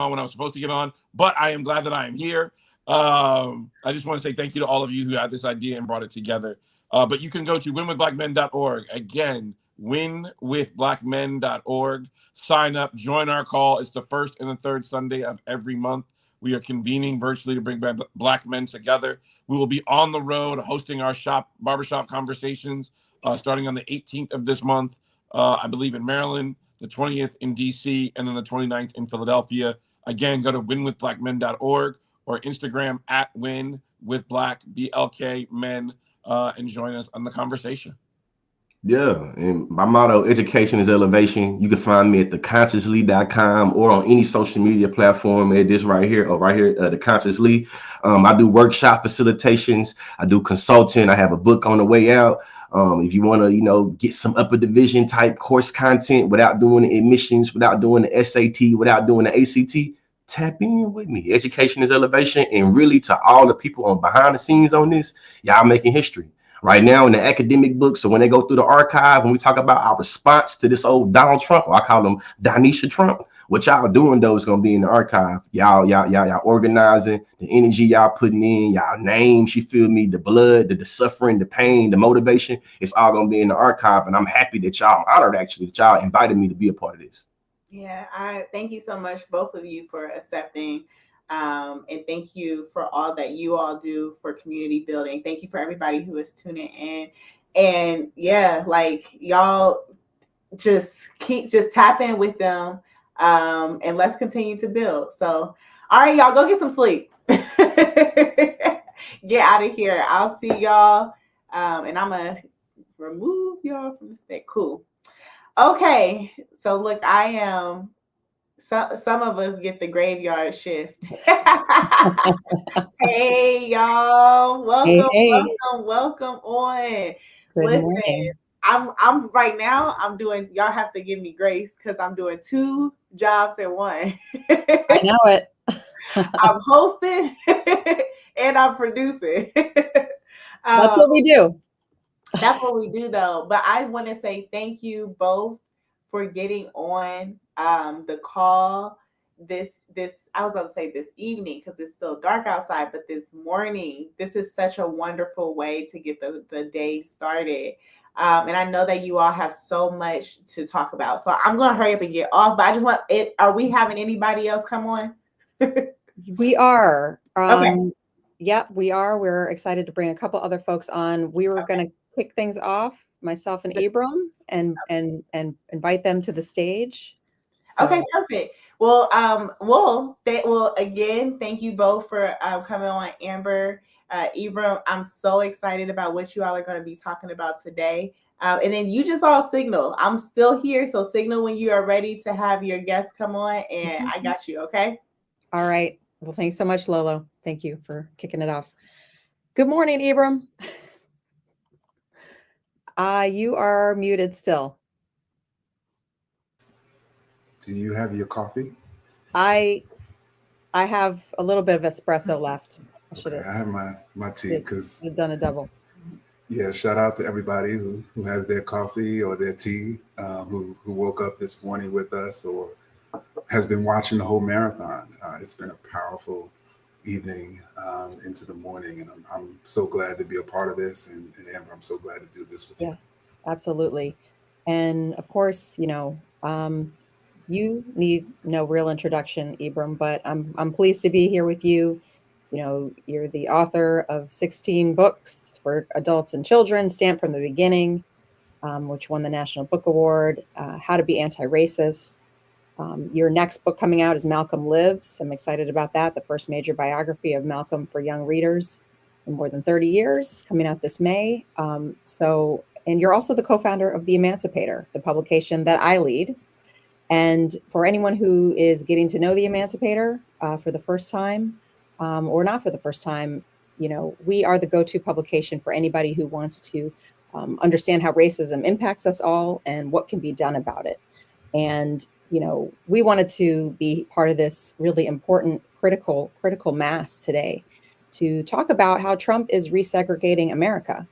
on when I was supposed to get on, but I am glad that I am here. I just want to say thank you to all of you who had this idea and brought it together. But you can go to winwithblackmen.org. Again, winwithblackmen.org. Sign up, join our call. It's the first and the third Sunday of every month. We are convening virtually to bring Black men together. We will be on the road hosting our barbershop conversations starting on the 18th of this month, I believe in Maryland, the 20th in DC, and then the 29th in Philadelphia. Again, go to winwithblackmen.org or Instagram at winwithblack, BLK men, and join us on the conversation. Yeah, and my motto, education is elevation. You can find me at theconsciously.com or on any social media platform at this right here, The Consciously. I do workshop facilitations. I do consulting. I have a book on the way out. If you want to, get some upper division type course content without doing the admissions, without doing the SAT, without doing the ACT, tap in with me. Education is elevation. And really, to all the people on behind the scenes on this, y'all making history. Right now in the academic books, so when they go through the archive, when we talk about our response to this old Donald Trump, or I call him Donisha Trump, what y'all doing though is gonna be in the archive. Y'all organizing, the energy y'all putting in, y'all names, you feel me, the blood, the suffering, the pain, the motivation, it's all gonna be in the archive. And I'm happy that I'm honored actually that y'all invited me to be a part of this. Yeah, I thank you so much, both of you, for accepting. And thank you for all that you all do for community building. Thank you for everybody who is tuning in. And yeah, like y'all just tap in with them. And let's continue to build. So, all right, y'all, go get some sleep. Get out of here. I'll see y'all. And I'm going to remove y'all from the state. Cool. Okay. So look, I am... Some of us get the graveyard shift. Hey, y'all. Welcome on. Good morning. I'm right now, y'all have to give me grace because I'm doing 2 jobs at one. I know it. I'm hosting and I'm producing. That's what we do. That's what we do, though. But I want to say thank you both for getting on the call this I was about to say this evening because it's still dark outside, but this morning. This is such a wonderful way to get the day started. And I know that you all have so much to talk about. So I'm going to hurry up and get off, but I just want it. Are we having anybody else come on? We are. Okay. Yep, we are. We're excited to bring a couple other folks on. We were going to kick things off, myself and Ibram, and invite them to the stage. So. Okay, perfect. Well, again, thank you both for coming on, Amber, Ibram. I'm so excited about what you all are going to be talking about today. And then you just all signal. I'm still here, so signal when you are ready to have your guests come on, and I got you, okay? All right. Well, thanks so much, Lolo. Thank you for kicking it off. Good morning, Ibram. You are muted still. Do you have your coffee? I have a little bit of espresso left. Okay, I have my tea because you've done a double. Yeah, shout out to everybody who has their coffee or their tea, who woke up this morning with us or has been watching the whole marathon. It's been a powerful evening into the morning, and I'm so glad to be a part of this. And Amber, I'm so glad to do this with you. Yeah, absolutely. And of course, you need no real introduction, Ibram, but I'm pleased to be here with you. You're the author of 16 books for adults and children, Stamped from the Beginning, which won the National Book Award, How to Be Anti-Racist. Your next book coming out is Malcolm Lives. I'm excited about that, the first major biography of Malcolm for young readers in more than 30 years, coming out this May. And you're also the co-founder of The Emancipator, the publication that I lead. And for anyone who is getting to know The Emancipator for the first time or not for the first time, we are the go-to publication for anybody who wants to understand how racism impacts us all and what can be done about it. And, we wanted to be part of this really important, critical mass today to talk about how Trump is resegregating America.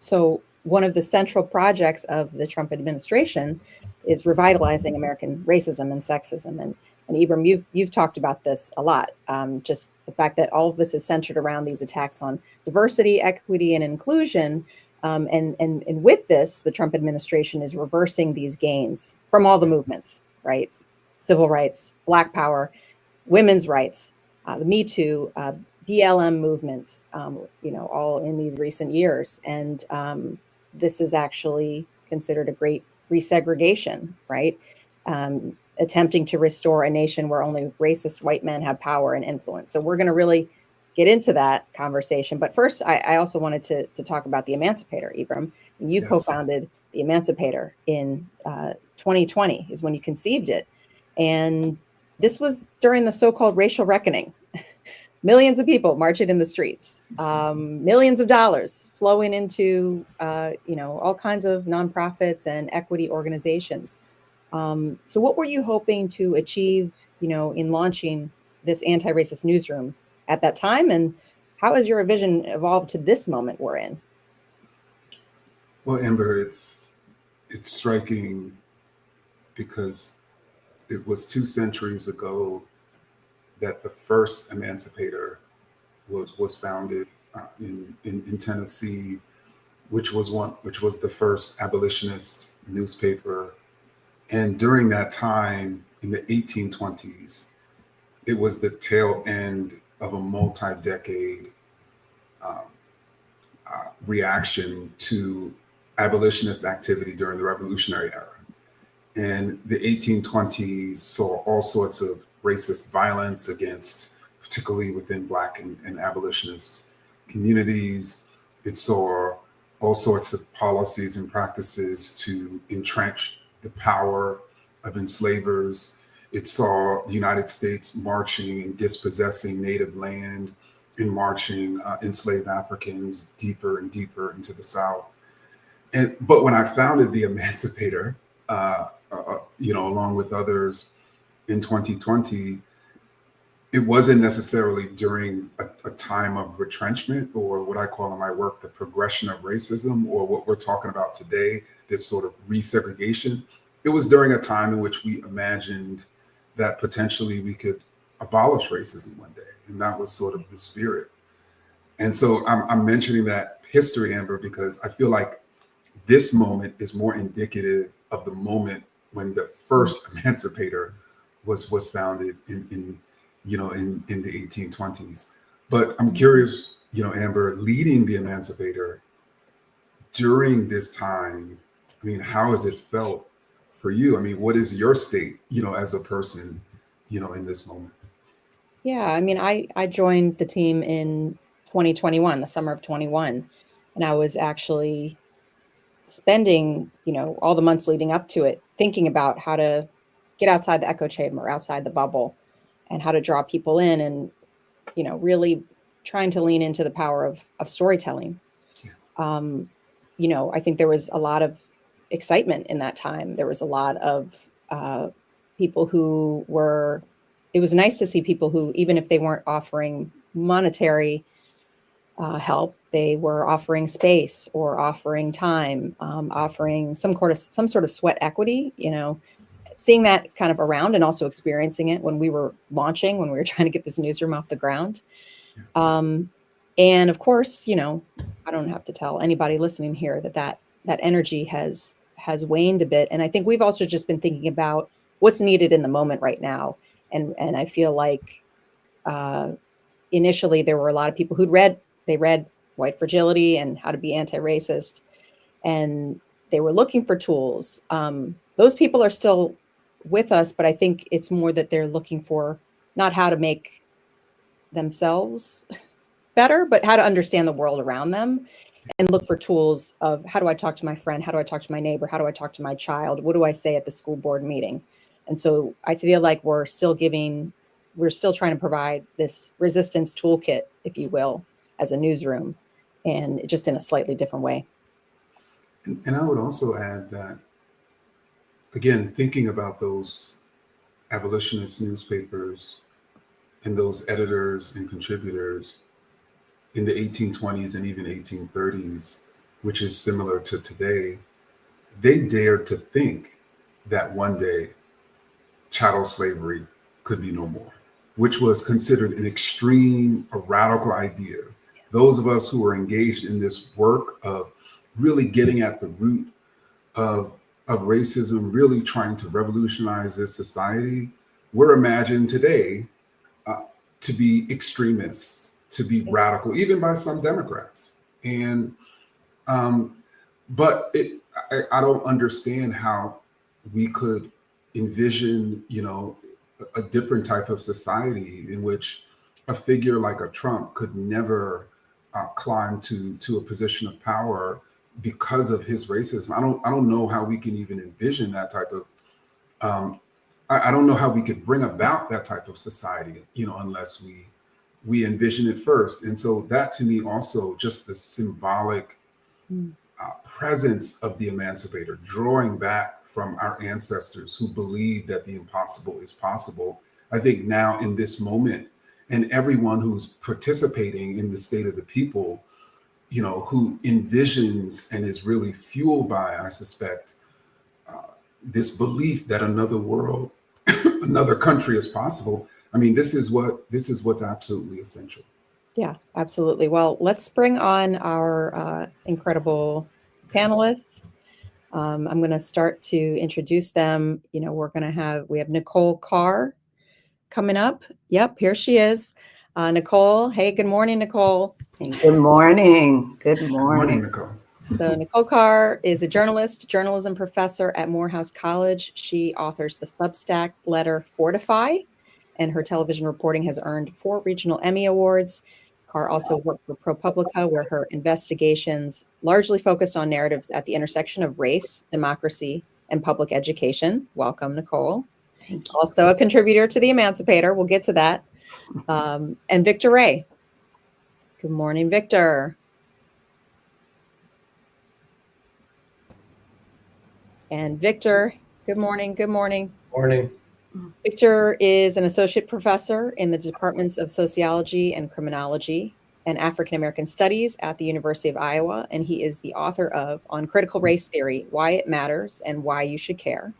So one of the central projects of the Trump administration is revitalizing American racism and sexism. And Ibram, you've talked about this a lot. Just the fact that all of this is centered around these attacks on diversity, equity, and inclusion. And with this, the Trump administration is reversing these gains from all the movements, right? Civil rights, Black Power, women's rights, the Me Too, BLM movements, all in these recent years. And this is actually considered a great resegregation, right? Attempting to restore a nation where only racist white men have power and influence. So we're going to really get into that conversation. But first, I also wanted to talk about the Emancipator, Ibram. You Yes. co-founded the Emancipator in 2020 is when you conceived it. And this was during the so-called racial reckoning. Millions of people marching in the streets, millions of dollars flowing into, all kinds of nonprofits and equity organizations. So what were you hoping to achieve, in launching this anti-racist newsroom at that time? And how has your vision evolved to this moment we're in? Well, Amber, it's striking because it was 2 centuries ago that the first Emancipator was founded in Tennessee, which was the first abolitionist newspaper. And during that time, in the 1820s, it was the tail end of a multi-decade reaction to abolitionist activity during the Revolutionary era. And the 1820s saw all sorts of racist violence against, particularly within Black and abolitionist communities. It saw all sorts of policies and practices to entrench the power of enslavers. It saw the United States marching and dispossessing native land and marching enslaved Africans deeper and deeper into the South. But when I founded the Emancipator, along with others in 2020, it wasn't necessarily during a time of retrenchment or what I call in my work, the progression of racism, or what we're talking about today, this sort of resegregation. It was during a time in which we imagined that potentially we could abolish racism one day. And that was sort of the spirit. And so I'm mentioning that history, Amber, because I feel like this moment is more indicative of the moment when the first Emancipator was founded in the 1820s. But I'm curious, Amber, leading the Emancipator during this time, I mean, how has it felt for you? I mean, what is your state, as a person, in this moment? Yeah, I mean, I joined the team in 2021, the summer of 21, and I was actually spending, all the months leading up to it, thinking about how to get outside the echo chamber, outside the bubble, and how to draw people in, and, really trying to lean into the power of storytelling. I think there was a lot of excitement in that time. There was a lot of people who were, it was nice to see people who, even if they weren't offering monetary help, they were offering space or offering time, offering some sort of sweat equity, seeing that kind of around and also experiencing it when we were launching, when we were trying to get this newsroom off the ground. And of course, I don't have to tell anybody listening here that energy has waned a bit. And I think we've also just been thinking about what's needed in the moment right now. And I feel like initially there were a lot of people who'd read White Fragility and How to Be Anti-Racist, and they were looking for tools. Those people are still with us, but I think it's more that they're looking for not how to make themselves better, but how to understand the world around them and look for tools of how do I talk to my friend? How do I talk to my neighbor? How do I talk to my child? What do I say at the school board meeting? And so I feel like we're still trying to provide this resistance toolkit, if you will, as a newsroom, and just in a slightly different way. And I would also add that, again, thinking about those abolitionist newspapers and those editors and contributors in the 1820s and even 1830s, which is similar to today, they dared to think that one day chattel slavery could be no more, which was considered an extreme, a radical idea. Those of us who are engaged in this work of really getting at the root of racism, really trying to revolutionize this society, we're imagined today to be extremists, to be radical, even by some Democrats. And but I don't understand how we could envision, a different type of society in which a figure like a Trump could never climb to a position of power because of his racism. I don't know how we can even envision that type of. I don't know how we could bring about that type of society, unless we envision it first. And so that, to me, also just the symbolic presence of the emancipator, drawing back from our ancestors who believed that the impossible is possible. I think now in this moment, and everyone who's participating in the state of the people, who envisions and is really fueled by, I suspect, this belief that another world, another country is possible. I mean, this is what's absolutely essential. Yeah, absolutely. Well, let's bring on our incredible panelists. I'm going to start to introduce them. We have Nicole Carr coming up. Yep, here she is. Nicole. Hey, good morning, Nicole. Good morning. Good Good morning. morning, Nicole. So Nicole Carr is a journalism professor at Morehouse College. She authors the Substack letter Fortify, and her television reporting has earned 4 regional Emmy Awards. Carr also worked for ProPublica, where her investigations largely focused on narratives at the intersection of race, democracy, and public education. Welcome, Nicole. Thank you. Also a contributor to The Emancipator. We'll get to that. And Victor Ray. Good morning, Victor. And Victor, good morning. Good morning. Morning. Victor is an associate professor in the departments of sociology and criminology and African American studies at the University of Iowa. And he is the author of On Critical Race Theory, Why It Matters and Why You Should Care.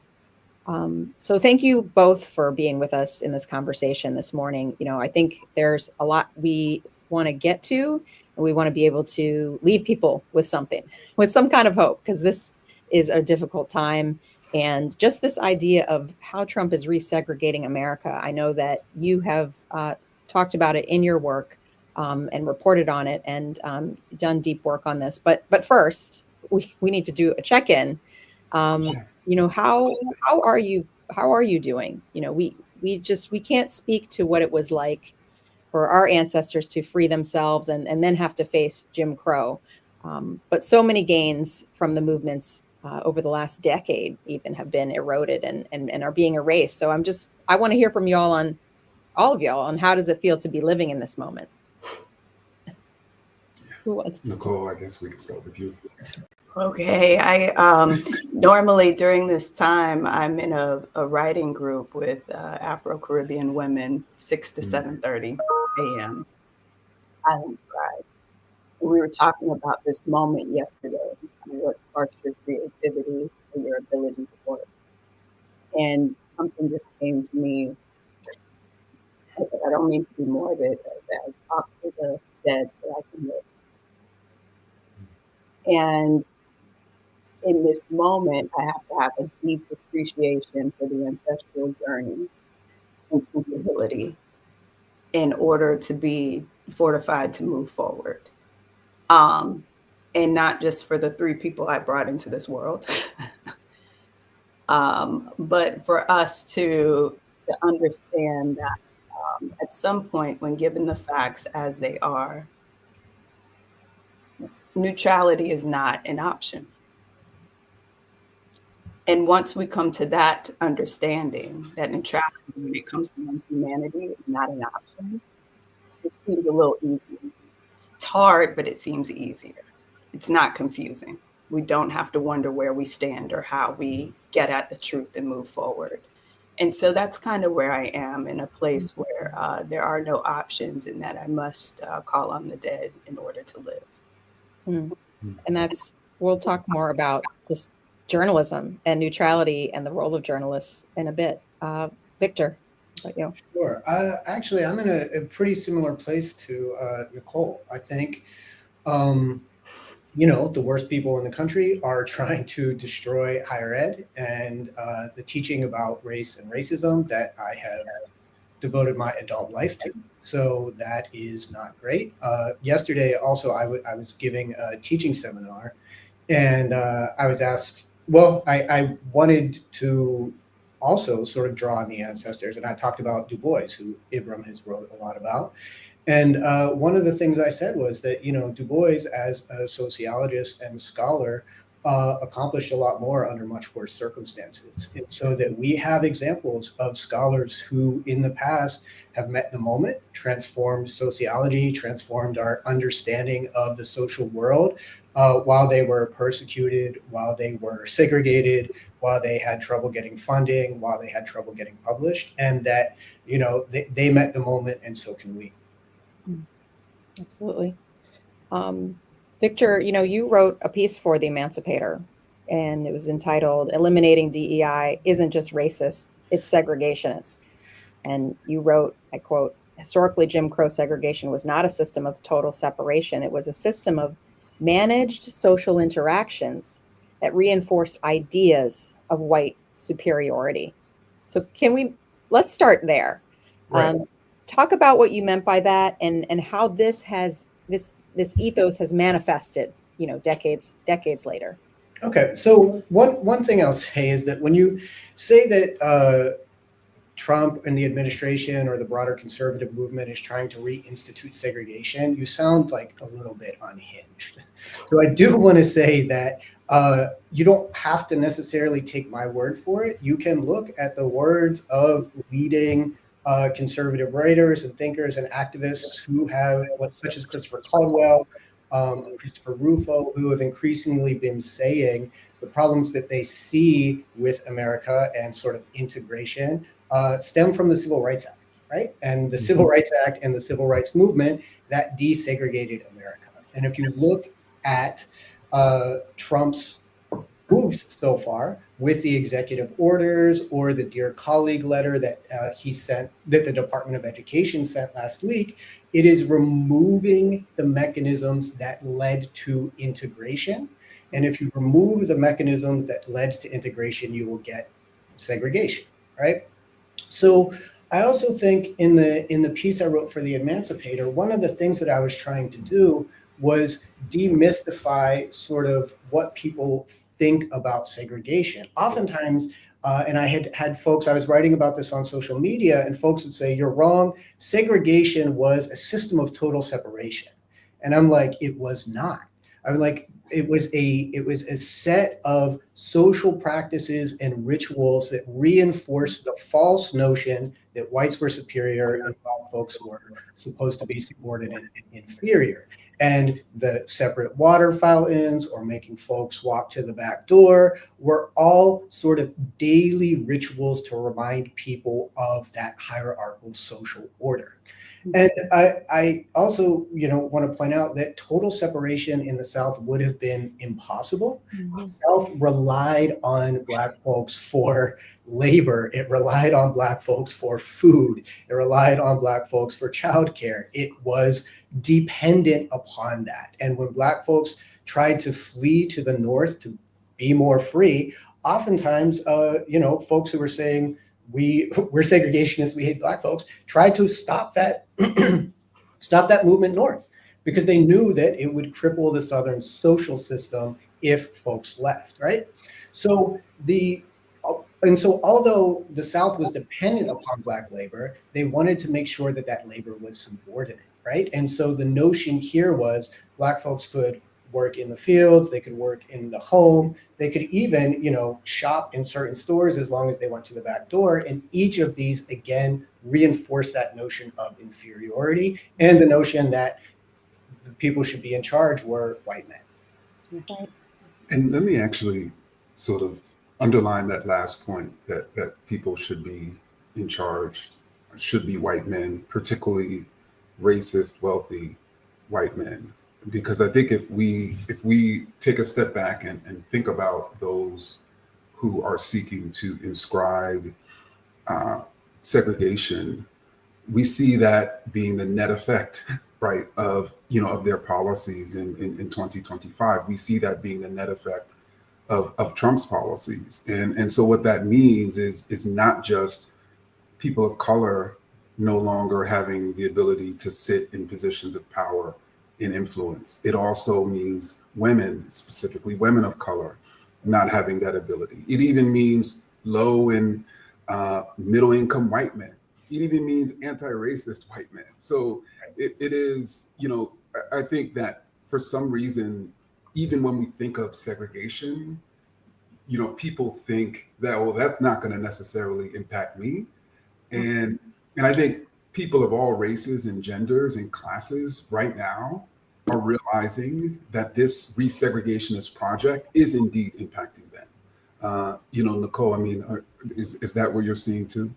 So thank you both for being with us in this conversation this morning. I think there's a lot we want to get to, and we want to be able to leave people with something, with some kind of hope, because this is a difficult time. And just this idea of how Trump is resegregating America. I know that you have talked about it in your work and reported on it and done deep work on this. But first, we need to do a check-in. How are you doing? We can't speak to what it was like for our ancestors to free themselves and then have to face Jim Crow. But so many gains from the movements over the last decade even have been eroded and are being erased. So I want to hear from all of y'all on how does it feel to be living in this moment? Who wants to Nicole, I guess we can start with you. Okay. I normally during this time, I'm in a writing group with Afro-Caribbean women, 6 to 7:30 a.m. Island Scribe. We were talking about this moment yesterday, what sparks your creativity and your ability to work. And something just came to me. I said, I don't mean to be morbid, I talk to the dead so I can live. And in this moment, I have to have a deep appreciation for the ancestral journey and sensibility in order to be fortified to move forward. And not just for the 3 people I brought into this world, but for us to understand that at some point, when given the facts as they are, neutrality is not an option. And once we come to that understanding, that neutrality, when it comes to one's humanity, is not an option, it seems a little easier. It's hard, but it seems easier. It's not confusing. We don't have to wonder where we stand or how we get at the truth and move forward. And so that's kind of where I am, in a place where there are no options and that I must call on the dead in order to live. And we'll talk more about just journalism and neutrality and the role of journalists in a bit. Victor. But you. Sure. Actually, I'm in a pretty similar place to Nicole. I think, the worst people in the country are trying to destroy higher ed and the teaching about race and racism that I have devoted my adult life to. So that is not great. Yesterday, also, I was giving a teaching seminar, and I was asked, I wanted to also sort of draw on the ancestors, and I talked about Du Bois, who Ibram has wrote a lot about. And one of the things I said was that, Du Bois, as a sociologist and scholar, accomplished a lot more under much worse circumstances. And so that we have examples of scholars who in the past have met the moment, transformed sociology, transformed our understanding of the social world while they were persecuted, while they were segregated, while they had trouble getting funding, while they had trouble getting published, and that, they met the moment, and so can we. Absolutely. Victor, you wrote a piece for The Emancipator, and it was entitled "Eliminating DEI Isn't Just Racist, It's Segregationist." And you wrote, I quote, "Historically, Jim Crow segregation was not a system of total separation. It was a system of managed social interactions that reinforced ideas of white superiority." So let's start there. Right. Talk about what you meant by that and how this ethos has manifested, decades later. Okay, so one thing I'll say is that when you say that Trump and the administration or the broader conservative movement is trying to reinstitute segregation, you sound like a little bit unhinged. So I do want to say that you don't have to necessarily take my word for it. You can look at the words of leading conservative writers and thinkers and activists who have, such as Christopher Caldwell, Christopher Rufo, who have increasingly been saying the problems that they see with America and sort of integration stem from the Civil Rights Act, right? And the Civil Rights Act and the Civil Rights Movement that desegregated America. And if you look at Trump's moves so far with the executive orders or the Dear Colleague letter that he sent, that the Department of Education sent last week, it is removing the mechanisms that led to integration. And if you remove the mechanisms that led to integration, you will get segregation, right? So I also think in the piece I wrote for The Emancipator, one of the things that I was trying to do was demystify sort of what people think about segregation. Oftentimes, and I had folks, I was writing about this on social media, and folks would say, "You're wrong. Segregation was a system of total separation." And I'm like, it was not. I'm like, it was a set of social practices and rituals that reinforced the false notion that whites were superior and black folks were supposed to be subordinate and inferior. And the separate water fountains or making folks walk to the back door were all sort of daily rituals to remind people of that hierarchical social order. And I also, want to point out that total separation in the South would have been impossible. The South relied on Black folks for labor. It relied on Black folks for food. It relied on Black folks for childcare. It was dependent upon that. And when Black folks tried to flee to the North to be more free, oftentimes, folks who were saying, we're segregationists, we hate Black folks, tried to stop that movement north, because they knew that it would cripple the Southern social system if folks left, right? So although the South was dependent upon Black labor, they wanted to make sure that that labor was subordinate, right? And so the notion here was Black folks could work in the fields, they could work in the home, they could even, shop in certain stores as long as they went to the back door. And each of these, again, reinforce that notion of inferiority and the notion that the people should be in charge were white men. And let me actually sort of underline that last point, that people should be in charge, should be white men, particularly racist, wealthy white men. Because I think if we take a step back and think about those who are seeking to inscribe segregation, we see that being the net effect, right, of of their policies in 2025. We see that being the net effect of Trump's policies, and so what that means is not just people of color no longer having the ability to sit in positions of power and influence. It also means women, specifically women of color, not having that ability. It even means low and middle income white men. It even means anti-racist white men. So it is, I think that for some reason, even when we think of segregation, people think that, well, that's not going to necessarily impact me. And I think people of all races and genders and classes right now are realizing that this resegregationist project is indeed impacting them. Nicole, I mean, is that what you're seeing too?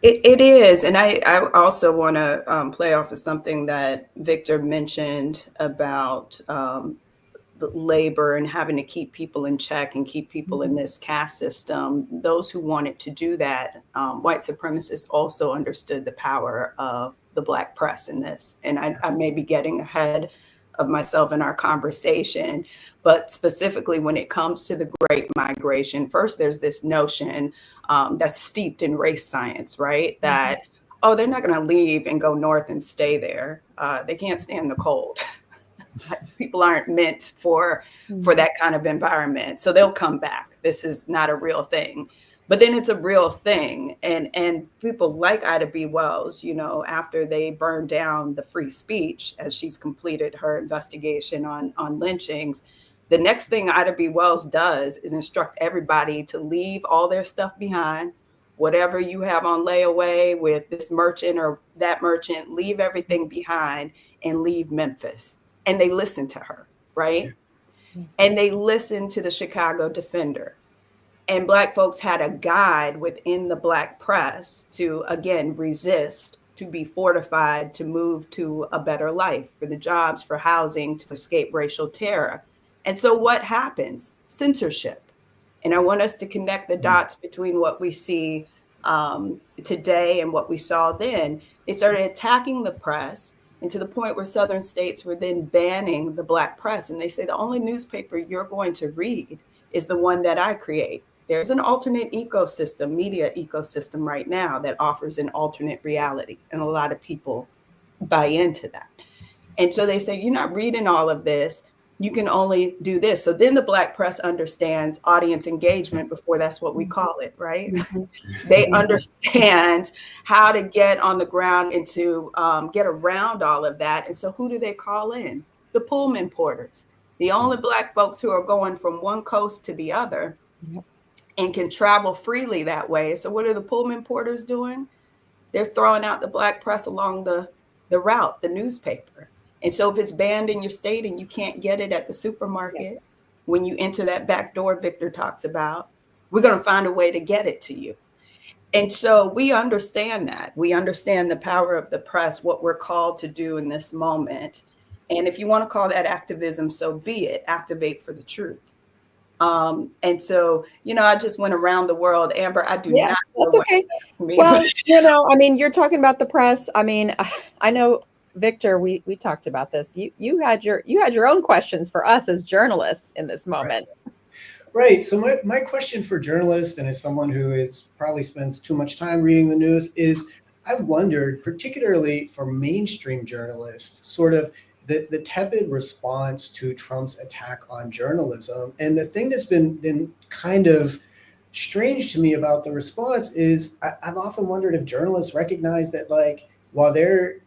It is. And I also want to play off of something that Victor mentioned about the labor and having to keep people in check and keep people in this caste system. Those who wanted to do that, white supremacists also understood the power of the Black press in this. And I may be getting ahead of myself in our conversation, but specifically when it comes to the Great Migration, first there's this notion that's steeped in race science, right? That, oh, they're not going to leave and go north and stay there. They can't stand the cold. People aren't meant for that kind of environment. So they'll come back. This is not a real thing. But then it's a real thing. And people like Ida B. Wells, after they burned down the free speech, as she's completed her investigation on lynchings, the next thing Ida B. Wells does is instruct everybody to leave all their stuff behind. Whatever you have on layaway with this merchant or that merchant, leave everything behind and leave Memphis. And they listen to her, right? And they listen to the Chicago Defender. And Black folks had a guide within the Black press to, again, resist, to be fortified, to move to a better life, for the jobs, for housing, to escape racial terror. And so what happens? Censorship. And I want us to connect the dots between what we see today and what we saw then. They started attacking the press, and to the point where southern states were then banning the Black press. And they say the only newspaper you're going to read is the one that I create. There's an alternate ecosystem, media ecosystem right now that offers an alternate reality. And a lot of people buy into that. And so they say, you're not reading all of this. You can only do this. So then the Black press understands audience engagement before that's what we call it, right? They understand how to get on the ground and to get around all of that. And so who do they call in? The Pullman porters, the only Black folks who are going from one coast to the other and can travel freely that way. So what are the Pullman porters doing? They're throwing out the Black press along the route, the newspaper. And so if it's banned in your state and you can't get it at the supermarket, when you enter that back door Victor talks about, we're going to find a way to get it to you. And so we understand that. We understand the power of the press, what we're called to do in this moment. And if you want to call that activism, so be it. Activate for the truth. And so, I just went around the world. Amber, I do not know. That's okay. Well, I mean, you're talking about the press. I mean, I know, Victor, we talked about this. You had your own questions for us as journalists in this moment. Right. So my question for journalists, and as someone who probably spends too much time reading the news, is I wondered, particularly for mainstream journalists, sort of the tepid response to Trump's attack on journalism. And the thing that's been kind of strange to me about the response is I've often wondered if journalists recognize that, like, while they're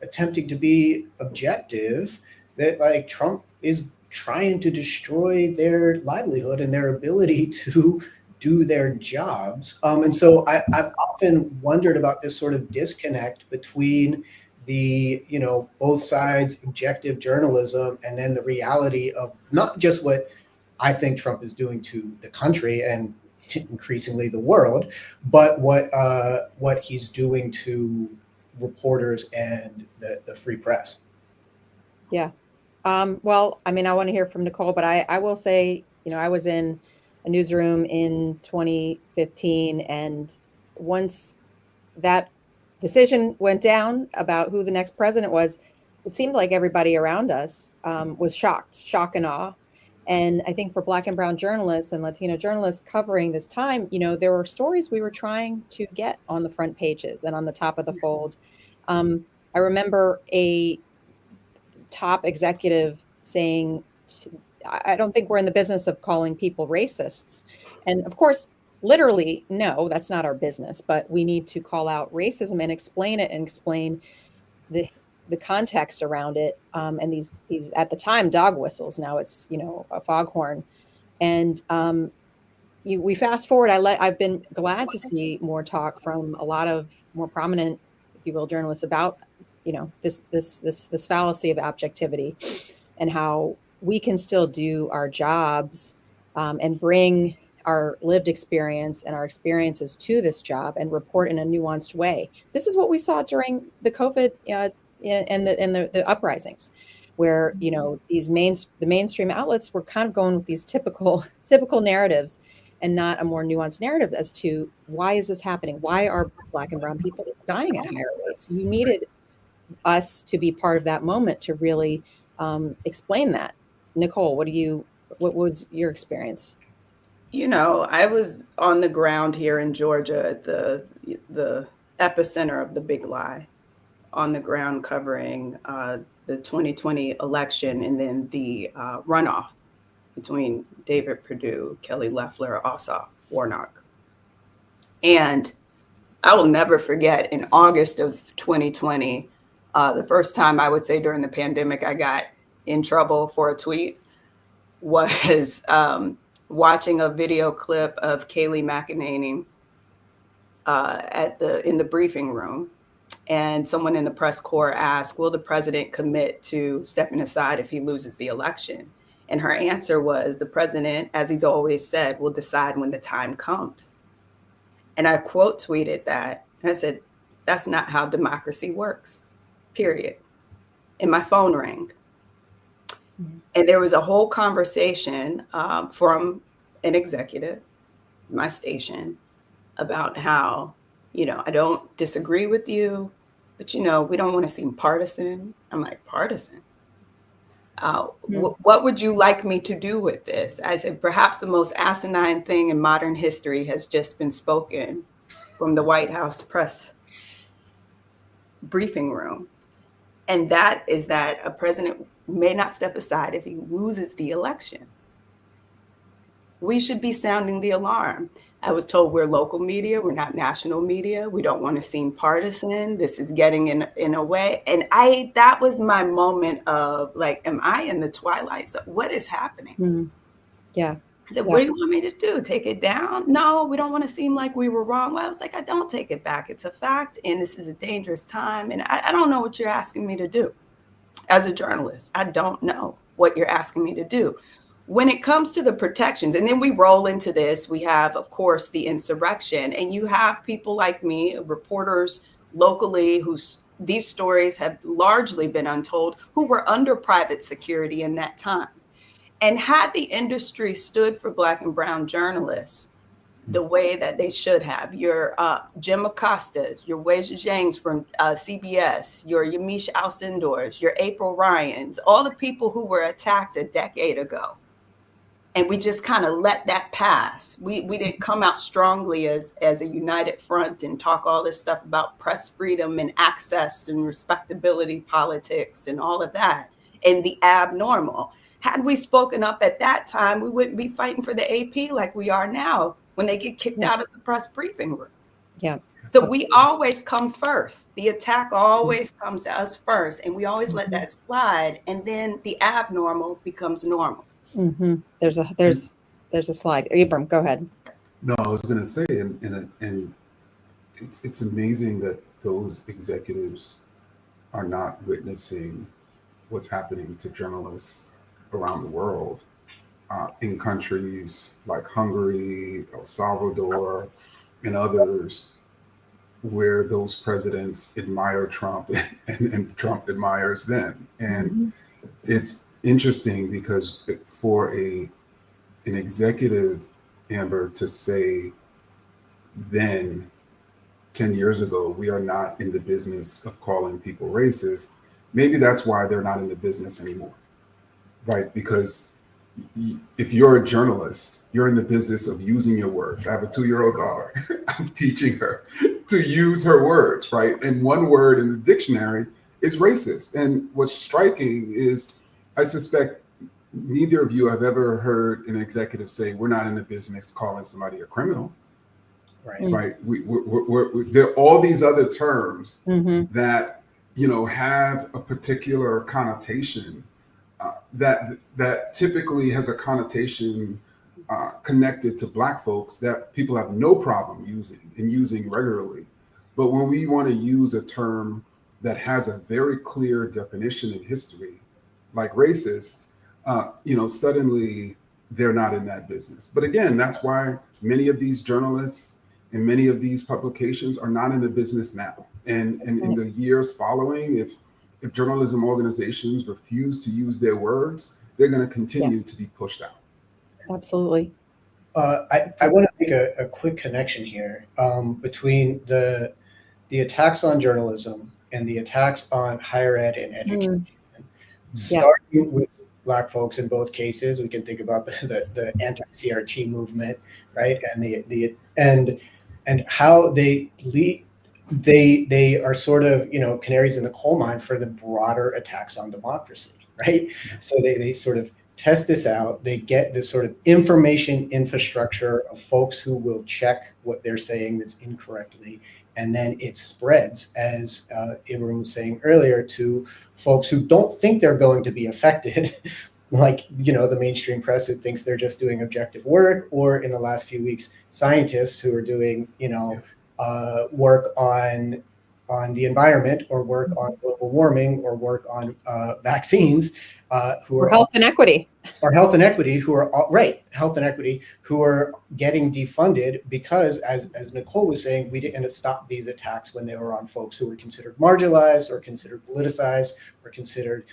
attempting to be objective, that like Trump is trying to destroy their livelihood and their ability to do their jobs. And so I've often wondered about this sort of disconnect between the, both sides objective journalism and then the reality of not just what I think Trump is doing to the country and increasingly the world, but what he's doing to reporters and the free press. Yeah. Well, I mean, I want to hear from Nicole, but I will say, I was in a newsroom in 2015, and once that decision went down about who the next president was, it seemed like everybody around us was shock and awe. And I think for Black and brown journalists and Latino journalists covering this time, there were stories we were trying to get on the front pages and on the top of the fold. I remember a top executive saying, I don't think we're in the business of calling people racists. And of course, literally, no, that's not our business, but we need to call out racism and explain it and explain the context around it. And these at the time, dog whistles. Now it's, a foghorn. And we fast forward. I've been glad to see more talk from a lot of more prominent, if you will, journalists about, this fallacy of objectivity and how we can still do our jobs and bring our lived experience and our experiences to this job and report in a nuanced way. This is what we saw during the COVID and the uprisings, where the mainstream outlets were kind of going with these typical narratives and not a more nuanced narrative as to why is this happening? Why are Black and brown people dying at higher rates? You needed us to be part of that moment to really explain that. Nicole, what was your experience? I was on the ground here in Georgia at the epicenter of the big lie, on the ground covering the 2020 election and then the runoff between David Perdue, Kelly Loeffler, Ossoff, Warnock. And I will never forget, in August of 2020, the first time I would say during the pandemic I got in trouble for a tweet was watching a video clip of Kayleigh McEnany in the briefing room. And someone in the press corps asked, will the president commit to stepping aside if he loses the election? And her answer was, the president, as he's always said, will decide when the time comes. And I quote tweeted that. And I said, that's not how democracy works, period. And my phone rang. And there was a whole conversation from an executive, my station, about how, I don't disagree with you, but, we don't want to seem partisan. I'm like, partisan? What would you like me to do with this? I said, perhaps the most asinine thing in modern history has just been spoken from the White House press briefing room. And that is that a president may not step aside if he loses the election. We should be sounding the alarm. I was told we're local media, we're not national media. We don't want to seem partisan. This is getting in a way. And that was my moment of like, am I in the twilight? So what is happening? Yeah. I said, what do you want me to do? Take it down? No, we don't want to seem like we were wrong. Well, I was like, I don't take it back. It's a fact. And this is a dangerous time. And I don't know what you're asking me to do. As a journalist, I don't know what you're asking me to do. When it comes to the protections, and then we roll into this, we have, of course, the insurrection. And you have people like me, reporters locally, these stories have largely been untold, who were under private security in that time. And had the industry stood for Black and brown journalists the way that they should have, your Jim Acosta's, your Wei Zhang's from CBS, your Yamiche Alcindor's, your April Ryan's, all the people who were attacked a decade ago. And we just kind of let that pass. We didn't come out strongly as a united front and talk all this stuff about press freedom and access and respectability politics and all of that and the abnormal. Had we spoken up at that time, we wouldn't be fighting for the AP like we are now when they get kicked out of the press briefing room. Yeah. So we always come first. The attack always comes to us first, and we always let that slide, and then the abnormal becomes normal. There's a slide. Ibram, go ahead. No, I was going to say, and it's amazing that those executives are not witnessing what's happening to journalists around the world, in countries like Hungary, El Salvador, and others, where those presidents admire Trump and Trump admires them. And it's interesting because for an executive, Amber, to say then 10 years ago, we are not in the business of calling people racist, maybe that's why they're not in the business anymore, right? Because if you're a journalist, you're in the business of using your words. I have a 2-year-old daughter. I'm teaching her to use her words, right? And one word in the dictionary is racist. And what's striking is, I suspect neither of you have ever heard an executive say, we're not in the business calling somebody a criminal. Right. Right. There are all these other terms that, have a particular connotation that typically has a connotation connected to Black folks that people have no problem using regularly. But when we want to use a term that has a very clear definition in history, like racist, suddenly they're not in that business. But again, that's why many of these journalists and many of these publications are not in the business now. And in the years following, if journalism organizations refuse to use their words, they're going to continue to be pushed out. Absolutely. I want to make a quick connection here between the attacks on journalism and the attacks on higher ed and education. Starting with Black folks in both cases, we can think about the anti-CRT movement, right? And how they are sort of, canaries in the coal mine for the broader attacks on democracy, right? So they sort of test this out. They get this sort of information infrastructure of folks who will check what they're saying that's incorrectly. And then it spreads, as Ibram was saying earlier, to folks who don't think they're going to be affected, like, the mainstream press who thinks they're just doing objective work, or in the last few weeks, scientists who are doing, work on the environment, or work on global warming, or work on vaccines, who are health and equity. Or health and equity, who are who are getting defunded because, as Nicole was saying, we didn't stop these attacks when they were on folks who were considered marginalized or considered politicized or considered,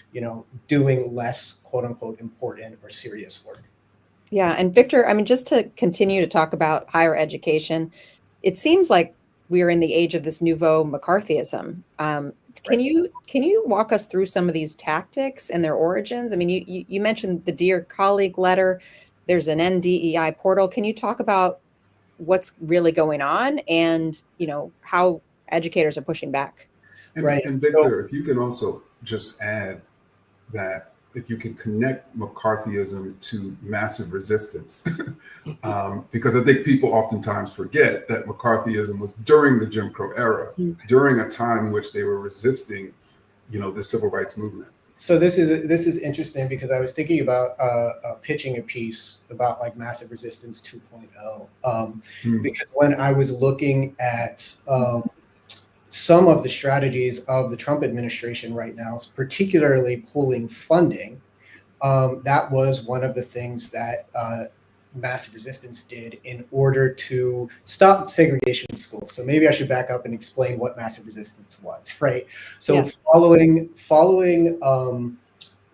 doing less quote unquote important or serious work. Yeah, and Victor, just to continue to talk about higher education, it seems like we're in the age of this nouveau McCarthyism. Can you walk us through some of these tactics and their origins? You mentioned the Dear Colleague letter. There's an NDEI portal. Can you talk about what's really going on and, how educators are pushing back? And Victor, if you can also just add that if you can connect McCarthyism to massive resistance, because I think people oftentimes forget that McCarthyism was during the Jim Crow era, during a time in which they were resisting, the civil rights movement. So this is interesting because I was thinking about pitching a piece about like massive resistance 2.0, because when I was looking at some of the strategies of the Trump administration right now, particularly pulling funding, that was one of the things that massive resistance did in order to stop segregation in schools. So maybe I should back up and explain what massive resistance was, right? So following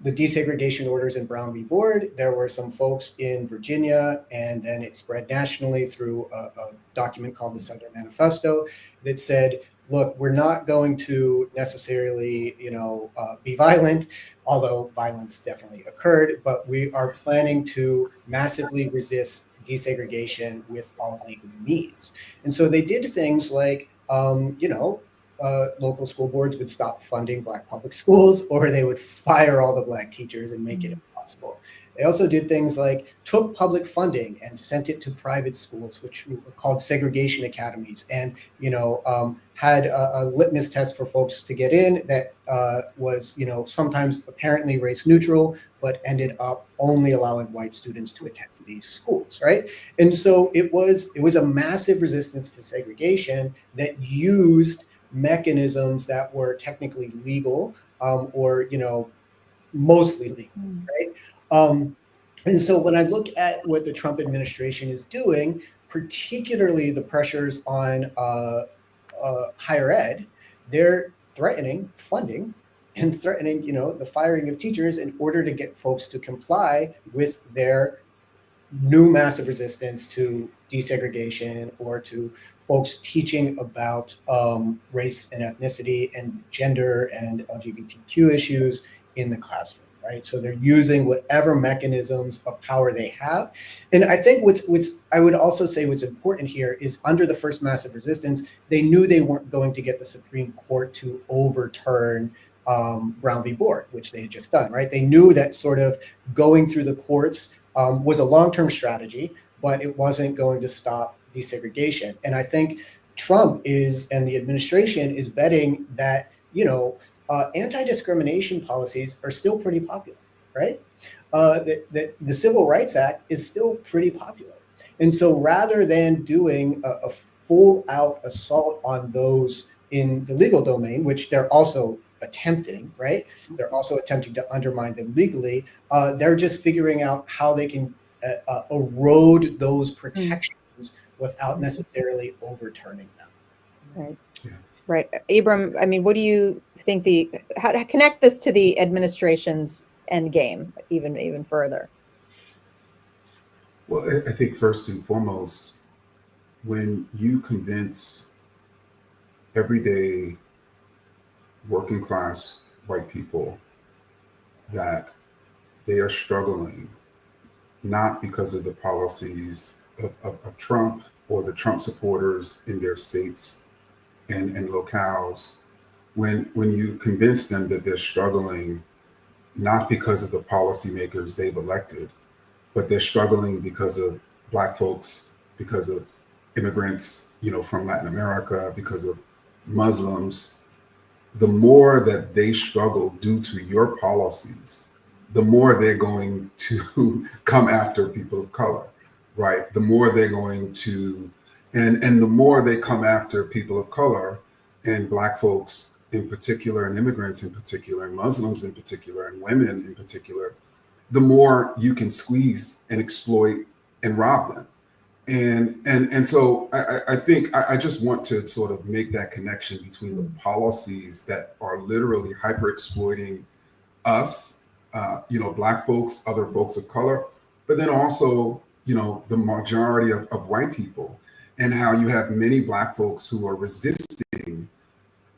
the desegregation orders in Brown v. Board, there were some folks in Virginia, and then it spread nationally through a document called the Southern Manifesto that said, look, we're not going to necessarily, be violent, although violence definitely occurred, but we are planning to massively resist desegregation with all legal means. And so they did things like, local school boards would stop funding Black public schools, or they would fire all the Black teachers and make it impossible. They also did things like took public funding and sent it to private schools, which were called segregation academies, and had a litmus test for folks to get in that was sometimes apparently race neutral, but ended up only allowing white students to attend these schools, right? And so it was a massive resistance to segregation that used mechanisms that were technically legal, or mostly legal, right? And so when I look at what the Trump administration is doing, particularly the pressures on higher ed, they're threatening funding and threatening, the firing of teachers in order to get folks to comply with their new massive resistance to desegregation or to folks teaching about race and ethnicity and gender and LGBTQ issues in the classroom, right? So they're using whatever mechanisms of power they have. And I think what's I would also say what's important here is under the first massive resistance, they knew they weren't going to get the Supreme Court to overturn Brown v. Board, which they had just done, right? They knew that sort of going through the courts was a long-term strategy, but it wasn't going to stop desegregation. And I think Trump and the administration is betting that, anti-discrimination policies are still pretty popular, right? The Civil Rights Act is still pretty popular. And so rather than doing a full-out assault on those in the legal domain, which they're also attempting, right? They're also attempting to undermine them legally. They're just figuring out how they can erode those protections without necessarily overturning them. Right. Yeah. Right. Ibram, I mean, what do you think how to connect this to the administration's end game even further? Well, I think first and foremost, when you convince everyday working class white people that they are struggling, not because of the policies of Trump or the Trump supporters in their states and locales, when you convince them that they're struggling not because of the policymakers they've elected, but they're struggling because of Black folks, because of immigrants, from Latin America, because of Muslims, the more that they struggle due to your policies, the more they're going to come after people of color, right? The more they're going to, and the more they come after people of color and Black folks in particular, and immigrants in particular, and Muslims in particular, and women in particular, the more you can squeeze and exploit and rob them. And so I think I just want to sort of make that connection between the policies that are literally hyper exploiting us, Black folks, other folks of color, but then also, the majority of white people, and how you have many Black folks who are resisting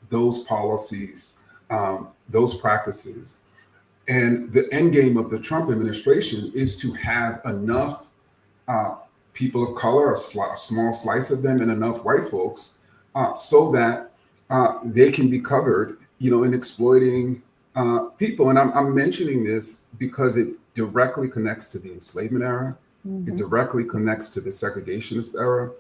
those policies, those practices. And the end game of the Trump administration is to have enough people of color, a small slice of them, and enough white folks, so that they can be covered, in exploiting people. And I'm mentioning this because it directly connects to the enslavement era. Mm-hmm. It directly connects to the segregationist era.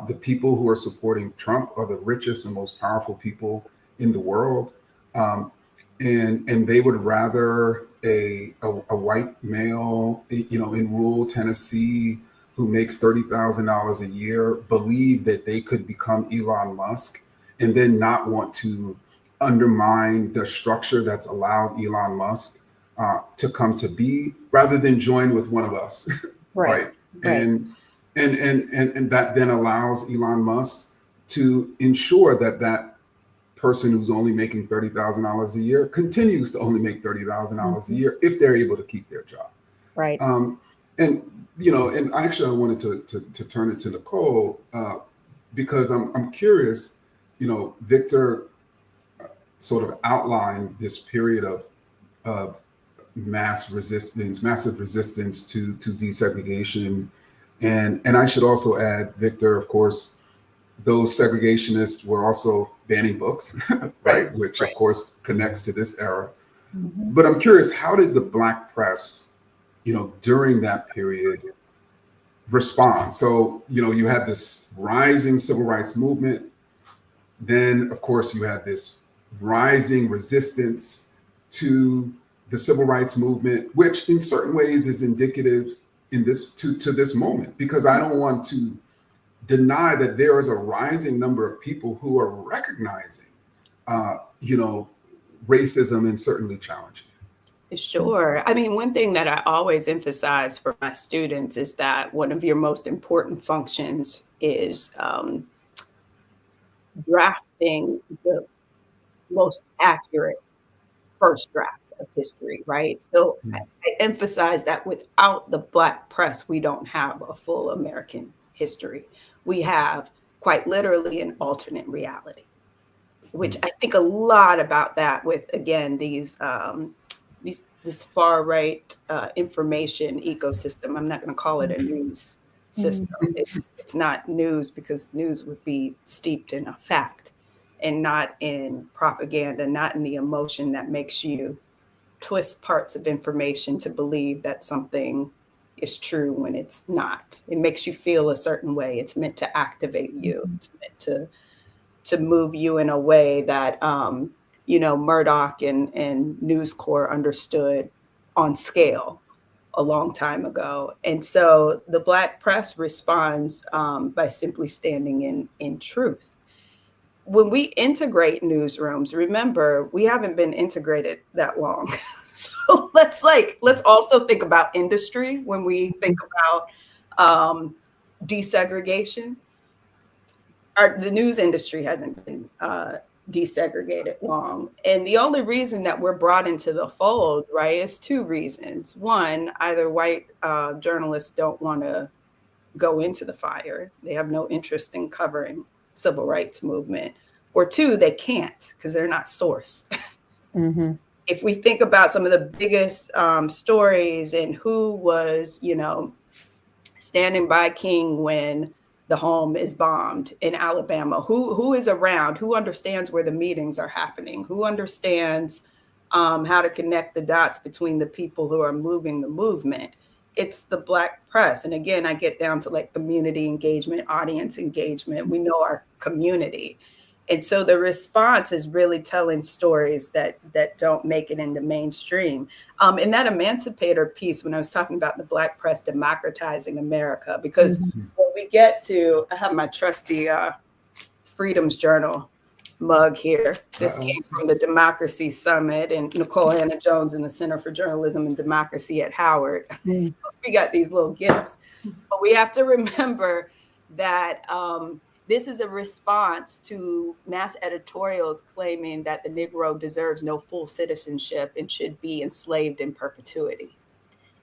The people who are supporting Trump are the richest and most powerful people in the world. And they would rather a white male, in rural Tennessee who makes $30,000 a year believe that they could become Elon Musk and then not want to undermine the structure that's allowed Elon Musk to come to be, rather than join with one of us, right? And that then allows Elon Musk to ensure that person who's only making $30,000 a year continues to only make $30,000 a year if they're able to keep their job. Right. And actually I wanted to turn it to Nicole because I'm curious, Victor sort of outlined this period of massive resistance to desegregation. And I should also add, Victor, of course, those segregationists were also banning books, right? Which of course connects to this era. Mm-hmm. But I'm curious, how did the Black press, during that period respond? So, you had this rising civil rights movement. Then, of course, you had this rising resistance to the civil rights movement, which in certain ways is indicative to this moment, because I don't want to deny that there is a rising number of people who are recognizing, racism and certainly challenging it. Sure. I mean, one thing that I always emphasize for my students is that one of your most important functions is drafting the most accurate first draft of history, right? So I emphasize that without the Black press, we don't have a full American history. We have quite literally an alternate reality, which I think a lot about that with, again, this far right information ecosystem. I'm not going to call it a news system. It's not news, because news would be steeped in a fact and not in propaganda, not in the emotion that makes you twist parts of information to believe that something is true when it's not. It makes you feel a certain way. It's meant to activate you. It's meant to move you in a way that Murdoch and News Corps understood on scale a long time ago. And so the Black press responds by simply standing in truth. When we integrate newsrooms, remember, we haven't been integrated that long. So let's also think about industry when we think about desegregation. The news industry hasn't been desegregated long. And the only reason that we're brought into the fold, right, is two reasons. One, either white journalists don't want to go into the fire. They have no interest in covering civil rights movement. Or two, they can't because they're not sourced. Mm-hmm. If we think about some of the biggest stories and who was, standing by King when the home is bombed in Alabama, who is around, who understands where the meetings are happening, who understands how to connect the dots between the people who are moving the movement, it's the Black press. And again, I get down to like community engagement, audience engagement. We know our community. And so the response is really telling stories that don't make it into mainstream. And that emancipator piece, when I was talking about the Black press democratizing America, because when we get to, I have my trusty Freedom's Journal mug here. This came from the Democracy Summit and Nicole Anna Jones in the Center for Journalism and Democracy at Howard. We got these little gifts. But we have to remember that this is a response to mass editorials claiming that the Negro deserves no full citizenship and should be enslaved in perpetuity.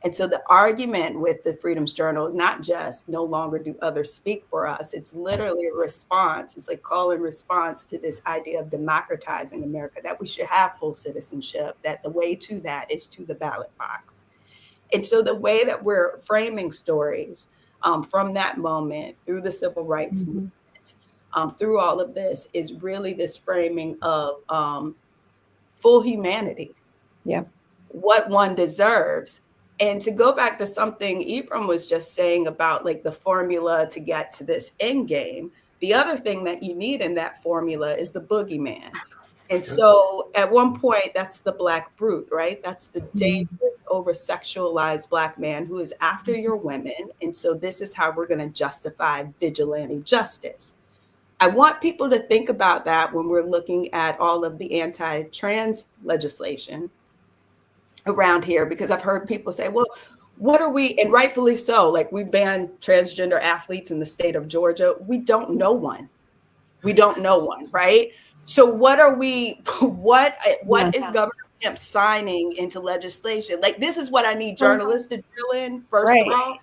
And so the argument with the Freedom's Journal is not just no longer do others speak for us. It's literally a response. It's like call and response to this idea of democratizing America, that we should have full citizenship, that the way to that is to the ballot box. And so the way that we're framing stories from that moment through the civil rights movement, through all of this is really this framing of full humanity, what one deserves. And to go back to something Ibram was just saying about like the formula to get to this end game, the other thing that you need in that formula is the boogeyman. And so at one point, that's the Black brute, right? That's the dangerous, over-sexualized Black man who is after your women. And so this is how we're going to justify vigilante justice. I want people to think about that when we're looking at all of the anti-trans legislation around here, because I've heard people say, well, what are we, and rightfully so, like we banned transgender athletes in the state of Georgia. We don't know one. We don't know one, right? So what are we, what is Governor Kemp signing into legislation? Like, this is what I need journalists to drill in, first of all.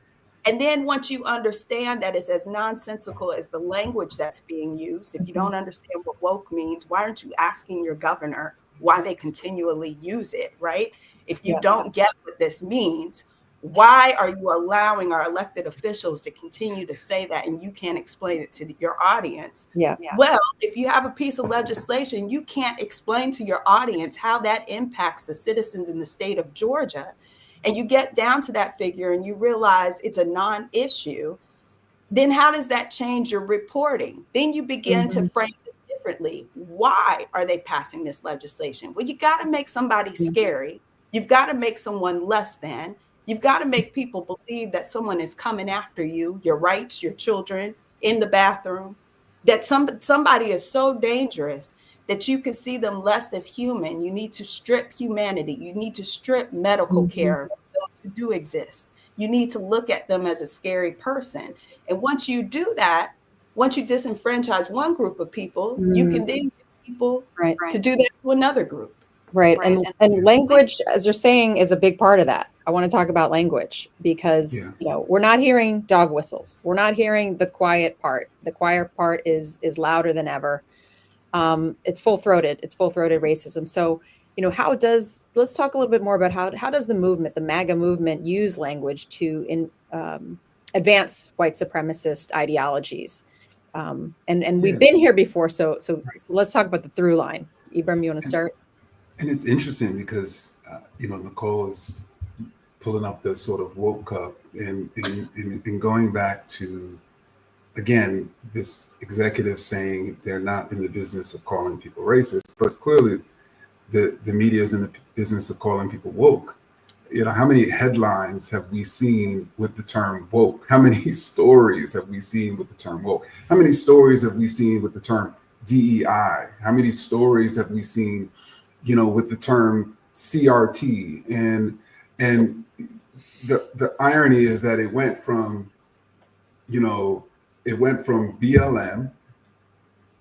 And then once you understand that it's as nonsensical as the language that's being used, if you don't understand what woke means, why aren't you asking your governor why they continually use it, right? If you don't get what this means, why are you allowing our elected officials to continue to say that and you can't explain it to your audience? Well, if you have a piece of legislation, you can't explain to your audience how that impacts the citizens in the state of Georgia, and you get down to that figure and you realize it's a non-issue, then how does that change your reporting? Then you begin to frame this differently. Why are they passing this legislation? Well, you got to make somebody scary. You've got to make someone less than. You've got to make people believe that someone is coming after you, your rights, your children, in the bathroom, that somebody is so dangerous that you can see them less as human. You need to strip humanity. You need to strip medical care of those who do exist. You need to look at them as a scary person. And once you do that, once you disenfranchise one group of people, you can then get people to do that to another group. Right. And language, as you're saying, is a big part of that. I want to talk about language because, Yeah. you know, we're not hearing dog whistles. We're not hearing the quiet part. The quiet part is louder than ever. It's full-throated. It's full-throated racism. So, you know, let's talk a little bit more about how does the MAGA movement use language to advance white supremacist ideologies? And we've been here before. So let's talk about the through line. Ibram, you want to start? And it's interesting because, Nicole is pulling up the sort of woke cup and going back to, again, this executive saying they're not in the business of calling people racist, but clearly the media is in the business of calling people woke. You know, how many headlines have we seen with the term woke? How many stories have we seen with the term woke? How many stories have we seen with the term DEI? How many stories have we seen, with the term CRT? And the irony is that it went from BLM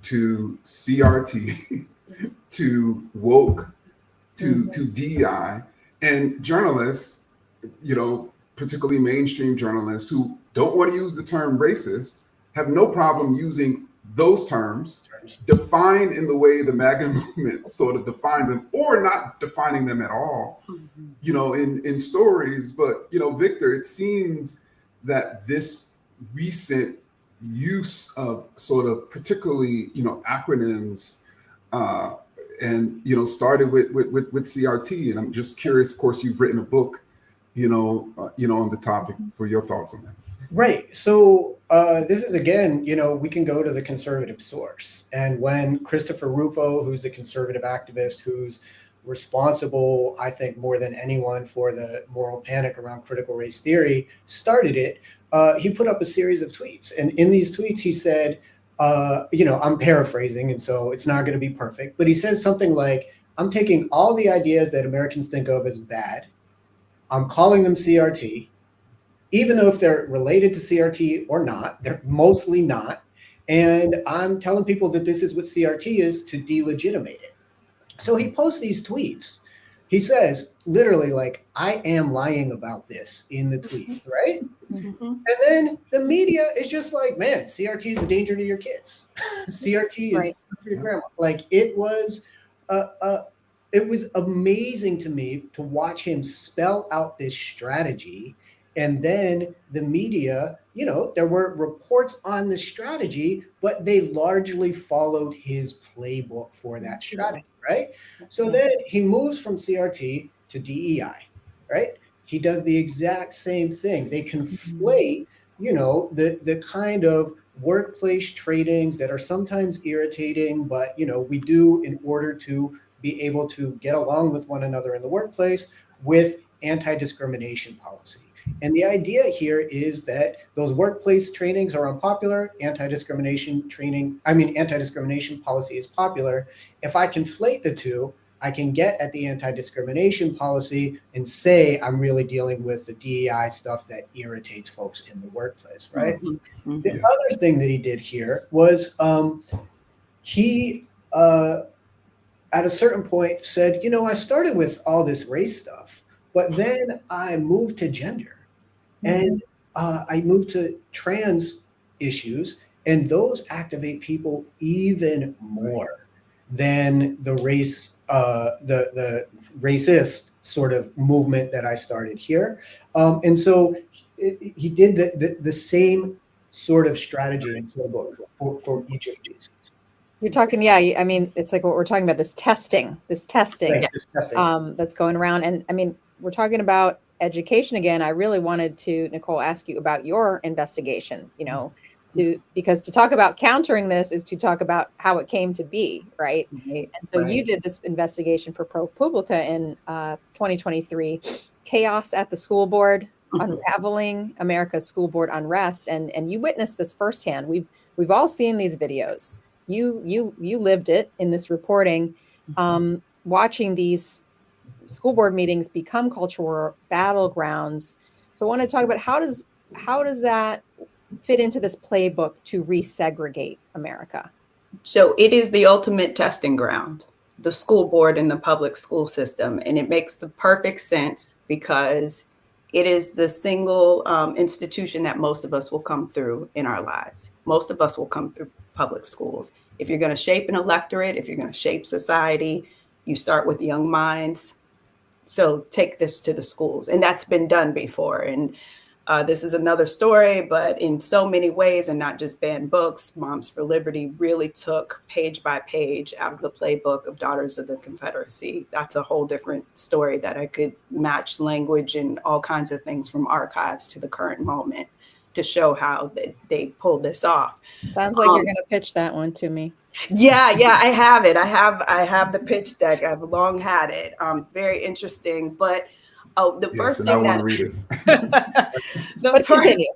to CRT to woke to DEI, and journalists, particularly mainstream journalists who don't want to use the term racist, have no problem using those terms defined in the way the MAGA movement sort of defines them, or not defining them at all, in stories. But, Victor, it seemed that this recent use of sort of particularly, acronyms, and, started with CRT. And I'm just curious, of course, you've written a book, on the topic, for your thoughts on that. Right. So this is, again, we can go to the conservative source. And when Christopher Rufo, who's the conservative activist, who's responsible, I think, more than anyone for the moral panic around critical race theory, started it, he put up a series of tweets. And in these tweets, he said, I'm paraphrasing, and so it's not going to be perfect, but he says something like, I'm taking all the ideas that Americans think of as bad, I'm calling them CRT, even though if they're related to CRT or not, they're mostly not. And I'm telling people that this is what CRT is to delegitimate it. So he posts these tweets. He says, literally, like, I am lying about this in the tweet, right? Mm-hmm. And then the media is just like, man, CRT is a danger to your kids. CRT is for your grandma. Like, it was amazing to me to watch him spell out this strategy. And then the media, there were reports on the strategy, but they largely followed his playbook for that strategy, right? So then he moves from CRT to DEI, right? He does the exact same thing. They conflate, the kind of workplace trainings that are sometimes irritating, but, we do in order to be able to get along with one another in the workplace with anti-discrimination policy. And the idea here is that those workplace trainings are unpopular. Anti-discrimination policy is popular. If I conflate the two, I can get at the anti-discrimination policy and say I'm really dealing with the DEI stuff that irritates folks in the workplace, right? Mm-hmm. The other thing that he did here was he, at a certain point, said, I started with all this race stuff, but then I moved to gender. And I moved to trans issues, and those activate people even more than the race, the racist sort of movement that I started here. And so he did the same sort of strategy in the book for each of these. You're talking, I mean, it's like what we're talking about, this testing that's going around. And I mean, we're talking about education again. I really wanted to, Nicole, ask you about your investigation, because to talk about countering this is to talk about how it came to be, right? And so you did this investigation for ProPublica in 2023, Chaos at the School Board, Unraveling America's School Board Unrest, and you witnessed this firsthand. We've all seen these videos. You lived it in this reporting, watching these school board meetings become cultural battlegrounds. So I want to talk about how does that fit into this playbook to resegregate America? So it is the ultimate testing ground. the school board in the public school system. And it makes the perfect sense because it is the single institution that most of us will come through in our lives. Most of us will come through public schools. If you're going to shape an electorate, if you're going to shape society, you start with young minds. So take this to the schools. And that's been done before. And this is another story, but in so many ways, and not just banned books, Moms for Liberty really took page by page out of the playbook of Daughters of the Confederacy. That's a whole different story that I could match language and all kinds of things from archives to the current moment to show how they pulled this off. Sounds like you're going to pitch that one to me. Yeah, I have it. I have the pitch deck. I've long had it. Very interesting, but the first thing I want to read it. the first thing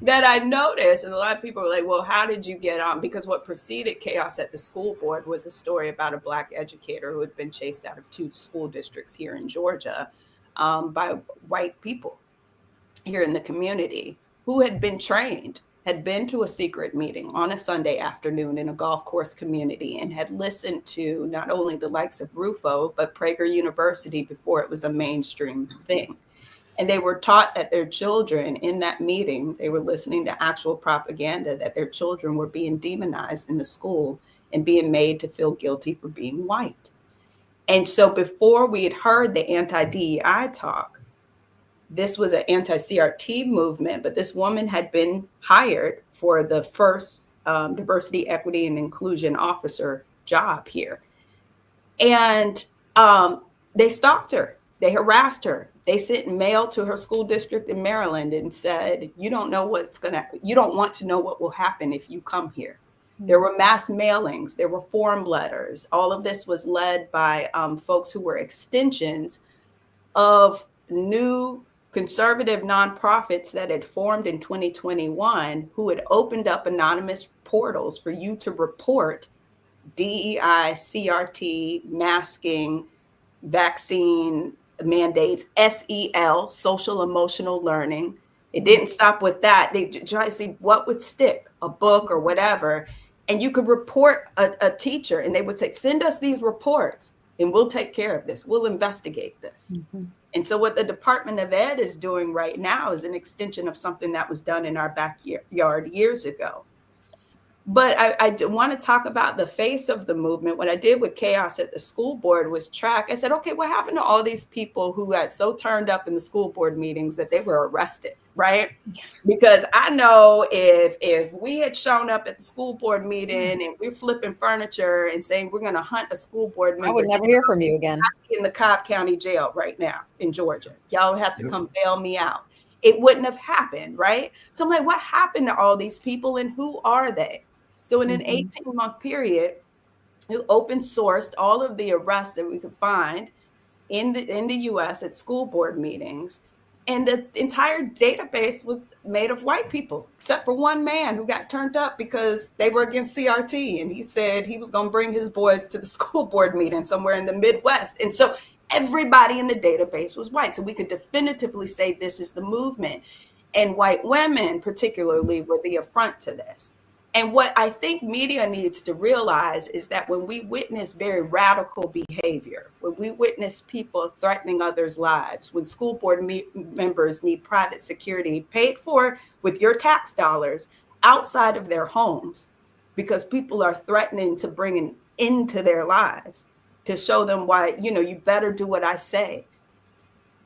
that I noticed, and a lot of people were like, well, how did you get on? Because what preceded chaos at the school board was a story about a Black educator who had been chased out of 2 school districts here in Georgia by white people here in the community who had been trained, had been to a secret meeting on a Sunday afternoon in a golf course community and had listened to not only the likes of Rufo, but Prager University before it was a mainstream thing. And they were taught that their children in that meeting, they were listening to actual propaganda that their children were being demonized in the school and being made to feel guilty for being white. And so before we had heard the anti-DEI talk, this was an anti-CRT movement, but this woman had been hired for the first diversity, equity, and inclusion officer job here. And they stalked her. They harassed her. They sent mail to her school district in Maryland and said, you don't want to know what will happen if you come here. There were mass mailings. There were form letters. All of this was led by folks who were extensions of new conservative nonprofits that had formed in 2021 who had opened up anonymous portals for you to report DEI, CRT, masking, vaccine mandates, SEL, social emotional learning. It didn't stop with that. They tried to see what would stick, a book or whatever. And you could report a teacher and they would say, send us these reports and we'll take care of this. We'll investigate this. Mm-hmm. And so what the Department of Ed is doing right now is an extension of something that was done in our backyard years ago. But I want to talk about the face of the movement. What I did with chaos at the school board was track. I said, okay, what happened to all these people who got so turned up in the school board meetings that they were arrested, right? Because I know if we had shown up at the school board meeting and we're flipping furniture and saying we're going to hunt a school board member, I would never hear from you again. I'm in the Cobb County Jail right now in Georgia. Y'all have to come bail me out. It wouldn't have happened, right? So I'm like, what happened to all these people and who are they? So in an 18-month period, we open sourced all of the arrests that we could find in the US at school board meetings. And the entire database was made of white people, except for one man who got turned up because they were against CRT. And he said he was going to bring his boys to the school board meeting somewhere in the Midwest. And so everybody in the database was white. So we could definitively say this is the movement. And white women particularly were the affront to this. And what I think media needs to realize is that when we witness very radical behavior, when we witness people threatening others' lives, when school board members need private security paid for with your tax dollars outside of their homes, because people are threatening to bring an end to their lives, to show them why, you better do what I say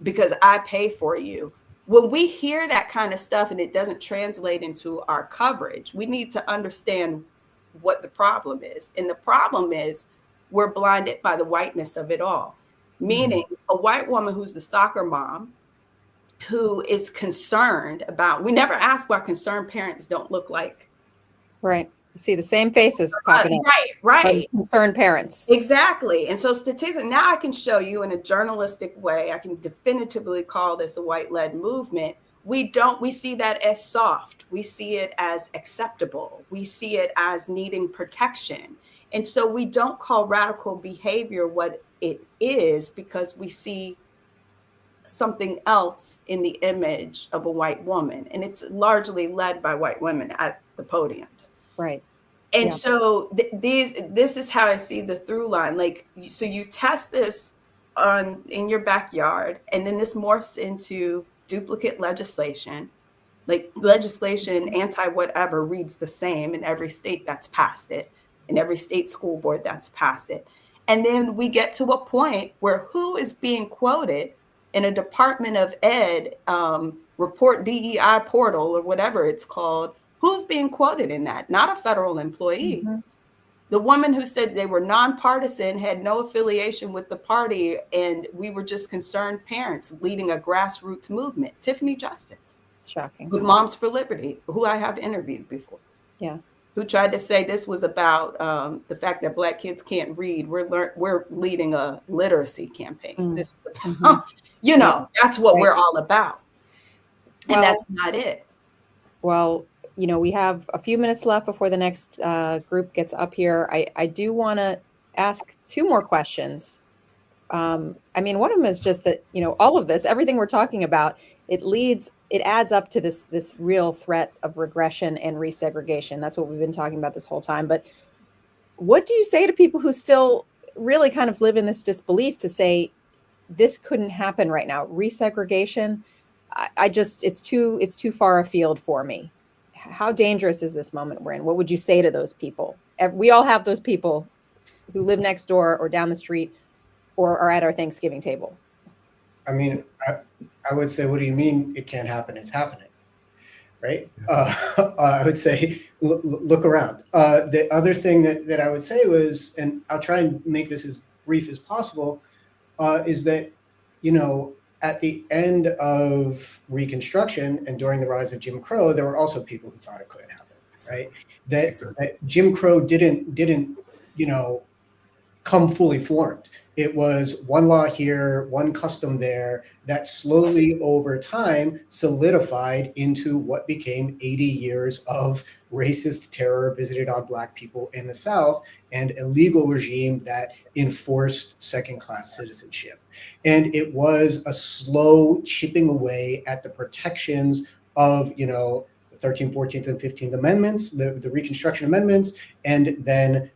because I pay for you. When we hear that kind of stuff and it doesn't translate into our coverage, we need to understand what the problem is. And the problem is we're blinded by the whiteness of it all. Meaning a white woman who's the soccer mom, who is concerned about, we never ask why concerned parents don't look like. Right. You see the same faces popping up. Right. Concerned parents. Exactly. And so statistics, now I can show you in a journalistic way, I can definitively call this a white-led movement. We see that as soft. We see it as acceptable. We see it as needing protection. And so we don't call radical behavior what it is because we see something else in the image of a white woman. And it's largely led by white women at the podiums. Right. And Yeah. so this is how I see the through line. Like, so you test this in your backyard, and then this morphs into duplicate legislation. Like legislation, anti-whatever, reads the same in every state that's passed it, in every state school board that's passed it. And then we get to a point where who is being quoted in a Department of Ed report DEI portal or whatever it's called, who's being quoted in that? Not a federal employee. Mm-hmm. The woman who said they were nonpartisan, had no affiliation with the party, and we were just concerned parents leading a grassroots movement, Tiffany Justice. It's shocking. With Moms for Liberty, who I have interviewed before. Yeah. Who tried to say this was about the fact that Black kids can't read. We're leading a literacy campaign. This is about, you know, that's what we're all about. And that's not it. Well, you know, we have a few minutes left before the next group gets up here. I do want to ask two more questions. I mean, one of them is just that, you know, all of this, everything we're talking about, it adds up to this real threat of regression and resegregation. That's what we've been talking about this whole time. But what do you say to people who still really kind of live in this disbelief to say this couldn't happen right now? Resegregation, it's too far afield for me. How dangerous is this moment we're in? What would you say to those people? We all have those people who live next door or down the street or are at our Thanksgiving table. I mean, I would say, what do you mean it can't happen? It's happening, right? I would say, look around. The other thing that I would say was, and I'll try and make this as brief as possible, is that, you know, at the end of Reconstruction and during the rise of Jim Crow, there were also people who thought it couldn't happen, right? That Jim Crow didn't, you know, come fully formed. It was one law here, one custom there, that slowly over time solidified into what became 80 years of racist terror visited on Black people in the South and a legal regime that enforced second-class citizenship. And it was a slow chipping away at the protections of, you know, the 13th, 14th, and 15th Amendments, the Reconstruction Amendments, and then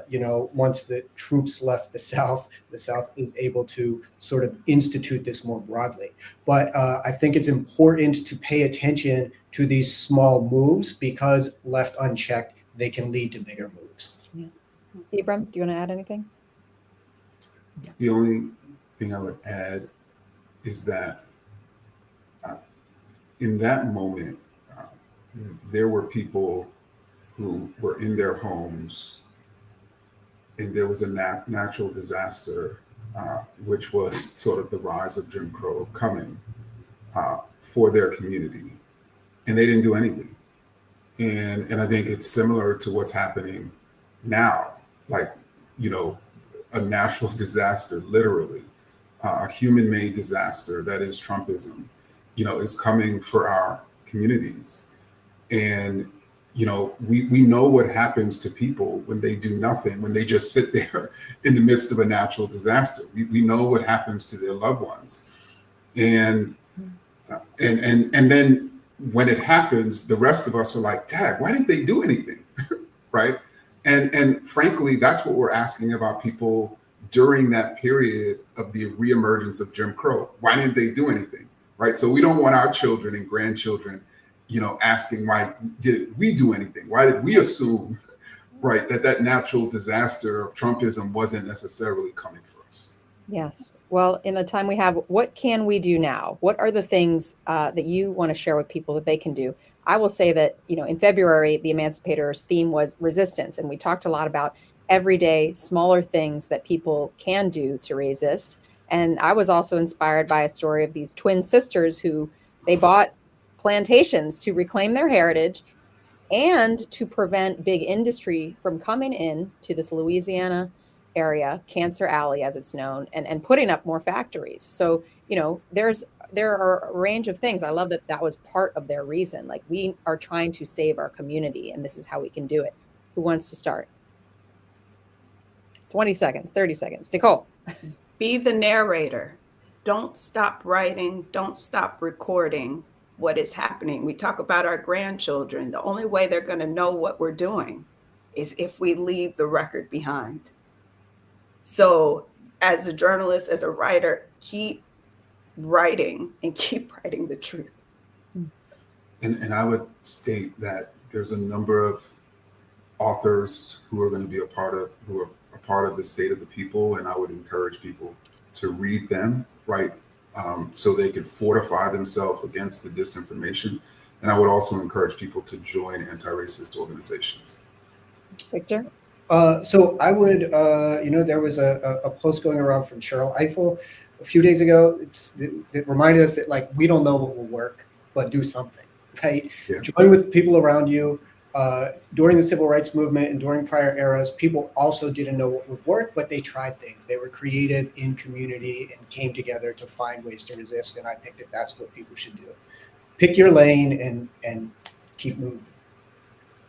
you know, once the troops left the South is able to sort of institute this more broadly. But I think it's important to pay attention to these small moves because left unchecked, they can lead to bigger moves. Yeah. Ibram, do you want to add anything? The only thing I would add is that in that moment, there were people who were in their homes and there was a natural disaster, which was sort of the rise of Jim Crow coming for their community, and they didn't do anything. And I think it's similar to what's happening now, like, you know, a natural disaster, literally, a human-made disaster that is Trumpism, you know, is coming for our communities. And you know, we know what happens to people when they do nothing, when they just sit there in the midst of a natural disaster. We know what happens to their loved ones. And then when it happens, the rest of us are like, Dad, why didn't they do anything? Right? And frankly, that's what we're asking about people during that period of the reemergence of Jim Crow. Why didn't they do anything? Right? So we don't want our children and grandchildren, you know, asking why did we do anything? Why did we assume, right, that natural disaster of Trumpism wasn't necessarily coming for us? Yes. Well, in the time we have, what can we do now? What are the things that you want to share with people that they can do? I will say that, you know, in February, the Emancipators' theme was resistance. And we talked a lot about everyday smaller things that people can do to resist. And I was also inspired by a story of these twin sisters who they bought plantations to reclaim their heritage and to prevent big industry from coming in to this Louisiana area, Cancer Alley as it's known, and putting up more factories. So, you know, there are a range of things. I love that was part of their reason. Like, we are trying to save our community and this is how we can do it. Who wants to start? 20 seconds, 30 seconds. Nicole. Be the narrator. Don't stop writing. Don't stop recording what is happening. We talk about our grandchildren. The only way they're going to know what we're doing is if we leave the record behind. So as a journalist, as a writer, keep writing and keep writing the truth. And I would state that there's a number of authors who are going to be a part of the State of the People, and I would encourage people to read them, right, so they can fortify themselves against the disinformation. And I would also encourage people to join anti-racist organizations. Victor? So I would, there was a post going around from Cheryl Eiffel a few days ago. It reminded us that, like, we don't know what will work, but do something, right? Yeah. Join with people around you. During the civil rights movement and during prior eras, people also didn't know what would work, but they tried things. They were creative in community and came together to find ways to resist. And I think that that's what people should do. Pick your lane and keep moving.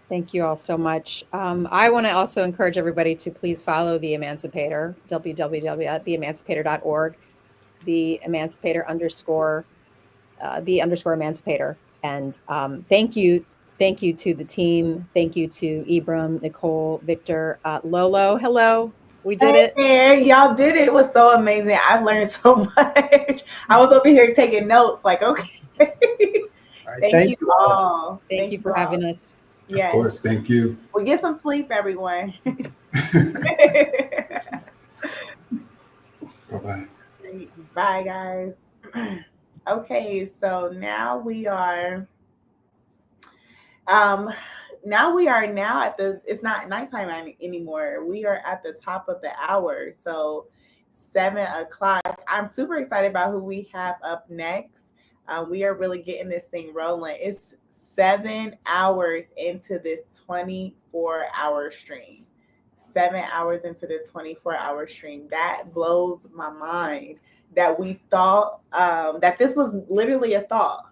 Thank you all so much. I want to also encourage everybody to please follow The Emancipator, www.theemancipator.org, the Emancipator _ Emancipator. And thank you to the team. Thank you to Ibram, Nicole, Victor, Lolo. Hello. We did it. There, y'all did it. It was so amazing. I learned so much. I was over here taking notes, like, okay. All right, Thank you all. Thank you for having us. Yes. Of course, thank you. Well, get some sleep, everyone. Bye-bye. Bye, guys. Okay, so now we are at it's not nighttime anymore. We are at the top of the hour. So 7:00. I'm super excited about who we have up next. We are really getting this thing rolling. It's 7 hours into this 24-hour stream. 7 hours into this 24-hour stream. That blows my mind that we thought that this was literally a thought.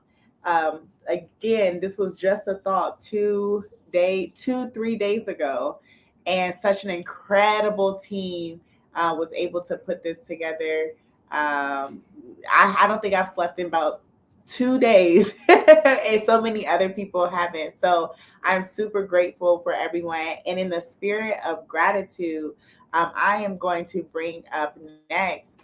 Again, this was just a thought 3 days ago. And such an incredible team was able to put this together. I don't think I've slept in about 2 days and so many other people haven't. So I'm super grateful for everyone. And in the spirit of gratitude, I am going to bring up next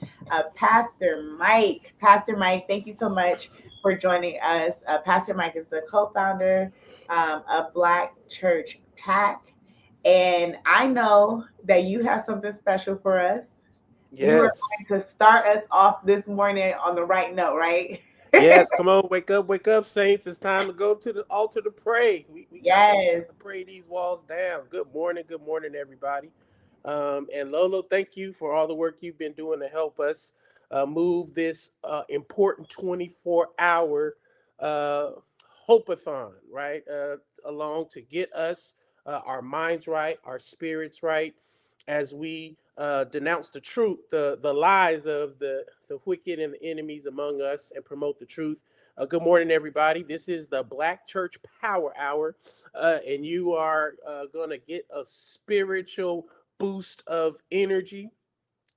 Pastor Mike. Pastor Mike, thank you so much for joining us. Pastor Mike is the co-founder of Black Church PAC. And I know that you have something special for us. Yes. You are going to start us off this morning on the right note, right? Yes, come on, wake up, saints. It's time to go to the altar to pray. We Yes. got to pray these walls down. Good morning, everybody. And Lolo, thank you for all the work you've been doing to help us move this important 24-hour hope-a-thon, right, along to get us our minds right, our spirits right, as we denounce the truth, the lies of the wicked and the enemies among us, and promote the truth. Good morning, everybody. This is the Black Church Power Hour, and you are going to get a spiritual boost of energy.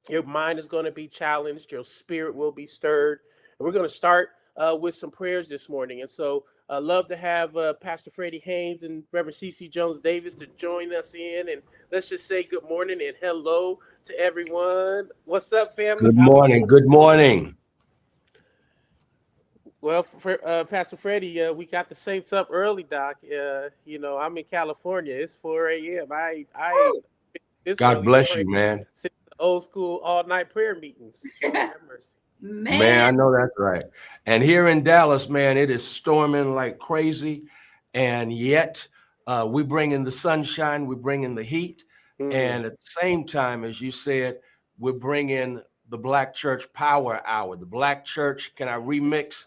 Your mind is going to be challenged. Your spirit will be stirred. And we're going to start with some prayers this morning. And so I love to have Pastor Freddie Haynes and Reverend C.C. Jones-Davis to join us in. And let's just say good morning and hello to everyone. What's up, family? Good morning. Good morning. Well, Pastor Freddie, we got the Saints up early, Doc. I'm in California. It's 4 a.m. God bless you, man. Since the old school all-night prayer meetings. Have mercy. Man, I know that's right. And here in Dallas, man, it is storming like crazy. And yet we bring in the sunshine, we bring in the heat. Mm. And at the same time, as you said, we bring in the Black Church Power Hour. The Black Church, can I remix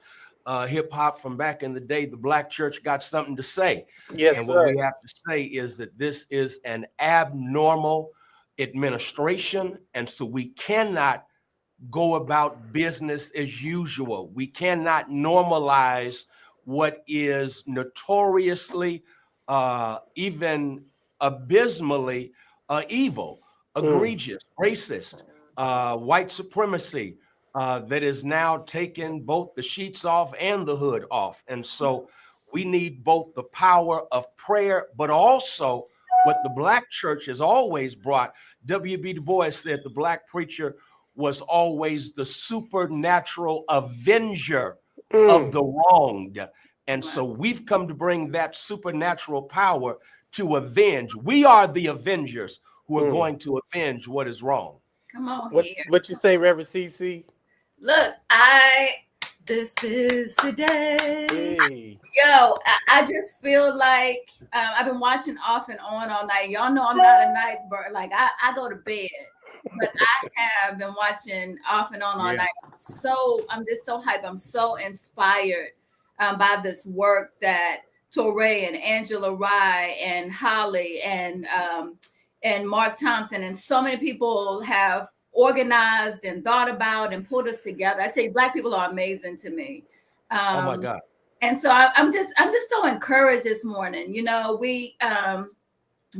hip hop from back in the day? The Black Church got something to say. Yes, and sir. what we have to say is that this is an abnormal administration. And so we cannot go about business as usual. We cannot normalize what is notoriously, even abysmally evil, egregious, racist, white supremacy that is now taking both the sheets off and the hood off. And so we need both the power of prayer, but also what the black church has always brought. W.B. Du Bois said the black preacher was always the supernatural avenger of the wronged. And so we've come to bring that supernatural power to avenge. We are the avengers who are going to avenge what is wrong. Come on here. What you say, Reverend CC? Look, this is the day. Hey. Yo, I just feel like I've been watching off and on all night. Y'all know I'm not a night bird. Like I go to bed, but I have been watching off and on all night. So I'm just so hyped. I'm so inspired by this work that Touré and Angela Rye and Holly and Mark Thompson and so many people have organized and thought about and pulled us together. I tell you, Black people are amazing to me. Oh my God. And so I'm just so encouraged this morning. You know, we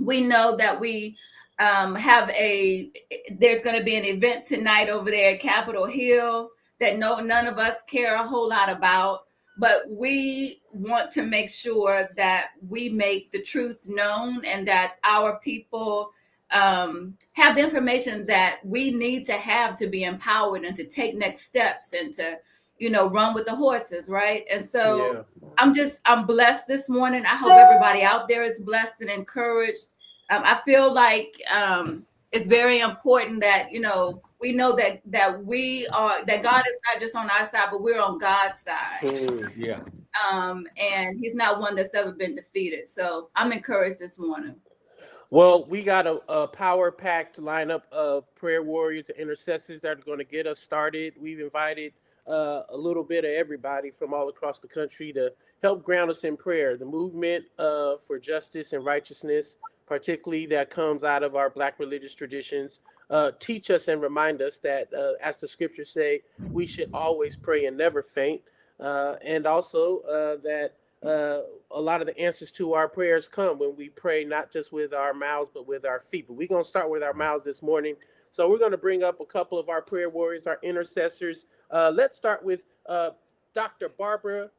know that we there's going to be an event tonight over there at Capitol Hill that none of us care a whole lot about, but we want to make sure that we make the truth known and that our people have the information that we need to have to be empowered and to take next steps and to, you know, run with the horses, right? And so I'm blessed this morning. I hope everybody out there is blessed and encouraged. I feel like it's very important that, you know, we know that God is not just on our side, but we're on God's side. And he's not one that's ever been defeated. So I'm encouraged this morning. Well, we got a power-packed lineup of prayer warriors and intercessors that are going to get us started. We've invited a little bit of everybody from all across the country to help ground us in prayer. The movement for justice and righteousness, particularly that comes out of our Black religious traditions, teach us and remind us that, as the scriptures say, we should always pray and never faint. And also that a lot of the answers to our prayers come when we pray, not just with our mouths, but with our feet. But we're going to start with our mouths this morning. So we're going to bring up a couple of our prayer warriors, our intercessors. Let's start with Dr. Barbara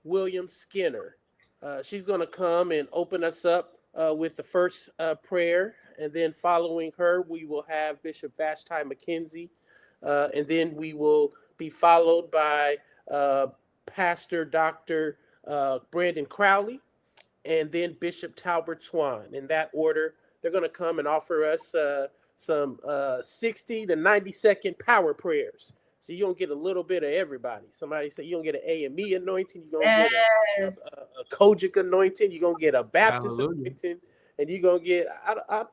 Williams Skinner. She's going to come and open us up with the first prayer. And then following her, we will have Bishop Vashti McKenzie. And then we will be followed by Pastor Dr. Brandon Crowley, and then Bishop Talbert Swan. In that order, they're going to come and offer us some 60 to 90-second power prayers. So you're going to get a little bit of everybody. Somebody said you're going to get an AME anointing. You're going to get a Kojic anointing. You're going to get a Baptist anointing. And you're going to get,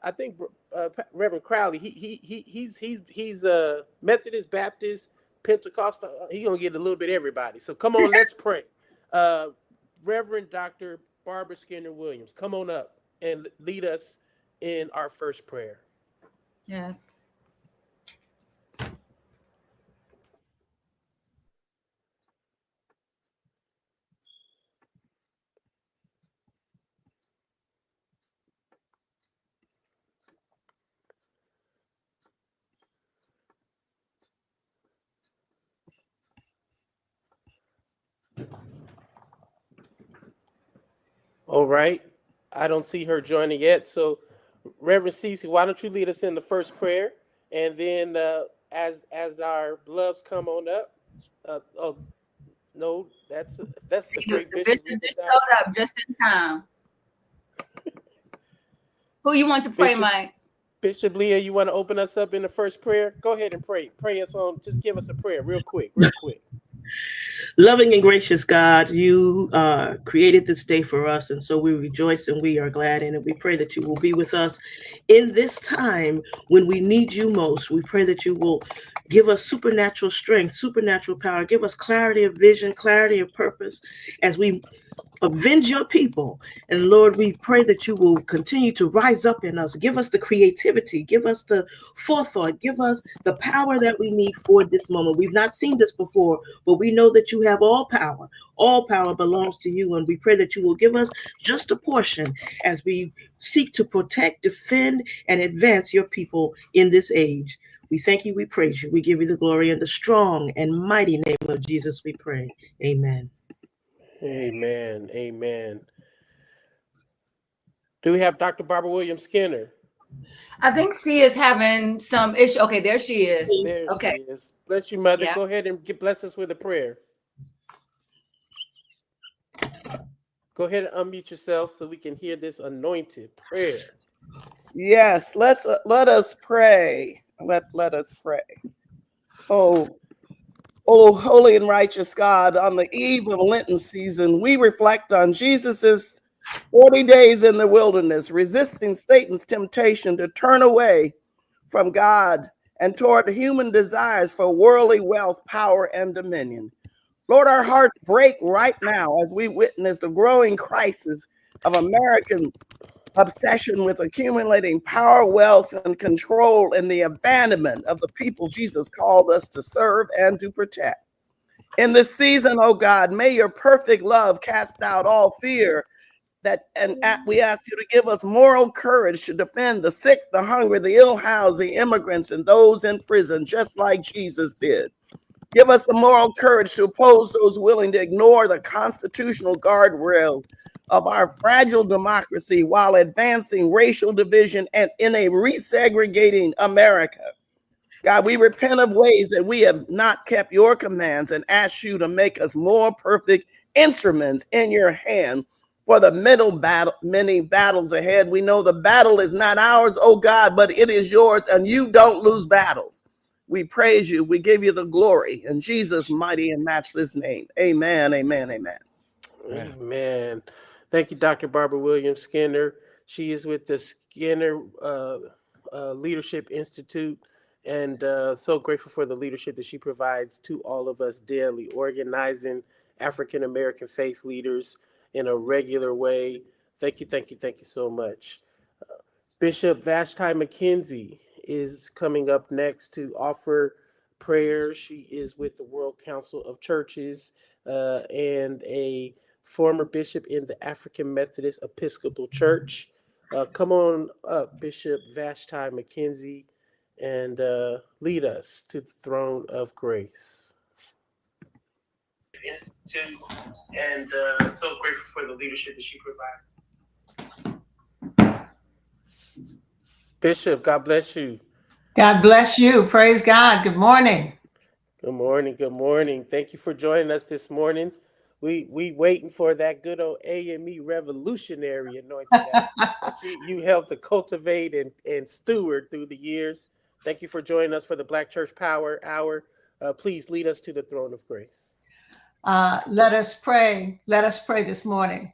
I think, Reverend Crowley, he's Methodist, Baptist, Pentecostal. He's going to get a little bit of everybody. So come on, let's pray. Reverend Dr. Barbara Skinner Williams, come on up and lead us in our first prayer. Yes. All right. I don't see her joining yet. So, Reverend Cece, why don't you lead us in the first prayer? And then as our beloveds come on up, no, that's the great the bishop. Bishop just showed up just in time. Who you want to pray, Mike? Bishop Leah, you want to open us up in the first prayer? Go ahead and pray. Pray us on. Just give us a prayer real quick. Loving and gracious God, you created this day for us, and so we rejoice and we are glad in it. We pray that you will be with us in this time when we need you most. We pray that you will give us supernatural strength, supernatural power, give us clarity of vision, clarity of purpose as we avenge your people. And Lord, we pray that you will continue to rise up in us. Give us the creativity, give us the forethought, give us the power that we need for this moment. We've not seen this before, but we know that you have all power. All power belongs to you. And we pray that you will give us just a portion as we seek to protect, defend, and advance your people in this age. We thank you, we praise you. We give you the glory in the strong and mighty name of Jesus, we pray. Amen. Amen. Amen. Do we have Dr. Barbara Williams Skinner? I think she is having some issue. Okay, there she is. There Okay. she is. Bless you, Mother. Yeah. Go ahead and bless us with a prayer. Go ahead and unmute yourself so we can hear this anointed prayer. Yes, let us pray. Let us pray. Oh, holy and righteous God, on the eve of Lenten season, we reflect on Jesus's 40 days in the wilderness, resisting Satan's temptation to turn away from God and toward human desires for worldly wealth, power, and dominion. Lord, our hearts break right now as we witness the growing crisis of Americans' obsession with accumulating power, wealth, and control, and the abandonment of the people Jesus called us to serve and to protect. In this season, oh God, may your perfect love cast out all fear, we ask you to give us moral courage to defend the sick, the hungry, the ill-housed, the immigrants, and those in prison, just like Jesus did. Give us the moral courage to oppose those willing to ignore the constitutional guardrail of our fragile democracy while advancing racial division and in a resegregating America. God, we repent of ways that we have not kept your commands and ask you to make us more perfect instruments in your hand for the many battles ahead. We know the battle is not ours, oh God, but it is yours, and you don't lose battles. We praise you. We give you the glory in Jesus' mighty and matchless name. Amen, amen, amen. Amen. Thank you, Dr. Barbara Williams Skinner. She is with the Skinner Leadership Institute, and so grateful for the leadership that she provides to all of us daily, organizing African-American faith leaders in a regular way. Thank you so much. Bishop Vashti McKenzie is coming up next to offer prayer. She is with the World Council of Churches and a former bishop in the African Methodist Episcopal Church. Come on up, Bishop Vashti McKenzie, and lead us to the throne of grace. Institute, and so grateful for the leadership that she provides. Bishop, God bless you. God bless you. Praise God. Good morning. Good morning. Good morning. Thank you for joining us this morning. We waiting for that good old AME revolutionary anointing that you helped to cultivate and steward through the years. Thank you for joining us for the Black Church Power Hour. Please lead us to the throne of grace. Let us pray. Let us pray this morning.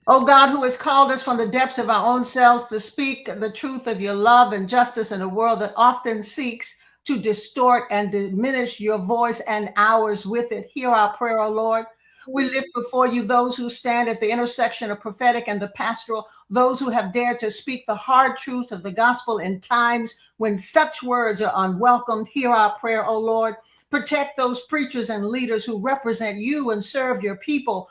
Oh God, who has called us from the depths of our own selves to speak the truth of your love and justice in a world that often seeks to distort and diminish your voice and ours with it. Hear our prayer, O Lord. We lift before you those who stand at the intersection of prophetic and the pastoral, those who have dared to speak the hard truths of the gospel in times when such words are unwelcomed. Hear our prayer, O Lord. Protect those preachers and leaders who represent you and serve your people,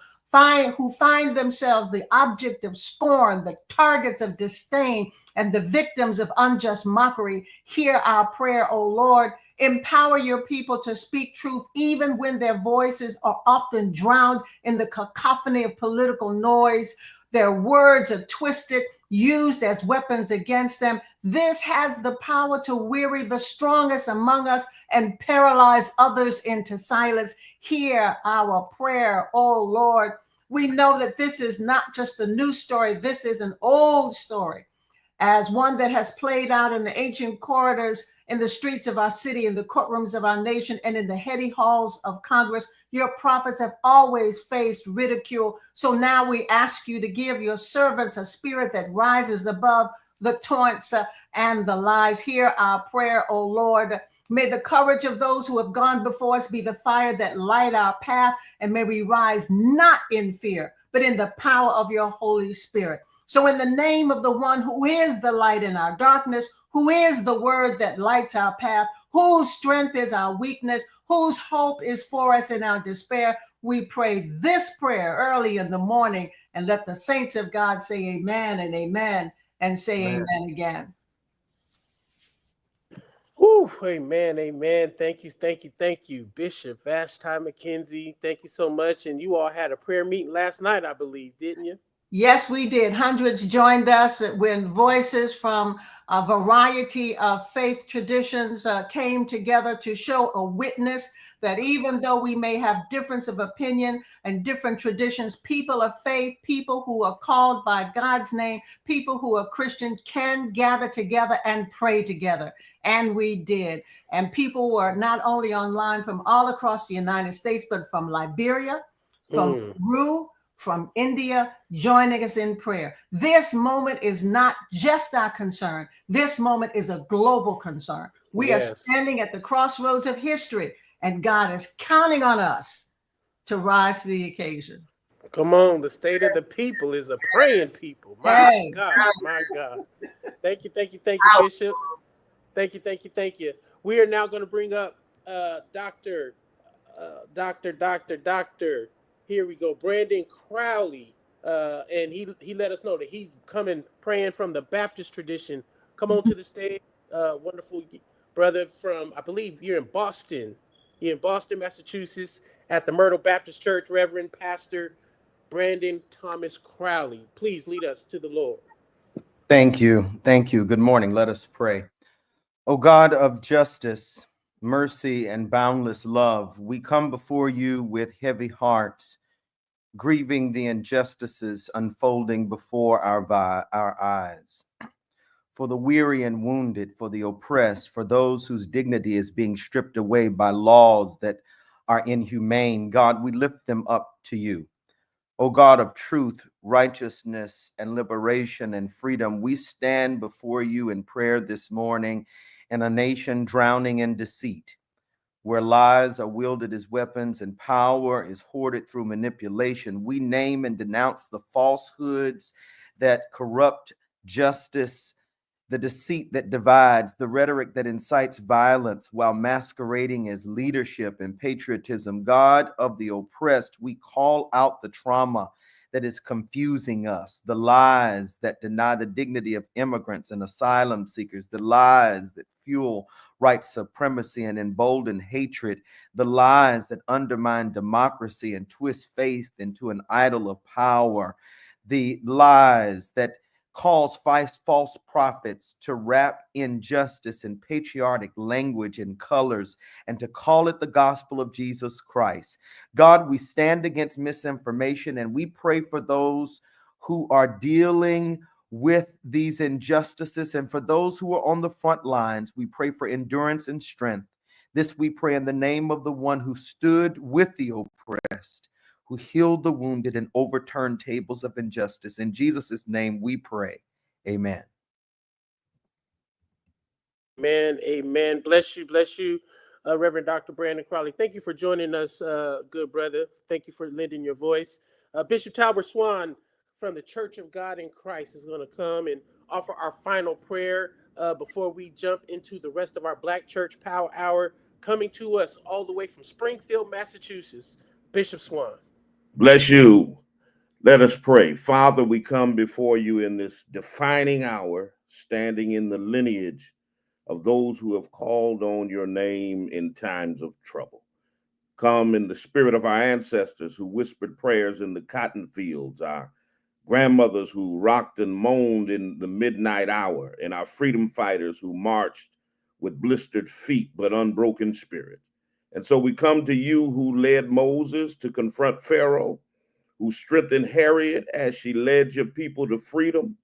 who find themselves the object of scorn, the targets of disdain, and the victims of unjust mockery. Hear our prayer, O Lord. Empower your people to speak truth even when their voices are often drowned in the cacophony of political noise. Their words are twisted, used as weapons against them. This has the power to weary the strongest among us and paralyze others into silence. Hear our prayer, O Lord. We know that this is not just a new story. This is an old story, as one that has played out in the ancient corridors, in the streets of our city, in the courtrooms of our nation, and in the heady halls of Congress. Your prophets have always faced ridicule. So now we ask you to give your servants a spirit that rises above the taunts and the lies. Hear our prayer, O Lord. May the courage of those who have gone before us be the fire that light our path, and may we rise not in fear, but in the power of your Holy Spirit. So in the name of the one who is the light in our darkness, who is the word that lights our path, whose strength is our weakness, whose hope is for us in our despair, we pray this prayer early in the morning, and let the saints of God say amen and amen, and say amen again. Whew, amen, amen. Thank you, Bishop Vashti McKenzie. Thank you so much. And you all had a prayer meeting last night, I believe, didn't you? Yes, we did. Hundreds joined us when voices from a variety of faith traditions came together to show a witness that even though we may have difference of opinion and different traditions, people of faith, people who are called by God's name, people who are Christian can gather together and pray together. And we did. And people were not only online from all across the United States, but from Liberia, from Peru, from India, joining us in prayer. This moment is not just our concern. This moment is a global concern. We are standing at the crossroads of history, and God is counting on us to rise to the occasion. Come on, the state of the people is a praying people. My God, my God. Thank you, Bishop. Thank you. We are now going to bring up Doctor. Here we go, Brandon Crowley, and he let us know that he's coming praying from the Baptist tradition. Come on to the stage, wonderful brother from, I believe you're in Boston. You're in Boston, Massachusetts, at the Myrtle Baptist Church, Reverend Pastor Brandon Thomas Crowley. Please lead us to the Lord. Thank you. Good morning. Let us pray. O God of justice, mercy, and boundless love, we come before you with heavy hearts, grieving the injustices unfolding before our eyes. For the weary and wounded, for the oppressed, for those whose dignity is being stripped away by laws that are inhumane, God, we lift them up to you. O God of truth, righteousness, and liberation and freedom, we stand before you in prayer this morning in a nation drowning in deceit, where lies are wielded as weapons and power is hoarded through manipulation. We name and denounce the falsehoods that corrupt justice, the deceit that divides, the rhetoric that incites violence while masquerading as leadership and patriotism. God of the oppressed, we call out the trauma that is confusing us, the lies that deny the dignity of immigrants and asylum seekers, the lies that fuel white supremacy and embolden hatred, the lies that undermine democracy and twist faith into an idol of power, the lies that cause false prophets to wrap injustice in patriotic language and colors and to call it the gospel of Jesus Christ. God, we stand against misinformation and we pray for those who are dealing with these injustices, and for those who are on the front lines, we pray for endurance and strength. This we pray in the name of the one who stood with the oppressed, who healed the wounded and overturned tables of injustice. In Jesus' name we pray. Amen. Amen. Bless you, Reverend Dr. Brandon Crowley. Thank you for joining us, good brother. Thank you for lending your voice. Bishop Talbert Swan from the Church of God in Christ is going to come and offer our final prayer before we jump into the rest of our Black Church Power Hour, coming to us all the way from Springfield, Massachusetts. Bishop Swan. Bless you. Let us pray. Father, we come before you in this defining hour, standing in the lineage of those who have called on your name in times of trouble. Come in the spirit of our ancestors who whispered prayers in the cotton fields, our grandmothers who rocked and moaned in the midnight hour, and our freedom fighters who marched with blistered feet but unbroken spirit. And so we come to you who led Moses to confront Pharaoh, who strengthened Harriet as she led your people to freedom,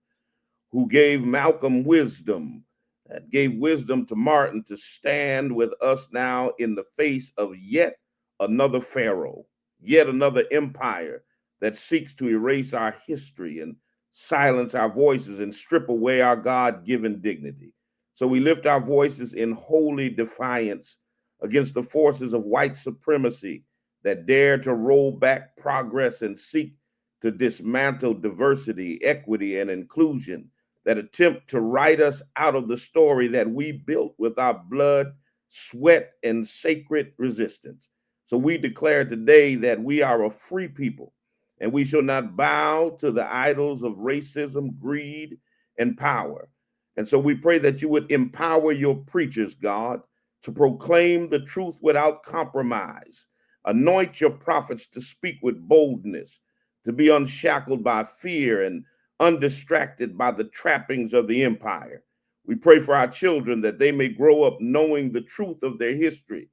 who gave Malcolm wisdom, that gave wisdom to Martin to stand with us now in the face of yet another Pharaoh, yet another empire that seeks to erase our history and silence our voices and strip away our God-given dignity. So we lift our voices in holy defiance against the forces of white supremacy that dare to roll back progress and seek to dismantle diversity, equity, and inclusion, that attempt to write us out of the story that we built with our blood, sweat, and sacred resistance. So we declare today that we are a free people, and we shall not bow to the idols of racism, greed, and power. And so we pray that you would empower your preachers, God, to proclaim the truth without compromise. Anoint your prophets to speak with boldness, to be unshackled by fear and undistracted by the trappings of the empire. We pray for our children that they may grow up knowing the truth of their history,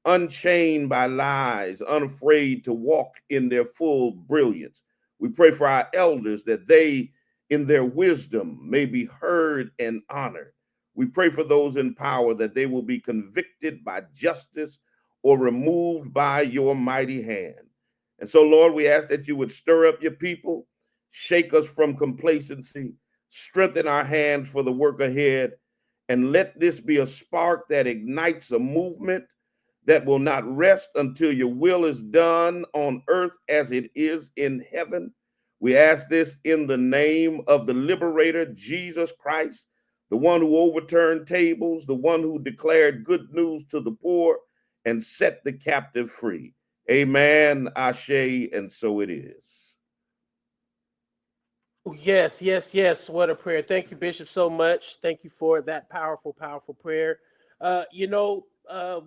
unchained by lies, unafraid to walk in their full brilliance. We pray for our elders that they, in their wisdom, may be heard and honored. We pray for those in power that they will be convicted by justice or removed by your mighty hand. And so, Lord, we ask that you would stir up your people, shake us from complacency, strengthen our hands for the work ahead, and let this be a spark that ignites a movement that will not rest until your will is done on earth as it is in heaven. We ask this in the name of the liberator, Jesus Christ, the one who overturned tables, the one who declared good news to the poor and set the captive free. Amen, Ashe, and so it is. Yes, yes, yes. What a prayer. Thank you, Bishop, so much. Thank you for that powerful, powerful prayer.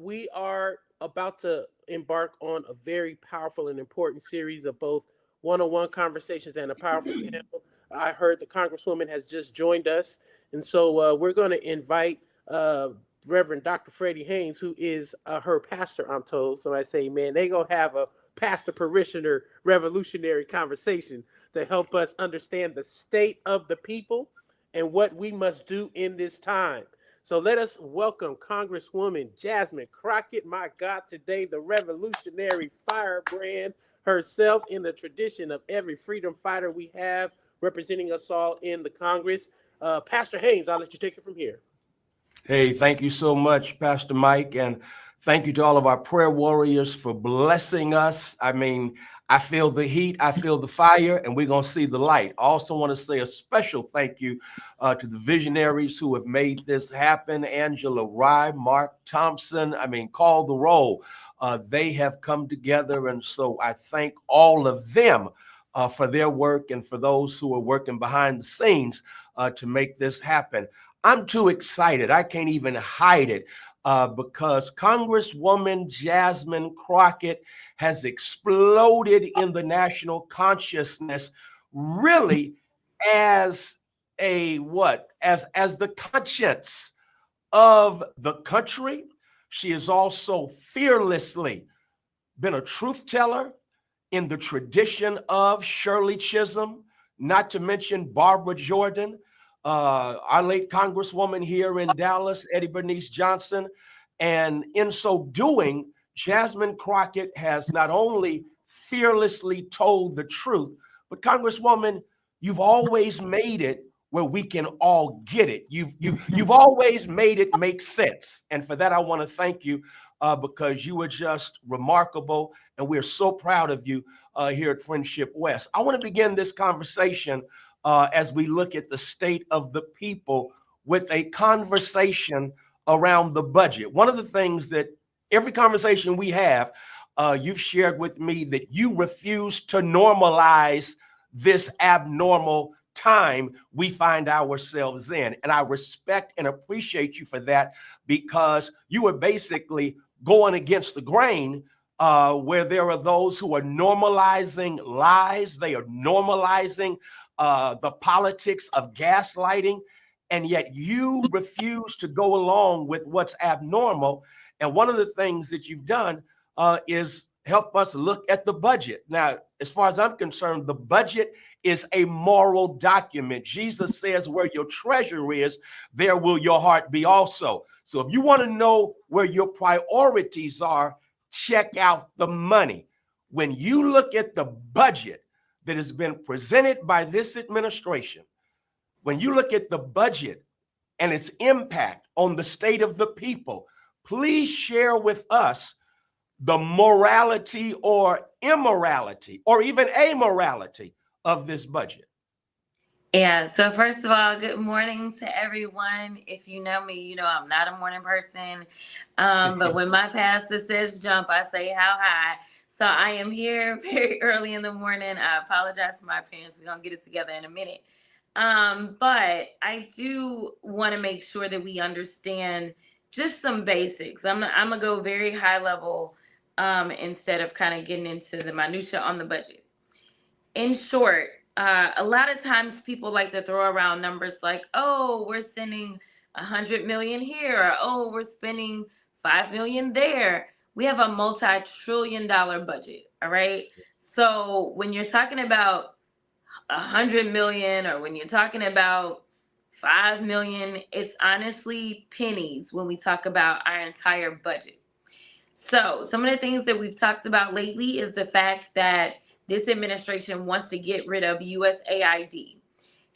We are about to embark on a very powerful and important series of both one-on-one conversations and a powerful panel. I heard the Congresswoman has just joined us. And so we're going to invite Reverend Dr. Freddie Haynes, who is her pastor, I'm told. So I say, man, they're going to have a pastor-parishioner revolutionary conversation to help us understand the state of the people and what we must do in this time. So let us welcome Congresswoman Jasmine Crockett, my God, today, the revolutionary firebrand herself in the tradition of every freedom fighter we have representing us all in the Congress. Pastor Haynes, I'll let you take it from here. Hey, thank you so much, Pastor Mike. And thank you to all of our prayer warriors for blessing us. I mean, I feel the heat, I feel the fire, and we're going to see the light. I also want to say a special thank you to the visionaries who have made this happen. Angela Rye, Mark Thompson, call the roll. They have come together. And so I thank all of them for their work and for those who are working behind the scenes to make this happen. I'm too excited. I can't even hide it because Congresswoman Jasmine Crockett has exploded in the national consciousness really as a as the conscience of the country. She has also fearlessly been a truth teller in the tradition of Shirley Chisholm, not to mention Barbara Jordan, our late Congresswoman here in Dallas, Eddie Bernice Johnson. And in so doing, Jasmine Crockett has not only fearlessly told the truth, but Congresswoman, you've always made it where we can all get it. You've always made it make sense. And for that, I want to thank you because you are just remarkable. And we're so proud of you here at Friendship West. I want to begin this conversation as we look at the state of the people with a conversation around the budget. One of the things that every conversation we have, you've shared with me that you refuse to normalize this abnormal time we find ourselves in. And I respect and appreciate you for that because you are basically going against the grain where there are those who are normalizing lies. They are normalizing the politics of gaslighting, and yet you refuse to go along with what's abnormal. And one of the things that you've done is help us look at the budget. Now, as far as I'm concerned, the budget is a moral document. Jesus says, where your treasure is, there will your heart be also. So if you want to know where your priorities are, check out the money. When you look at the budget that has been presented by this administration, when you look at the budget and its impact on the state of the people, please share with us the morality or immorality or even amorality of this budget. Yeah, so first of all, good morning to everyone. If you know me, you know I'm not a morning person. But when my pastor says jump, I say how high. So I am here very early in the morning. I apologize for my appearance. We're going to get it together in a minute. But I do want to make sure that we understand just some basics. I'm going to go very high level instead of kind of getting into the minutia on the budget. in short, a lot of times people like to throw around numbers like, oh, we're sending 100 million here, or oh, we're spending 5 million there. We have a multi-trillion-dollar budget, all right? So when you're talking about 100 million, or when you're talking about 5 million, it's honestly pennies when we talk about our entire budget. So some of the things that we've talked about lately is the fact that this administration wants to get rid of USAID.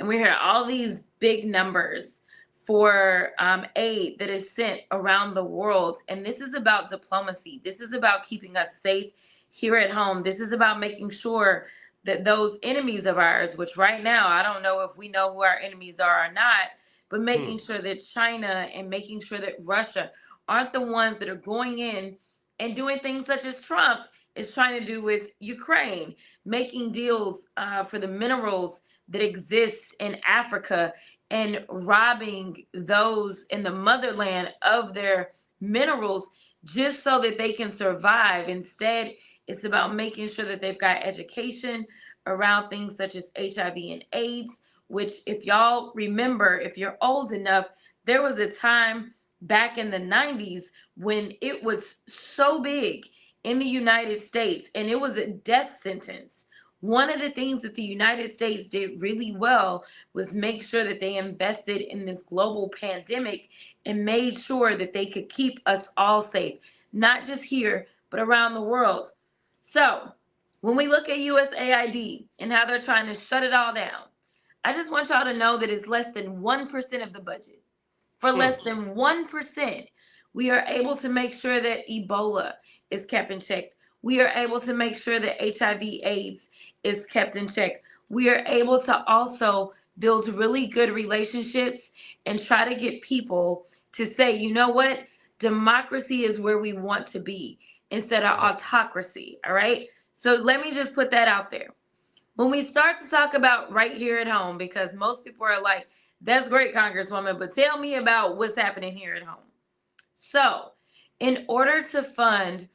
And we hear all these big numbers for aid that is sent around the world. And this is about diplomacy. This is about keeping us safe here at home. This is about making sure that those enemies of ours, which right now, I don't know if we know who our enemies are or not, but making sure that China and making sure that Russia aren't the ones that are going in and doing things such as Trump is trying to do with Ukraine, making deals for the minerals that exist in Africa and robbing those in the motherland of their minerals just so that they can survive. Instead, it's about making sure that they've got education around things such as HIV and AIDS, which if y'all remember, if you're old enough, there was a time back in the 90s when it was so big in the United States and it was a death sentence. One of the things that the United States did really well was make sure that they invested in this global pandemic and made sure that they could keep us all safe, not just here, but around the world. So when we look at USAID and how they're trying to shut it all down, I just want y'all to know that it's less than 1% of the budget. For less than 1%, we are able to make sure that Ebola is kept in check. We are able to make sure that HIV/AIDS is kept in check. We are able to also build really good relationships and try to get people to say, you know what? Democracy is where we want to be instead of autocracy, all right? So let me just put that out there. When we start to talk about right here at home, because most people are like, that's great, Congresswoman, but tell me about what's happening here at home. So in order to fund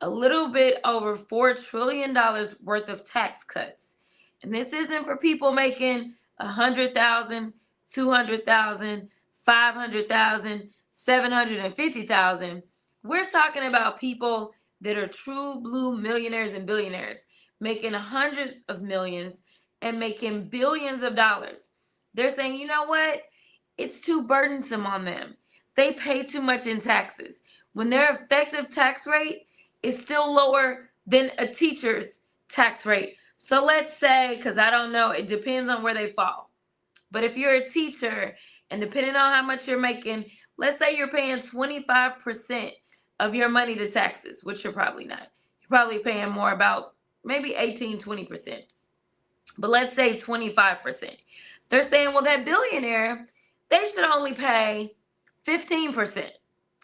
a little bit over $4 trillion worth of tax cuts, and this isn't for people making 100,000, 200,000, 500,000, 750,000. We're talking about people that are true blue millionaires and billionaires, making hundreds of millions and making billions of dollars. They're saying, you know what? It's too burdensome on them. They pay too much in taxes. When their effective tax rate is still lower than a teacher's tax rate. So let's say, because I don't know, it depends on where they fall. But if you're a teacher and depending on how much you're making, let's say you're paying 25% of your money to taxes, which you're probably not. You're probably paying more, about maybe 18, 20%. But let's say 25%. They're saying, well, that billionaire, they should only pay 15%.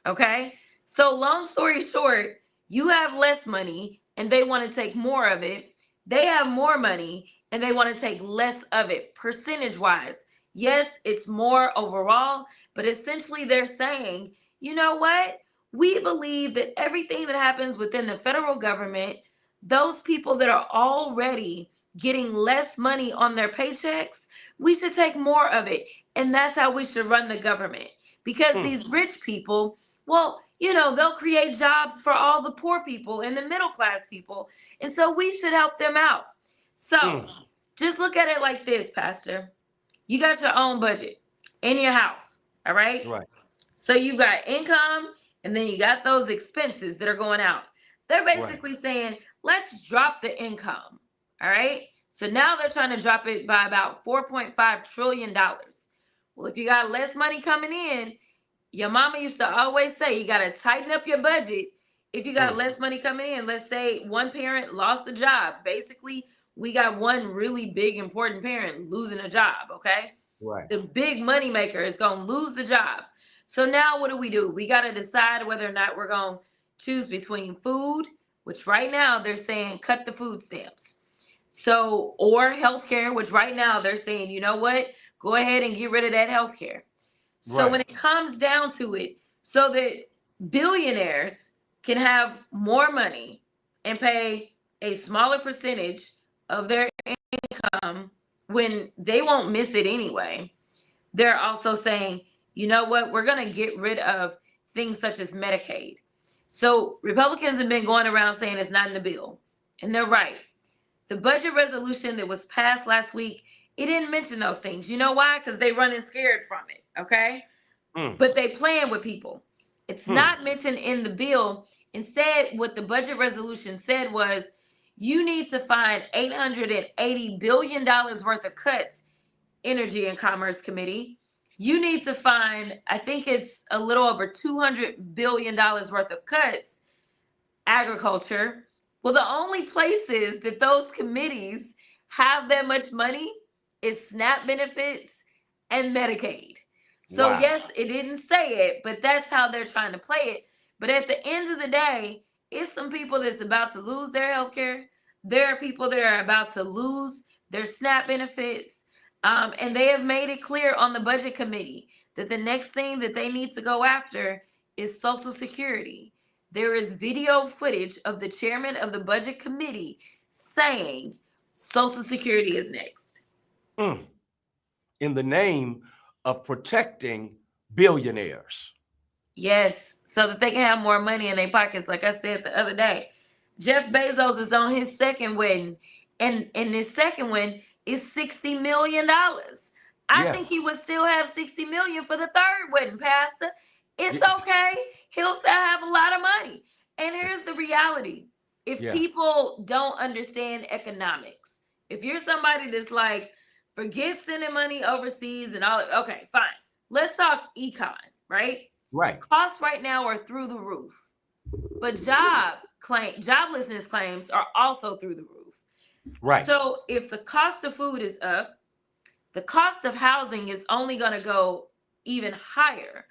Okay? So long story short, you have less money and they want to take more of it. They have more money and they want to take less of it percentage wise. Yes, it's more overall, but essentially they're saying, you know what? We believe that everything that happens within the federal government, those people that are already getting less money on their paychecks, we should take more of it. And that's how we should run the government. Because these rich people, well, you know, they'll create jobs for all the poor people and the middle class people. And so we should help them out. So just look at it like this, Pastor. You got your own budget in your house, all right? Right. So you got income and then you got those expenses that are going out. They're basically saying, let's drop the income, all right? So now they're trying to drop it by about $4.5 trillion. Well, if you got less money coming in, your mama used to always say you got to tighten up your budget. If you got less money coming in, let's say one parent lost a job. Basically, we got one really big, important parent losing a job, okay? Right. The big money maker is going to lose the job. So now what do? We got to decide whether or not we're going to choose between food, which right now they're saying cut the food stamps. So, or healthcare, which right now they're saying, you know what? Go ahead and get rid of that healthcare. So when it comes down to it, so that billionaires can have more money and pay a smaller percentage of their come when they won't miss it anyway. They're also saying, you know what, we're going to get rid of things such as Medicaid. So Republicans have been going around saying it's not in the bill, and they're right. The budget resolution that was passed last week, it didn't mention those things. You know why? Because they running scared from it, okay? But they playing with people. It's not mentioned in the bill. Instead, what the budget resolution said was, you need to find $880 billion worth of cuts, Energy and Commerce Committee. You need to find, I think it's a little over $200 billion worth of cuts, Agriculture. Well, the only places that those committees have that much money is SNAP benefits and Medicaid. So Wow. yes, it didn't say it, but that's how they're trying to play it. But at the end of the day, it's some people that's about to lose their health care. There are people that are about to lose their SNAP benefits. And they have made it clear on the budget committee that the next thing that they need to go after is Social Security. There is video footage of the chairman of the budget committee saying Social Security is next. In the name of protecting billionaires. Yes, so that they can have more money in their pockets. Like I said the other day, Jeff Bezos is on his second wedding, and his second one is $60 million. I think he would still have $60 million for the third wedding, Pastor. It's okay. He'll still have a lot of money. And here's the reality. If people don't understand economics, if you're somebody that's like, forget sending money overseas and all, okay, fine. Let's talk econ, right? Right. Costs right now are through the roof. But joblessness claims are also through the roof. Right. So if the cost of food is up, the cost of housing is only going to go even higher,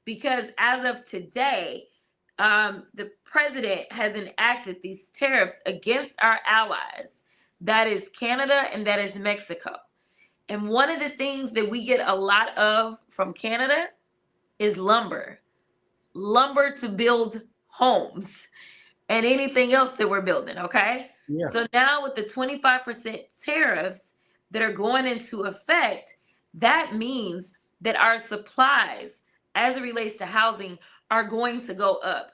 because as of today, the president has enacted these tariffs against our allies. That is Canada and that is Mexico. And one of the things that we get a lot of from Canada is lumber to build homes and anything else that we're building, okay? Yeah. So now with the 25% tariffs that are going into effect, that means that our supplies, as it relates to housing, are going to go up.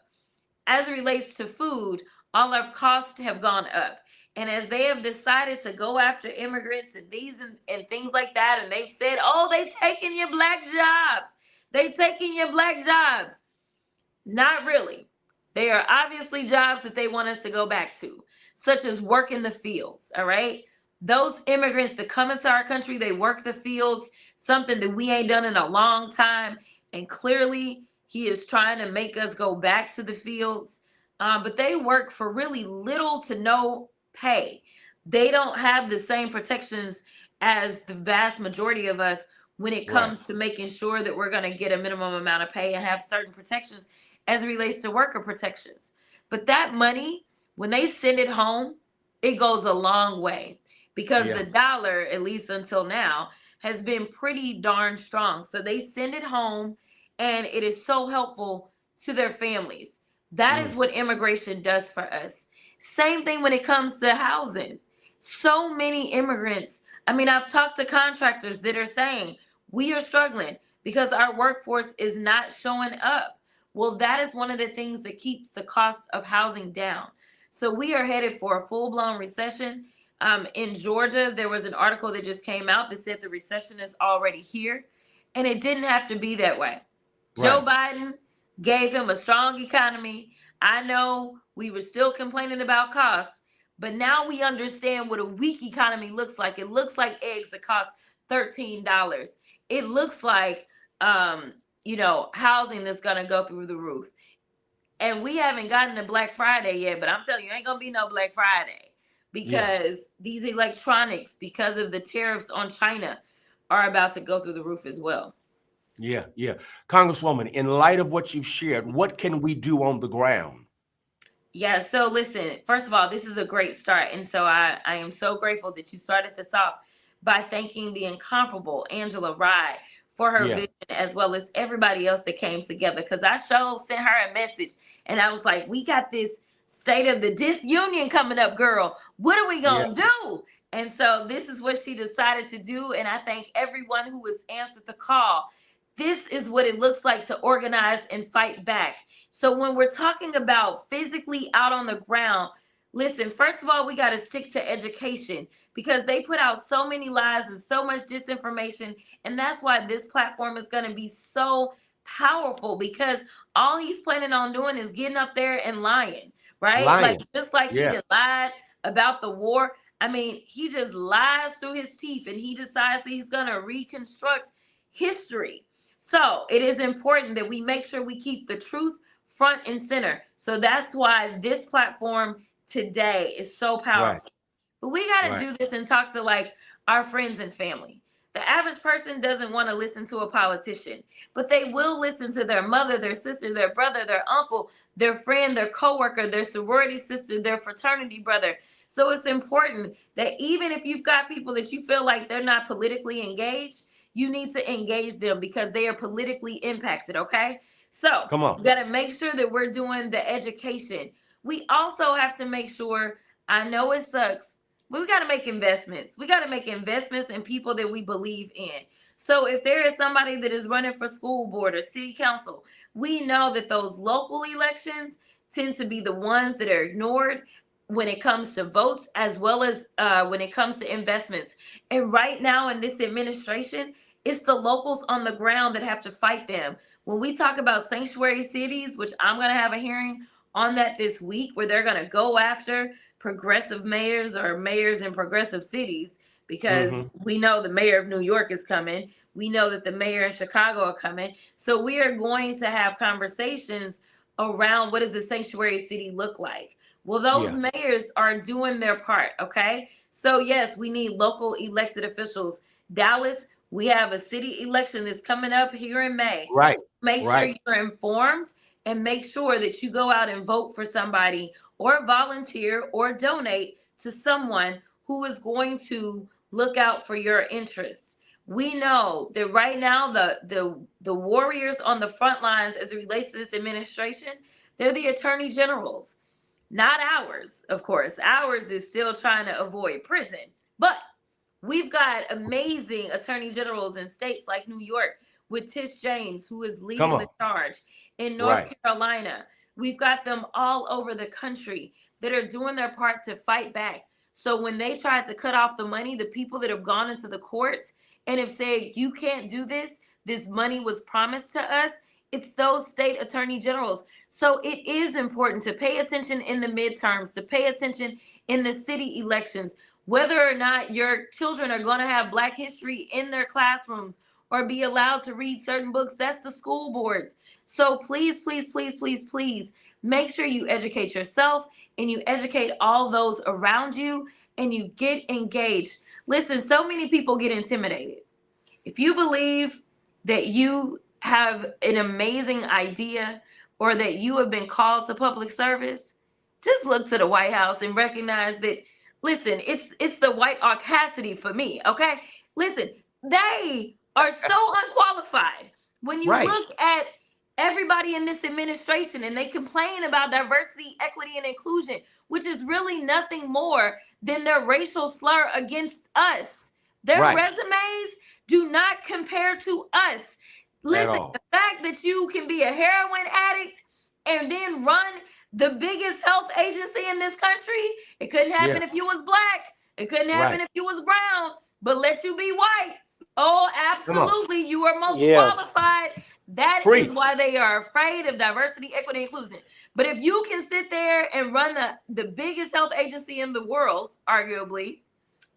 As it relates to food, all our costs have gone up. And as they have decided to go after immigrants and these and things like that, and they've said, oh, they taking your black jobs. They taking your black jobs. Not really. They are obviously jobs that they want us to go back to, such as work in the fields, all right? Those immigrants that come into our country, they work the fields, something that we ain't done in a long time. And clearly, he is trying to make us go back to the fields. But they work for really little to no pay. They don't have the same protections as the vast majority of us when it comes to making sure that we're going to get a minimum amount of pay and have certain protections as it relates to worker protections. But that money, when they send it home, it goes a long way, because the dollar, at least until now, has been pretty darn strong. So they send it home, and it is so helpful to their families. That is what immigration does for us. Same thing when it comes to housing. So many immigrants, I mean, I've talked to contractors that are saying, we are struggling because our workforce is not showing up. Well, that is one of the things that keeps the cost of housing down. So we are headed for a full-blown recession. In Georgia, there was an article that just came out that said the recession is already here, and it didn't have to be that way. Joe Biden gave him a strong economy. I know we were still complaining about costs, but now we understand what a weak economy looks like. It looks like eggs that cost $13. It looks like, housing that's going to go through the roof. And we haven't gotten to Black Friday yet, but I'm telling you, ain't going to be no Black Friday, because these electronics, because of the tariffs on China, are about to go through the roof as well. Yeah. Congresswoman, in light of what you've shared, what can we do on the ground? Yeah, so listen, first of all, this is a great start. And so I am so grateful that you started this off by thanking the incomparable Angela Rye for her vision, as well as everybody else that came together. Because I sent her a message, and I was like, we got this State of the Disunion coming up, girl. What are we going to do? And so this is what she decided to do. And I thank everyone who has answered the call. This is what it looks like to organize and fight back. So when we're talking about physically out on the ground, listen, first of all, we got to stick to education because they put out so many lies and so much disinformation. And that's why this platform is going to be so powerful, because all he's planning on doing is getting up there and lying, right? Lying. Like, just like he Yeah. just lied about the war. I mean, he just lies through his teeth, and he decides that he's going to reconstruct history. So it is important that we make sure we keep the truth front and center. So that's why this platform today is so powerful. Right. But we got to Right. do this and talk to like our friends and family. The average person doesn't want to listen to a politician, but they will listen to their mother, their sister, their brother, their uncle, their friend, their coworker, their sorority sister, their fraternity brother. So it's important that even if you've got people that you feel like they're not politically engaged, you need to engage them because they are politically impacted, okay? So Come on. we got to make sure that we're doing the education. We also have to make sure, I know it sucks, but we got to make investments. We got to make investments in people that we believe in. So if there is somebody that is running for school board or city council, we know that those local elections tend to be the ones that are ignored when it comes to votes, as well as when it comes to investments. And right now in this administration, it's the locals on the ground that have to fight them. When we talk about sanctuary cities, which I'm going to have a hearing on that this week, where they're going to go after progressive mayors or mayors in progressive cities, because we know the mayor of New York is coming. We know that the mayor in Chicago are coming. So we are going to have conversations around what does the sanctuary city look like? Well, those mayors are doing their part, okay? So yes, we need local elected officials. Dallas, we have a city election that's coming up here in May. Right. Make sure you're informed and make sure that you go out and vote for somebody or volunteer or donate to someone who is going to look out for your interests. We know that right now the warriors on the front lines as it relates to this administration, they're the attorney generals. Not ours, of course. Ours is still trying to avoid prison. But we've got amazing attorney generals in states like New York with Tish James, who is leading the charge. In North Carolina, we've got them all over the country that are doing their part to fight back. So when they tried to cut off the money, the people that have gone into the courts and have said, you can't do this, this money was promised to us, it's those state attorney generals. So it is important to pay attention in the midterms, to pay attention in the city elections, whether or not your children are going to have Black history in their classrooms or be allowed to read certain books. That's the school boards. So please, please, please, please, please make sure you educate yourself and you educate all those around you and you get engaged. Listen, so many people get intimidated. If you believe that you have an amazing idea or that you have been called to public service, just look to the White House and recognize that, listen, it's the white audacity for me, okay? Listen, they are so unqualified. When you look at everybody in this administration and they complain about diversity, equity, and inclusion, which is really nothing more than their racial slur against us. Their resumes do not compare to us. Listen, the fact that you can be a heroin addict and then run the biggest health agency in this country, it couldn't happen if you was Black. It couldn't happen if you was brown, but let you be white. Oh, absolutely. You are most qualified. That is why they are afraid of diversity, equity, inclusion. But if you can sit there and run the biggest health agency in the world, arguably,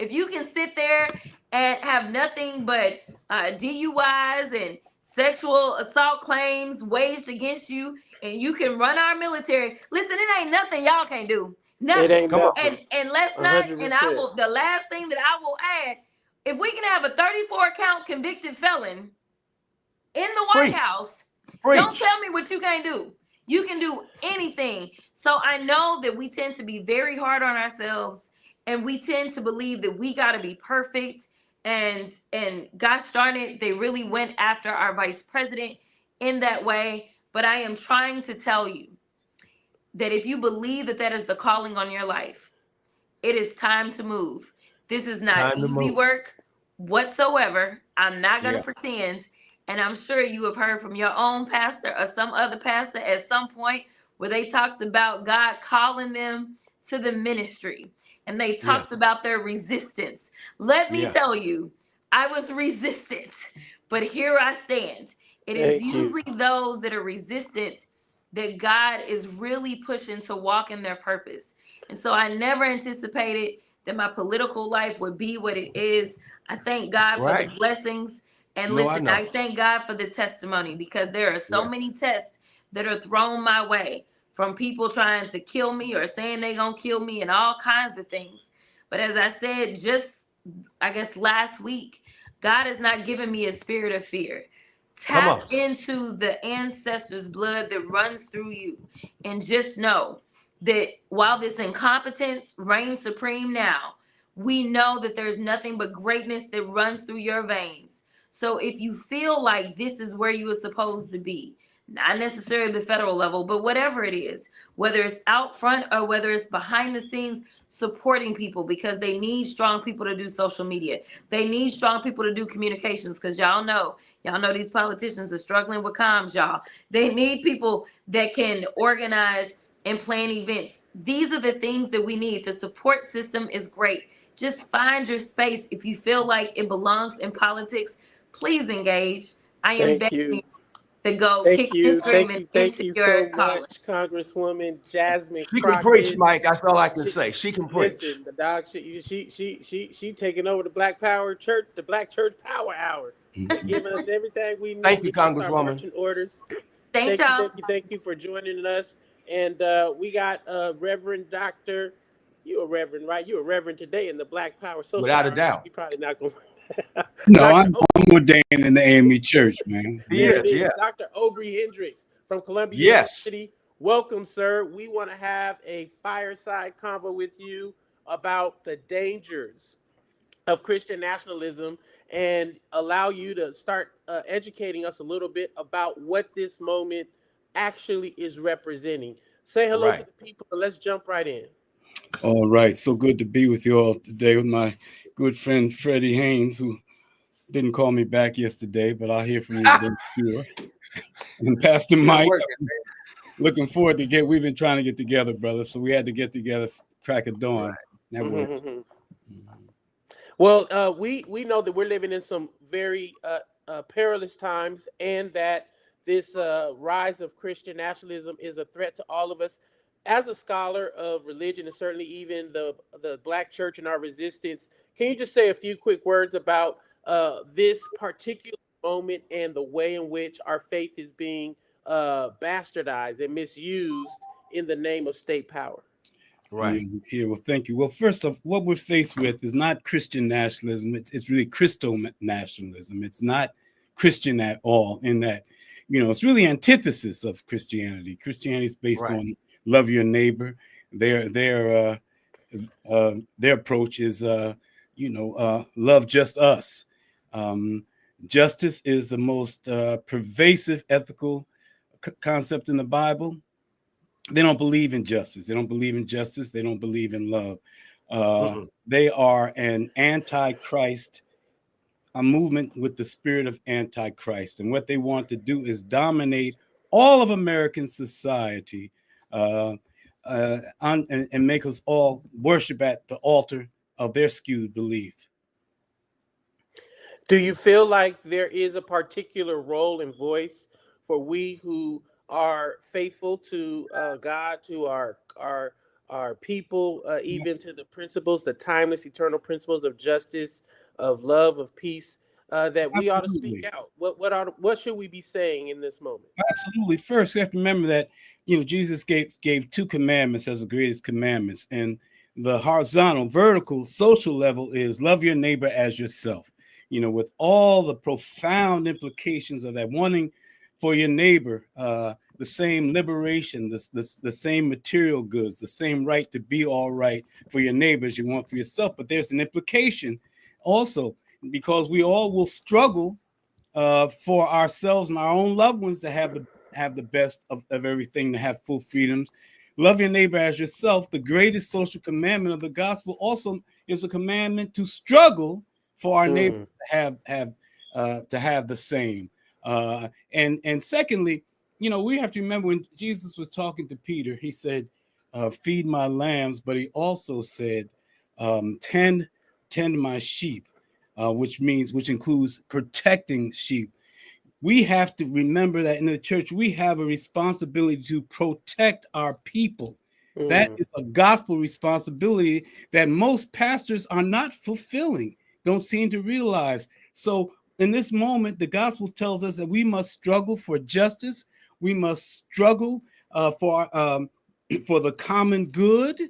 if you can sit there and have nothing but DUIs and sexual assault claims waged against you, and you can run our military, listen, it ain't nothing y'all can't do. Nothing. It ain't nothing. And let's not, 100%. and I will, the last thing that I will add, if we can have a 34 count convicted felon in the White House, don't tell me what you can't do. You can do anything. So I know that we tend to be very hard on ourselves, and we tend to believe that we got to be perfect. And gosh darn it, they really went after our vice president in that way. But I am trying to tell you that if you believe that that is the calling on your life, it is time to move. This is not Time to easy move. work whatsoever. I'm not going to Yeah. pretend. And I'm sure you have heard from your own pastor or some other pastor at some point where they talked about God calling them to the ministry. And they talked about their resistance. Let me tell you, I was resistant, but here I stand. It is usually those that are resistant that God is really pushing to walk in their purpose. And so I never anticipated that my political life would be what it is. I thank God for the blessings. And listen, I thank God for the testimony, because there are so many tests that are thrown my way from people trying to kill me or saying they're going to kill me and all kinds of things. But as I said, just I guess last week, God has not given me a spirit of fear. Tap into the ancestors' blood that runs through you, and just know that while this incompetence reigns supreme now, we know that there's nothing but greatness that runs through your veins. So if you feel like this is where you are supposed to be, not necessarily the federal level, but whatever it is, whether it's out front or whether it's behind the scenes, supporting people, because they need strong people to do social media. They need strong people to do communications, because y'all know these politicians are struggling with comms, y'all. They need people that can organize and plan events. These are the things that we need. The support system is great. Just find your space. If you feel like it belongs in politics, please engage. I am begging you to go kick and screaming into your calling. Much, Congresswoman Jasmine She Crockett. can preach, Mike. That's all I can say. She can preach. Listen, the dog, she taking over the Black Power Church, the Black Church Power Hour, giving us everything we need. Thank you, to get our Congresswoman. marching orders. Thank you for joining us. And we got Reverend Doctor. You a Reverend, right? You a Reverend today in the Black Power. So without a doubt. You probably not going. No, I'm ordained in the AME Church, man. Dr. Aubrey Hendricks from Columbia University. Welcome, sir. We want to have a fireside convo with you about the dangers of Christian nationalism and allow you to start educating us a little bit about what this moment actually is representing. Say hello to the people and let's jump right in. All right. So good to be with you all today with my good friend Freddie Haynes, who didn't call me back yesterday, but I'll hear from you again, sure. And Pastor Mike, looking forward to we've been trying to get together, brother. So we had to get together crack of dawn. That works. Well, we know that we're living in some very perilous times, and that this rise of Christian nationalism is a threat to all of us. As a scholar of religion, and certainly even the Black church and our resistance, can you just say a few quick words about this particular moment and the way in which our faith is being bastardized and misused in the name of state power? Right. Yeah, well, thank you. Well, first off, what we're faced with is not Christian nationalism. It's really Christo nationalism. It's not Christian at all, in that, it's really antithesis of Christianity. Christianity is based on love your neighbor. Their approach is, love just us. Justice is the most pervasive ethical concept in the Bible. They don't believe in justice. They don't believe in justice. They don't believe in love. They are an anti-Christ, a movement with the spirit of anti-Christ. And what they want to do is dominate all of American society and make us all worship at the altar of their skewed belief. Do you feel like there is a particular role and voice for we who are faithful to God, to our people, even to the principles, the timeless, eternal principles of justice, of love, of peace, that we ought to speak out? What should we be saying in this moment? Absolutely. First, we have to remember that Jesus gave 2 commandments as the greatest commandments, and the horizontal, vertical, social level is love your neighbor as yourself. With all the profound implications of that, wanting for your neighbor the same liberation, the same material goods, the same right to be all right for your neighbors you want for yourself. But there's an implication also, because we all will struggle for ourselves and our own loved ones to have the best of everything, to have full freedoms. Love your neighbor as yourself, the greatest social commandment of the gospel, also is a commandment to struggle for our neighbors to have the same. And secondly, we have to remember when Jesus was talking to Peter, he said, feed my lambs, but he also said, tend my sheep, which includes protecting sheep. We have to remember that in the church, we have a responsibility to protect our people. That is a gospel responsibility that most pastors are not fulfilling, don't seem to realize. So in this moment, the gospel tells us that we must struggle for justice. We must struggle for the common good,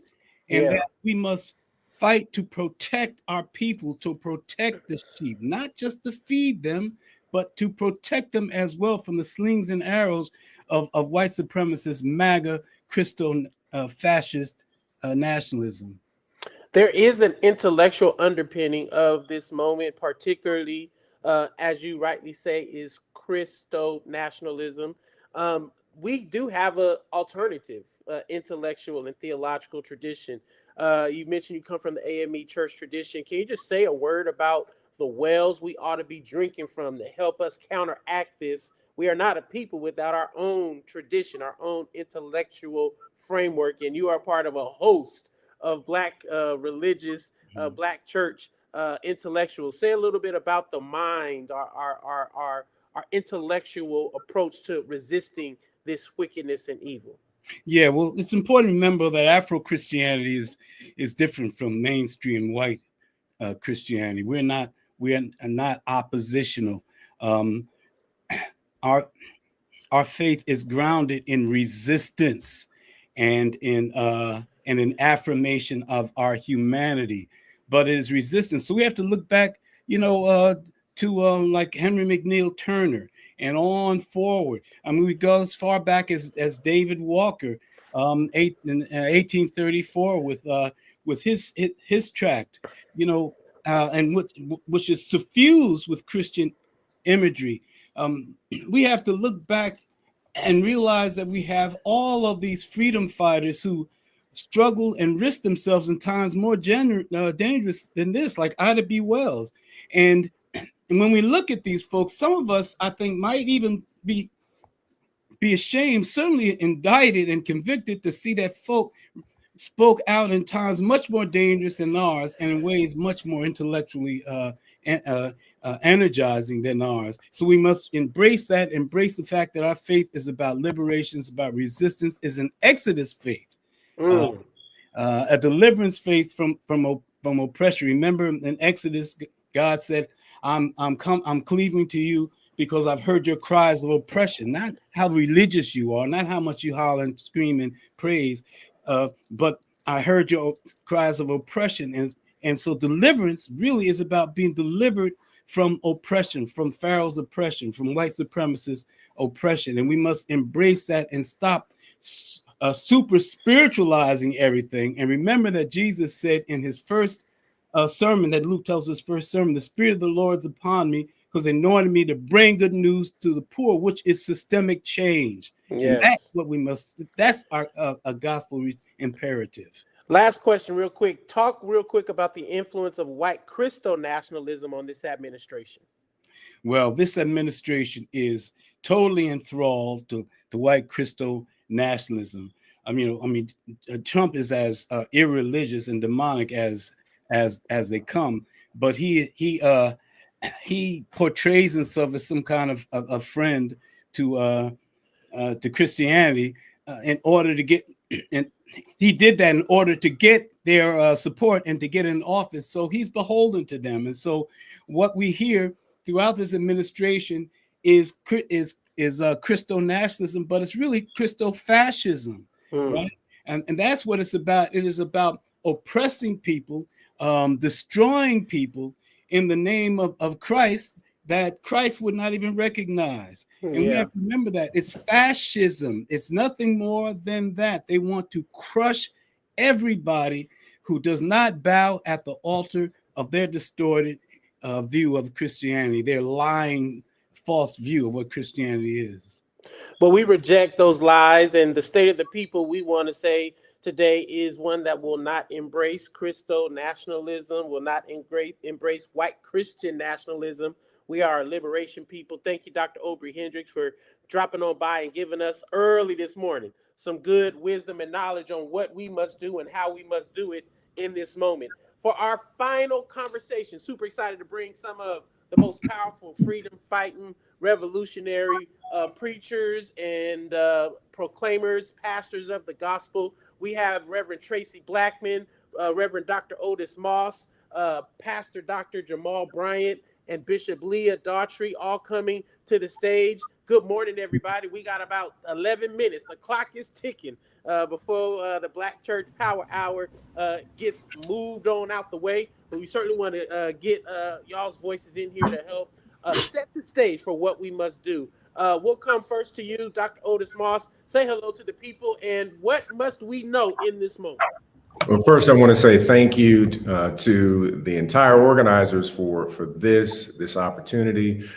and that we must fight to protect our people, to protect the sheep, not just to feed them, but to protect them as well from the slings and arrows of white supremacist, MAGA, Christo fascist nationalism. There is an intellectual underpinning of this moment, particularly, as you rightly say, is Christo nationalism. We do have an alternative intellectual and theological tradition. You mentioned you come from the AME church tradition. Can you just say a word about the wells we ought to be drinking from to help us counteract this? We are not a people without our own tradition, our own intellectual framework, and you are part of a host of Black religious, Black church intellectuals. Say a little bit about the mind, our intellectual approach to resisting this wickedness and evil. Yeah, well, it's important to remember that Afro-Christianity is different from mainstream white Christianity. We are not oppositional. Our faith is grounded in resistance and in an affirmation of our humanity, but it is resistance. So we have to look back, to like Henry McNeil Turner and on forward. I mean, we go as far back as David Walker, in 1834 with his tract, and which is suffused with Christian imagery. We have to look back and realize that we have all of these freedom fighters who struggle and risk themselves in times more dangerous than this, like Ida B. Wells. And when we look at these folks, some of us, I think, might even be ashamed, certainly indicted and convicted to see that folk spoke out in times much more dangerous than ours and in ways much more intellectually energizing than ours. So we must embrace the fact that our faith is about liberation, it's about resistance, is an exodus faith, a deliverance faith from oppression. Remember in Exodus, God said, I'm cleaving to you because I've heard your cries of oppression, not how religious you are, not how much you holler and scream and praise, but I heard your cries of oppression. And so deliverance really is about being delivered from oppression, from Pharaoh's oppression, from white supremacist oppression. And we must embrace that and stop super spiritualizing everything. And remember that Jesus said in his first sermon, that Luke tells us first sermon, the Spirit of the Lord's upon me because they anointed me to bring good news to the poor, which is systemic change. Yes. And that's what we must, that's our gospel imperative. Last question real quick. Talk real quick about the influence of white Christo nationalism on this administration. Well, this administration is totally enthralled to white Christo nationalism. I mean, Trump is as irreligious and demonic as they come, but he portrays himself as some kind of a friend to Christianity in order to get, and he did that in order to get their support and to get in office. So he's beholden to them. And so what we hear throughout this administration is Christo nationalism, but it's really Christo fascism, right? And that's what it's about. It is about oppressing people, destroying people in the name of Christ that Christ would not even recognize. And we have to remember that it's fascism. It's nothing more than that. They want to crush everybody who does not bow at the altar of their distorted view of Christianity, their lying, false view of what Christianity is. But we reject those lies, and the state of the people we want to say today is one that will not embrace Christo nationalism, will not embrace white Christian nationalism. We are a liberation people. Thank you, Dr. Aubrey Hendricks, for dropping on by and giving us early this morning some good wisdom and knowledge on what we must do and how we must do it in this moment. For our final conversation, super excited to bring some of the most powerful freedom fighting, revolutionary preachers and proclaimers, pastors of the gospel. We have Reverend Tracy Blackman, Reverend Dr. Otis Moss, Pastor Dr. Jamal Bryant, and Bishop Leah Daughtry all coming to the stage. Good morning, everybody. We got about 11 minutes. The clock is ticking before the Black Church Power Hour gets moved on out the way. But we certainly want to get y'all's voices in here to help set the stage for what we must do. We'll come first to you, Dr. Otis Moss. Say hello to the people, and what must we know in this moment? Well, first, I want to say thank you to the entire organizers for this opportunity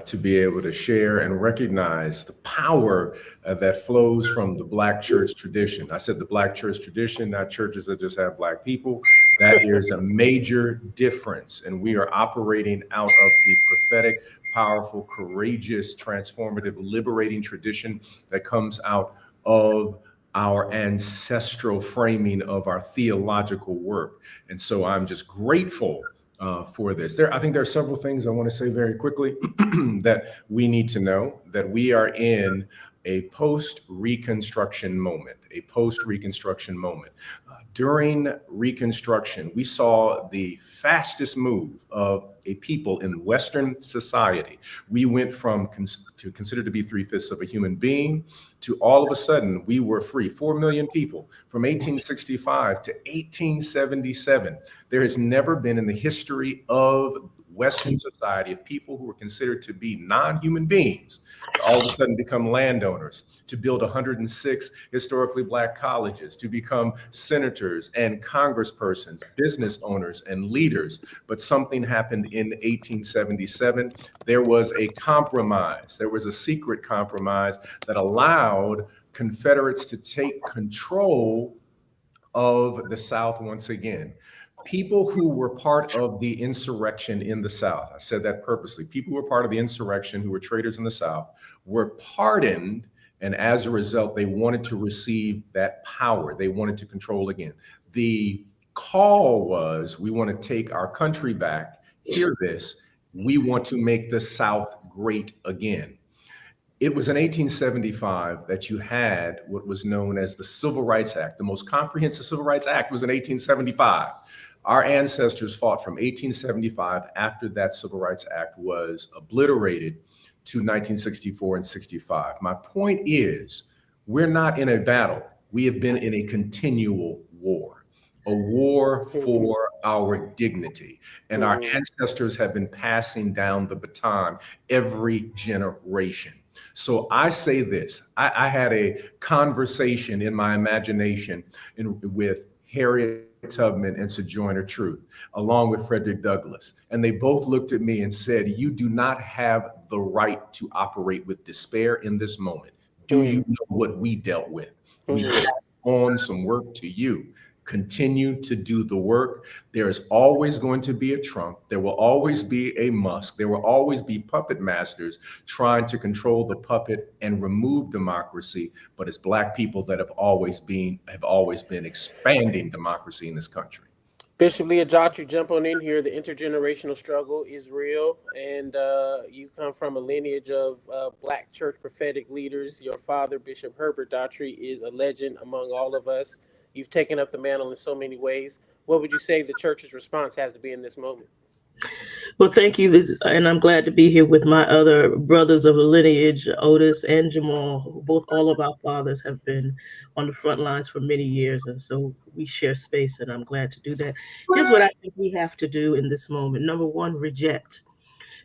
to be able to share and recognize the power that flows from the Black church tradition. I said the Black church tradition, not churches that just have Black people. That is a major difference, and we are operating out of the prophetic, powerful, courageous, transformative, liberating tradition that comes out of our ancestral framing of our theological work. And so I'm just grateful for this. I think there are several things I want to say very quickly that we need to know, that we are in a post-Reconstruction moment, During Reconstruction, we saw the fastest move of a people in Western society. We went from considered to be 3/5 of a human being to all of a sudden we were free. 4 million people from 1865 to 1877. There has never been in the history of Western society of people who were considered to be non-human beings to all of a sudden become landowners, to build 106 historically Black colleges, to become senators and congresspersons, business owners and leaders. But something happened in 1877. There was a compromise. There was a secret compromise that allowed Confederates to take control of the South once again. People who were part of the insurrection in the South, I said that purposely, people who were part of the insurrection, who were traitors in the South, were pardoned, and as a result, they wanted to receive that power. They wanted to control again. The call was, we want to take our country back. Hear this, we want to make the South great again. It was in 1875 that you had what was known as the Civil Rights Act. The most comprehensive Civil Rights Act was in 1875. Our ancestors fought from 1875 after that Civil Rights Act was obliterated to 1964 and 65. My point is, we're not in a battle. We have been in a continual war, a war for our dignity. And our ancestors have been passing down the baton every generation. So I say this, I had a conversation in my imagination with Harriet Tubman and Sojourner Truth, along with Frederick Douglass. And they both looked at me and said, you do not have the right to operate with despair in this moment. Do you know what we dealt with? We passed on some work to you. Continue to do the work. There is always going to be a Trump. There will always be a Musk. There will always be puppet masters trying to control the puppet and remove democracy. But it's Black people that have always been expanding democracy in this country. Bishop Leah Daughtry, jump on in here. The intergenerational struggle is real, and you come from a lineage of Black church prophetic leaders. Your father, Bishop Herbert Daughtry, is a legend among all of us. You've taken up the mantle in so many ways. What would you say the church's response has to be in this moment? Well, thank you. And I'm glad to be here with my other brothers of the lineage, Otis and Jamal. All of our fathers have been on the front lines for many years. And so we share space, and I'm glad to do that. Here's what I think we have to do in this moment. Number one, reject.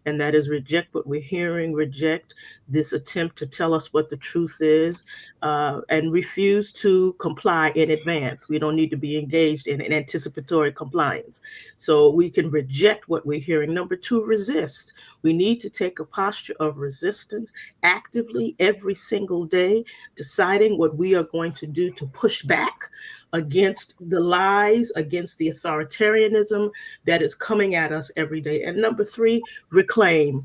and that is reject what we're hearing, reject this attempt to tell us what the truth is, and refuse to comply in advance. We don't need to be engaged in an anticipatory compliance. So we can reject what we're hearing. Number two, resist. We need to take a posture of resistance actively every single day, deciding what we are going to do to push back against the lies, against the authoritarianism that is coming at us every day. And number three, reclaim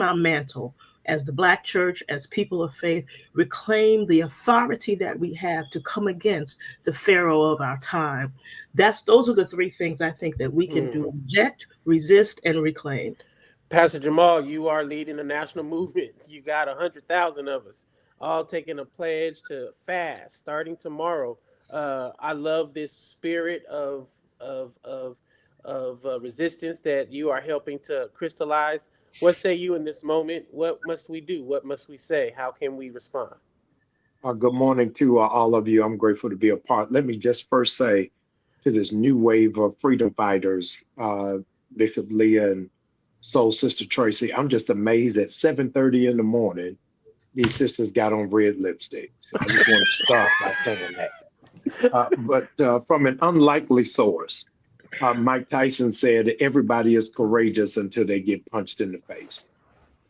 our mantle as the Black church, as people of faith, reclaim the authority that we have to come against the Pharaoh of our time. Those are the three things I think that we can do: reject, resist, and reclaim. Pastor Jamal, you are leading a national movement. You got 100,000 of us all taking a pledge to fast starting tomorrow. I love this spirit of resistance that you are helping to crystallize. What say you in this moment? What must we do? What must we say? How can we respond? Good morning to all of you. I'm grateful to be a part. Let me just first say to this new wave of freedom fighters, Bishop Leah and Soul Sister Tracy, I'm just amazed at 7:30 in the morning, these sisters got on red lipstick. So I just want to start by saying that. But from an unlikely source, Mike Tyson said, everybody is courageous until they get punched in the face.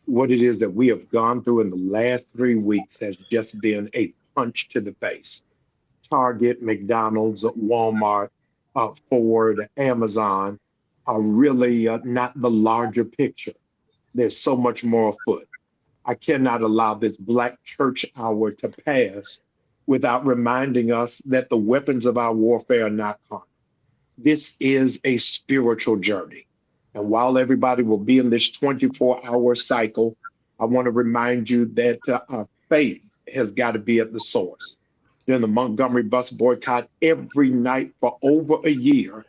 What it is that we have gone through in the last 3 weeks has just been a punch to the face. Target, McDonald's, Walmart, Ford, Amazon are really not the larger picture. There's so much more afoot. I cannot allow this Black church hour to pass without reminding us that the weapons of our warfare are not carnal. This is a spiritual journey. And while everybody will be in this 24-hour cycle, I want to remind you that our faith has got to be at the source. During the Montgomery bus boycott, every night for over a year,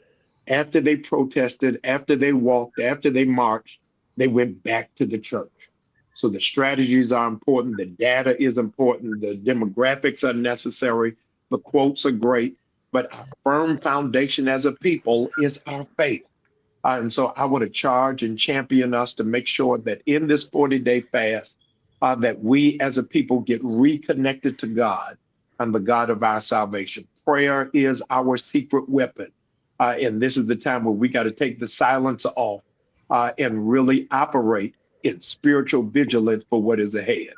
after they protested, after they walked, after they marched, they went back to the church. So the strategies are important, the data is important, the demographics are necessary, the quotes are great, but our firm foundation as a people is our faith. And so I want to charge and champion us to make sure that in this 40-day fast, that we as a people get reconnected to God and the God of our salvation. Prayer is our secret weapon. And this is the time where we got to take the silence off and really operate in spiritual vigilance for what is ahead.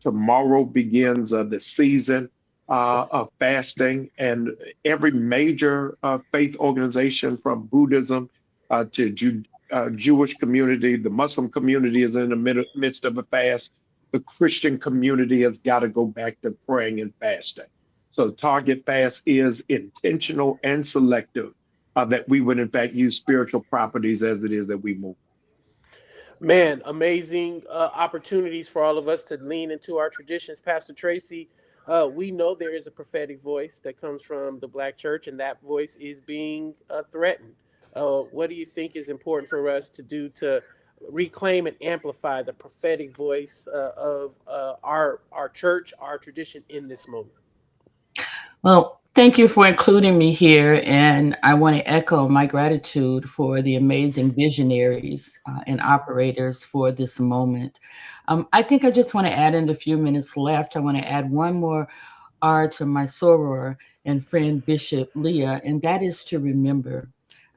Tomorrow begins the season of fasting, and every major faith organization from Buddhism to Jewish community, the Muslim community is in the midst of a fast. The Christian community has got to go back to praying and fasting. So Target fast is intentional and selective, that we would in fact use spiritual properties as it is that we move. Man, amazing opportunities for all of us to lean into our traditions. Pastor Tracy, we know there is a prophetic voice that comes from the Black church, and that voice is being threatened. What do you think is important for us to do to reclaim and amplify the prophetic voice of our church, our tradition in this moment? Well, thank you for including me here, and I want to echo my gratitude for the amazing visionaries and operators for this moment. I think I just want to add in the few minutes left, I want to add one more R to my soror and friend Bishop Leah, and that is to remember.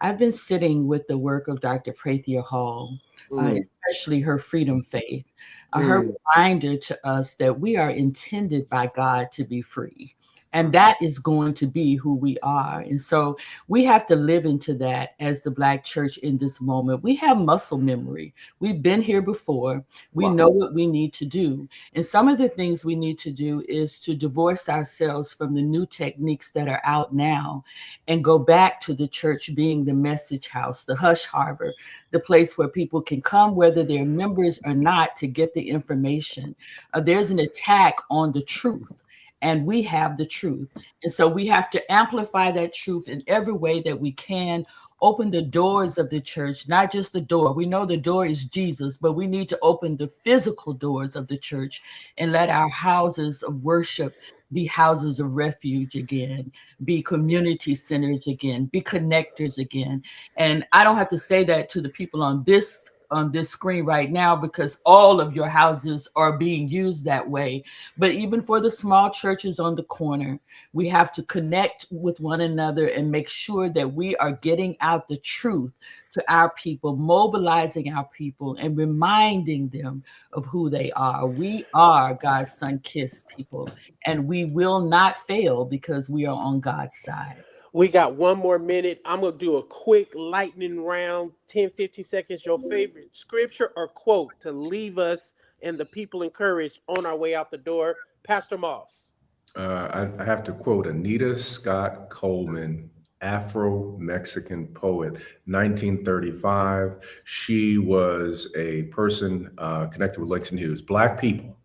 I've been sitting with the work of Dr. Prathia Hall, especially her freedom faith, her reminder to us that we are intended by God to be free. And that is going to be who we are. And so we have to live into that as the Black church in this moment. We have muscle memory. We've been here before. We know what we need to do. And some of the things we need to do is to divorce ourselves from the new techniques that are out now and go back to the church being the message house, the hush harbor, the place where people can come, whether they're members or not, to get the information. There's an attack on the truth. And we have the truth. And so we have to amplify that truth in every way that we can, open the doors of the church, not just the door. We know the door is Jesus, but we need to open the physical doors of the church and let our houses of worship be houses of refuge again, be community centers again, be connectors again. And I don't have to say that to the people on this on this screen right now because all of your houses are being used that way. But even for the small churches on the corner, we have to connect with one another and make sure that we are getting out the truth to our people, mobilizing our people and reminding them of who they are. We are God's sun-kissed people, and we will not fail because we are on God's side. We got one more minute. I'm going to do a quick lightning round, 10, 15 seconds. Your favorite scripture or quote to leave us and the people encouraged on our way out the door. Pastor Moss. I have to quote Anita Scott Coleman, Afro-Mexican poet, 1935. She was a person connected with Langston Hughes. Black people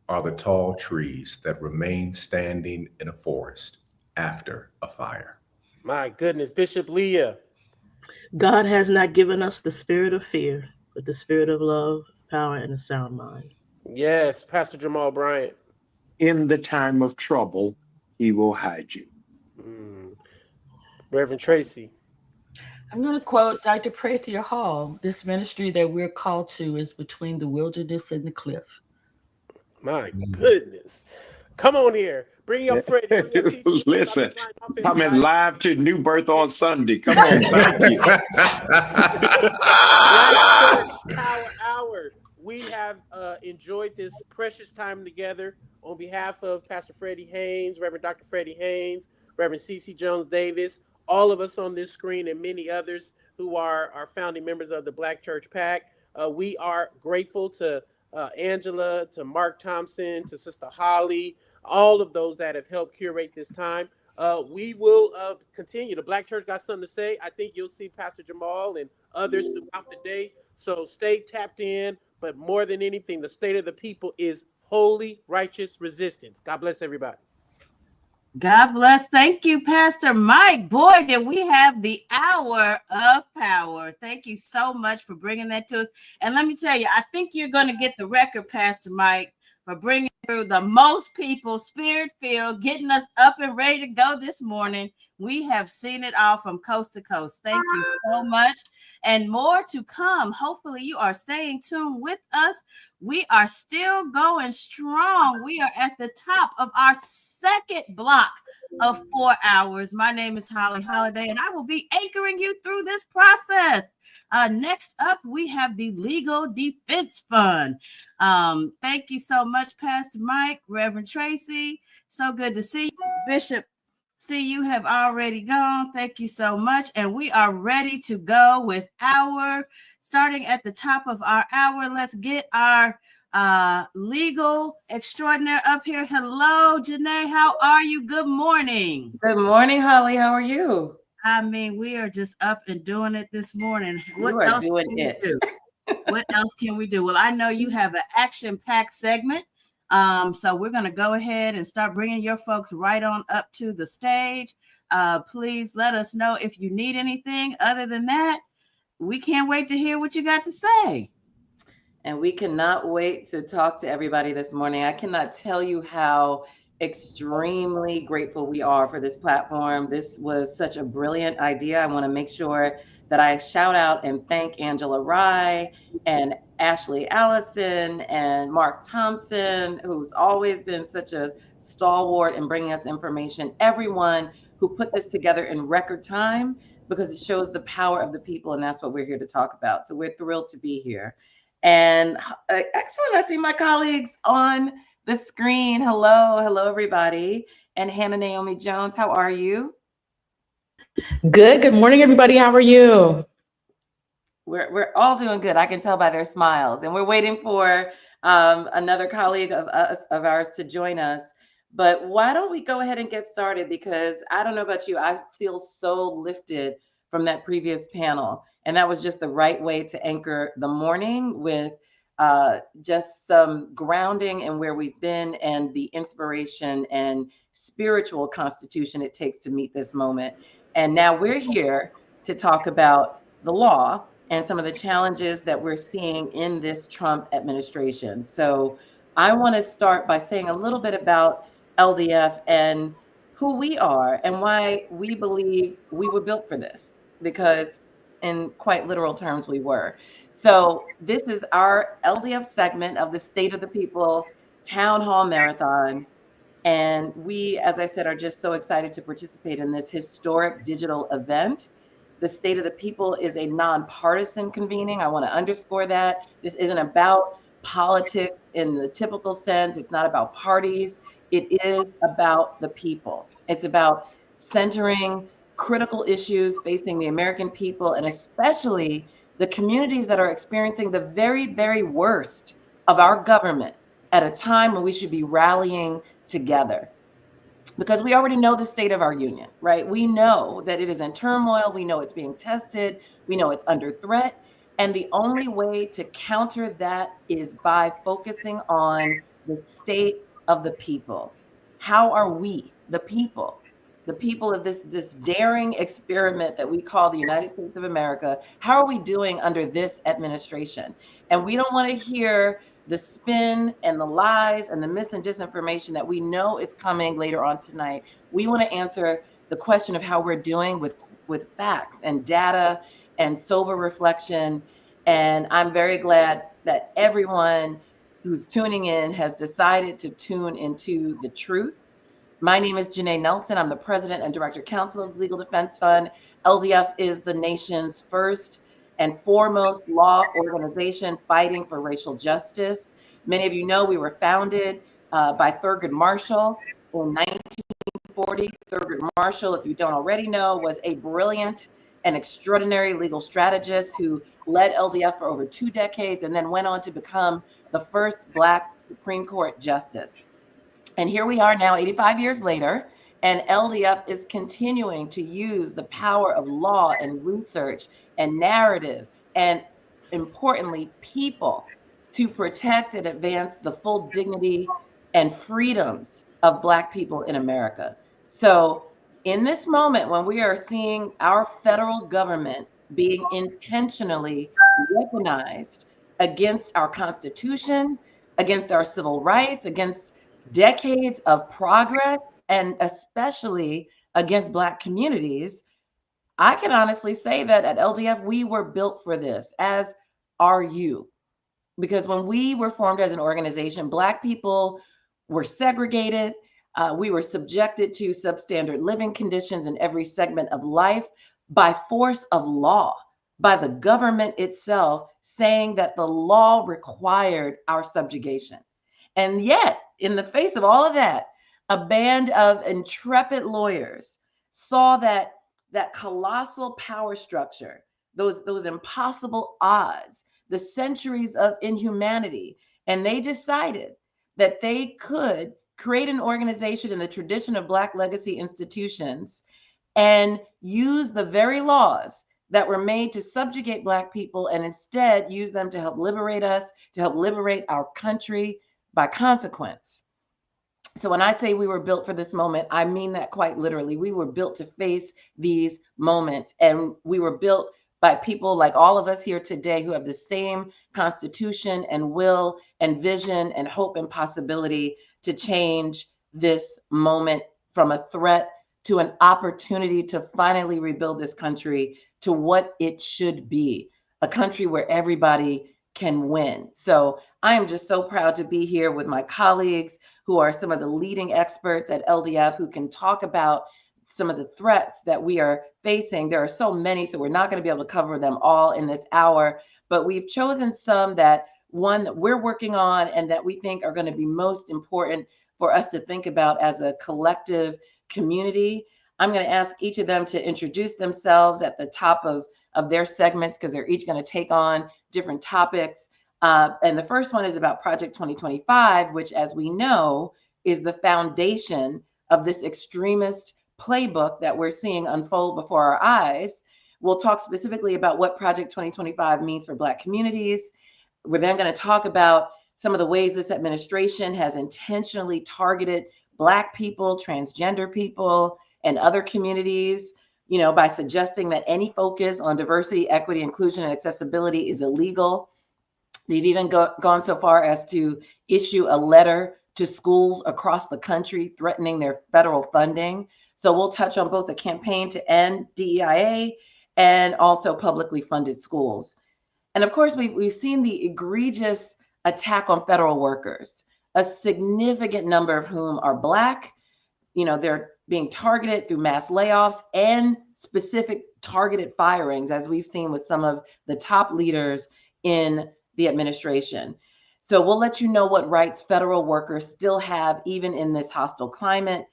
are the tall trees that remain standing in a forest after a fire. My goodness, Bishop Leah. God has not given us the spirit of fear, but the spirit of love, power, and a sound mind. Yes, Pastor Jamal Bryant. In the time of trouble, he will hide you. Reverend Tracy. I'm going to quote Dr. Prather Hall. This ministry that we're called to is between the wilderness and the cliff. My goodness. Come on here. Bring up Freddie. Bring up TC. Listen, coming live to New Birth on Sunday. Come on, thank you. Black Church Power Hour. We have enjoyed this precious time together. On behalf of Pastor Freddie Haynes, Reverend Dr. Freddie Haynes, Reverend C.C. Jones Davis, all of us on this screen and many others who are our founding members of the Black Church PAC, we are grateful to Angela, to Mark Thompson, to Sister Holly, all of those that have helped curate this time. We will continue. The Black Church got something to say. I think you'll see Pastor Jamal and others throughout the day. So stay tapped in. But more than anything, the state of the people is holy, righteous resistance. God bless everybody. God bless. Thank you, Pastor Mike. Boy, did we have the hour of power. Thank you so much for bringing that to us. And let me tell you, I think you're going to get the record, Pastor Mike, for bringing through the most people, spirit-filled, getting us up and ready to go this morning. We have seen it all from coast to coast. Thank you so much. And more to come. Hopefully you are staying tuned with us. We are still going strong. We are at the top of our second block of 4 hours. My name is Holly Holiday, and I will be anchoring you through this process. Next up, we have the Legal Defense Fund. Thank you so much, Pastor Mike, Reverend Tracy. So good to see you. Bishop, see you have already gone. Thank you so much. And we are ready to go with starting at the top of our hour. Let's get our legal extraordinaire up here. Hello, Janai. How are you? Good morning. Good morning, Holly. How are you? I mean, we are just up and doing it this morning. What You are else doing can we it. do? What else can we do? Well, I know you have an action-packed segment. So we're going to go ahead and start bringing your folks right on up to the stage. Please let us know if you need anything. Other than that, we can't wait to hear what you got to say. And we cannot wait to talk to everybody this morning. I cannot tell you how extremely grateful we are for this platform. This was such a brilliant idea. I want to make sure that I shout out and thank Angela Rye and Ashley Allison and Mark Thompson, who's always been such a stalwart in bringing us information. Everyone who put this together in record time, because it shows the power of the people, and that's what we're here to talk about. So we're thrilled to be here. And excellent, I see my colleagues on the screen. Hello, everybody. And Hannah Naomi Jones, how are you? Good morning, everybody. How are you? We're all doing good. I can tell by their smiles. And we're waiting for another colleague of ours to join us. But why don't we go ahead and get started? Because I don't know about you, I feel so lifted from that previous panel. And that was just the right way to anchor the morning with just some grounding in where we've been and the inspiration and spiritual constitution it takes to meet this moment. And now we're here to talk about the law and some of the challenges that we're seeing in this Trump administration. So I want to start by saying a little bit about LDF and who we are and why we believe we were built for this. Because in quite literal terms we were. So this is our LDF segment of the State of the People Town Hall Marathon. And we, as I said, are just so excited to participate in this historic digital event. The State of the People is a nonpartisan convening. I want to underscore that. This isn't about politics in the typical sense. It's not about parties. It is about the people. It's about centering critical issues facing the American people, and especially the communities that are experiencing the very, very worst of our government at a time when we should be rallying together. Because we already know the state of our union, right? We know that it is in turmoil. We know it's being tested. We know it's under threat. And the only way to counter that is by focusing on the state of the people. How are we, the people of this daring experiment that we call the United States of America, how are we doing under this administration? And we don't want to hear the spin and the lies and the mis and disinformation that we know is coming later on tonight. We want to answer the question of how we're doing with facts and data and sober reflection. And I'm very glad that everyone who's tuning in has decided to tune into the truth. My name is Janai Nelson. I'm the president and director counsel of the Legal Defense Fund. LDF is the nation's first and foremost law organization fighting for racial justice. Many of you know we were founded by Thurgood Marshall in 1940. Thurgood Marshall, if you don't already know, was a brilliant and extraordinary legal strategist who led LDF for over 2 decades and then went on to become the first Black Supreme Court justice. And here we are now, 85 years later, and LDF is continuing to use the power of law and research and narrative and, importantly, people to protect and advance the full dignity and freedoms of Black people in America. So in this moment, when we are seeing our federal government being intentionally weaponized against our Constitution, against our civil rights, against decades of progress, and especially against Black communities, I can honestly say that at LDF, we were built for this, as are you. Because when we were formed as an organization, Black people were segregated. We were subjected to substandard living conditions in every segment of life by force of law, by the government itself saying that the law required our subjugation. And yet, in the face of all of that, a band of intrepid lawyers saw that colossal power structure, those impossible odds, the centuries of inhumanity, and they decided that they could create an organization in the tradition of Black legacy institutions and use the very laws that were made to subjugate Black people and instead use them to help liberate us, to help liberate our country by consequence. So when I say we were built for this moment, I mean that quite literally. We were built to face these moments, and we were built by people like all of us here today who have the same constitution and will and vision and hope and possibility to change this moment from a threat to an opportunity to finally rebuild this country to what it should be, a country where everybody can win. So I am just so proud to be here with my colleagues who are some of the leading experts at LDF who can talk about some of the threats that we are facing. There are so many, so we're not going to be able to cover them all in this hour, but we've chosen some that we're working on and that we think are going to be most important for us to think about as a collective community. I'm going to ask each of them to introduce themselves at the top of their segments because they're each going to take on different topics. And the first one is about Project 2025, which, as we know, is the foundation of this extremist playbook that we're seeing unfold before our eyes. We'll talk specifically about what Project 2025 means for Black communities. We're then going to talk about some of the ways this administration has intentionally targeted Black people, transgender people, and other communities, by suggesting that any focus on diversity, equity, inclusion, and accessibility is illegal. They've even gone so far as to issue a letter to schools across the country threatening their federal funding. So we'll touch on both the campaign to end DEIA and also publicly funded schools. And of course, we've seen the egregious attack on federal workers, a significant number of whom are Black. You know, they're being targeted through mass layoffs and specific targeted firings, as we've seen with some of the top leaders in the administration. So we'll let you know what rights federal workers still have, even in this hostile climate.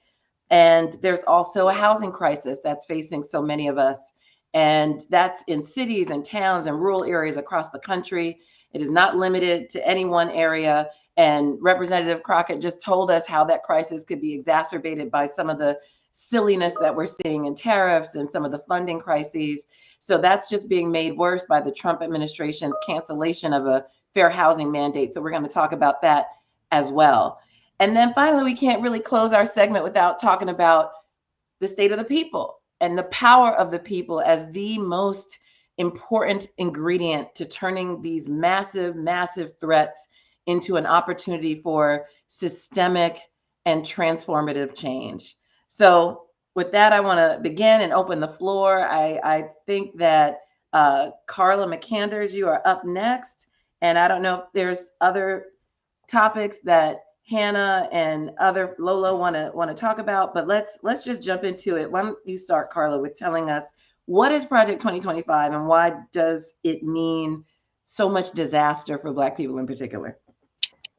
And there's also a housing crisis that's facing so many of us. And that's in cities and towns and rural areas across the country. It is not limited to any one area. And Representative Crockett just told us how that crisis could be exacerbated by some of the silliness that we're seeing in tariffs and some of the funding crises. So that's just being made worse by the Trump administration's cancellation of a fair housing mandate. So we're going to talk about that as well. And then finally, we can't really close our segment without talking about the state of the people and the power of the people as the most important ingredient to turning these massive, massive threats into an opportunity for systemic and transformative change. So with that, I want to begin and open the floor. I think that Carla McCanders, you are up next. And I don't know if there's other topics that Hannah and other Lolo want to talk about, but let's just jump into it. Why don't you start, Carla, with telling us what is Project 2025 and why does it mean so much disaster for Black people in particular?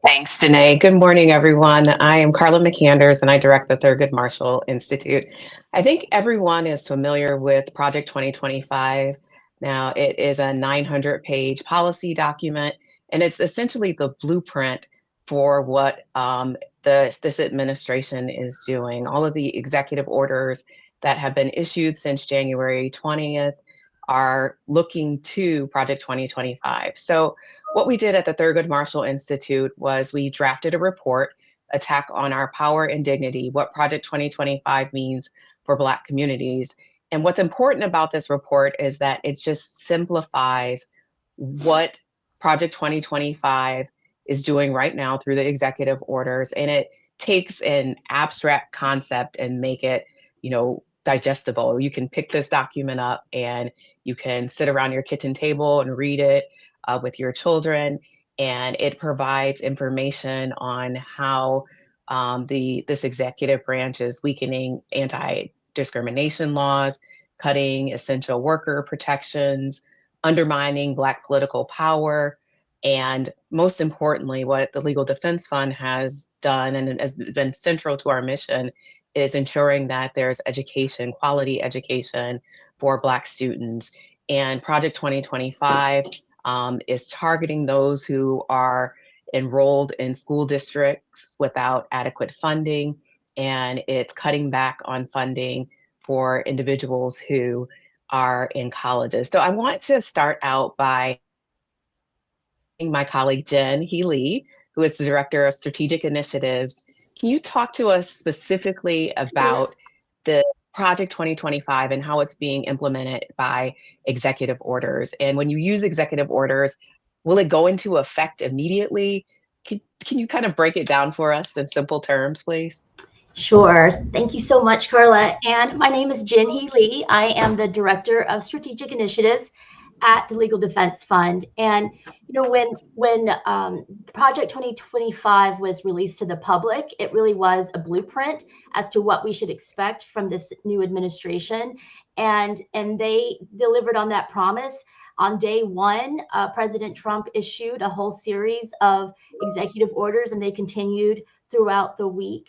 Thanks, Janai. Good morning, everyone. I am Carla McCanders, and I direct the Thurgood Marshall Institute. I think everyone is familiar with Project 2025. Now, it is a 900-page policy document, and it's essentially the blueprint for what this administration is doing. All of the executive orders that have been issued since January 20th are looking to Project 2025. So what we did at the Thurgood Marshall Institute was we drafted a report, Attack on Our Power and Dignity, what Project 2025 means for Black communities. And what's important about this report is that it just simplifies what Project 2025 is doing right now through the executive orders. And it takes an abstract concept and make it, digestible. You can pick this document up and you can sit around your kitchen table and read it with your children. And it provides information on how this executive branch is weakening anti-discrimination laws, cutting essential worker protections, undermining Black political power, and most importantly, what the Legal Defense Fund has done and has been central to our mission is ensuring that there's education, quality education for Black students. And Project 2025 is targeting those who are enrolled in school districts without adequate funding, and it's cutting back on funding for individuals who are in colleges. So I want to start out by my colleague, Jen Healy, who is the Director of Strategic Initiatives. Can you talk to us specifically about the Project 2025 and how it's being implemented by executive orders? And when you use executive orders, will it go into effect immediately? Can you kind of break it down for us in simple terms, please? Sure. Thank you so much, Carla. And my name is Jen Healy. I am the Director of Strategic Initiatives at the Legal Defense Fund. And when Project 2025 was released to the public, it really was a blueprint as to what we should expect from this new administration. And they delivered on that promise. On day one, President Trump issued a whole series of executive orders, and they continued throughout the week.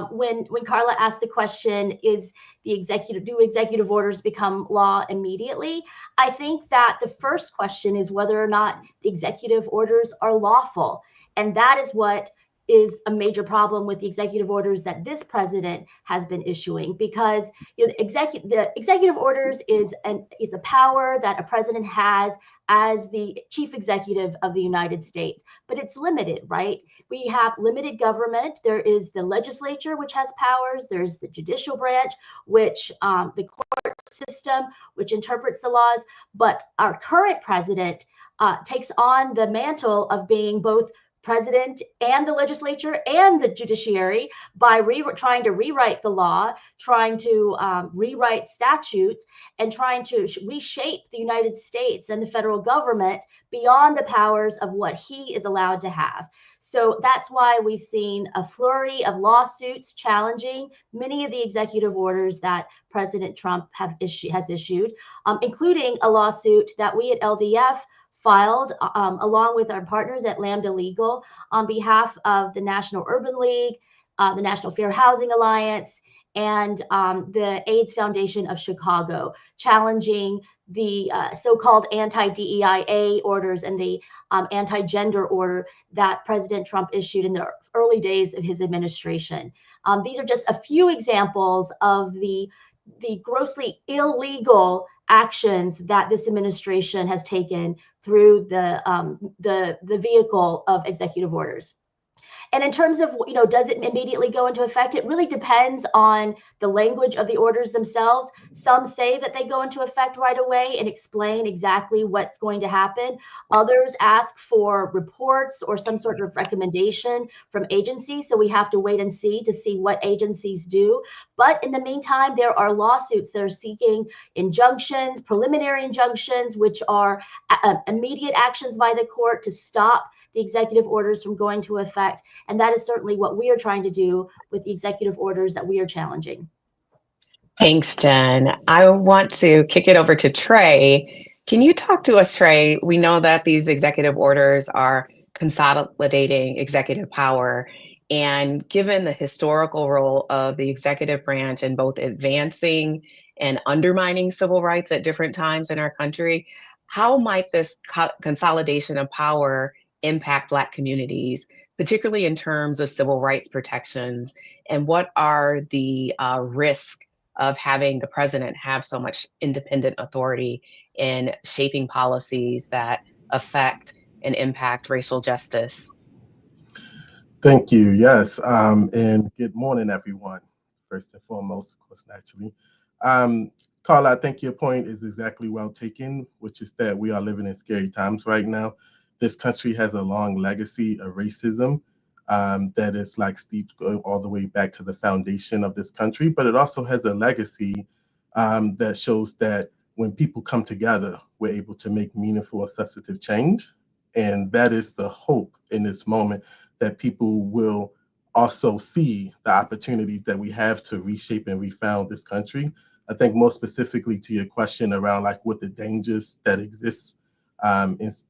When Carla asked the question, do executive orders become law immediately? I think that the first question is whether or not the executive orders are lawful. And that is what is a major problem with the executive orders that this president has been issuing, because the executive orders is a power that a president has as the chief executive of the United States, but it's limited, right? We have limited government. There is the legislature, which has powers. There's the judicial branch, which the court system, which interprets the laws. But our current president takes on the mantle of being both president and the legislature and the judiciary by trying to rewrite the law, trying to rewrite statutes, and trying to reshape the United States and the federal government beyond the powers of what he is allowed to have. So that's why we've seen a flurry of lawsuits challenging many of the executive orders that President Trump has issued, including a lawsuit that we at LDF filed along with our partners at Lambda Legal on behalf of the National Urban League, the National Fair Housing Alliance, and the AIDS Foundation of Chicago, challenging the so-called anti-DEI orders and the anti-gender order that President Trump issued in the early days of his administration. These are just a few examples of the grossly illegal actions that this administration has taken through the vehicle of executive orders. And in terms of, does it immediately go into effect? It really depends on the language of the orders themselves. Some say that they go into effect right away and explain exactly what's going to happen. Others ask for reports or some sort of recommendation from agencies. So we have to wait and see what agencies do. But in the meantime, there are lawsuits that are seeking injunctions, preliminary injunctions, which are immediate actions by the court to stop the executive orders from going to effect. And that is certainly what we are trying to do with the executive orders that we are challenging. Thanks, Jen. I want to kick it over to Trey. Can you talk to us, Trey? We know that these executive orders are consolidating executive power. And given the historical role of the executive branch in both advancing and undermining civil rights at different times in our country, how might this consolidation of power impact Black communities, particularly in terms of civil rights protections? And what are the risks of having the president have so much independent authority in shaping policies that affect and impact racial justice? Thank you. Yes. And good morning, everyone. First and foremost, of course, naturally. Carla, I think your point is exactly well taken, which is that we are living in scary times right now. This country has a long legacy of racism that is like steeped all the way back to the foundation of this country, but it also has a legacy that shows that when people come together, we're able to make meaningful and substantive change. And that is the hope in this moment, that people will also see the opportunities that we have to reshape and refound this country. I think more specifically to your question around like what the dangers that exist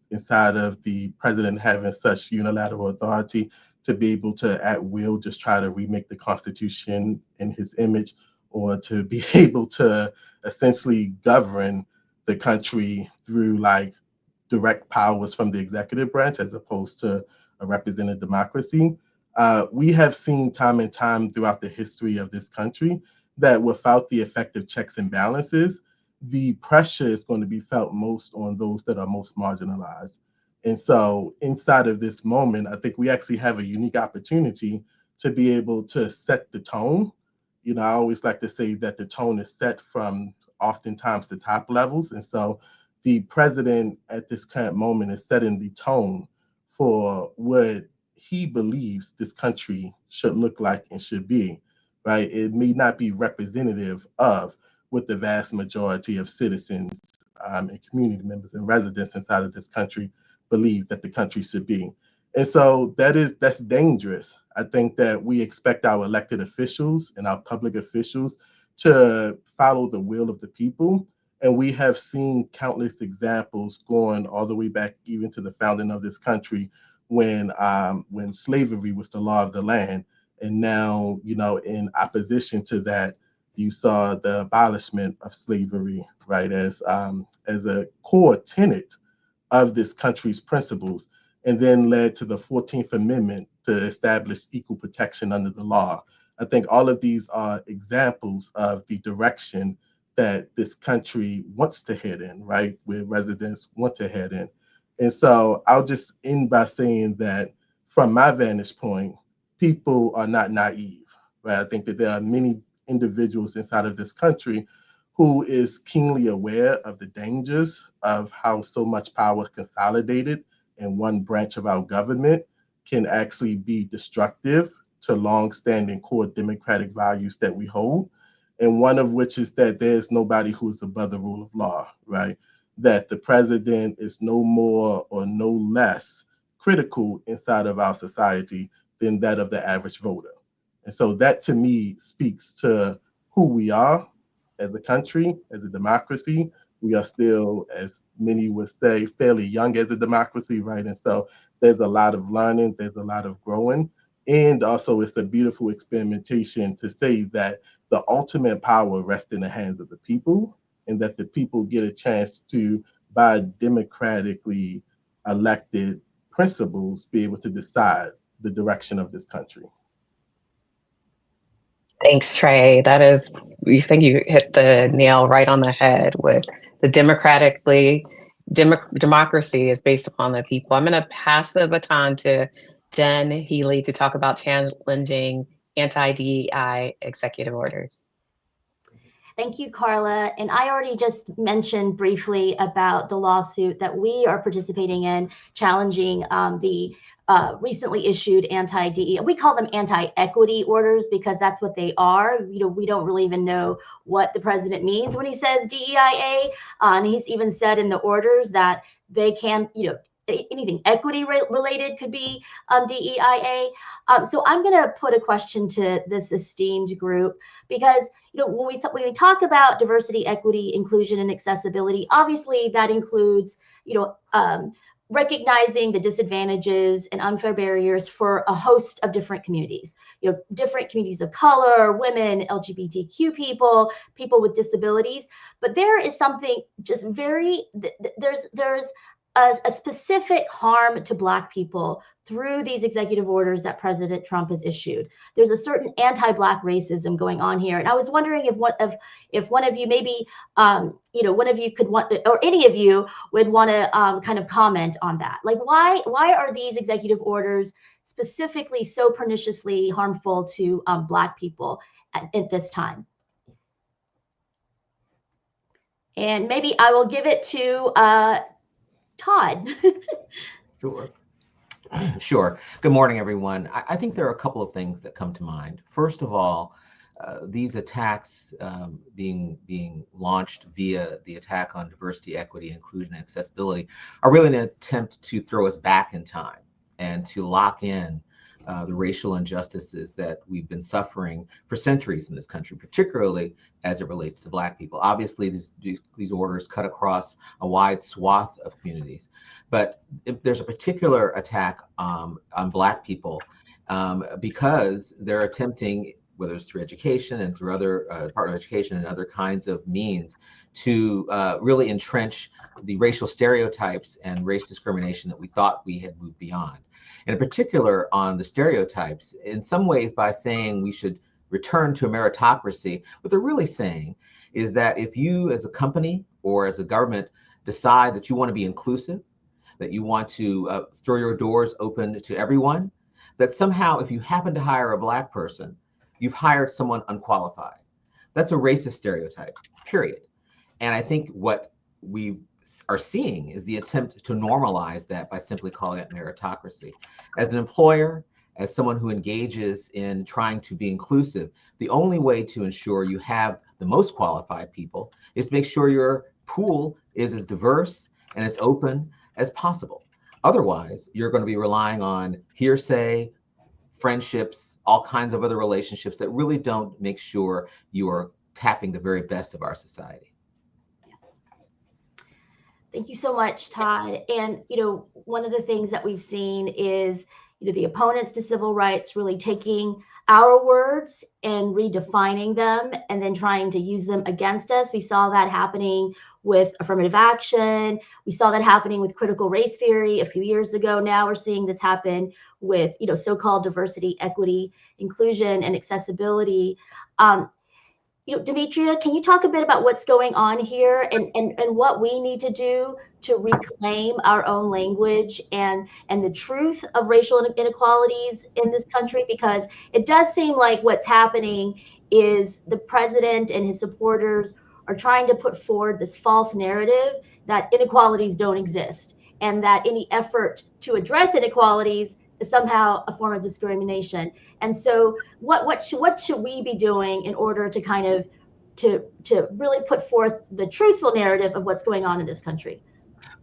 inside of the president having such unilateral authority to be able to at will just try to remake the Constitution in his image, or to be able to essentially govern the country through like direct powers from the executive branch as opposed to a representative democracy. We have seen time and time throughout the history of this country that without the effective checks and balances, the pressure is going to be felt most on those that are most marginalized. And so inside of this moment, I think we actually have a unique opportunity to be able to set the tone. I always like to say that the tone is set from oftentimes the top levels. And so the president at this current moment is setting the tone for what he believes this country should look like and should be, right? It may not be representative of what the vast majority of citizens and community members and residents inside of this country believe that the country should be. And so that's dangerous. I think that we expect our elected officials and our public officials to follow the will of the people. And we have seen countless examples going all the way back even to the founding of this country when slavery was the law of the land. And now, in opposition to that, you saw the abolishment of slavery, right, as a core tenet of this country's principles, and then led to the 14th Amendment to establish equal protection under the law. I think all of these are examples of the direction that this country wants to head in, right, where residents want to head in. And so I'll just end by saying that from my vantage point, people are not naive, right? I think that there are many individuals inside of this country who is keenly aware of the dangers of how so much power is consolidated in one branch of our government, can actually be destructive to long-standing core democratic values that we hold. And one of which is that there's nobody who's above the rule of law, right? That the president is no more or no less critical inside of our society than that of the average voter. And so that to me speaks to who we are as a country, as a democracy. We are still, as many would say, fairly young as a democracy, right? And so there's a lot of learning, there's a lot of growing. And also it's a beautiful experimentation to say that the ultimate power rests in the hands of the people, and that the people get a chance to, by democratically elected principles, be able to decide the direction of this country. Thanks, Trey. You think you hit the nail right on the head with the democracy is based upon the people. I'm going to pass the baton to Jen Healy to talk about challenging anti-DEI executive orders. Thank you, Carla. And I already just mentioned briefly about the lawsuit that we are participating in, challenging the recently issued anti-DEI. We call them anti-equity orders because that's what they are. We don't really even know what the president means when he says DEIA. And he's even said in the orders that they can, anything equity related could be DEIA. So I'm going to put a question to this esteemed group because when we talk about diversity, equity, inclusion, and accessibility, obviously that includes recognizing the disadvantages and unfair barriers for a host of different communities. Different communities of color, women, LGBTQ people, people with disabilities. But there is something just there's a specific harm to Black people through these executive orders that President Trump has issued. There's a certain anti-Black racism going on here. And I was wondering if one of you, maybe, one of you could want, or any of you would want to kind of comment on that. Like, why are these executive orders specifically so perniciously harmful to Black people at this time? And maybe I will give it to Todd. Sure. Good morning, everyone. I think there are a couple of things that come to mind. First of all, these attacks being launched via the attack on diversity, equity, inclusion, and accessibility are really an attempt to throw us back in time and to lock in the racial injustices that we've been suffering for centuries in this country, particularly as it relates to Black people. Obviously, these orders cut across a wide swath of communities, but if there's a particular attack on Black people because they're attempting, whether it's through education and through other Department of Education and other kinds of means, to really entrench the racial stereotypes and race discrimination that we thought we had moved beyond. And in particular on the stereotypes, in some ways by saying we should return to a meritocracy, what they're really saying is that if you as a company or as a government decide that you want to be inclusive, that you want to throw your doors open to everyone, that somehow if you happen to hire a Black person, you've hired someone unqualified. That's a racist stereotype, period. And I think what we are seeing is the attempt to normalize that by simply calling it meritocracy. As an employer, as someone who engages in trying to be inclusive, the only way to ensure you have the most qualified people is to make sure your pool is as diverse and as open as possible. Otherwise, you're going to be relying on hearsay, friendships, all kinds of other relationships that really don't make sure you are tapping the very best of our society. Thank you so much, Todd. And, one of the things that we've seen is, the opponents to civil rights really taking our words and redefining them and then trying to use them against us. We saw that happening with affirmative action. We saw that happening with critical race theory a few years ago. Now we're seeing this happen with, so-called diversity, equity, inclusion, and accessibility. Demetria, can you talk a bit about what's going on here and what we need to do to reclaim our own language and the truth of racial inequalities in this country? Because it does seem like what's happening is the president and his supporters are trying to put forward this false narrative that inequalities don't exist and that any effort to address inequalities somehow a form of discrimination. And so what should we be doing in order to kind of to really put forth the truthful narrative of what's going on in this country?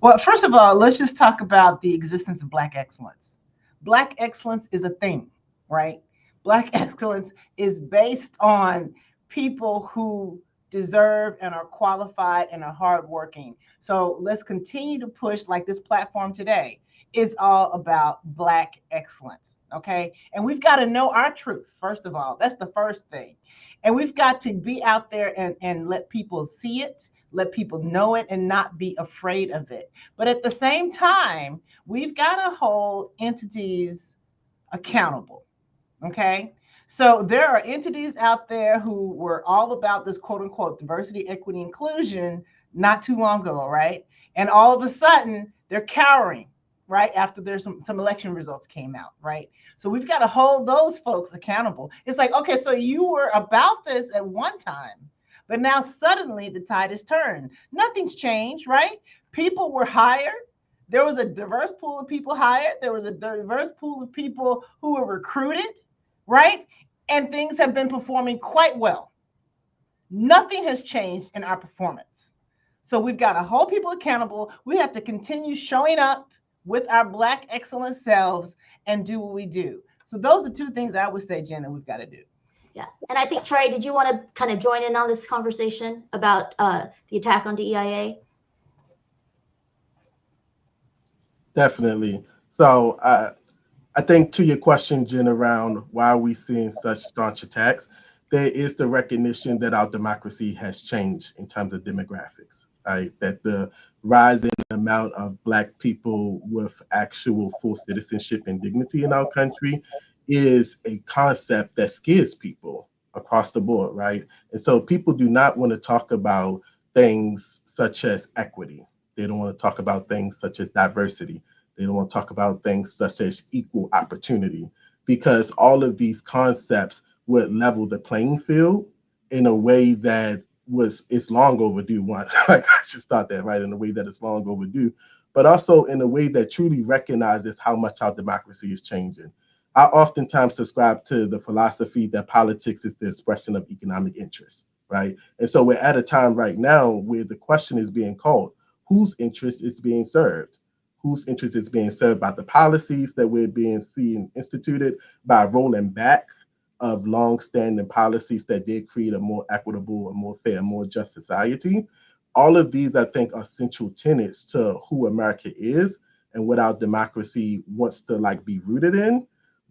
Well, first of all, let's just talk about the existence of Black excellence. Black excellence is a thing, right? Black excellence is based on people who deserve and are qualified and are hardworking. So let's continue to push, like this platform today is all about Black excellence, okay? And we've got to know our truth, first of all. That's the first thing. And we've got to be out there and let people see it, let people know it, and not be afraid of it. But at the same time, we've got to hold entities accountable, okay? So there are entities out there who were all about this quote unquote diversity, equity, inclusion not too long ago, right? And all of a sudden they're cowering, right? After there's some election results came out, right? So we've got to hold those folks accountable. It's like, okay, so you were about this at one time, but now suddenly the tide has turned. Nothing's changed, right? People were hired. There was a diverse pool of people hired. There was a diverse pool of people who were recruited, right? And things have been performing quite well. Nothing has changed in our performance. So we've got to hold people accountable. We have to continue showing up with our Black excellent selves and do what we do. So those are two things I would say, Jen, that we've got to do. Yeah, and I think, Trey, did you want to kind of join in on this conversation about the attack on DEIA? Definitely. So I think to your question, Jen, around why are we seeing such staunch attacks, there is the recognition that our democracy has changed in terms of demographics, right? That the rising amount of Black people with actual full citizenship and dignity in our country is a concept that scares people across the board, right? And so people do not want to talk about things such as equity. They don't want to talk about things such as diversity. They don't want to talk about things such as equal opportunity, because all of these concepts would level the playing field in a way that it's long overdue. One, like I just thought that, right? In a way that it's long overdue, but also in a way that truly recognizes how much our democracy is changing. I oftentimes subscribe to the philosophy that politics is the expression of economic interest, right? And so we're at a time right now where the question is being called, whose interest is being served? Whose interest is being served by the policies that we're seeing instituted, by rolling back of long-standing policies that did create a more equitable, a more fair, more just society. All of these, I think, are central tenets to who America is and what our democracy wants to be rooted in.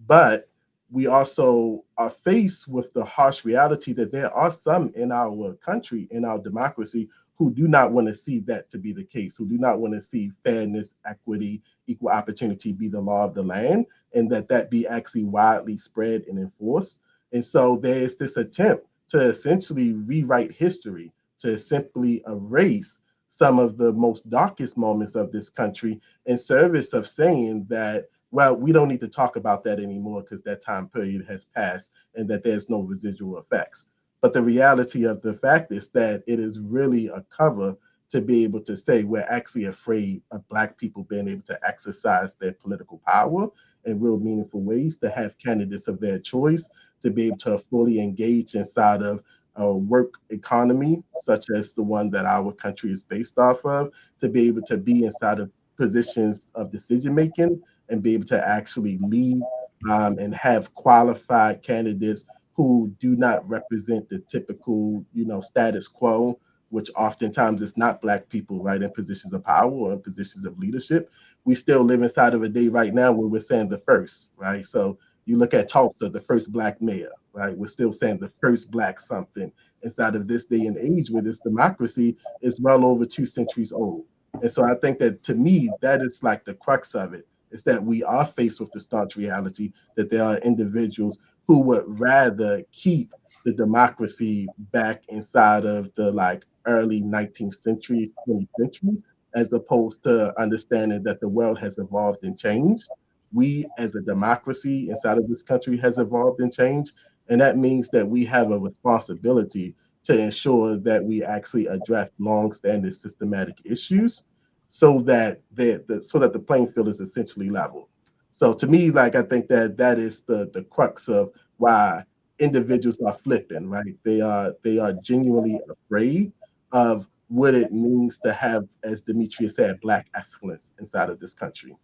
But we also are faced with the harsh reality that there are some in our country, in our democracy, who do not want to see that to be the case, who do not want to see fairness, equity, equal opportunity be the law of the land, and that be actually widely spread and enforced. And so there's this attempt to essentially rewrite history, to simply erase some of the most darkest moments of this country in service of saying that, well, we don't need to talk about that anymore because that time period has passed and that there's no residual effects. But the reality of the fact is that it is really a cover to be able to say we're actually afraid of Black people being able to exercise their political power in real meaningful ways, to have candidates of their choice, to be able to fully engage inside of a work economy, such as the one that our country is based off of, to be able to be inside of positions of decision-making and be able to actually lead and have qualified candidates who do not represent the typical, status quo, which oftentimes is not Black people, right, in positions of power or in positions of leadership. We still live inside of a day right now where we're saying the first, right? So you look at Tulsa, the first Black mayor, right? We're still saying the first Black something inside of this day and age where this democracy is well over 2 centuries old. And so I think that, to me, that is the crux of it, is that we are faced with the staunch reality that there are individuals who would rather keep the democracy back inside of the early 19th century, 20th century, as opposed to understanding that the world has evolved and changed. We as a democracy inside of this country has evolved and changed. And that means that we have a responsibility to ensure that we actually address long-standing systematic issues so that the playing field is essentially level. So to me, like, I think that is the crux of why individuals are flipping, right? They are genuinely afraid of what it means to have, as Demetria said, Black excellence inside of this country.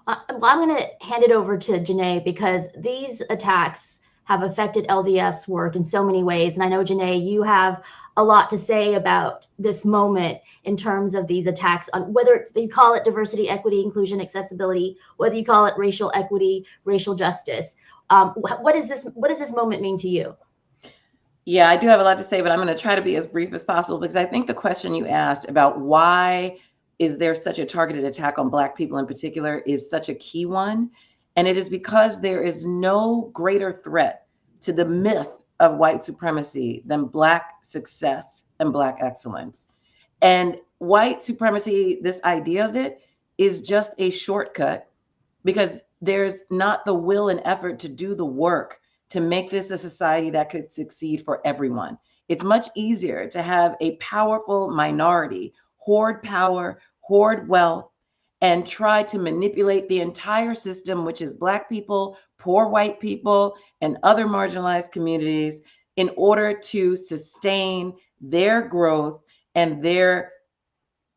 Well, I'm going to hand it over to Janai, because these attacks have affected LDF's work in so many ways. And I know, Janai, you have a lot to say about this moment in terms of these attacks, on whether you call it diversity, equity, inclusion, accessibility, whether you call it racial equity, racial justice. What does this moment mean to you? Yeah, I do have a lot to say, but I'm going to try to be as brief as possible, because I think the question you asked about why is there such a targeted attack on Black people in particular is such a key one. And it is because there is no greater threat to the myth of white supremacy than Black success and Black excellence. And white supremacy, this idea of it, is just a shortcut, because there's not the will and effort to do the work to make this a society that could succeed for everyone. It's much easier to have a powerful minority hoard power, hoard wealth, and try to manipulate the entire system, which is Black people, poor white people, and other marginalized communities, in order to sustain their growth and their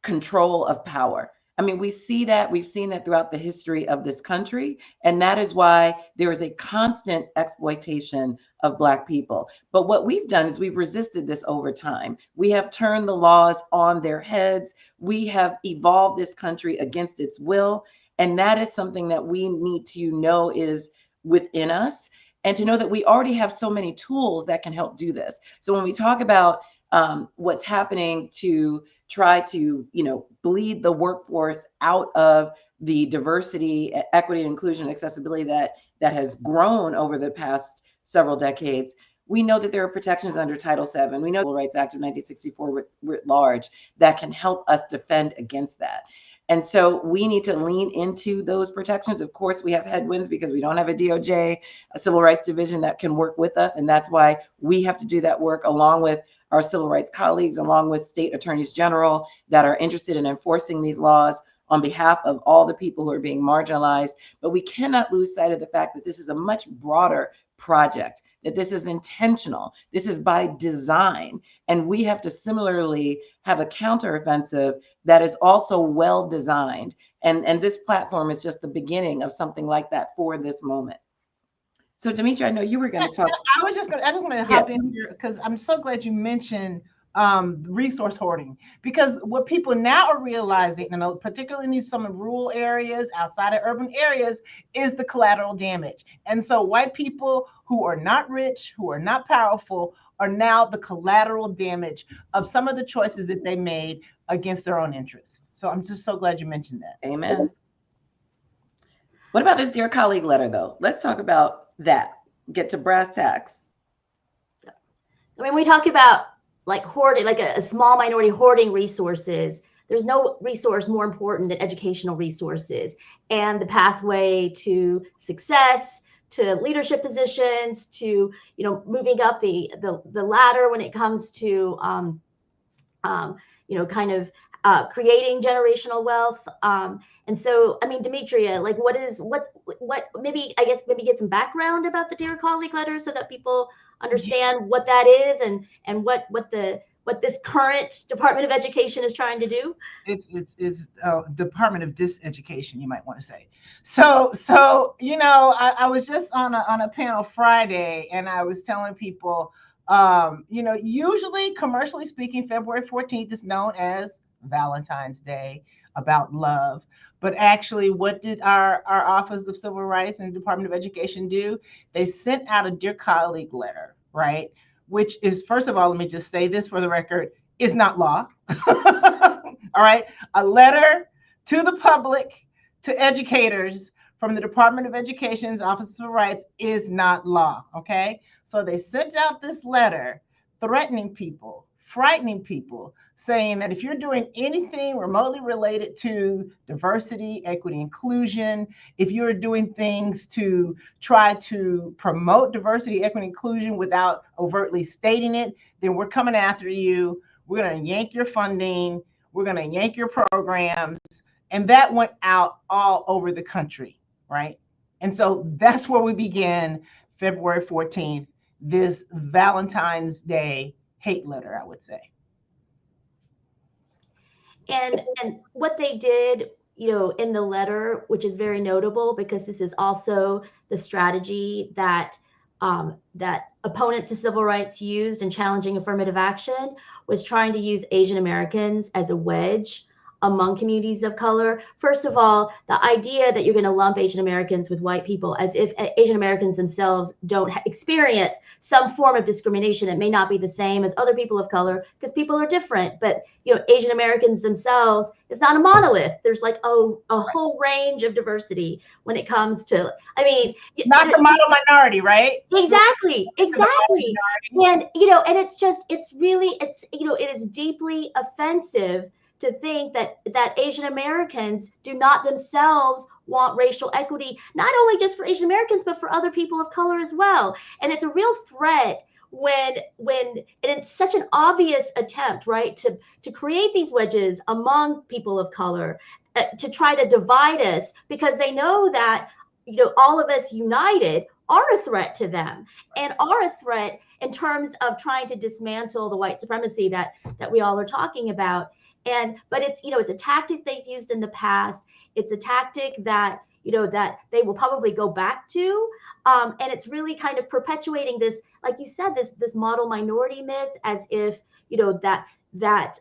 control of power. I mean, we've seen that throughout the history of this country, and that is why there is a constant exploitation of Black people. But what we've done is we've resisted this over time. We have turned the laws on their heads. We have evolved this country against its will, and that is something that we need to know is within us, and to know that we already have so many tools that can help do this. So when we talk about what's happening to try to, bleed the workforce out of the diversity, equity, and inclusion, and accessibility that has grown over the past several decades, we know that there are protections under Title VII. We know the Civil Rights Act of 1964 writ large that can help us defend against that. And so we need to lean into those protections. Of course, we have headwinds because we don't have a DOJ, a civil rights division that can work with us. And that's why we have to do that work along with our civil rights colleagues, along with state attorneys general that are interested in enforcing these laws on behalf of all the people who are being marginalized. But we cannot lose sight of the fact that this is a much broader project, that this is intentional. This is by design. And we have to similarly have a counteroffensive that is also well designed. And this platform is just the beginning of something like that for this moment. So, Demetria, I know you were going to talk. I just want to hop in here, because I'm so glad you mentioned resource hoarding, because what people now are realizing, and particularly in some rural areas outside of urban areas, is the collateral damage. And so white people who are not rich, who are not powerful, are now the collateral damage of some of the choices that they made against their own interests. So I'm just so glad you mentioned that. Amen. What about this Dear Colleague letter, though? Let's talk about that. Get to brass tacks. I mean, we talk about like hoarding, like a small minority hoarding resources. There's no resource more important than educational resources and the pathway to success, to leadership positions, to moving up the ladder when it comes to creating generational wealth. And so, I mean, Demetria, like what maybe get some background about the Dear Colleague letter so that people understand what that is and what this current Department of Education is trying to do. It's Department of Diseducation, you might want to say. So I was just on a panel Friday, and I was telling people, usually commercially speaking, February 14th is known as Valentine's Day, about love. But actually, what did our Office of Civil Rights and Department of Education do? They sent out a Dear Colleague letter, right? Which is, first of all, let me just say this for the record, is not law. All right. A letter to the public, to educators from the Department of Education's Office of Civil Rights is not law. Okay. So they sent out this letter threatening people, frightening people, saying that if you're doing anything remotely related to diversity, equity, inclusion, if you're doing things to try to promote diversity, equity, inclusion without overtly stating it, then we're coming after you. We're going to yank your funding. We're going to yank your programs. And that went out all over the country. right? And so that's where we begin February 14th, this Valentine's Day hate letter, I would say. And what they did, in the letter, which is very notable because this is also the strategy that that opponents to civil rights used in challenging affirmative action, was trying to use Asian Americans as a wedge among communities of color. First of all, the idea that you're going to lump Asian Americans with white people, as if Asian Americans themselves don't experience some form of discrimination. It may not be the same as other people of color because people are different, but Asian Americans themselves, it's not a monolith. There's like a whole range of diversity when it comes to, not the model minority, right? Exactly. And and it's really, it is deeply offensive to think that Asian Americans do not themselves want racial equity, not only just for Asian Americans, but for other people of color as well. And it's a real threat when and it's such an obvious attempt, right, to create these wedges among people of color, to try to divide us, because they know that, all of us united are a threat to them and are a threat in terms of trying to dismantle the white supremacy that we all are talking about. But it's, it's a tactic they've used in the past. It's a tactic that, that they will probably go back to. And it's really kind of perpetuating this, like you said, this model minority myth, as if, that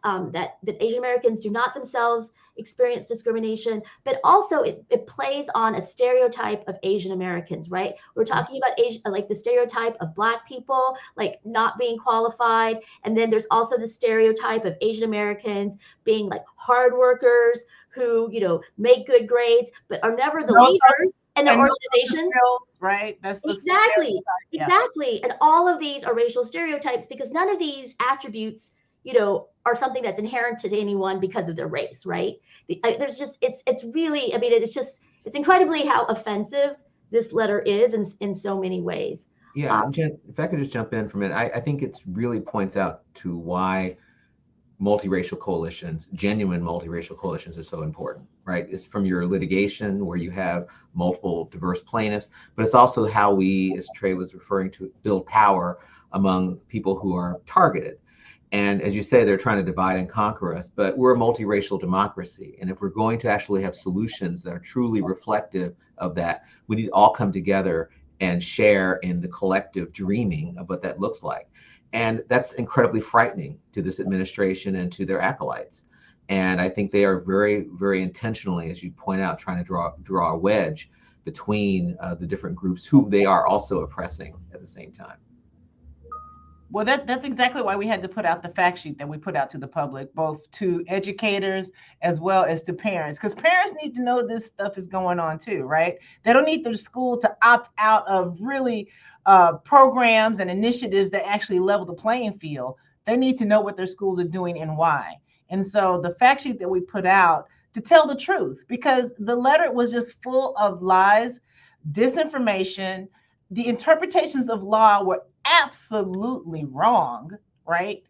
Asian Americans do not themselves experience discrimination, but also it plays on a stereotype of Asian Americans, right? We're talking about like the stereotype of Black people, like not being qualified. And then there's also the stereotype of Asian Americans being like hard workers who, make good grades, but are never the leaders in their organizations. Right? That's exactly. And all of these are racial stereotypes because none of these attributes, are something that's inherent to anyone because of their race, right? There's just, it's really, it's incredibly how offensive this letter is in so many ways. Yeah, Jen, if I could just jump in for a minute, I think it really points out to why multiracial coalitions, genuine multiracial coalitions, are so important, right? It's from your litigation where you have multiple diverse plaintiffs, but it's also how we, as Trey was referring to, build power among people who are targeted. And as you say, they're trying to divide and conquer us, but we're a multiracial democracy. And if we're going to actually have solutions that are truly reflective of that, we need to all come together and share in the collective dreaming of what that looks like. And that's incredibly frightening to this administration and to their acolytes. And I think they are very, very intentionally, as you point out, trying to draw a wedge between the different groups who they are also oppressing at the same time. Well, that's exactly why we had to put out the fact sheet that we put out to the public, both to educators as well as to parents, because parents need to know this stuff is going on too, right? They don't need their school to opt out of really programs and initiatives that actually level the playing field. They need to know what their schools are doing and why. And so the fact sheet that we put out to tell the truth, because the letter was just full of lies, disinformation. The interpretations of law were absolutely wrong, right?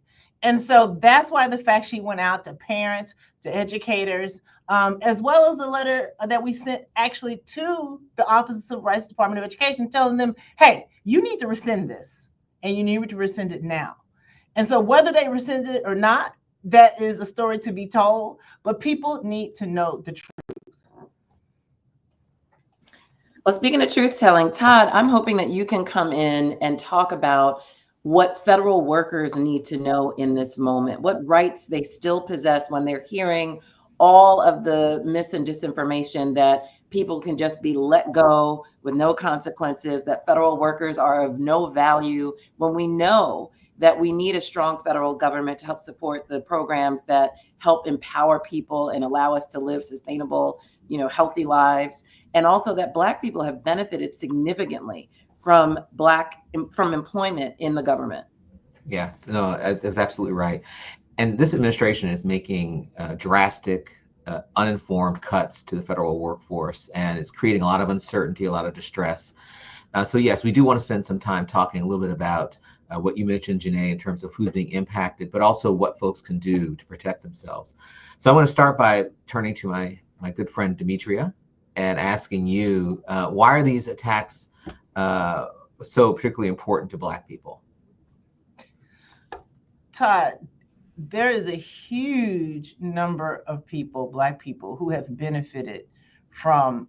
And so that's why the fact sheet went out to parents, to educators, as well as the letter that we sent actually to the Office of Civil Rights Department of Education, telling them, hey, you need to rescind this, and you need to rescind it now. And so whether they rescind it or not, that is a story to be told, but people need to know the truth. Well, speaking of truth telling, Todd, I'm hoping that you can come in and talk about what federal workers need to know in this moment, what rights they still possess when they're hearing all of the myths and disinformation that people can just be let go with no consequences, that federal workers are of no value, when we know that we need a strong federal government to help support the programs that help empower people and allow us to live sustainable, healthy lives. And also that Black people have benefited significantly from employment in the government. Yes, no, that's absolutely right. And this administration is making drastic, uninformed cuts to the federal workforce, and it's creating a lot of uncertainty, a lot of distress. So yes, we do want to spend some time talking a little bit about what you mentioned, Janai, in terms of who's being impacted, but also what folks can do to protect themselves. So I want to start by turning to my good friend, Demetria. and asking you, why are these attacks so particularly important to Black people? Todd, there is a huge number of people, Black people, who have benefited from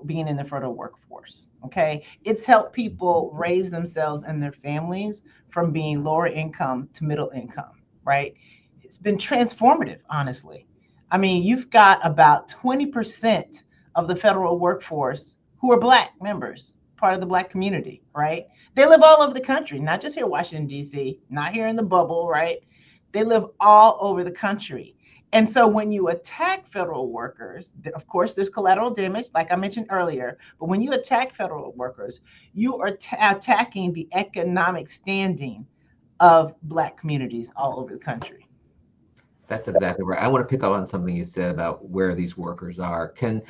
being in the federal workforce. Okay, it's helped people raise themselves and their families from being lower income to middle income, right? It's been transformative, honestly. I mean, you've got about 20% of the federal workforce who are Black members, part of the Black community, right? They live all over the country, not just here in Washington, D.C., not here in the bubble, right? They live all over the country. And so when you attack federal workers, of course, there's collateral damage, like I mentioned earlier, but when you attack federal workers, you are attacking the economic standing of Black communities all over the country. That's exactly right. I want to pick up on something you said about where these workers are. Can,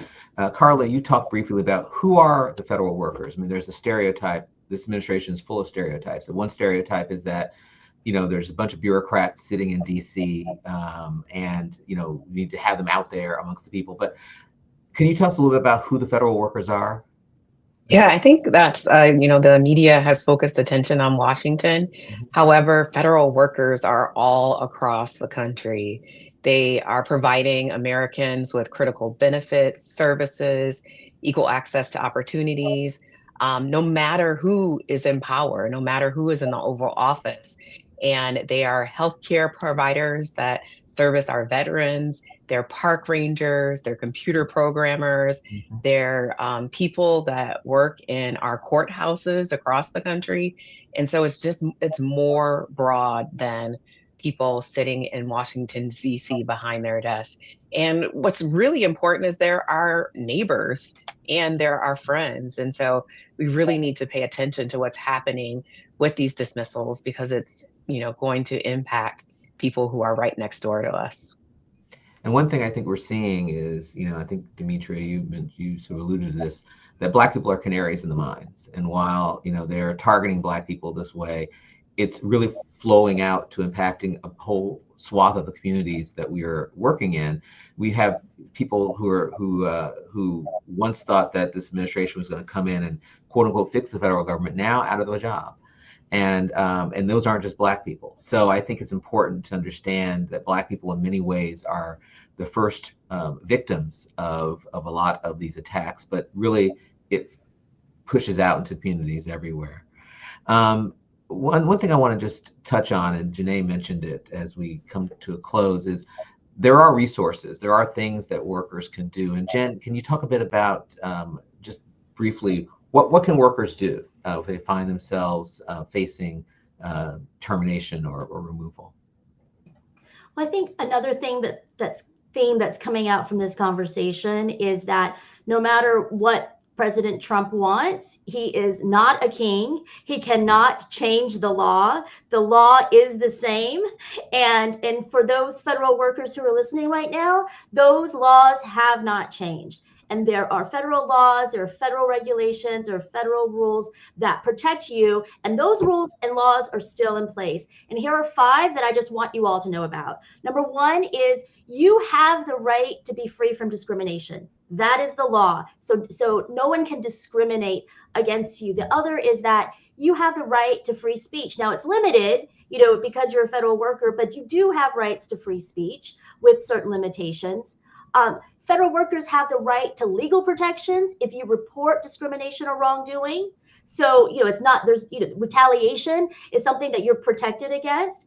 Carla, you talk briefly about who are the federal workers? I mean, there's a stereotype. This administration is full of stereotypes. And one stereotype is that, you know, there's a bunch of bureaucrats sitting in DC, and, you know, we need to have them out there amongst the people. But can you tell us a little bit about who the federal workers are? Yeah, I think that's, you know, the media has focused attention on Washington. However, federal workers are all across the country. They are providing Americans with critical benefits, services, equal access to opportunities, no matter who is in power, no matter who is in the Oval Office. And they are healthcare providers that service our veterans. They're park rangers, they're computer programmers, they're people that work in our courthouses across the country. And so it's more broad than people sitting in Washington, D.C. behind their desks. And what's really important is they're our neighbors and they're our friends. And so we really need to pay attention to what's happening with these dismissals, because it's, you know, going to impact people who are right next door to us. And one thing I think we're seeing is, you know, I think, Demetria, you sort of alluded to this, that Black people are canaries in the mines. And while, you know, they're targeting Black people this way, it's really flowing out to impacting a whole swath of the communities that we are working in. We have people who once thought that this administration was going to come in and quote unquote fix the federal government, now out of their job. And those aren't just Black people. So I think it's important to understand that Black people in many ways are the first victims of a lot of these attacks, but really it pushes out into communities everywhere. One thing I want to just touch on, and Janai mentioned it as we come to a close, is there are resources, there are things that workers can do. And Jen, can you talk a bit about, just briefly, what can workers do if they find themselves facing termination or removal? Well, I think another thing that's coming out from this conversation is that no matter what President Trump wants, he is not a king. He cannot change the law. The law is the same. And for those federal workers who are listening right now, those laws have not changed. And there are federal laws, there are federal regulations, there are federal rules that protect you. And those rules and laws are still in place. And here are 5 that I just want you all to know about. Number 1 is you have the right to be free from discrimination. That is the law. So no one can discriminate against you. The other is that you have the right to free speech. Now it's limited, you know, because you're a federal worker, but you do have rights to free speech with certain limitations. Federal workers have the right to legal protections if you report discrimination or wrongdoing. So, you know, it's not, there's, you know, retaliation is something that you're protected against.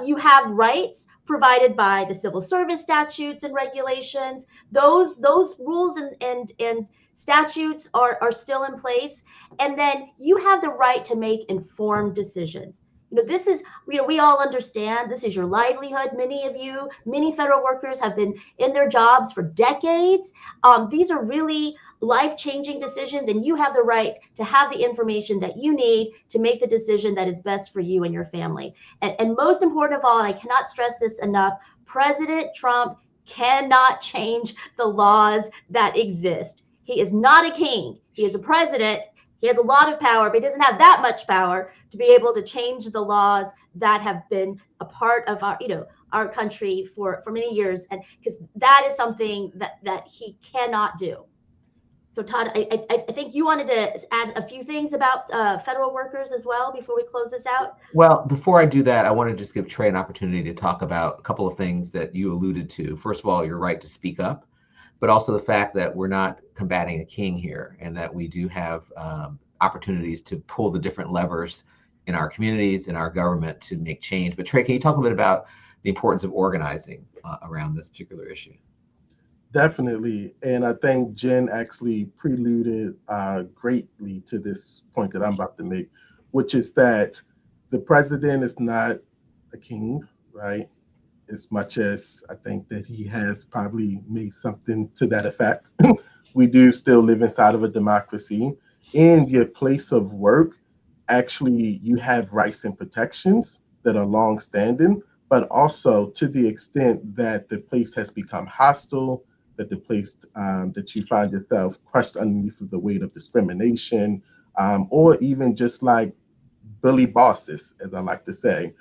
You have rights provided by the civil service statutes and regulations. Those rules and statutes are still in place. And then you have the right to make informed decisions. You know, this is, you know, we all understand this is your livelihood. Many federal workers have been in their jobs for decades. These are really life-changing decisions, and you have the right to have the information that you need to make the decision that is best for you and your family. And most important of all, and I cannot stress this enough, President Trump cannot change the laws that exist. He is not a king. He is a president. He has a lot of power, but he doesn't have that much power to be able to change the laws that have been a part of our, you know, our country for many years. And because that is something that he cannot do. So Todd, I think you wanted to add a few things about federal workers as well before we close this out. Well, before I do that, I want to just give Trey an opportunity to talk about a couple of things that you alluded to. First of all, your right to speak up, but also the fact that we're not combating a king here, and that we do have opportunities to pull the different levers in our communities, in our government, to make change. But Trey, can you talk a bit about the importance of organizing around this particular issue? Definitely. And I think Jen actually preluded greatly to this point that I'm about to make, which is that the president is not a king, right? As much as I think that he has probably made something to that effect. We do still live inside of a democracy. In your place of work, actually, you have rights and protections that are long-standing, but also to the extent that the place has become hostile, that the place that you find yourself crushed underneath of the weight of discrimination, or even just like bully bosses, as I like to say,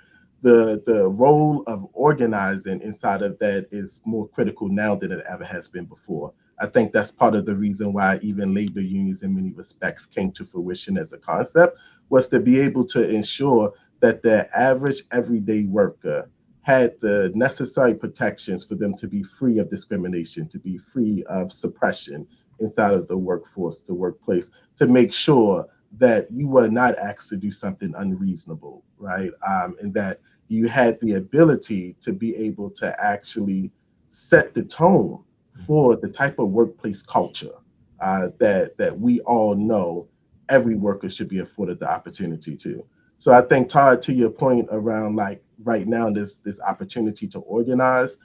the role of organizing inside of that is more critical now than it ever has been before. I think that's part of the reason why even labor unions in many respects came to fruition as a concept, was to be able to ensure that the average everyday worker had the necessary protections for them to be free of discrimination, to be free of suppression inside of the workforce, the workplace, to make sure that you were not asked to do something unreasonable, right? And that you had the ability to be able to actually set the tone for the type of workplace culture that we all know every worker should be afforded the opportunity to. So I think, Todd, to your point around like right now, this opportunity to organize,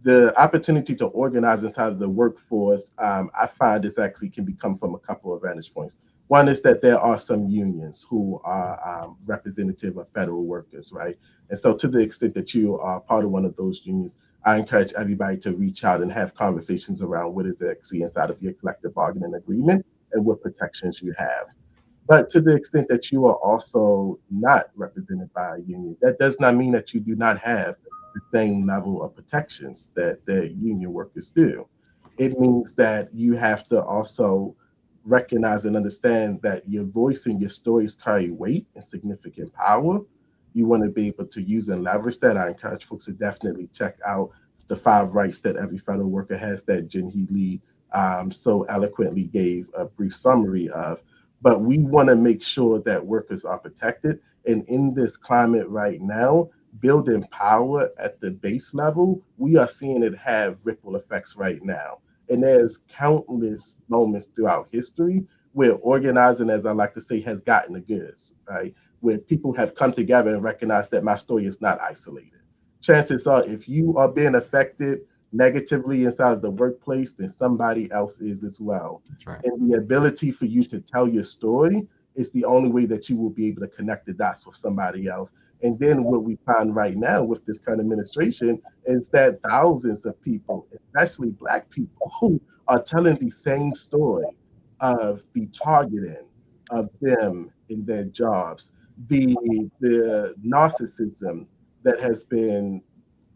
the opportunity to organize inside of the workforce, I find this actually can become from a couple of vantage points. One is that there are some unions who are representative of federal workers, right? And so to the extent that you are part of one of those unions, I encourage everybody to reach out and have conversations around what is actually inside of your collective bargaining agreement and what protections you have. But to the extent that you are also not represented by a union, that does not mean that you do not have the same level of protections that the union workers do. It means that you have to also recognize and understand that your voice and your stories carry weight and significant power. You want to be able to use and leverage that. I encourage folks to definitely check out the 5 rights that every federal worker has that Jen Lee so eloquently gave a brief summary of. But we want to make sure that workers are protected. And in this climate right now, building power at the base level, we are seeing it have ripple effects right now. And there's countless moments throughout history where organizing, as I like to say, has gotten the goods, right? Where people have come together and recognized that my story is not isolated. Chances are, if you are being affected negatively inside of the workplace, then somebody else is as well. That's right. And the ability for you to tell your story is the only way that you will be able to connect the dots with somebody else. And then what we find right now with this kind of administration is that thousands of people, especially Black people, who are telling the same story of the targeting of them in their jobs, the narcissism that has been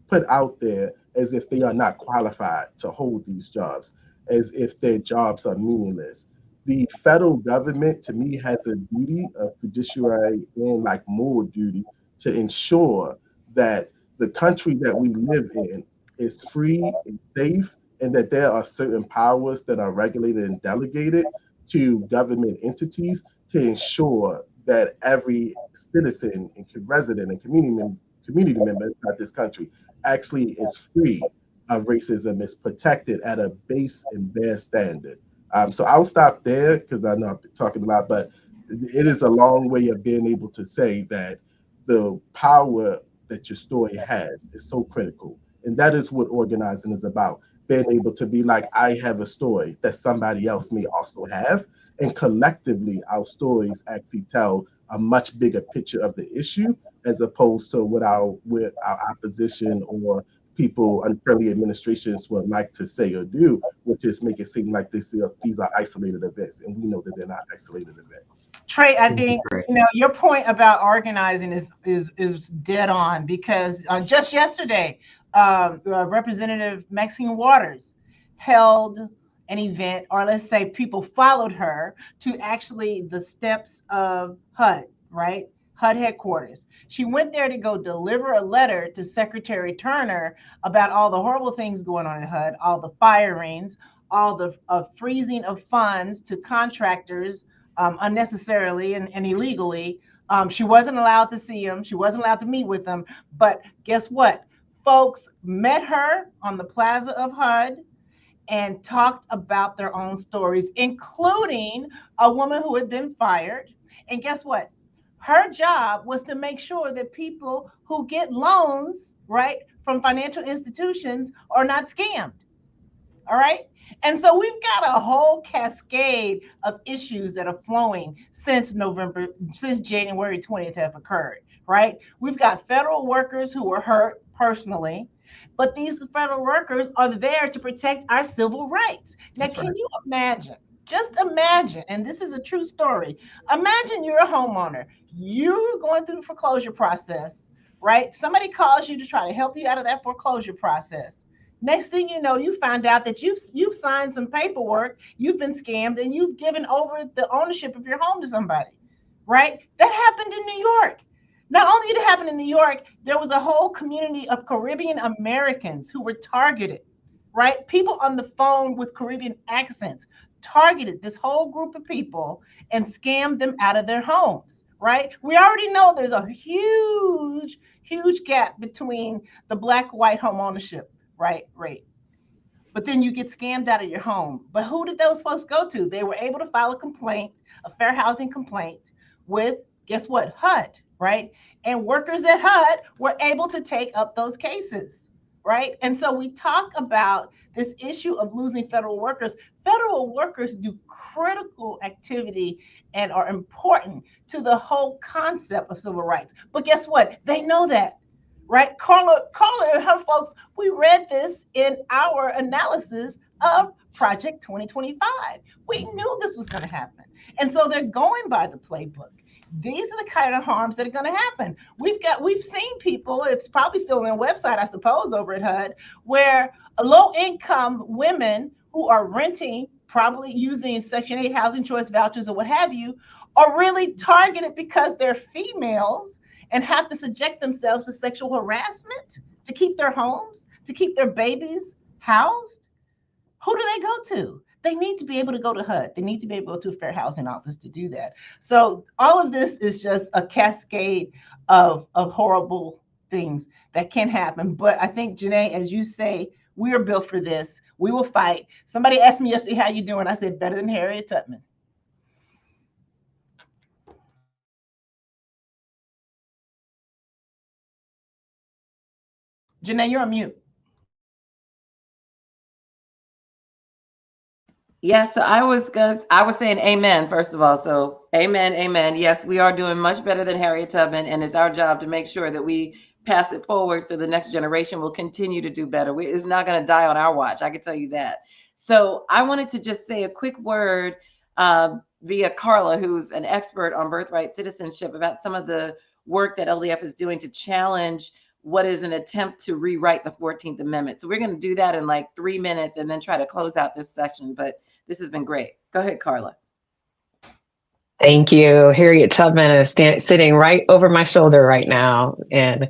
put out there as if they are not qualified to hold these jobs, as if their jobs are meaningless. The federal government, to me, has a duty, a fiduciary and like moral duty, to ensure that the country that we live in is free and safe, and that there are certain powers that are regulated and delegated to government entities to ensure that every citizen and resident and community member inside this country actually is free of racism, is protected at a base and bare standard. So I'll stop there because I know I've been talking a lot, but it is a long way of being able to say that the power that your story has is so critical. And that is what organizing is about. Being able to be like, I have a story that somebody else may also have. And collectively, our stories actually tell a much bigger picture of the issue, as opposed to what our opposition or people, unfriendly administrations would like to say or do, which is make it seem like these are isolated events. And we know that they're not isolated events. Trey, I think your point about organizing is dead on, because just yesterday, Representative Maxine Waters held an event, or let's say people followed her to actually the steps of HUD, right? HUD headquarters. She went there to go deliver a letter to Secretary Turner about all the horrible things going on in HUD, all the firings, all the freezing of funds to contractors unnecessarily and illegally. She wasn't allowed to see them. She wasn't allowed to meet with them. But guess what? Folks met her on the plaza of HUD and talked about their own stories, including a woman who had been fired. And guess what? Her job was to make sure that people who get loans, right, from financial institutions are not scammed. All right. And so we've got a whole cascade of issues that are flowing since January 20th have occurred, right? We've got federal workers who were hurt personally, but these federal workers are there to protect our civil rights. Now, can you imagine? Just imagine, and this is a true story. Imagine you're a homeowner. You're going through the foreclosure process, right? Somebody calls you to try to help you out of that foreclosure process. Next thing you know, you find out that you've signed some paperwork, you've been scammed, and you've given over the ownership of your home to somebody, right? That happened in New York. Not only did it happen in New York, there was a whole community of Caribbean Americans who were targeted, right? People on the phone with Caribbean accents targeted this whole group of people and scammed them out of their homes, right? We already know there's a huge, huge gap between the Black-white home ownership, right, rate. But then you get scammed out of your home. But who did those folks go to? They were able to file a complaint, a fair housing complaint with, guess what, HUD, right? And workers at HUD were able to take up those cases, right? And so we talk about this issue of losing federal workers. Federal workers do critical activity and are important to the whole concept of civil rights. But guess what? They know that, right? Carla and her folks, we read this in our analysis of Project 2025. We knew this was going to happen. And so they're going by the playbook. These are the kind of harms that are going to happen. We've seen people, it's probably still on their website, I suppose, over at HUD, where low-income women who are renting, probably using Section 8 housing choice vouchers or what have you, are really targeted because they're females and have to subject themselves to sexual harassment to keep their homes, to keep their babies housed. Who do they go to? They need to be able to go to HUD. They need to be able to go to a fair housing office to do that. So all of this is just a cascade of horrible things that can happen. But I think, Janai, as you say, we are built for this. We will fight. Somebody asked me yesterday, how you doing? I said, better than Harriet Tubman. Janai, you're on mute. Yes, so I was saying amen, first of all. So amen, amen. Yes, we are doing much better than Harriet Tubman, and it's our job to make sure that we pass it forward so the next generation will continue to do better. It's not going to die on our watch, I can tell you that. So I wanted to just say a quick word via Carla, who's an expert on birthright citizenship, about some of the work that LDF is doing to challenge what is an attempt to rewrite the 14th Amendment. So we're going to do that in like 3 minutes and then try to close out this session. But this has been great. Go ahead, Carla. Thank you. Harriet Tubman is sitting right over my shoulder right now and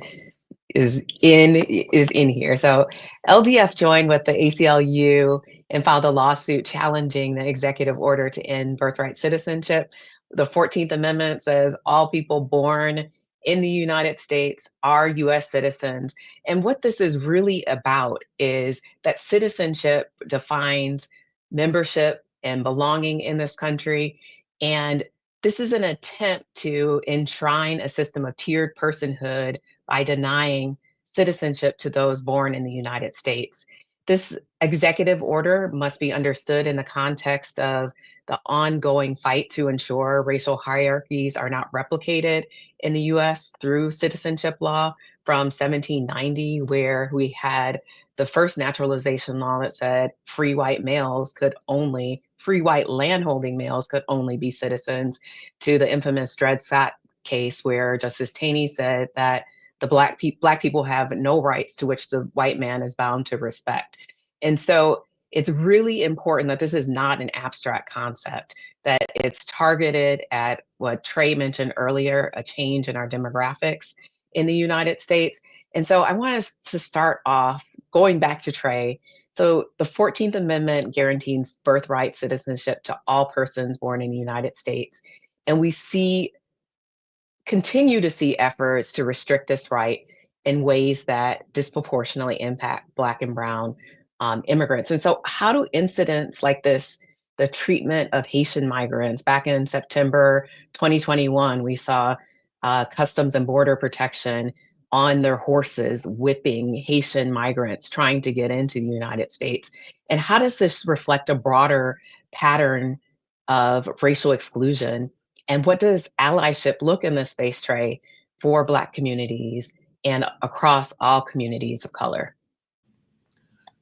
is in here. So LDF joined with the ACLU and filed a lawsuit challenging the executive order to end birthright citizenship. The 14th Amendment says all people born in the United States are US citizens. And what this is really about is that citizenship defines membership and belonging in this country. And this is an attempt to enshrine a system of tiered personhood by denying citizenship to those born in the United States. This executive order must be understood in the context of the ongoing fight to ensure racial hierarchies are not replicated in the US through citizenship law from 1790, where we had the first naturalization law that said free white landholding males could only be citizens, to the infamous Dred Scott case where Justice Taney said that the black people have no rights to which the white man is bound to respect. And so it's really important that this is not an abstract concept, that it's targeted at what Trey mentioned earlier, a change in our demographics in the United States. And so I want us to start off going back to Trey. So the 14th Amendment guarantees birthright citizenship to all persons born in the United States. And we continue to see efforts to restrict this right in ways that disproportionately impact Black and Brown immigrants. And so how do incidents like this, the treatment of Haitian migrants, back in September 2021, we saw Customs and Border Protection on their horses whipping Haitian migrants trying to get into the United States. And how does this reflect a broader pattern of racial exclusion? And what does allyship look in this space, Trey, for Black communities and across all communities of color?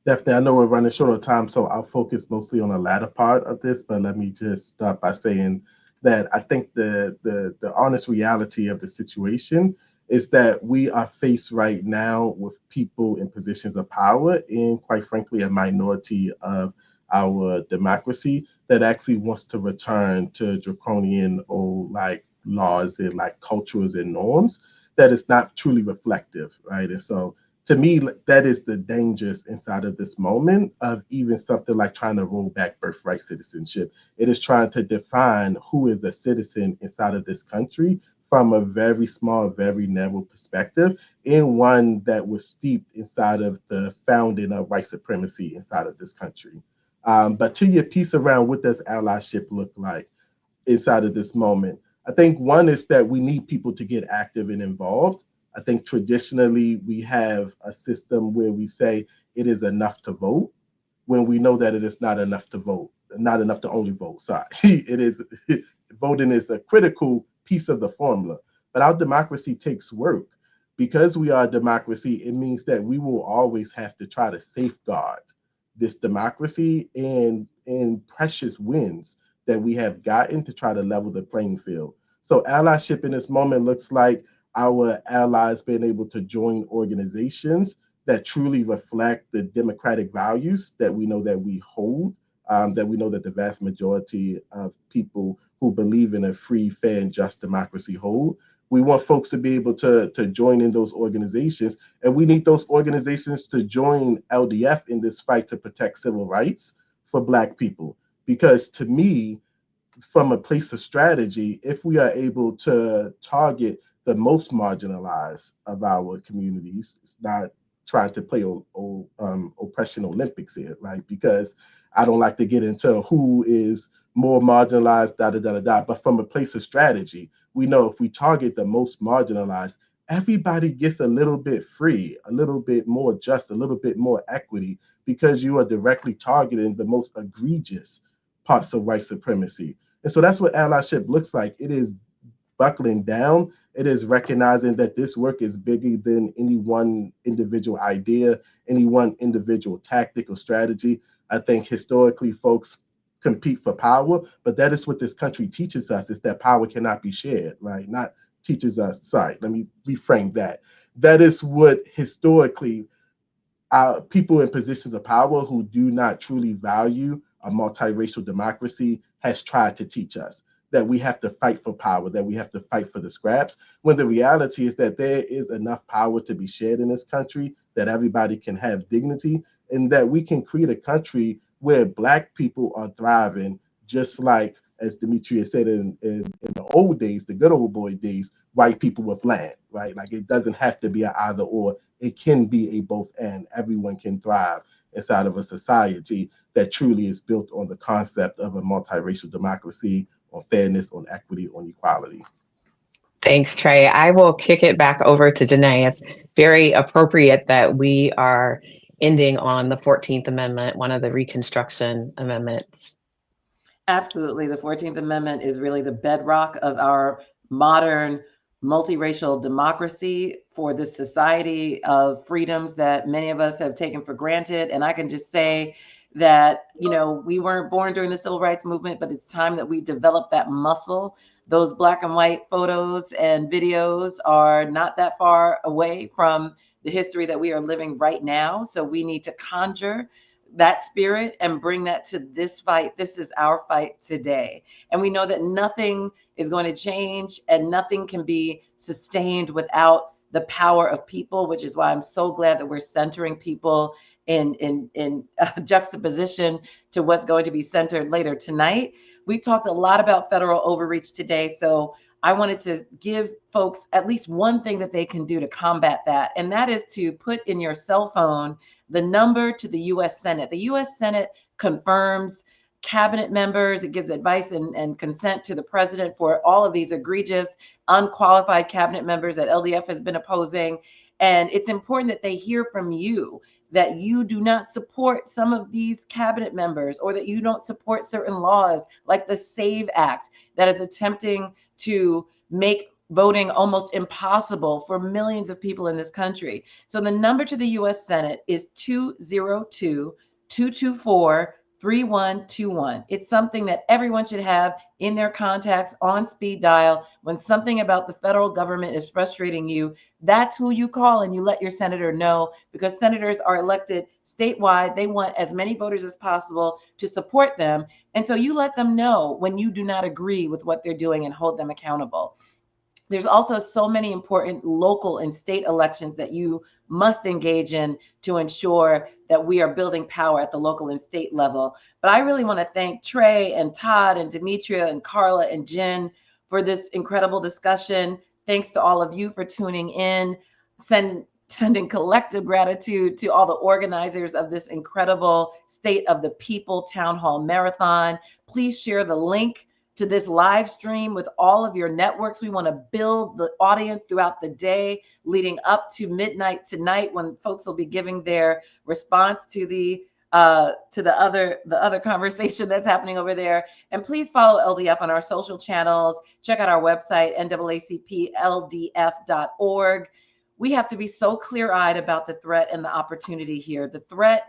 Definitely. I know we're running short of time, so I'll focus mostly on the latter part of this, but let me just start by saying that I think the honest reality of the situation is that we are faced right now with people in positions of power and, quite frankly, a minority of our democracy that actually wants to return to draconian old laws and cultures and norms that is not truly reflective, right? And so to me, that is the dangers inside of this moment of even something like trying to roll back birthright citizenship. It is trying to define who is a citizen inside of this country from a very small, very narrow perspective, and one that was steeped inside of the founding of white supremacy inside of this country. But to your piece around what does allyship look like inside of this moment, I think one is that we need people to get active and involved. I think traditionally we have a system where we say it is enough to vote when we know that it is not enough to vote, not enough to only vote, sorry. Voting is a critical piece of the formula, but our democracy takes work. Because we are a democracy, it means that we will always have to try to safeguard this democracy and precious wins that we have gotten to try to level the playing field. So allyship in this moment looks like our allies being able to join organizations that truly reflect the democratic values that we know that we hold, that we know that the vast majority of people who believe in a free, fair, and just democracy hold. We want folks to be able to join in those organizations, and we need those organizations to join LDF in this fight to protect civil rights for Black people. Because to me, from a place of strategy, if we are able to target the most marginalized of our communities, it's not trying to play oppression Olympics here, right? Because I don't like to get into who is more marginalized, but from a place of strategy, we know if we target the most marginalized, everybody gets a little bit free, a little bit more just, a little bit more equity, because you are directly targeting the most egregious parts of white supremacy. And so that's what allyship looks like. It is buckling down. It is recognizing that this work is bigger than any one individual idea, any one individual tactic or strategy. I think historically folks compete for power, but that is what this country teaches us, is that power cannot be shared, right? Not teaches us, sorry, let me reframe that. That is what historically people in positions of power who do not truly value a multiracial democracy has tried to teach us, that we have to fight for power, that we have to fight for the scraps, when the reality is that there is enough power to be shared in this country, that everybody can have dignity, and that we can create a country where Black people are thriving, just like, as Demetria said, in the old days, the good old boy days, white people with land, right? Like, it doesn't have to be an either or, it can be a both and. Everyone can thrive inside of a society that truly is built on the concept of a multiracial democracy, on fairness, on equity, on equality. Thanks, Trey. I will kick it back over to Janai. It's very appropriate that we are ending on the 14th Amendment, one of the Reconstruction Amendments. Absolutely. The 14th Amendment is really the bedrock of our modern multiracial democracy, for this society of freedoms that many of us have taken for granted. And I can just say that, you know, we weren't born during the civil rights movement, but it's time that we develop that muscle. Those black and white photos and videos are not that far away from the history that we are living right now. So we need to conjure that spirit and bring that to this fight. This is our fight today. And we know that nothing is going to change and nothing can be sustained without the power of people, which is why I'm so glad that we're centering people in juxtaposition to what's going to be centered later tonight. We talked a lot about federal overreach today, so I wanted to give folks at least one thing that they can do to combat that, and that is to put in your cell phone the number to the U.S. Senate. The U.S. Senate confirms cabinet members. It gives advice and consent to the president for all of these egregious, unqualified cabinet members that LDF has been opposing. And it's important that they hear from you that you do not support some of these cabinet members, or that you don't support certain laws like the SAVE Act that is attempting to make voting almost impossible for millions of people in this country. So the number to the U.S. Senate is 202-224-3121. It's something that everyone should have in their contacts on speed dial. When something about the federal government is frustrating you, that's who you call and you let your senator know, because senators are elected statewide. They want as many voters as possible to support them. And so you let them know when you do not agree with what they're doing and hold them accountable. There's also so many important local and state elections that you must engage in to ensure that we are building power at the local and state level. But I really want to thank Trey and Todd and Demetria and Carla and Jen for this incredible discussion. Thanks to all of you for tuning in. Sending collective gratitude to all the organizers of this incredible State of the People Town Hall Marathon. Please share the link to this live stream with all of your networks. We want to build the audience throughout the day leading up to midnight tonight, when folks will be giving their response to the other conversation that's happening over there. And please follow LDF on our social channels. Check out our website, NAACPLDF.org. We have to be so clear-eyed about the threat and the opportunity here. The threat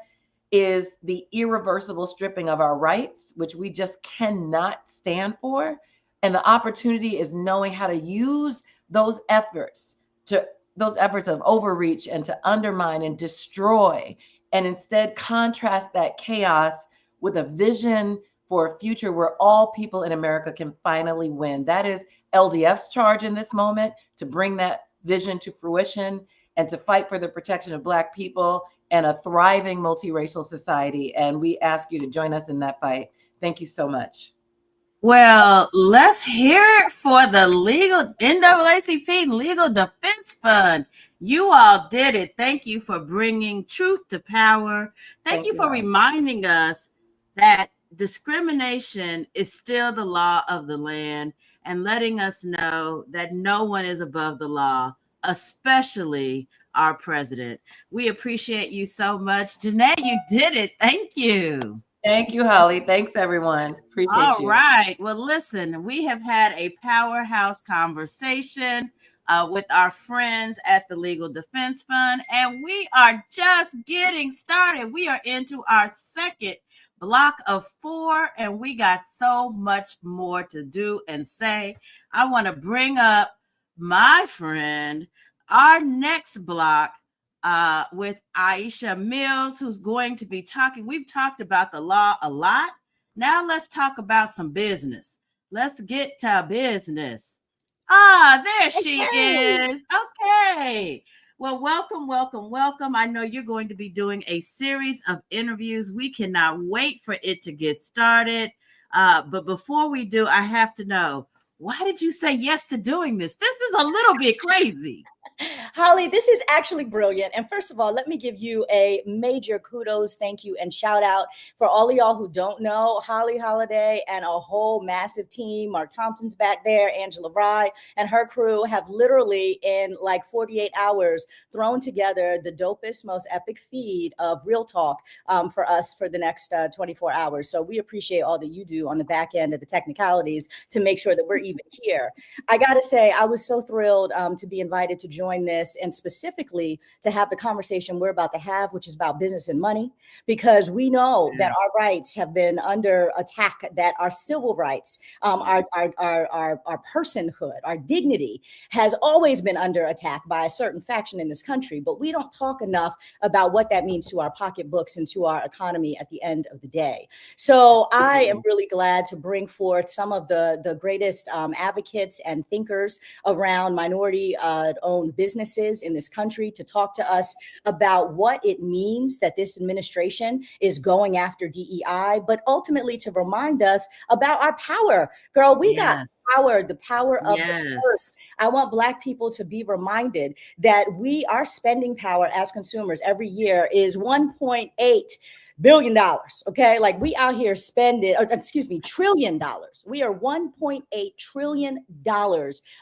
is the irreversible stripping of our rights, which we just cannot stand for. And the opportunity is knowing how to use those efforts of overreach and to undermine and destroy, and instead contrast that chaos with a vision for a future where all people in America can finally win. That is LDF's charge in this moment, to bring that vision to fruition and to fight for the protection of Black people and a thriving multiracial society. And we ask you to join us in that fight. Thank you so much. Well, let's hear it for the NAACP Legal Defense Fund. You all did it. Thank you for bringing truth to power. Thank you for reminding us that discrimination is still the law of the land, and letting us know that no one is above the law, especially our president. We appreciate you so much. Janai, you did it. Thank you. Thank you, Holly. Thanks, everyone. Appreciate you. All right. Well, listen, we have had a powerhouse conversation with our friends at the Legal Defense Fund, and we are just getting started. We are into our second block of 4, and we got so much more to do and say. I want to bring up my friend, our next block, with Aisha Mills, who's going to be talking. We've talked about the law a lot. Now let's talk about some business. Let's get to business. There she is. Okay. Well, welcome, welcome, welcome. I know you're going to be doing a series of interviews. We cannot wait for it to get started. But before we do, I have to know, why did you say yes to doing this? This is a little bit crazy. Holly, this is actually brilliant. And first of all, let me give you a major kudos, thank you, and shout out for all of y'all who don't know. Holly Holiday and a whole massive team, Mark Thompson's back there, Angela Rye and her crew have literally in like 48 hours thrown together the dopest, most epic feed of Real Talk for us for the next 24 hours. So we appreciate all that you do on the back end of the technicalities to make sure that we're even here. I got to say, I was so thrilled to be invited to join join this and specifically to have the conversation we're about to have, which is about business and money, because we know that our rights have been under attack, that our civil rights, our personhood, our dignity has always been under attack by a certain faction in this country. But we don't talk enough about what that means to our pocketbooks and to our economy at the end of the day. So I am really glad to bring forth some of the greatest advocates and thinkers around minority-owned businesses in this country to talk to us about what it means that this administration is going after DEI, but ultimately to remind us about our power. Girl, we got power, the power of the first. I want Black people to be reminded that our spending power as consumers every year is $1.8 billion. Okay. Like we out here spending, $1 trillion. We are $1.8 trillion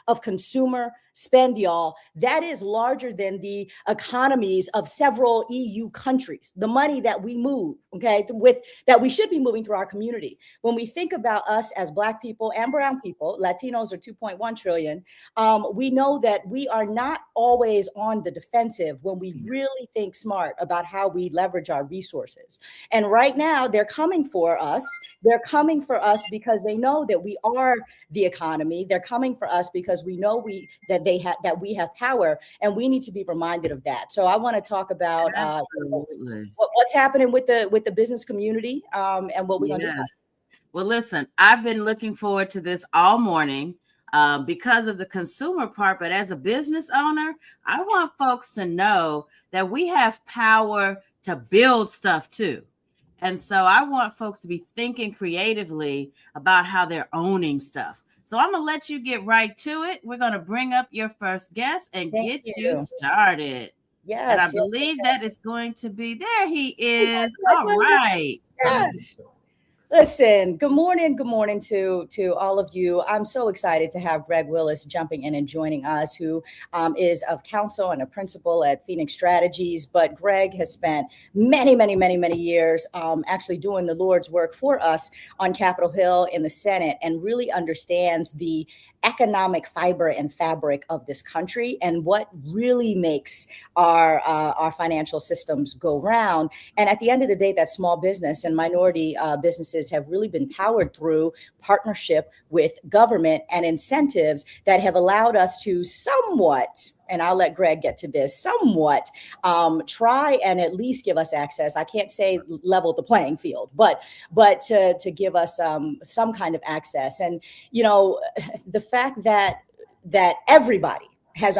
of consumer spend, y'all. That is larger than the economies of several EU countries. The money that we move, okay, that we should be moving through our community. When we think about us as Black people and brown people, Latinos are 2.1 trillion. We know that we are not always on the defensive when we really think smart about how we leverage our resources. And right now they're coming for us. They're coming for us because they know that we are the economy. They're coming for us because we know that we have power, and we need to be reminded of that. So I want to talk about what's happening with the business community and what we're going to do. Well, listen, I've been looking forward to this all morning because of the consumer part, but as a business owner, I want folks to know that we have power to build stuff too. And so I want folks to be thinking creatively about how they're owning stuff. So I'm going to let you get right to it. We're going to bring up your first guest and get you started. Yes. And I believe that is going to be, there he is. All right. Yes. Listen, good morning to all of you. I'm so excited to have Greg Willis jumping in and joining us, who is of counsel and a principal at Phoenix Strategies. But Greg has spent many years actually doing the Lord's work for us on Capitol Hill in the Senate, and really understands the economic fiber and fabric of this country and what really makes our financial systems go round. And at the end of the day, that small business and minority businesses have really been powered through partnership with government and incentives that have allowed us to somewhat, and I'll let Greg get to this, somewhat try and at least give us access. I can't say level the playing field, but to give us some kind of access. And, you know, the fact that everybody has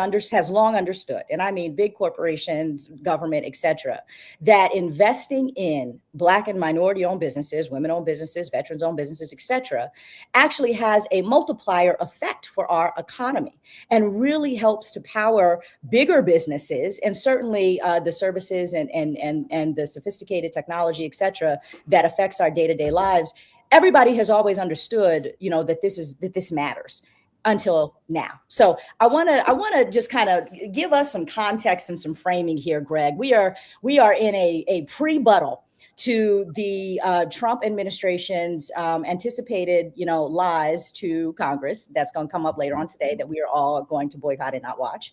long understood, and I mean big corporations, government, et cetera, that investing in Black and minority-owned businesses, women-owned businesses, veterans-owned businesses, et cetera, actually has a multiplier effect for our economy and really helps to power bigger businesses, and certainly the services and the sophisticated technology, et cetera, that affects our day-to-day lives. Everybody has always understood, you know, that this matters. Until now. So I want to just kind of give us some context and some framing here, Greg. We are in a pre-buttal to the Trump administration's anticipated, you know, lies to Congress. That's going to come up later on today that we are all going to boycott and not watch.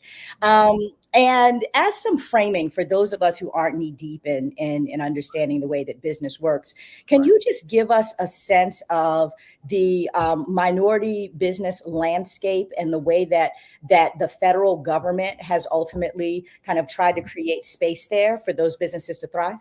And as some framing for those of us who aren't knee deep in understanding the way that business works, can you just give us a sense of the minority business landscape and the way that the federal government has ultimately kind of tried to create space there for those businesses to thrive?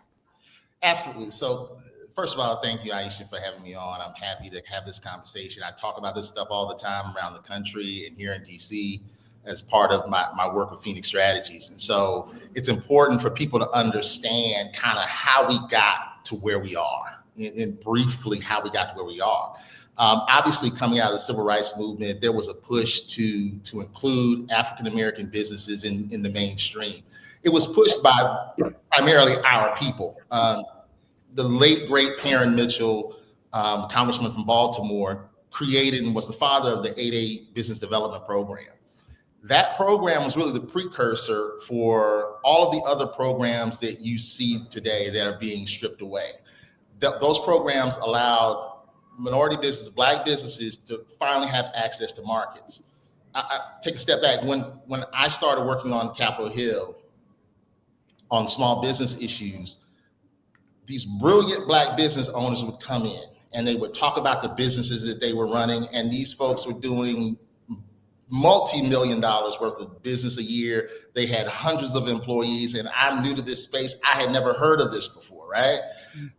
Absolutely. So first of all, thank you, Aisha, for having me on. I'm happy to have this conversation. I talk about this stuff all the time around the country and here in DC as part of my work with Phoenix Strategies. And so it's important for people to understand kind of how we got to where we are, and briefly how we got to where we are. Obviously, coming out of the civil rights movement, there was a push to include African-American businesses in the mainstream. It was pushed by primarily our people. The late, great Perrin Mitchell, congressman from Baltimore, created and was the father of the 8A Business Development Program. That program was really the precursor for all of the other programs that you see today that are being stripped away. Those programs allowed minority businesses, Black businesses, to finally have access to markets. I take a step back. When I started working on Capitol Hill on small business issues, these brilliant Black business owners would come in and they would talk about the businesses that they were running. And these folks were doing multi-million dollars worth of business a year. They had hundreds of employees, and I'm new to this space. I had never heard of this before, right?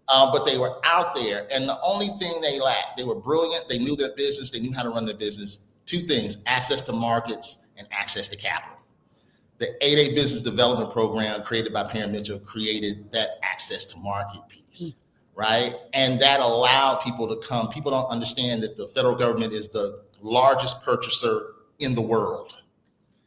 But they were out there, and the only thing they lacked, they were brilliant. They knew their business. They knew how to run their business. Two things: access to markets and access to capital. The 8A Business Development Program created by Parent Mitchell created that access to market piece, right? And that allowed people to come. People don't understand that the federal government is the largest purchaser in the world.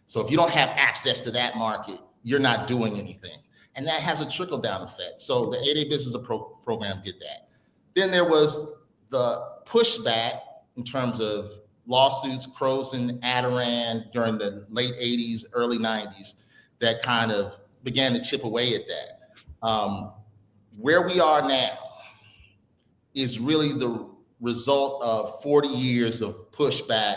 So if you don't have access to that market, you're not doing anything. And that has a trickle down effect. So the 8A Business Program did that. Then there was the pushback in terms of lawsuits, Croson, Adirondack during the late 80s, early 90s, that kind of began to chip away at that. Where we are now is really the result of 40 years of pushback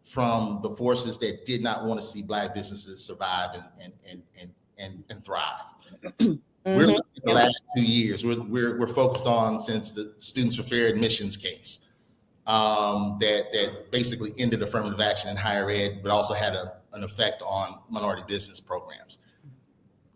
from the forces that did not want to see Black businesses survive and thrive. We're looking at the last 2 years. We're focused on since the Students for Fair Admissions case. That basically ended affirmative action in higher ed, but also had an effect on minority business programs.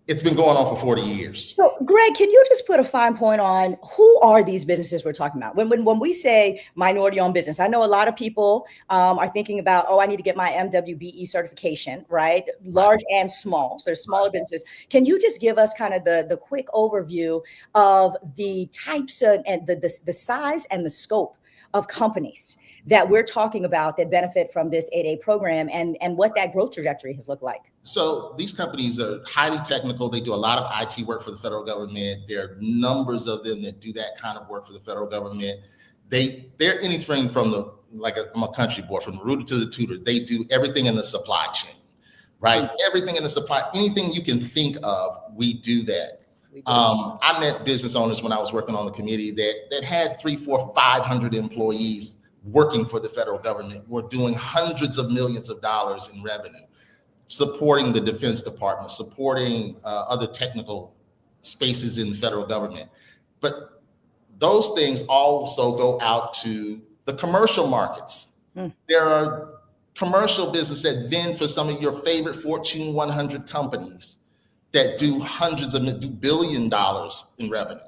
It's been going on for 40 years. So, Greg, can you just put a fine point on who are these businesses we're talking about? When we say minority-owned business, I know a lot of people are thinking about, oh, I need to get my MWBE certification, right? Large and small, so there's smaller businesses. Can you just give us kind of the quick overview of the types of, and the size and the scope of companies that we're talking about that benefit from this 8A program, and what that growth trajectory has looked like? So these companies are highly technical. They do a lot of IT work for the federal government. There are numbers of them that do that kind of work for the federal government. They're anything from I'm a country boy, from the rooter to the tutor. They do everything in the supply chain, right? Everything in the supply, anything you can think of, we do that. I met business owners when I was working on the committee that had 300, 400, 500 employees working for the federal government. We're doing hundreds of millions of dollars in revenue, supporting the Defense Department, supporting other technical spaces in the federal government. But those things also go out to the commercial markets. There are commercial businesses that vend for some of your favorite Fortune 100 companies that do $1 billion in revenue.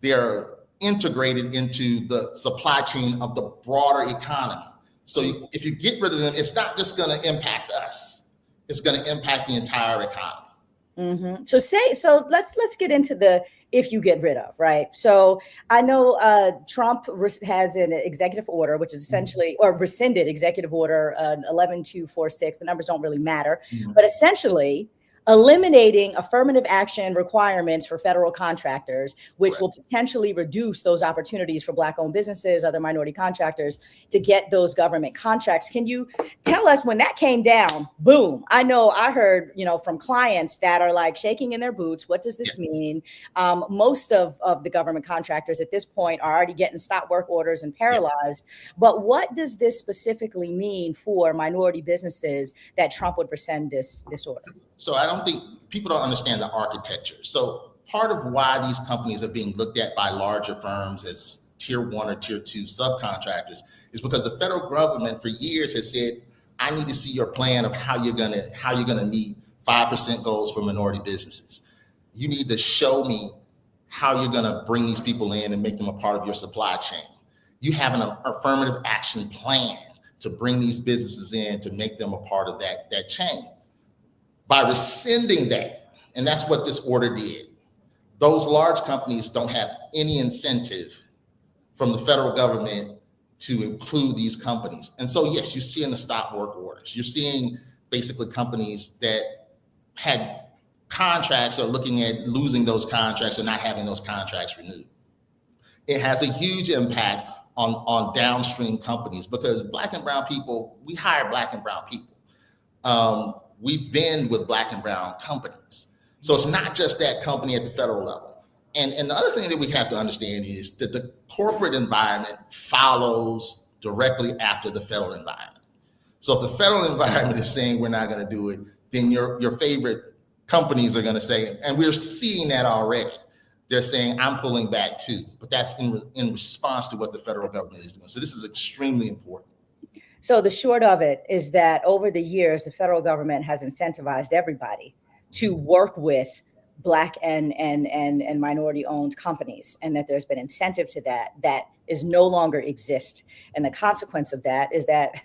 They're integrated into the supply chain of the broader economy. So if you get rid of them, it's not just going to impact us; it's going to impact the entire economy. So let's get into the if you get rid of, right? So I know Trump has an executive order, which is essentially, or rescinded executive order 11246. The numbers don't really matter, but essentially eliminating affirmative action requirements for federal contractors, which will potentially reduce those opportunities for Black-owned businesses, other minority contractors to get those government contracts. Can you tell us when that came down, boom? I know I heard, from clients that are like shaking in their boots. What does this mean? Most of the government contractors at this point are already getting stop work orders and paralyzed. But what does this specifically mean for minority businesses that Trump would rescind this order? So I don't think people don't understand the architecture. So part of why these companies are being looked at by larger firms as tier 1 or tier 2 subcontractors is because the federal government for years has said, I need to see your plan of how you're gonna meet 5% goals for minority businesses. You need to show me how you're gonna bring these people in and make them a part of your supply chain. You have an affirmative action plan to bring these businesses in to make them a part of that chain. By rescinding that, and that's what this order did, those large companies don't have any incentive from the federal government to include these companies. And so, yes, you're seeing the stop work orders. You're seeing basically companies that had contracts are looking at losing those contracts or not having those contracts renewed. It has a huge impact on downstream companies because Black and brown people, we hire Black and brown people. We've been with Black and brown companies. So it's not just that company at the federal level. And the other thing that we have to understand is that the corporate environment follows directly after the federal environment. So if the federal environment is saying we're not going to do it, then your favorite companies are going to say, and we're seeing that already. They're saying, I'm pulling back too, but that's in response to what the federal government is doing. So this is extremely important. So the short of it is that over the years, the federal government has incentivized everybody to work with Black and minority-owned companies, and that there's been incentive to that is no longer exist. And the consequence of that is that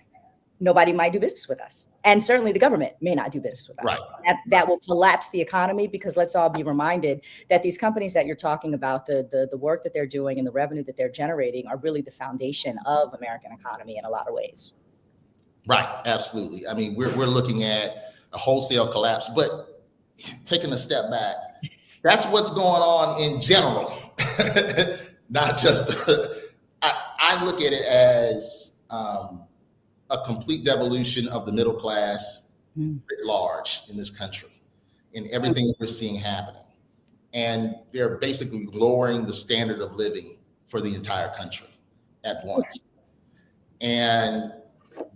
nobody might do business with us. And certainly the government may not do business with us. Right. That will collapse the economy, because let's all be reminded that these companies that you're talking about, the work that they're doing and the revenue that they're generating are really the foundation of American economy in a lot of ways. Right, absolutely. I mean, we're looking at a wholesale collapse, but taking a step back, that's what's going on in general, not just, I look at it as a complete devolution of the middle class at large in this country, in everything that we're seeing happening. And they're basically lowering the standard of living for the entire country at once. And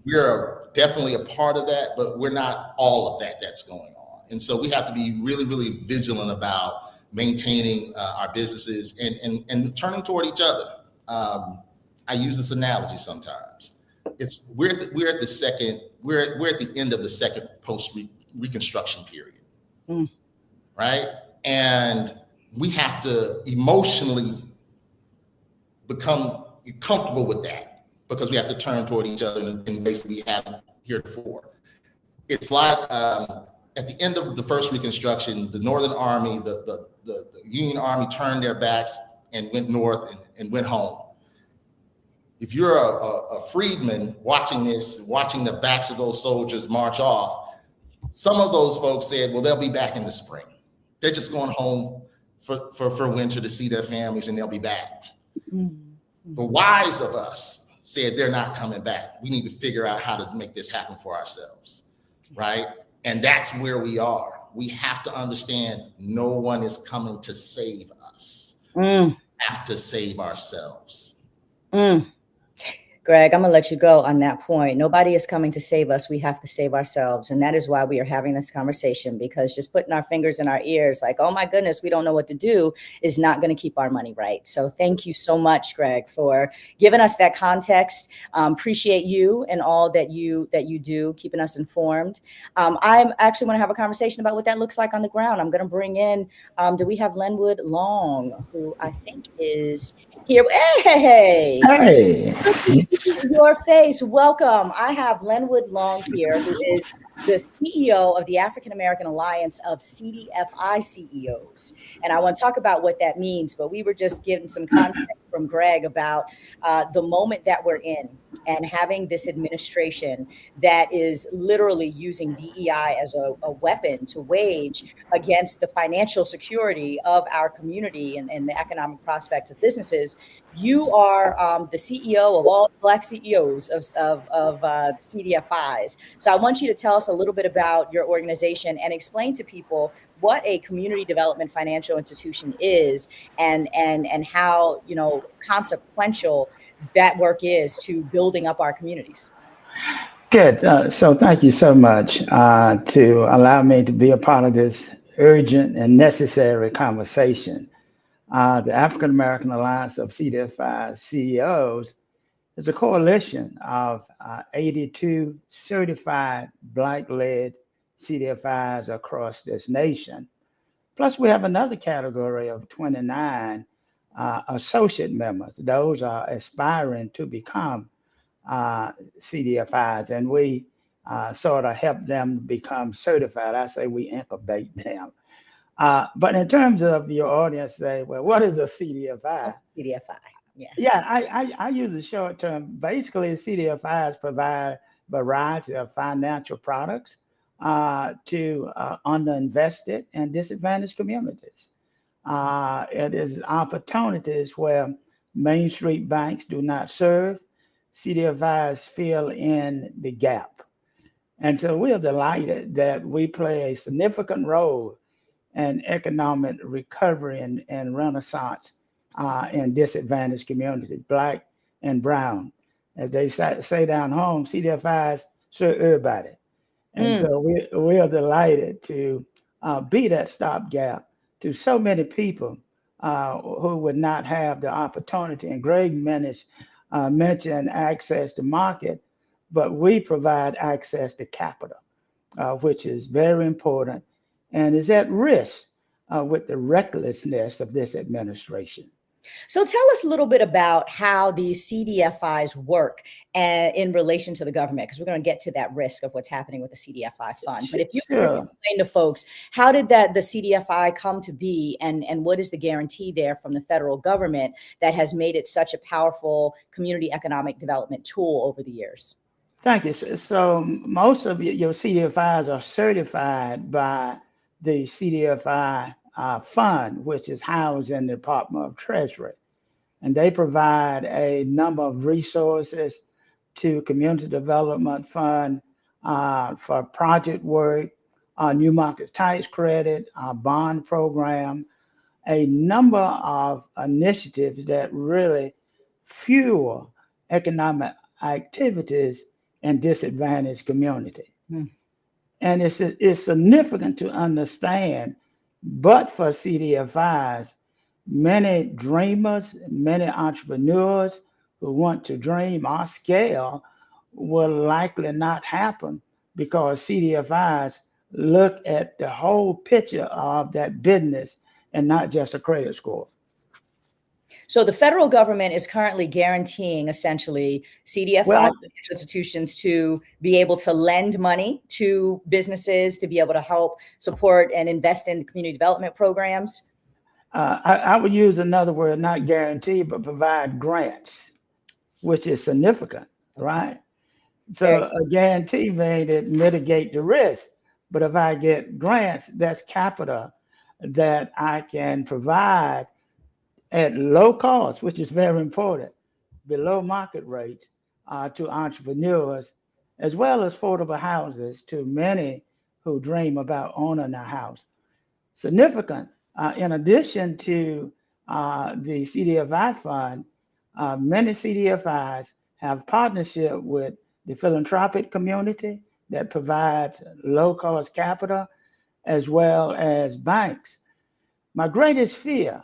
we're definitely a part of that, but we're not all of that that's going on. And so we have to be really, really vigilant about maintaining our businesses and turning toward each other. I use this analogy sometimes. We're at the end of the second post-Reconstruction period, right? And we have to emotionally become comfortable with that, because we have to turn toward each other in ways we haven't heretofore. It's like at the end of the first Reconstruction, the Northern Army, the Union Army turned their backs and went north and went home. If you're a freedman watching this, watching the backs of those soldiers march off, some of those folks said, well, they'll be back in the spring. They're just going home for winter to see their families, and they'll be back. The wise of us said they're not coming back. We need to figure out how to make this happen for ourselves, right? And that's where we are. We have to understand no one is coming to save us. We have to save ourselves. Greg, I'm gonna let you go on that point. Nobody is coming to save us. We have to save ourselves. And that is why we are having this conversation, because just putting our fingers in our ears like, oh my goodness, we don't know what to do, is not gonna keep our money right. So thank you so much, Greg, for giving us that context. Appreciate you and all that you do, keeping us informed. I'm actually wanna have a conversation about what that looks like on the ground. I'm gonna bring in, do we have Lenwood Long, who I think is here. Hey. Your face. Welcome. I have Lenwood Long here, who is the CEO of the African American Alliance of CDFI CEOs. And I want to talk about what that means, but we were just getting some context from Greg about the moment that we're in and having this administration that is literally using DEI as a weapon to wage against the financial security of our community and the economic prospects of businesses. You are the CEO of all Black CEOs of CDFIs. So I want you to tell us a little bit about your organization and explain to people what a community development financial institution is and how, you know, consequential that work is to building up our communities. Good. So thank you so much to allow me to be a part of this urgent and necessary conversation. The African American Alliance of CDFI CEOs is a coalition of 82 certified Black-led CDFIs across this nation. Plus, we have another category of 29 associate members. Those are aspiring to become CDFIs, and we sort of help them become certified. I say we incubate them. But in terms of your audience, say, well, what is a CDFI? CDFI, yeah. Yeah, I use the short term. Basically, CDFIs provide a variety of financial products to underinvested and disadvantaged communities. It is opportunities where Main Street banks do not serve. CDFIs fill in the gap. And so we are delighted that we play a significant role in economic recovery and renaissance in disadvantaged communities, Black and brown. As they say down home, CDFIs serve everybody. And so we are delighted to be that stopgap to so many people who would not have the opportunity. And Greg mentioned access to market, but we provide access to capital, which is very important and is at risk with the recklessness of this administration. So tell us a little bit about how these CDFIs work in relation to the government, because we're going to get to that risk of what's happening with the CDFI fund. But if you could just explain to folks, how did the CDFI come to be, and what is the guarantee there from the federal government that has made it such a powerful community economic development tool over the years? Thank you. So most of your CDFIs are certified by the CDFI fund, which is housed in the Department of Treasury. And they provide a number of resources to Community Development Fund for project work, New Markets Tax Credit, bond program, a number of initiatives that really fuel economic activities in disadvantaged community. And it's significant to understand, but for CDFIs, many dreamers, many entrepreneurs who want to dream or scale will likely not happen, because CDFIs look at the whole picture of that business and not just a credit score. So the federal government is currently guaranteeing essentially CDFI institutions to be able to lend money to businesses, to be able to help support and invest in community development programs. I would use another word, not guarantee, but provide grants, which is significant, right? So a guarantee may mitigate the risk, but if I get grants, that's capital that I can provide at low cost, which is very important, below market rates to entrepreneurs, as well as affordable houses to many who dream about owning a house. Significant, in addition to the CDFI fund, many CDFIs have partnership with the philanthropic community that provides low cost capital, as well as banks. My greatest fear,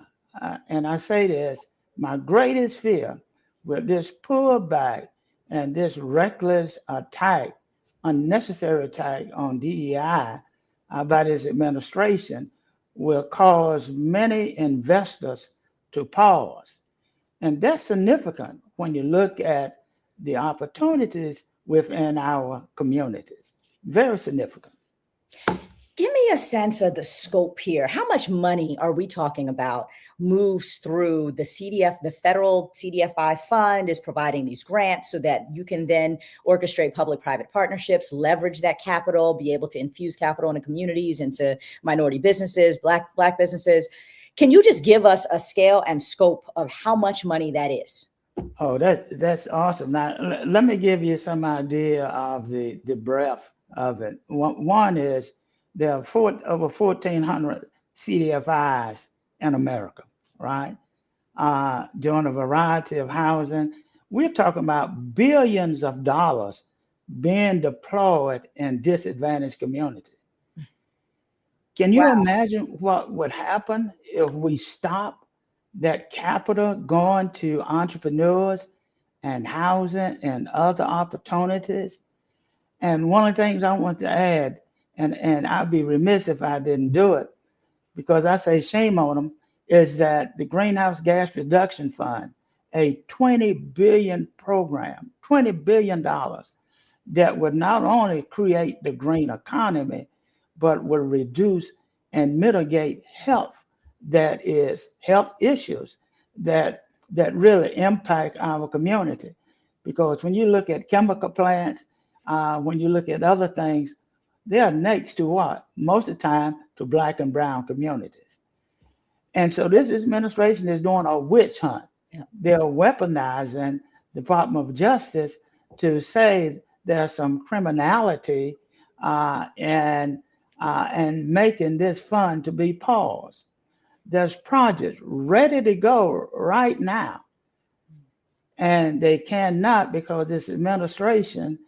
and I say this, my greatest fear with this pullback and this reckless attack, unnecessary attack on DEI by this administration will cause many investors to pause. And that's significant when you look at the opportunities within our communities. Very significant. Give me a sense of the scope here. How much money are we talking about moves through the federal CDFI fund is providing these grants so that you can then orchestrate public-private partnerships, leverage that capital, be able to infuse capital into communities, into minority businesses, Black businesses. Can you just give us a scale and scope of how much money that is? Oh, that's awesome. Now, let me give you some idea of the breadth of it. One is there are over 1,400 CDFIs in America, right? Doing a variety of housing. We're talking about billions of dollars being deployed in disadvantaged communities. Can you imagine what would happen if we stop that capital going to entrepreneurs and housing and other opportunities? And one of the things I want to add, and I'd be remiss if I didn't do it, because I say shame on them, is that the Greenhouse Gas Reduction Fund, a $20 billion program, $20 billion that would not only create the green economy, but will reduce and mitigate health issues that really impact our community. Because when you look at chemical plants, when you look at other things, they are next to what? Most of the time to Black and brown communities. And so this administration is doing a witch hunt. They're weaponizing the Department of Justice to say there's some criminality and making this fund to be paused. There's projects ready to go right now, and they cannot because this administration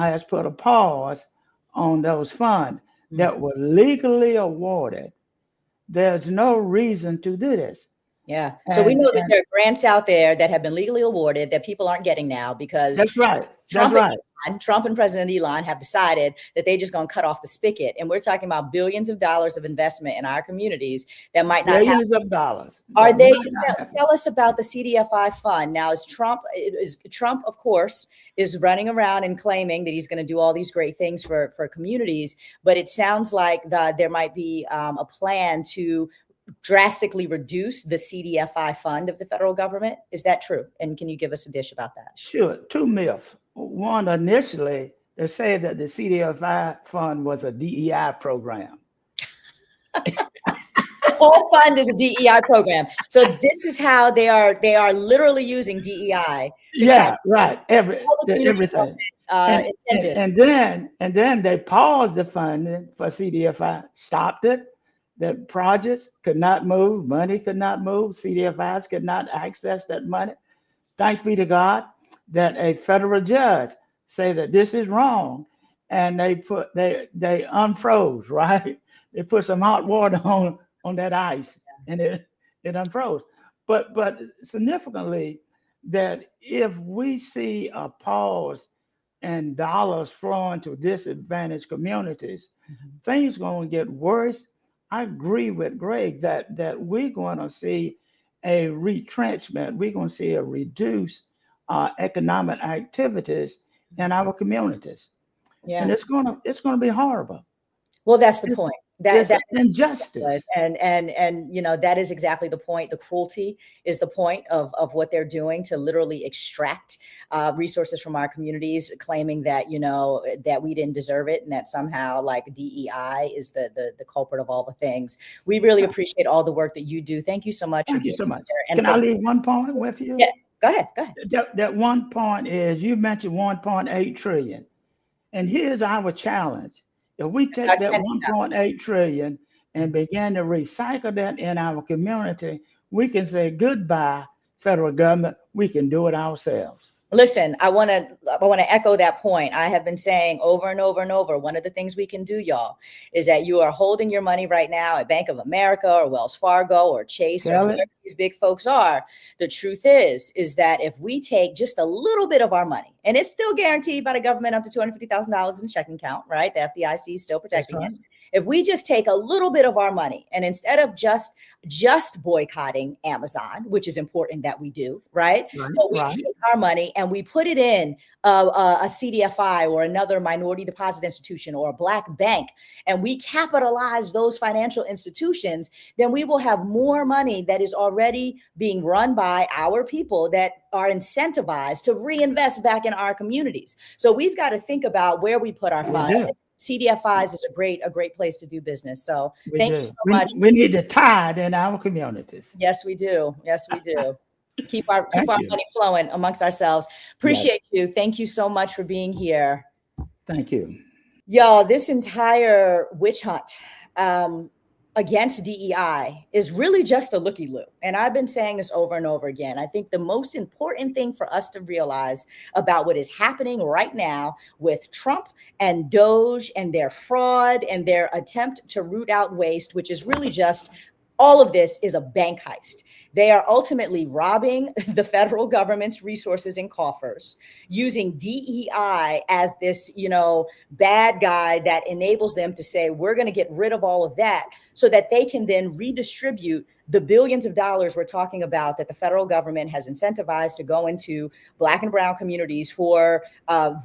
has put a pause on those funds that were legally awarded. There's no reason to do this. Yeah. So we know that there are grants out there that have been legally awarded that people aren't getting now because that's right. Trump and President Elon have decided that they're just going to cut off the spigot. And we're talking about billions of dollars of investment in our communities that might not billions of dollars. Are they? Tell us about the CDFI fund. Now, is Trump, of course, is running around and claiming that he's going to do all these great things for communities. But it sounds like there might be a plan to drastically reduce the CDFI fund of the federal government. Is that true? And can you give us a dish about that? Sure. Two myths. One, initially, they said that the CDFI fund was a DEI program. The whole fund is a DEI program. So this is how they are literally using DEI. Yeah, right. Everything. Incentives. And then they paused the funding for CDFI, stopped it. The projects could not move, money could not move, CDFIs could not access that money. Thanks be to God that a federal judge say that this is wrong, and they unfroze, right? They put some hot water on that ice, and it unfroze. But significantly, that if we see a pause and dollars flowing to disadvantaged communities, things going to get worse. I agree with Greg that we're going to see a retrenchment. We're going to see a reduced economic activities in our communities. Yeah, and it's going to be horrible. Well, that's the point. That's injustice. And you know, that is exactly the point. The cruelty is the point of what they're doing to literally extract resources from our communities, claiming that, you know, that we didn't deserve it and that somehow like DEI is the culprit of all the things. We really appreciate all the work that you do. Thank you so much. Thank you so much. Can I leave one point with you? Yeah, go ahead. That one point is, you mentioned 1.8 trillion. And here's our challenge. If we take that 1.8 trillion and begin to recycle that in our community, we can say goodbye, federal government. We can do it ourselves. Listen, I want to echo that point. I have been saying over and over and over, one of the things we can do, y'all, is that you are holding your money right now at Bank of America or Wells Fargo or Chase or wherever these big folks are. The truth is that if we take just a little bit of our money, and it's still guaranteed by the government up to $250,000 in a checking account, right? The FDIC is still protecting it. If we just take a little bit of our money, and instead of just boycotting Amazon, which is important that we do, right? But we take our money and we put it in a CDFI or another minority deposit institution or a Black bank, and we capitalize those financial institutions, then we will have more money that is already being run by our people that are incentivized to reinvest back in our communities. So we've got to think about where we put our funds. CDFIs is a great place to do business. So thank you so much. We need the tide in our communities. Yes, we do. Yes, we do. Keep our money flowing amongst ourselves. Appreciate you. Thank you so much for being here. Thank you. Y'all, this entire witch hunt against DEI is really just a looky-loo. And I've been saying this over and over again. I think the most important thing for us to realize about what is happening right now with Trump and Doge and their fraud and their attempt to root out waste, which is really just all of this is a bank heist. They are ultimately robbing the federal government's resources and coffers, using DEI as this, you know, bad guy that enables them to say, we're going to get rid of all of that so that they can then redistribute the billions of dollars we're talking about that the federal government has incentivized to go into Black and brown communities for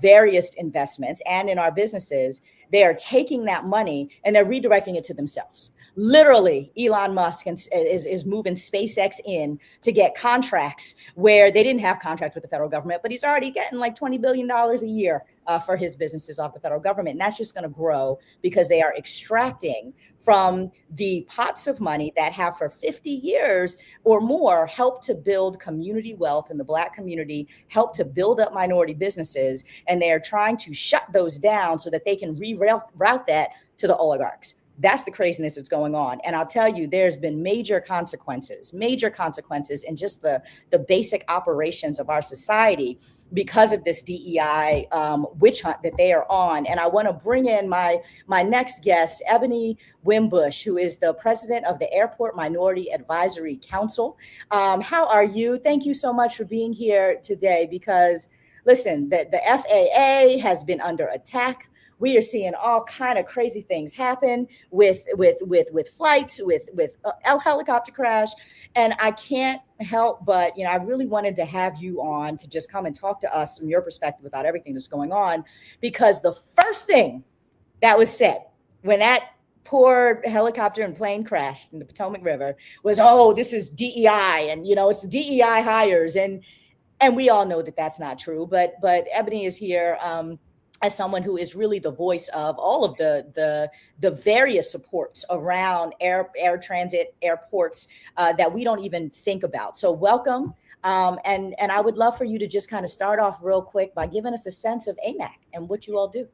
various investments and in our businesses. They are taking that money and they're redirecting it to themselves. Literally, Elon Musk is moving SpaceX in to get contracts where they didn't have contracts with the federal government, but he's already getting like $20 billion a year for his businesses off the federal government. And that's just going to grow because they are extracting from the pots of money that have for 50 years or more helped to build community wealth in the Black community, helped to build up minority businesses. And they are trying to shut those down so that they can reroute that to the oligarchs. That's the craziness that's going on. And I'll tell you, there's been major consequences in just the basic operations of our society because of this DEI witch hunt that they are on. And I want to bring in my next guest, Ebony Wimbush, who is the president of the Airport Minority Advisory Council. How are you? Thank you so much for being here today, because listen, the FAA has been under attack. We are seeing all kind of crazy things happen with flights, with helicopter crash. And I can't help but, I really wanted to have you on to just come and talk to us from your perspective about everything that's going on, because the first thing that was said when that poor helicopter and plane crashed in the Potomac River was, oh, this is DEI, and it's the DEI hires, and we all know that that's not true. But Ebony is here as someone who is really the voice of all of the various supports around air transit, airports that we don't even think about. So welcome. And I would love for you to just kind of start off real quick by giving us a sense of AMAC and what you all do.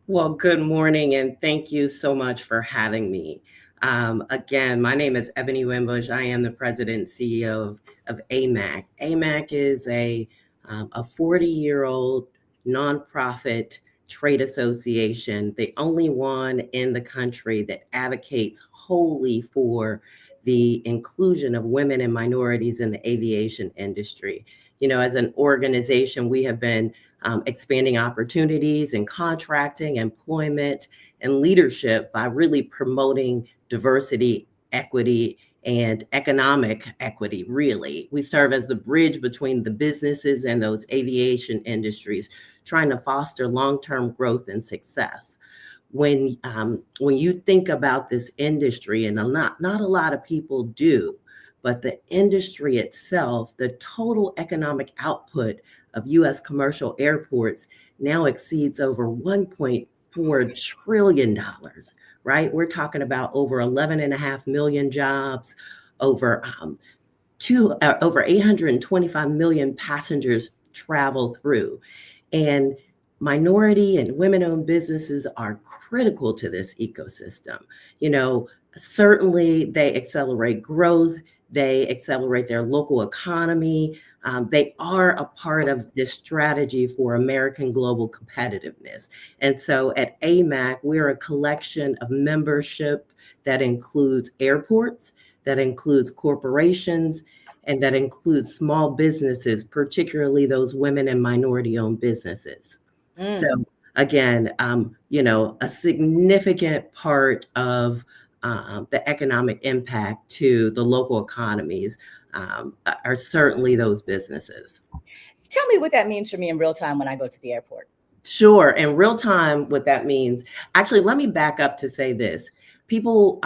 Well, good morning, and thank you so much for having me. Again, my name is Ebony Wimbush. I am the president and CEO of AMAC. AMAC is a 40-year-old nonprofit trade association, the only one in the country that advocates wholly for the inclusion of women and minorities in the aviation industry. As an organization, we have been expanding opportunities in contracting, employment, and leadership by really promoting diversity, equity, and economic equity, really. We serve as the bridge between the businesses and those aviation industries, trying to foster long-term growth and success. When you think about this industry, and not a lot of people do, but the industry itself, the total economic output of U.S. commercial airports now exceeds over $1.4 trillion, right? We're talking about over 11.5 million jobs, over 825 million passengers travel through. And minority and women-owned businesses are critical to this ecosystem. Certainly they accelerate growth, they accelerate their local economy. They are a part of this strategy for American global competitiveness. And so at AMAC, we're a collection of membership that includes airports, that includes corporations, and that includes small businesses, particularly those women and minority-owned businesses. So again, a significant part of the economic impact to the local economies are certainly those businesses. Tell me what that means for me in real time when I go to the airport. Sure. In real time, what that means, actually, let me back up to say this. People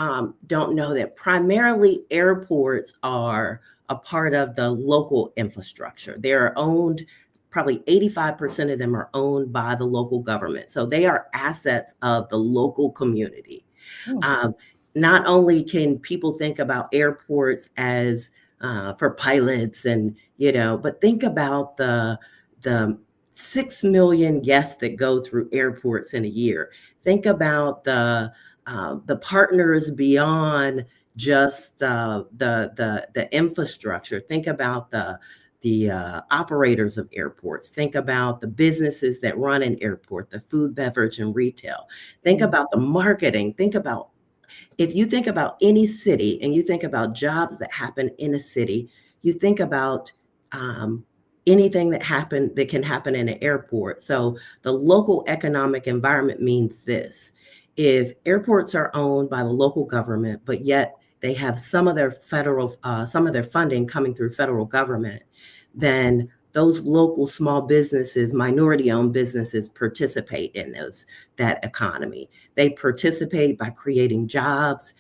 don't know that primarily airports are a part of the local infrastructure. They're owned, probably 85% of them are owned by the local government. So they are assets of the local community. Not only can people think about airports as for pilots and, but think about the 6 million guests that go through airports in a year. Think about the partners beyond just the infrastructure. Think about the operators of airports. Think about the businesses that run an airport, the food, beverage, and retail. Think about the marketing. If you think about any city and you think about jobs that happen in a city, you think about anything that can happen in an airport. So the local economic environment means this. If airports are owned by the local government, but yet they have some of their funding coming through federal government, then those local small businesses, minority-owned businesses, participate in that economy. They participate by creating jobs.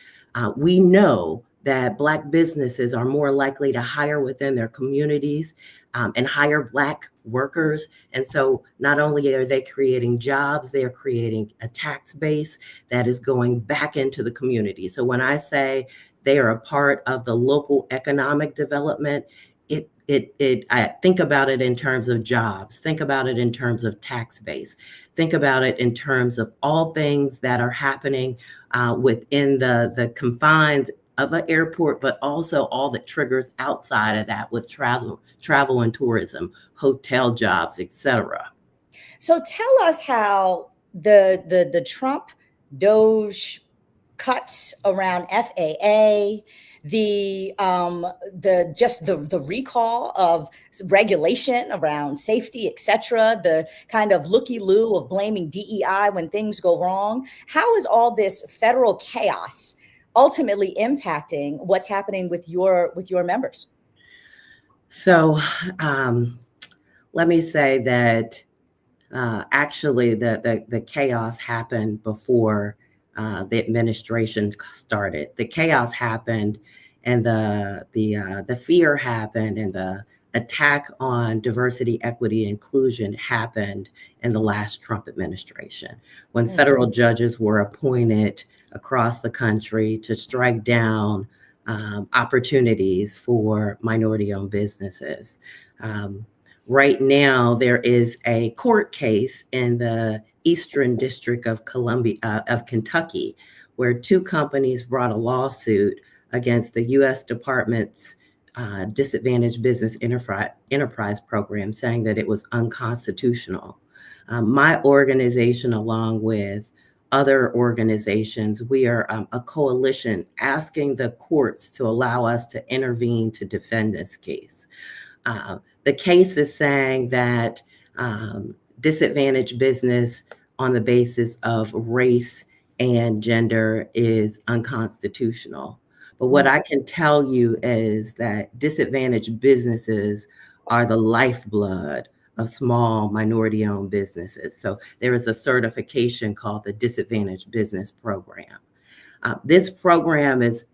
We know that Black businesses are more likely to hire within their communities and hire Black workers. And so not only are they creating jobs, they are creating a tax base that is going back into the community. So when I say they are a part of the local economic development, I think about it in terms of jobs, think about it in terms of tax base, think about it in terms of all things that are happening within the confines of an airport, but also all that triggers outside of that with travel and tourism, hotel jobs, etc. So tell us how the Trump Doge cuts around FAA, the recall of regulation around safety, etc., the kind of looky-loo of blaming DEI when things go wrong. How is all this federal chaos ultimately impacting what's happening with your members? So let me say that actually the chaos happened before the administration started. The chaos happened, and the fear happened, and the attack on diversity, equity, inclusion happened in the last Trump administration, when federal judges were appointed across the country to strike down opportunities for minority-owned businesses. Right now, there is a court case in the Eastern District of Kentucky, where two companies brought a lawsuit against the U.S. Department's Disadvantaged Business Enterprise Program, saying that it was unconstitutional. My organization, along with other organizations, we are a coalition asking the courts to allow us to intervene to defend this case. The case is saying that disadvantaged business on the basis of race and gender is unconstitutional. But what I can tell you is that disadvantaged businesses are the lifeblood of small minority-owned businesses. So there is a certification called the Disadvantaged Business Program. This program is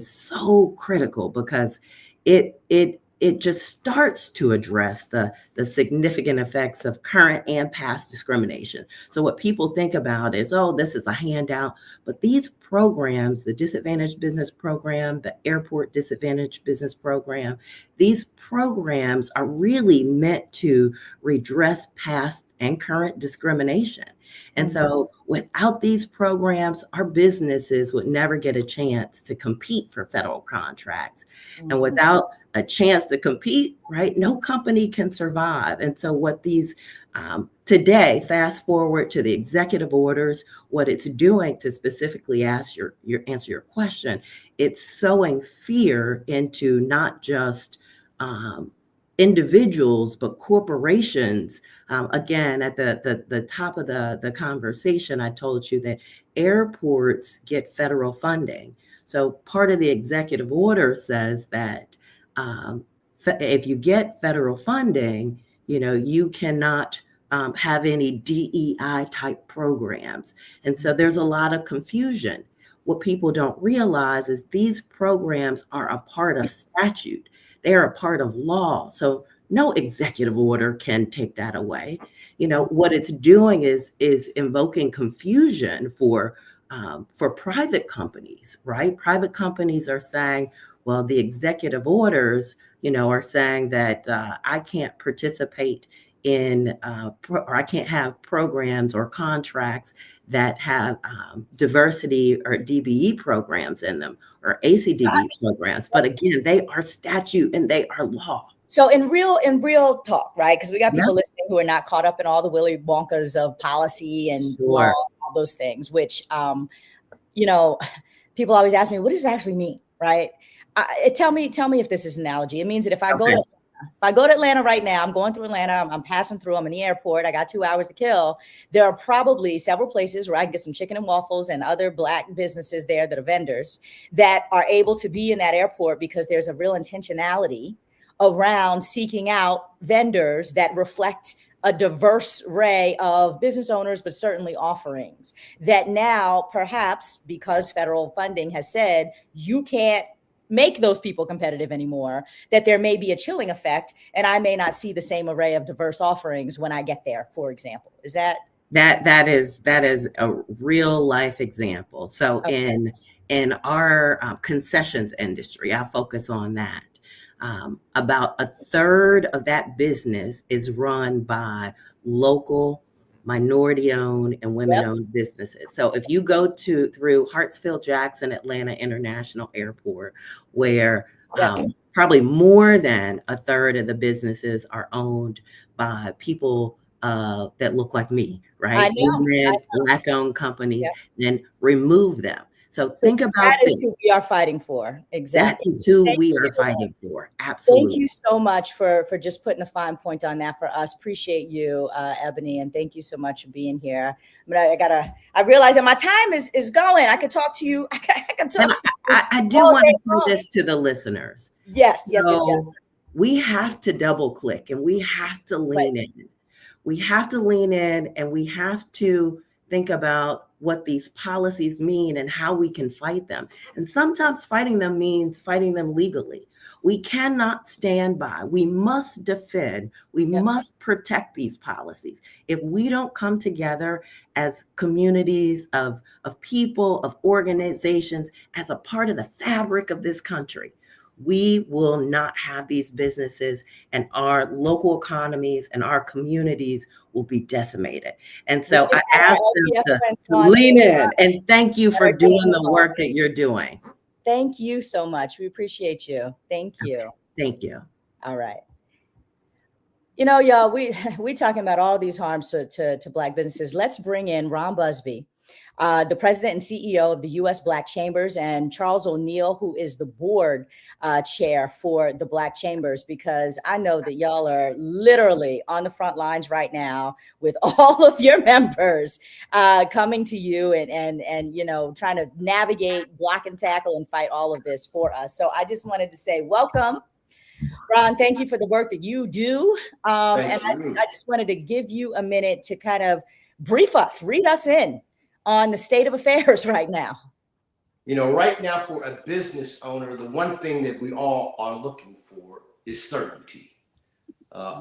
so critical because it just starts to address the significant effects of current and past discrimination. So what people think about is, oh, this is a handout, but these programs, the Disadvantaged Business Program, the Airport Disadvantaged Business Program, these programs are really meant to redress past and current discrimination. And so without these programs, our businesses would never get a chance to compete for federal contracts. And without a chance to compete, right, no company can survive. And so what these today, fast forward to the executive orders, what it's doing to specifically answer your question, it's sowing fear into not just individuals, but corporations. Again, at the top of the conversation, I told you that airports get federal funding. So part of the executive order says that if you get federal funding, you cannot have any DEI type programs. And so there's a lot of confusion. What people don't realize is these programs are a part of statute. They're a part of law. So no executive order can take that away. What it's doing is invoking confusion for private companies, right? Private companies are saying, well, the executive orders, are saying that I can't participate in, or I can't have programs or contracts that have diversity or DBE programs in them, or ACDB programs. But again, they are statute and they are law. So in real talk, right? Because we got people listening who are not caught up in all the Willy Wonkas of policy and law, all those things, which, people always ask me, what does it actually mean, right? Tell me if this is an analogy. It means that if I go to Atlanta right now, I'm going through Atlanta, I'm passing through, I'm in the airport, I got 2 hours to kill. There are probably several places where I can get some chicken and waffles and other Black businesses there that are vendors that are able to be in that airport because there's a real intentionality around seeking out vendors that reflect a diverse array of business owners, but certainly offerings that now perhaps because federal funding has said you can't make those people competitive anymore, that there may be a chilling effect and I may not see the same array of diverse offerings when I get there, for example. Is that? That is a real life example. So in our concessions industry, I focus on that. About a third of that business is run by local minority-owned and women-owned businesses. So if you go through Hartsfield-Jackson Atlanta International Airport, where probably more than a third of the businesses are owned by people that look like me, right? Women, Black-owned companies, and remove them. So think about that is who we are fighting for. Exactly. That is who we are fighting for. Absolutely. Thank you so much for just putting a fine point on that for us. Appreciate you, Ebony, and thank you so much for being here. But I realize that my time is going. I could talk to you. I do want to say this to the listeners. Yes. We have to double click and we have to lean in. We have to lean in and we have to think about what these policies mean and how we can fight them. And sometimes fighting them means fighting them legally. We cannot stand by. We must defend. We must protect these policies. If we don't come together as communities of people, of organizations, as a part of the fabric of this country, we will not have these businesses, and our local economies and our communities will be decimated. And so I ask them to lean in, and thank you for doing the work that you're doing. Thank you so much. We appreciate you. Thank you. Thank you. All right. You know, y'all, we talking about all these harms to Black businesses. Let's bring in Ron Busby, the president and CEO of the U.S. Black Chambers, and Charles O'Neill, who is the board chair for the Black Chambers, because I know that y'all are literally on the front lines right now with all of your members coming to you and you know, trying to navigate, block and tackle and fight all of this for us. So I just wanted to say welcome. Ron, thank you for the work that you do. I just wanted to give you a minute to kind of brief us, read us in on the state of affairs right now. You know, right now for a business owner, the one thing that we all are looking for is certainty.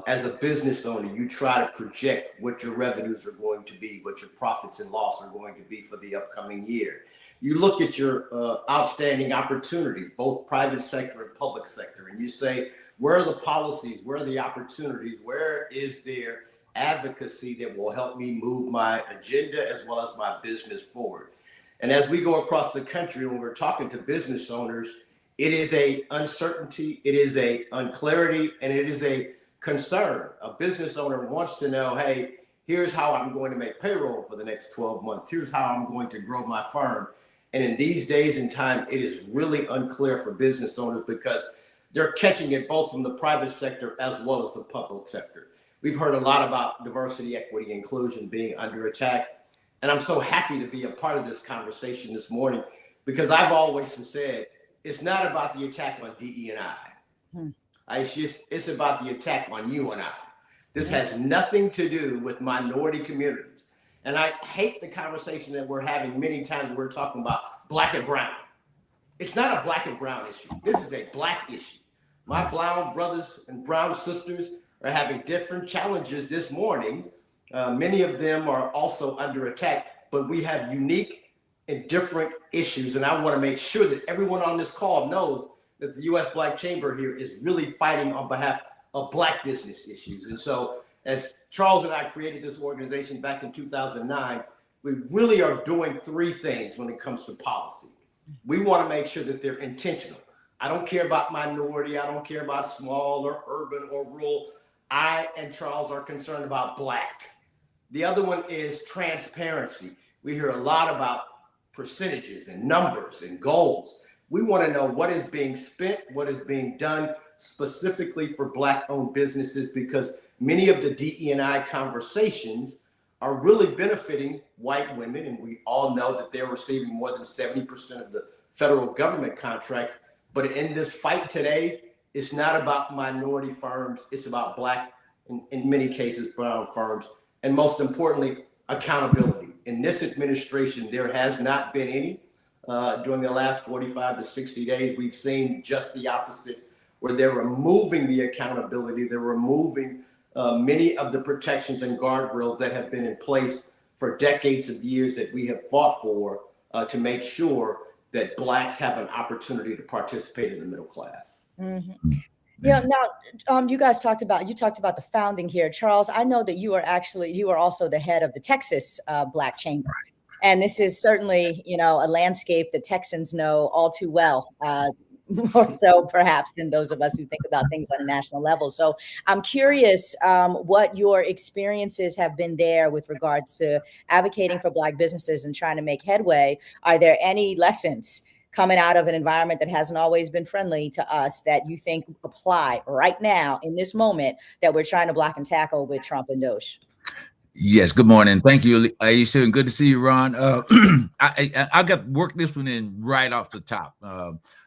As a business owner, you try to project what your revenues are going to be, what your profits and loss are going to be for the upcoming year. You look at your outstanding opportunities, both private sector and public sector, and you say, where are the policies, where are the opportunities, where is there advocacy that will help me move my agenda as well as my business forward? And as we go across the country, when we're talking to business owners, it is a uncertainty, it is a unclarity, and it is a concern. A business owner wants to know, hey, here's how I'm going to make payroll for the next 12 months. Here's how I'm going to grow my firm. And in these days and time, it is really unclear for business owners because they're catching it both from the private sector as well as the public sector. We've heard a lot about diversity, equity, inclusion being under attack. And I'm so happy to be a part of this conversation this morning because I've always said, it's not about the attack on DE&I. It's about the attack on you and I. This has nothing to do with minority communities. And I hate the conversation that we're having many times when we're talking about Black and brown. It's not a Black and brown issue. This is a Black issue. My brown brothers and brown sisters are having different challenges this morning. Many of them are also under attack, but we have unique and different issues. And I want to make sure that everyone on this call knows that the U.S. Black Chamber here is really fighting on behalf of Black business issues. And so as Charles and I created this organization back in 2009, we really are doing three things when it comes to policy. We want to make sure that they're intentional. I don't care about minority. I don't care about small or urban or rural. I and Charles are concerned about Black. The other one is transparency. We hear a lot about percentages and numbers and goals. We want to know what is being spent, what is being done specifically for Black-owned businesses, because many of the DE&I conversations are really benefiting white women, and we all know that they're receiving more than 70% of the federal government contracts. But in this fight today, it's not about minority firms, it's about Black, in many cases, brown firms. And most importantly, accountability. In this administration, there has not been any. During the last 45 to 60 days, we've seen just the opposite, where they're removing the accountability. They're removing many of the protections and guardrails that have been in place for decades of years that we have fought for to make sure that Blacks have an opportunity to participate in the middle class. Mm-hmm. Yeah. Now, you guys talked about the founding here, Charles. I know that you are also the head of the Texas Black Chamber, and this is certainly, a landscape that Texans know all too well. More so perhaps than those of us who think about things on a national level. So I'm curious what your experiences have been there with regards to advocating for Black businesses and trying to make headway. Are there any lessons coming out of an environment that hasn't always been friendly to us that you think apply right now in this moment that we're trying to block and tackle with Trump and Doge? Yes, good morning. Thank you, Aisha, and good to see you, Ron. I got work this one in right off the top.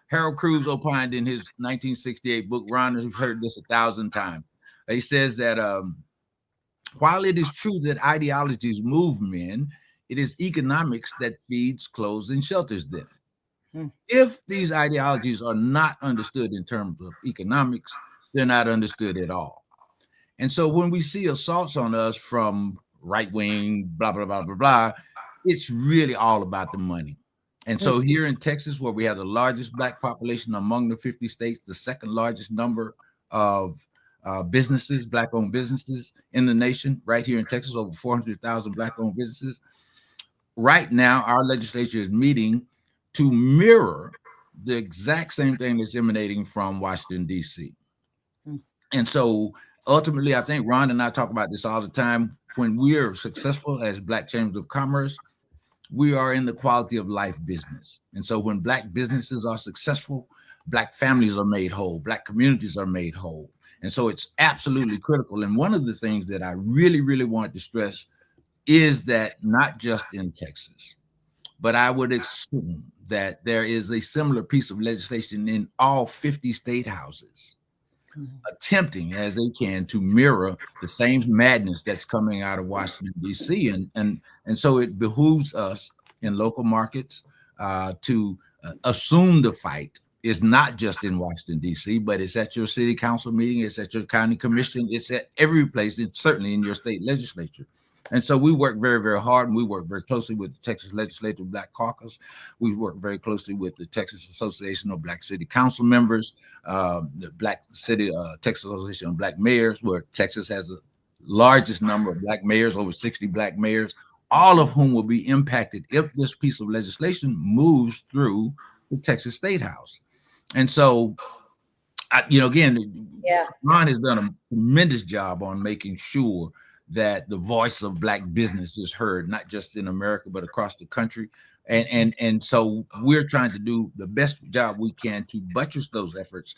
Harold Cruz opined in his 1968 book, Ron, you've heard this 1,000 times. He says that while it is true that ideologies move men, it is economics that feeds, clothes, and shelters them. If these ideologies are not understood in terms of economics, they're not understood at all. And so when we see assaults on us from right wing, blah, blah, blah, blah, blah, it's really all about the money. And so here in Texas, where we have the largest Black population among the 50 states, the second largest number of businesses, Black-owned businesses in the nation, right here in Texas, over 400,000 Black-owned businesses. Right now, our legislature is meeting to mirror the exact same thing that's emanating from Washington, D.C. And so ultimately, I think Ron and I talk about this all the time. When we're successful as Black Chambers of Commerce, we are in the quality of life business. And so when Black businesses are successful, Black families are made whole, Black communities are made whole. And so it's absolutely critical. And one of the things that I really, really want to stress is that not just in Texas, but I would assume that there is a similar piece of legislation in all 50 state houses, attempting as they can to mirror the same madness that's coming out of Washington, D.C. And so it behooves us in local markets to assume the fight is not just in Washington, D.C., but it's at your city council meeting, it's at your county commission, it's at every place, it's certainly in your state legislature. And so we work very, very hard, and we work very closely with the Texas Legislative Black Caucus. We work very closely with the Texas Association of Black City Council Members, the Texas Association of Black Mayors, where Texas has the largest number of Black mayors, over 60 Black mayors, all of whom will be impacted if this piece of legislation moves through the Texas State House. And so, Ron has done a tremendous job on making sure that the voice of Black business is heard, not just in America, but across the country. And so we're trying to do the best job we can to buttress those efforts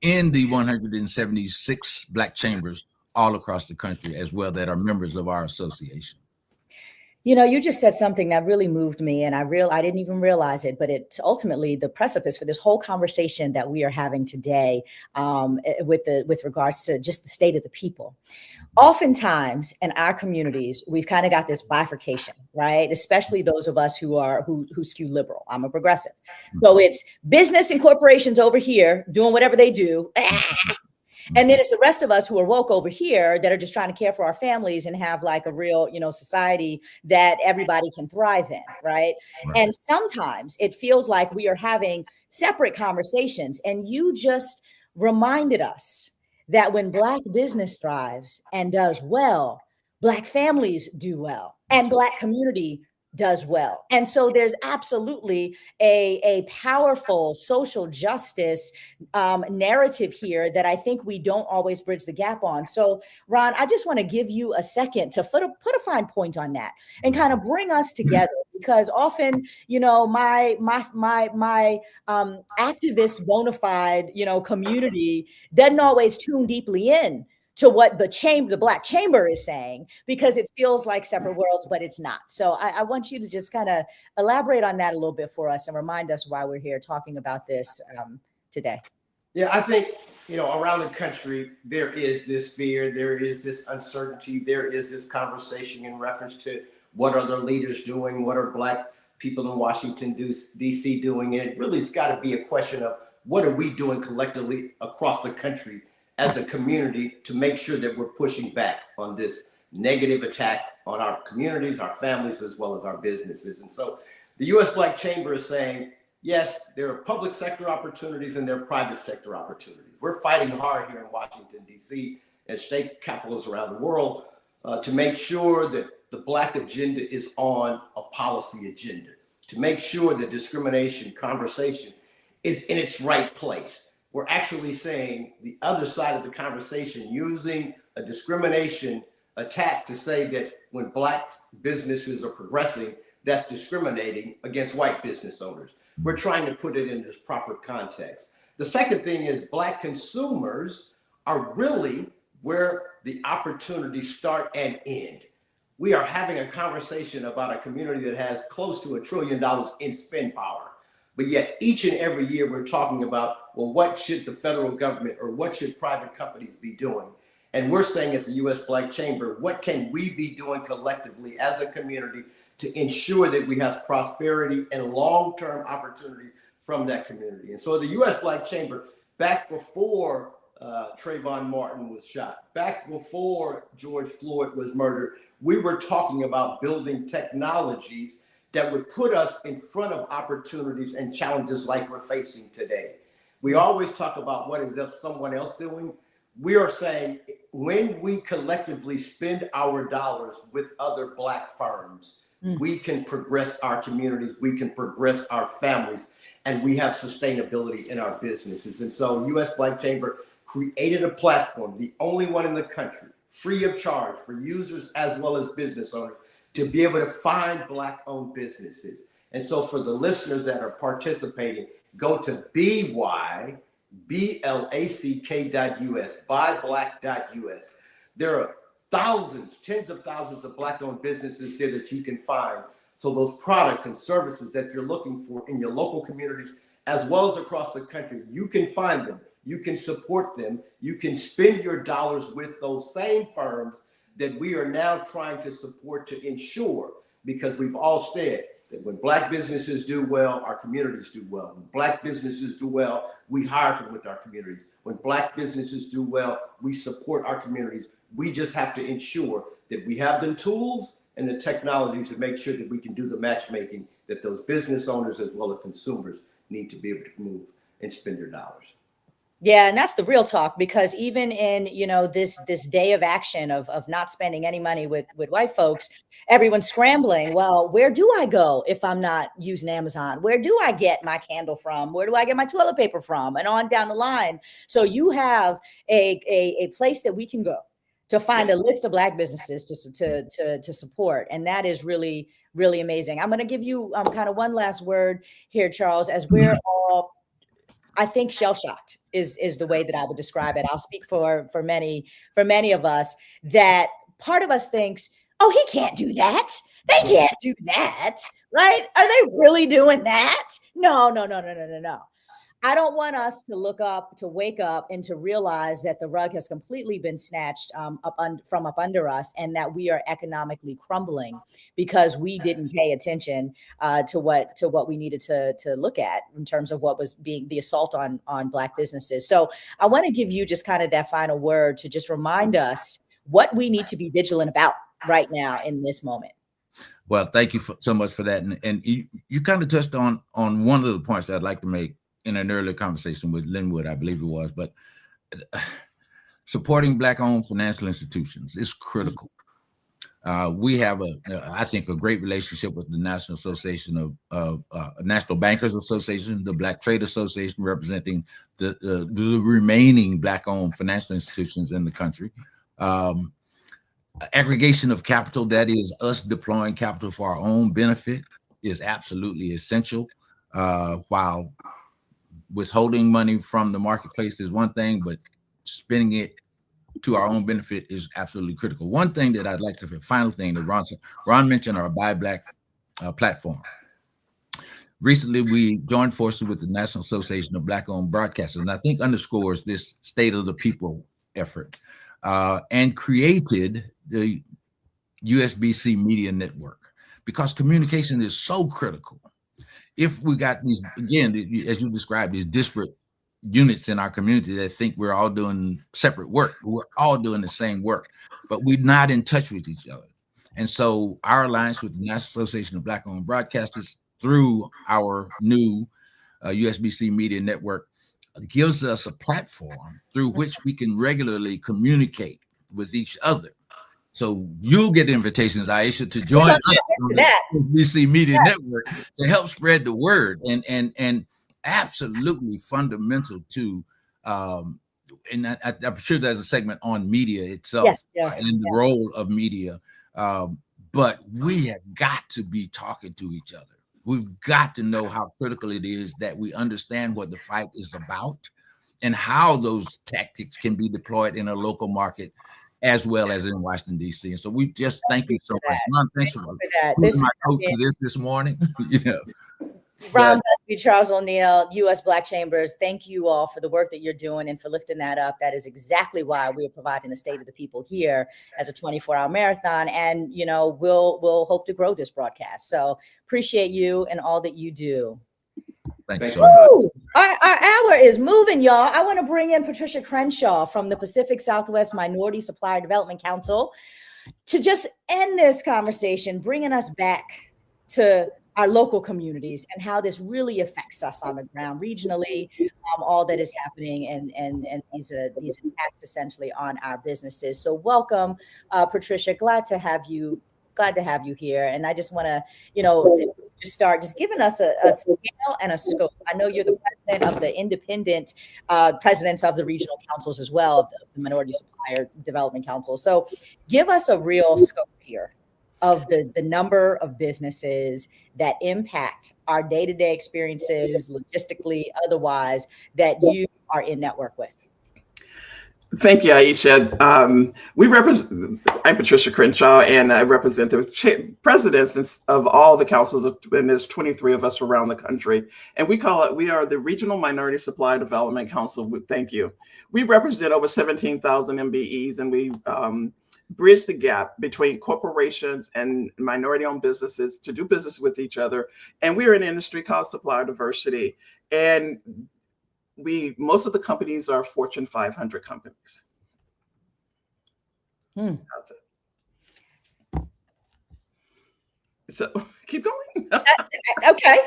in the 176 Black chambers all across the country as well that are members of our association. You just said something that really moved me, and I didn't even realize it, but it's ultimately the precipice for this whole conversation that we are having today with regards to just the state of the people. Oftentimes in our communities, we've kind of got this bifurcation, right? Especially those of us who skew liberal. I'm a progressive. So it's business and corporations over here doing whatever they do. And then it's the rest of us who are woke over here that are just trying to care for our families and have like a real, society that everybody can thrive in, right? And sometimes it feels like we are having separate conversations. And you just reminded us that when Black business thrives and does well, Black families do well, and Black community does well. And so there's absolutely a powerful social justice narrative here that I think we don't always bridge the gap on. So Ron, I just want to give you a second to put a fine point on that and kind of bring us together, because often, my activist bona fide, community doesn't always tune deeply in to what the Black Chamber is saying, because it feels like separate worlds, but it's not. So I want you to just kind of elaborate on that a little bit for us and remind us why we're here talking about this today. Yeah, I think, around the country, there is this fear, there is this uncertainty, there is this conversation in reference to what are the leaders doing, what are Black people in Washington, D.C. doing. It really has got to be a question of what are we doing collectively across the country as a community to make sure that we're pushing back on this negative attack on our communities, our families, as well as our businesses. And so the U.S. Black Chamber is saying, yes, there are public sector opportunities and there are private sector opportunities. We're fighting hard here in Washington, D.C. and state capitals around the world to make sure that the Black agenda is on a policy agenda, to make sure that discrimination conversation is in its right place. We're actually saying the other side of the conversation, using a discrimination attack to say that when Black businesses are progressing, that's discriminating against white business owners. We're trying to put it in this proper context. The second thing is Black consumers are really where the opportunities start and end. We are having a conversation about a community that has close to $1 trillion in spend power. But yet each and every year we're talking about, well, what should the federal government or what should private companies be doing? And we're saying at the U.S. Black Chamber, what can we be doing collectively as a community to ensure that we have prosperity and long-term opportunity from that community? And so the U.S. Black Chamber, back before Trayvon Martin was shot, back before George Floyd was murdered, we were talking about building technologies that would put us in front of opportunities and challenges like we're facing today. We always talk about what is someone else doing. We are saying when we collectively spend our dollars with other Black firms, we can progress our communities, we can progress our families, and we have sustainability in our businesses. And so U.S. Black Chamber created a platform, the only one in the country, free of charge for users as well as business owners, to be able to find Black-owned businesses. And so for the listeners that are participating, go to BYBLACK.US, buyblack.us. There are thousands, tens of thousands of Black-owned businesses there that you can find. So those products and services that you're looking for in your local communities, as well as across the country, you can find them, you can support them, you can spend your dollars with those same firms that we are now trying to support to ensure, because we've all said that when Black businesses do well, our communities do well. When Black businesses do well, we hire from with our communities. When Black businesses do well, we support our communities. We just have to ensure that we have the tools and the technologies to make sure that we can do the matchmaking that those business owners as well as consumers need to be able to move and spend their dollars. Yeah, and that's the real talk, because even in, this day of action of not spending any money with white folks, everyone's scrambling. Well, where do I go if I'm not using Amazon? Where do I get my candle from? Where do I get my toilet paper from? And on down the line. So you have a place that we can go to find a list of Black businesses to support. And that is really, really amazing. I'm going to give you kind of one last word here, Charles, as we're all, I think, shell-shocked is the way that I would describe it. I'll speak for many of us, that part of us thinks, oh, he can't do that. They can't do that, right? Are they really doing that? No. I don't want us to wake up and to realize that the rug has completely been snatched from up under us, and that we are economically crumbling because we didn't pay attention to what we needed to look at in terms of what was being the assault on Black businesses. So I want to give you just kind of that final word to just remind us what we need to be vigilant about right now in this moment. Well, thank you so much for that. And you kind of touched on one of the points that I'd like to make in an earlier conversation with Linwood, I believe it was, but supporting Black-owned financial institutions is critical. We have I think, a great relationship with the National Association of National Bankers Association, the Black Trade Association, representing the remaining Black-owned financial institutions in the country. Aggregation of capital, that is us deploying capital for our own benefit, is absolutely essential. While withholding money from the marketplace is one thing, but spending it to our own benefit is absolutely critical. One thing that I'd like to, final thing that Ron mentioned, our Buy Black platform. Recently, we joined forces with the National Association of Black-owned Broadcasters, and I think underscores this state of the people effort, and created the USBC Media Network, because communication is so critical. If we got these, again, as you described, these disparate units in our community that think we're all doing separate work, we're all doing the same work, but we're not in touch with each other. And so our alliance with the National Association of Black-owned Broadcasters, through our new USBC Media Network, gives us a platform through which we can regularly communicate with each other. So you'll get invitations, Aisha, to join us on the BC Media Network to help spread the word, and absolutely fundamental to, and I'm sure there's a segment on media itself and the role of media, but we have got to be talking to each other. We've got to know how critical it is that we understand what the fight is about and how those tactics can be deployed in a local market as well as in Washington, D.C. And so we just thank you so much. Ron, thanks for that. This is my coach to this morning. Ron Busby, Charles O'Neill, U.S. Black Chambers, thank you all for the work that you're doing and for lifting that up. That is exactly why we are providing the State of the People here as a 24-hour marathon. And, you know, we'll hope to grow this broadcast. So appreciate you and all that you do. Thank you so much. Our hour is moving, y'all. I want to bring in Patricia Crenshaw from the Pacific Southwest Minority Supplier Development Council to just end this conversation, bringing us back to our local communities and how this really affects us on the ground regionally, all that is happening and these attacks essentially on our businesses. So welcome, Patricia. Glad to have you here. And I just want to, just start just giving us a scale and a scope. I know you're the president of the independent presidents of the regional councils as well, the Minority Supplier Development Council. So give us a real scope here of the number of businesses that impact our day-to-day experiences, logistically, otherwise, that you are in network with. Thank you, Aisha. I'm Patricia Crenshaw, and I represent the presidents of all the councils, and there's 23 of us around the country. And we are the Regional Minority Supply Development Council. Thank you. We represent over 17,000 MBEs, and we bridge the gap between corporations and minority-owned businesses to do business with each other. And we're in an industry called supplier diversity. And most of the companies are Fortune 500 companies. That's it. So keep going. Okay.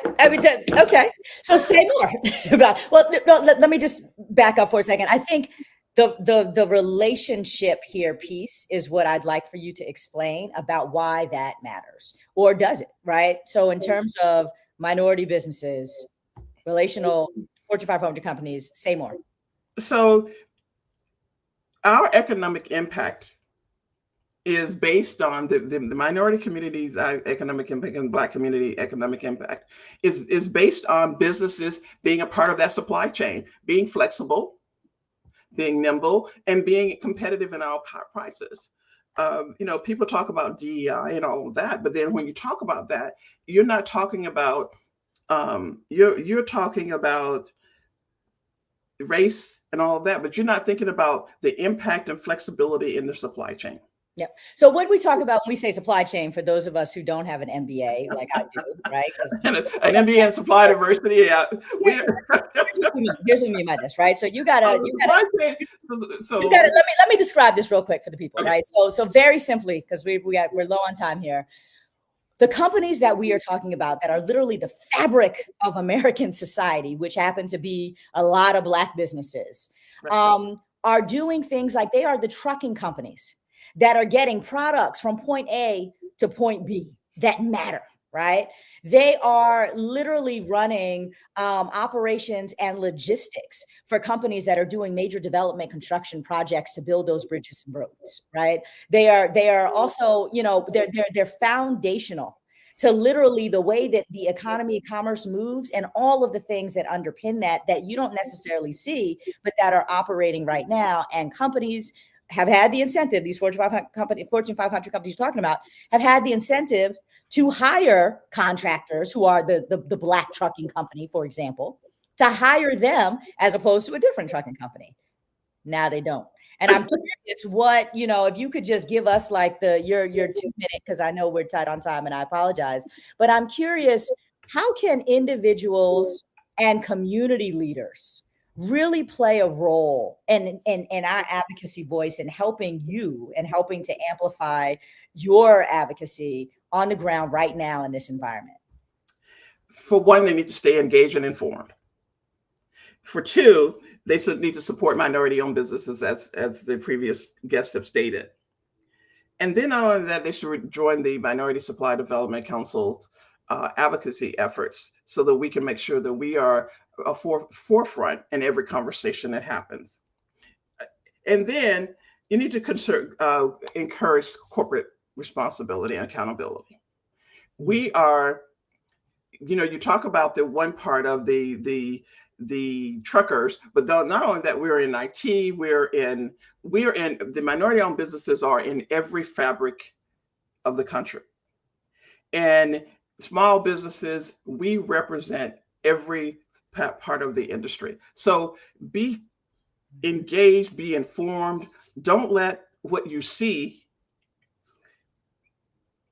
Okay. So say more about. Well, no, let me just back up for a second. I think the relationship here piece is what I'd like for you to explain about why that matters, or does it? Right. So in terms of minority businesses, relational. Fortune 500 companies, say more. So our economic impact is based on the minority community's economic impact and Black community economic impact is based on businesses being a part of that supply chain, being flexible, being nimble, and being competitive in our prices. People talk about DEI and all of that, but then when you talk about that, you're not talking about you're talking about race and all of that, but you're not thinking about the impact and flexibility in the supply chain. Yeah. So what we talk about when we say supply chain, for those of us who don't have an MBA, like I do, right? An MBA in supply diversity. Yeah. Here's what we mean by this, right? So you gotta let me describe this real quick for the people, okay. Right? So very simply, because we're low on time here. The companies that we are talking about that are literally the fabric of American society, which happen to be a lot of Black businesses, are doing things like they are the trucking companies that are getting products from point A to point B that matter, right? They are literally running operations and logistics for companies that are doing major development construction projects to build those bridges and roads, right? They are also, they're foundational to literally the way that the economy, commerce moves, and all of the things that underpin that you don't necessarily see, but that are operating right now. And companies have had the incentive, these Fortune 500 companies you're talking about, have had the incentive to hire contractors who are the Black trucking company, for example, to hire them as opposed to a different trucking company. Now they don't. And I'm curious what, if you could just give us like your 2 minute, because I know we're tight on time and I apologize, but I'm curious, how can individuals and community leaders really play a role in our advocacy voice and helping you and helping to amplify your advocacy on the ground right now in this environment? For one, they need to stay engaged and informed. For two, they need to support minority-owned businesses, as the previous guests have stated. And then not only that, they should join the Minority Supply Development Council's advocacy efforts so that we can make sure that we are a forefront in every conversation that happens. And then you need to encourage corporate responsibility and accountability. We are, you talk about the one part of the truckers, but not only that, we're in IT, we're in the minority-owned businesses are in every fabric of the country. And small businesses, we represent every part of the industry. So be engaged, be informed. Don't let what you see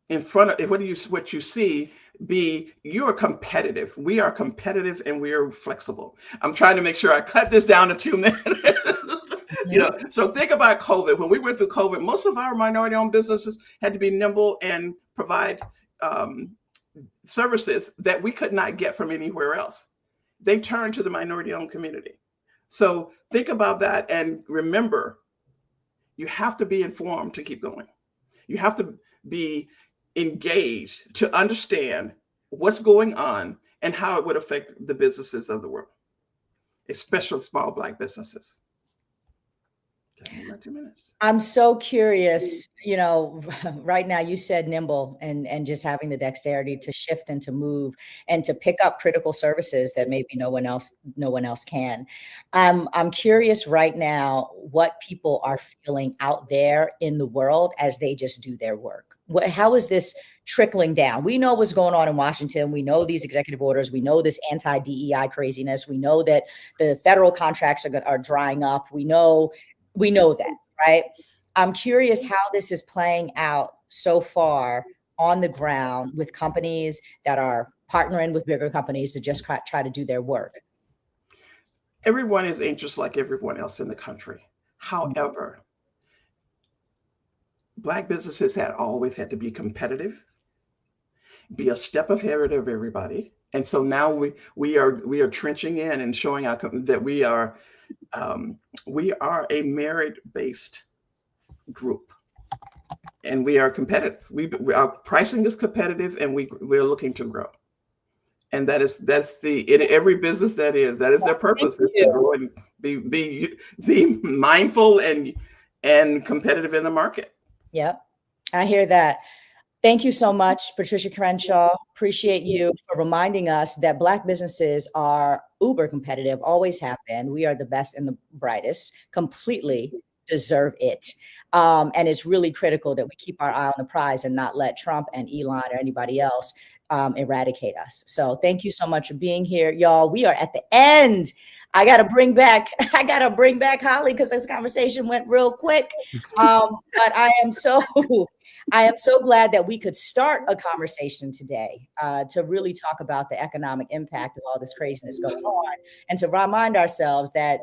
in front of what you see be, you're competitive. We are competitive and we are flexible. I'm trying to make sure I cut this down to 2 minutes. So think about COVID. When we went through COVID, most of our minority-owned businesses had to be nimble and provide services that we could not get from anywhere else. They turned to the minority-owned community. So think about that and remember, you have to be informed to keep going. You have to be engaged to understand what's going on and how it would affect the businesses of the world, especially small Black businesses. I'm so curious, right now you said nimble and just having the dexterity to shift and to move and to pick up critical services that maybe no one else can. I'm curious right now what people are feeling out there in the world as they just do their work. How is this trickling down? We know what's going on in Washington. We know these executive orders. We know this anti-DEI craziness. We know that the federal contracts are drying up. We know that, right? I'm curious how this is playing out so far on the ground with companies that are partnering with bigger companies to just try to do their work. Everyone is anxious like everyone else in the country. However, Black businesses always had to be competitive, be a step ahead of everybody. And so now we are trenching in and showing that we are a merit-based group, and we are competitive. Our pricing is competitive, and we're looking to grow. And that's in every business that is their purpose, is to grow and be mindful and competitive in the market. Yep, I hear that. Thank you so much, Patricia Crenshaw. Appreciate you for reminding us that Black businesses are uber competitive, always have been. We are the best and the brightest, completely deserve it. And it's really critical that we keep our eye on the prize and not let Trump and Elon or anybody else eradicate us. So thank you so much for being here, y'all. We are at the end. I gotta bring back Holly because this conversation went real quick. But I am so glad that we could start a conversation today to really talk about the economic impact of all this craziness going on, and to remind ourselves that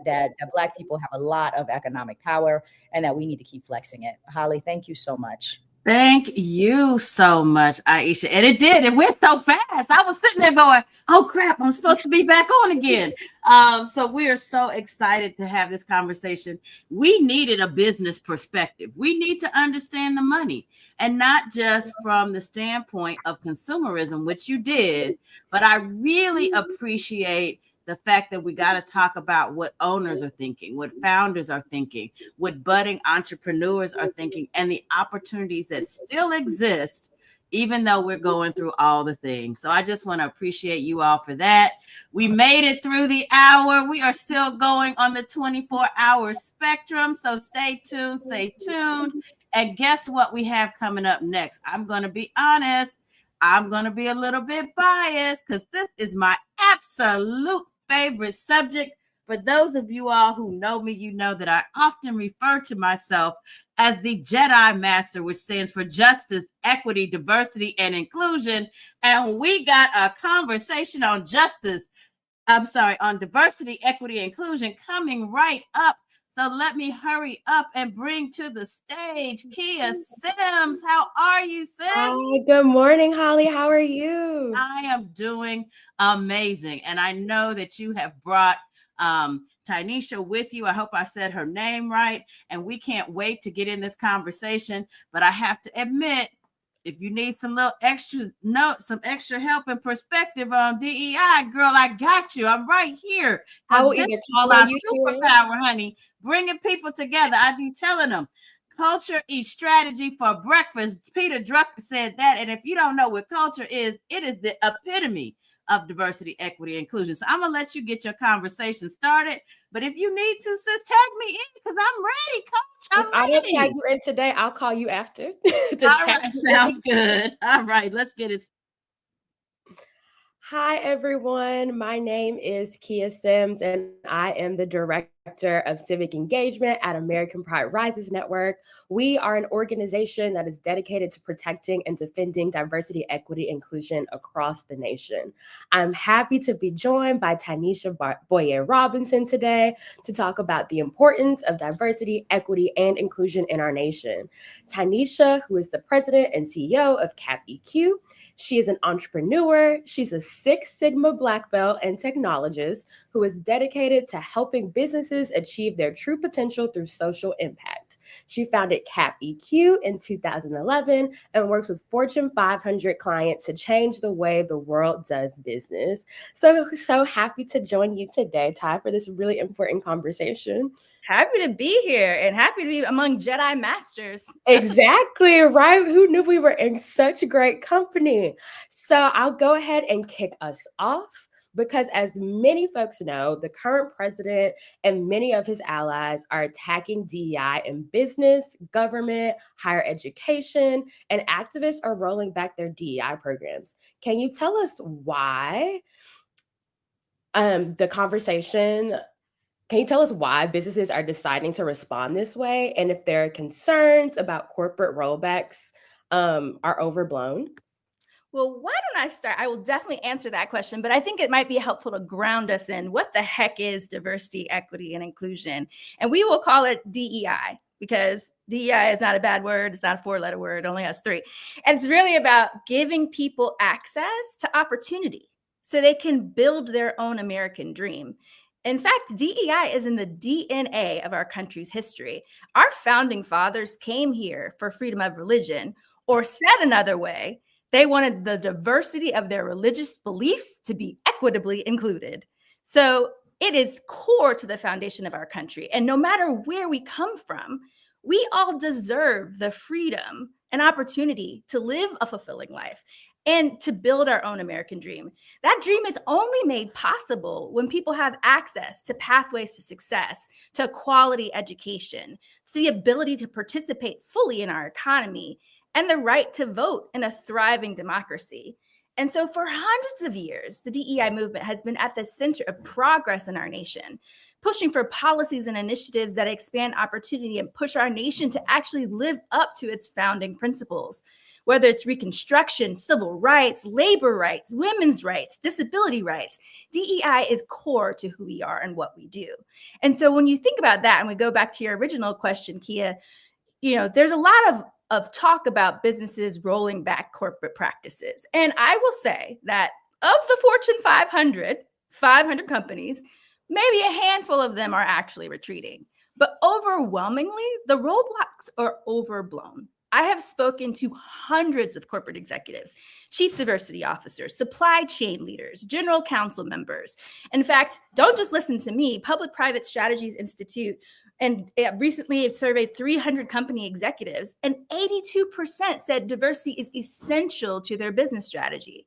Black people have a lot of economic power and that we need to keep flexing it. Holly, thank you so much. Thank you so much, Aisha. And it went so fast. I was sitting there going, oh crap, I'm supposed to be back on again. So we are so excited to have this conversation. We needed a business perspective. We need to understand the money, and not just from the standpoint of consumerism, which you did, but I really appreciate the fact that we got to talk about what owners are thinking, what founders are thinking, what budding entrepreneurs are thinking, and the opportunities that still exist, even though we're going through all the things. So I just want to appreciate you all for that. We made it through the hour. We are still going on the 24-hour spectrum. So stay tuned, And guess what we have coming up next? I'm going to be honest. I'm going to be a little bit biased because this is my absolute favorite subject. For those of you all who know me, you know that I often refer to myself as the Jedi Master, which stands for Justice, Equity, Diversity, and Inclusion. And we got a conversation on diversity, equity, and inclusion coming right up. So let me hurry up and bring to the stage Kia Sims. How are you, Sis? Hi, good morning, Holly. How are you? I am doing amazing. And I know that you have brought Tynesha with you. I hope I said her name right. And we can't wait to get in this conversation. But I have to admit, if you need some little extra notes, some extra help and perspective on DEI, girl, I got you. I'm right here. I will This either is call my on you, superpower, honey. Bringing people together. I be telling them, culture eats strategy for breakfast. Peter Drucker said that. And if you don't know what culture is, it is the epitome of diversity, equity, inclusion. So I'm going to let you get your conversation started. But if you need to, sis, tag me in because I'm ready, coach. I'm If I don't ready. tag you in today, I'll call you after. All right, sounds good. All right, let's get it. Hi, everyone. My name is Kia Sims, and I am the Director of Civic Engagement at American Pride Rises Network. We are an organization that is dedicated to protecting and defending diversity, equity, inclusion across the nation. I'm happy to be joined by Tynesha Boyer Robinson today to talk about the importance of diversity, equity, and inclusion in our nation. Tynesha, who is the president and CEO of CAP EQ, she is an entrepreneur. She's a Six Sigma Black Belt and technologist who is dedicated to helping businesses achieve their true potential through social impact. She founded CAP EQ in 2011 and works with Fortune 500 clients to change the way the world does business. So happy to join you today, Ty, for this really important conversation. Happy to be here and happy to be among Jedi Masters. Exactly, right? Who knew we were in such great company? So I'll go ahead and kick us off because as many folks know, the current president and many of his allies are attacking DEI in business, government, higher education, and activists are rolling back their DEI programs. Can you tell us why? Can you tell us why businesses are deciding to respond this way? And if there are concerns about corporate rollbacks are overblown? Well, why don't I start? I will definitely answer that question, but I think it might be helpful to ground us in what the heck is diversity, equity, and inclusion. And we will call it DEI because DEI is not a bad word. It's not a 4-letter word. It only has 3. And it's really about giving people access to opportunity so they can build their own American dream. In fact, DEI is in the DNA of our country's history. Our founding fathers came here for freedom of religion, or said another way, they wanted the diversity of their religious beliefs to be equitably included. So it is core to the foundation of our country. And no matter where we come from, we all deserve the freedom and opportunity to live a fulfilling life and to build our own American dream. That dream is only made possible when people have access to pathways to success, to quality education, to the ability to participate fully in our economy, and the right to vote in a thriving democracy. And so for hundreds of years, the DEI movement has been at the center of progress in our nation, pushing for policies and initiatives that expand opportunity and push our nation to actually live up to its founding principles. Whether it's Reconstruction, civil rights, labor rights, women's rights, disability rights, DEI is core to who we are and what we do. And so when you think about that, and we go back to your original question, Kia, there's a lot of talk about businesses rolling back corporate practices. And I will say that of the Fortune 500 companies, maybe a handful of them are actually retreating. But overwhelmingly, the roadblocks are overblown. I have spoken to hundreds of corporate executives, chief diversity officers, supply chain leaders, general counsel members. In fact, don't just listen to me. Public-Private Strategies Institute and recently it surveyed 300 company executives, and 82% said diversity is essential to their business strategy.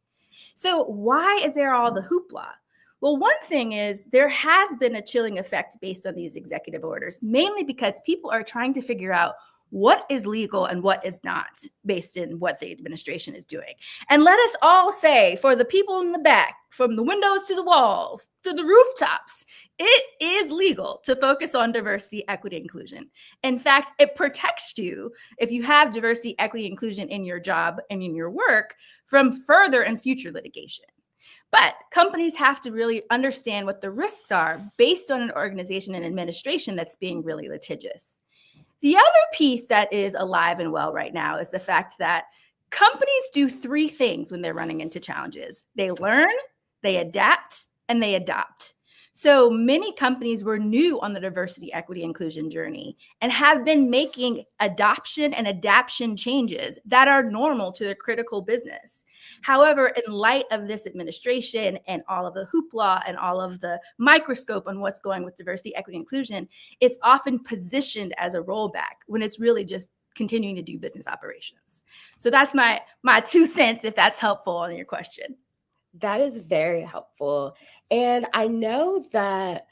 So why is there all the hoopla? Well, one thing is there has been a chilling effect based on these executive orders, mainly because people are trying to figure out what is legal and what is not based in what the administration is doing. And let us all say, for the people in the back, from the windows to the walls, to the rooftops, it is legal to focus on diversity, equity, inclusion. In fact, it protects you if you have diversity, equity, inclusion in your job and in your work from further and future litigation. But companies have to really understand what the risks are based on an organization and administration that's being really litigious. The other piece that is alive and well right now is the fact that companies do 3 things when they're running into challenges. They learn, they adapt, and they adopt. So many companies were new on the diversity, equity, inclusion journey and have been making adoption and adaptation changes that are normal to their critical business. However, in light of this administration and all of the hoopla and all of the microscope on what's going with diversity, equity, inclusion, it's often positioned as a rollback when it's really just continuing to do business operations. So that's my 2 cents, if that's helpful on your question. That is very helpful. And I know that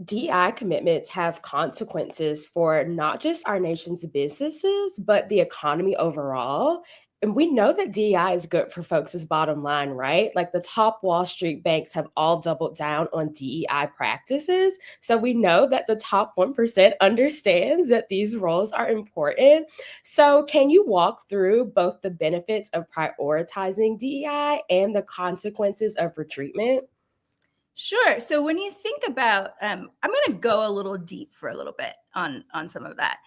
DEI commitments have consequences for not just our nation's businesses, but the economy overall. And we know that DEI is good for folks' bottom line, right? Like the top Wall Street banks have all doubled down on DEI practices. So we know that the top 1% understands that these roles are important. So can you walk through both the benefits of prioritizing DEI and the consequences of retreatment? Sure. So when you think about, I'm going to go a little deep for a little bit on some of that.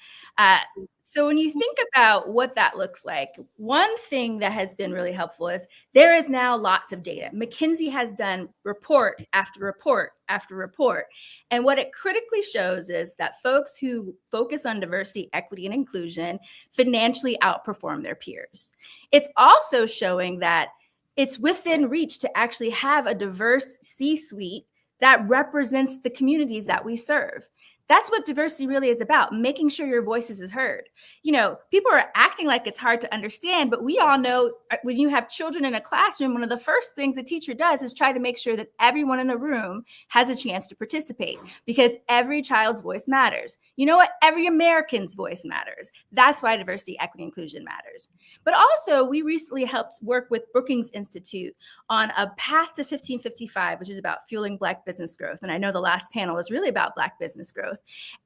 So when you think about what that looks like, one thing that has been really helpful is there is now lots of data. McKinsey has done report after report after report. And what it critically shows is that folks who focus on diversity, equity, and inclusion financially outperform their peers. It's also showing that it's within reach to actually have a diverse C-suite that represents the communities that we serve. That's what diversity really is about, making sure your voices is heard. You know, people are acting like it's hard to understand, but we all know when you have children in a classroom, one of the first things a teacher does is try to make sure that everyone in the room has a chance to participate, because every child's voice matters. You know what? Every American's voice matters. That's why diversity, equity, inclusion matters. But also, we recently helped work with Brookings Institute on a path to 1555, which is about fueling Black business growth. And I know the last panel was really about Black business growth.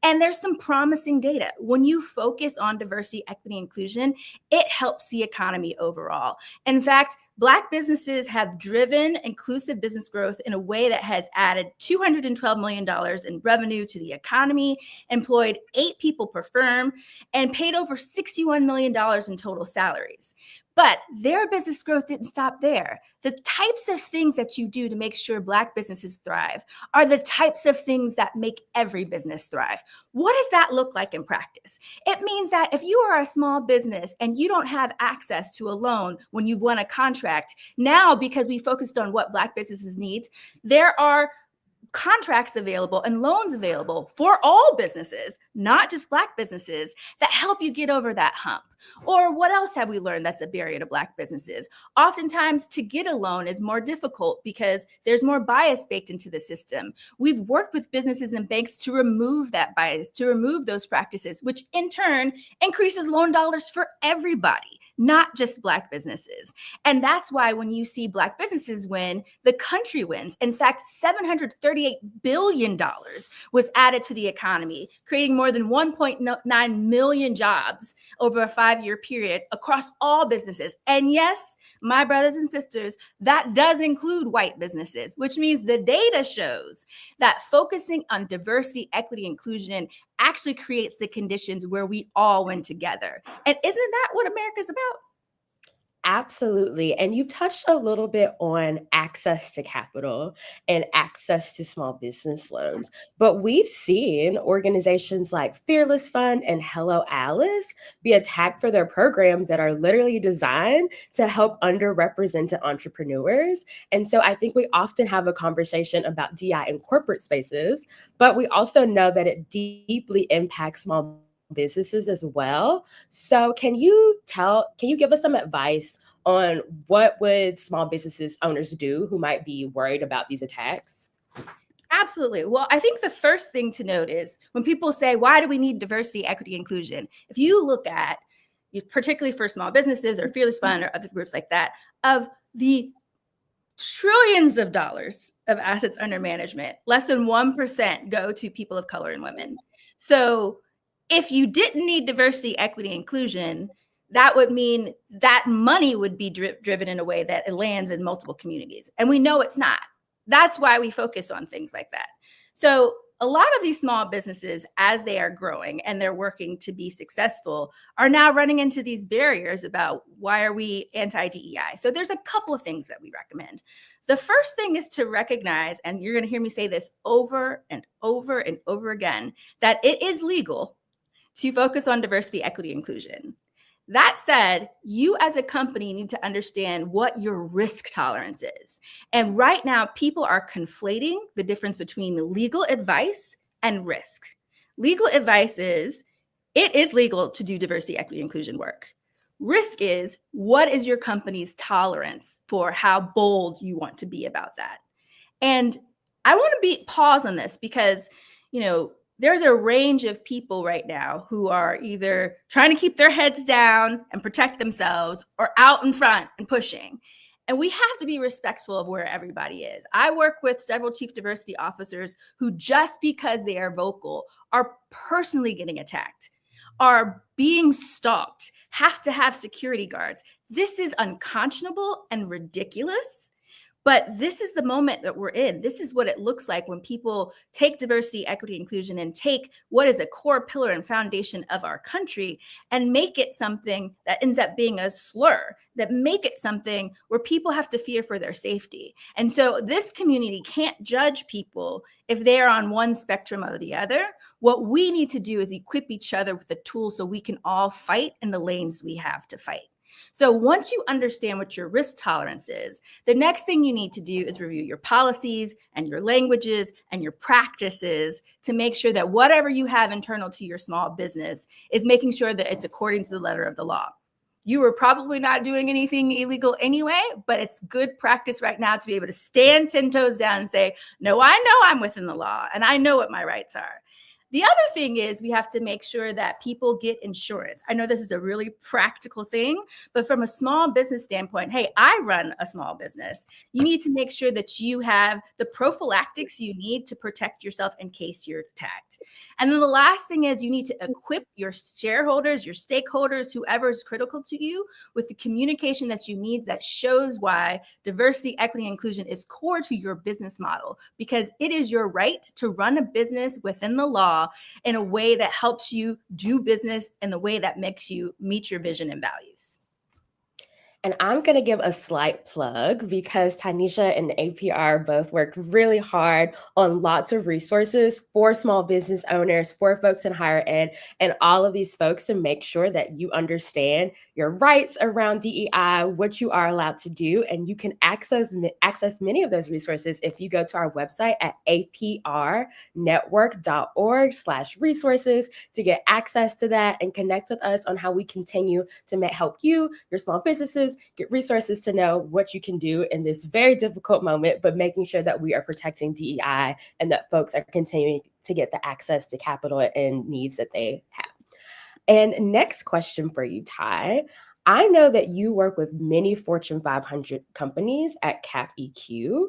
And there's some promising data. When you focus on diversity, equity, inclusion, it helps the economy overall. In fact, Black businesses have driven inclusive business growth in a way that has added $212 million in revenue to the economy, employed 8 people per firm, and paid over $61 million in total salaries. But their business growth didn't stop there. The types of things that you do to make sure Black businesses thrive are the types of things that make every business thrive. What does that look like in practice? It means that if you are a small business and you don't have access to a loan when you've won a contract, now because we focused on what Black businesses need, there are contracts available and loans available for all businesses, not just Black businesses, that help you get over that hump. Or what else have we learned that's a barrier to Black businesses? Oftentimes, to get a loan is more difficult because there's more bias baked into the system. We've worked with businesses and banks to remove that bias, to remove those practices, which in turn increases loan dollars for everybody, not just Black businesses. And that's why when you see Black businesses win, the country wins. In fact, $738 billion was added to the economy, creating more than 1.9 million jobs over a 5-year period across all businesses. And yes, my brothers and sisters, that does include white businesses, which means the data shows that focusing on diversity, equity, inclusion actually creates the conditions where we all win together. And isn't that what America's about? Absolutely. And you touched a little bit on access to capital and access to small business loans. But we've seen organizations like Fearless Fund and Hello Alice be attacked for their programs that are literally designed to help underrepresented entrepreneurs. And so I think we often have a conversation about DI in corporate spaces, but we also know that it deeply impacts small businesses as well. So can you give us some advice on what would small businesses owners do who might be worried about these attacks? Absolutely. Well, I think the first thing to note is when people say, why do we need diversity, equity, inclusion? If you look at, particularly for small businesses or Fearless Fund or other groups like that, of the trillions of dollars of assets under management, less than 1% go to people of color and women. So if you didn't need diversity, equity, inclusion, that would mean that money would be driven in a way that it lands in multiple communities. And we know it's not. That's why we focus on things like that. So a lot of these small businesses, as they are growing and they're working to be successful, are now running into these barriers about why are we anti-DEI? So there's a couple of things that we recommend. The first thing is to recognize, and you're going to hear me say this over and over and over again, that it is legal to focus on diversity, equity, inclusion. That said, you as a company need to understand what your risk tolerance is. And right now, people are conflating the difference between legal advice and risk. Legal advice is, it is legal to do diversity, equity, inclusion work. Risk is, what is your company's tolerance for how bold you want to be about that? And I want to pause on this because, there's a range of people right now who are either trying to keep their heads down and protect themselves or out in front and pushing. And we have to be respectful of where everybody is. I work with several chief diversity officers who, just because they are vocal, are personally getting attacked, are being stalked, have to have security guards. This is unconscionable and ridiculous. But this is the moment that we're in. This is what it looks like when people take diversity, equity, inclusion, and take what is a core pillar and foundation of our country and make it something that ends up being a slur, that make it something where people have to fear for their safety. And so this community can't judge people if they're on one spectrum or the other. What we need to do is equip each other with the tools so we can all fight in the lanes we have to fight. So once you understand what your risk tolerance is, the next thing you need to do is review your policies and your languages and your practices to make sure that whatever you have internal to your small business is making sure that it's according to the letter of the law. You were probably not doing anything illegal anyway, but it's good practice right now to be able to stand 10 toes down and say, no, I know I'm within the law and I know what my rights are. The other thing is we have to make sure that people get insurance. I know this is a really practical thing, but from a small business standpoint, hey, I run a small business. You need to make sure that you have the prophylactics you need to protect yourself in case you're attacked. And then the last thing is you need to equip your shareholders, your stakeholders, whoever is critical to you with the communication that you need that shows why diversity, equity, and inclusion is core to your business model, because it is your right to run a business within the law in a way that helps you do business in the way that makes you meet your vision and values. And I'm going to give a slight plug because Tanisha and APR both worked really hard on lots of resources for small business owners, for folks in higher ed, and all of these folks to make sure that you understand your rights around DEI, what you are allowed to do, and you can access many of those resources if you go to our website at aprnetwork.org/resources to get access to that and connect with us on how we continue to help you, your small businesses, get resources to know what you can do in this very difficult moment, but making sure that we are protecting DEI and that folks are continuing to get the access to capital and needs that they have. And next question for you, Ty. I know that you work with many Fortune 500 companies at CapEQ.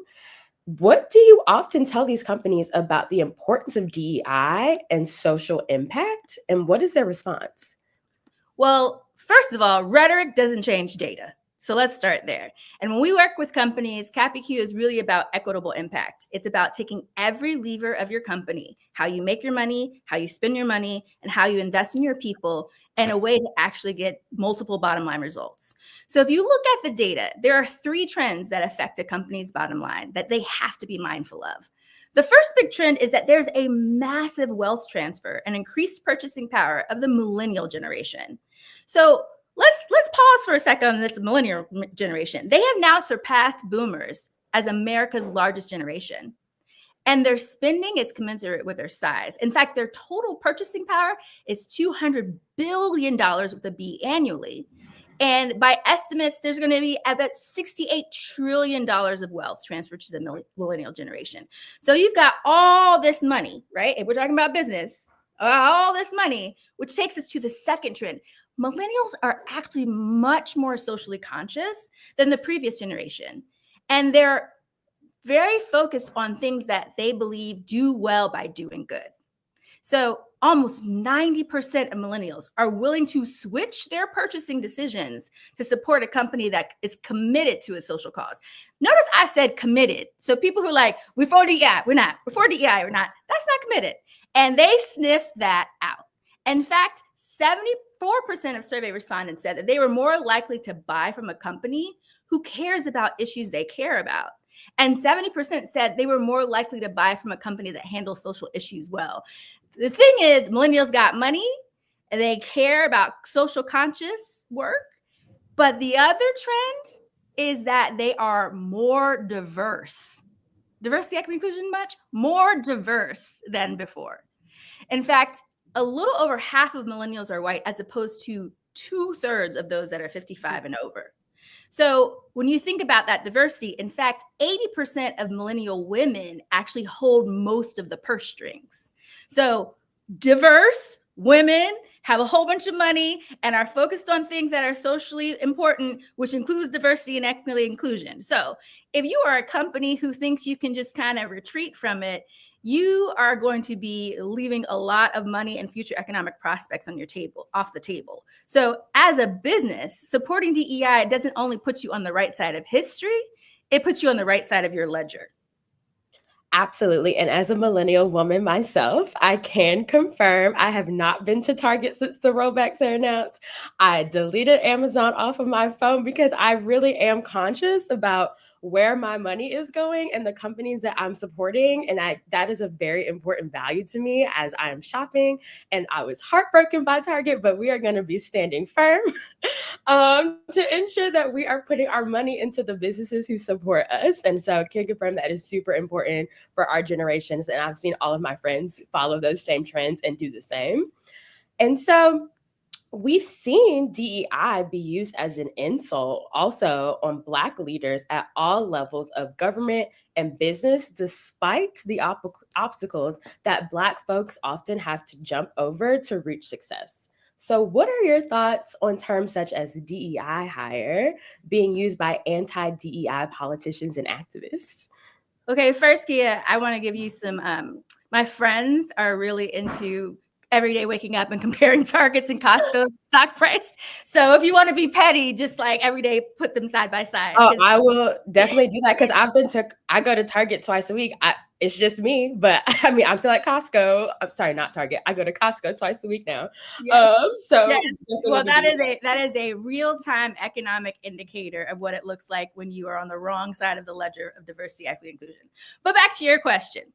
What do you often tell these companies about the importance of DEI and social impact? And what is their response? Well, first of all, rhetoric doesn't change data. So let's start there. And when we work with companies, CapEQ is really about equitable impact. It's about taking every lever of your company, how you make your money, how you spend your money, and how you invest in your people in a way to actually get multiple bottom line results. So if you look at the data, there are 3 trends that affect a company's bottom line that they have to be mindful of. The first big trend is that there's a massive wealth transfer and increased purchasing power of the millennial generation. So let's pause for a second on this millennial generation. They have now surpassed boomers as America's largest generation. And their spending is commensurate with their size. In fact, their total purchasing power is $200 billion with a B annually. And by estimates, there's going to be about $68 trillion of wealth transferred to the millennial generation. So you've got all this money, right? And we're talking about business, all this money, which takes us to the second trend. Millennials are actually much more socially conscious than the previous generation. And they're very focused on things that they believe do well by doing good. So almost 90% of millennials are willing to switch their purchasing decisions to support a company that is committed to a social cause. Notice I said committed. So people who are like, we're for DEI, we're not. We're for DEI, we're not. is not committed. And they sniffed that out. In fact, 74% of survey respondents said that they were more likely to buy from a company who cares about issues they care about. And 70% said they were more likely to buy from a company that handles social issues well. The thing is, millennials got money and they care about social conscious work. But the other trend is that they are more diverse. Diversity, equity, inclusion, much more diverse than before. In fact, a little over half of millennials are white, as opposed to 2/3 of those that are 55 and over. So when you think about that diversity, in fact, 80% of millennial women actually hold most of the purse strings. So diverse women have a whole bunch of money and are focused on things that are socially important, which includes diversity and equity inclusion. So if you are a company who thinks you can just kind of retreat from it, you are going to be leaving a lot of money and future economic prospects on your table, off the table. So as a business, supporting DEI doesn't only put you on the right side of history, it puts you on the right side of your ledger. Absolutely. And as a millennial woman myself, I can confirm I have not been to Target since the rollbacks are announced. I deleted Amazon off of my phone because I really am conscious about where my money is going and the companies that I'm supporting. And that is a very important value to me as I am shopping. And I was heartbroken by Target, but we are going to be standing firm to ensure that we are putting our money into the businesses who support us. And so I can confirm that is super important for our generations. And I've seen all of my friends follow those same trends and do the same. And so we've seen DEI be used as an insult also on Black leaders at all levels of government and business, despite the obstacles that Black folks often have to jump over to reach success. So what are your thoughts on terms such as DEI hire being used by anti-DEI politicians and activists? Okay, first, Kia, I want to give you some, my friends are really into every day waking up and comparing Target's and Costco's stock price. So if you want to be petty, just like every day, put them side by side. Oh, I will definitely do that because I go to Target twice a week. It's just me, but I mean, I'm still at Costco. I'm sorry, not Target. I go to Costco twice a week now. Yes. Yes. Well, that is a real-time economic indicator of what it looks like when you are on the wrong side of the ledger of diversity, equity, inclusion. But back to your question.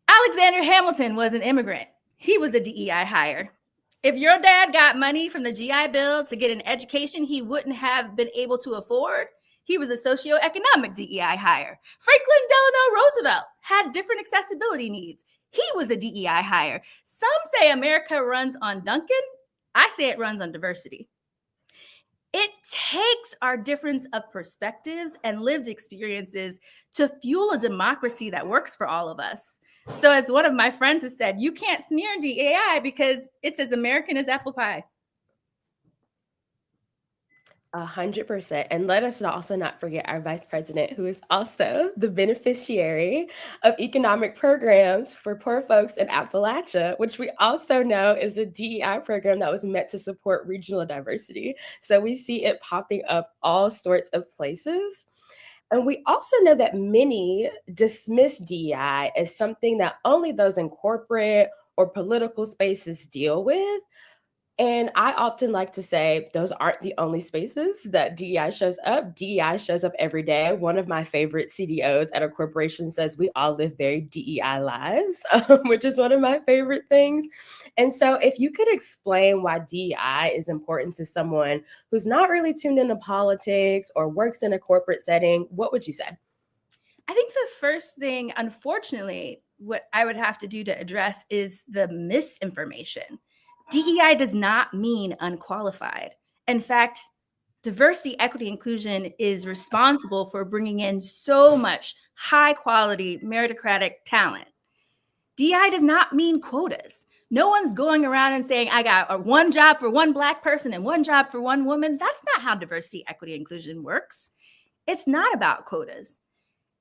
Alexander Hamilton was an immigrant. He was a DEI hire. If your dad got money from the GI Bill to get an education he wouldn't have been able to afford, he was a socioeconomic DEI hire. Franklin Delano Roosevelt had different accessibility needs. He was a DEI hire. Some say America runs on Duncan. I say it runs on diversity. It takes our difference of perspectives and lived experiences to fuel a democracy that works for all of us. So as one of my friends has said, you can't sneer DEI because it's as American as apple pie. 100%. And let us also not forget our vice president, who is also the beneficiary of economic programs for poor folks in Appalachia, which we also know is a DEI program that was meant to support regional diversity. So we see it popping up all sorts of places. And we also know that many dismiss DEI as something that only those in corporate or political spaces deal with. And I often like to say those aren't the only spaces that DEI shows up. DEI shows up every day. One of my favorite CDOs at a corporation says we all live very DEI lives, which is one of my favorite things. And so if you could explain why DEI is important to someone who's not really tuned into politics or works in a corporate setting, what would you say? I think the first thing, unfortunately, what I would have to do to address is the misinformation. DEI does not mean unqualified. In fact, diversity, equity, inclusion is responsible for bringing in so much high quality meritocratic talent. DEI does not mean quotas. No one's going around and saying, I got one job for one Black person and one job for one woman. That's not how diversity, equity, inclusion works. It's not about quotas.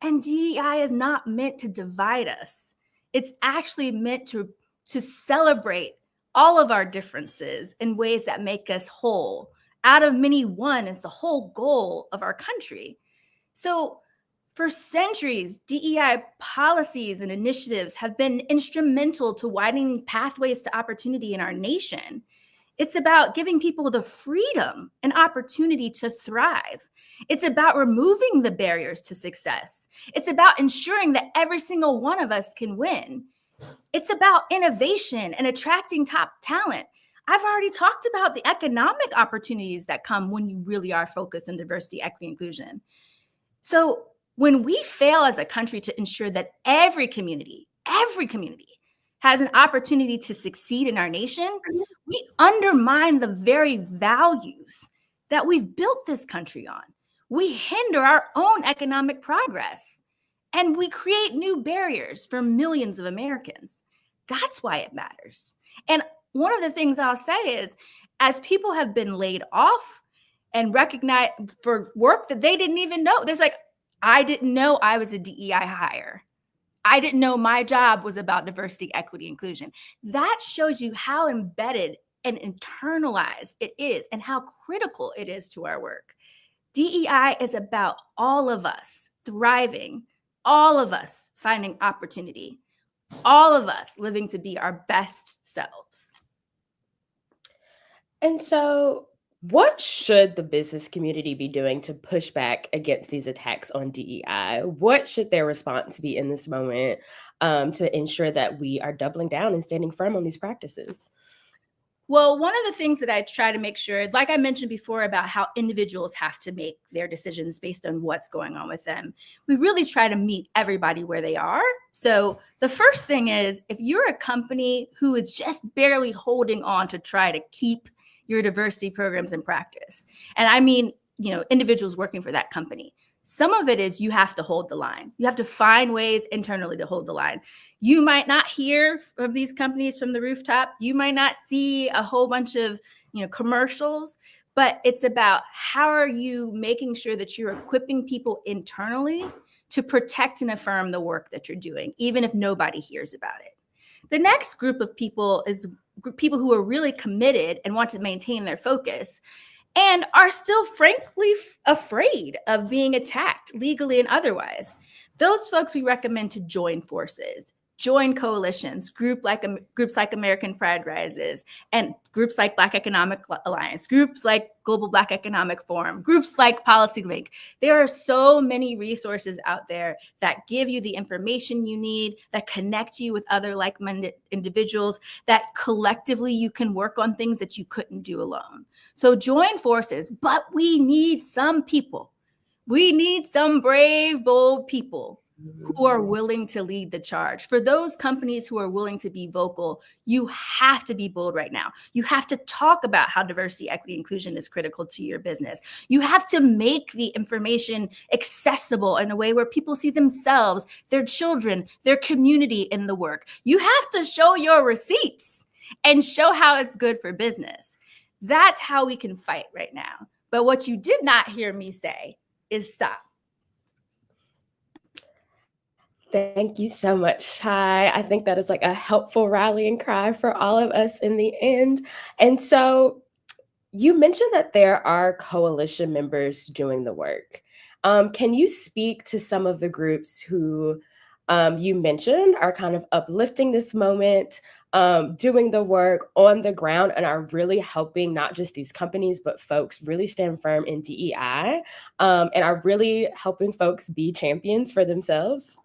And DEI is not meant to divide us. It's actually meant to celebrate all of our differences in ways that make us whole. Out of many, one is the whole goal of our country. So For centuries, DEI policies and initiatives have been instrumental to widening pathways to opportunity in our nation. It's about giving people the freedom and opportunity to thrive. It's about removing the barriers to success. It's about ensuring that every single one of us can win. It's about innovation and attracting top talent. I've already talked about the economic opportunities that come when you really are focused on diversity, equity, inclusion. So when we fail as a country to ensure that every community has an opportunity to succeed in our nation, we undermine the very values that we've built this country on. We hinder our own economic progress, and we create new barriers for millions of Americans. That's why it matters. And one of the things I'll say is, as people have been laid off and recognized for work that they didn't even know, there's like, I didn't know I was a DEI hire. I didn't know my job was about diversity, equity, inclusion. That shows you how embedded and internalized it is and how critical it is to our work. DEI is about all of us thriving, all of us finding opportunity, all of us living to be our best selves. And so, what should the business community be doing to push back against these attacks on DEI? What should their response be in this moment to ensure that we are doubling down and standing firm on these practices? Well, one of the things that I try to make sure, like I mentioned before about how individuals have to make their decisions based on what's going on with them, we really try to meet everybody where they are. So the first thing is, if you're a company who is just barely holding on to try to keep your diversity programs in practice, and I mean, individuals working for that company, some of it is you have to hold the line. You have to find ways internally to hold the line. You might not hear from these companies from the rooftop. You might not see a whole bunch of commercials, but it's about how are you making sure that you're equipping people internally to protect and affirm the work that you're doing, even if nobody hears about it. The next group of people is people who are really committed and want to maintain their focus and are still frankly afraid of being attacked legally and otherwise. Those folks we recommend to join forces, join coalitions, groups like American Pride Rises, and groups like Black Economic Alliance, groups like Global Black Economic Forum, groups like Policy Link. There are so many resources out there that give you the information you need, that connect you with other like-minded individuals, that collectively you can work on things that you couldn't do alone. So join forces, but we need some people. We need some brave, bold people who are willing to lead the charge. For those companies who are willing to be vocal, you have to be bold right now. You have to talk about how diversity, equity, inclusion is critical to your business. You have to make the information accessible in a way where people see themselves, their children, their community in the work. You have to show your receipts and show how it's good for business. That's how we can fight right now. But what you did not hear me say is stop. Thank you so much, Chai. I think that is like a helpful rallying cry for all of us in the end. And so you mentioned that there are coalition members doing the work. Can you speak to some of the groups who you mentioned are kind of uplifting this moment, doing the work on the ground, and are really helping not just these companies, but folks really stand firm in DEI, and are really helping folks be champions for themselves?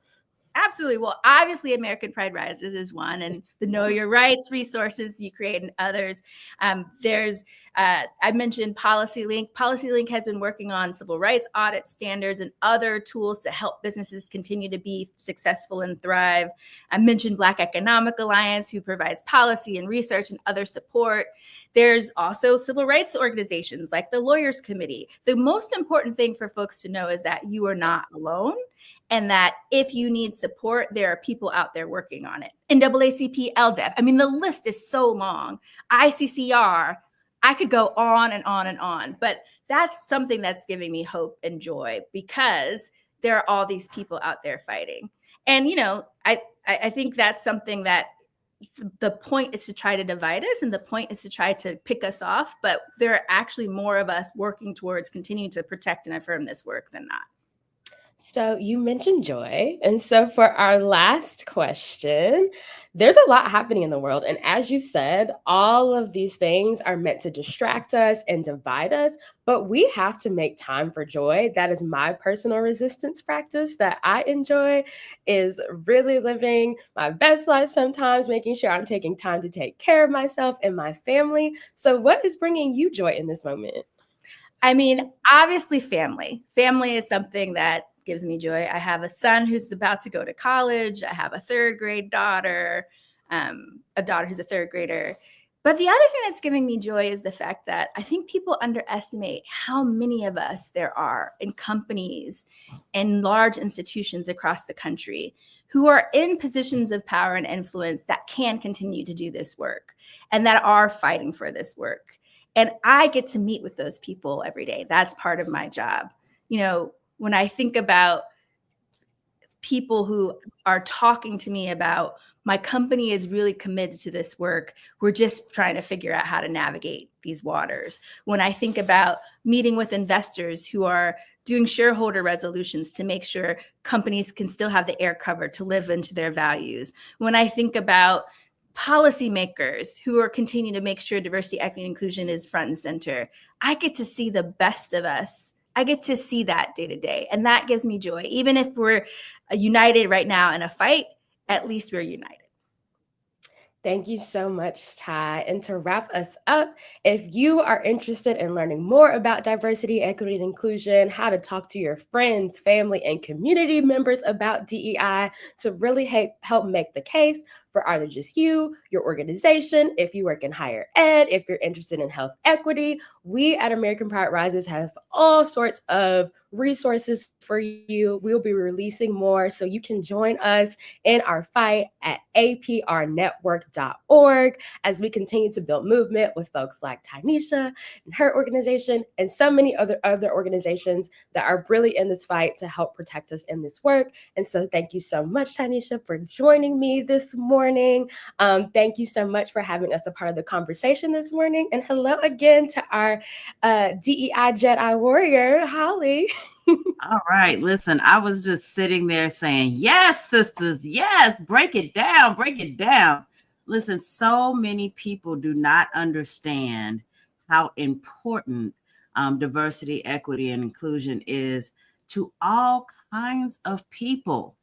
Absolutely. Well, obviously, American Pride Rises is one, and the Know Your Rights resources you create and others. I mentioned Policy Link. Policy Link has been working on civil rights audit standards and other tools to help businesses continue to be successful and thrive. I mentioned Black Economic Alliance, who provides policy and research and other support. There's also civil rights organizations like the Lawyers Committee. The most important thing for folks to know is that you are not alone, and that if you need support, there are people out there working on it. NAACP, LDEF. I mean, the list is so long. ICCR, I could go on and on and on, but that's something that's giving me hope and joy because there are all these people out there fighting. And, I think that's something that the point is to try to divide us and the point is to try to pick us off, but there are actually more of us working towards continuing to protect and affirm this work than not. So you mentioned joy. And so for our last question, there's a lot happening in the world. And as you said, all of these things are meant to distract us and divide us, but we have to make time for joy. That is my personal resistance practice that I enjoy, is really living my best life sometimes, making sure I'm taking time to take care of myself and my family. So what is bringing you joy in this moment? I mean, obviously family. Family is something that gives me joy. I have a son who's about to go to college. I have a third grade daughter, a daughter who's a third grader. But the other thing that's giving me joy is the fact that I think people underestimate how many of us there are in companies and large institutions across the country who are in positions of power and influence that can continue to do this work and that are fighting for this work. And I get to meet with those people every day. That's part of my job. You know, when I think about people who are talking to me about my company is really committed to this work, we're just trying to figure out how to navigate these waters. When I think about meeting with investors who are doing shareholder resolutions to make sure companies can still have the air cover to live into their values. When I think about policymakers who are continuing to make sure diversity, equity, and inclusion is front and center, I get to see the best of us. I get to see that day to day. And that gives me joy. Even if we're united right now in a fight, at least we're united. Thank you so much, Ty. And to wrap us up, if you are interested in learning more about diversity, equity, and inclusion, how to talk to your friends, family, and community members about DEI to really help make the case for either just you, your organization, if you work in higher ed, if you're interested in health equity, we at American Pride Rises have all sorts of resources for you. We'll be releasing more, so you can join us in our fight at aprnetwork.org as we continue to build movement with folks like Tanisha and her organization and so many other organizations that are really in this fight to help protect us in this work. And so thank you so much, Tanisha, for joining me this morning. Thank you so much for having us a part of the conversation this morning. And hello again to our DEI Jedi warrior, Holly. All right, listen, I was just sitting there saying, yes, sisters, yes, break it down, break it down. Listen, so many people do not understand how important diversity, equity, and inclusion is to all kinds of people.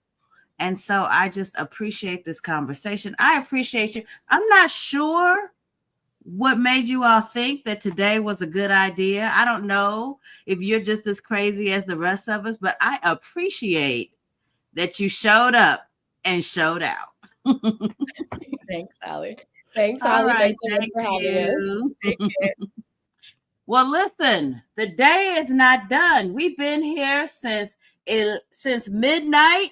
And so I just appreciate this conversation. I appreciate you. I'm not sure what made you all think that today was a good idea. I don't know if you're just as crazy as the rest of us, but I appreciate that you showed up and showed out. Thanks, Holly. Thanks, All Holly. right, Thanks so much for having us. Thank you. Well, listen, the day is not done. We've been here since midnight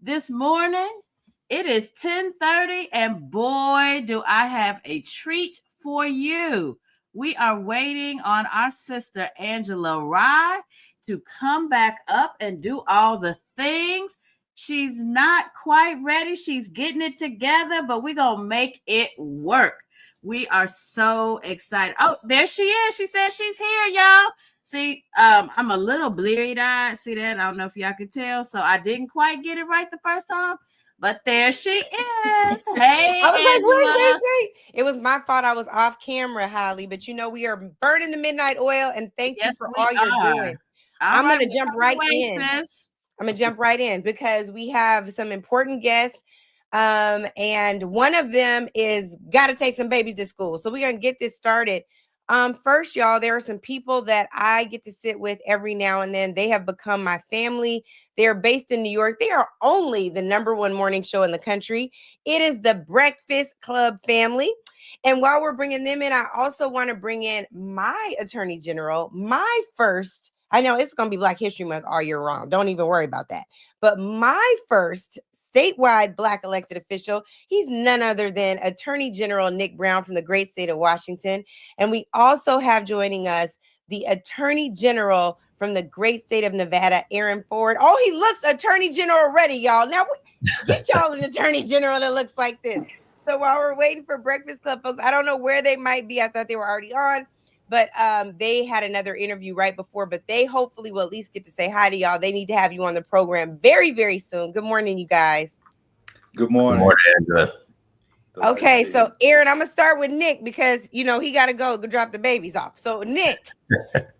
this morning. It is 10:30, and boy, do I have a treat for you. We are waiting on our sister Angela Rye to come back up and do all the things. She's not quite ready. She's getting it together, but we're going to make it work. We are so excited. Oh, there she is. She said she's here, y'all. See, I'm a little bleary-eyed. See that? I don't know if y'all can tell. So I didn't quite get it right the first time. But there she is. Hey, I was Angela. like, wait. It was my fault. I was off camera, Holly. But you know, we are burning the midnight oil, and thank you for all you're doing. I'm going to jump right in. I'm going to jump right in because we have some important guests. And one of them is got to take some babies to school. So we're going to get this started. First, y'all, there are some people that I get to sit with every now and then. They have become my family. They're based in New York. They are only the #1 morning show in the country. It is the Breakfast Club family. And while we're bringing them in, I also want to bring in my Attorney General, my first. I know it's going to be Black History Month all year round. Don't even worry about that. But my first statewide Black elected official, he's none other than Attorney General Nick Brown from the great state of Washington. And we also have joining us the Attorney General from the great state of Nevada, Aaron Ford. Oh, he looks Attorney General already, y'all. Now, get y'all an Attorney General that looks like this. So while we're waiting for Breakfast Club folks, I don't know where they might be. I thought they were already on. but they had another interview right before, but they hopefully will at least get to say hi to y'all. They need to have you on the program very, very soon. Good morning, you guys. Good morning. Good morning, Angela. Okay, so Aaron, I'm gonna start with Nick because he got to go drop the babies off. So Nick,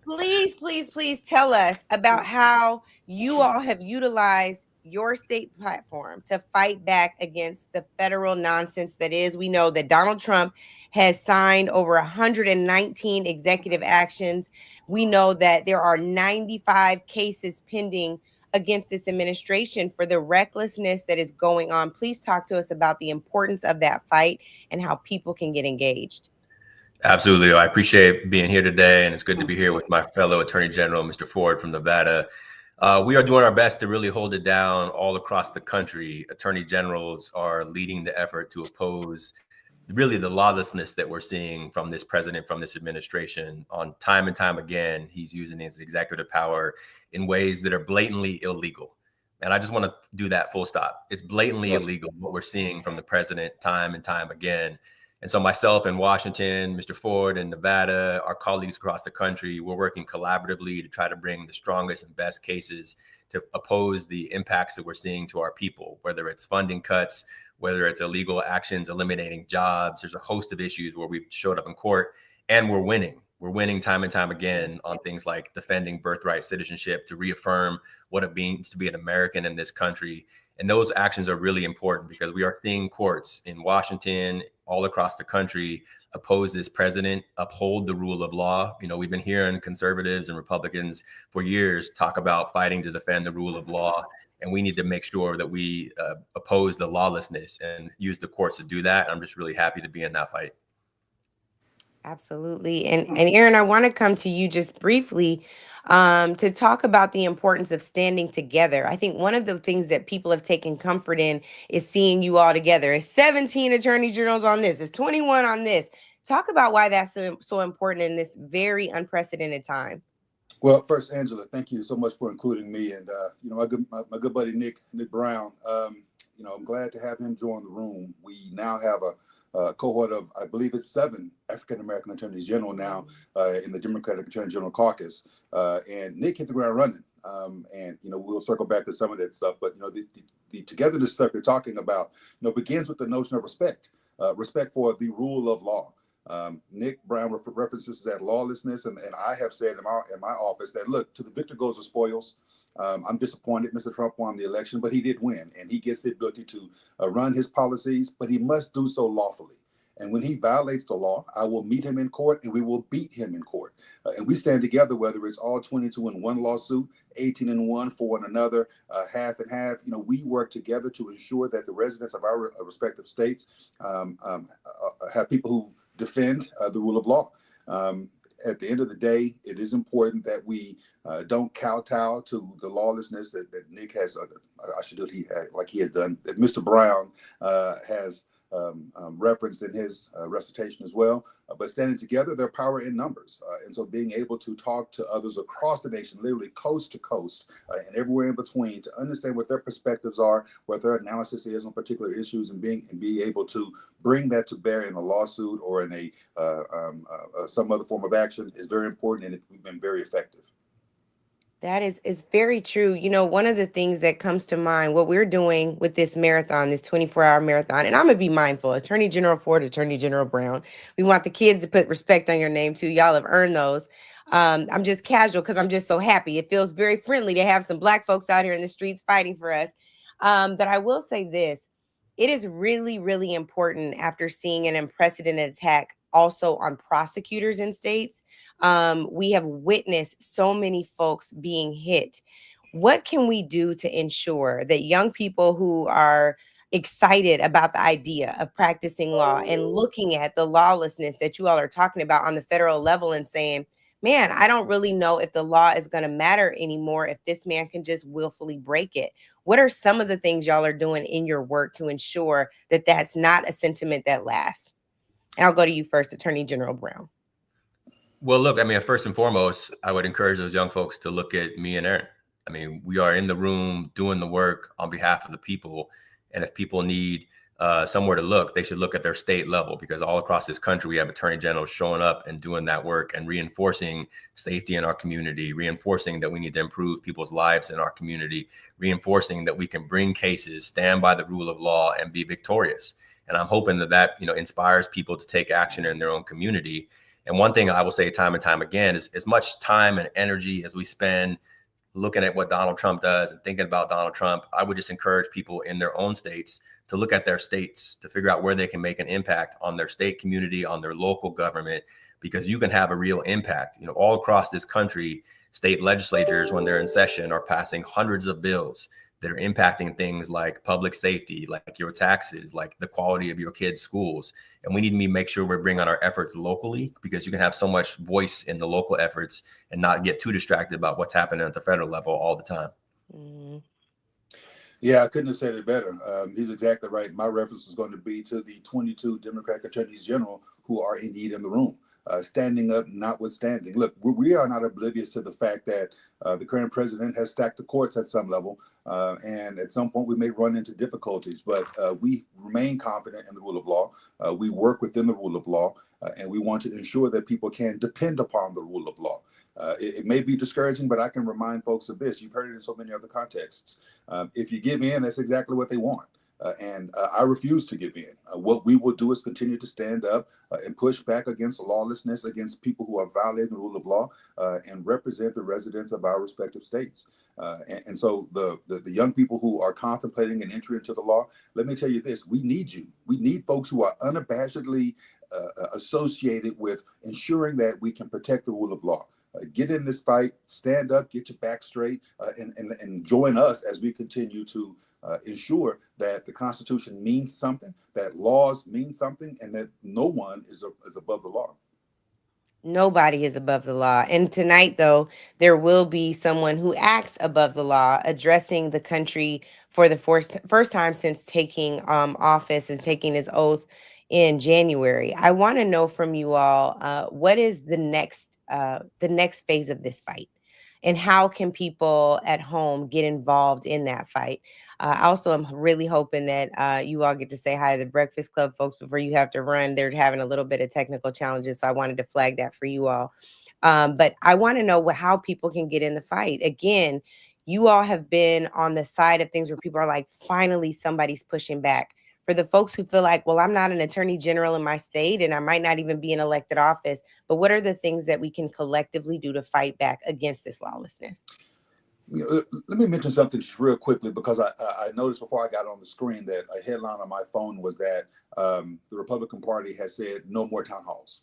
please tell us about how you all have utilized your state platform to fight back against the federal nonsense that is. We know that Donald Trump has signed over 119 executive actions. We know that there are 95 cases pending against this administration for the recklessness that is going on. Please talk to us about the importance of that fight and how people can get engaged. Absolutely. I appreciate being here today, and it's good to be here with my fellow Attorney General, Mr. Ford from Nevada. We are doing our best to really hold it down all across the country. Attorney generals are leading the effort to oppose really the lawlessness that we're seeing from this president, from this administration. On time and time again, he's using his executive power in ways that are blatantly illegal. And I just want to do that full stop. It's blatantly illegal what we're seeing from the president time and time again. And so myself in Washington, Mr. Ford in Nevada, our colleagues across the country, we're working collaboratively to try to bring the strongest and best cases to oppose the impacts that we're seeing to our people, whether it's funding cuts, whether it's illegal actions, eliminating jobs. There's a host of issues where we've showed up in court and we're winning. We're winning time and time again on things like defending birthright citizenship to reaffirm what it means to be an American in this country. And those actions are really important because we are seeing courts in Washington, all across the country, oppose this president, uphold the rule of law. You know, we've been hearing conservatives and Republicans for years talk about fighting to defend the rule of law. And we need to make sure that we oppose the lawlessness and use the courts to do that. I'm just really happy to be in that fight. Absolutely. And Aaron, I want to come to you just briefly to talk about the importance of standing together. I think one of the things that people have taken comfort in is seeing you all together. It's 17 attorney generals on this. It's 21 on this. Talk about why that's so important in this very unprecedented time. Well, first, Angela, thank you so much for including me. And, my good buddy, Nick Brown, I'm glad to have him join the room. We now have a cohort of, I believe it's 7 African-American attorneys general now in the Democratic Attorney General caucus. And Nick hit the ground running. And we'll circle back to some of that stuff. But, the togetherness stuff you're talking about, begins with the notion of respect, respect for the rule of law. Nick Brown references that lawlessness. And I have said in my office that, look, to the victor goes the spoils. I'm disappointed Mr. Trump won the election, but he did win, and he gets the ability to run his policies, but he must do so lawfully. And when he violates the law, I will meet him in court, and we will beat him in court. And we stand together, whether it's all 22 in one lawsuit, 18 in one for one another, half and half. We work together to ensure that the residents of our respective states have people who defend the rule of law. At the end of the day, it is important that we don't kowtow to the lawlessness that Nick has, I should do it like he has done, that Mr. Brown has referenced in his recitation as well. But standing together, their power in numbers. And so being able to talk to others across the nation, literally coast to coast and everywhere in between, to understand what their perspectives are, what their analysis is on particular issues, and be able to bring that to bear in a lawsuit or in some other form of action is very important, and we've been very effective. That is very true. One of the things that comes to mind, what we're doing with this marathon, this 24-hour marathon, and I'm going to be mindful, Attorney General Ford, Attorney General Brown, we want the kids to put respect on your name too. Y'all have earned those. I'm just casual because I'm just so happy. It feels very friendly to have some Black folks out here in the streets fighting for us. But I will say this, it is really, really important after seeing an unprecedented attack also on prosecutors in states. We have witnessed so many folks being hit. What can we do to ensure that young people who are excited about the idea of practicing law and looking at the lawlessness that you all are talking about on the federal level and saying, man, I don't really know if the law is going to matter anymore if this man can just willfully break it? What are some of the things y'all are doing in your work to ensure that that's not a sentiment that lasts? And I'll go to you first, Attorney General Brown. Well, look, first and foremost, I would encourage those young folks to look at me and Aaron. We are in the room doing the work on behalf of the people. And if people need somewhere to look, they should look at their state level, because all across this country, we have attorney generals showing up and doing that work and reinforcing safety in our community, reinforcing that we need to improve people's lives in our community, reinforcing that we can bring cases, stand by the rule of law, and be victorious. And I'm hoping that inspires people to take action in their own community. And one thing I will say time and time again is, as much time and energy as we spend looking at what Donald Trump does and thinking about Donald Trump, I would just encourage people in their own states to look at their states, to figure out where they can make an impact on their state community, on their local government, because you can have a real impact. All across this country, state legislatures, when they're in session, are passing hundreds of bills that are impacting things like public safety, like your taxes, like the quality of your kids' schools. And we need to make sure we're bringing our efforts locally, because you can have so much voice in the local efforts and not get too distracted about what's happening at the federal level all the time. Mm-hmm. Yeah, I couldn't have said it better. He's exactly right. My reference is going to be to the 22 Democratic attorneys general who are indeed in the room, standing up, notwithstanding. Look, we are not oblivious to the fact that the current president has stacked the courts at some level, and at some point we may run into difficulties, but we remain confident in the rule of law. We work within the rule of law, and we want to ensure that people can depend upon the rule of law. It may be discouraging, but I can remind folks of this. You've heard it in so many other contexts. If you give in, that's exactly what they want. And I refuse to give in. What we will do is continue to stand up and push back against lawlessness, against people who are violating the rule of law, and represent the residents of our respective states. And so the young people who are contemplating an entry into the law, let me tell you this, we need you. We need folks who are unabashedly associated with ensuring that we can protect the rule of law. Get in this fight, stand up, get your back straight, and join us as we continue to ensure that the Constitution means something, that laws mean something, and that no one is above the law. Nobody is above the law. And tonight, though, there will be someone who acts above the law, addressing the country for the first time since taking office and taking his oath in January. I want to know from you all, what is the next phase of this fight? And how can people at home get involved in that fight? Also, I'm really hoping that you all get to say hi to the Breakfast Club folks before you have to run. They're having a little bit of technical challenges, so I wanted to flag that for you all. But I want to know how people can get in the fight. Again, you all have been on the side of things where people are like, finally, somebody's pushing back. For the folks who feel like, well, I'm not an attorney general in my state and I might not even be in elected office, but what are the things that we can collectively do to fight back against this lawlessness? Let me mention something just real quickly, because I noticed before I got on the screen that a headline on my phone was that the Republican Party has said no more town halls.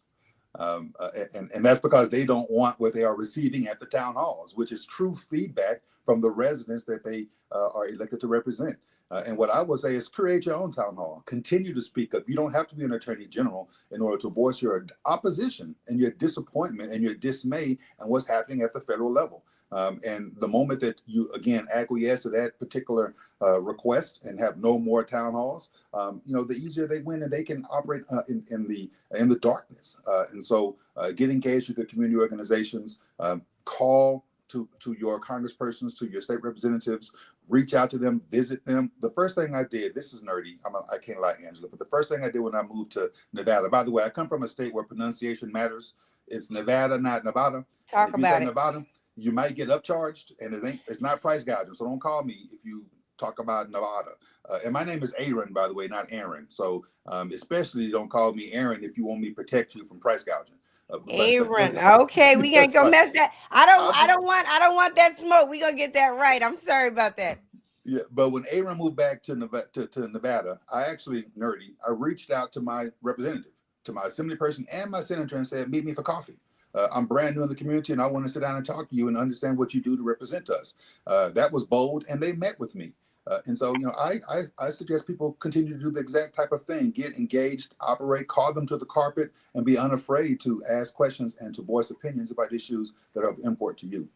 And that's because they don't want what they are receiving at the town halls, which is true feedback from the residents that they are elected to represent. And what I would say is create your own town hall. Continue to speak up. You don't have to be an attorney general in order to voice your opposition and your disappointment and your dismay and what's happening at the federal level. And the moment that you, again, acquiesce to that particular request and have no more town halls, the easier they win and they can operate in the darkness. And so get engaged with the community organizations, call to your congresspersons, to your state representatives, reach out to them, visit them. The first thing I did, this is nerdy, I can't lie, Angela, but the first thing I did when I moved to Nevada, by the way, I come from a state where pronunciation matters. It's Nevada, not Nevada. Talk about it. Nevada, you might get upcharged, and it's not price gouging, so don't call me if you talk about Nevada. And my name is Aaron, by the way, not Aaron. So especially don't call me Aaron if you want me to protect you from price gouging. Aaron, okay, we ain't gonna mess that. I don't want that smoke. We gonna get that right. I'm sorry about that. Yeah, but when Aaron moved back to Nevada, I actually, nerdy, I reached out to my representative, to my assembly person and my senator, and said, meet me for coffee. I'm brand new in the community and I want to sit down and talk to you and understand what you do to represent us. That was bold, and they met with me. And so, I suggest people continue to do the exact type of thing. Get engaged, operate, call them to the carpet, and be unafraid to ask questions and to voice opinions about issues that are of import to you.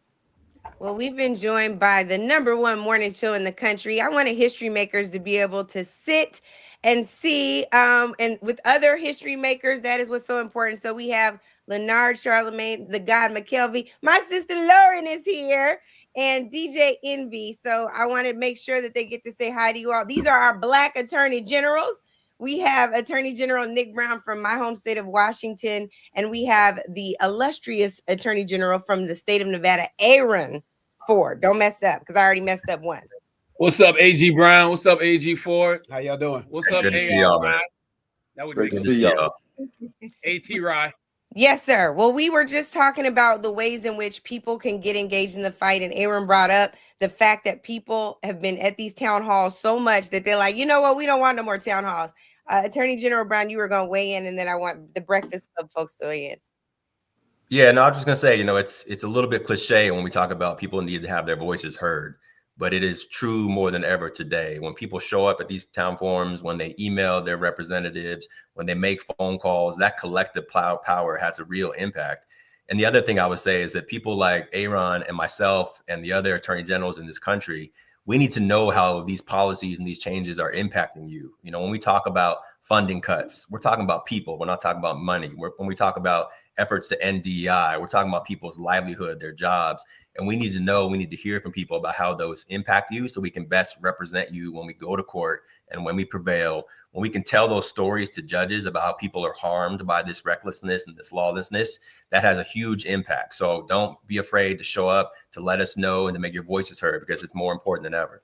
Well, we've been joined by the #1 morning show in the country. I wanted history makers to be able to sit and see, and with other history makers, that is what's so important. So we have Leonard Charlemagne, the God McKelvey. My sister Lauren is here, and DJ Envy. So I want to make sure that they get to say hi to you all. These are our Black attorney generals. We have Attorney General Nick Brown from my home state of Washington, and we have the illustrious Attorney General from the state of Nevada, Aaron Ford. Don't mess up, because I already messed up once. What's up, AG Brown? What's up, AG Ford? How y'all doing? What's up, Good to see y'all, man. That would Great to see y'all. AT Rye. Yes, sir. Well, we were just talking about the ways in which people can get engaged in the fight, and Aaron brought up the fact that people have been at these town halls so much that they're like, you know what, we don't want no more town halls. Attorney General Brown, you were going to weigh in, and then I want the Breakfast Club folks to weigh in. Yeah, no, I was just gonna say, it's a little bit cliche when we talk about people need to have their voices heard, but it is true more than ever today. When people show up at these town forums, when they email their representatives, when they make phone calls, that collective power has a real impact. And the other thing I would say is that people like Aaron and myself and the other attorney generals in this country, we need to know how these policies and these changes are impacting you. When we talk about funding cuts, we're talking about people. We're not talking about money. When we talk about efforts to end DEI, we're talking about people's livelihood, their jobs. And we need to know, we need to hear from people about how those impact you so we can best represent you when we go to court and when we prevail, when we can tell those stories to judges about how people are harmed by this recklessness and this lawlessness. That has a huge impact. So don't be afraid to show up, to let us know, and to make your voices heard, because it's more important than ever.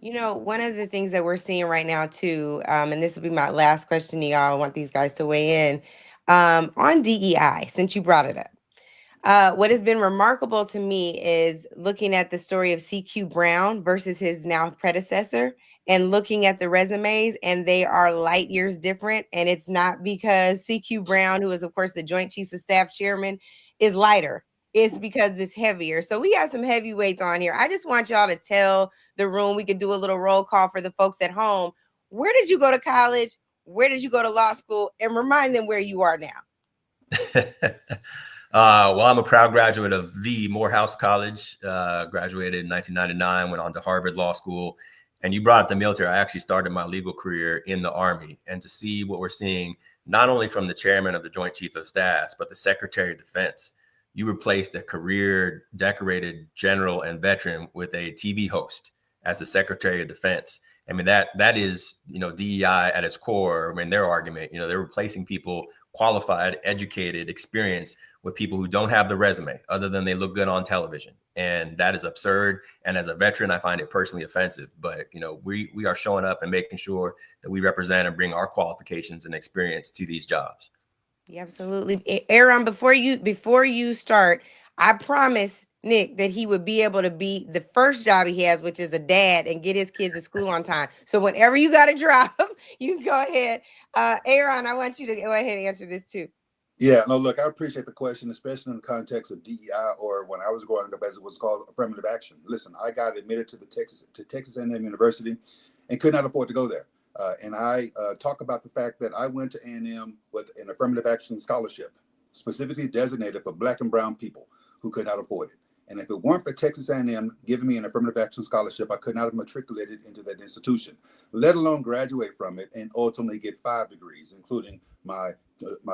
One of the things that we're seeing right now too, and this will be my last question to y'all, I want these guys to weigh in, on DEI, since you brought it up. What has been remarkable to me is looking at the story of CQ Brown versus his now predecessor, and looking at the resumes, and they are light years different. And it's not because CQ Brown, who is of course the Joint Chiefs of Staff chairman, is lighter. It's because it's heavier. So we got some heavyweights on here. I just want y'all to tell the room, we could do a little roll call for the folks at home. Where did you go to college? Where did you go to law school? And remind them where you are now. Well, I'm a proud graduate of the Morehouse College, graduated in 1999, went on to Harvard Law School. And you brought up the military. I actually started my legal career in the Army. And to see what we're seeing, not only from the chairman of the Joint Chiefs of Staff, but the Secretary of Defense. You replaced a career decorated general and veteran with a TV host as the Secretary of Defense. I mean, that is, DEI at its core. I mean, their argument, they're replacing people qualified, educated, experienced with people who don't have the resume other than they look good on television. And that is absurd. And as a veteran, I find it personally offensive. But, we are showing up and making sure that we represent and bring our qualifications and experience to these jobs. Yeah, absolutely. Aaron, before you start, I promised Nick that he would be able to be the first job he has, which is a dad, and get his kids to school on time. So whenever you got to drop, you can go ahead. Aaron, I want you to go ahead and answer this too. Yeah, no, look, I appreciate the question, especially in the context of DEI, or when I was growing up, as it was called, affirmative action. Listen, I got admitted to Texas A&M University and could not afford to go there. And I talk about the fact that I went to A&M with an affirmative action scholarship, specifically designated for Black and brown people who could not afford it. And if it weren't for Texas A&M giving me an affirmative action scholarship, I could not have matriculated into that institution, let alone graduate from it and ultimately get 5 degrees, including my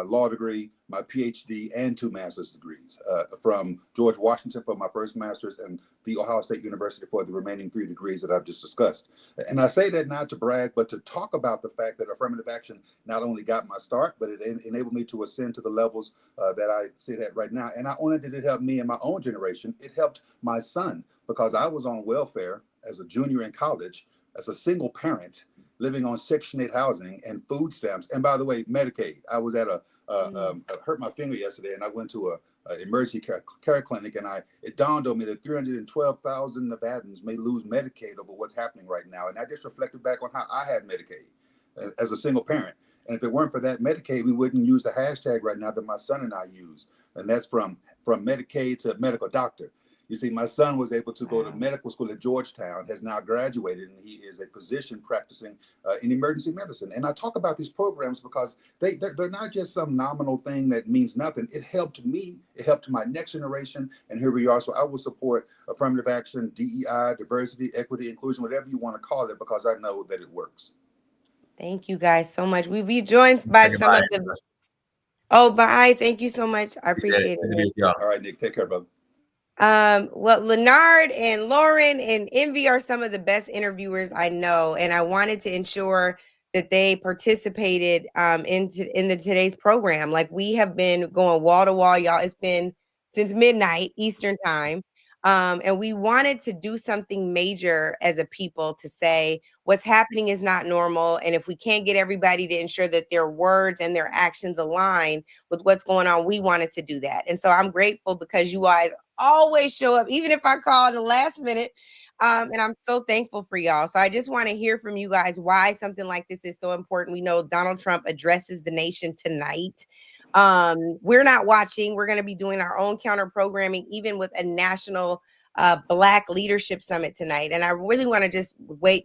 law degree, my PhD, and 2 master's degrees from George Washington for my first master's and the Ohio State University for the remaining 3 degrees that I've just discussed. And I say that not to brag, but to talk about the fact that affirmative action not only got my start, but it enabled me to ascend to the levels that I sit at right now. And not only did it help me in my own generation, it helped my son, because I was on welfare as a junior in college, as a single parent, living on Section 8 housing and food stamps. And by the way, Medicaid. I was at I hurt my finger yesterday, and I went to a emergency care clinic, and it dawned on me that 312,000 Nevadans may lose Medicaid over what's happening right now. And I just reflected back on how I had Medicaid as a single parent. And if it weren't for that Medicaid, we wouldn't use the hashtag right now that my son and I use. And that's from Medicaid to medical doctor. You see, my son was able to go to medical school at Georgetown, has now graduated, and he is a physician practicing in emergency medicine. And I talk about these programs because they're not just some nominal thing that means nothing. It helped me. It helped my next generation. And here we are. So I will support affirmative action, DEI, diversity, equity, inclusion, whatever you want to call it, because I know that it works. Thank you guys so much. We'll be joined by some of the... Oh, bye. Thank you so much. I appreciate it. All right, Nick. Take care, brother. Well, Leonard and Lauren and Envy are some of the best interviewers I know, and I wanted to ensure that they participated in today's program. Like, we have been going wall to wall, y'all. It's been since midnight Eastern time. And we wanted to do something major as a people to say what's happening is not normal. And if we can't get everybody to ensure that their words and their actions align with what's going on, we wanted to do that. And so I'm grateful because you guys always show up, even if I call in the last minute. And I'm so thankful for y'all. So I just want to hear from you guys why something like this is so important. We know Donald Trump addresses the nation tonight. We're not watching. We're going to be doing our own counter programming, even with a national Black Leadership Summit tonight. And I really want to just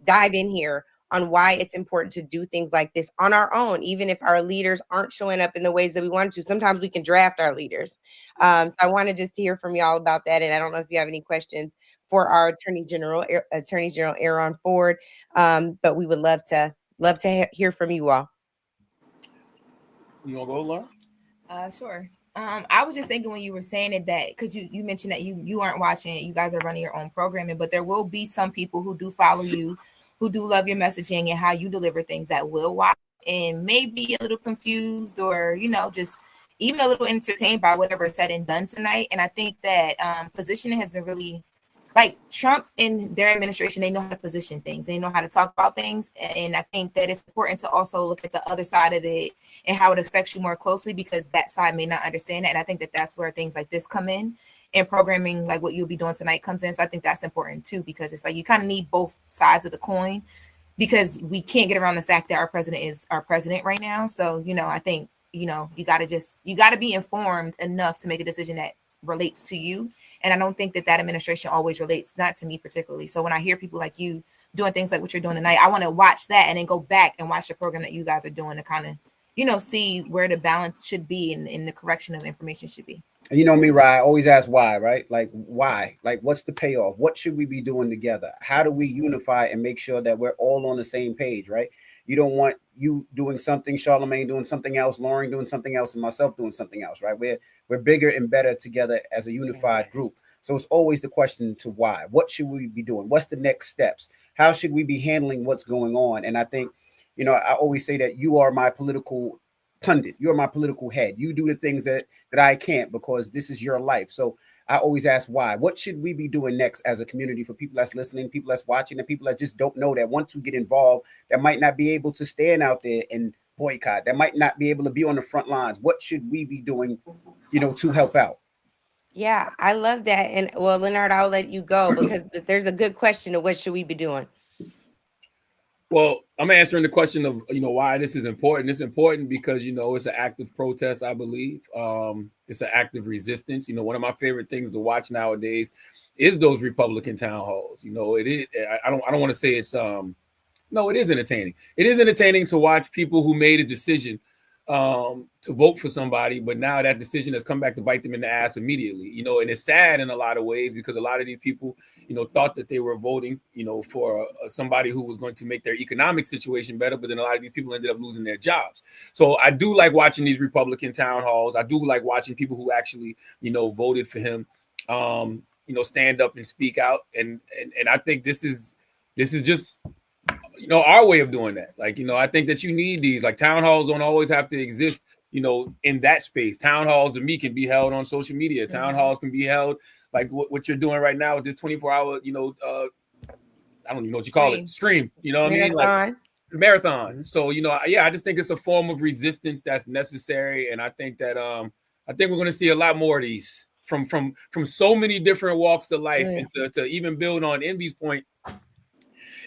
dive in here on why it's important to do things like this on our own, even if our leaders aren't showing up in the ways that we want to. Sometimes we can draft our leaders. So I want to just hear from y'all about that. And I don't know if you have any questions for our Attorney General Aaron Ford, but we would love to hear from you all. You want to go, Laura? Sure. I was just thinking when you were saying it, that because you mentioned that you aren't watching it, you guys are running your own programming, but there will be some people who do follow you, who do love your messaging and how you deliver things, that will watch and maybe a little confused or, just even a little entertained by whatever is said and done tonight. And I think that positioning has been really, like, Trump and their administration, they know how to position things. They know how to talk about things. And I think that it's important to also look at the other side of it and how it affects you more closely, because that side may not understand it. And I think that that's where things like this come in, and programming like what you'll be doing tonight comes in. So I think that's important too, because it's like you kind of need both sides of the coin, because we can't get around the fact that our president is our president right now. So, I think, you got to be informed enough to make a decision that relates to you. And I don't think that administration always relates, not to me particularly. So when I hear people like you doing things like what you're doing tonight, I want to watch that and then go back and watch the program that you guys are doing to kind of, see where the balance should be and the correction of information should be. And you know me, Rye, I always ask why, right? Like, why? Like, what's the payoff? What should we be doing together? How do we unify and make sure that we're all on the same page, right? You don't want you doing something, Charlemagne doing something else, Lauren doing something else, and myself doing something else, right? We're bigger and better together as a unified group. So it's always the question to why. What should we be doing? What's the next steps? How should we be handling what's going on? And I think, I always say that you are my political pundit. You're my political head. You do the things that I can't, because this is your life. So I always ask why. What should we be doing next as a community for people that's listening, people that's watching, and people that just don't know, that want to get involved, that might not be able to stand out there and boycott, that might not be able to be on the front lines? What should we be doing, to help out? Yeah, I love that. And well, Leonard, I'll let you go, because there's a good question of what should we be doing? Well, I'm answering the question of, why this is important. It's important because, it's an active protest, I believe. It's an active resistance. One of my favorite things to watch nowadays is those Republican town halls. It is, I don't want to say it's, no, it is entertaining. It is entertaining to watch people who made a decision to vote for somebody, but now that decision has come back to bite them in the ass immediately, and it's sad in a lot of ways, because a lot of these people, thought that they were voting, for somebody who was going to make their economic situation better, but then a lot of these people ended up losing their jobs. So I do like watching these Republican town halls. I do like watching people who actually, voted for him, stand up and speak out. And I think this is just, our way of doing that. Like, I think that you need these, like, town halls don't always have to exist, in that space. Town halls to me can be held on social media. Town halls can be held like what you're doing right now with this 24-hour, I don't even know what you call it, stream, what I mean? Like marathon. So, I just think it's a form of resistance that's necessary. And I think that, I think we're going to see a lot more of these from so many different walks of life. And to even build on Envy's point,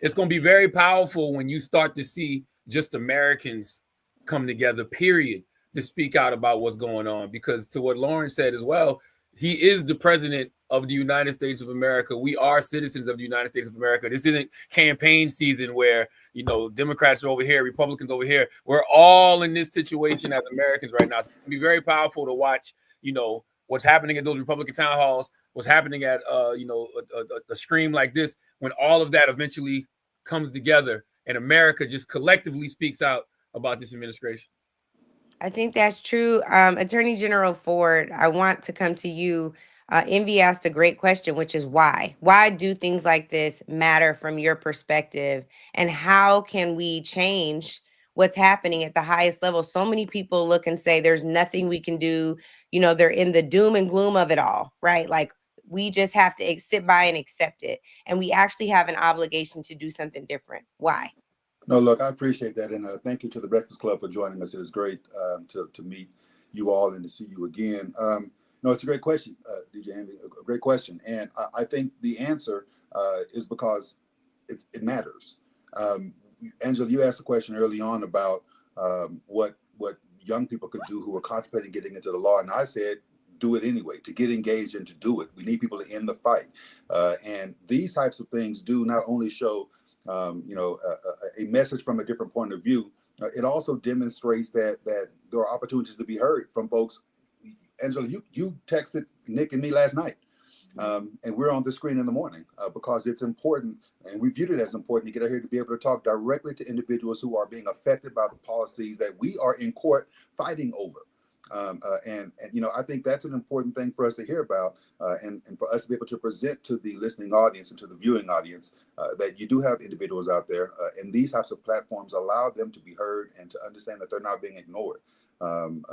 it's going to be very powerful when you start to see just Americans come together, period, to speak out about what's going on. Because to what Lauren said as well, he is the president of the United States of America. We are citizens of the United States of America. This isn't campaign season where, Democrats are over here, Republicans over here. We're all in this situation as Americans right now. So it's going to be very powerful to watch, what's happening at those Republican town halls, what's happening at, a stream like this, when all of that eventually comes together and America just collectively speaks out about this administration. I think that's true. Attorney General Ford, I want to come to you. Envy asked a great question, which is why? Why do things like this matter from your perspective? And how can we change what's happening at the highest level. So many people look and say there's nothing we can do. You know, they're in the doom and gloom of it all, right? Like, we just have to sit by and accept it. And we actually have an obligation to do something different. Why? No, look, I appreciate that. And thank you to the Breakfast Club for joining us. It is great to meet you all and to see you again. No, it's a great question, DJ Andy, a great question. And I think the answer is because it matters. Angela, you asked a question early on about what young people could do who are contemplating getting into the law. And I said, do it anyway, to get engaged and to do it. We need people to end the fight. And these types of things do not only show, a message from a different point of view, it also demonstrates that there are opportunities to be heard from folks. Angela, you texted Nick and me last night, and we're on the screen in the morning because it's important, and we viewed it as important to get out here to be able to talk directly to individuals who are being affected by the policies that we are in court fighting over. And I think that's an important thing for us to hear about, and for us to be able to present to the listening audience and to the viewing audience that you do have individuals out there, and these types of platforms allow them to be heard and to understand that they're not being ignored. And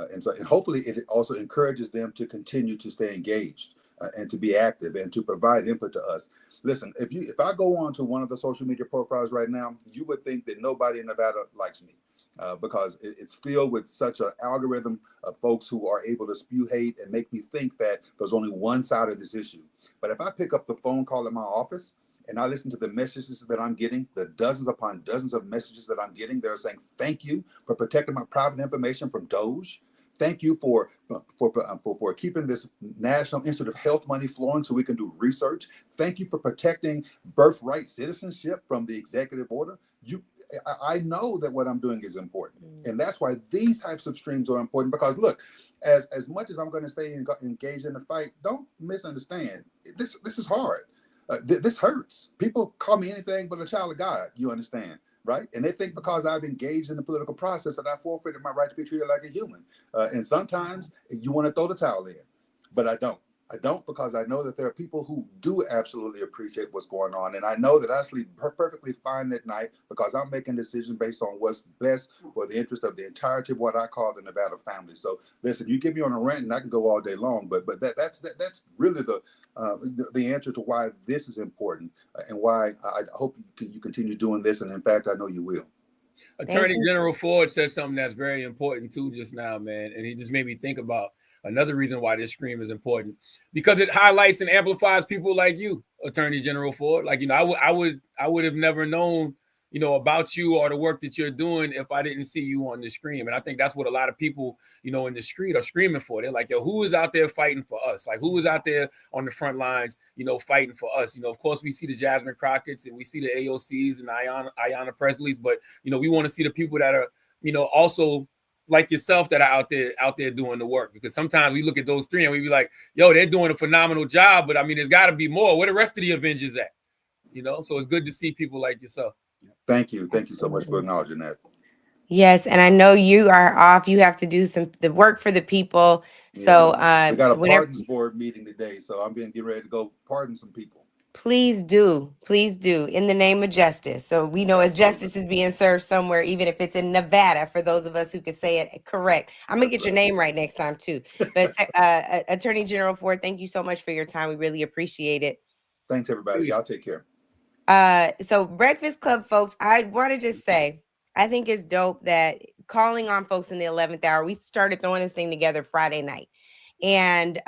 hopefully it also encourages them to continue to stay engaged and to be active and to provide input to us. Listen, if I go on to one of the social media profiles right now, you would think that nobody in Nevada likes me. Because it's filled with such an algorithm of folks who are able to spew hate and make me think that there's only one side of this issue. But if I pick up the phone call in my office and I listen to the messages that I'm getting, the dozens upon dozens of messages that I'm getting, they're saying, thank you for protecting my private information from Doge. Thank you for keeping this National Institute of Health money flowing so we can do research. Thank you for protecting birthright citizenship from the executive order. I know that what I'm doing is important. And that's why these types of streams are important, because look, as much as I'm going to stay engaged in the fight, don't misunderstand. This is hard. This hurts. People call me anything but a child of God, you understand, right? And they think because I've engaged in the political process that I forfeited my right to be treated like a human. And sometimes you want to throw the towel in, but I don't. I don't, because I know that there are people who do absolutely appreciate what's going on. And I know that I sleep perfectly fine at night because I'm making decisions based on what's best for the interest of the entirety of what I call the Nevada family. So listen, you get me on a rant and I can go all day long, but that's really the answer to why this is important and why I hope you continue doing this. And in fact, I know you will. Attorney General Ford said something that's very important too just now, man. And he just made me think about another reason why this stream is important, because it highlights and amplifies people like you, Attorney General Ford. Like, I would have never known, about you or the work that you're doing if I didn't see you on the screen. And I think that's what a lot of people, in the street are screaming for. They're like, yo, who is out there fighting for us? Like, who is out there on the front lines, fighting for us? Of course, we see the Jasmine Crockett's and we see the AOCs and Ayanna Presley's, but, we want to see the people that are, also like yourself that are out there doing the work, because sometimes we look at those three and we be like, yo, they're doing a phenomenal job, but I mean, there's got to be more. Where the rest of the Avengers at? So it's good to see people like yourself. Thank you so much for acknowledging that. Yes, and I know you are off. You have to do the work for the people. So we got a pardons board meeting today, so I'm getting ready to go pardon some people. Please do in the name of justice. So we know if justice is being served somewhere, even if it's in Nevada, for those of us who can say it correct. I'm gonna get your name right next time too. But Attorney General Ford, thank you so much for your time. We really appreciate it. Thanks everybody. Y'all take care. So Breakfast Club folks, I want to just say, I think it's dope that calling on folks in the 11th hour, we started throwing this thing together Friday night. And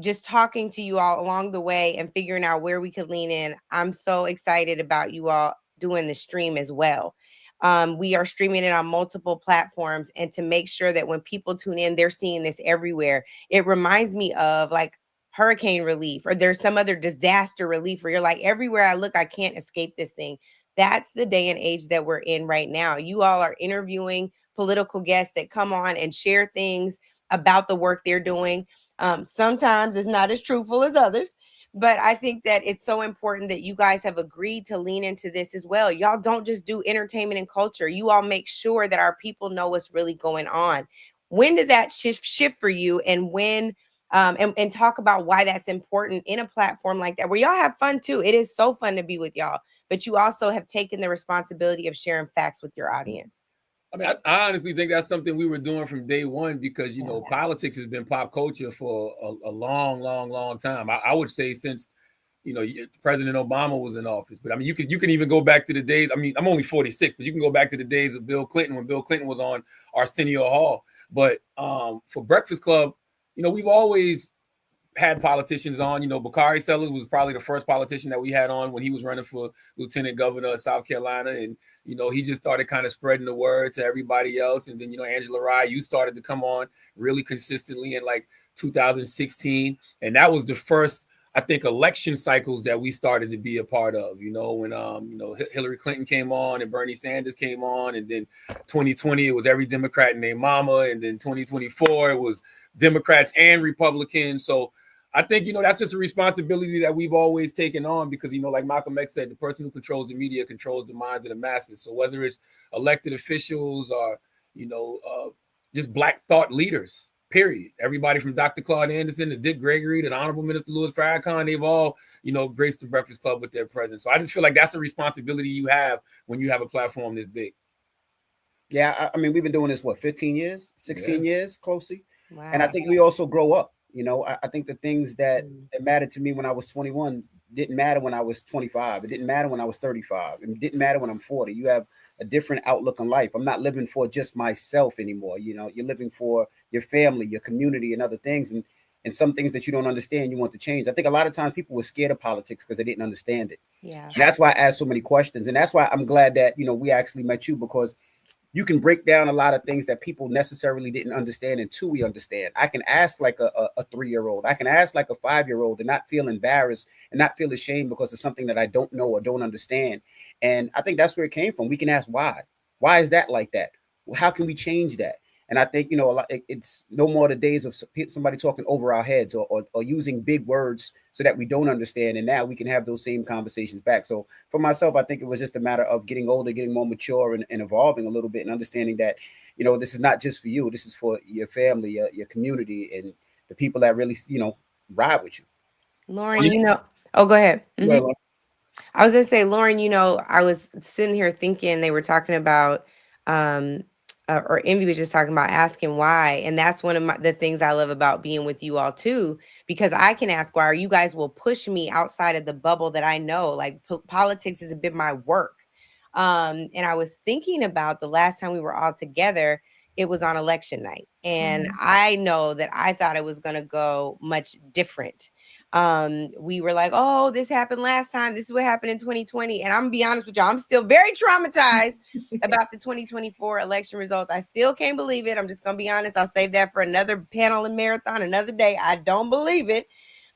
just talking to you all along the way and figuring out where we could lean in. I'm so excited about you all doing the stream as well. We are streaming it on multiple platforms, and to make sure that when people tune in, they're seeing this everywhere. It reminds me of like hurricane relief, or there's some other disaster relief where you're like, everywhere I look, I can't escape this thing. That's the day and age that we're in right now. You all are interviewing political guests that come on and share things about the work they're doing. Sometimes it's not as truthful as others, but I think that it's so important that you guys have agreed to lean into this as well. Y'all don't just do entertainment and culture. You all make sure that our people know what's really going on. When did that shift for you, and when and talk about why that's important in a platform like that, where y'all have fun too. It is so fun to be with y'all, but you also have taken the responsibility of sharing facts with your audience. I mean, I honestly think that's something we were doing from day one because, you know, politics has been pop culture for a long time. I would say since, you know, President Obama was in office. But I mean, you can even go back to the days. I mean, I'm only 46, but you can go back to the days of Bill Clinton when Bill Clinton was on Arsenio Hall. But for Breakfast Club, you know, we've always had politicians on. You know, Bakari Sellers was probably the first politician that we had on when he was running for lieutenant governor of South Carolina. And, you know, he just started kind of spreading the word to everybody else. And then, you know, Angela Rye, you started to come on really consistently in like 2016. And that was the first, I think, election cycles that we started to be a part of, you know, when, you know, Hillary Clinton came on and Bernie Sanders came on. And then 2020, it was every Democrat and their mama. And then 2024, it was Democrats and Republicans. So I think, you know, that's just a responsibility that we've always taken on because, you know, like Malcolm X said, the person who controls the media controls the minds of the masses. So whether it's elected officials or, you know, just Black thought leaders, period. Everybody from Dr. Claude Anderson to Dick Gregory to the Honorable Minister Louis Farrakhan, they've all, you know, graced the Breakfast Club with their presence. So I just feel like that's a responsibility you have when you have a platform this big. Yeah, I mean, we've been doing this, 15 years, 16 years, closely. Wow. And I think we also grow up. You know, I think the things that mattered to me when I was 21 didn't matter when I was 25. It didn't matter when I was 35. It didn't matter when I'm 40. You have a different outlook on life. I'm not living for just myself anymore. You know, you're living for your family, your community, and other things. And some things that you don't understand, you want to change. I think a lot of times people were scared of politics because they didn't understand it. Yeah. And that's why I asked so many questions. And that's why I'm glad that, you know, we actually met you because you can break down a lot of things that people necessarily didn't understand until we understand. I can ask like a 3-year-old. I can ask like a 5-year-old and not feel embarrassed and not feel ashamed because of something that I don't know or don't understand. And I think that's where it came from. We can ask why. Why is that like that? How can we change that? And I think, you know, it's no more the days of somebody talking over our heads or using big words so that we don't understand. And now we can have those same conversations back. So for myself, I think it was just a matter of getting older, getting more mature and evolving a little bit and understanding that, you know, this is not just for you. This is for your family, your community, and the people that really, you know, ride with you. Lauren, you know, oh, go ahead. Mm-hmm. I was going to say, Lauren, you know, I was sitting here thinking they were talking about, or Envy was just talking about asking why. And that's one of the things I love about being with you all too, because I can ask why, or you guys will push me outside of the bubble that I know. Like politics has been my work. And I was thinking about the last time we were all together, it was on election night. And I know that I thought it was going to go much different. We were like, oh, this happened last time. This is what happened in 2020. And I'm gonna be honest with y'all, I'm still very traumatized about the 2024 election results. I still can't believe it. I'm just gonna be honest. I'll save that for another panel and marathon another day. I don't believe it.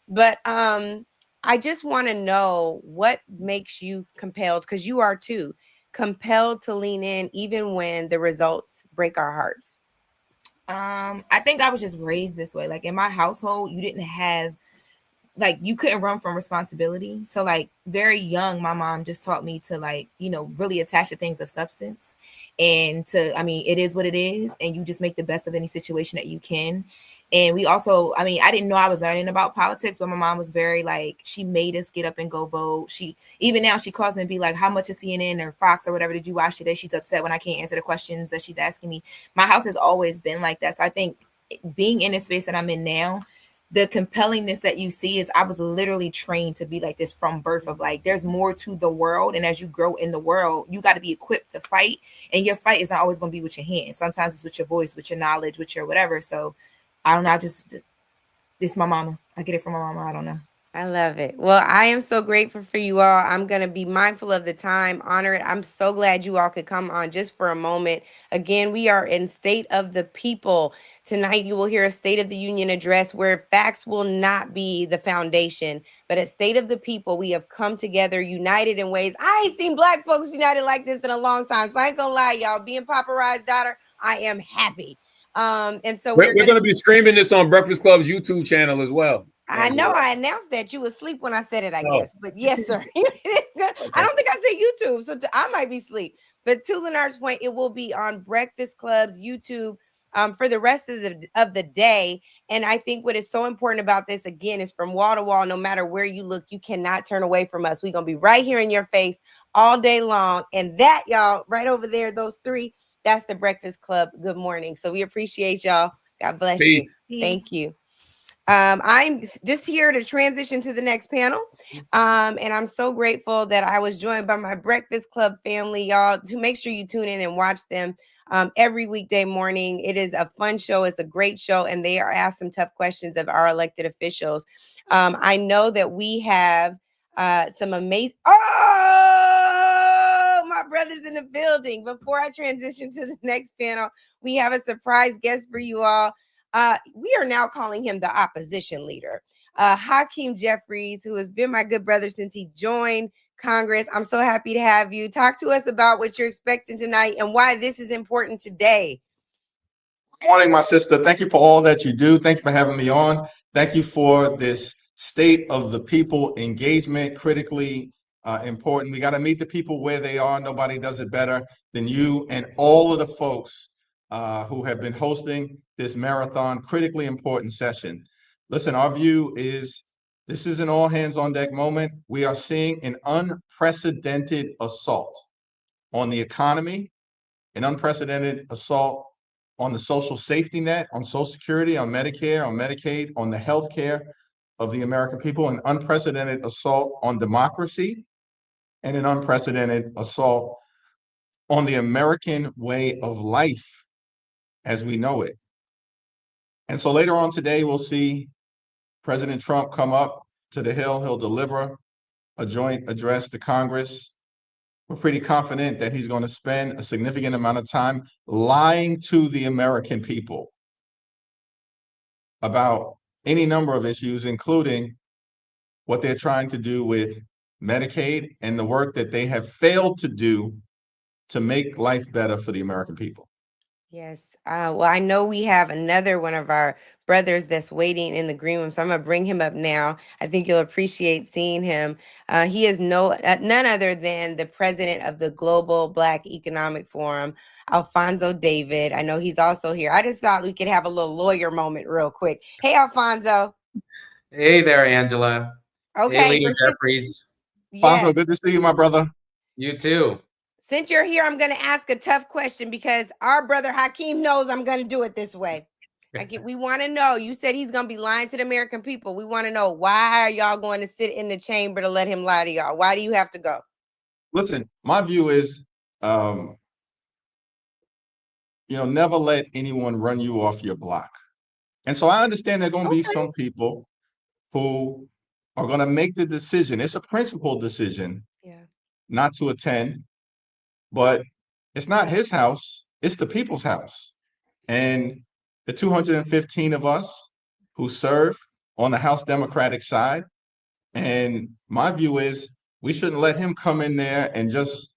But I just want to know what makes you compelled, because you are too, compelled to lean in even when the results break our hearts. I think I was just raised this way. Like in my household, you didn't have, like, you couldn't run from responsibility. So like very young, my mom just taught me to, like, you know, really attach to things of substance and to, I mean, it is what it is. And you just make the best of any situation that you can. And we also, I mean, I didn't know I was learning about politics, but my mom was very like, she made us get up and go vote. She, even now she calls me and be like, how much is CNN or Fox or whatever did you watch today? She's upset when I can't answer the questions that she's asking me. My house has always been like that. So I think being in the space that I'm in now, the compellingness that you see is I was literally trained to be like this from birth, of like, there's more to the world. And as you grow in the world, you got to be equipped to fight. And your fight is not always going to be with your hands. Sometimes it's with your voice, with your knowledge, with your whatever. So I don't know. This is my mama. I get it from my mama. I don't know. I love it. Well, I am so grateful for you all. I'm going to be mindful of the time, honor it. I'm so glad you all could come on just for a moment. Again, we are in State of the People. Tonight, you will hear a State of the Union address where facts will not be the foundation. But at State of the People, we have come together, united in ways. I ain't seen Black folks united like this in a long time. So I ain't going to lie, y'all. Being Paparazzi's daughter, I am happy. And so we're going to be streaming this on Breakfast Club's YouTube channel as well. I know I announced that you were asleep when I said it, I guess. But yes, sir. I don't think I said YouTube, so I might be asleep. But to Leonard's point, it will be on Breakfast Club's YouTube for the rest of the day. And I think what is so important about this, again, is from wall to wall, no matter where you look, you cannot turn away from us. We're going to be right here in your face all day long. And that, y'all, right over there, those three, That's the Breakfast Club. Good morning. So we appreciate y'all. God bless Peace. you. Thank you. I'm just here to transition to the next panel. And I'm so grateful that I was joined by my Breakfast Club family, y'all, to make sure you tune in and watch them every weekday morning. It is a fun show. It's a great show. And they are asked some tough questions of our elected officials. I know that we have some amazing, my brother's in the building. Before I transition to the next panel, we have a surprise guest for you all. We are now calling him the opposition leader, Hakeem Jeffries, who has been my good brother since he joined Congress. I'm so happy to have you. Talk to us about what you're expecting tonight and why this is important today. Good morning, my sister. Thank you for all that you do. Thank you for having me on. Thank you for this state of the people engagement, critically important. We got to meet the people where they are. Nobody does it better than you and all of the folks who have been hosting this marathon, critically important session. Listen, our view is this is an all hands on deck moment. We are seeing an unprecedented assault on the economy, an unprecedented assault on the social safety net, on Social Security, on Medicare, on Medicaid, on the health care of the American people, an unprecedented assault on democracy, and an unprecedented assault on the American way of life as we know it. And so later on today, we'll see President Trump come up to the Hill. He'll deliver a joint address to Congress. We're pretty confident that he's going to spend a significant amount of time lying to the American people about any number of issues, including what they're trying to do with Medicaid and the work that they have failed to do to make life better for the American people. Yes. Well, I know we have another one of our brothers that's waiting in the green room, so I'm going to bring him up now. I think you'll appreciate seeing him. He is none other than the president of the Global Black Economic Forum, Alphonso David. I know he's also here. I just thought we could have a little lawyer moment real quick. Hey, Alphonso. Hey there, Angela. Okay. Hey, Leader Jeffries. Alphonso, good to see you, my brother. You too. Since you're here, I'm going to ask a tough question because our brother Hakeem knows I'm going to do it this way. We want to know, you said he's going to be lying to the American people. We want to know, why are y'all going to sit in the chamber to let him lie to y'all? Why do you have to go? Listen, my view is, never let anyone run you off your block. And so I understand there are going to be some people who are going to make the decision. It's a principled decision not to attend. But it's not his house, it's the people's house. And the 215 of us who serve on the House Democratic side, and my view is we shouldn't let him come in there and just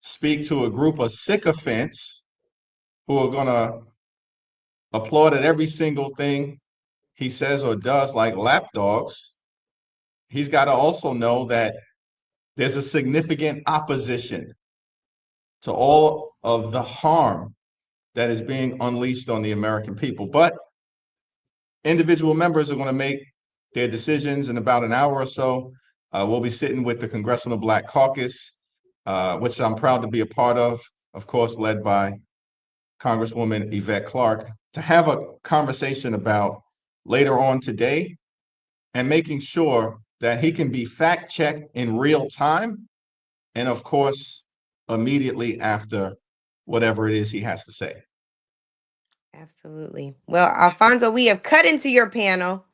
speak to a group of sycophants who are going to applaud at every single thing he says or does like lapdogs. He's got to also know that there's a significant opposition to all of the harm that is being unleashed on the American people. But individual members are going to make their decisions in about an hour or so. We'll be sitting with the Congressional Black Caucus, which I'm proud to be a part of course, led by Congresswoman Yvette Clarke, to have a conversation about later on today and making sure that he can be fact-checked in real time and, of course, immediately after whatever it is he has to say. Absolutely. Well, Alphonso, we have cut into your panel.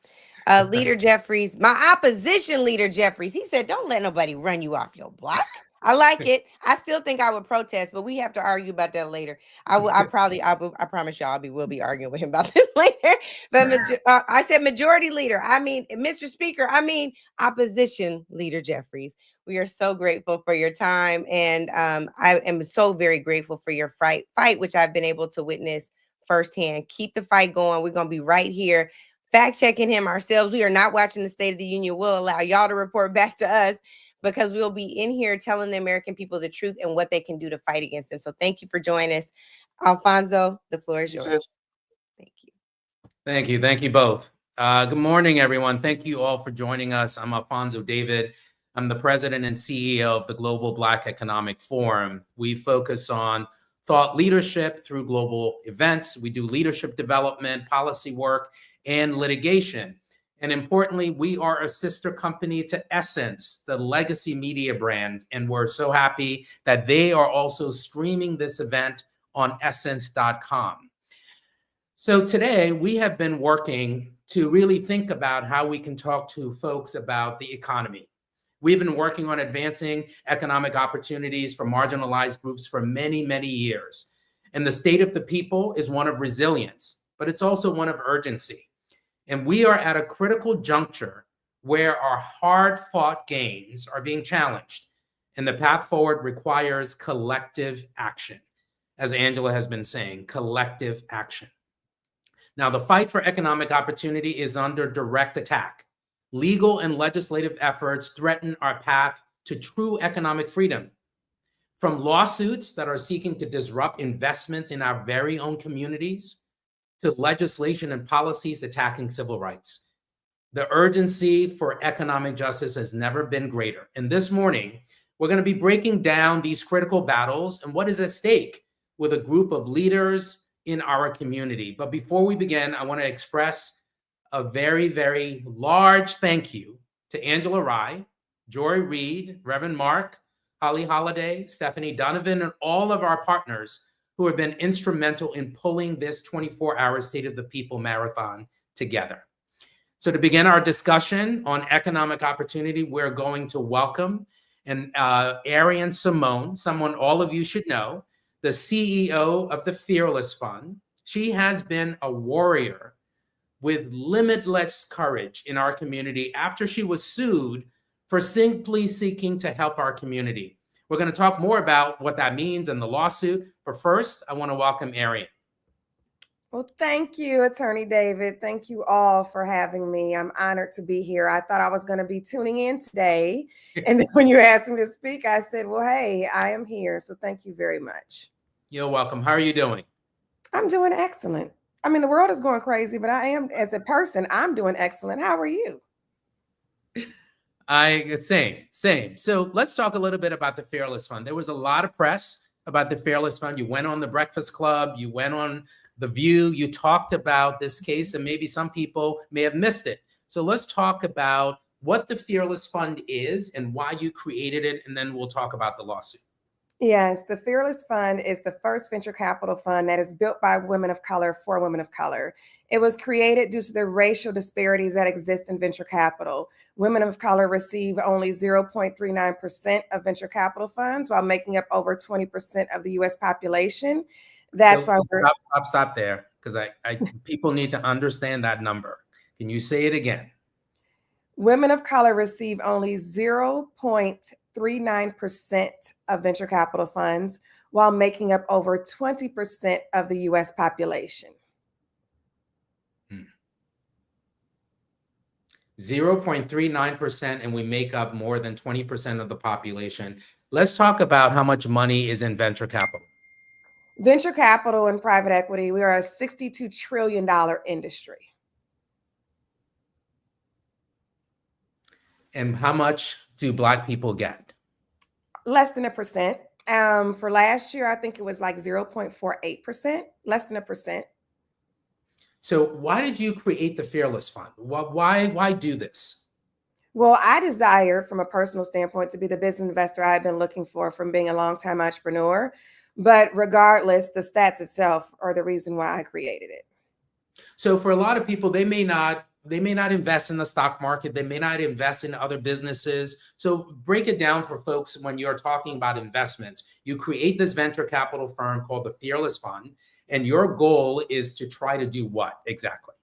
Leader Jeffries, my opposition leader Jeffries, he said, don't let nobody run you off your block. I like it. I still think I would protest, but we have to argue about that later. I promise y'all, we'll be arguing with him about this later. But I said majority leader. I mean, Mr. Speaker, I mean opposition leader Jeffries. We are so grateful for your time. And I am so very grateful for your fight, which I've been able to witness firsthand. Keep the fight going. We're going to be right here fact checking him ourselves. We are not watching the State of the Union. We'll allow y'all to report back to us, because we'll be in here telling the American people the truth and what they can do to fight against them. So thank you for joining us. Alphonso, the floor is yours. Thank you. Thank you both. Good morning, everyone. Thank you all for joining us. I'm Alphonso David. I'm the president and CEO of the Global Black Economic Forum. We focus on thought leadership through global events. We do leadership development, policy work, and litigation. And importantly, we are a sister company to Essence, the legacy media brand. And we're so happy that they are also streaming this event on essence.com. So today we have been working to really think about how we can talk to folks about the economy. We've been working on advancing economic opportunities for marginalized groups for many, many years. And the state of the people is one of resilience, but it's also one of urgency. And we are at a critical juncture where our hard-fought gains are being challenged. And the path forward requires collective action. As Angela has been saying, collective action. Now, the fight for economic opportunity is under direct attack. Legal and legislative efforts threaten our path to true economic freedom. From lawsuits that are seeking to disrupt investments in our very own communities, to legislation and policies attacking civil rights. The urgency for economic justice has never been greater. And this morning, we're going to be breaking down these critical battles and what is at stake with a group of leaders in our community. But before we begin, I want to express a very, very large thank you to Angela Rye, Joy Reed, Reverend Mark, Holly Holiday, Stephanie Donovan, and all of our partners who have been instrumental in pulling this 24-hour State of the People marathon together. So to begin our discussion on economic opportunity, we're going to welcome Arian Simone, someone all of you should know, the CEO of the Fearless Fund. She has been a warrior with limitless courage in our community after she was sued for simply seeking to help our community. We're going to talk more about what that means in the lawsuit, but first, I want to welcome Arian. Well, thank you, Attorney David. Thank you all for having me. I'm honored to be here. I thought I was going to be tuning in today. And then when you asked me to speak, I said, well, hey, I am here. So thank you very much. You're welcome. How are you doing? I'm doing excellent. I mean, the world is going crazy, but I am, as a person, I'm doing excellent. How are you? Same. So let's talk a little bit about the Fearless Fund. There was a lot of press about the Fearless Fund. You went on the Breakfast Club, you went on The View, you talked about this case, and maybe some people may have missed it. So let's talk about what the Fearless Fund is and why you created it, and then we'll talk about the lawsuit. Yes, the Fearless Fund is the first venture capital fund that is built by women of color for women of color. It was created due to the racial disparities that exist in venture capital. Women of color receive only 0.39% of venture capital funds while making up over 20% of the U.S. population. That's why we're— Stop there, because people need to understand that number. Can you say it again? Women of color receive only 0.39% of venture capital funds while making up over 20% of the U.S. population. 0.39%, and we make up more than 20% of the population. Let's talk about how much money is in venture capital. Venture capital and private equity, we are a $62 trillion industry. And how much do Black people get? Less than 1%. For last year, I think it was like 0.48%, less than 1%. So why did you create the Fearless Fund? Why do this? Well, I desire, from a personal standpoint, to be the business investor I've been looking for from being a longtime entrepreneur. But regardless, the stats itself are the reason why I created it. So for a lot of people, they may not invest in the stock market. They may not invest in other businesses. So break it down for folks when you're talking about investments. You create this venture capital firm called the Fearless Fund, and your goal is to try to do what exactly?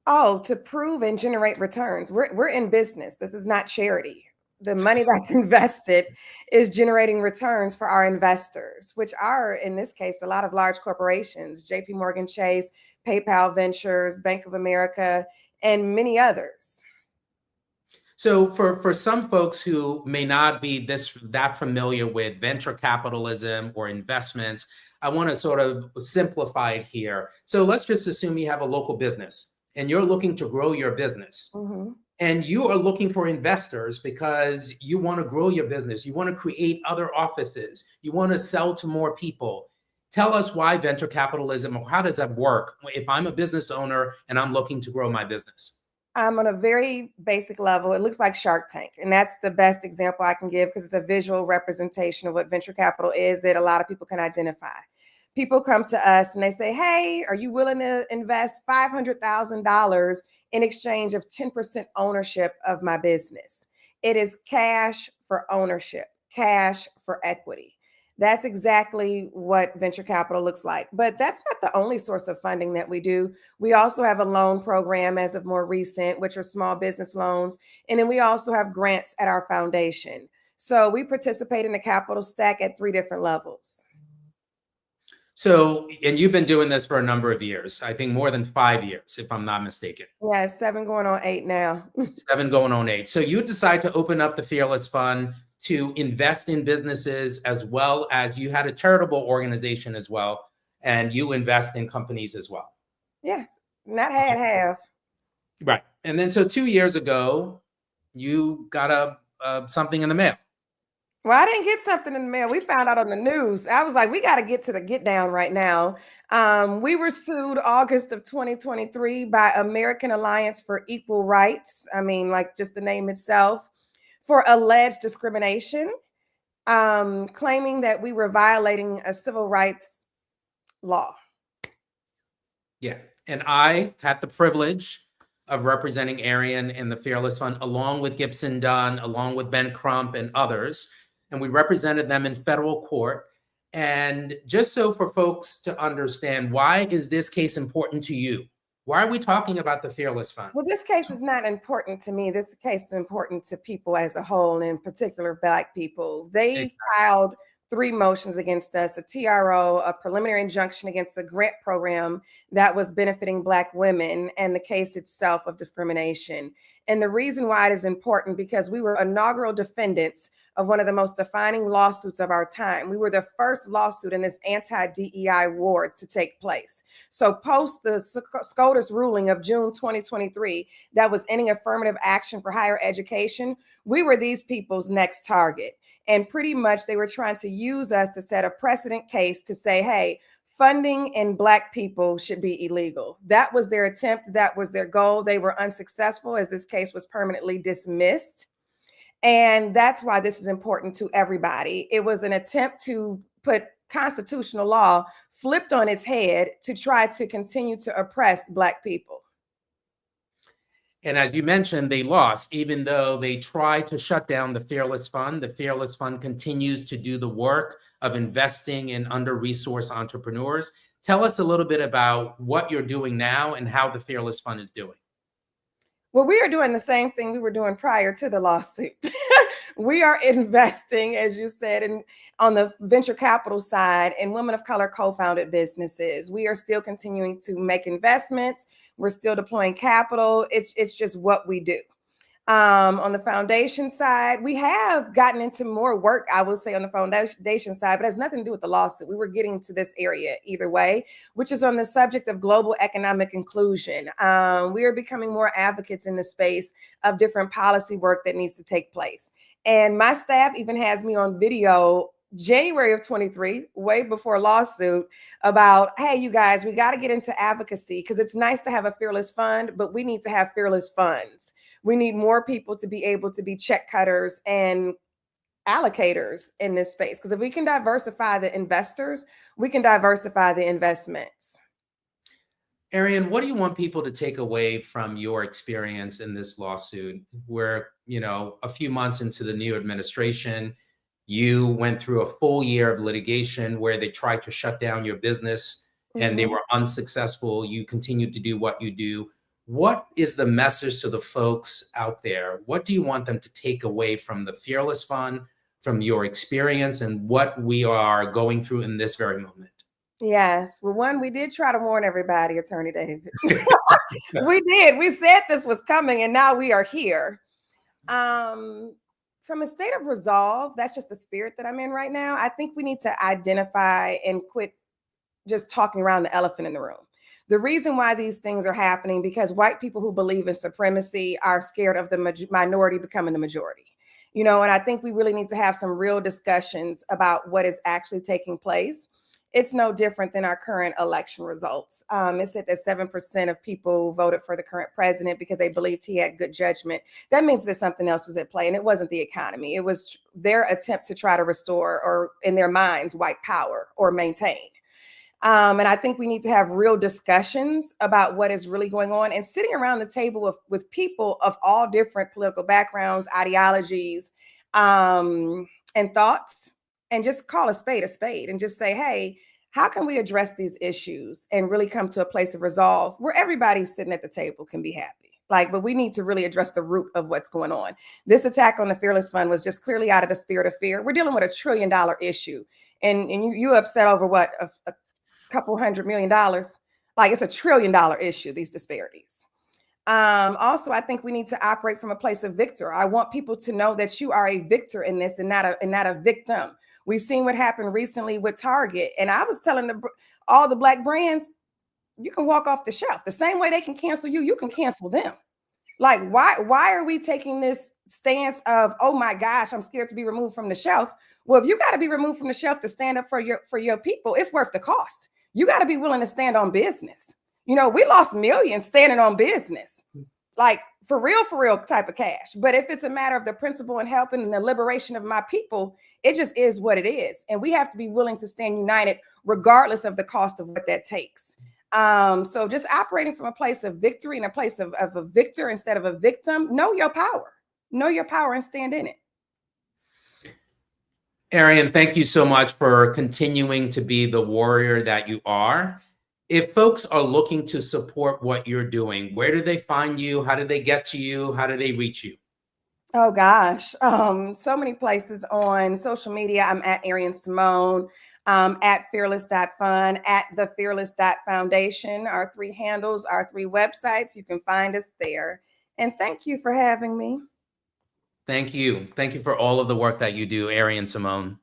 Oh, to prove and generate returns. We're in business. This is not charity. The money that's invested is generating returns for our investors, which are, in this case, a lot of large corporations, JP Morgan Chase, PayPal Ventures, Bank of America, and many others. So for some folks who may not be that familiar with venture capitalism or investments, I want to sort of simplify it here. So let's just assume you have a local business and you're looking to grow your business. Mm-hmm. And you are looking for investors because you want to grow your business. You want to create other offices. You want to sell to more people. Tell us why venture capitalism, or how does that work if I'm a business owner and I'm looking to grow my business? On a very basic level, it looks like Shark Tank. And that's the best example I can give because it's a visual representation of what venture capital is that a lot of people can identify. People come to us and they say, hey, are you willing to invest $500,000 in exchange of 10% ownership of my business? It is cash for ownership, cash for equity. That's exactly what venture capital looks like. But that's not the only source of funding that we do. We also have a loan program as of more recent, which are small business loans. And then we also have grants at our foundation. So we participate in the capital stack at 3 different levels. So, and you've been doing this for a number of years, I think more than 5 years, if I'm not mistaken. Yeah, 7 going on 8 now. 7 going on 8. So you decide to open up the Fearless Fund to invest in businesses, as well as you had a charitable organization as well, and you invest in companies as well. Yeah, not half. Right. And then so 2 years ago, you got something in the mail. Well, I didn't get something in the mail. We found out on the news. I was like, we got to get to the get down right now. We were sued August of 2023 by American Alliance for Equal Rights. I mean, like just the name itself, for alleged discrimination, claiming that we were violating a civil rights law. Yeah. And I had the privilege of representing Arian in the Fearless Fund, along with Gibson Dunn, along with Ben Crump and others. And we represented them in federal court. And just so for folks to understand, why is this case important to you? Why are we talking about the Fearless Fund? Well, this case is not important to me. This case is important to people as a whole, and in particular, Black people. They filed 3 motions against us: a TRO, a preliminary injunction against the grant program that was benefiting Black women, and the case itself of discrimination. And the reason why it is important, because we were inaugural defendants of one of the most defining lawsuits of our time. We were the first lawsuit in this anti-DEI war to take place. So post the SCOTUS ruling of June 2023 that was ending affirmative action for higher education, we were these people's next target. And pretty much they were trying to use us to set a precedent case to say, hey, funding in Black people should be illegal. That was their attempt. That was their goal. They were unsuccessful, as this case was permanently dismissed. And that's why this is important to everybody. It was an attempt to put constitutional law flipped on its head to try to continue to oppress Black people. And as you mentioned, they lost, even though they tried to shut down the Fearless Fund. The Fearless Fund continues to do the work of investing in under-resourced entrepreneurs. Tell us a little bit about what you're doing now and how the Fearless Fund is doing. Well, we are doing the same thing we were doing prior to the lawsuit. We are investing, as you said, on the venture capital side in women of color co-founded businesses. We are still continuing to make investments. We're still deploying capital. It's just what we do. On the foundation side, we have gotten into more work, I will say, on the foundation side, but it has nothing to do with the lawsuit. We were getting to this area either way, which is on the subject of global economic inclusion. We are becoming more advocates in the space of different policy work that needs to take place. And my staff even has me on video January of 23, way before lawsuit, about, hey, you guys, we got to get into advocacy because it's nice to have a fearless fund, but we need to have fearless funds. We need more people to be able to be check cutters and allocators in this space. Because if we can diversify the investors, we can diversify the investments. Arian, what do you want people to take away from your experience in this lawsuit? Where, you know, a few months into the new administration, you went through a full year of litigation where they tried to shut down your business and they were unsuccessful. You continued to do what you do. What is the message to the folks out there? What do you want them to take away from the Fearless Fund, from your experience, and what we are going through in this very moment? Yes. Well, one, we did try to warn everybody, Attorney David. We did. We said this was coming, and now we are here. From a state of resolve, that's just the spirit that I'm in right now. I think we need to identify and quit just talking around the elephant in the room. The reason why these things are happening, because white people who believe in supremacy are scared of the minority becoming the majority. You know, and I think we really need to have some real discussions about what is actually taking place. it's no different than our current election results. It said that 7% of people voted for the current president because they believed he had good judgment. That means that something else was at play, and it wasn't the economy. It was their attempt to try to restore, or in their minds, white power or maintain. And I think we need to have real discussions about what is really going on, and sitting around the table with people of all different political backgrounds, ideologies, and thoughts, and just call a spade and just say, hey, how can we address these issues and really come to a place of resolve where everybody sitting at the table can be happy? But we need to really address the root of what's going on. This attack on the Fearless Fund was just clearly out of the spirit of fear. We're dealing with $1 trillion issue, and you upset over what, a couple $100 million? It's $1 trillion issue, these disparities. Also, I think we need to operate from a place of victor. I want people to know that you are a victor in this and not a victim. We've seen what happened recently with Target, and I was telling all the Black brands, you can walk off the shelf. The same way they can cancel you, you can cancel them. Why are we taking this stance of, oh my gosh, I'm scared to be removed from the shelf? Well, if you got to be removed from the shelf to stand up for your people, it's worth the cost. You got to be willing to stand on business. We lost millions standing on business, for real type of cash. But if it's a matter of the principle and helping and the liberation of my people, it just is what it is. And we have to be willing to stand united regardless of the cost of what that takes. So just operating from a place of victory and a place of a victor instead of a victim. Know your power and stand in it. Arian, thank you so much for continuing to be the warrior that you are. If folks are looking to support what you're doing, where do they find you? How do they get to you? How do they reach you? Oh gosh, so many places on social media. I'm at Arian Simone, at fearless.fun, at the fearless.foundation. Our 3 handles, our 3 websites. You can find us there. And thank you for having me. Thank you. Thank you for all of the work that you do, Arian Simone.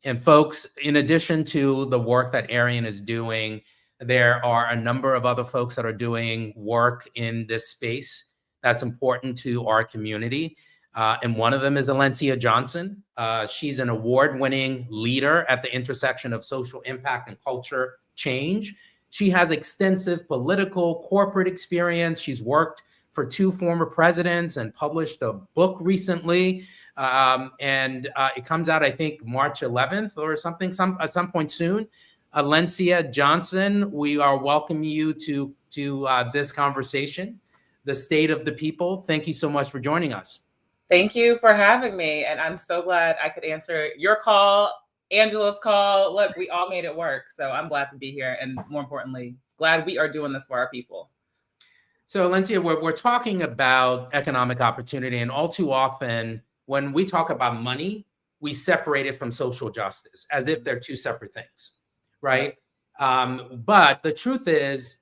And folks, in addition to the work that Arian is doing, there are a number of other folks that are doing work in this space that's important to our community. And one of them is Alencia Johnson. She's an award-winning leader at the intersection of social impact and culture change. She has extensive political, corporate experience. She's worked for 2 former presidents and published a book recently. And it comes out, I think, March 11th or something, at some point soon. Alencia Johnson, we are welcoming you to this conversation, the state of the people. Thank you so much for joining us. Thank you for having me. And I'm so glad I could answer your call, Angela's call. Look, we all made it work. So I'm glad to be here. And more importantly, glad we are doing this for our people. So Alencia, we're talking about economic opportunity, and all too often, when we talk about money, we separate it from social justice as if they're 2 separate things, right? But the truth is,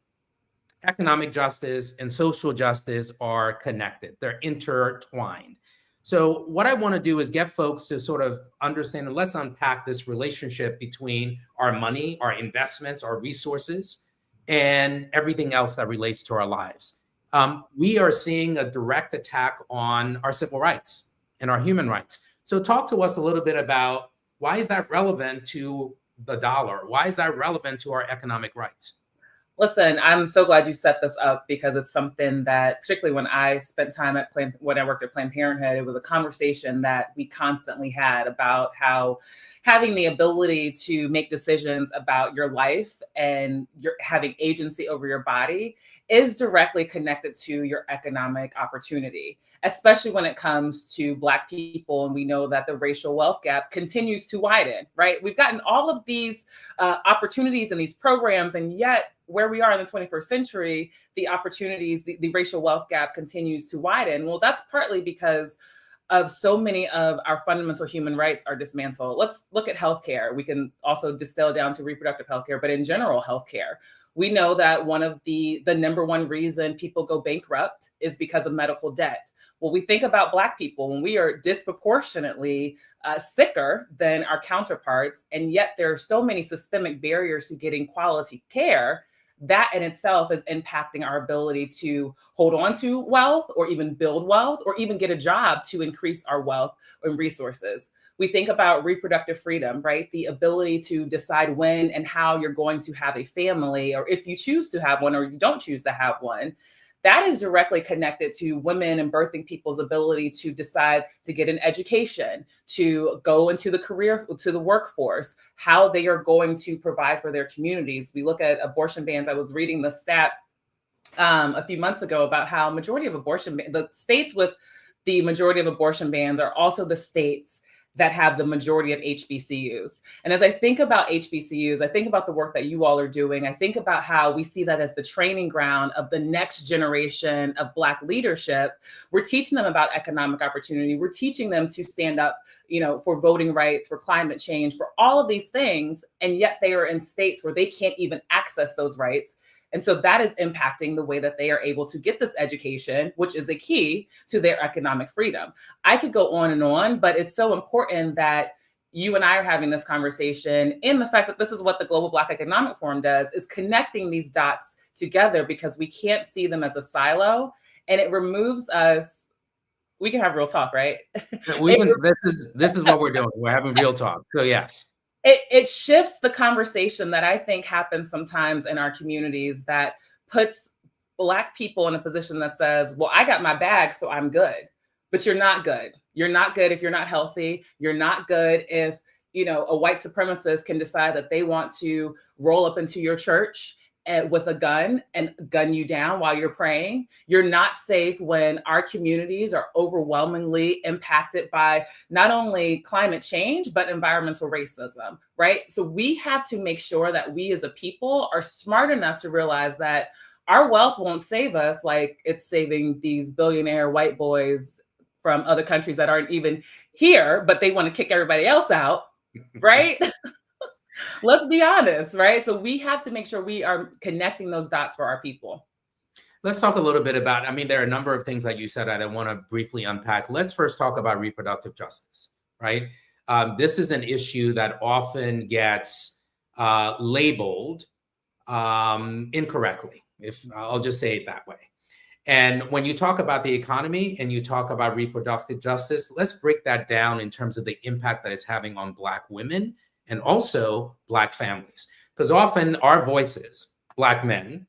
economic justice and social justice are connected. They're intertwined. So what I want to do is get folks to sort of understand, and let's unpack this relationship between our money, our investments, our resources, and everything else that relates to our lives. We are seeing a direct attack on our civil rights and our human rights. So talk to us a little bit about, why is that relevant to the dollar? Why is that relevant to our economic rights? Listen, I'm so glad you set this up, because it's something that, particularly when I spent time when I worked at Planned Parenthood, it was a conversation that we constantly had about how having the ability to make decisions about your life and having agency over your body is directly connected to your economic opportunity, especially when it comes to Black people. And we know that the racial wealth gap continues to widen, right? We've gotten all of these opportunities and these programs, and yet where we are in the 21st century, the opportunities, the racial wealth gap continues to widen. Well, that's partly because of so many of our fundamental human rights are dismantled. Let's look at healthcare. We can also distill down to reproductive healthcare, but in general, healthcare. We know that one of the number one reason people go bankrupt is because of medical debt. Well, we think about Black people when we are disproportionately sicker than our counterparts, and yet there are so many systemic barriers to getting quality care that in itself is impacting our ability to hold on to wealth or even build wealth or even get a job to increase our wealth and resources. We think about reproductive freedom, right? The ability to decide when and how you're going to have a family, or if you choose to have one or you don't choose to have one. That is directly connected to women and birthing people's ability to decide to get an education, to go into the career, to the workforce, how they are going to provide for their communities. We look at abortion bans. I was reading the stat a few months ago about how majority of the states with the majority of abortion bans are also the states that have the majority of HBCUs. And as I think about HBCUs, I think about the work that you all are doing. I think about how we see that as the training ground of the next generation of Black leadership. We're teaching them about economic opportunity. We're teaching them to stand up, for voting rights, for climate change, for all of these things. And yet they are in states where they can't even access those rights. And so that is impacting the way that they are able to get this education, which is a key to their economic freedom. I could go on, but it's so important that you and I are having this conversation in the fact that this is what the Global Black Economic Forum does, is connecting these dots together, because we can't see them as a silo, and it removes us. We can have real talk, right? This is what we're doing. We're having real talk. So yes. It shifts the conversation that I think happens sometimes in our communities that puts Black people in a position that says, well, I got my bag, so I'm good. But you're not good. You're not good if you're not healthy. You're not good if, a white supremacist can decide that they want to roll up into your church with a gun and gun you down while you're praying. You're not safe when our communities are overwhelmingly impacted by not only climate change, but environmental racism, right? So we have to make sure that we as a people are smart enough to realize that our wealth won't save us like it's saving these billionaire white boys from other countries that aren't even here, but they want to kick everybody else out, right? Let's be honest, right? So we have to make sure we are connecting those dots for our people. Let's talk a little bit about, there are a number of things that you said that I want to briefly unpack. Let's first talk about reproductive justice, right? This is an issue that often gets labeled incorrectly, if I'll just say it that way. And when you talk about the economy and you talk about reproductive justice, let's break that down in terms of the impact that it's having on Black women and also Black families. Because often our voices, Black men,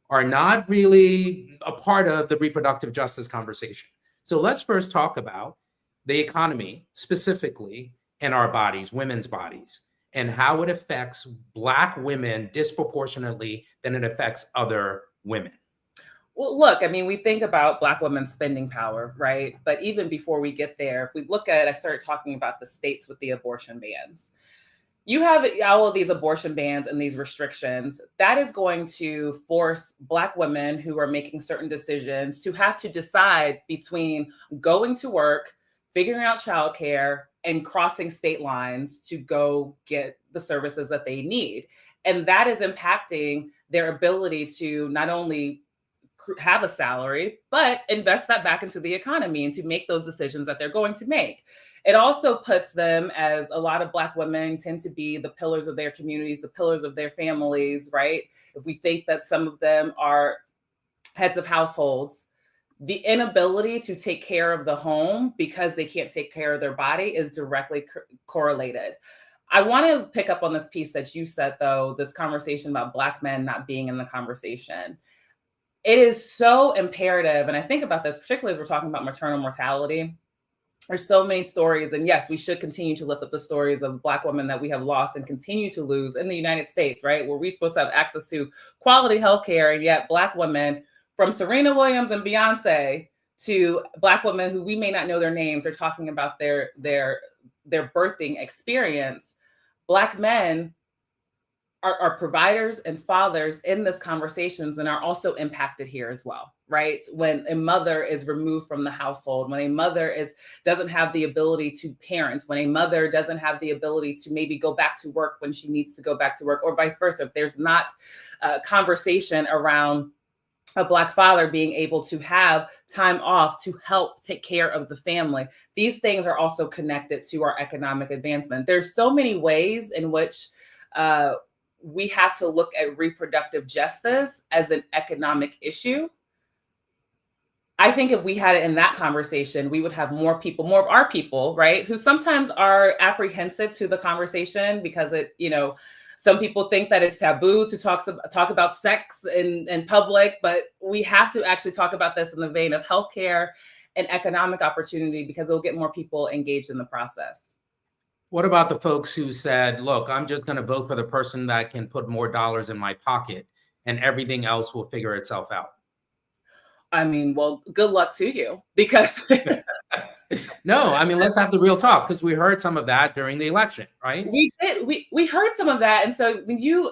are not really a part of the reproductive justice conversation. So let's first talk about the economy specifically and our bodies, women's bodies, and how it affects Black women disproportionately than it affects other women. Well, look, we think about Black women's spending power, right? But even before we get there, if we look at, I started talking about the states with the abortion bans. You have all of these abortion bans and these restrictions. That is going to force Black women who are making certain decisions to have to decide between going to work, figuring out childcare, and crossing state lines to go get the services that they need. And that is impacting their ability to not only have a salary, but invest that back into the economy and to make those decisions that they're going to make. It also puts them, as a lot of Black women tend to be the pillars of their communities, the pillars of their families, right? If we think that some of them are heads of households, the inability to take care of the home because they can't take care of their body is directly correlated. I want to pick up on this piece that you said, though, this conversation about Black men not being in the conversation. It is so imperative, and I think about this, particularly as we're talking about maternal mortality. There's so many stories, and yes, we should continue to lift up the stories of Black women that we have lost and continue to lose in the United States, right? Where we're supposed to have access to quality healthcare, and yet Black women, from Serena Williams and Beyonce to Black women who we may not know their names, are talking about their birthing experience. Black men are providers and fathers in this conversations and are also impacted here as well, right? When a mother is removed from the household, when a mother doesn't have the ability to parent, when a mother doesn't have the ability to maybe go back to work when she needs to go back to work, or vice versa. If there's not a conversation around a Black father being able to have time off to help take care of the family, these things are also connected to our economic advancement. There's so many ways in which we have to look at reproductive justice as an economic issue. I think if we had it in that conversation, we would have more people, more of our people, right, who sometimes are apprehensive to the conversation because it, you know, some people think that it's taboo to talk about sex in public, but we have to actually talk about this in the vein of healthcare and economic opportunity because it'll get more people engaged in the process. What about the folks who said, look, I'm just going to vote for the person that can put more dollars in my pocket and everything else will figure itself out? I mean, well, good luck to you because no, I mean, let's have the real talk because we heard some of that during the election, right? We did. We heard some of that. And so when you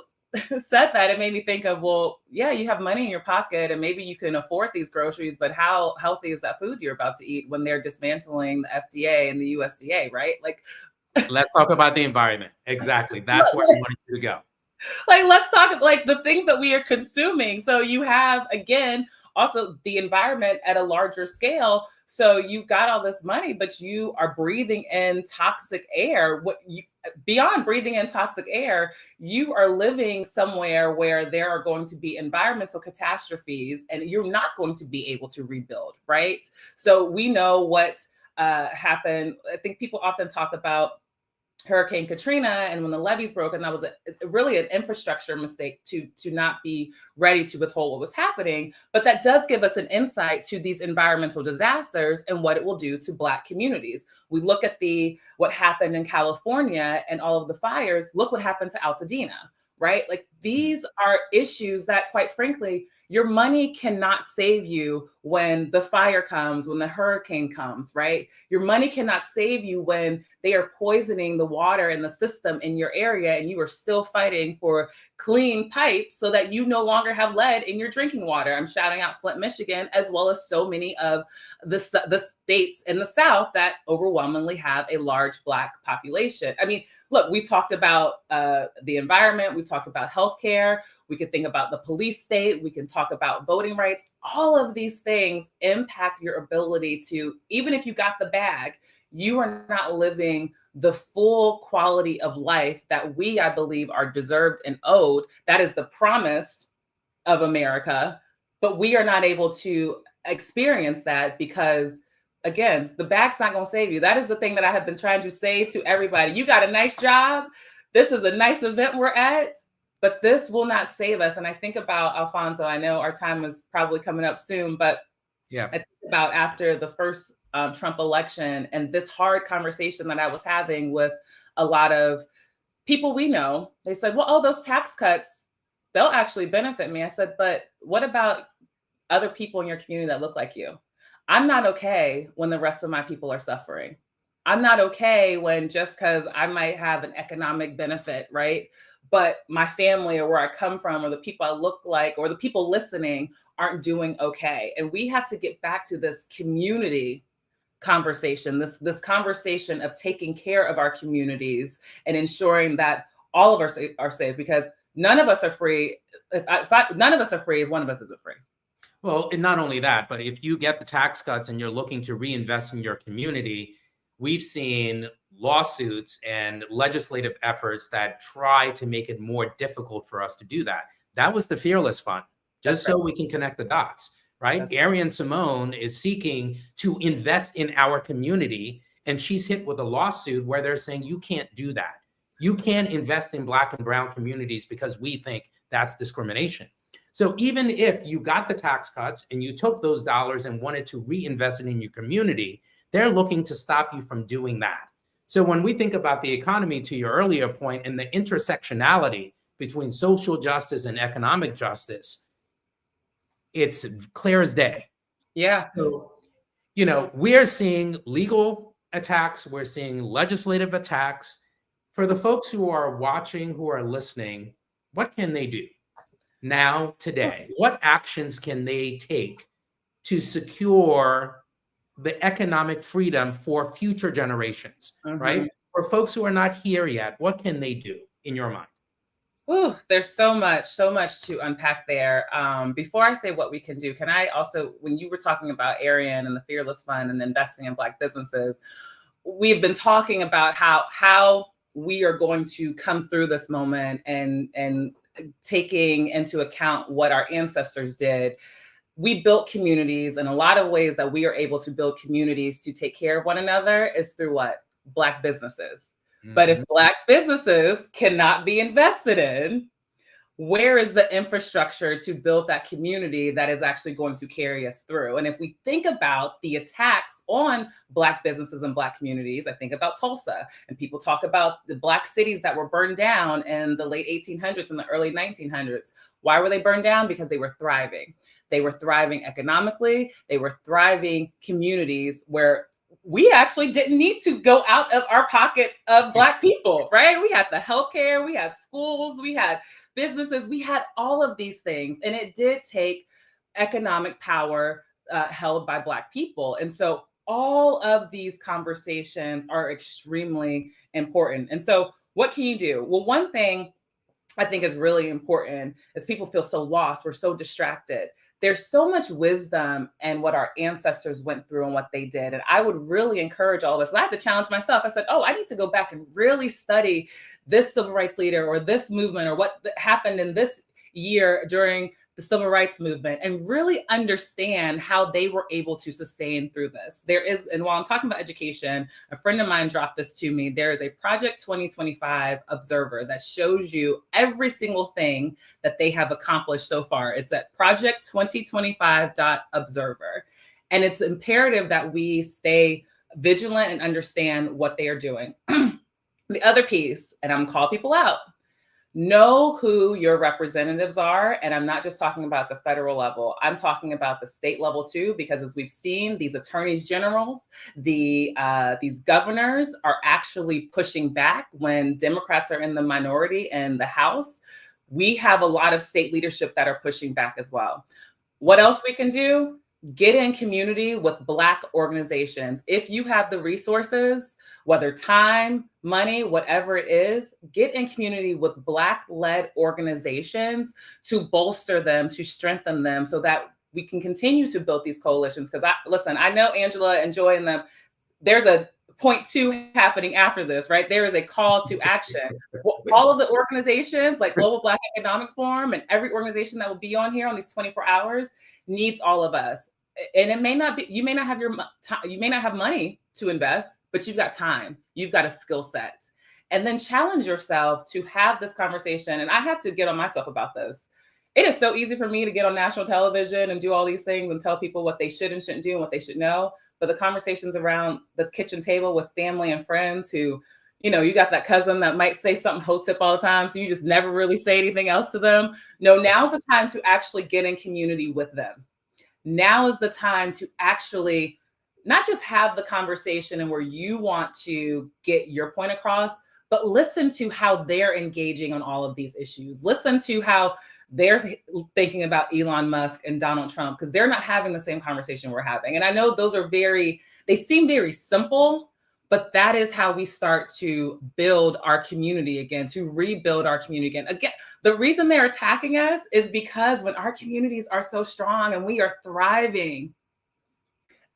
said that, it made me think of, well, yeah, you have money in your pocket and maybe you can afford these groceries, but how healthy is that food you're about to eat when they're dismantling the FDA and the USDA, right? Like, let's talk about the environment. Exactly. That's where we wanted you to go. Like, let's talk like the things that we are consuming. So you have, again, also the environment at a larger scale. So you've got all this money, but you are breathing in toxic air. Beyond breathing in toxic air, you are living somewhere where there are going to be environmental catastrophes and you're not going to be able to rebuild, right? So we know what happened. I think people often talk about Hurricane Katrina and when the levees broke, and that was really an infrastructure mistake to not be ready to withhold what was happening. But that does give us an insight to these environmental disasters and what it will do to Black communities. We look at what happened in California and all of the fires. Look what happened to Altadena, right? Like these are issues that, quite frankly, your money cannot save you when the fire comes, when the hurricane comes, right? Your money cannot save you when they are poisoning the water in the system in your area and you are still fighting for clean pipes so that you no longer have lead in your drinking water. I'm shouting out Flint, Michigan, as well as so many of the states in the South that overwhelmingly have a large Black population. I mean, look, we talked about the environment, we talked about healthcare, we could think about the police state, we can talk about voting rights. All of these things impact your ability to, even if you got the bag, you are not living the full quality of life that we, I believe, are deserved and owed. That is the promise of America, but we are not able to experience that because, again, the bag's not going to save you. That is the thing that I have been trying to say to everybody. You got a nice job. This is a nice event we're at, but this will not save us. And I think about Alphonso. I know our time is probably coming up soon, but yeah, I think about after the first Trump election and this hard conversation that I was having with a lot of people we know. They said, well, oh, those tax cuts, they'll actually benefit me. I said, but what about other people in your community that look like you? I'm not okay when the rest of my people are suffering. I'm not okay when just because I might have an economic benefit, right? But my family or where I come from or the people I look like or the people listening aren't doing okay. And we have to get back to this community conversation, this conversation of taking care of our communities and ensuring that all of us are safe because none of us are free. None of us are free if one of us isn't free. Well, and not only that, but if you get the tax cuts and you're looking to reinvest in your community, we've seen lawsuits and legislative efforts that try to make it more difficult for us to do that. That was the Fearless Fund, just so we can connect the dots, right? Arian Simone is seeking to invest in our community, and she's hit with a lawsuit where they're saying, you can't do that. You can't invest in Black and brown communities because we think that's discrimination. So even if you got the tax cuts and you took those dollars and wanted to reinvest it in your community, they're looking to stop you from doing that. So when we think about the economy, to your earlier point, and the intersectionality between social justice and economic justice, it's clear as day. Yeah. So, you know, we're seeing legal attacks, we're seeing legislative attacks. For the folks who are watching, who are listening, what can they do now, today? What actions can they take to secure the economic freedom for future generations, right? For folks who are not here yet, what can they do in your mind? Oh, there's so much to unpack there. Before I say what we can do, can I also, when you were talking about Arian and the Fearless Fund and investing in Black businesses, we've been talking about how we are going to come through this moment and taking into account what our ancestors did. We built communities, and a lot of ways that we are able to build communities to take care of one another is through what? Black businesses. But if Black businesses cannot be invested in, where is the infrastructure to build that community that is actually going to carry us through? And if we think about the attacks on Black businesses and Black communities, I think about Tulsa, and people talk about the Black cities that were burned down in the late 1800s and the early 1900s. Why were they burned down? Because they were thriving. They were thriving economically. They were thriving communities where we actually didn't need to go out of our pocket of Black people, right? We had the healthcare, we had schools, we had businesses, we had all of these things. And it did take economic power held by Black people. And so all of these conversations are extremely important. And so what can you do? Well, one thing I think is really important is people feel so lost. We're so distracted. There's so much wisdom in what our ancestors went through and what they did. And I would really encourage all of us. And I had to challenge myself. I said, I need to go back and really study this civil rights leader or this movement or what happened in this year during the civil rights movement and really understand how they were able to sustain through this. And while I'm talking about education, a friend of mine dropped this to me. There is a Project 2025 observer that shows you every single thing that they have accomplished so far. It's at project2025.observer. And it's imperative that we stay vigilant and understand what they are doing. The other piece, and I'm calling people out, know who your representatives are. And I'm not just talking about the federal level. I'm talking about the state level too, because as we've seen, these attorneys generals, these governors are actually pushing back when Democrats are in the minority in the House. We have a lot of state leadership that are pushing back as well. What else we can do? Get in community with Black organizations. If you have the resources, whether time, money, whatever it is, get in community with Black-led organizations to bolster them, to strengthen them so that we can continue to build these coalitions. Because I know Angela and Joy and them, there's a point 2 happening after this, right? There is a call to action. All of the organizations like Global Black Economic Forum and every organization that will be on here on these 24 hours needs all of us. And it may not be, you may not have you may not have money to invest, but you've got time, you've got a skill set. And then challenge yourself to have this conversation. And I have to get on myself about this. It is so easy for me to get on national television and do all these things and tell people what they should and shouldn't do and what they should know. But the conversations around the kitchen table with family and friends who, you got that cousin that might say something hotep all the time, so you just never really say anything else to them. No, now's the time to actually get in community with them. Now is the time to actually not just have the conversation and where you want to get your point across, but listen to how they're engaging on all of these issues. Listen to how they're thinking about Elon Musk and Donald Trump, because they're not having the same conversation we're having. And I know those are they seem very simple, but that is how we start to build our community again, to rebuild our community again. Again, the reason they're attacking us is because when our communities are so strong and we are thriving,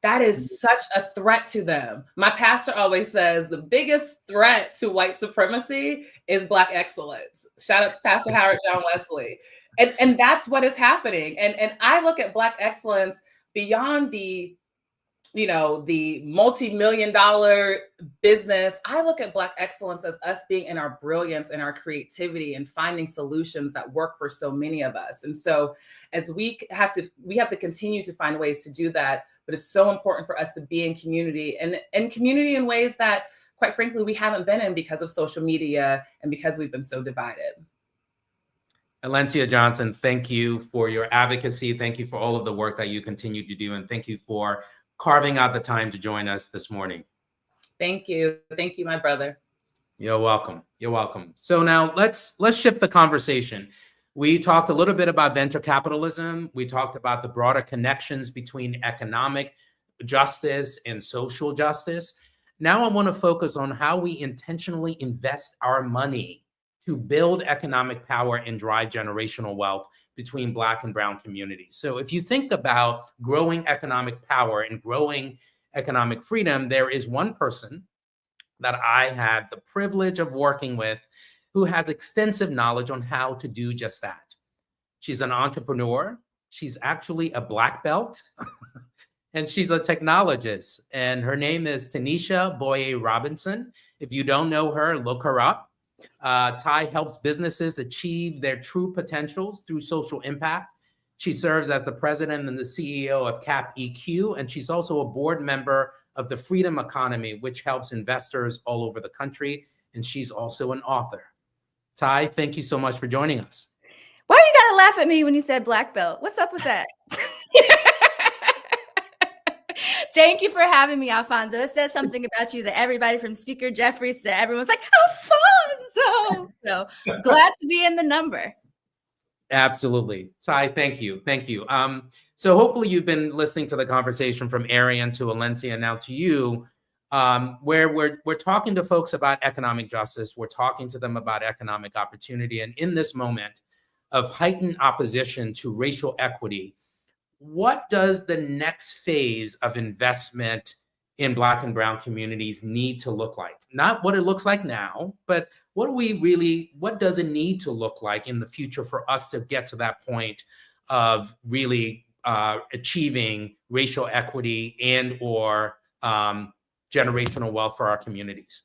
that is such a threat to them. My pastor always says the biggest threat to white supremacy is Black excellence. Shout out to Pastor Howard John Wesley. And that's what is happening. And I look at Black excellence beyond the multi-million-dollar business. I look at Black excellence as us being in our brilliance and our creativity and finding solutions that work for so many of us. And so as we have to continue to find ways to do that, but it's so important for us to be in community and in community in ways that, quite frankly, we haven't been in because of social media and because we've been so divided. Alencia Johnson, thank you for your advocacy. Thank you for all of the work that you continue to do. And thank you for carving out the time to join us this morning. Thank you. Thank you, my brother. You're welcome. You're welcome. So now let's shift the conversation. We talked a little bit about venture capitalism. We talked about the broader connections between economic justice and social justice. Now I want to focus on how we intentionally invest our money to build economic power and drive generational wealth between Black and Brown communities. So if you think about growing economic power and growing economic freedom, there is one person that I have the privilege of working with who has extensive knowledge on how to do just that. She's an entrepreneur. She's actually a black belt, and she's a technologist. And her name is Tanisha Boye Robinson. If you don't know her, look her up. Ty helps businesses achieve their true potentials through social impact. She serves as the president and the CEO of CAP EQ, and she's also a board member of the Freedom Economy, which helps investors all over the country. And she's also an author. Ty, thank you so much for joining us. Why you gotta laugh at me when you said black belt? What's up with that? Thank you for having me, Alphonso. It says something about you that everybody from Speaker Jeffries to everyone's like, Alphonso. So glad to be in the number. Absolutely. Ty, thank you. Thank you. So hopefully you've been listening to the conversation from Arian to Valencia, now to you, where we're talking to folks about economic justice. We're talking to them about economic opportunity. And in this moment of heightened opposition to racial equity, what does the next phase of investment in Black and Brown communities need to look like? Not what it looks like now, but what does it need to look like in the future for us to get to that point of really achieving racial equity and or generational wealth for our communities?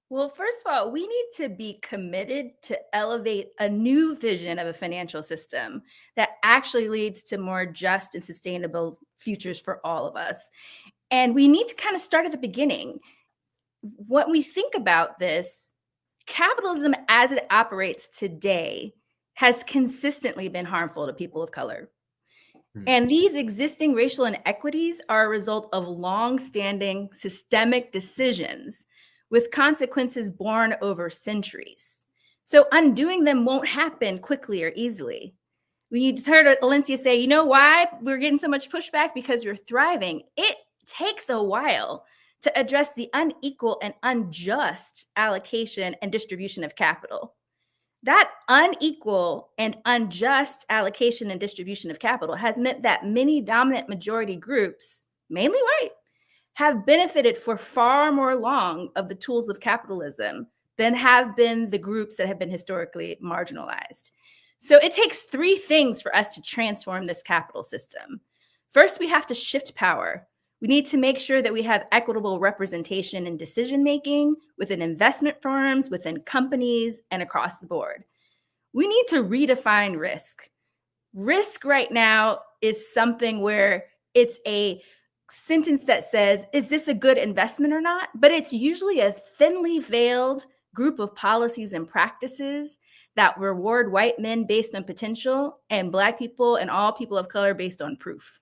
Well, first of all, we need to be committed to elevate a new vision of a financial system that actually leads to more just and sustainable futures for all of us. And we need to kind of start at the beginning. When we think about this, capitalism as it operates today has consistently been harmful to people of color. And these existing racial inequities are a result of long-standing systemic decisions with consequences born over centuries. So undoing them won't happen quickly or easily. We heard Valencia say, you know why we're getting so much pushback? Because you're thriving. It takes a while to address the unequal and unjust allocation and distribution of capital. That unequal and unjust allocation and distribution of capital has meant that many dominant majority groups, mainly white, have benefited for far more long of the tools of capitalism than have been the groups that have been historically marginalized. So it takes three things for us to transform this capital system. First, we have to shift power. We need to make sure that we have equitable representation in decision-making within investment firms, within companies, and across the board. We need to redefine risk. Risk right now is something where it's a sentence that says, is this a good investment or not? But it's usually a thinly veiled group of policies and practices that reward white men based on potential and Black people and all people of color based on proof.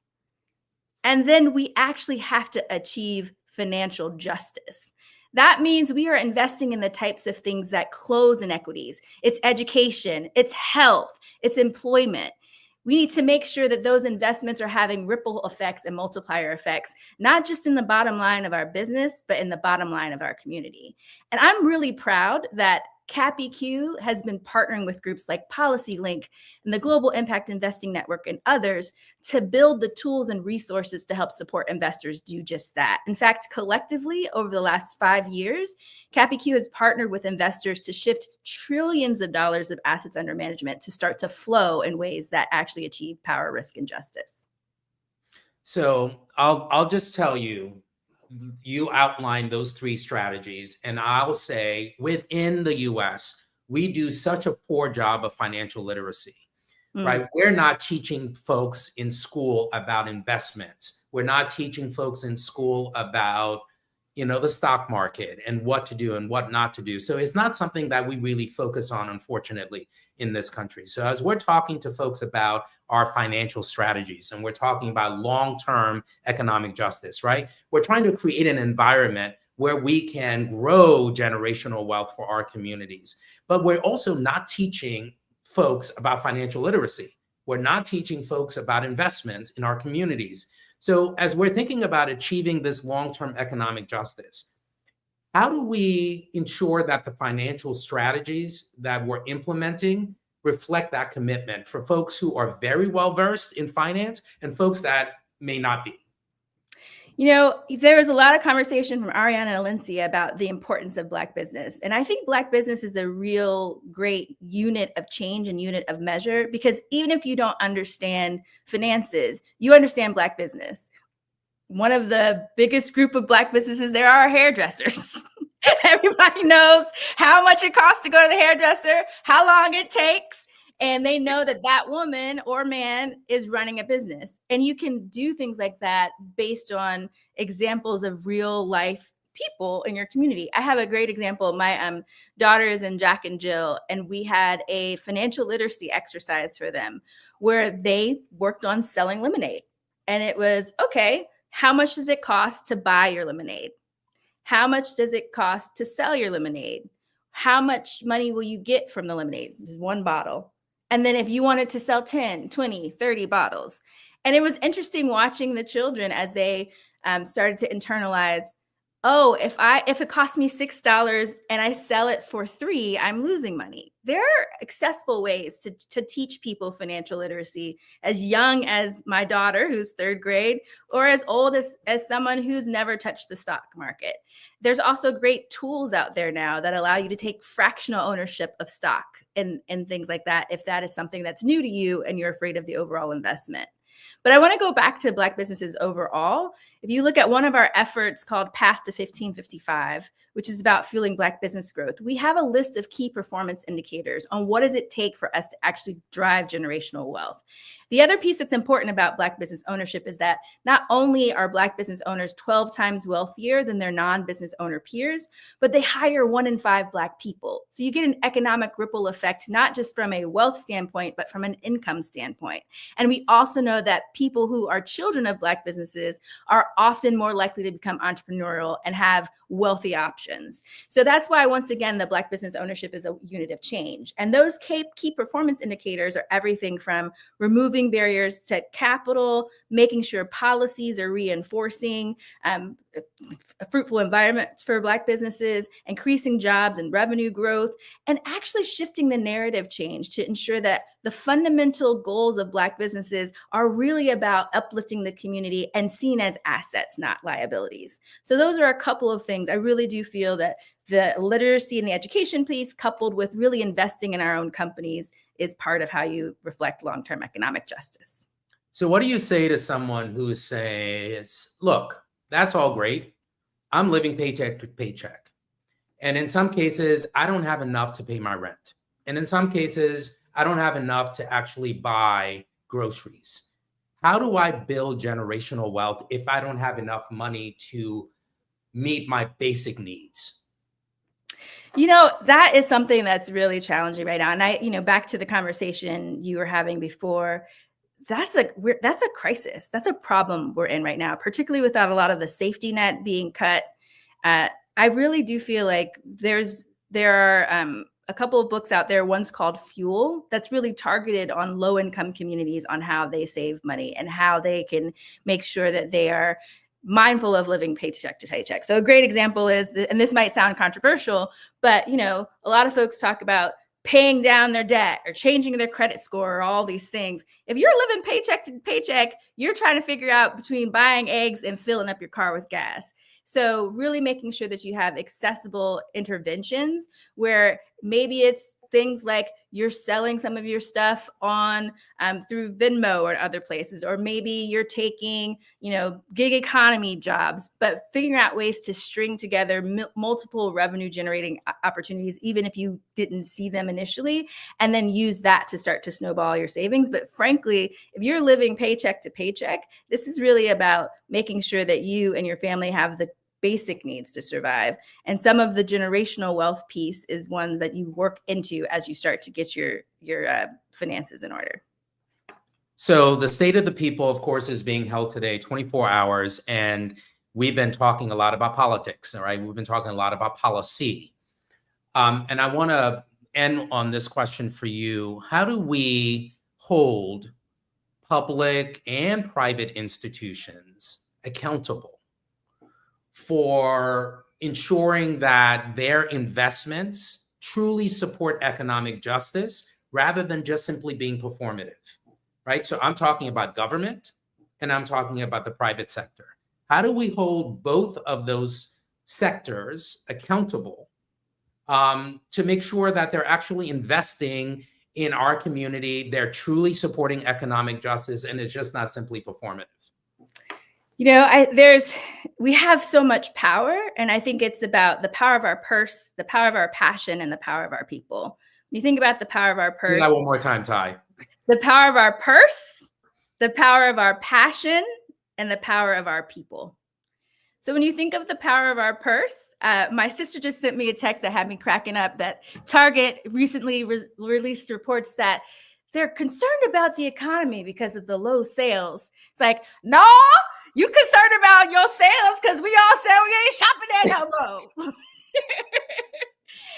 And then we actually have to achieve financial justice. That means we are investing in the types of things that close inequities. It's education, it's health, it's employment. We need to make sure that those investments are having ripple effects and multiplier effects, not just in the bottom line of our business, but in the bottom line of our community. And I'm really proud that CAP EQ has been partnering with groups like Policy Link and the Global Impact Investing Network and others to build the tools and resources to help support investors do just that. In fact, collectively, over the last 5 years, CAP EQ has partnered with investors to shift trillions of dollars of assets under management to start to flow in ways that actually achieve power, risk, and justice. So I'll just tell you, you outlined those three strategies, and I'll say within the US, we do such a poor job of financial literacy, right? We're not teaching folks in school about investments. We're not teaching folks in school about, the stock market and what to do and what not to do. So it's not something that we really focus on, unfortunately, in this country. So as we're talking to folks about our financial strategies and we're talking about long-term economic justice, right? We're trying to create an environment where we can grow generational wealth for our communities. But we're also not teaching folks about financial literacy. We're not teaching folks about investments in our communities. So as we're thinking about achieving this long-term economic justice, how do we ensure that the financial strategies that we're implementing reflect that commitment for folks who are very well versed in finance and folks that may not be? You know, there was a lot of conversation from Ariana and Alencia about the importance of Black business. And I think Black business is a real great unit of change and unit of measure, because even if you don't understand finances, you understand Black business. One of the biggest group of Black businesses there are hairdressers. Everybody knows how much it costs to go to the hairdresser, how long it takes. And they know that that woman or man is running a business. And you can do things like that based on examples of real life people in your community. I have a great example. My daughter is in Jack and Jill, and we had a financial literacy exercise for them where they worked on selling lemonade. And it was, okay, how much does it cost to buy your lemonade? How much does it cost to sell your lemonade? How much money will you get from the lemonade? Just one bottle. And then if you wanted to sell 10, 20, 30 bottles. And it was interesting watching the children as they started to internalize, oh, if it costs me $6 and I sell it for $3, I'm losing money. There are accessible ways to teach people financial literacy as young as my daughter, who's 3rd grade, or as old as someone who's never touched the stock market. There's also great tools out there now that allow you to take fractional ownership of stock and things like that, if that is something that's new to you and you're afraid of the overall investment. But I want to go back to Black businesses overall. If you look at one of our efforts called Path to 1555, which is about fueling Black business growth, we have a list of key performance indicators on what does it take for us to actually drive generational wealth. The other piece that's important about Black business ownership is that not only are Black business owners 12 times wealthier than their non-business owner peers, but they hire 1 in 5 Black people. So you get an economic ripple effect, not just from a wealth standpoint, but from an income standpoint. And we also know that people who are children of Black businesses are often more likely to become entrepreneurial and have wealthy options. So that's why, once again, the Black business ownership is a unit of change. And those key performance indicators are everything from removing barriers to capital, making sure policies are reinforcing a fruitful environment for Black businesses, increasing jobs and revenue growth, and actually shifting the narrative change to ensure that the fundamental goals of Black businesses are really about uplifting the community and seen as assets, not liabilities. So those are a couple of things. I really do feel that the literacy and the education piece, coupled with really investing in our own companies, is part of how you reflect long-term economic justice. So what do you say to someone who says, look, that's all great. I'm living paycheck to paycheck. And in some cases, I don't have enough to pay my rent. And in some cases, I don't have enough to actually buy groceries. How do I build generational wealth if I don't have enough money to meet my basic needs? You know, that is something that's really challenging right now. And back to the conversation you were having before, that's a crisis. That's a problem we're in right now, particularly without a lot of the safety net being cut. I really do feel like there are a couple of books out there. One's called Fuel, that's really targeted on low-income communities on how they save money and how they can make sure that they are mindful of living paycheck to paycheck. So a great example is, and this might sound controversial, but a lot of folks talk about paying down their debt or changing their credit score or all these things. If you're living paycheck to paycheck, you're trying to figure out between buying eggs and filling up your car with gas. So really making sure that you have accessible interventions where maybe it's things like you're selling some of your stuff on through Venmo or other places, or maybe you're taking, gig economy jobs, but figuring out ways to string together multiple revenue generating opportunities, even if you didn't see them initially, and then use that to start to snowball your savings. But frankly, if you're living paycheck to paycheck, this is really about making sure that you and your family have the basic needs to survive. And some of the generational wealth piece is one that you work into as you start to get your finances in order. So the State of the People, of course, is being held today 24 hours. And we've been talking a lot about politics, all right? We've been talking a lot about policy. And I want to end on this question for you. How do we hold public and private institutions accountable for ensuring that their investments truly support economic justice rather than just simply being performative, right? So I'm talking about government and I'm talking about the private sector. How do we hold both of those sectors accountable to make sure that they're actually investing in our community, they're truly supporting economic justice, and it's just not simply performative? You know, we have so much power, and I think it's about the power of our purse, the power of our passion, and the power of our people. When you think about the power of our purse, Do that one more time, Ty. The power of our purse, the power of our passion, and the power of our people. So when you think of the power of our purse, my sister just sent me a text that had me cracking up that Target recently released reports that they're concerned about the economy because of the low sales. It's like, no, you concerned about your sales because we all said we ain't shopping there no more.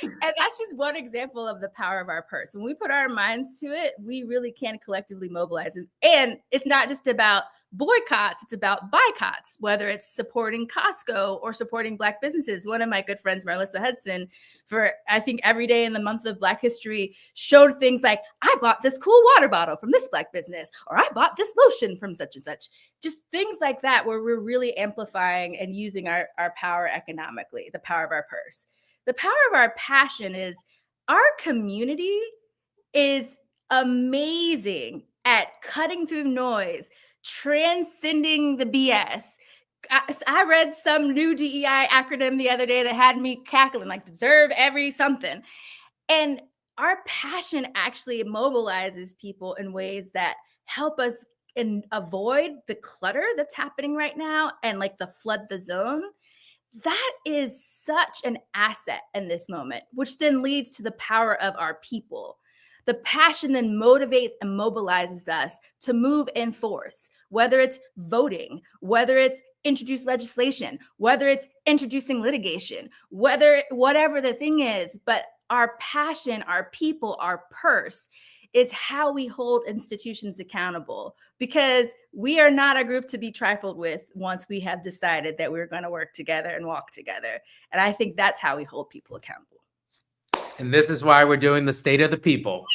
And that's just one example of the power of our purse. When we put our minds to it, we really can collectively mobilize. And it's not just about boycotts, it's about boycotts, whether it's supporting Costco or supporting Black businesses. One of my good friends, Marlissa Hudson, for I think every day in the month of Black History, showed things like, I bought this cool water bottle from this Black business, or I bought this lotion from such and such. Just things like that, where we're really amplifying and using our power economically, the power of our purse. The power of our passion is our community is amazing at cutting through noise, transcending the BS. I read some new DEI acronym the other day that had me cackling, like deserve every something. And our passion actually mobilizes people in ways that help us avoid the clutter that's happening right now and like the flood the zone. That is such an asset in this moment, which then leads to the power of our people. The passion then motivates and mobilizes us to move in force, whether it's voting, whether it's introduce legislation, whether it's introducing litigation, whatever the thing is. But our passion, our people, our purse is how we hold institutions accountable, because we are not a group to be trifled with once we have decided that we're going to work together and walk together. And I think that's how we hold people accountable. And this is why we're doing the State of the People.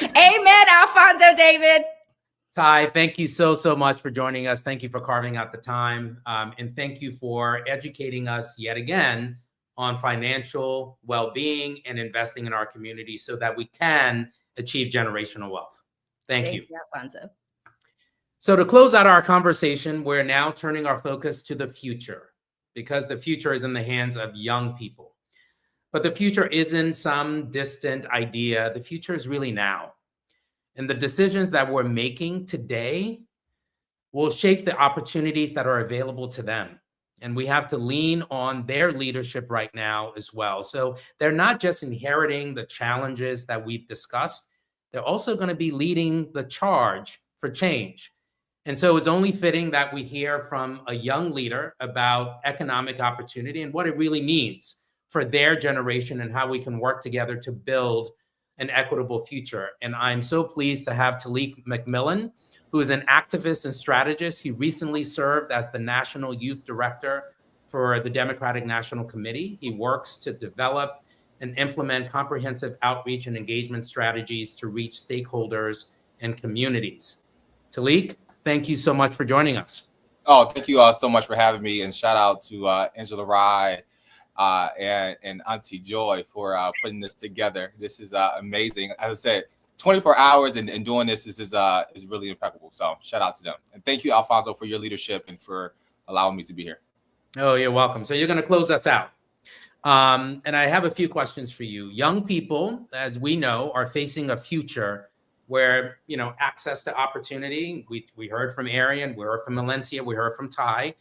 Amen, Alphonso David. Ty, thank you so much for joining us. Thank you for carving out the time. And thank you for educating us yet again on financial well-being and investing in our community so that we can achieve generational wealth. Thank you, Alphonso. So to close out our conversation, we're now turning our focus to the future, because the future is in the hands of young people. But the future isn't some distant idea. The future is really now. And the decisions that we're making today will shape the opportunities that are available to them. And we have to lean on their leadership right now as well. So they're not just inheriting the challenges that we've discussed, they're also going to be leading the charge for change. And so it's only fitting that we hear from a young leader about economic opportunity and what it really means for their generation and how we can work together to build an equitable future. And I'm so pleased to have Talik McMillan, who is an activist and strategist. He recently served as the National Youth Director for the Democratic National Committee. He works to develop and implement comprehensive outreach and engagement strategies to reach stakeholders and communities. Talik, thank you so much for joining us. Oh, thank you all so much for having me, and shout out to Angela Rye and Auntie Joy for putting this together. This is amazing. As I said, 24 hours and doing this is really impeccable. So shout out to them. And thank you, Alphonso, for your leadership and for allowing me to be here. Oh, you're welcome. So you're going to close us out. And I have a few questions for you. Young people, as we know, are facing a future where, access to opportunity, we heard from Arian, we heard from Valencia, we heard from Ty.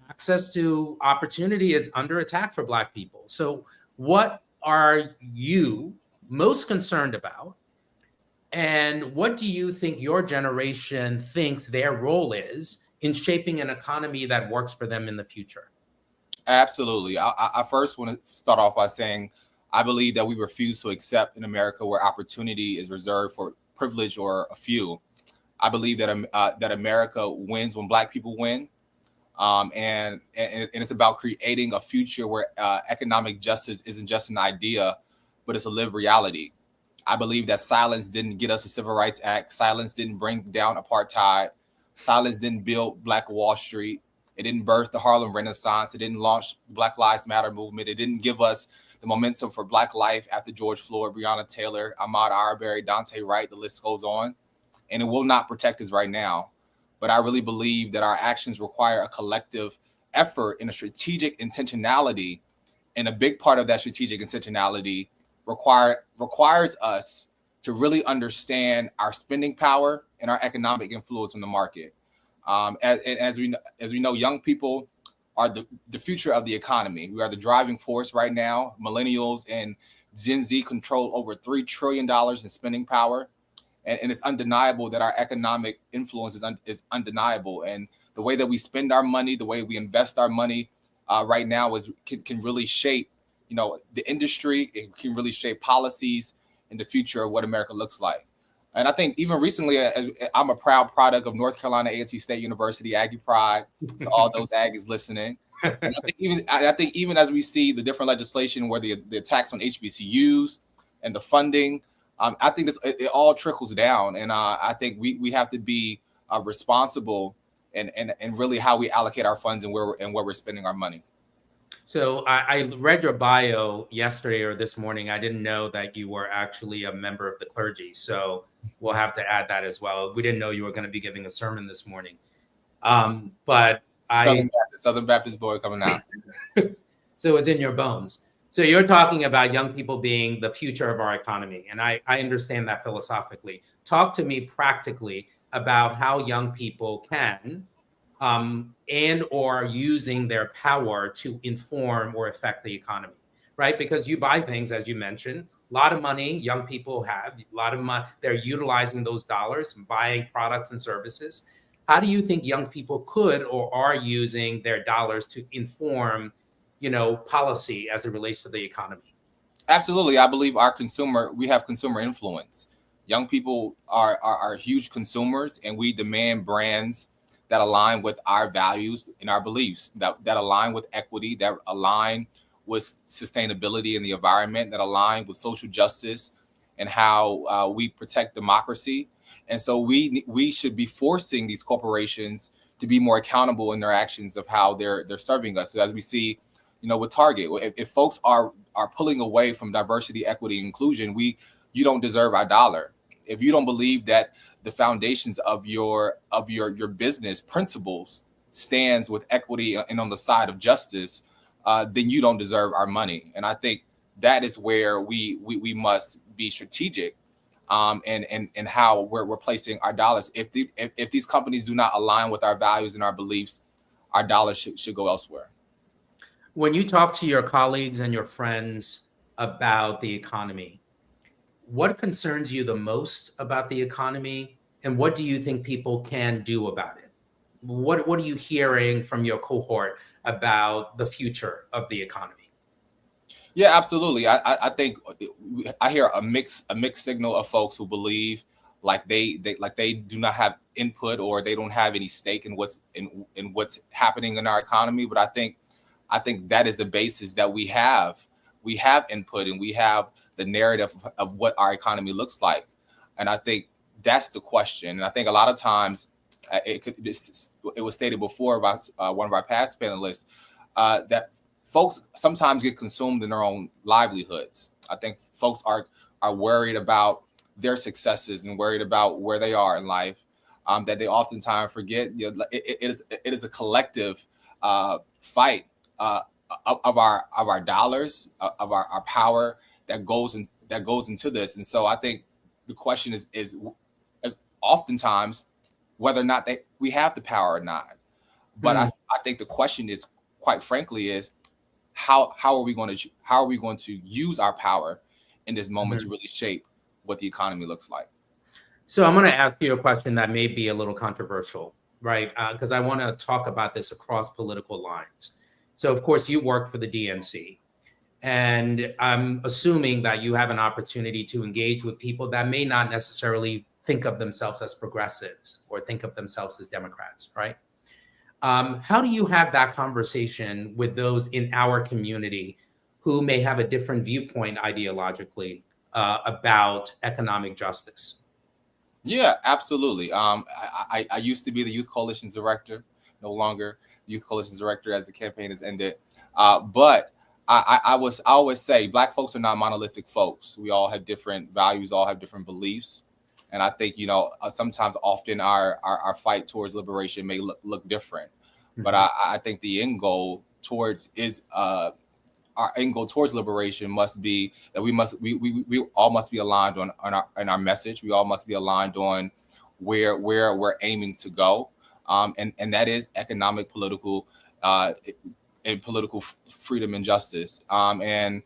Access to opportunity is under attack for Black people. So what are you most concerned about? And what do you think your generation thinks their role is in shaping an economy that works for them in the future? Absolutely. I first want to start off by saying I believe that we refuse to accept in America where opportunity is reserved for privilege or a few. I believe that America wins when Black people win. And it's about creating a future where economic justice isn't just an idea, but it's a lived reality. I believe that silence didn't get us a Civil Rights Act. Silence didn't bring down apartheid. Silence didn't build Black Wall Street. It didn't birth the Harlem Renaissance. It didn't launch the Black Lives Matter movement. It didn't give us the momentum for Black life after George Floyd, Breonna Taylor, Ahmaud Arbery, Daunte Wright, the list goes on. And it will not protect us right now. But I really believe that our actions require a collective effort and a strategic intentionality. And a big part of that strategic intentionality requires us to really understand our spending power and our economic influence on the market. As we know, young people are the future of the economy. We are the driving force right now. Millennials and Gen Z control over $3 trillion in spending power. And it's undeniable that our economic influence is undeniable. And the way that we spend our money, the way we invest our money right now can really shape, the industry. It can really shape policies in the future of what America looks like. And I think even recently, I'm a proud product of North Carolina A&T State University, Aggie Pride, to all those Aggies listening. And I think even as we see the different legislation where the attacks on HBCUs and the funding, I think it all trickles down. And I think we have to be responsible and really how we allocate our funds and where we're spending our money. So I read your bio yesterday or this morning. I didn't know that you were actually a member of the clergy. So we'll have to add that as well. We didn't know you were going to be giving a sermon this morning. But Southern Baptist boy coming out. So it's in your bones. So you're talking about young people being the future of our economy. And I understand that philosophically. Talk to me practically about how young people can and or using their power to inform or affect the economy, right? Because you buy things, as you mentioned, a lot of money young people have, a lot of money, they're utilizing those dollars and buying products and services. How do you think young people could or are using their dollars to inform, policy as it relates to the economy? Absolutely. I believe we have consumer influence. Young people are huge consumers, and we demand brands that align with our values and our beliefs, that align with equity, that align with sustainability in the environment, that align with social justice and how we protect democracy. And so we should be forcing these corporations to be more accountable in their actions of how they're serving us. So as we see, with Target, if folks are pulling away from diversity, equity, inclusion, you don't deserve our dollar. If you don't believe that the foundations of your business principles stands with equity and on the side of justice, then you don't deserve our money. And I think that is where we must be strategic and how we're placing our dollars. If these companies do not align with our values and our beliefs, our dollars should go elsewhere. When you talk to your colleagues and your friends about the economy, what concerns you the most about the economy, and what do you think people can do about it? What are you hearing from your cohort about the future of the economy? Yeah, absolutely. I think I hear a mixed signal of folks who believe like they do not have input or they don't have any stake in what's happening in our economy. But I think that is the basis that we have input and we have the narrative of what our economy looks like. And I think that's the question. And I think a lot of times it was stated before about one of our past panelists that folks sometimes get consumed in their own livelihoods. I think folks are worried about their successes and worried about where they are in life, that they oftentimes forget it is a collective fight of our dollars, of our power that goes into this. And so I think the question is oftentimes whether or not we have the power or not. But I think the question is, quite frankly, is how are we going to use our power in this moment to really shape what the economy looks like? So I'm going to ask you a question that may be a little controversial, right? Because I want to talk about this across political lines. So of course you work for the DNC, and I'm assuming that you have an opportunity to engage with people that may not necessarily think of themselves as progressives or think of themselves as Democrats, right? How do you have that conversation with those in our community who may have a different viewpoint ideologically about economic justice? Yeah, absolutely. I used to be the Youth Coalition's director, no longer Youth Coalition's director as the campaign has ended. But I always say Black folks are not monolithic folks. We all have different values, all have different beliefs. And I think, sometimes often our fight towards liberation may look different. Mm-hmm. But I think the end goal towards liberation must be that we all must be aligned on our message. We all must be aligned on where we're aiming to go, and that is economic, political, and political freedom and justice. And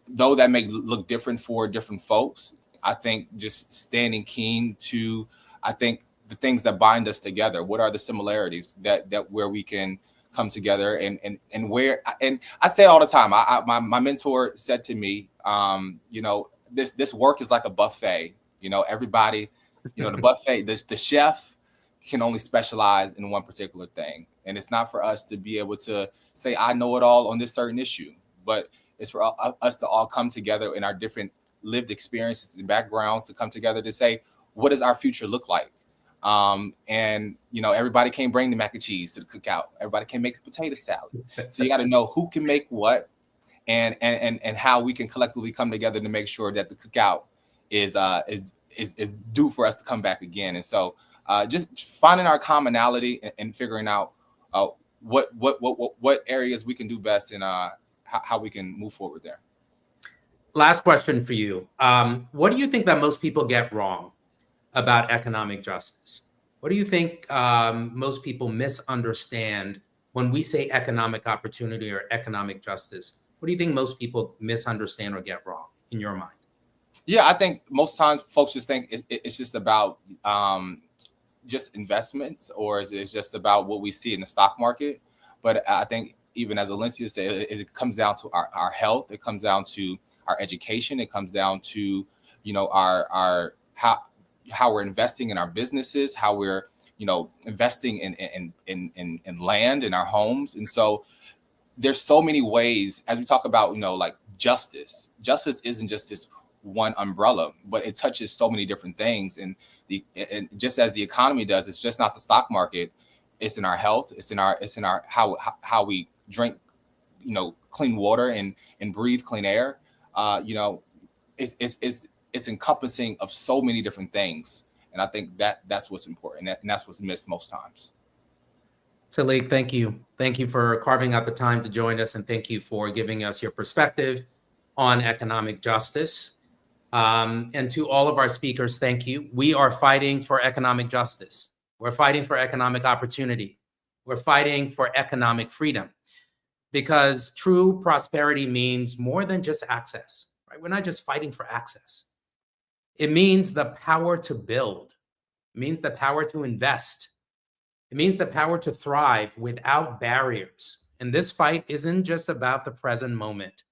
though that may look different for different folks, I think just standing keen to, the things that bind us together. What are the similarities that where we can come together and where, and I say it all the time. My mentor said to me, this work is like a buffet. Everybody, the buffet, the chef can only specialize in one particular thing, and it's not for us to be able to say I know it all on this certain issue, but it's for us to all come together in our different lived experiences and backgrounds to come together to say, what does our future look like? And everybody can't bring the mac and cheese to the cookout. Everybody can make the potato salad. So you got to know who can make what, and how we can collectively come together to make sure that the cookout is due for us to come back again. And so just finding our commonality and figuring out what areas we can do best and how we can move forward there. Last question for you. What do you think that most people get wrong about economic justice? What do you think most people misunderstand when we say economic opportunity or economic justice? What do you think most people misunderstand or get wrong in your mind? Yeah, I think most times folks just think it's just about just investments, or it's just about what we see in the stock market. But I think even as Alencia said, it comes down to our health. It comes down to our education. It comes down to, our how we're investing in our businesses, how we're, investing in land, in our homes. And so there's so many ways, as we talk about, like justice. Justice isn't just this one umbrella, but it touches so many different things. And just as the economy does, it's just not the stock market. It's in our health. It's in our how we drink, clean water and breathe clean air. It's encompassing of so many different things. And I think that's what's important, and that's what's missed most times. Talik, thank you. Thank you for carving out the time to join us, and thank you for giving us your perspective on economic justice. And to all of our speakers, thank you. We are fighting for economic justice. We're fighting for economic opportunity. We're fighting for economic freedom, because true prosperity means more than just access, right? We're not just fighting for access. It means the power to build. It means the power to invest. It means the power to thrive without barriers. And this fight isn't just about the present moment.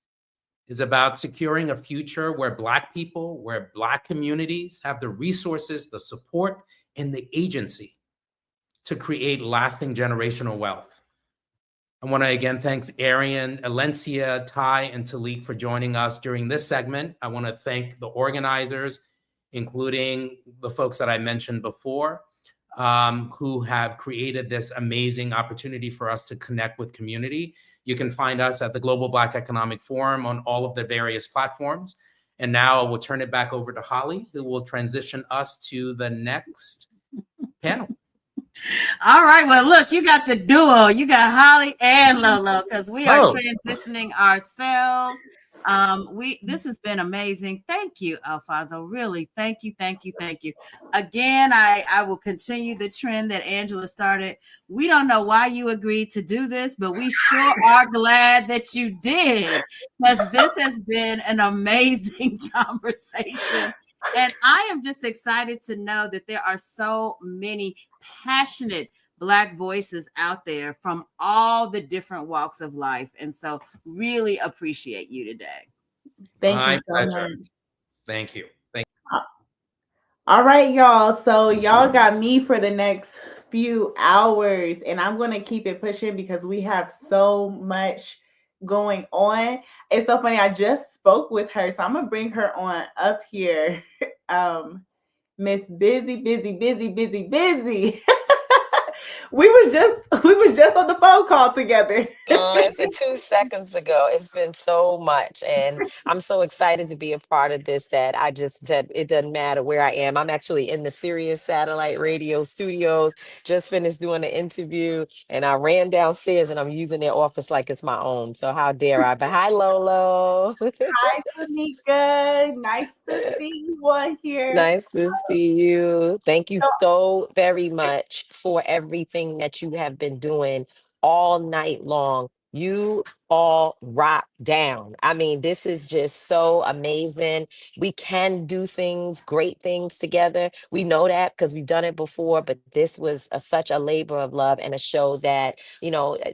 It's about securing a future where Black people, where Black communities have the resources, the support, and the agency to create lasting generational wealth. I want to again thank Arian, Alencia, Ty, and Talik for joining us during this segment. I want to thank the organizers, including the folks that I mentioned before, who have created this amazing opportunity for us to connect with community. You can find us at the Global Black Economic Forum on all of the various platforms. And now I will turn it back over to Holly, who will transition us to the next panel. All right. Well, look, you got the duo. You got Holly and Lolo, because we are transitioning ourselves. This has been amazing. Thank you, Alphonso. Really, thank you. Again, I will continue the trend that Angela started. We don't know why you agreed to do this, but we sure are glad that you did, because this has been an amazing conversation. And I am just excited to know that there are so many passionate Black voices out there from all the different walks of life. And so really appreciate you today. Thank you so much. Thank you. All right, y'all. So y'all got me for the next few hours, and I'm going to keep it pushing because we have so much going on. It's so funny. I just spoke with her, so I'm going to bring her on up here Miss Busy. We was just on the phone call together. Listen, 2 seconds ago, it's been so much, and I'm so excited to be a part of this that I just said it doesn't matter where I am. I'm actually in the Sirius Satellite Radio studios, just finished doing an interview, and I ran downstairs and I'm using their office like it's my own. So how dare I? But hi, Lolo. Hi, Tamika. Nice to see you on here. Nice to see you. Thank you so very much for everything that you have been doing all night long. You all rock down. I mean, this is just so amazing. We can do things, great things together. We know that because we've done it before, but this was such a labor of love and a show that,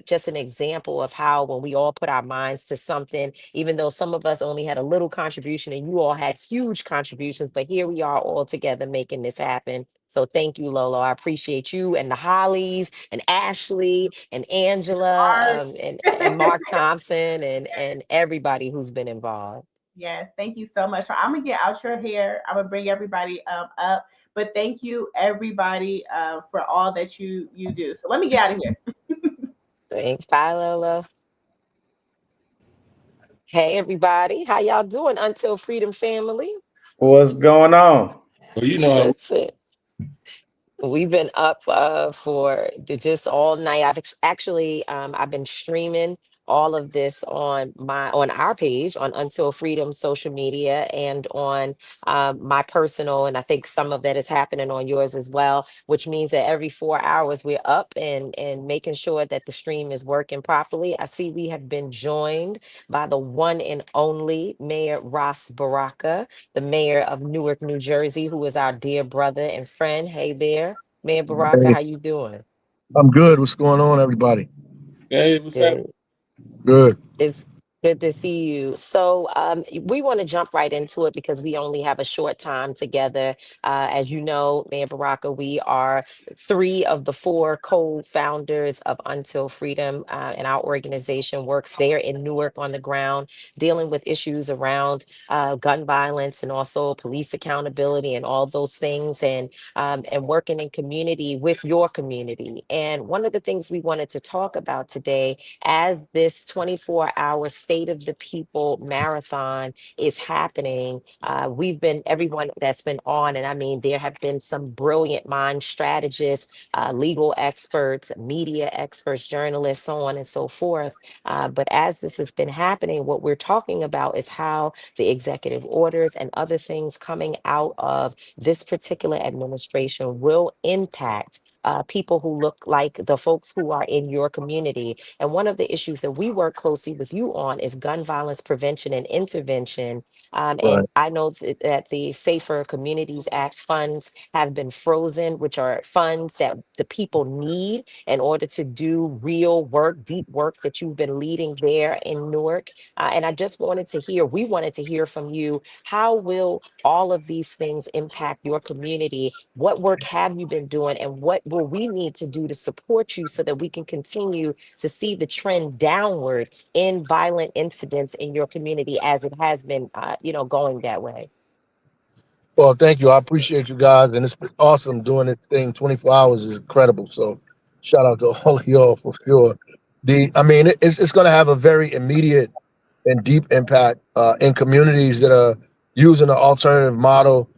just an example of how when we all put our minds to something, even though some of us only had a little contribution and you all had huge contributions, but here we are all together making this happen. So thank you, Lolo. I appreciate you and the Hollies and Ashley and Angela and Mark Thompson and everybody who's been involved. Yes, thank you so much. So I'm gonna get out your hair. I'm gonna bring everybody up. But thank you, everybody, for all that you do. So let me get out of here. Thanks. Bye, Lolo. Hey, everybody. How y'all doing, Until Freedom family? What's going on? Well, listen, we've been up for just all night. I've been streaming all of this on our page on Until Freedom social media and on my personal, and I think some of that is happening on yours as well, which means that every 4 hours we're up and making sure that the stream is working properly. I see we have been joined by the one and only Mayor Ras Baraka, the mayor of Newark, New Jersey, who is our dear brother and friend. Hey there, Mayor Baraka, how you doing? I'm good. What's going on, everybody? Hey, what's up? Good. It's good to see you. So we want to jump right into it because we only have a short time together. As you know, Mayor Baraka, we are 3 of the 4 co-founders of Until Freedom, and our organization works there in Newark on the ground, dealing with issues around gun violence and also police accountability and all those things, and working in community with your community. And one of the things we wanted to talk about today, as this 24-hour State of the People marathon is happening, everyone that's been on, and I mean, there have been some brilliant mind strategists, legal experts, media experts, journalists, so on and so forth. But as this has been happening, what we're talking about is how the executive orders and other things coming out of this particular administration will impact people who look like the folks who are in your community. And one of the issues that we work closely with you on is gun violence prevention and intervention. And I know that the Safer Communities Act funds have been frozen, which are funds that the people need in order to do real work, deep work that you've been leading there in Newark. And we wanted to hear from you. How will all of these things impact your community? What work have you been doing, and what will we need to do to support you so that we can continue to see the trend downward in violent incidents in your community as it has been, going that way? Well, thank you. I appreciate you guys, and it's been awesome doing this thing. 24 hours is incredible. So, shout out to all of y'all for sure. It's going to have a very immediate and deep impact in communities that are using an alternative model,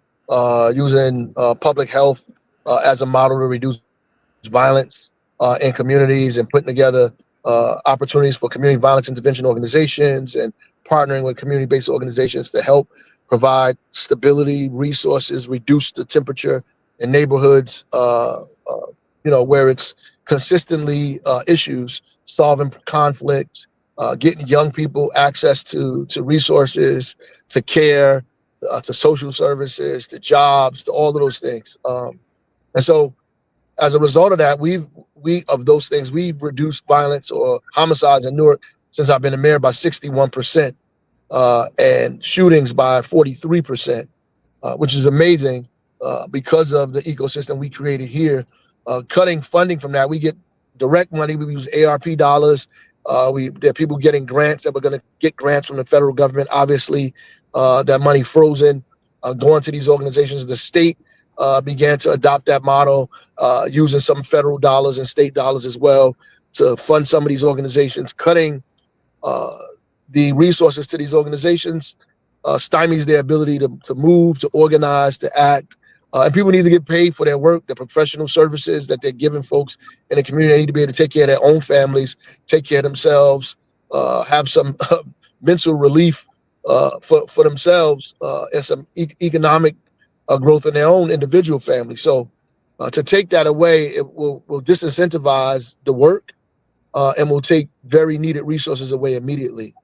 using public health as a model to reduce violence in communities, and putting together opportunities for community violence intervention organizations and partnering with community-based organizations to help provide stability, resources, reduce the temperature in neighborhoods, where it's consistently issues, solving conflict, getting young people access to resources, to care, to social services, to jobs, to all of those things. And so as a result of that, we've reduced violence or homicides in Newark since I've been the mayor by 61%, and shootings by 43%, which is amazing because of the ecosystem we created here. Cutting funding from that, we get direct money. We use ARP dollars. There are people getting grants that we're going to get grants from the federal government. Obviously, that money frozen, going to these organizations. The state began to adopt that model, using some federal dollars and state dollars as well to fund some of these organizations. Cutting the resources to these organizations stymies their ability to move, to organize, to act. And people need to get paid for their work, their professional services that they're giving folks in the community. They need to be able to take care of their own families, take care of themselves, have some mental relief for themselves, and some economic growth in their own individual family. So to take that away, it will disincentivize the work and will take very needed resources away immediately.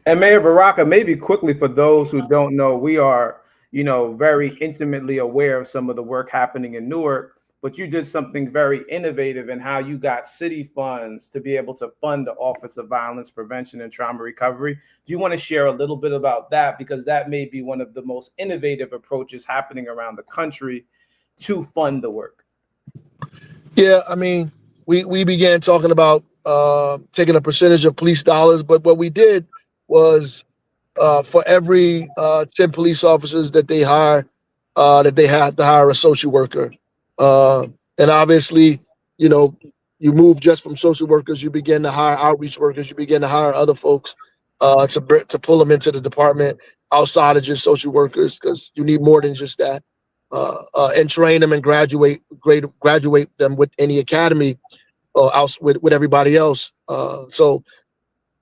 And Mayor Baraka, maybe quickly for those who don't know, we are, very intimately aware of some of the work happening in Newark, but you did something very innovative in how you got city funds to be able to fund the Office of Violence Prevention and Trauma Recovery. Do you want to share a little bit about that? Because that may be one of the most innovative approaches happening around the country to fund the work. Yeah, I mean, we began talking about taking a percentage of police dollars, but what we did was for every 10 police officers that they hire, that they had to hire a social worker. And obviously, you move just from social workers, you begin to hire outreach workers, you begin to hire other folks to pull them into the department outside of just social workers, because you need more than just that, and train them and graduate them with any academy with everybody else. So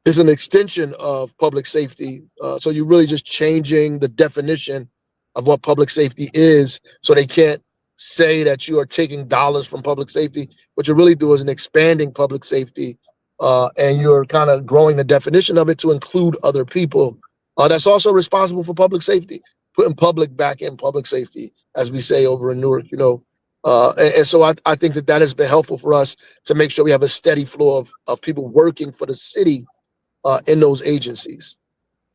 it's an extension of public safety. So you're really just changing the definition of what public safety is, so they can't say that you are taking dollars from public safety. What you really do is an expanding public safety, and you're kind of growing the definition of it to include other people. That's also responsible for public safety, putting public back in public safety, as we say over in Newark, and so I think that has been helpful for us to make sure we have a steady flow of people working for the city in those agencies.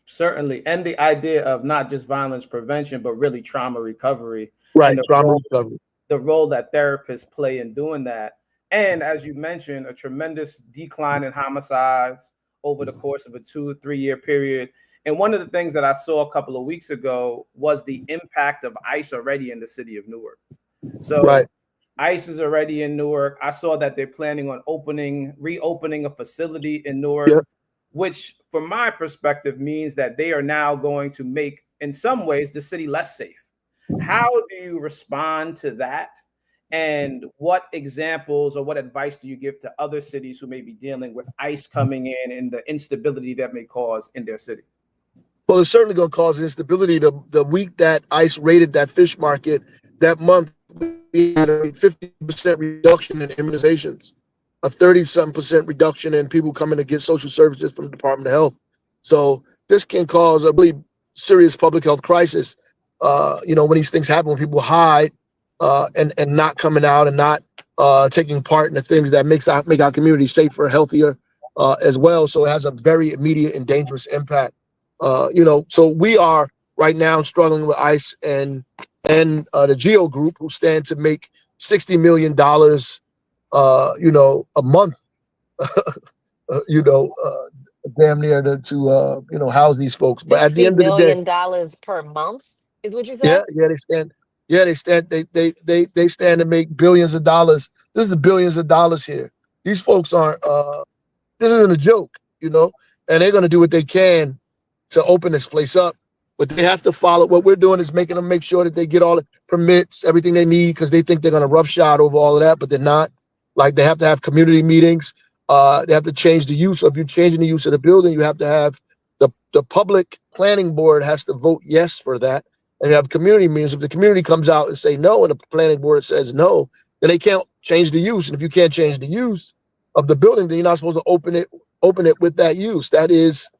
Certainly. And the idea of not just violence prevention, but really trauma recovery. Right, and trauma recovery. The role that therapists play in doing that. And as you mentioned, a tremendous decline in homicides over the course of a 2 or 3 year period. And one of the things that I saw a couple of weeks ago was the impact of ICE already in the city of Newark. So right. ICE is already in Newark. I saw that they're planning on reopening a facility in Newark, yep. Which from my perspective means that they are now going to make, in some ways, the city less safe. How do you respond to that? And what examples or what advice do you give to other cities who may be dealing with ICE coming in and the instability that may cause in their city? Well, it's certainly going to cause instability. The week that ICE raided that fish market, that month, we had a 50% reduction in immunizations, a 30-something% reduction in people coming to get social services from the Department of Health. So this can cause a really serious public health crisis. When these things happen, when people hide and not coming out and not taking part in the things that make our community safer, healthier as well. So it has a very immediate and dangerous impact. So we are right now struggling with ICE and the GEO group, who stand to make $60 million, a month, damn near to house these folks. But at the end of the day, $60 million per month is what you said? Yeah, they stand. Yeah, they stand to make billions of dollars. This is billions of dollars here. These folks aren't. This isn't a joke, and they're going to do what they can to open this place up. But they have to follow. What we're doing is making them make sure that they get all the permits, everything they need, because they think they're going to roughshod over all of that, but they're not. Like, they have to have community meetings. They have to change the use. So if you're changing the use of the building, you have to have the public planning board has to vote yes for that. And you have community meetings. If the community comes out and say no, and the planning board says no, then they can't change the use. And if you can't change the use of the building, then you're not supposed to open it with that use. That is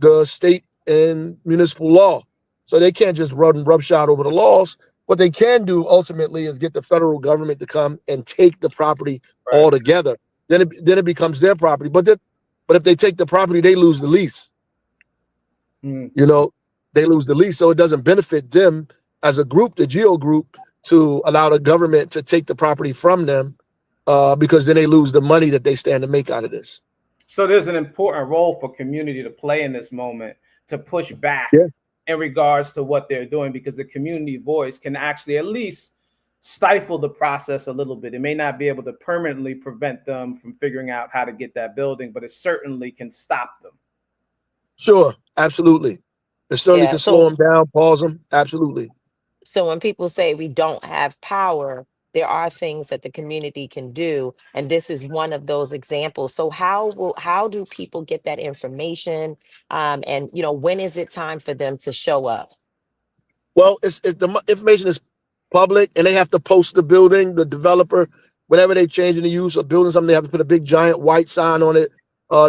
the state and municipal law. So they can't just run roughshod over the laws. What they can do ultimately is get the federal government to come and take the property altogether. Then it becomes their property. But if they take the property, they lose the lease. They lose the lease. So it doesn't benefit them as a group, the GEO group, to allow the government to take the property from them, because then they lose the money that they stand to make out of this. So there's an important role for community to play in this moment to push back in regards to what they're doing, because the community voice can actually at least stifle the process a little bit. It may not be able to permanently prevent them from figuring out how to get that building, but it certainly can stop them. Sure, absolutely. It certainly can slow them down, pause them. Absolutely. So when people say we don't have power, there are things that the community can do, and this is one of those examples. So how do people get that information? And when is it time for them to show up? Well, the information is public, and they have to post the building. The developer, whenever they change in the use or building something, they have to put a big giant white sign on it.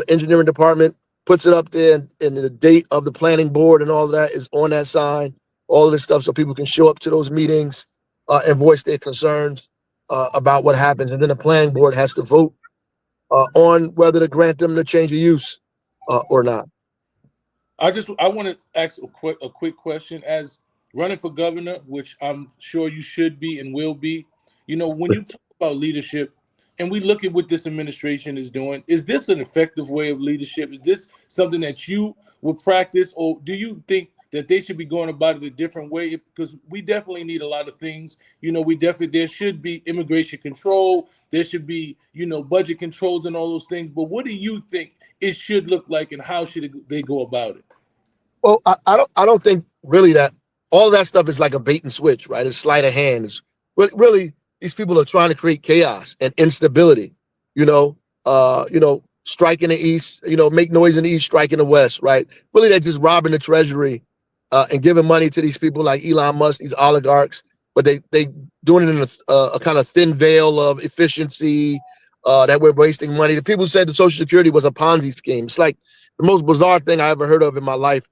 Engineering department puts it up there, and the date of the planning board and all of that is on that sign. All of this stuff, so people can show up to those meetings and voice their concerns about what happens, and then the planning board has to vote on whether to grant them the change of use or not. I want to ask a quick question. As running for governor, which I'm sure you should be and will be, when you talk about leadership and we look at what this administration is doing, is this an effective way of leadership? Is this something that you would practice, or do you think that they should be going about it a different way? Because we definitely need a lot of things. There should be immigration control. There should be, budget controls and all those things. But what do you think it should look like, and how should they go about it? Well, I don't think really that all that stuff is like a bait and switch, right? It's sleight of hand. It's really these people are trying to create chaos and instability. Strike in the east, make noise in the east, strike in the west, right? Really, they're just robbing the treasury and giving money to these people like Elon Musk, these oligarchs, but they doing it in a kind of thin veil of efficiency, that we're wasting money. The people said the Social Security was a Ponzi scheme. It's like the most bizarre thing I ever heard of in my life.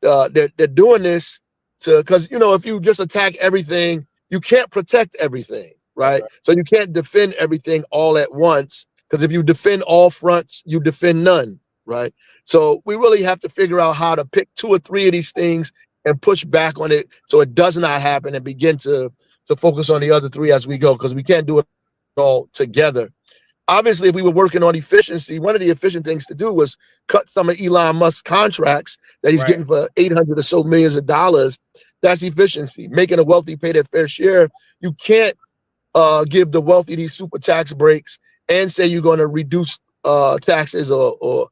They're doing this because if you just attack everything, you can't protect everything, right? So you can't defend everything all at once, because if you defend all fronts, you defend none, right? So we really have to figure out how to pick 2 or 3 of these things and push back on it so it does not happen, and begin to focus on the other 3 as we go, because we can't do it all together. Obviously, if we were working on efficiency, one of the efficient things to do was cut some of Elon Musk's contracts that he's getting for $800 or so millions of dollars. That's efficiency, making the wealthy pay their fair share. You can't give the wealthy these super tax breaks and say you're going to reduce taxes or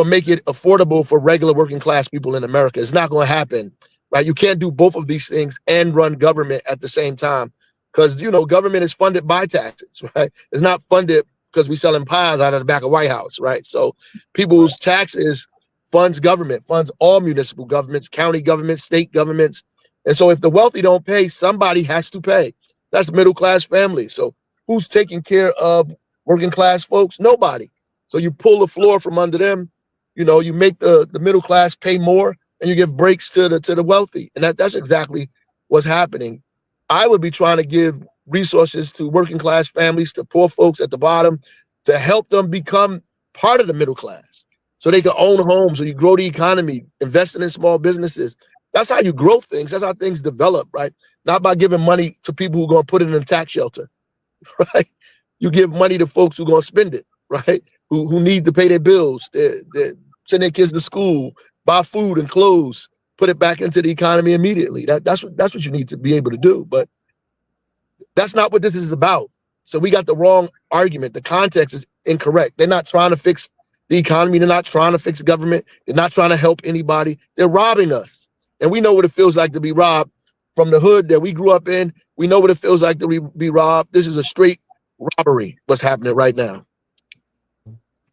make it affordable for regular working class people in America. It's not going to happen, right? You can't do both of these things and run government at the same time, because government is funded by taxes, right? It's not funded because we're selling pies out of the back of White House, right? So people's taxes funds government, funds all municipal governments, county governments, state governments. And so if the wealthy don't pay, somebody has to pay. That's middle class families. So who's taking care of working class folks? Nobody. So you pull the floor from under them, you make the middle class pay more, and you give breaks to the wealthy. And that's exactly what's happening. I would be trying to give resources to working class families, to poor folks at the bottom, to help them become part of the middle class so they can own homes, so you grow the economy, investing in small businesses. That's how you grow things. That's how things develop, right? Not by giving money to people who are going to put it in a tax shelter, right? You give money to folks who are going to spend it, right? Who need to pay their bills, send their kids to school, buy food and clothes, put it back into the economy immediately. That's what you need to be able to do. But that's not what this is about. So we got the wrong argument. The context is incorrect. They're not trying to fix the economy. They're not trying to fix government. They're not trying to help anybody. They're robbing us. And we know what it feels like to be robbed from the hood that we grew up in. We know what it feels like to be robbed. This is a straight robbery, what's happening right now.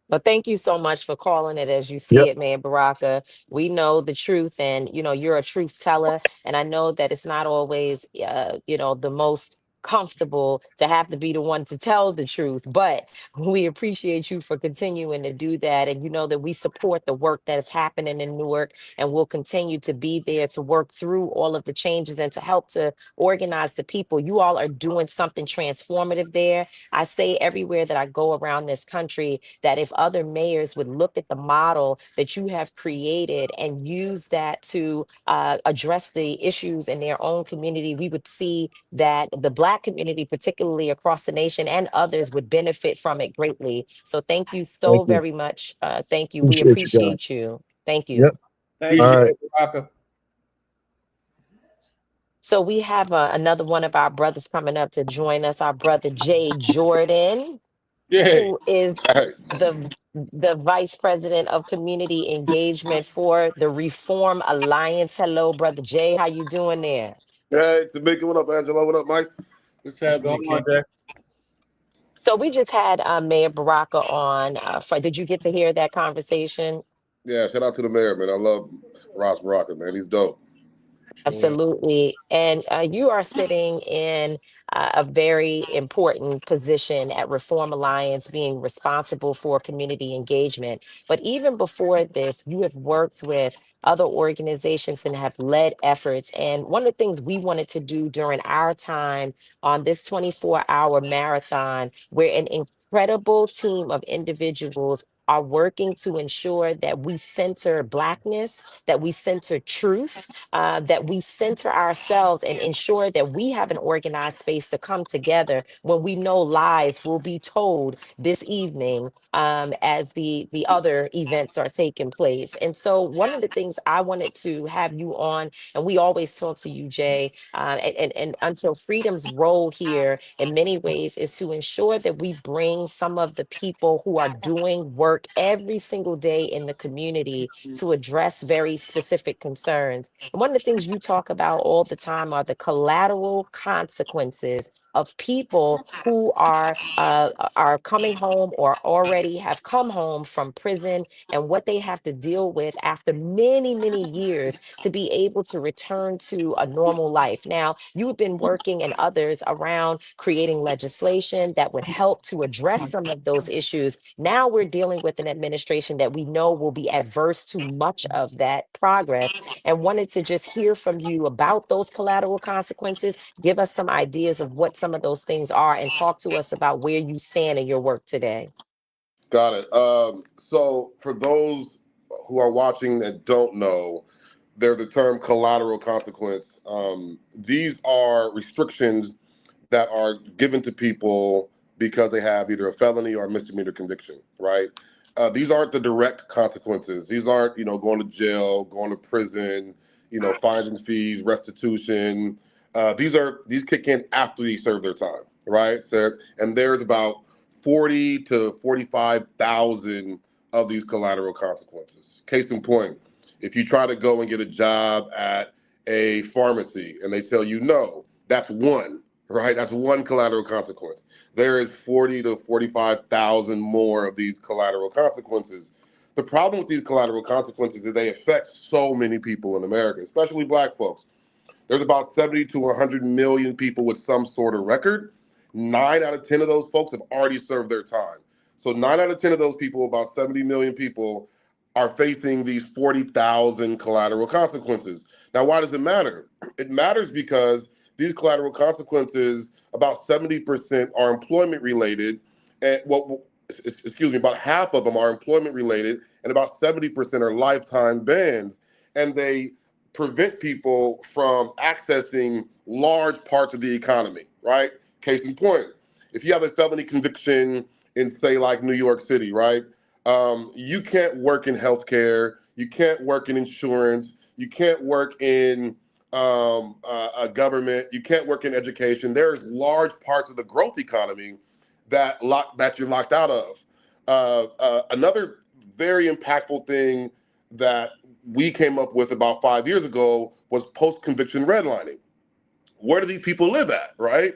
But thank you so much for calling it as you see it, man, Baraka. We know the truth, and you're a truth teller. And I know that it's not always the most comfortable to have to be the one to tell the truth, but we appreciate you for continuing to do that. And that we support the work that is happening in Newark, and we'll continue to be there to work through all of the changes and to help to organize the people. You all are doing something transformative there. I say everywhere that I go around this country that if other mayors would look at the model that you have created and use that to address the issues in their own community, we would see that the Black community, particularly across the nation, and others would benefit from it greatly. So thank you so very much. Thank you. We appreciate you. Thank you. Yep. Thank you, Baraka. So we have another one of our brothers coming up to join us, our brother Jay Jordan, Yay. who is the Vice President of Community Engagement for the Reform Alliance. Hello, brother Jay. How you doing there? Hey, Tamika, what up, Angela? What up, Mike? What's happening, King? So we just had Mayor Baraka on. Did you get to hear that conversation? Yeah, shout out to the mayor, man. I love Ross Baraka, man. He's dope. Absolutely. And you are sitting in a very important position at Reform Alliance, being responsible for community engagement. But even before this, you have worked with other organizations and have led efforts. And one of the things we wanted to do during our time on this 24-hour marathon, where an incredible team of individuals are working to ensure that we center Blackness, that we center truth, that we center ourselves and ensure that we have an organized space to come together when we know lies will be told this evening as the other events are taking place. And so one of the things I wanted to have you on, and we always talk to you, Jay, and Until Freedom's role here in many ways is to ensure that we bring some of the people who are doing work every single day in the community to address very specific concerns. And one of the things you talk about all the time are the collateral consequences of people who are coming home or already have come home from prison, and what they have to deal with after many, many years to be able to return to a normal life. Now, you've been working and others around creating legislation that would help to address some of those issues. Now we're dealing with an administration that we know will be adverse to much of that progress, and wanted to just hear from you about those collateral consequences. Give us some ideas of what some of those things are, and talk to us about where you stand in your work today. Got it. So for those who are watching that don't know, there's the term collateral consequence. These are restrictions that are given to people because they have either a felony or a misdemeanor conviction, right? These aren't the direct consequences. These aren't, going to jail, going to prison, fines and fees, restitution. These kick in after they serve their time, right? So, and there's about 40 to 45,000 of these collateral consequences. Case in point, if you try to go and get a job at a pharmacy and they tell you no, that's one, right? That's one collateral consequence. There is 40 to 45,000 more of these collateral consequences. The problem with these collateral consequences is they affect so many people in America, especially Black folks. There's about 70 to 100 million people with some sort of record. 9 out of 10 of those folks have already served their time. So 9 out of 10 of those people, about 70 million people, are facing these 40,000 collateral consequences. Now, why does it matter? It matters because these collateral consequences, about 70% are employment related, and about half of them are employment related, and about 70% are lifetime bans, and they prevent people from accessing large parts of the economy, right? Case in point, if you have a felony conviction in, say, like New York City, right? You can't work in healthcare, you can't work in insurance, you can't work in government, you can't work in education. There's large parts of the growth economy that you're locked out of. Another very impactful thing that we came up with about 5 years ago was post-conviction redlining. Where do these people live at, right?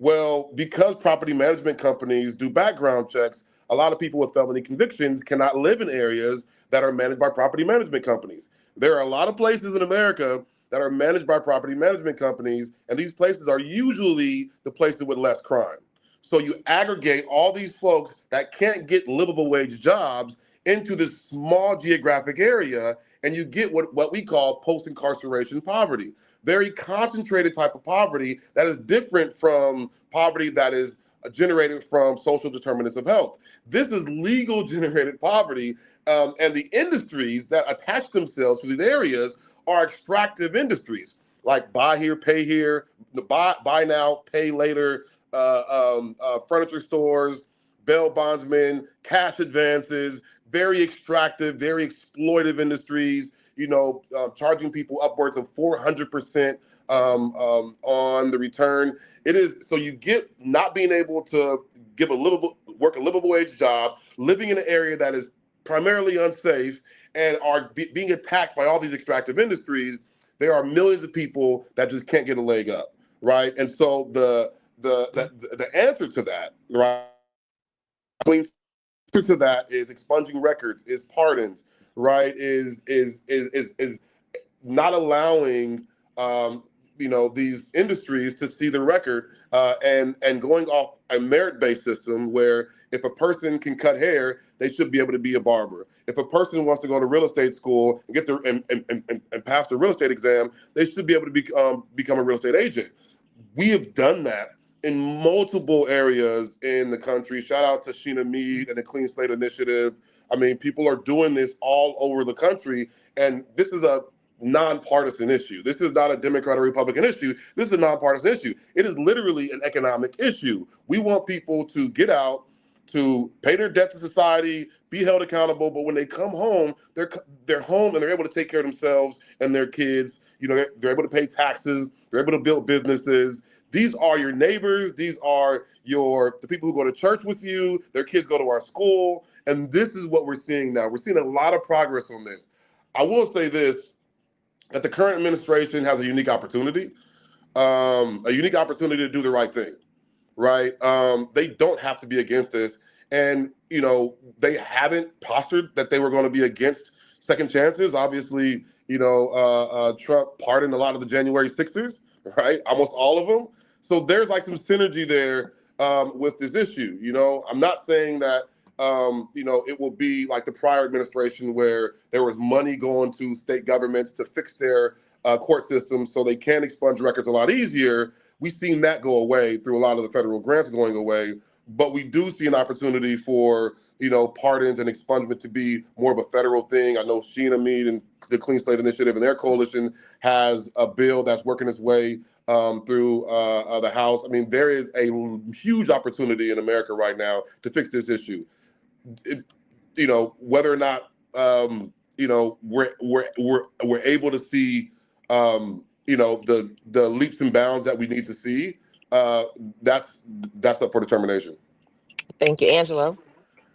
Well, because property management companies do background checks, a lot of people with felony convictions cannot live in areas that are managed by property management companies. There are a lot of places in America that are managed by property management companies, and these places are usually the places with less crime. So you aggregate all these folks that can't get livable wage jobs into this small geographic area, and you get what we call post-incarceration poverty. Very concentrated type of poverty that is different from poverty that is generated from social determinants of health. This is legal generated poverty, and the industries that attach themselves to these areas are extractive industries, like buy here, pay here, buy now, pay later, furniture stores, bail bondsmen, cash advances, very extractive, very exploitive industries, charging people upwards of 400% on the return. It is so you get not being able to give work a livable wage job, living in an area that is primarily unsafe, and are being attacked by all these extractive industries. There are millions of people that just can't get a leg up, right? And so the answer to that, right? The answer to that is expunging records, is pardons, right? Is not allowing these industries to see the record and going off a merit-based system where if a person can cut hair, they should be able to be a barber. If a person wants to go to real estate school and get their and pass the real estate exam, they should be able to become a real estate agent. We have done that in multiple areas in the country. Shout out to Sheena Mead and the Clean Slate Initiative. I mean, people are doing this all over the country, and this is a nonpartisan issue. This is not a Democrat or Republican issue. This is a nonpartisan issue. It is literally an economic issue. We want people to get out, to pay their debt to society, be held accountable, but when they come home, they're home and they're able to take care of themselves and their kids. They're able to pay taxes, they're able to build businesses. These are your neighbors, these are the people who go to church with you, their kids go to our school, and this is what we're seeing now. We're seeing a lot of progress on this. I will say this, that the current administration has a unique opportunity to do the right thing, right? They don't have to be against this. And, they haven't postured that they were going to be against second chances. Obviously, Trump pardoned a lot of the January 6ers, right? Almost all of them. So there's like some synergy there with this issue. I'm not saying that it will be like the prior administration where there was money going to state governments to fix their court systems so they can expunge records a lot easier. We've seen that go away through a lot of the federal grants going away, but we do see an opportunity for, pardons and expungement to be more of a federal thing. I know Sheena Mead and the Clean Slate Initiative and their coalition has a bill that's working its way through the House. I mean, there is a huge opportunity in America right now to fix this issue. Whether or not we're able to see the leaps and bounds that we need to see, that's up for determination. Thank you, Angelo.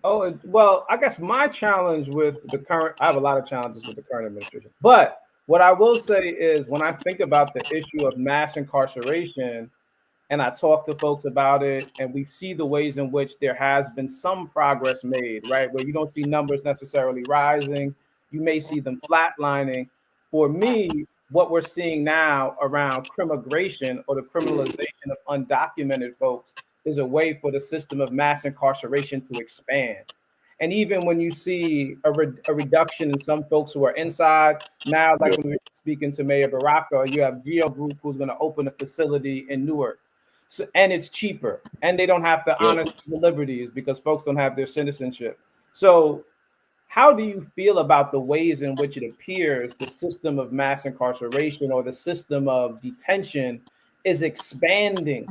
Oh, well, I guess my challenge with I have a lot of challenges with the current administration, but what I will say is when I think about the issue of mass incarceration, and I talk to folks about it, and we see the ways in which there has been some progress made, right? Where you don't see numbers necessarily rising, you may see them flatlining. For me, what we're seeing now around crimmigration or the criminalization of undocumented folks is a way for the system of mass incarceration to expand. And even when you see a reduction in some folks who are inside, now, like when we were speaking to Mayor Baraka, you have Geo Group who's going to open a facility in Newark. So, and it's cheaper, and they don't have to honor the liberties because folks don't have their citizenship. So how do you feel about the ways in which it appears the system of mass incarceration or the system of detention is expanding,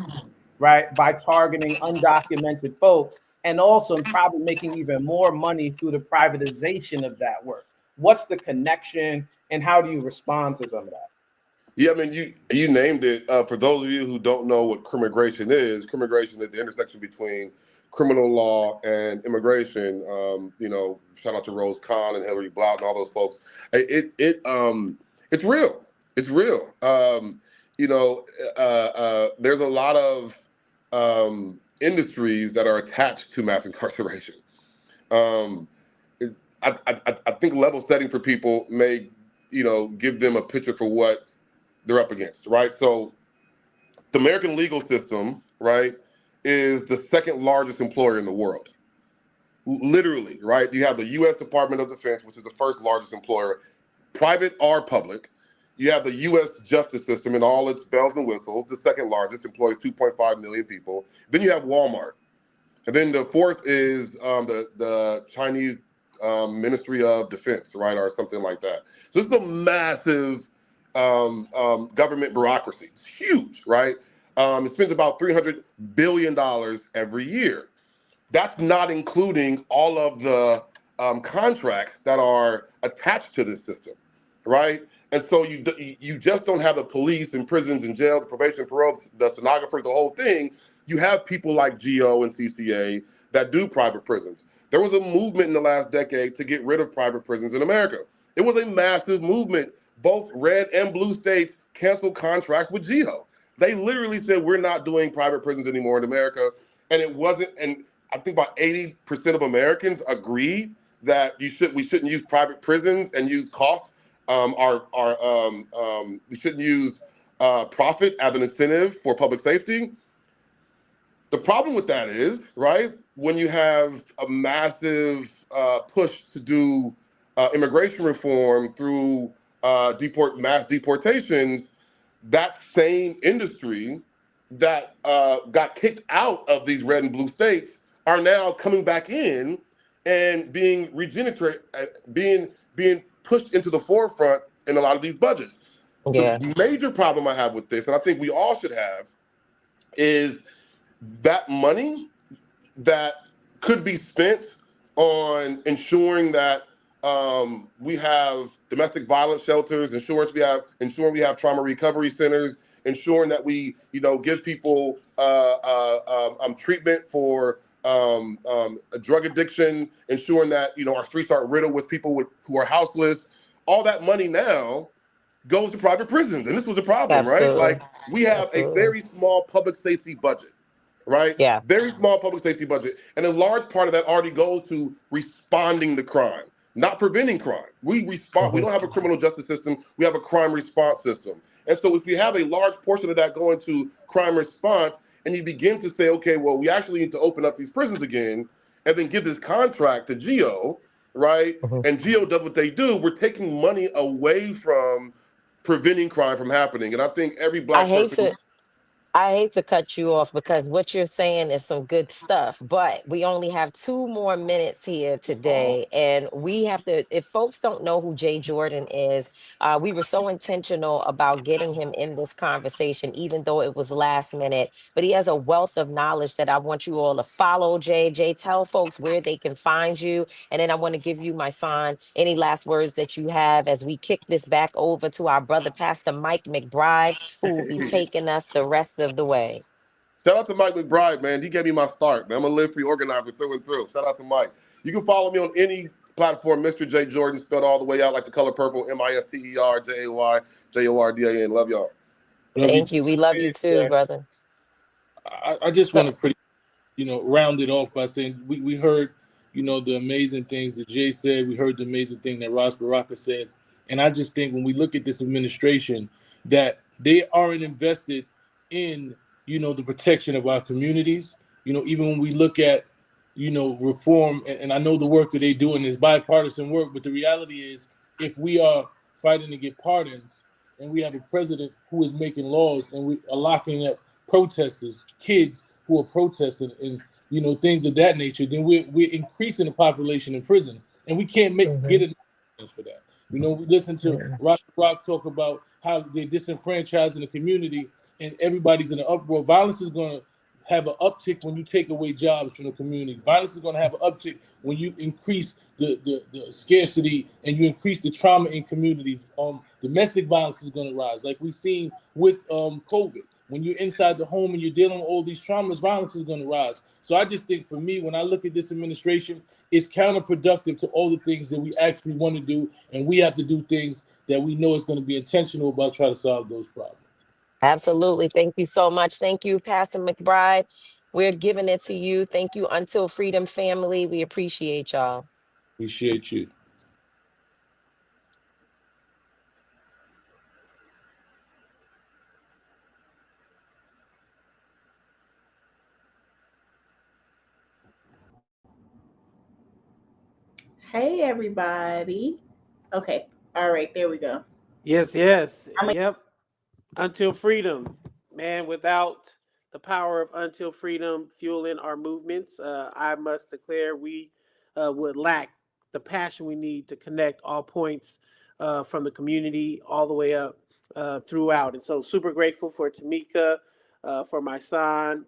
right, by targeting undocumented folks and also probably making even more money through the privatization of that work? What's the connection, and how do you respond to some of that? Yeah, I mean, you named it. For those of you who don't know what crimmigration is the intersection between criminal law and immigration. Shout out to Rose Kahn and Hillary Blount and all those folks. It's real. It's real. There's a lot of industries that are attached to mass incarceration. I think level setting for people may, give them a picture for what they're up against, right? So the American legal system, right, is the second largest employer in the world. Literally, right? You have the U.S. Department of Defense, which is the first largest employer, private or public. You have the U.S. justice system and all its bells and whistles, the second largest, employs 2.5 million people. Then you have Walmart. And then the fourth is the Chinese Ministry of Defense, right, or something like that. So this is a massive government bureaucracy. It's huge, right? It spends about $300 billion every year. That's not including all of the contracts that are attached to this system, right? And so you just don't have the police and prisons and jails, probation, parole, the stenographers, the whole thing. You have people like GO and CCA that do private prisons. There was a movement in the last decade to get rid of private prisons in America. It was a massive movement. Both red and blue states canceled contracts with GO. They literally said, we're not doing private prisons anymore in America. And it wasn't, and I think about 80% of Americans agree that we shouldn't use private prisons and use costs. We shouldn't use profit as an incentive for public safety. The problem with that is, right, when you have a massive push to do immigration reform through mass deportations, that same industry that got kicked out of these red and blue states are now coming back in and being being pushed into the forefront in a lot of these budgets. Yeah. The major problem I have with this, and I think we all should have, is that money that could be spent on ensuring that we have domestic violence shelters, ensuring we have trauma recovery centers, ensuring that we give people treatment for drug addiction, ensuring that our streets aren't riddled with people who are houseless. All that money now goes to private prisons, and this was the problem, Absolutely. right? Like, we have a very small public safety budget, right? Yeah. Very small public safety budget, and a large part of that already goes to responding to crime, not preventing crime. We respond. We don't have a criminal justice system. We have a crime response system. And so if you have a large portion of that going to crime response, and you begin to say, okay, well, we actually need to open up these prisons again, and then give this contract to GO, right? And GO does what they do. We're taking money away from preventing crime from happening. And I think every Black person. I hate to cut you off because what you're saying is some good stuff, but we only have 2 more minutes here today. And we have to, if folks don't know who Jay Jordan is, we were so intentional about getting him in this conversation, even though it was last minute, but he has a wealth of knowledge that I want you all to follow. Jay, tell folks where they can find you. And then I want to give you, my son, any last words that you have as we kick this back over to our brother, Pastor Mike McBride, who will be taking us the rest of the way. Shout out to Mike McBride, man. He gave me my start, man. I'm a live free organizer through and through. Shout out to Mike. You can follow me on any platform, Mr. J Jordan, spelled all the way out like the color purple, MisterJayJordan. Love y'all. Thank you. We love you too, brother. I just want to round it off by saying we heard, the amazing things that Jay said. We heard the amazing thing that Ras Baraka said. And I just think when we look at this administration, that they aren't invested in, the protection of our communities. Even when we look at, reform, and I know the work that they do and is bipartisan work, but the reality is if we are fighting to get pardons and we have a president who is making laws and we are locking up protesters, kids who are protesting and, things of that nature, then we're increasing the population in prison. And we can't get enough for that. We listen to Rock talk about how they're disenfranchising the community and everybody's in an uproar. Violence is going to have an uptick when you take away jobs from the community. Violence is going to have an uptick when you increase the scarcity and you increase the trauma in communities. Domestic violence is going to rise, like we've seen with COVID. When you're inside the home and you're dealing with all these traumas, violence is going to rise. So I just think for me, when I look at this administration, it's counterproductive to all the things that we actually want to do. And we have to do things that we know is going to be intentional about trying to solve those problems. Absolutely. Thank you so much. Thank you, Pastor McBride. We're giving it to you. Thank you, Until Freedom family. We appreciate y'all. Appreciate you. Hey, everybody. Okay. All right. There we go. Yes. Yep. Until Freedom, man. Without the power of Until Freedom fueling our movements, I must declare we would lack the passion we need to connect all points from the community all the way up throughout. And so super grateful for Tamika, for my son,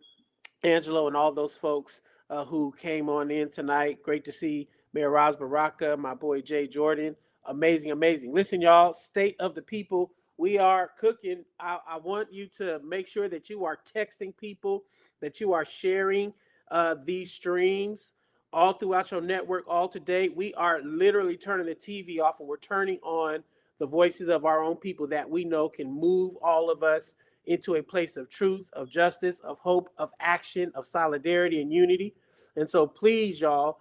Angelo, and all those folks who came on in tonight. Great to see Mayor Ras Baraka, my boy Jay Jordan, Amazing, amazing. Listen, y'all, state of the people. We are cooking. I want you to make sure that you are texting people, that you are sharing these streams all throughout your network all today. We are literally turning the TV off and we're turning on the voices of our own people that we know can move all of us into a place of truth, of justice, of hope, of action, of solidarity and unity. And so please, y'all,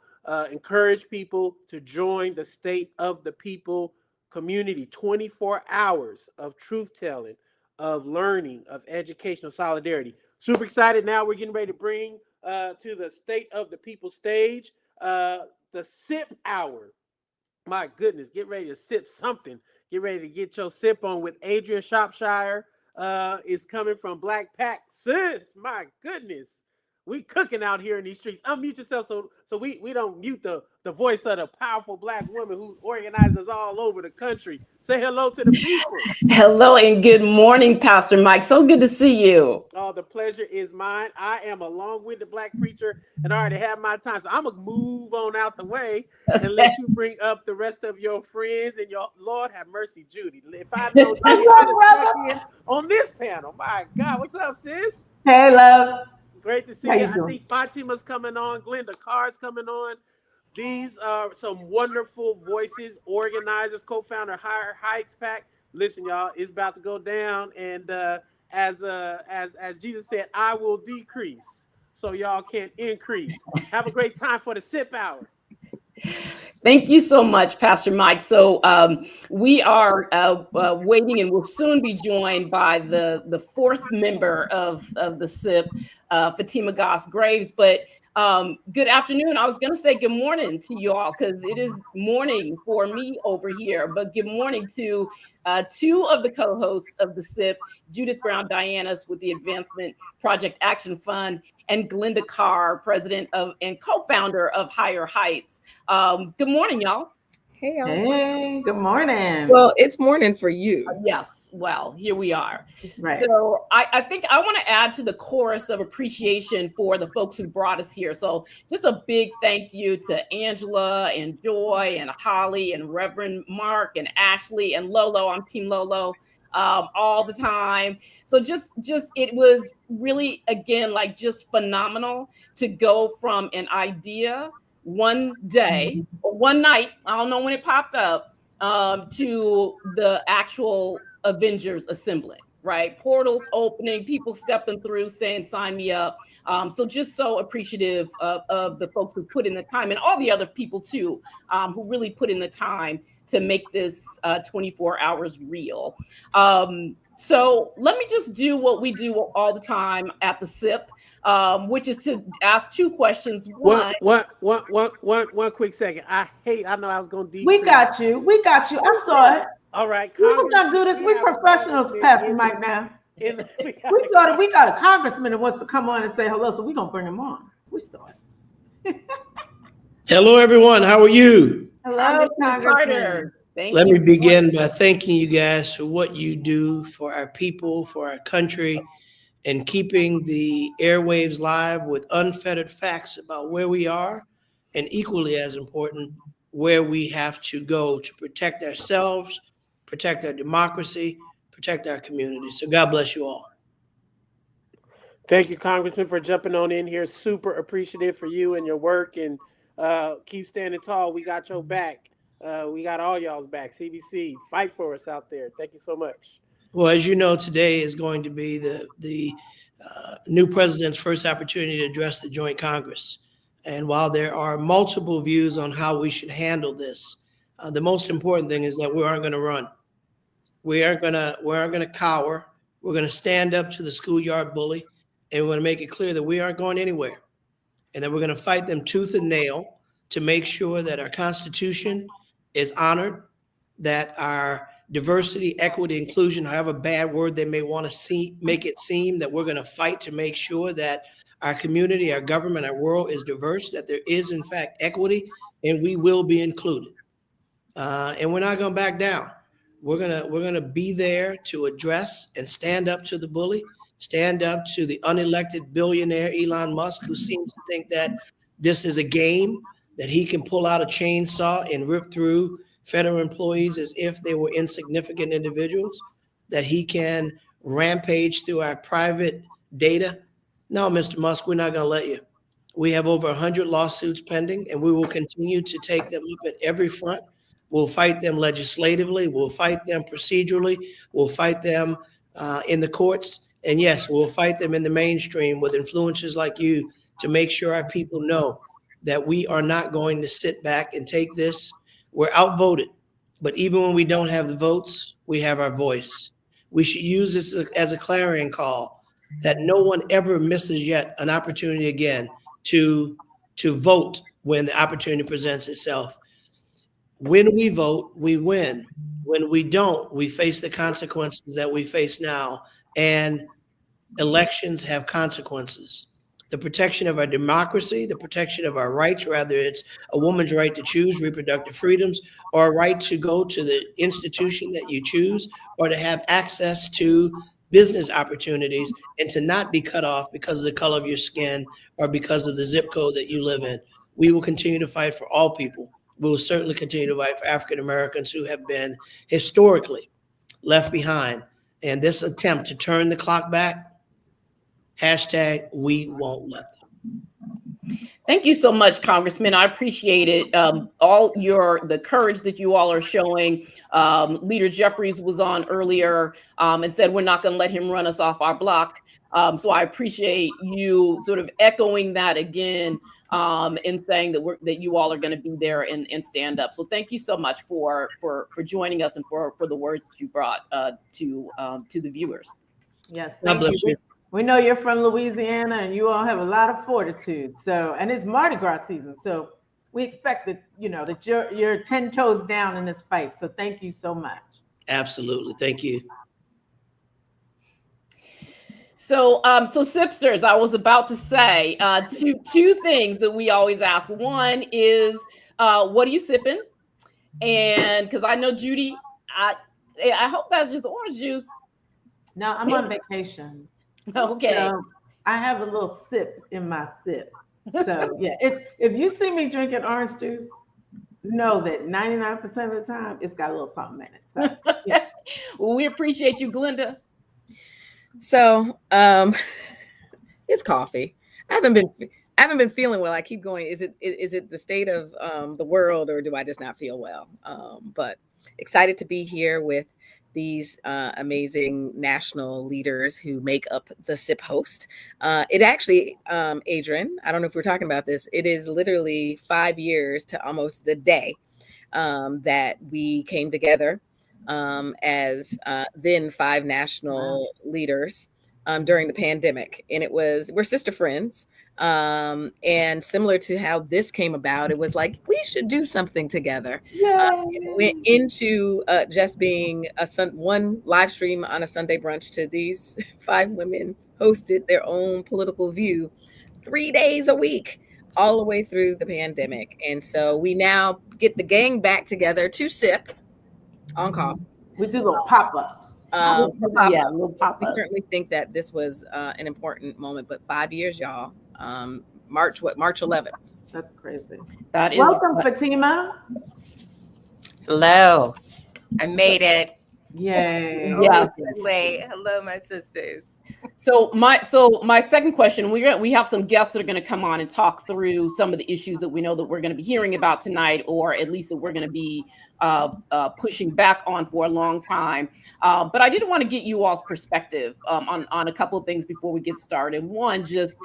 encourage people to join the State of the People community. 24 hours of truth-telling, of learning, of educational solidarity. Super excited. Now we're getting ready to bring to the State of the People stage the sip hour. My goodness, get ready to sip something. Get ready to get your sip on with Adrian Shropshire. Is coming from Black Pack. Sis, my goodness. We cooking out here in these streets. Unmute yourself so we don't mute the voice of the powerful Black woman who organizes us all over the country. Say hello to the people. Hello and good morning, Pastor Mike. So good to see you. Oh, the pleasure is mine. I am a long-winded Black preacher and I already have my time. So I'm going to move on out the way and let you bring up the rest of your friends and your Lord have mercy, Judy. If I know Judy in on this panel, my God, what's up, sis? Hey, love. Great to see you. I think Fatima's coming on. Glenda Carr's coming on. These are some wonderful voices, organizers, co-founder Higher Heights Pack. Listen, y'all, it's about to go down. And as Jesus said, I will decrease so y'all can increase. Have a great time for the sip hour. Thank you so much, Pastor Mike. So we are waiting and will soon be joined by the fourth member of the SIP, Fatima Goss Graves. But good afternoon. I was going to say good morning to you all because it is morning for me over here. But good morning to two of the co-hosts of the SIP, Judith Brown Dianas with the Advancement Project Action Fund, and Glenda Carr, president of and co-founder of Higher Heights. Good morning, y'all. Hey, y'all. Hey, good morning. Well, it's morning for you. Yes. Well, here we are. Right. So I think I want to add to the chorus of appreciation for the folks who brought us here. So just a big thank you to Angela and Joy and Holly and Reverend Mark and Ashley and Lolo. I'm Team Lolo. All the time. So just it was really, again, like just phenomenal to go from an idea one day or one night, I don't know when it popped up, to the actual Avengers assembling, right? Portals opening, people stepping through saying, sign me up. So just so appreciative of the folks who put in the time and all the other people too, who really put in the time to make this 24 hours real. So let me just do what we do all the time at the SIP, which is to ask two questions. One quick second. I know I was going to decrease. We got you. I saw it. All right. We were going to do this. We're professionals, Pastor Mike, now. We got a congressman that wants to come on and say hello, so we're going to bring him on. We started. Hello, everyone. How are you? Hello, Congressman. Let me begin by thanking you guys for what you do for our people, for our country, and keeping the airwaves live with unfettered facts about where we are, and equally as important, where we have to go to protect ourselves, protect our democracy, protect our community. So God bless you all. Thank you, Congressman, for jumping on in here. Super appreciative for you and your work, and keep standing tall. We got your back. We got all y'all's back. CBC, fight for us out there. Thank you so much. Well, as you know, today is going to be the new president's first opportunity to address the Joint Congress. And while there are multiple views on how we should handle this, the most important thing is that we aren't going to run. We aren't going to cower. We're going to stand up to the schoolyard bully, and we're going to make it clear that we aren't going anywhere, and that we're going to fight them tooth and nail to make sure that our Constitution is honored, that our diversity, equity, inclusion, however bad word they may want to make it seem, that we're going to fight to make sure that our community, our government, our world is diverse, that there is in fact equity, and we will be included. And we're not going to back down. We're gonna be there to address and stand up to the bully, stand up to the unelected billionaire Elon Musk, who seems to think that this is a game, that he can pull out a chainsaw and rip through federal employees as if they were insignificant individuals, that he can rampage through our private data. No, Mr. Musk, we're not going to let you. We have over 100 lawsuits pending, and we will continue to take them up at every front. We'll fight them legislatively. We'll fight them procedurally. We'll fight them in the courts. And yes, we'll fight them in the mainstream with influencers like you to make sure our people know that we are not going to sit back and take this. We're outvoted, but even when we don't have the votes, we have our voice. We should use this as a clarion call that no one ever misses yet an opportunity again to vote when the opportunity presents itself. When we vote, we win. When we don't, we face the consequences that we face now. And elections have consequences. The protection of our democracy, the protection of our rights, whether it's a woman's right to choose reproductive freedoms or a right to go to the institution that you choose or to have access to business opportunities and to not be cut off because of the color of your skin or because of the zip code that you live in. We will continue to fight for all people. We will certainly continue to fight for African Americans who have been historically left behind. And this attempt to turn the clock back, hashtag, we won't let them. Thank you so much, Congressman. I appreciate it. The courage that you all are showing. Leader Jeffries was on earlier and said we're not going to let him run us off our block. So I appreciate you sort of echoing that again and saying that you all are going to be there and stand up. So thank you so much for joining us and for the words that you brought to the viewers. Yes, thank you. We know you're from Louisiana and you all have a lot of fortitude. So, and it's Mardi Gras season. So we expect that, that you're 10 toes down in this fight. So thank you so much. Absolutely. Thank you. So, Sipsters, I was about to say two things that we always ask. One is, what are you sipping? And because I know Judy, I hope that's just orange juice. No, I'm on vacation. Okay. So I have a little sip in my sip. So yeah, if you see me drinking orange juice, know that 99% of the time it's got a little something in it. So, yeah. Well, we appreciate you, Glenda. So it's coffee. I haven't been feeling well. I keep going. Is it the state of the world, or do I just not feel well? But excited to be here with these amazing national leaders who make up the SIP host. It actually, Adrian, I don't know if we're talking about this, it is literally 5 years to almost the day that we came together as then 5 national leaders during the pandemic. And we're sister friends. And similar to how this came about, it was like, we should do something together. It went into just being one live stream on a Sunday brunch to these 5 women hosted their own political view 3 days a week, all the way through the pandemic. And so we now get the gang back together to sip on coffee. We do little pop-ups. Little pop-ups. We certainly think that this was an important moment, but 5 years, y'all. March 11th. That's crazy. That is welcome, Fatima. Hello. I made it. Yay. Yes. Hello, my sisters. So my second question, we have some guests that are going to come on and talk through some of the issues that we know that we're going to be hearing about tonight, or at least that we're going to be pushing back on for a long time. But I did want to get you all's perspective on a couple of things before we get started. One, just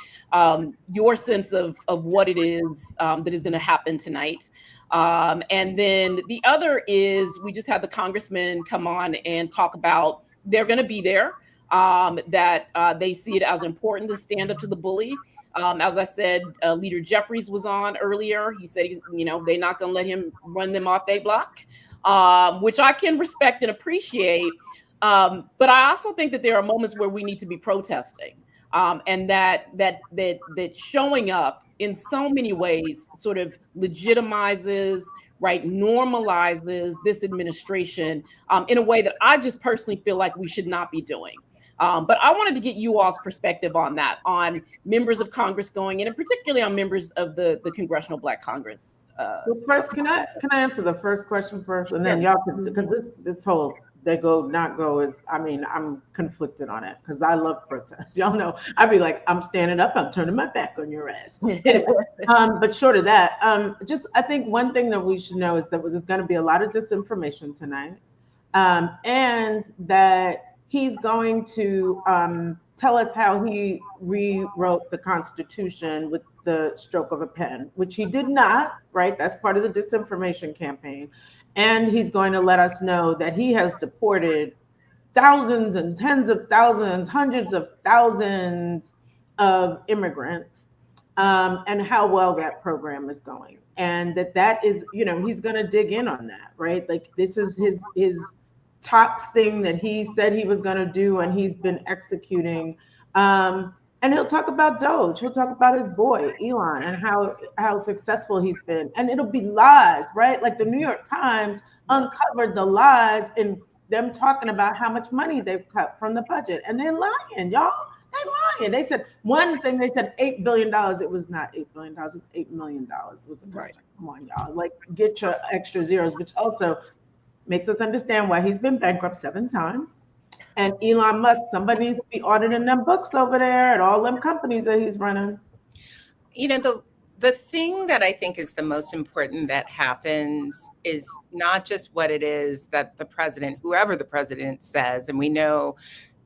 your sense of what it is that is going to happen tonight. And then the other is we just had the congressman come on and talk about they're going to be there, that they see it as important to stand up to the bully. As I said, Leader Jeffries was on earlier. He said, they're not going to let him run them off their block, which I can respect and appreciate. But I also think that there are moments where we need to be protesting, and that showing up in so many ways sort of legitimizes, right, normalizes this administration in a way that I just personally feel like we should not be doing. But I wanted to get you all's perspective on that, on members of Congress going in, and particularly on members of the Congressional Black Congress. Well, first, can I answer the first question first, and then y'all can, because this whole they go not go is, I mean, I'm conflicted on it because I love protests. Y'all know I'd be like, I'm standing up, I'm turning my back on your ass. But short of that, just I think one thing that we should know is that there's going to be a lot of disinformation tonight, and that he's going to tell us how he rewrote the Constitution with the stroke of a pen, which he did not, right? That's part of the disinformation campaign. And he's going to let us know that he has deported thousands and tens of thousands, hundreds of thousands of immigrants, and how well that program is going. And that is, you know, he's going to dig in on that, right? Like this is his top thing that he said he was going to do, and he's been executing. And he'll talk about Doge. He'll talk about his boy, Elon, and how successful he's been. And it'll be lies, right? Like the New York Times uncovered the lies in them talking about how much money they've cut from the budget. And they're lying, y'all. They're lying. They said one thing, they said $8 billion. It was not $8 billion. It was $8 million. It was a project. Come on, y'all. Like, get your extra zeros, which also makes us understand why he's been bankrupt 7 times. And Elon Musk, somebody needs to be auditing them books over there at all them companies that he's running. You know, the thing that I think is the most important that happens is not just what it is that the president, whoever the president says, and we know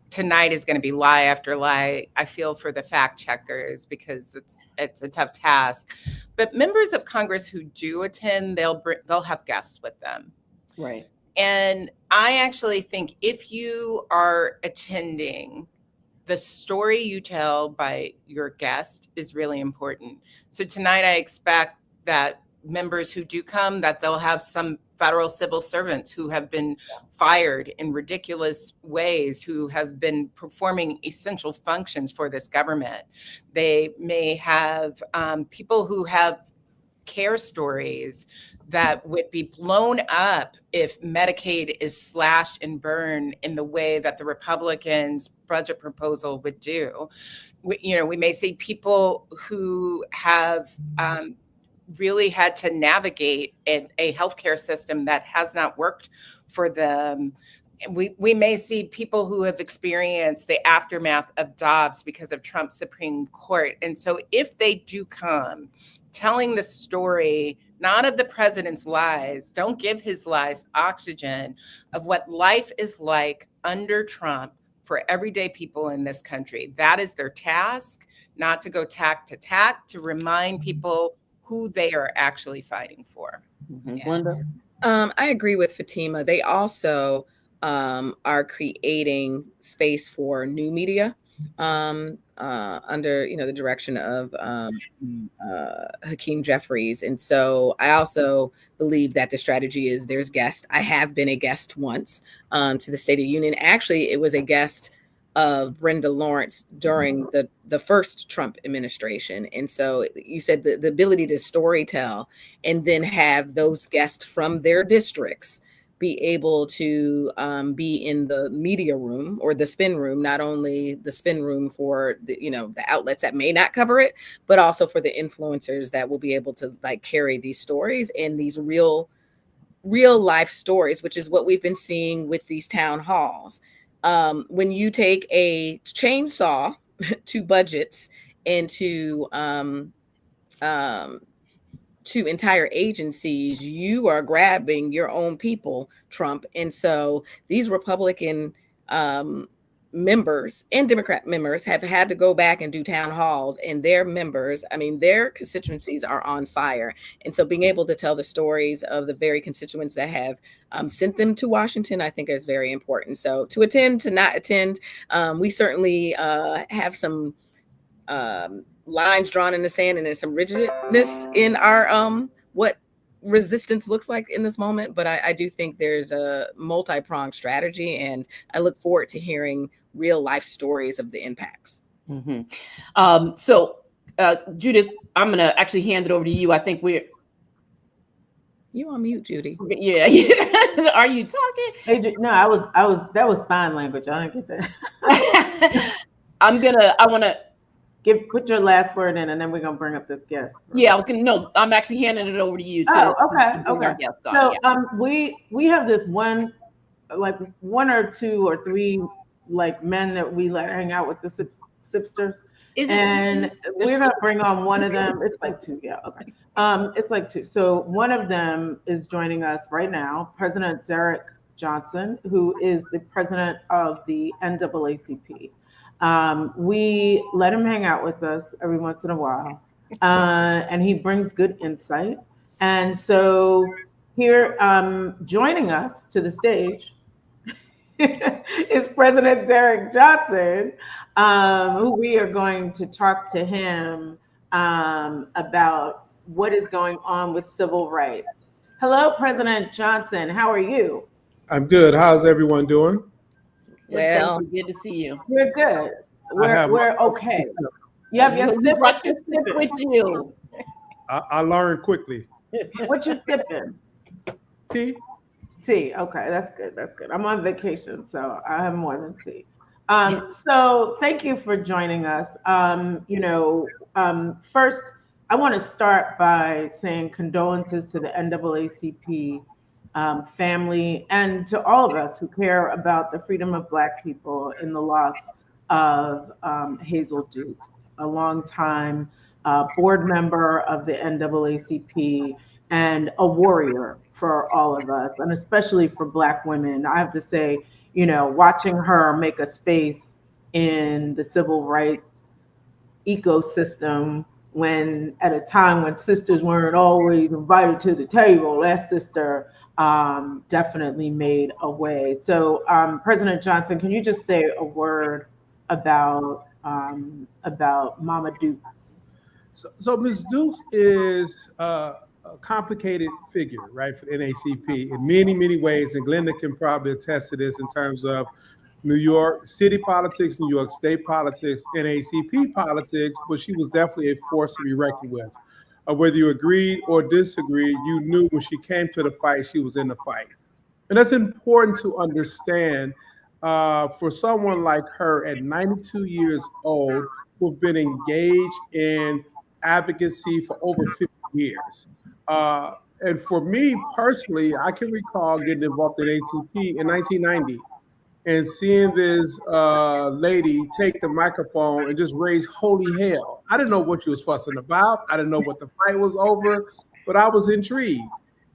tonight is going to be lie after lie. I feel for the fact checkers because it's a tough task. But members of Congress who do attend, they'll have guests with them. Right. And I actually think if you are attending, the story you tell by your guest is really important. So tonight I expect that members who do come, that they'll have some federal civil servants who have been fired in ridiculous ways, who have been performing essential functions for this government. They may have people who have care stories that would be blown up if Medicaid is slashed and burned in the way that the Republicans' budget proposal would do. We may see people who have really had to navigate a healthcare system that has not worked for them. We may see people who have experienced the aftermath of Dobbs because of Trump's Supreme Court. And so if they do come, telling the story, not of the president's lies, don't give his lies oxygen, of what life is like under Trump for everyday people in this country. That is their task, not to go tack to tack, to remind people who they are actually fighting for. Linda? I agree with Fatima. They also are creating space for new media. Under the direction of Hakeem Jeffries. And so I also believe that the strategy is there's guests. I have been a guest once to the State of the Union. Actually, it was a guest of Brenda Lawrence during the first Trump administration. And so you said the ability to storytell and then have those guests from their districts be able to be in the media room or the spin room, not only the spin room for the outlets that may not cover it, but also for the influencers that will be able to carry these stories and these real life stories, which is what we've been seeing with these town halls. When you take a chainsaw to budgets and to entire agencies, you are grabbing your own people, Trump. And so these Republican members and Democrat members have had to go back and do town halls, and their members, their constituencies are on fire. And so being able to tell the stories of the very constituents that have sent them to Washington, I think is very important. So to attend, to not attend, we certainly have some lines drawn in the sand, and there's some rigidness in our what resistance looks like in this moment. But I do think there's a multi-pronged strategy, and I look forward to hearing real life stories of the impacts. So Judith, I'm going to actually hand it over to you. I think You on mute, Judy. Yeah. Are you talking? Hey, no, I was. That was sign language. I didn't get that. I want to put your last word in, and then we're gonna bring up this guest. Yeah, I'm actually handing it over to you too. Oh, okay. So we have this one or two or three like men that we let hang out with the sipsters. We're gonna bring on one of them. It's like two, yeah, okay. It's like two. So one of them is joining us right now, President Derek Johnson, who is the president of the NAACP. We let him hang out with us every once in a while, and he brings good insight. And so here, joining us to the stage is President Derek Johnson, who we are going to talk to him about what is going on with civil rights. Hello, President Johnson. How are you? I'm good. How's everyone doing? Well, good to see you. We're good. We're okay. You have your sip. What's your sip with you? I learned quickly. What you sipping? Tea. Tea. Okay, that's good. That's good. I'm on vacation, so I have more than tea. So thank you for joining us. First, I want to start by saying condolences to the NAACP family and to all of us who care about the freedom of Black people in the loss of Hazel Dukes, a longtime board member of the NAACP and a warrior for all of us, and especially for Black women. I have to say, watching her make a space in the civil rights ecosystem at a time when sisters weren't always invited to the table, that sister definitely made a way. So President Johnson, can you just say a word about Mama Dukes? So Ms. Dukes is a complicated figure, right, for NAACP in many, many ways. And Glenda can probably attest to this in terms of New York City politics, New York State politics, NAACP politics, but she was definitely a force to be reckoned with. Whether you agreed or disagreed, you knew when she came to the fight, she was in the fight. And that's important to understand for someone like her at 92 years old, who've been engaged in advocacy for over 50 years. And for me personally, I can recall getting involved in ACP in 1990 and seeing this lady take the microphone and just raise holy hell. I didn't know what she was fussing about. I didn't know what the fight was over, but I was intrigued.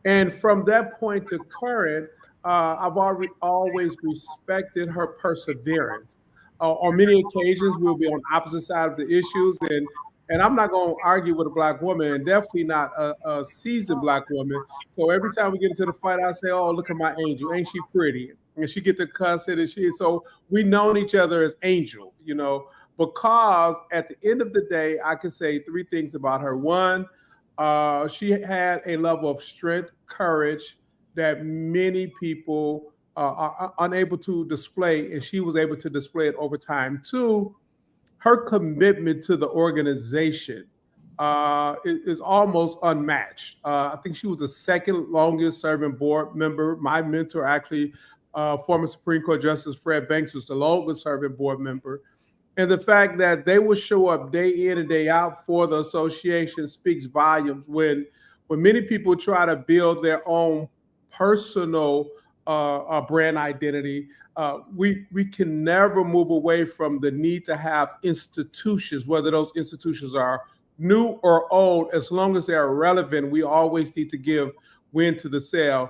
And from that point to current, I've always respected her perseverance. On many occasions, we'll be on opposite side of the issues, and I'm not going to argue with a Black woman, and definitely not a seasoned Black woman. So every time we get into the fight, I say, "Oh, look at my angel! Ain't she pretty?" And she get to cuss it, and so we known each other as Angel, because at the end of the day, I can say three things about her. One, she had a level of strength, courage that many people are unable to display, and she was able to display it over time. Two, her commitment to the organization is almost unmatched. I think she was the second longest serving board member. My mentor, actually, former Supreme Court Justice Fred Banks, was the longest serving board member. And the fact that they would show up day in and day out for the association speaks volumes. When many people try to build their own personal brand identity, we can never move away from the need to have institutions, whether those institutions are new or old. As long as they are relevant, we always need to give wind to the sail.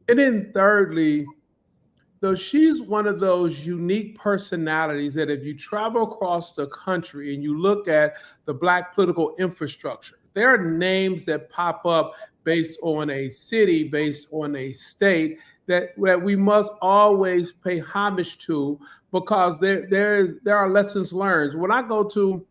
And then thirdly, though, she's one of those unique personalities that if you travel across the country and you look at the Black political infrastructure, there are names that pop up based on a city, based on a state, that we must always pay homage to, because there are lessons learned. When I go to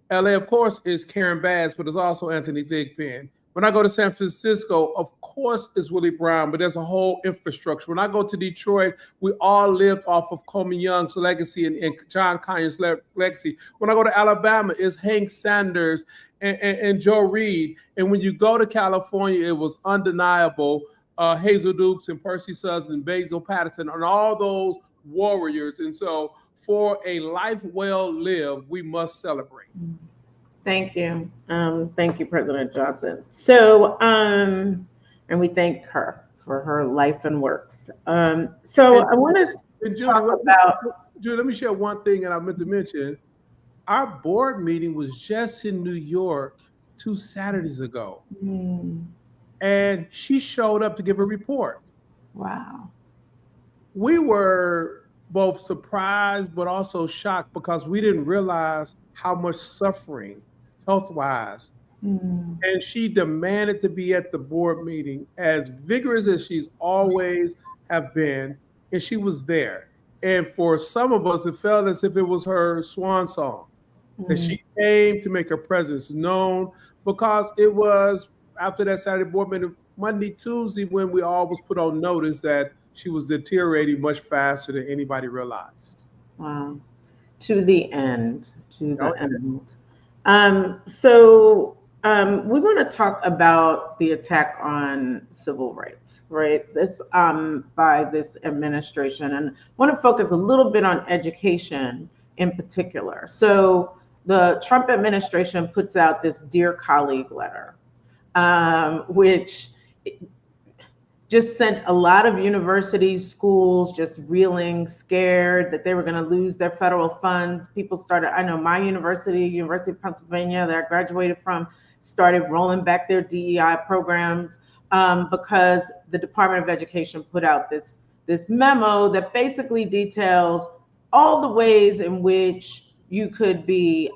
LA, of course, it's Karen Bass, but it's also Anthony Thigpen. When I go to San Francisco, of course it's Willie Brown, but there's a whole infrastructure. When I go to Detroit, we all lived off of Coleman Young's legacy and John Conyers' legacy. When I go to Alabama, it's Hank Sanders and Joe Reed. And when you go to California, it was undeniable. Hazel Dukes and Percy Suggs and Basil Patterson and all those warriors. And so for a life well lived, we must celebrate. Thank you. Thank you, President Johnson. So, and we thank her for her life and works. So I want to talk about... Julie, let me share one thing, and I meant to mention, our board meeting was just in New York 2 Saturdays ago. And she showed up to give a report. Wow. We were both surprised, but also shocked because we didn't realize how much suffering health-wise. And she demanded to be at the board meeting as vigorous as she's always have been. And she was there. And for some of us, it felt as if it was her swan song, that she came to make her presence known, because it was after that Saturday board meeting, Monday, Tuesday, when we all was put on notice that she was deteriorating much faster than anybody realized. Wow. To the end, to the end. So we want to talk about the attack on civil rights, right? This by this administration, and want to focus a little bit on education in particular. So the Trump administration puts out this Dear Colleague letter, which just sent a lot of universities, schools just reeling, scared that they were going to lose their federal funds. People started, I know my university, University of Pennsylvania, that I graduated from, started rolling back their DEI programs because the Department of Education put out this memo that basically details all the ways in which you could be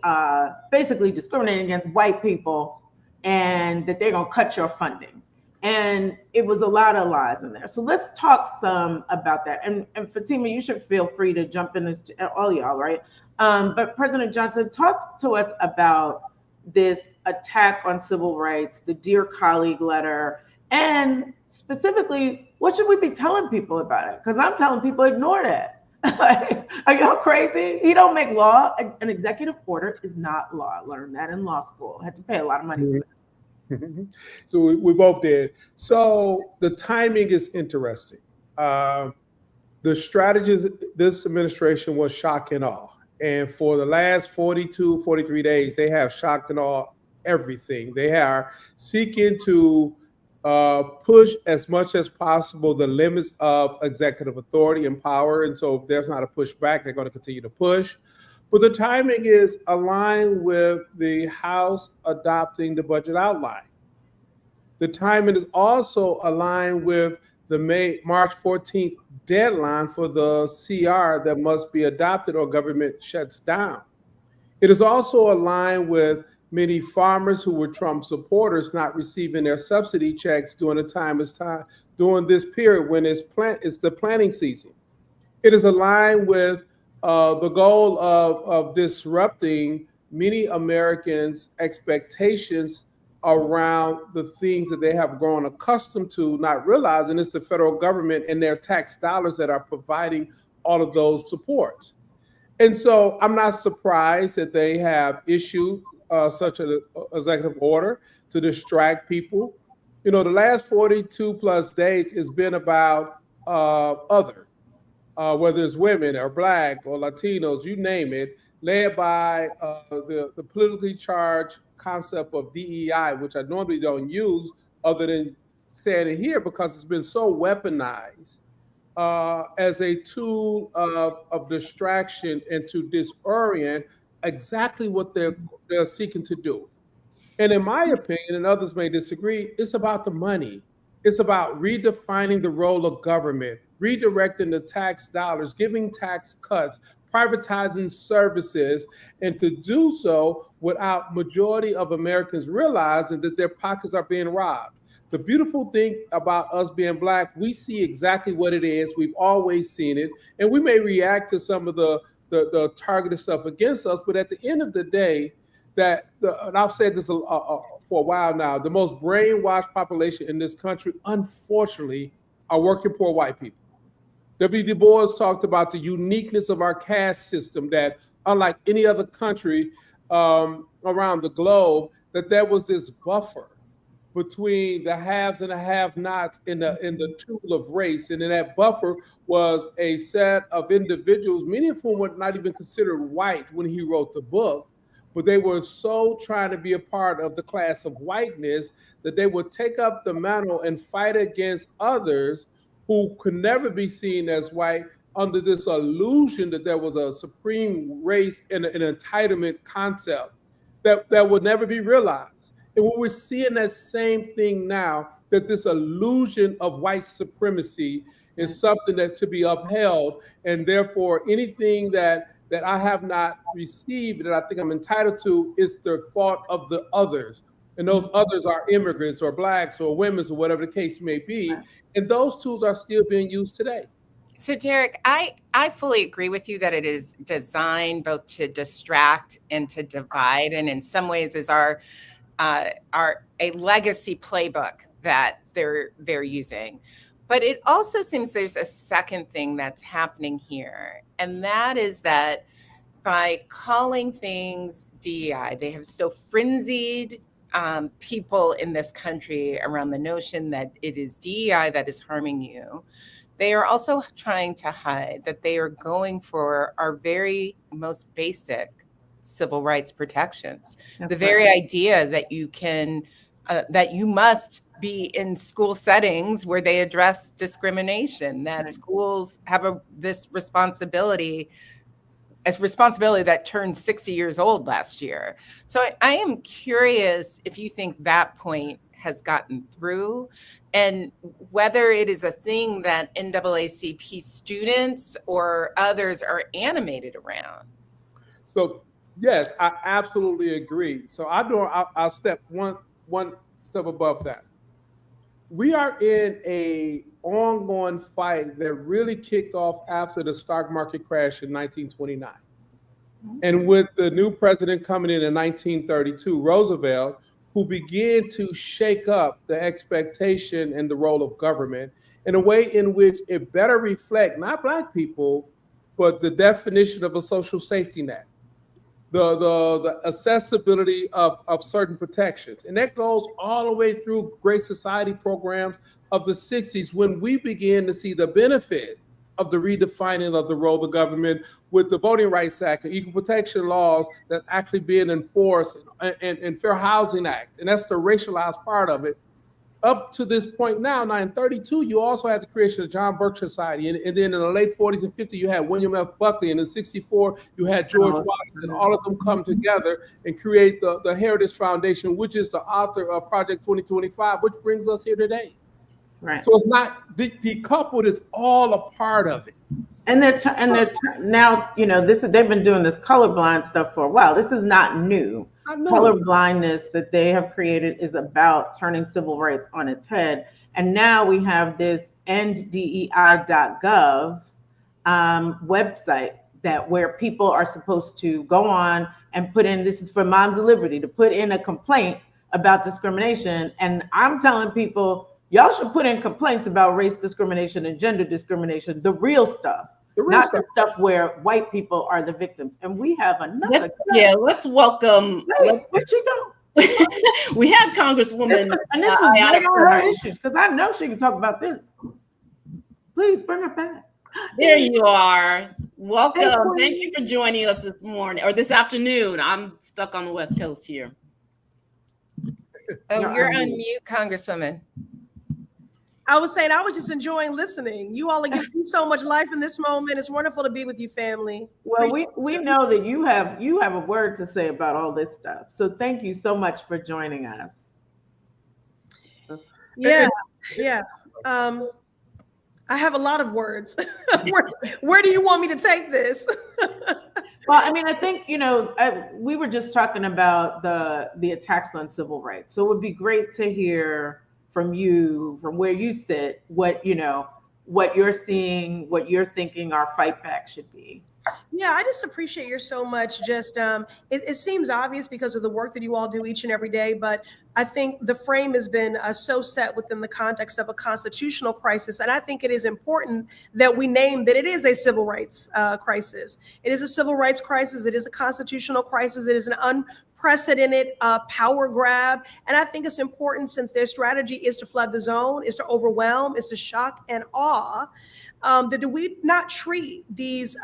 basically discriminating against white people, and that they're going to cut your funding. And it was a lot of lies in there. So let's talk some about that. And Fatima, you should feel free to jump in this, all y'all, right? But President Johnson, talk to us about this attack on civil rights, the Dear Colleague letter, and specifically, what should we be telling people about it? Because I'm telling people, ignore that. Are y'all crazy? He don't make law. An executive order is not law. I learned that in law school. I had to pay a lot of money for that. So we both did. So the timing is interesting. The strategy of this administration was shock and awe. And for the last 42, 43 days, they have shocked and awe everything. They are seeking to push as much as possible the limits of executive authority and power. And so if there's not a pushback, they're going to continue to push. But the timing is aligned with the House adopting the budget outline. The timing is also aligned with the March 14th deadline for the CR that must be adopted or government shuts down. It is also aligned with many farmers who were Trump supporters not receiving their subsidy checks during this period when it's the planting season. It is aligned with the goal of disrupting many Americans' expectations around the things that they have grown accustomed to, not realizing it's the federal government and their tax dollars that are providing all of those supports. And so I'm not surprised that they have issued such an executive order to distract people. You know, the last 42 plus days has been about whether it's women or Black or Latinos, you name it, led by the politically charged concept of DEI, which I normally don't use other than saying it here because it's been so weaponized as a tool of distraction and to disorient exactly what they're seeking to do. And in my opinion, and others may disagree, it's about the money. It's about redefining the role of government, redirecting the tax dollars, giving tax cuts, privatizing services, and to do so without majority of Americans realizing that their pockets are being robbed. The beautiful thing about us being Black, we see exactly what it is. We've always seen it. And we may react to some of the targeted stuff against us, but at the end of the day, and I've said this for for a while now, the most brainwashed population in this country, unfortunately, are working poor white people. W. Du Bois talked about the uniqueness of our caste system, that unlike any other country around the globe, that there was this buffer between the haves and the have-nots in the tool of race. And in that buffer was a set of individuals, many of whom were not even considered white when he wrote the book, but they were so trying to be a part of the class of whiteness that they would take up the mantle and fight against others who could never be seen as white, under this illusion that there was a supreme race and an entitlement concept that would never be realized. And we're seeing that same thing now, that this illusion of white supremacy is something that should be upheld, and therefore anything that I have not received that I think I'm entitled to is the fault of the others. And those others are immigrants or blacks or women or whatever the case may be. And those tools are still being used today. So Derek, I fully agree with you that it is designed both to distract and to divide, and in some ways is a legacy playbook that they're using. But it also seems there's a second thing that's happening here, and that is that by calling things DEI, they have so frenzied people in this country around the notion that it is DEI that is harming you. They are also trying to hide that they are going for our very most basic civil rights protections. That's the very idea that you can, that you must be in school settings where they address discrimination, that schools have this responsibility, a responsibility that turned 60 years old last year. So I am curious if you think that point has gotten through, and whether it is a thing that NAACP students or others are animated around. So yes, I absolutely agree. So I'll step one step above that. We are in a ongoing fight that really kicked off after the stock market crash in 1929. And with the new president coming in 1932, Roosevelt, who began to shake up the expectation and the role of government in a way in which it better reflect not Black people, but the definition of a social safety net, the accessibility of certain protections. And that goes all the way through Great Society programs of the 60s, when we began to see the benefit of the redefining of the role of the government with the Voting Rights Act and equal protection laws that's actually being enforced, and Fair Housing Act. And that's the racialized part of it. Up to this point now in 32, you also had the creation of John Birch Society. And then in the late 40s and 50s, you had William F. Buckley. And in 64, you had George Washington. All of them come together and create the Heritage Foundation, which is the author of Project 2025, which brings us here today. Right. So it's not decoupled; it's all a part of it. And they're now, you know, they've been doing this colorblind stuff for a while. This is not new. Color blindness that they have created is about turning civil rights on its head. And now we have this enddei.gov website where people are supposed to go on and put in, this is for Moms of Liberty, to put in a complaint about discrimination. And I'm telling people, y'all should put in complaints about race discrimination and gender discrimination, the real stuff, not the stuff where white people are the victims. And we have another. Let's welcome. Where'd she go? We had Congresswoman. And this was right on her issues, because I know she can talk about this. Please bring her back. There you are. Welcome. Thank you for joining us this morning or this afternoon. I'm stuck on the West Coast here. Oh, you're on mute, Congresswoman. I was saying I was just enjoying listening. You all are giving me so much life in this moment. It's wonderful to be with you, family. Well, we know that you have a word to say about all this stuff. So thank you so much for joining us. Yeah. I have a lot of words. Where do you want me to take this? Well, I mean, I think, you know, we were just talking about the attacks on civil rights. So it would be great to hear from you, from where you sit, what you're seeing, what you're thinking our fight back should be. Yeah, I just appreciate you so much. Just it seems obvious because of the work that you all do each and every day, but I think the frame has been so set within the context of a constitutional crisis, and I think it is important that we name that it is a civil rights crisis. It is a civil rights crisis. It is a constitutional crisis. It is an unprecedented power grab, and I think it's important, since their strategy is to flood the zone, is to overwhelm, is to shock and awe, that we not treat these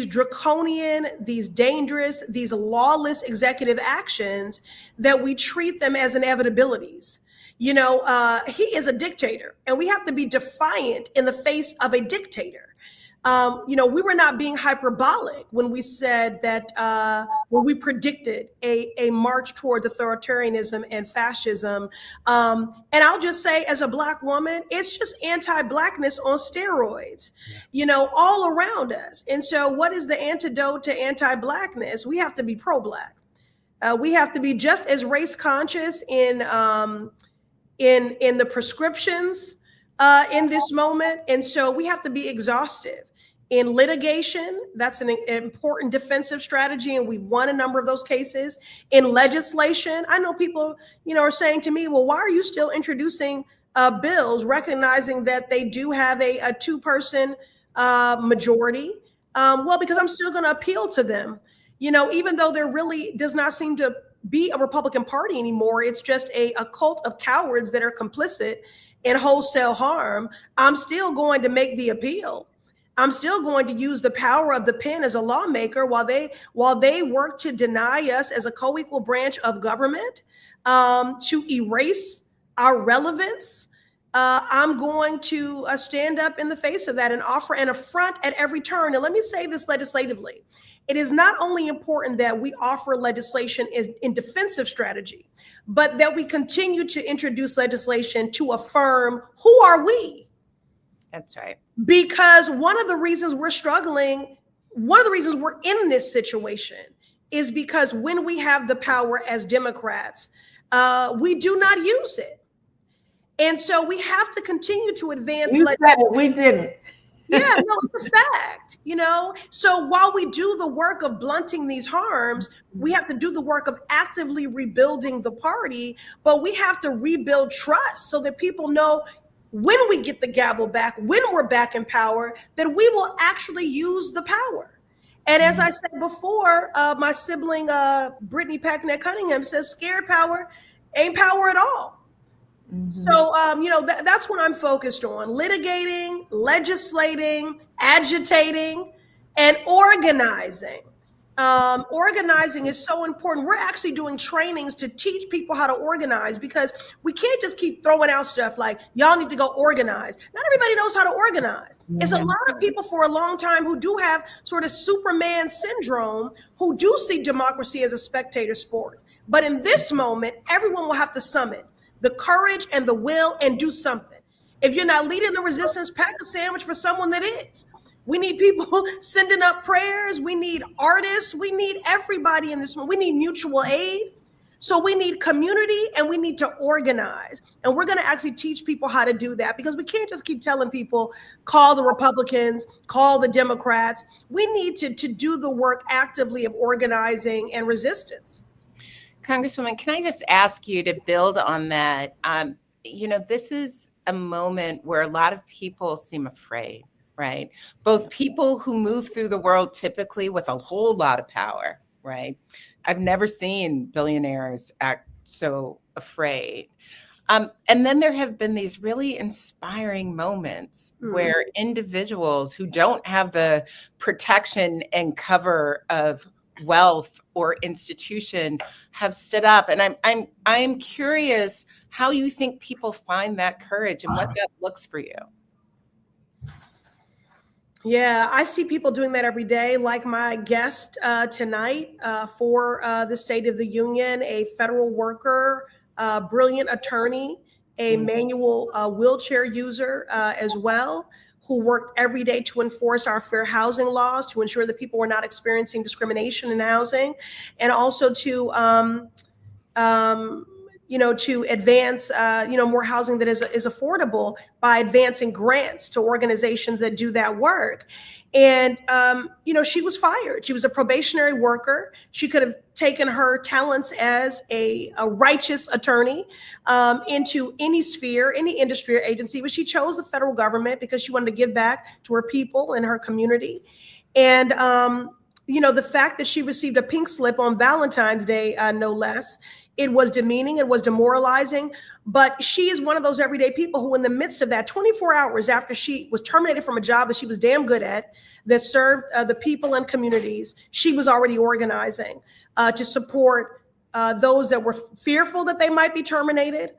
draconian, these dangerous, these lawless executive actions, that we treat them as inevitabilities. You know, he is a dictator, and we have to be defiant in the face of a dictator. You know, we were not being hyperbolic when we said that, when we predicted a march toward authoritarianism and fascism. And I'll just say, as a Black woman, it's just anti-Blackness on steroids, you know, all around us. And so what is the antidote to anti-Blackness? We have to be pro-Black. We have to be just as race conscious in the prescriptions in this moment. And so we have to be exhaustive. In litigation, that's an important defensive strategy, and we've won a number of those cases. In legislation, I know people, you know, are saying to me, well, why are you still introducing bills, recognizing that they do have a two-person majority? Well, because I'm still going to appeal to them. You know, even though there really does not seem to be a Republican Party anymore, it's just a cult of cowards that are complicit in wholesale harm, I'm still going to make the appeal. I'm still going to use the power of the pen as a lawmaker while they work to deny us as a co-equal branch of government, to erase our relevance. I'm going to stand up in the face of that and offer an affront at every turn. And let me say this legislatively. It is not only important that we offer legislation in defensive strategy, but that we continue to introduce legislation to affirm who are we? That's right. Because one of the reasons we're struggling, one of the reasons we're in this situation is because when we have the power as Democrats, we do not use it. And so we have to continue to advance. You said it, we didn't. Yeah, no, it's a fact, you know? So while we do the work of blunting these harms, we have to do the work of actively rebuilding the party, but we have to rebuild trust so that people know when we get the gavel back, when we're back in power, that we will actually use the power. And as I said before, my sibling, Brittany Packnett-Cunningham, says scared power ain't power at all. So, you know, that's what I'm focused on: litigating, legislating, agitating, and organizing. Organizing is so important. We're actually doing trainings to teach people how to organize, because we can't just keep throwing out stuff like, y'all need to go organize. Not everybody knows how to organize. It's a lot of people for a long time who do have sort of Superman syndrome, who do see democracy as a spectator sport. But in this moment, everyone will have to summon the courage and the will and do something. If you're not leading the resistance, pack a sandwich for someone that is. We need people sending up prayers. We need artists. We need everybody in this one. We need mutual aid. So we need community, and we need to organize. And we're going to actually teach people how to do that, because we can't just keep telling people, call the Republicans, call the Democrats. We need to do the work actively of organizing and resistance. Congresswoman, can I just ask you to build on that? You know, this is a moment where a lot of people seem afraid, right? Both people who move through the world typically with a whole lot of power, right? I've never seen billionaires act so afraid. And then there have been these really inspiring moments where individuals who don't have the protection and cover of wealth or institution have stood up. And I'm curious how you think people find that courage and what that looks for you. Yeah, I see people doing that every day, like my guest tonight for the State of the Union, a federal worker, brilliant attorney, a manual wheelchair user as well, who worked every day to enforce our fair housing laws, to ensure that people were not experiencing discrimination in housing, and also to to advance, more housing that is affordable by advancing grants to organizations that do that work. And, she was fired. She was a probationary worker. She could have taken her talents as a righteous attorney into any sphere, any industry or agency, but she chose the federal government because she wanted to give back to her people and her community. And, the fact that she received a pink slip on Valentine's Day, no less, it was demeaning, it was demoralizing, but she is one of those everyday people who, in the midst of that, 24 hours after she was terminated from a job that she was damn good at, that served the people and communities, she was already organizing to support those that were fearful that they might be terminated,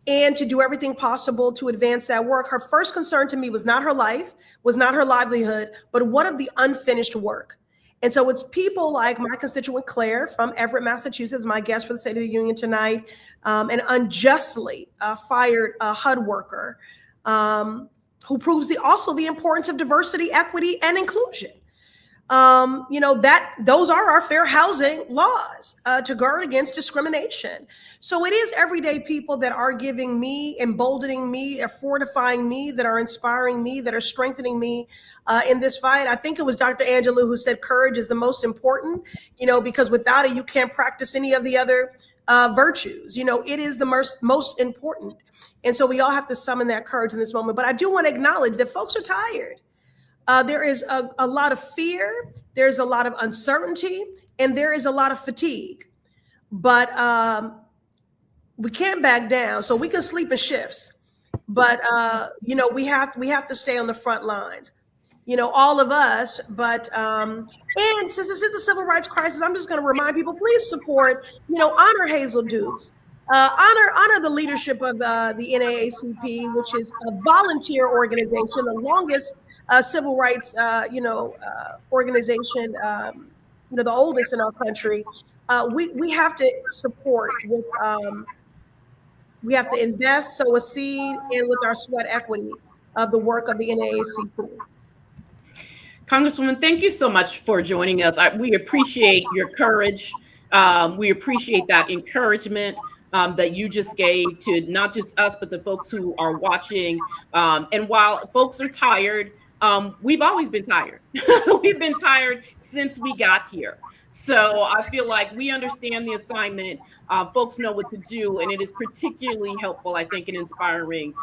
and to do everything possible to advance that work. Her first concern to me was not her life, was not her livelihood, but what of the unfinished work? And so it's people like my constituent Claire from Everett, Massachusetts, my guest for the State of the Union tonight, an unjustly fired HUD worker who proves also the importance of diversity, equity, and inclusion. Those are our fair housing laws to guard against discrimination. So it is everyday people that are giving me, emboldening me, fortifying me, that are inspiring me, that are strengthening me in this fight. I think it was Dr. Angelou who said courage is the most important, because without it, you can't practice any of the other virtues. It is the most important. And so we all have to summon that courage in this moment. But I do want to acknowledge that folks are tired. There is a lot of fear, there's a lot of uncertainty, and there is a lot of fatigue. But we can't back down, so we can sleep in shifts. But we have to stay on the front lines. All of us. But and since this is the civil rights crisis, I'm just going to remind people: please support. Honor Hazel Dukes. Honor the leadership of the NAACP, which is a volunteer organization, the longest civil rights, organization, the oldest in our country. We have to support with, we have to invest, sow a seed, and with our sweat equity of the work of the NAACP. Congresswoman, thank you so much for joining us. We appreciate your courage. We appreciate that encouragement that you just gave to not just us, but the folks who are watching. And while folks are tired, we've always been tired. We've been tired since we got here. So I feel like we understand the assignment. Folks know what to do. And it is particularly helpful, I think, and inspiring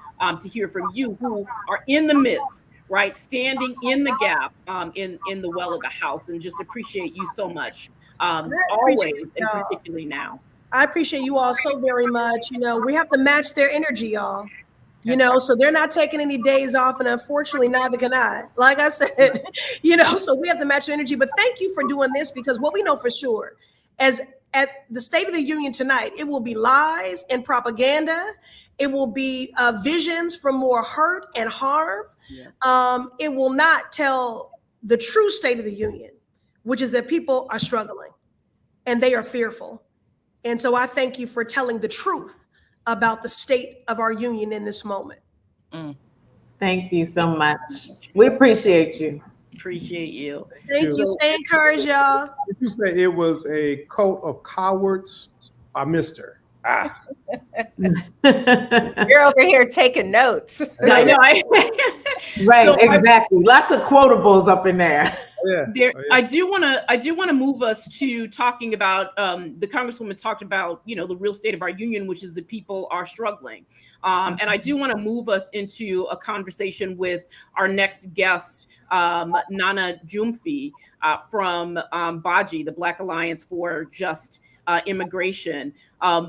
to hear from you who are in the midst, right? Standing in the gap in the well of the house, and just appreciate you so much, always, and particularly now. I appreciate you all so very much. We have to match their energy, y'all. So they're not taking any days off, and unfortunately, neither can I. Like I said, so we have to match their energy. But thank you for doing this, because what we know for sure, as at the State of the Union tonight, it will be lies and propaganda. It will be visions for more hurt and harm. Yes. It will not tell the true State of the Union, which is that people are struggling and they are fearful. And so I thank you for telling the truth about the state of our union in this moment. Thank you so much. We appreciate you. Appreciate you. Thank you. Stay encouraged, y'all. Did you say it was a coat of cowards? I missed her. You're over here taking notes. I know. Right, so exactly. Lots of quotables up in there. I do want to move us to talking about the Congresswoman talked about the real state of our union, which is that people are struggling, and I do want to move us into a conversation with our next guest, Nana Jumfi from BAJI, the Black Alliance for Just Immigration,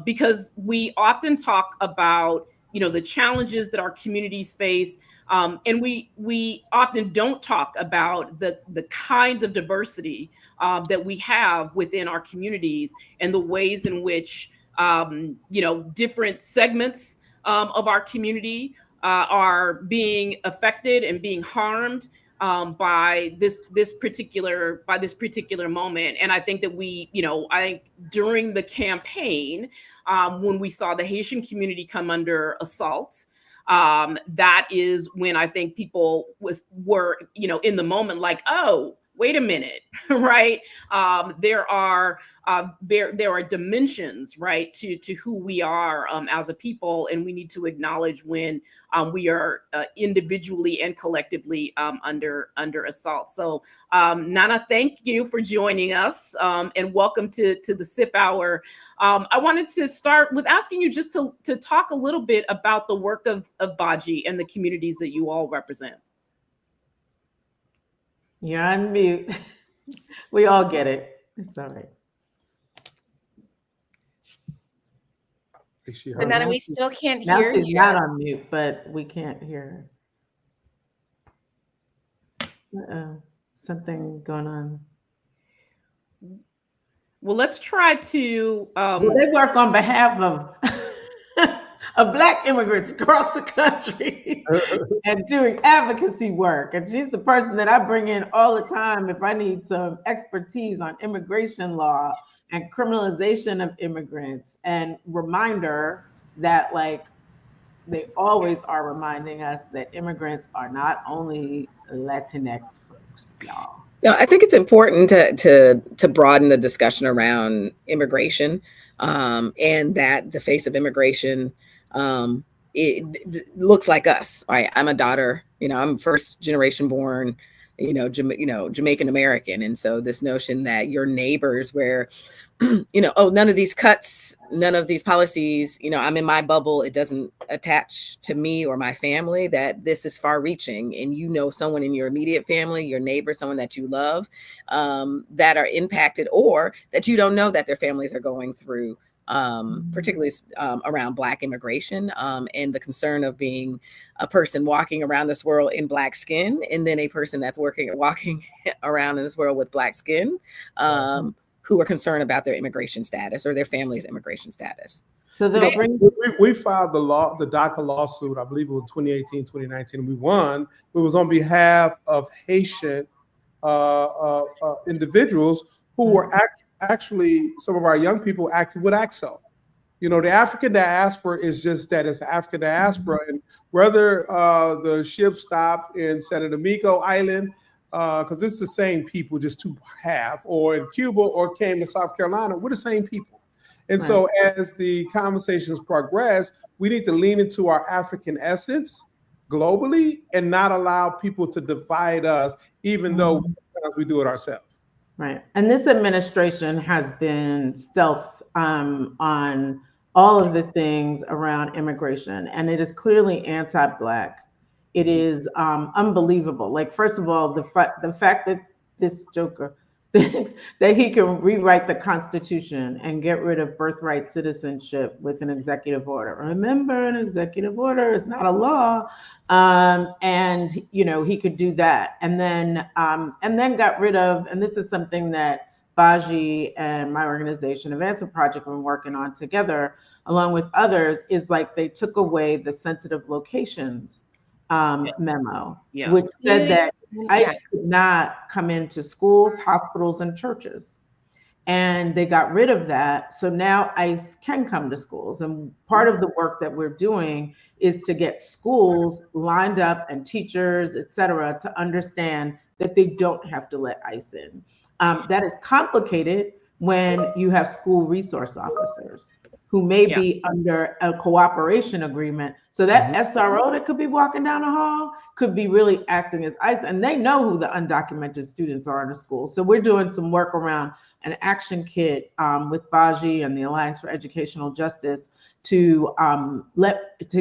because we often talk about the challenges that our communities face. And we often don't talk about the kind of diversity that we have within our communities, and the ways in which different segments of our community are being affected and being harmed by this particular moment. And I think that I think during the campaign, when we saw the Haitian community come under assault, that is when I think people were in the moment like, oh, wait a minute, right? There are dimensions, right, to who we are as a people, and we need to acknowledge when we are individually and collectively under assault. So, Nana, thank you for joining us, and welcome to the SIP Hour. I wanted to start with asking you just to talk a little bit about the work of Baji and the communities that you all represent. You're on mute. We all get it. It's all right. So Nana, we still can't now hear she's you. not on mute, but we can't hear her. Uh-oh. Something going on. Well, let's try to. Well, they work on behalf of of Black immigrants across the country and doing advocacy work. And she's the person that I bring in all the time if I need some expertise on immigration law and criminalization of immigrants, and reminder that, like, they always are reminding us that immigrants are not only Latinx folks, y'all. No, I think it's important to broaden the discussion around immigration, and that the face of immigration it looks like us. Right? I'm a daughter. I'm first generation born. Jamaican American, and so this notion that your neighbors, where none of these cuts, none of these policies, I'm in my bubble, it doesn't attach to me or my family, that this is far reaching. And someone in your immediate family, your neighbor, someone that you love, that are impacted, or that you don't know that their families are going through, particularly around Black immigration, and the concern of being a person walking around this world in Black skin, and then a person that's walking around in this world with Black skin, who are concerned about their immigration status or their family's immigration status. So we filed the DACA lawsuit, I believe it was 2018, 2019, and we won. It was on behalf of Haitian individuals who were actually, some of our young people acted with AXO. The African diaspora is just that, it's African diaspora. And whether the ship stopped in San Domingo Island, because it's the same people, just to half, or in Cuba, or came to South Carolina, we're the same people. And so as the conversations progress, we need to lean into our African essence globally and not allow people to divide us, even though we do it ourselves. Right. And this administration has been stealth on all of the things around immigration, and it is clearly anti-Black. It is unbelievable. Like, first of all, the fact that this joker thinks that he can rewrite the Constitution and get rid of birthright citizenship with an executive order. Remember, an executive order is not a law. And he could do that, and then got rid of. And this is something that Baji and my organization, Advancement Project, have been working on together, along with others. Is like they took away the sensitive locations memo, which said that ICE could not come into schools, hospitals, and churches. And they got rid of that. So now ICE can come to schools. And part of the work that we're doing is to get schools lined up, and teachers, et cetera, to understand that they don't have to let ICE in. That is complicated when you have school resource officers who may be under a cooperation agreement. So that SRO that could be walking down the hall could be really acting as ICE, and they know who the undocumented students are in the school. So we're doing some work around an action kit with Baji and the Alliance for Educational Justice to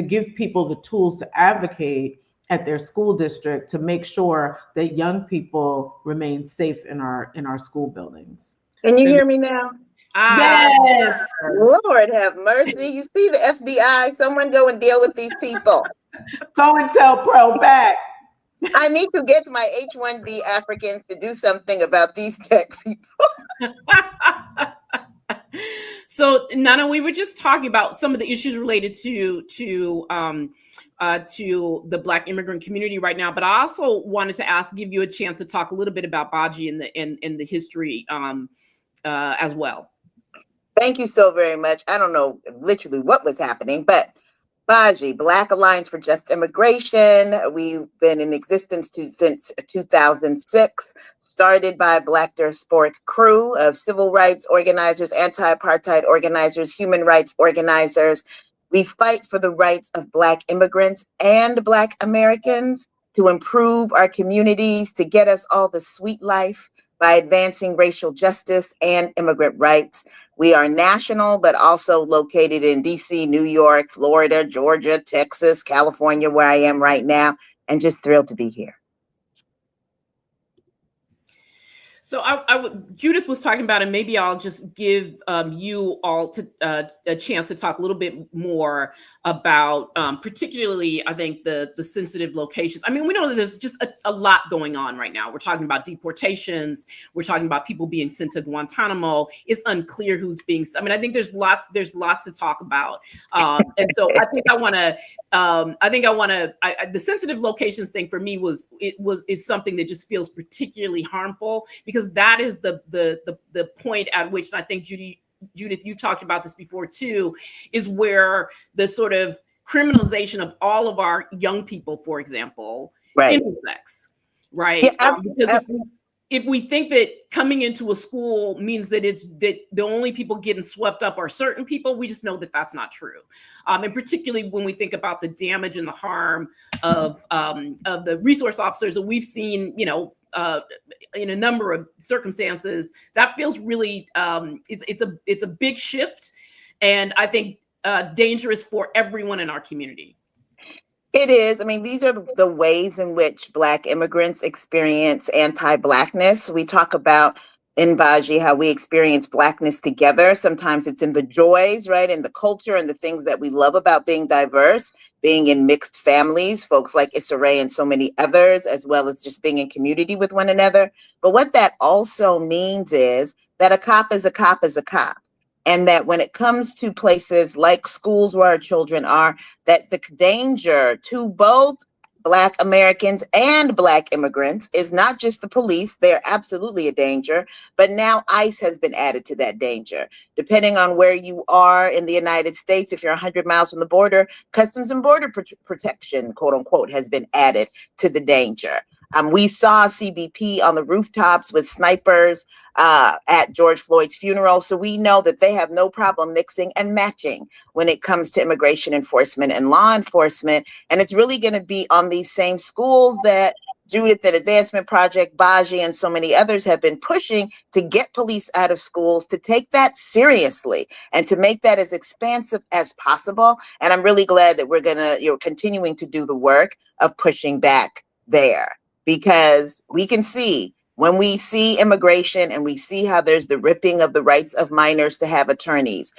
give people the tools to advocate at their school district to make sure that young people remain safe in our school buildings. Can you hear me now? Yes. Lord have mercy. You see the FBI, someone go and deal with these people. COINTELPRO back. I need to get my H-1B Africans to do something about these tech people. So, Nana, we were just talking about some of the issues related to the Black immigrant community right now, but I also wanted to give you a chance to talk a little bit about Baji and the history as well. Thank you so very much. I don't know literally what was happening, but BAJI, Black Alliance for Just Immigration. We've been in existence since 2006, started by a Black diasporic crew of civil rights organizers, anti-apartheid organizers, human rights organizers. We fight for the rights of Black immigrants and Black Americans to improve our communities, to get us all the sweet life by advancing racial justice and immigrant rights. We are national, but also located in DC, New York, Florida, Georgia, Texas, California, where I am right now, and just thrilled to be here. So Judith was talking about, and maybe I'll just give you all a chance to talk a little bit more about, particularly, I think, the sensitive locations. I mean, we know that there's just a lot going on right now. We're talking about deportations. We're talking about people being sent to Guantanamo. It's unclear who's being. I mean, I think there's lots to talk about. And so I think I want to. The sensitive locations thing for me is something that just feels particularly harmful, because that is the point at which, and I think Judith, you talked about this before too, is where the sort of criminalization of all of our young people, for example, intersects, right? Yeah, Because if we think that coming into a school means that that the only people getting swept up are certain people, we just know that that's not true. And particularly when we think about the damage and the harm of the resource officers that we've seen, in a number of circumstances, that feels really it's a big shift, and I think dangerous for everyone in our community. It is. I mean, these are the ways in which Black immigrants experience anti-Blackness. We talk about in BAJI how we experience Blackness together. Sometimes it's in the joys, right, in the culture and the things that we love about being diverse, being in mixed families, folks like Issa Rae and so many others, as well as just being in community with one another. But what that also means is that a cop is a cop is a cop. And that when it comes to places like schools where our children are, that the danger to both Black Americans and Black immigrants is not just the police. They're absolutely a danger, but now ICE has been added to that danger. Depending on where you are in the United States, if you're 100 miles from the border, Customs and Border Protection, quote unquote, has been added to the danger. We saw CBP on the rooftops with snipers at George Floyd's funeral. So we know that they have no problem mixing and matching when it comes to immigration enforcement and law enforcement. And it's really going to be on these same schools that Judith and Advancement Project, BAJI, and so many others have been pushing to get police out of schools, to take that seriously and to make that as expansive as possible. And I'm really glad that we're going to, continuing to do the work of pushing back there. Because we can see when we see immigration and we see how there's the ripping of the rights of minors to have attorneys,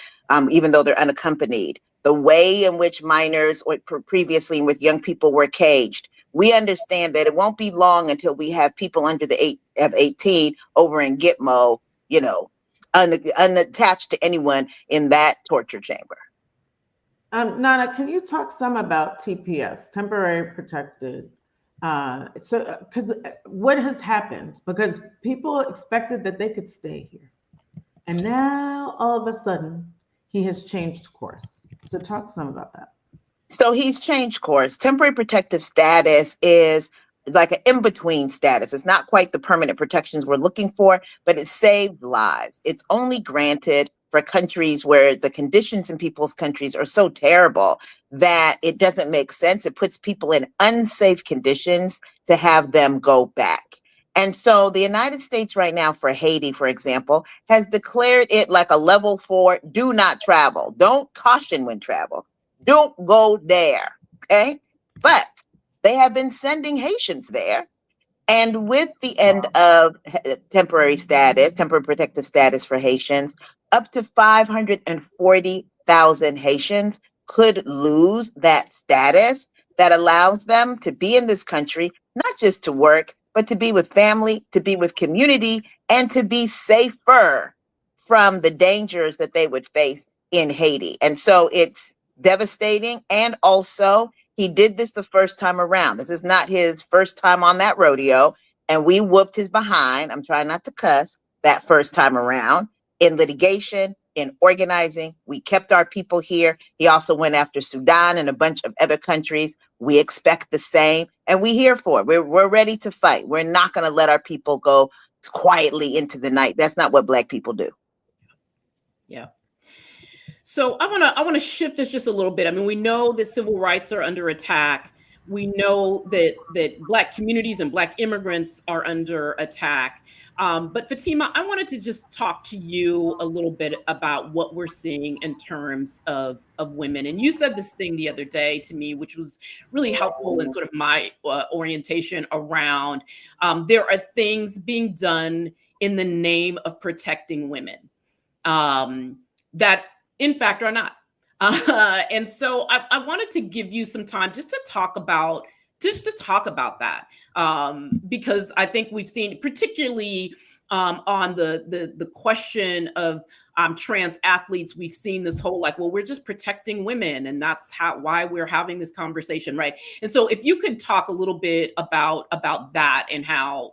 even though they're unaccompanied, the way in which minors or previously with young people were caged, we understand that it won't be long until we have people under the age of 18 over in Gitmo, unattached to anyone in that torture chamber. Nana, can you talk some about TPS, temporary protected? Because what has happened? Because people expected that they could stay here, and now all of a sudden he has changed course. So talk some about that. So he's changed course. Temporary protective status is like an in-between status. It's not quite the permanent protections we're looking for, but it saved lives. It's only granted for countries where the conditions in people's countries are so terrible that it doesn't make sense. It puts people in unsafe conditions to have them go back. And so the United States right now for Haiti, for example, has declared it like a level 4, do not travel. Don't caution when travel. Don't go there, okay? But they have been sending Haitians there. And with the end of temporary protective status for Haitians, up to 540,000 Haitians could lose that status that allows them to be in this country, not just to work, but to be with family, to be with community, and to be safer from the dangers that they would face in Haiti. And so it's devastating. And also, he did this the first time around. This is not his first time on that rodeo. And we whooped his behind. I'm trying not to cuss that first time around in litigation, in organizing. We kept our people here. He also went after Sudan and a bunch of other countries. We expect the same, and we're here for it. We're ready to fight. We're not going to let our people go quietly into the night. That's not what Black people do. Yeah. So I want to shift this just a little bit. I mean, we know that civil rights are under attack. We know that Black communities and Black immigrants are under attack. But Fatima, I wanted to just talk to you a little bit about what we're seeing in terms of women. And you said this thing the other day to me, which was really helpful in sort of my orientation around there are things being done in the name of protecting women that in fact are not. And so I wanted to give you some time just to talk about that, because I think we've seen, particularly on the question of trans athletes, we've seen this whole like, well, we're just protecting women, and that's why we're having this conversation, right? And so if you could talk a little bit about that and how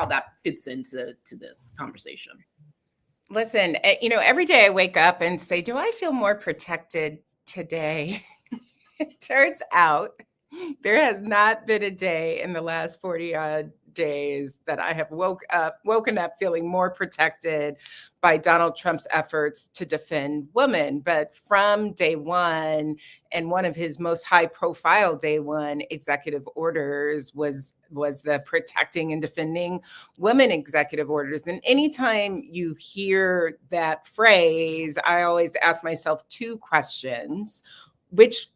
that fits into this conversation. Listen, every day I wake up and say, do I feel more protected today? It turns out there has not been a day in the last 40 odd days that I have woken up feeling more protected by Donald Trump's efforts to defend women. But from day one, and one of his most high profile day one executive orders was the protecting and defending women executive orders. And anytime you hear that phrase, I always ask myself two questions. Which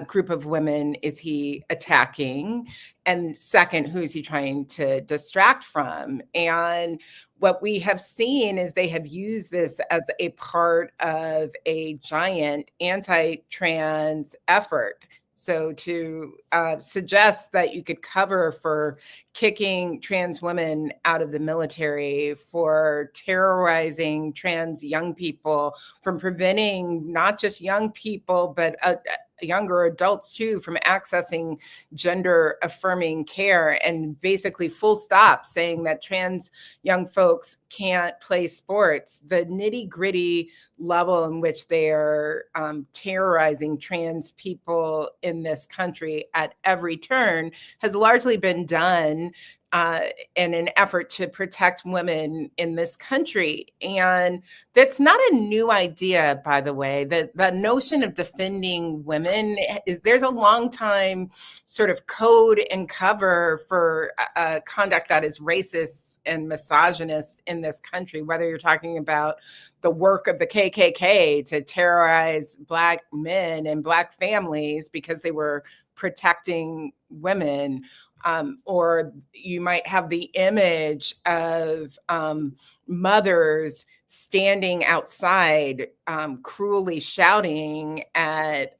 group of women is he attacking? And second, who is he trying to distract from? And what we have seen is they have used this as a part of a giant anti-trans effort. So to suggest that you could cover for kicking trans women out of the military, for terrorizing trans young people, from preventing not just young people, but younger adults too, from accessing gender affirming care, and basically full stop saying that trans young folks can't play sports. The nitty gritty level in which they are terrorizing trans people in this country at every turn has largely been done in an effort to protect women in this country. And that's not a new idea, by the way. The notion of defending women, there's a long time sort of code and cover for conduct that is racist and misogynist in this country, whether you're talking about the work of the KKK to terrorize Black men and Black families because they were protecting women. Or you might have the image of mothers standing outside, cruelly shouting at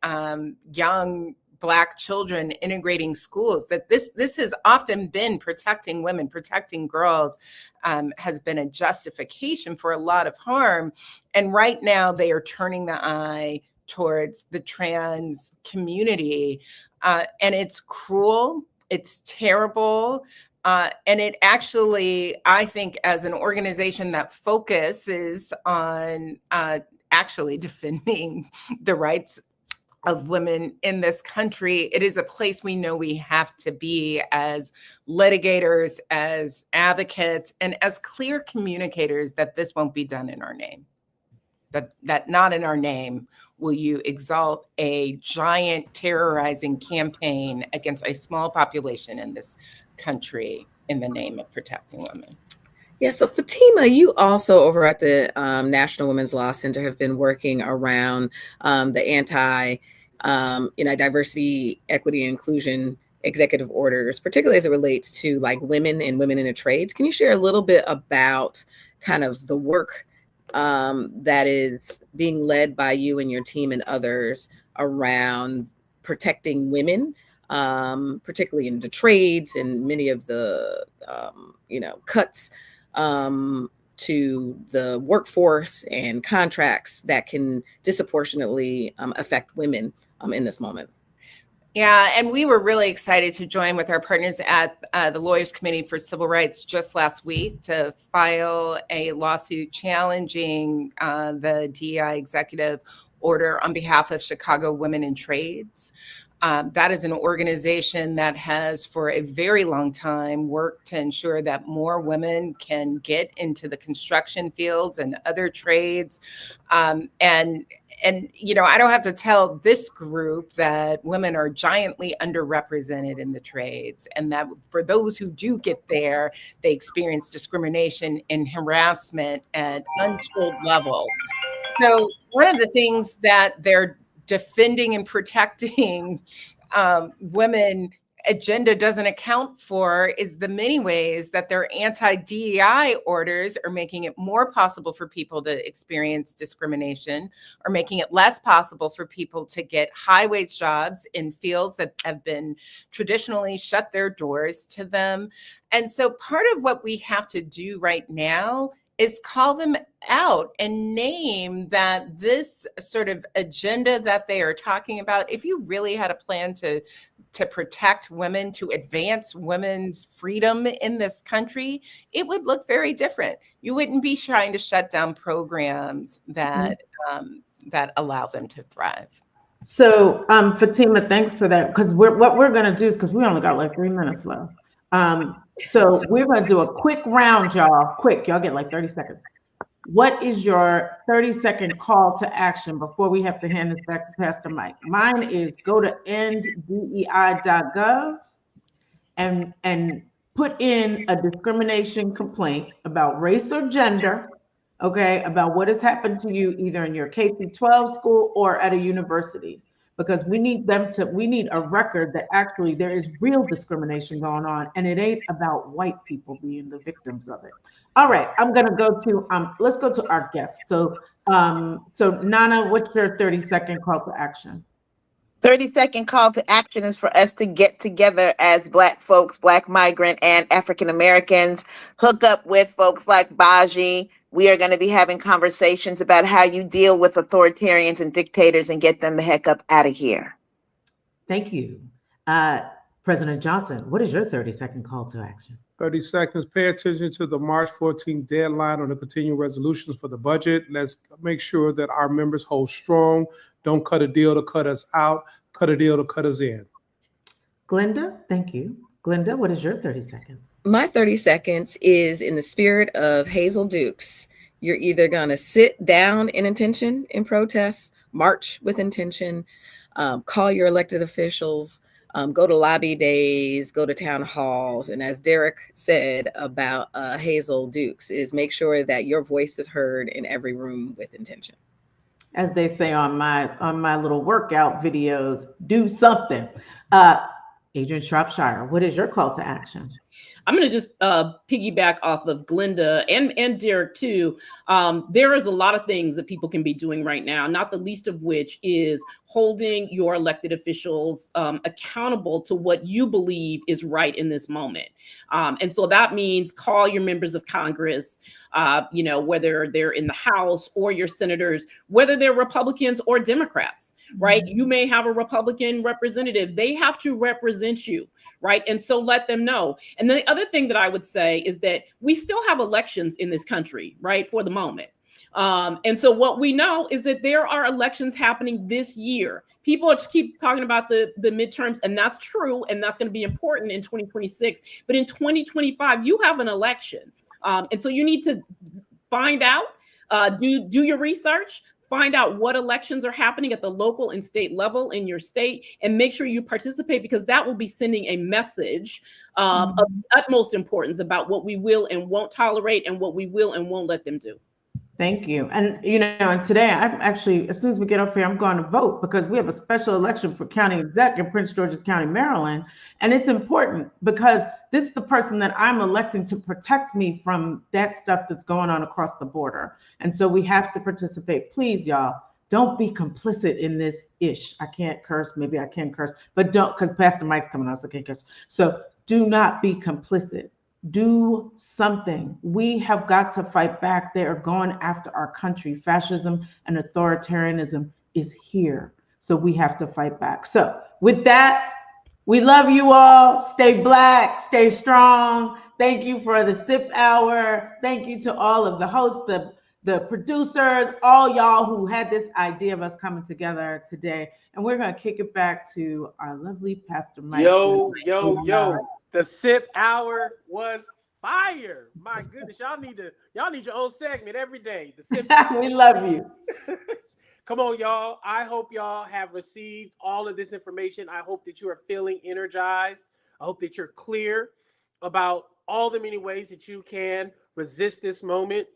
young Black children integrating schools. That this has often been protecting women, protecting girls, has been a justification for a lot of harm. And right now they are turning the eye towards the trans community. And it's cruel. It's terrible. And it actually, I think, as an organization that focuses on actually defending the rights of women in this country, it is a place we know we have to be as litigators, as advocates, and as clear communicators that this won't be done in our name. That not in our name will you exalt a giant terrorizing campaign against a small population in this country in the name of protecting women. Yeah, so Fatima, you also over at the National Women's Law Center have been working around the diversity, equity, and inclusion executive orders, particularly as it relates to like women and women in the trades. Can you share a little bit about kind of the work that is being led by you and your team and others around protecting women, particularly in the trades and many of the, cuts to the workforce and contracts that can disproportionately affect women in this moment? Yeah, and we were really excited to join with our partners at the Lawyers Committee for Civil Rights just last week to file a lawsuit challenging the DEI executive order on behalf of Chicago Women in Trades. That is an organization that has for a very long time worked to ensure that more women can get into the construction fields and other trades. And you know, I don't have to tell this group that women are giantly underrepresented in the trades, and that for those who do get there, they experience discrimination and harassment at untold levels. So one of the things that they're defending and protecting women agenda doesn't account for is the many ways that their anti-DEI orders are making it more possible for people to experience discrimination, or making it less possible for people to get high-wage jobs in fields that have been traditionally shut their doors to them. And so part of what we have to do right now is call them out and name that this sort of agenda that they are talking about, if you really had a plan to protect women, to advance women's freedom in this country, it would look very different. You wouldn't be trying to shut down programs that that allow them to thrive. So Fatima, thanks for that. Because what we're gonna do is, because we only got like 3 minutes left. So we're gonna do a quick round, y'all. Quick, y'all get like 30 seconds. What is your 30-second call to action before we have to hand this back to Pastor Mike? Mine is go to enddei.gov and put in a discrimination complaint about race or gender, okay, about what has happened to you either in your K-12 school or at a university. Because we need a record that actually there is real discrimination going on, and it ain't about white people being the victims of it. All right, I'm gonna go to let's go to our guests. So Nana, what's your 30-second call to action? 30-second call to action is for us to get together as Black folks, Black migrant and African Americans, hook up with folks like Baji. We are going to be having conversations about how you deal with authoritarians and dictators and get them the heck up out of here. Thank you. President Johnson, what is your 30-second call to action? 30 seconds. Pay attention to the March 14th deadline on the continuing resolutions for the budget. Let's make sure that our members hold strong. Don't cut a deal to cut us out. Cut a deal to cut us in. Glenda, thank you. Glenda, what is your 30 seconds? My 30 seconds is in the spirit of Hazel Dukes. You're either going to sit down in intention in protests, march with intention, call your elected officials, go to lobby days, go to town halls. And as Derek said about Hazel Dukes, is make sure that your voice is heard in every room with intention. As they say on my little workout videos, do something. Adrian Shropshire, what is your call to action? I'm going to just piggyback off of Glenda and Derek too. There is a lot of things that people can be doing right now, not the least of which is holding your elected officials accountable to what you believe is right in this moment. And so that means call your members of Congress, whether they're in the House or your senators, whether they're Republicans or Democrats, right? You may have a Republican representative. They have to represent you, right? And so let them know. And the other thing that I would say is that we still have elections in this country, right, for the moment. And so what we know is that there are elections happening this year. People keep talking about the midterms, and that's true, and that's going to be important in 2026. But in 2025, you have an election. And so you need to find out, do your research, find out what elections are happening at the local and state level in your state, and make sure you participate, because that will be sending a message of utmost importance about what we will and won't tolerate and what we will and won't let them do. Thank you. And, and today I'm actually, as soon as we get off here, I'm going to vote, because we have a special election for county exec in Prince George's County, Maryland. And it's important because this is the person that I'm electing to protect me from that stuff that's going on across the border. And so we have to participate. Please, y'all, don't be complicit in this ish. I can't curse. Maybe I can curse, but don't, because Pastor Mike's coming out, so I can't curse. So do not be complicit. Do something. We have got to fight back. They are going after our country. Fascism and authoritarianism is here. So we have to fight back. So with that, we love you all. Stay Black, stay strong. Thank you for the SIP hour. Thank you to all of the hosts, the producers, all y'all who had this idea of us coming together today. And we're going to kick it back to our lovely Pastor Mike. Yo. The SIP hour was fire. My goodness, y'all need your own segment every day. The SIP We love you. Come on, y'all. I hope y'all have received all of this information. I hope that you are feeling energized. I hope that you're clear about all the many ways that you can resist this moment.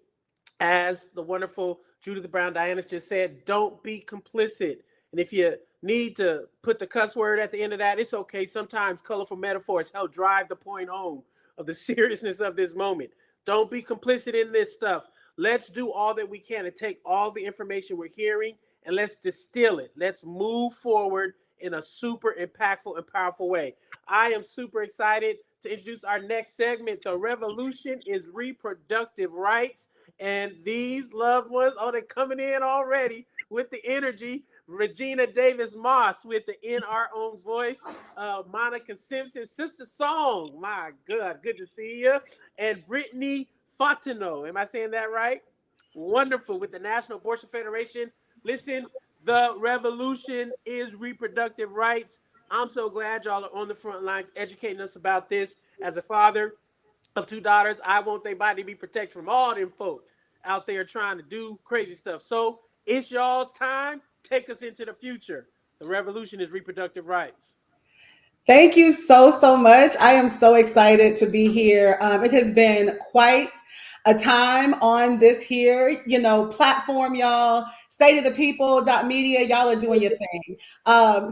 As the wonderful Judith Brown Diana just said, don't be complicit. And if you need to put the cuss word at the end of that, it's okay. Sometimes colorful metaphors help drive the point home of the seriousness of this moment. Don't be complicit in this stuff. Let's do all that we can to take all the information we're hearing and let's distill it. Let's move forward in a super impactful and powerful way. I am super excited to introduce our next segment. The revolution is reproductive rights. And these loved ones, they're coming in already with the energy. Regina Davis-Moss with the In Our Own Voice. Monica Simpson, Sister Song. My God, good to see you. And Brittany Fontenot. Am I saying that right? Wonderful, with the National Abortion Federation. Listen, the revolution is reproductive rights. I'm so glad y'all are on the front lines educating us about this. As a father of 2 daughters, I want their body to be protected from all them folk out there trying to do crazy stuff. So it's y'all's time. Take us into the future. The revolution is reproductive rights. Thank you so much. I am so excited to be here. It has been quite a time on this here, platform, y'all. State of the People.media, y'all are doing your thing.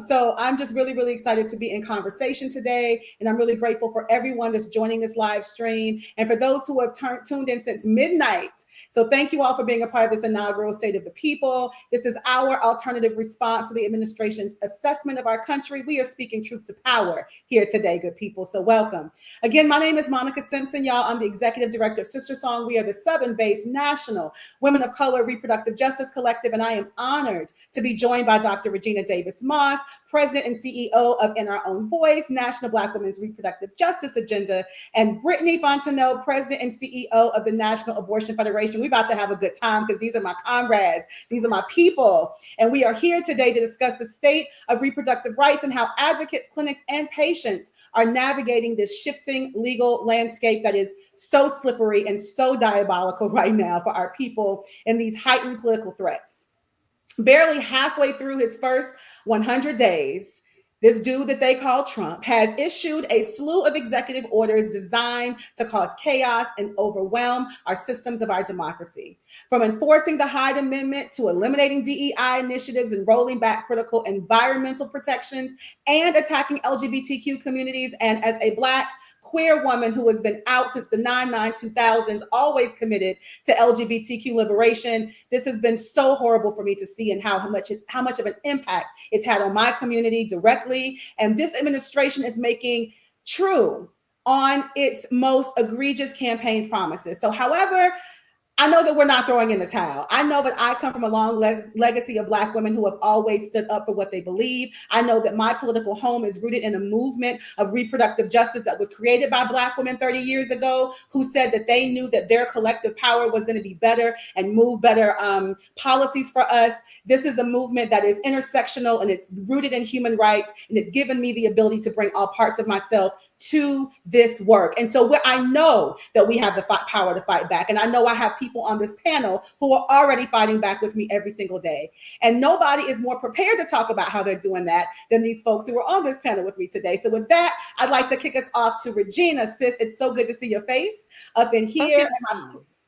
So I'm just really excited to be in conversation today. And I'm really grateful for everyone that's joining this live stream and for those who have tuned in since midnight. So thank you all for being a part of this inaugural State of the People. This is our alternative response to the administration's assessment of our country. We are speaking truth to power here today, good people. So welcome. Again, my name is Monica Simpson, y'all. I'm the executive director of Sister Song. We are the Southern-based National Women of Color Reproductive Justice Collective, and I am honored to be joined by Dr. Regina Davis-Moss, President and CEO of In Our Own Voice, National Black Women's Reproductive Justice Agenda, and Brittany Fontenot, President and CEO of the National Abortion Federation. We're about to have a good time because these are my comrades. These are my people. And we are here today to discuss the state of reproductive rights and how advocates, clinics, and patients are navigating this shifting legal landscape that is so slippery and so diabolical right now for our people in these heightened political threats. Barely halfway through his first 100 days, this dude that they call Trump has issued a slew of executive orders designed to cause chaos and overwhelm our systems of our democracy. From enforcing the Hyde Amendment to eliminating DEI initiatives and rolling back critical environmental protections and attacking LGBTQ communities. And as a Black queer woman who has been out since the 2000s, always committed to LGBTQ liberation, this has been so horrible for me to see, and how much of an impact it's had on my community directly. And this administration is making true on its most egregious campaign promises. So however, I know that we're not throwing in the towel. I know that I come from a long legacy of Black women who have always stood up for what they believe. I know that my political home is rooted in a movement of reproductive justice that was created by Black women 30 years ago, who said that they knew that their collective power was going to be better and move better policies for us. This is a movement that is intersectional and it's rooted in human rights, and it's given me the ability to bring all parts of myself to this work. And so I know that we have the power to fight back. And I know I have people on this panel who are already fighting back with me every single day. And nobody is more prepared to talk about how they're doing that than these folks who are on this panel with me today. So with that, I'd like to kick us off to Regina. Sis, it's so good to see your face up in here.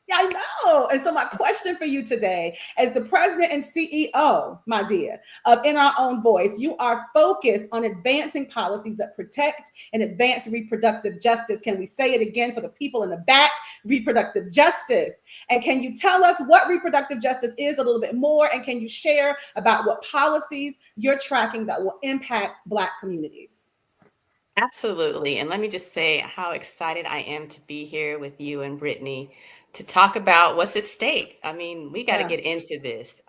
Yeah, I know. And so my question for you today, as the president and CEO, my dear, of In Our Own Voice, you are focused on advancing policies that protect and advance reproductive justice. Can we say it again for the people in the back? Reproductive justice. And can you tell us what reproductive justice is a little bit more? And can you share about what policies you're tracking that will impact Black communities? Absolutely. And let me just say how excited I am to be here with you and Brittany to talk about what's at stake. I mean, we got to get into this.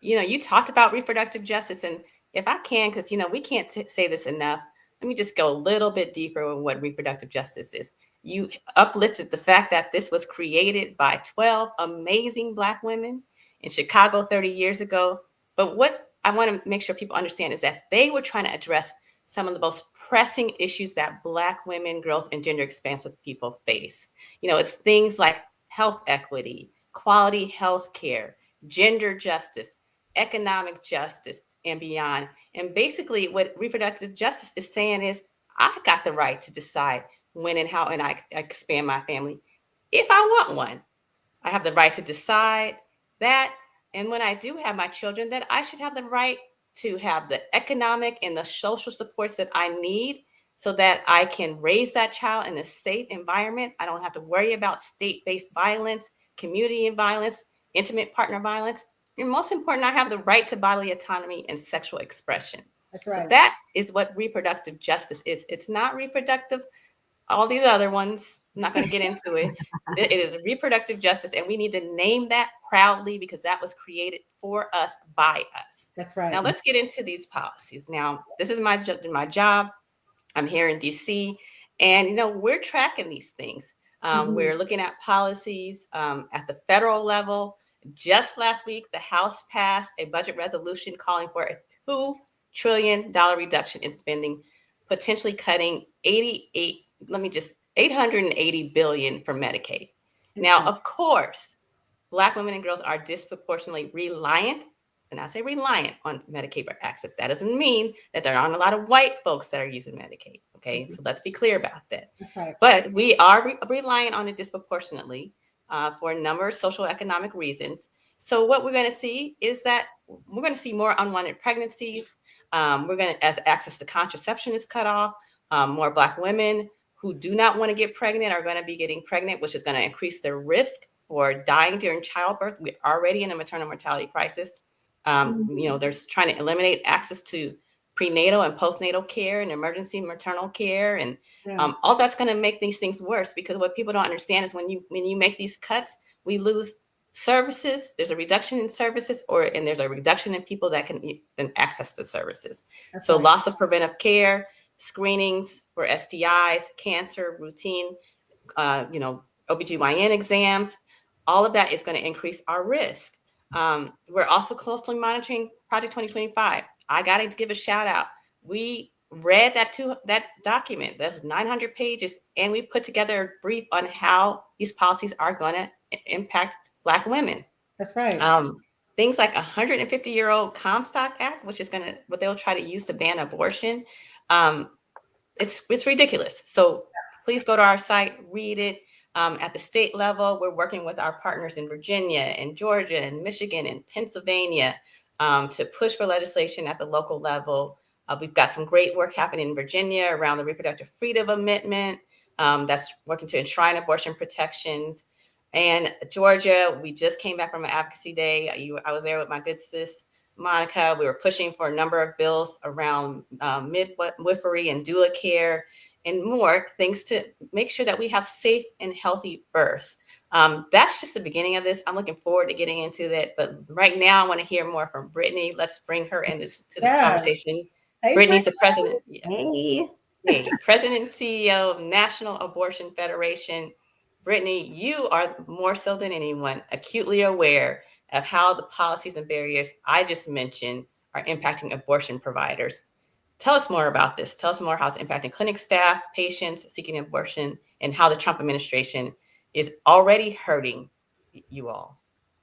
You talked about reproductive justice, and if I can, because, we can't say this enough, let me just go a little bit deeper on what reproductive justice is. You uplifted the fact that this was created by 12 amazing Black women in Chicago 30 years ago. But what I want to make sure people understand is that they were trying to address some of the most pressing issues that Black women, girls, and gender expansive people face. It's things like health equity, quality health care, gender justice, economic justice, and beyond. And basically what reproductive justice is saying is, I got the right to decide when and how and I expand my family if I want one. I have the right to decide that. And when I do have my children, that I should have the right to have the economic and the social supports that I need so that I can raise that child in a safe environment. I don't have to worry about state-based violence, community violence, intimate partner violence. And most important, I have the right to bodily autonomy and sexual expression. That's right. So that is what reproductive justice is. It's not reproductive, all these other ones, I'm not going to get into it. It is reproductive justice, and we need to name that proudly because that was created for us, by us. That's right. Now let's get into these policies. Now, this is my job. I'm here in DC, and we're tracking these things. We're looking at policies at the federal level. Just last week, the House passed a budget resolution calling for a $2 trillion reduction in spending, potentially cutting 880 billion for Medicaid. Now, of course, Black women and girls are disproportionately reliant, and I say reliant, on Medicaid for access. That doesn't mean that there aren't a lot of white folks that are using Medicaid. Okay, so let's be clear about that. That's right. But we are reliant on it disproportionately for a number of social economic reasons. So what we're going to see is that we're going to see more unwanted pregnancies. As access to contraception is cut off, more Black women who do not want to get pregnant are going to be getting pregnant, which is going to increase their risk for dying during childbirth. We're already in a maternal mortality crisis. There's trying to eliminate access to prenatal and postnatal care and emergency maternal care. And all that's going to make these things worse, because what people don't understand is when you make these cuts, we lose services. There's a reduction in services, and there's a reduction in people that can access the services. That's right. Loss of preventive care, screenings for STIs, cancer, routine, OBGYN exams, all of that is going to increase our risk. We're also closely monitoring Project 2025. I got to give a shout out. We read that document. That's 900 pages, and we put together a brief on how these policies are going to impact Black women. That's right. Things like 150-year-old Comstock Act, which is what they'll try to use to ban abortion. It's ridiculous. So please go to our site, read it. At the state level, we're working with our partners in Virginia and Georgia and Michigan and Pennsylvania to push for legislation at the local level. We've got some great work happening in Virginia around the Reproductive Freedom Amendment that's working to enshrine abortion protections. And Georgia, we just came back from an advocacy day. I was there with my good sis, Monica. We were pushing for a number of bills around midwifery and doula care and more things to make sure that we have safe and healthy births. That's just the beginning of this. I'm looking forward to getting into that. But right now, I want to hear more from Brittany. Let's bring her into this conversation. Hey, Brittany's the president. Hey. President and CEO of National Abortion Federation. Brittany, you are more so than anyone acutely aware of how the policies and barriers I just mentioned are impacting abortion providers. Tell us more about this. Tell us more how it's impacting clinic staff, patients seeking abortion, and how the Trump administration is already hurting you all.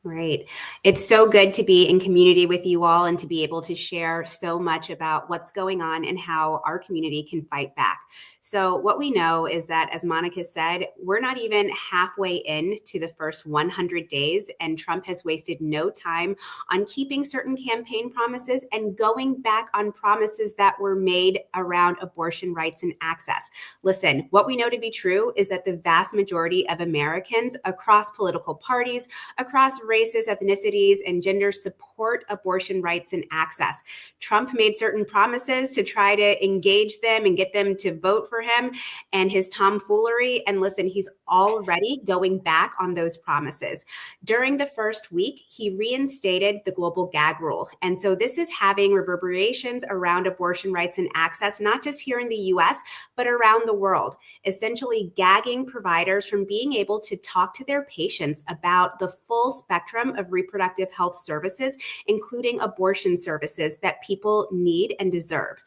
Right. It's so good to be in community with you all and to be able to share so much about what's going on and how our community can fight back. So what we know is that, as Monica said, we're not even halfway into the first 100 days, and Trump has wasted no time on keeping certain campaign promises and going back on promises that were made around abortion rights and access. Listen, what we know to be true is that the vast majority of Americans across political parties, across races, ethnicities, and genders support abortion rights and access. Trump made certain promises to try to engage them and get them to vote for him, and his tomfoolery. And listen, he's already going back on those promises. During the first week, he reinstated the global gag rule. And so this is having reverberations around abortion rights and access, not just here in the US, but around the world, essentially gagging providers from being able to talk to their patients about the full spectrum of reproductive health services, including abortion services that people need and deserve.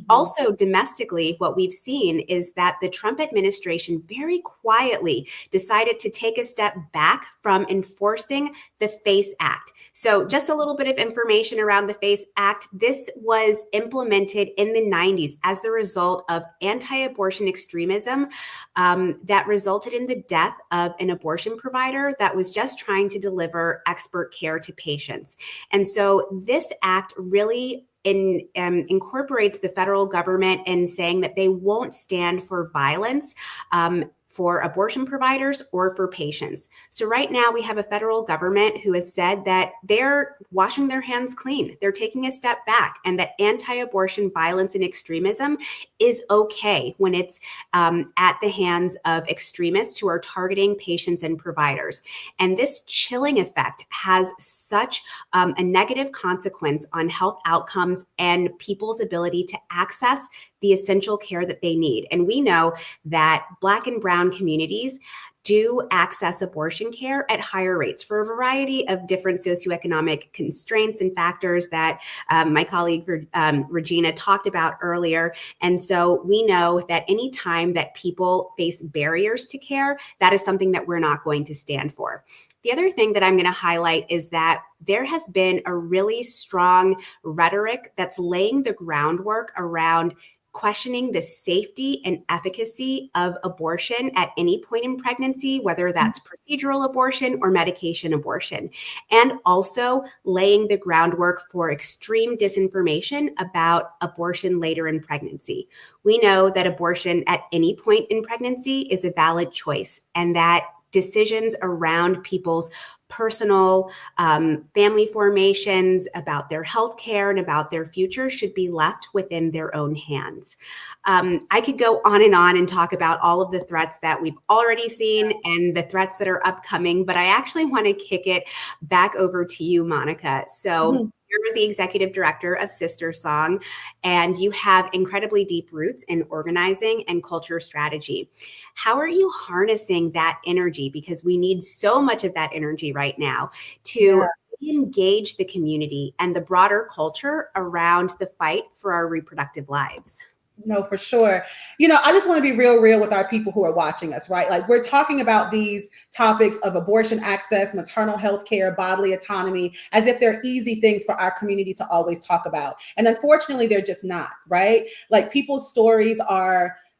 Also, domestically, what we've seen is that the Trump administration very quietly decided to take a step back from enforcing the FACE Act. So just a little bit of information around the FACE Act. This was implemented in the 90s as the result of anti-abortion extremism that resulted in the death of an abortion provider that was just trying to deliver expert care to patients. And so this act really incorporates the federal government in saying that they won't stand for violence for abortion providers or for patients. So right now we have a federal government who has said that they're washing their hands clean. They're taking a step back, and that anti-abortion violence and extremism is okay when it's at the hands of extremists who are targeting patients and providers. And this chilling effect has such a negative consequence on health outcomes and people's ability to access the essential care that they need. And we know that Black and Brown communities do access abortion care at higher rates for a variety of different socioeconomic constraints and factors that my colleague Regina talked about earlier. And so we know that any time that people face barriers to care, that is something that we're not going to stand for. The other thing that I'm going to highlight is that there has been a really strong rhetoric that's laying the groundwork around questioning the safety and efficacy of abortion at any point in pregnancy, whether that's procedural abortion or medication abortion, and also laying the groundwork for extreme disinformation about abortion later in pregnancy. We know that abortion at any point in pregnancy is a valid choice, and that decisions around people's personal family formations, about their health care and about their future should be left within their own hands. I could go on and talk about all of the threats that we've already seen and the threats that are upcoming, but I actually want to kick it back over to you, Monica. So you're the executive director of Sister Song, and you have incredibly deep roots in organizing and culture strategy. How are you harnessing that energy? Because we need so much of that energy right now to engage the community and the broader culture around the fight for our reproductive lives. No, for sure. You know, I just want to be real with our people who are watching us, right? Like, we're talking about these topics of abortion access, maternal health care, bodily autonomy, as if they're easy things for our community to always talk about. And unfortunately, they're just not, right? Like, people's stories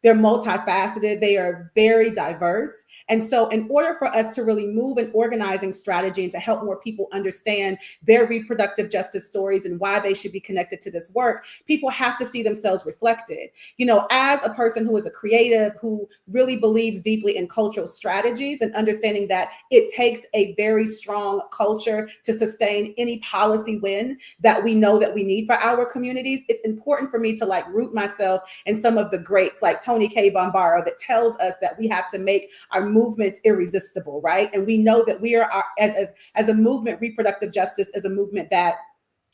they're multifaceted. They are very diverse. And so in order for us to really move an organizing strategy and to help more people understand their reproductive justice stories and why they should be connected to this work, people have to see themselves reflected. You know, as a person who is a creative, who really believes deeply in cultural strategies and understanding that it takes a very strong culture to sustain any policy win that we know that we need for our communities, it's important for me to like root myself in some of the greats like Tony K. Bombaro that tells us that we have to make our movements irresistible, right? And we know that we are, as a movement, reproductive justice is a movement that,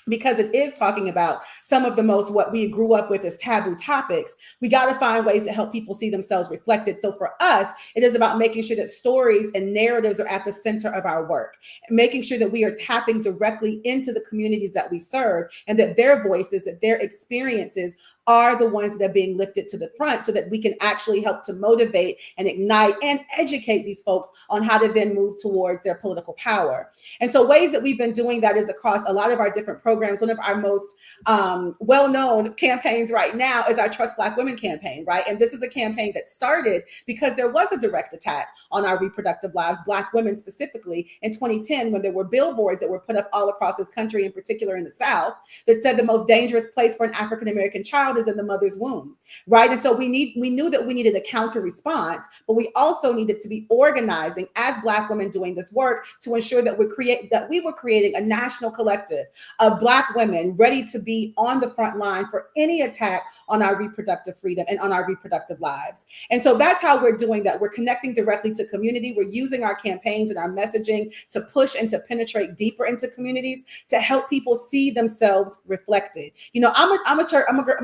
because it is talking about some of the most what we grew up with as taboo topics, we got to find ways to help people see themselves reflected. So for us, it is about making sure that stories and narratives are at the center of our work, and making sure that we are tapping directly into the communities that we serve, and that their voices, that their experiences are the ones that are being lifted to the front, so that we can actually help to motivate and ignite and educate these folks on how to then move towards their political power. And so ways that we've been doing that is across a lot of our different programs. One of our most well-known campaigns right now is our Trust Black Women campaign, right? And this is a campaign that started because there was a direct attack on our reproductive lives, Black women specifically, in 2010, when there were billboards that were put up all across this country, in particular in the South, that said the most dangerous place for an African-American child child is in the mother's womb, right? And so we knew that we needed a counter response, but we also needed to be organizing as Black women doing this work to ensure that we were creating a national collective of Black women ready to be on the front line for any attack on our reproductive freedom and on our reproductive lives. And so that's how we're doing that. We're connecting directly to community. We're using our campaigns and our messaging to push and to penetrate deeper into communities to help people see themselves reflected. You know, I'm a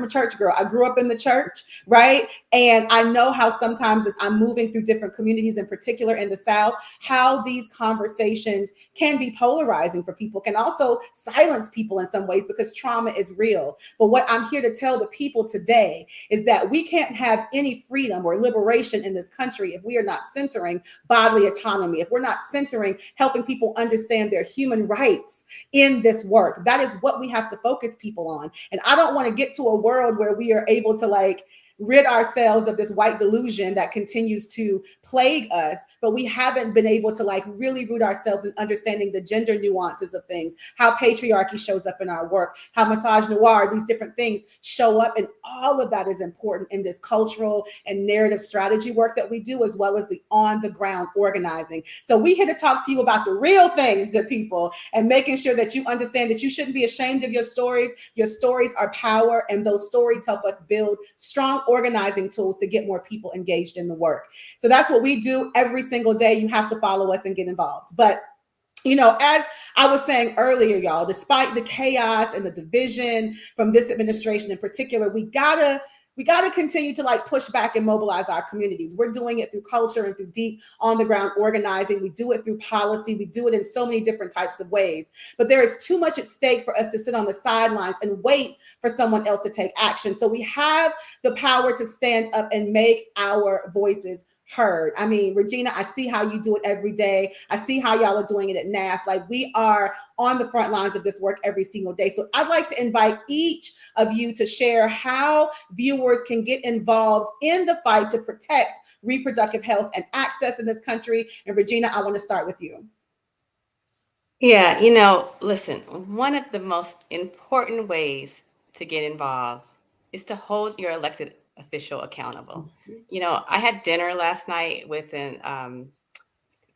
church girl. I grew up in the church, right? And I know how sometimes as I'm moving through different communities, in particular in the South, how these conversations can be polarizing for people, can also silence people in some ways because trauma is real. But what I'm here to tell the people today is that we can't have any freedom or liberation in this country if we are not centering bodily autonomy, if we're not centering helping people understand their human rights in this work. That is what we have to focus people on. And I don't want to get to a world where we are able to rid ourselves of this white delusion that continues to plague us, but we haven't been able to really root ourselves in understanding the gender nuances of things, how patriarchy shows up in our work, how misogynoir, these different things show up. And all of that is important in this cultural and narrative strategy work that we do, as well as the on the ground organizing. So we here to talk to you about the real things, good people, and making sure that you understand that you shouldn't be ashamed of your stories. Your stories are power, and those stories help us build strong organizing tools to get more people engaged in the work. So that's what we do every single day. You have to follow us and get involved. But you know, as I was saying earlier, y'all, despite the chaos and the division from this administration in particular, we gotta continue to push back and mobilize our communities. We're doing it through culture and through deep on the ground organizing. We do it through policy. We do it in so many different types of ways. But there is too much at stake for us to sit on the sidelines and wait for someone else to take action. So we have the power to stand up and make our voices heard. I mean, Regina, I see how you do it every day. I see how y'all are doing it at NAACP. We are on the front lines of this work every single day. So I'd like to invite each of you to share how viewers can get involved in the fight to protect reproductive health and access in this country. And Regina, I want to start with you. Yeah, you know, listen, one of the most important ways to get involved is to hold your elected official accountable. You know, I had dinner last night with a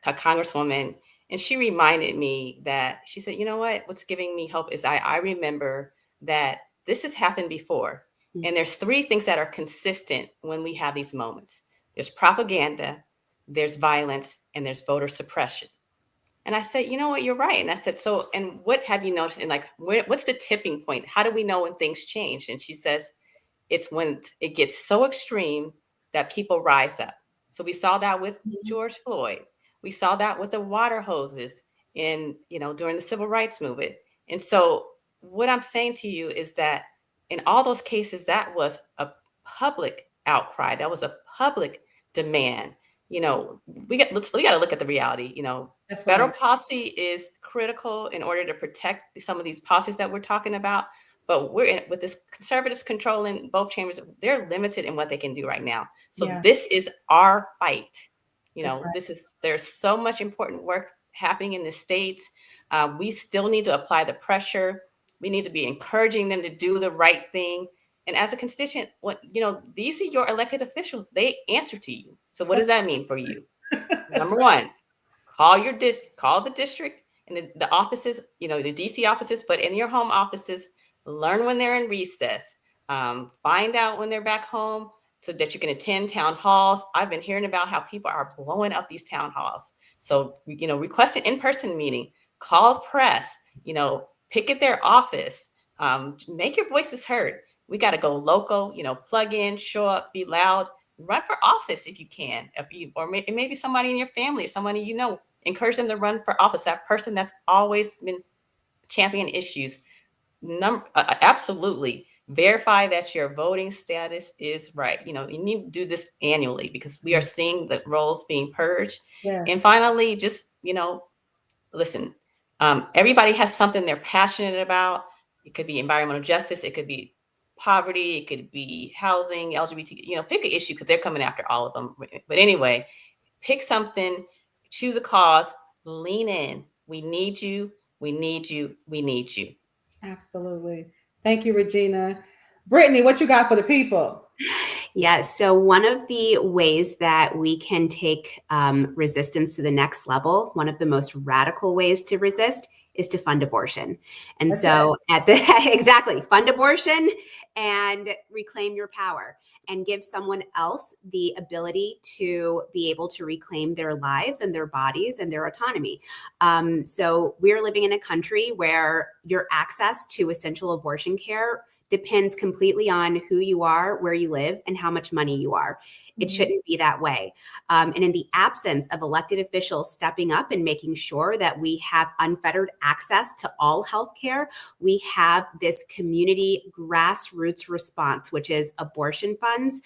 congresswoman, and she reminded me that she said, you know what's giving me hope is I remember that this has happened before. And there's three things that are consistent when we have these moments. There's propaganda, there's violence, and there's voter suppression. And I said, you know what, you're right. And I said, so, and what have you noticed? And what's the tipping point? How do we know when things change? And she says, it's when it gets so extreme that people rise up. So we saw that with George Floyd. We saw that with the water hoses during the civil rights movement. And so what I'm saying to you is that in all those cases, that was a public outcry. That was a public demand. You know, we got to look at the reality. You know, federal policy is critical in order to protect some of these policies that we're talking about. But with this conservatives controlling both chambers, they're limited in what they can do right now. So this is our fight. You know, there's so much important work happening in the states. We still need to apply the pressure. We need to be encouraging them to do the right thing. And as a constituent, these are your elected officials. They answer to you. So what does that mean for you? Number one, call the district and the offices, the DC offices, but in your home offices, learn when they're in recess, find out when they're back home so that you can attend town halls. I've been hearing about how people are blowing up these town halls. So, request an in-person meeting, call press, picket their office, make your voices heard. We got to go local, plug in, show up, be loud, run for office if you can, or maybe somebody in your family, somebody, encourage them to run for office. That person that's always been championing issues. Absolutely verify that your voting status is right. You need to do this annually because we are seeing the roles being purged. Yes. And finally, just, listen, everybody has something they're passionate about. It could be environmental justice. It could be poverty. It could be housing, LGBT, pick an issue because they're coming after all of them. But anyway, pick something, choose a cause, lean in. We need you. We need you. We need you. Absolutely. Thank you, Regina. Brittany, what you got for the people? Yes. So one of the ways that we can take resistance to the next level, one of the most radical ways to resist is to fund abortion. And That's so exactly, fund abortion and reclaim your power and give someone else the ability to be able to reclaim their lives and their bodies and their autonomy. So we're living in a country where your access to essential abortion care depends completely on who you are, where you live, and how much money you are. It shouldn't be that way. And in the absence of elected officials stepping up and making sure that we have unfettered access to all healthcare, we have this community grassroots response, which is abortion funds,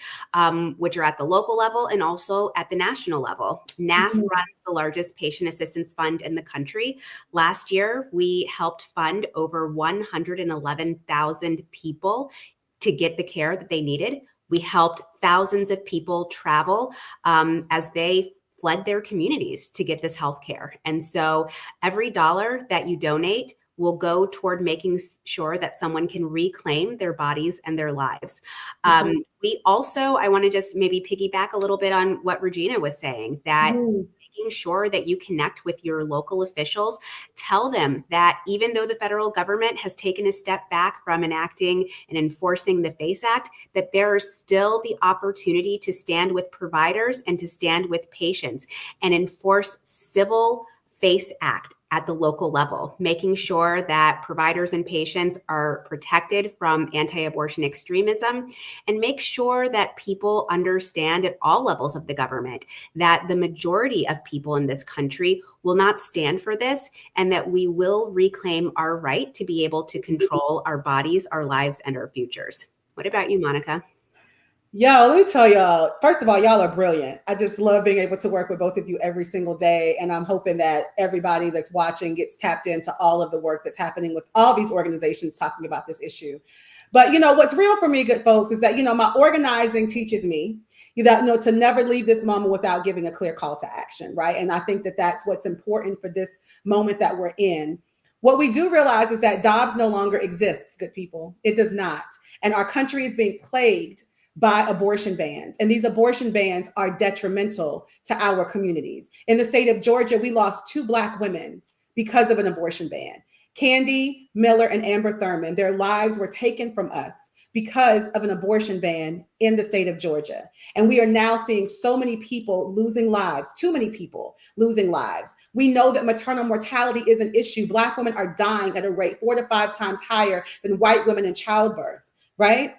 which are at the local level and also at the national level. NAACP runs the largest patient assistance fund in the country. Last year, we helped fund over 111,000 people to get the care that they needed. We helped thousands of people travel as they fled their communities to get this health care. And so every dollar that you donate will go toward making sure that someone can reclaim their bodies and their lives. We also, I want to just maybe piggyback a little bit on what Regina was saying, that making sure that you connect with your local officials, tell them that even though the federal government has taken a step back from enacting and enforcing the FACE Act, that there is still the opportunity to stand with providers and to stand with patients and enforce civil FACE Act at the local level, making sure that providers and patients are protected from anti-abortion extremism, and make sure that people understand at all levels of the government that the majority of people in this country will not stand for this, and that we will reclaim our right to be able to control our bodies, our lives, and our futures. What about you, Monica? Yo, let me tell y'all, first of all, y'all are brilliant. I just love being able to work with both of you every single day. And I'm hoping that everybody that's watching gets tapped into all of the work that's happening with all these organizations talking about this issue. But, you know, what's real for me, good folks, is that, you know, my organizing teaches me that, you know, to never leave this moment without giving a clear call to action, right? And I think that that's what's important for this moment that we're in. What we do realize is that Dobbs no longer exists, good people. It does not. And our country is being plagued by abortion bans. And these abortion bans are detrimental to our communities. In the state of Georgia, we lost 2 Black women because of an abortion ban. Kendi Miller and Amber Thurman, their lives were taken from us because of an abortion ban in the state of Georgia. And we are now seeing so many people losing lives, too many people losing lives. We know that maternal mortality is an issue. Black women are dying at a rate 4 to 5 times higher than white women in childbirth, right?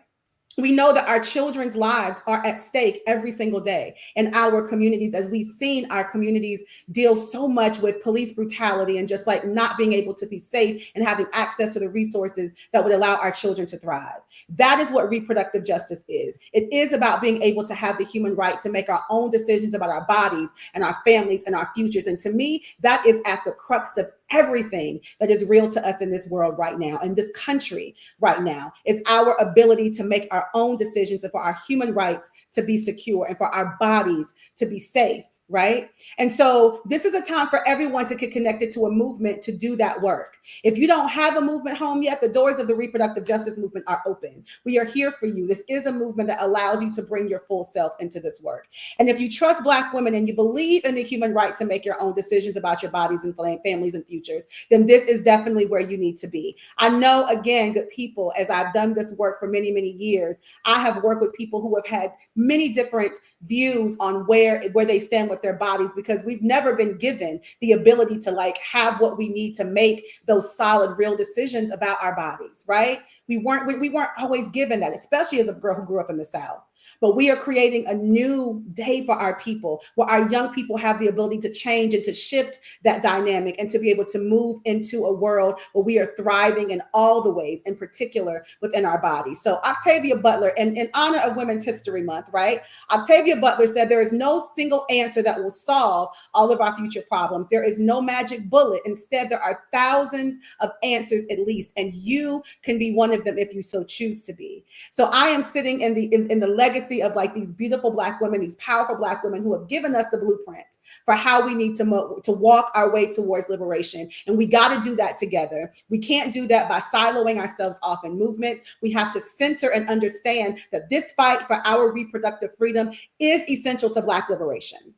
We know that our children's lives are at stake every single day in our communities, as we've seen our communities deal so much with police brutality and just like not being able to be safe and having access to the resources that would allow our children to thrive. That is what reproductive justice is. It is about being able to have the human right to make our own decisions about our bodies and our families and our futures. And to me, that is at the crux of everything that is real to us in this world right now, in this country right now, is our ability to make our own decisions and for our human rights to be secure and for our bodies to be safe, right? And so this is a time for everyone to get connected to a movement to do that work. If you don't have a movement home yet, the doors of the reproductive justice movement are open. We are here for you. This is a movement that allows you to bring your full self into this work. And if you trust Black women and you believe in the human right to make your own decisions about your bodies and families and futures, then this is definitely where you need to be. I know, again, good people, as I've done this work for many, many years, I have worked with people who have had many different views on where they stand with their bodies, because we've never been given the ability to like have what we need to make those solid, real decisions about our bodies, right? We weren't always given that, especially as a girl who grew up in the South. But we are creating a new day for our people, where our young people have the ability to change and to shift that dynamic and to be able to move into a world where we are thriving in all the ways, in particular within our bodies. So Octavia Butler, in honor of Women's History Month, right? Octavia Butler said there is no single answer that will solve all of our future problems. There is no magic bullet. Instead, there are thousands of answers at least, and you can be one of them if you so choose to be. So I am sitting in the legacy legacy of like these beautiful Black women, these powerful Black women who have given us the blueprint for how we need to walk our way towards liberation. And we got to do that together. We can't do that by siloing ourselves off in movements. We have to center and understand that this fight for our reproductive freedom is essential to Black liberation.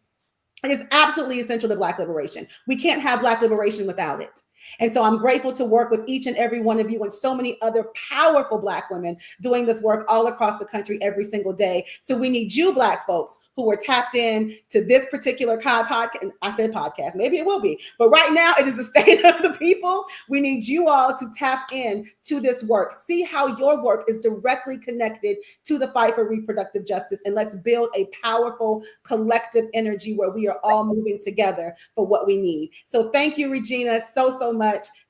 It is absolutely essential to Black liberation. We can't have Black liberation without it. And so I'm grateful to work with each and every one of you and so many other powerful Black women doing this work all across the country every single day. So we need you Black folks who are tapped in to this particular podcast. I said podcast, maybe it will be, but right now it is the state of the people. We need you all to tap in to this work. See how your work is directly connected to the fight for reproductive justice. And let's build a powerful collective energy where we are all moving together for what we need. So thank you, Regina, so much.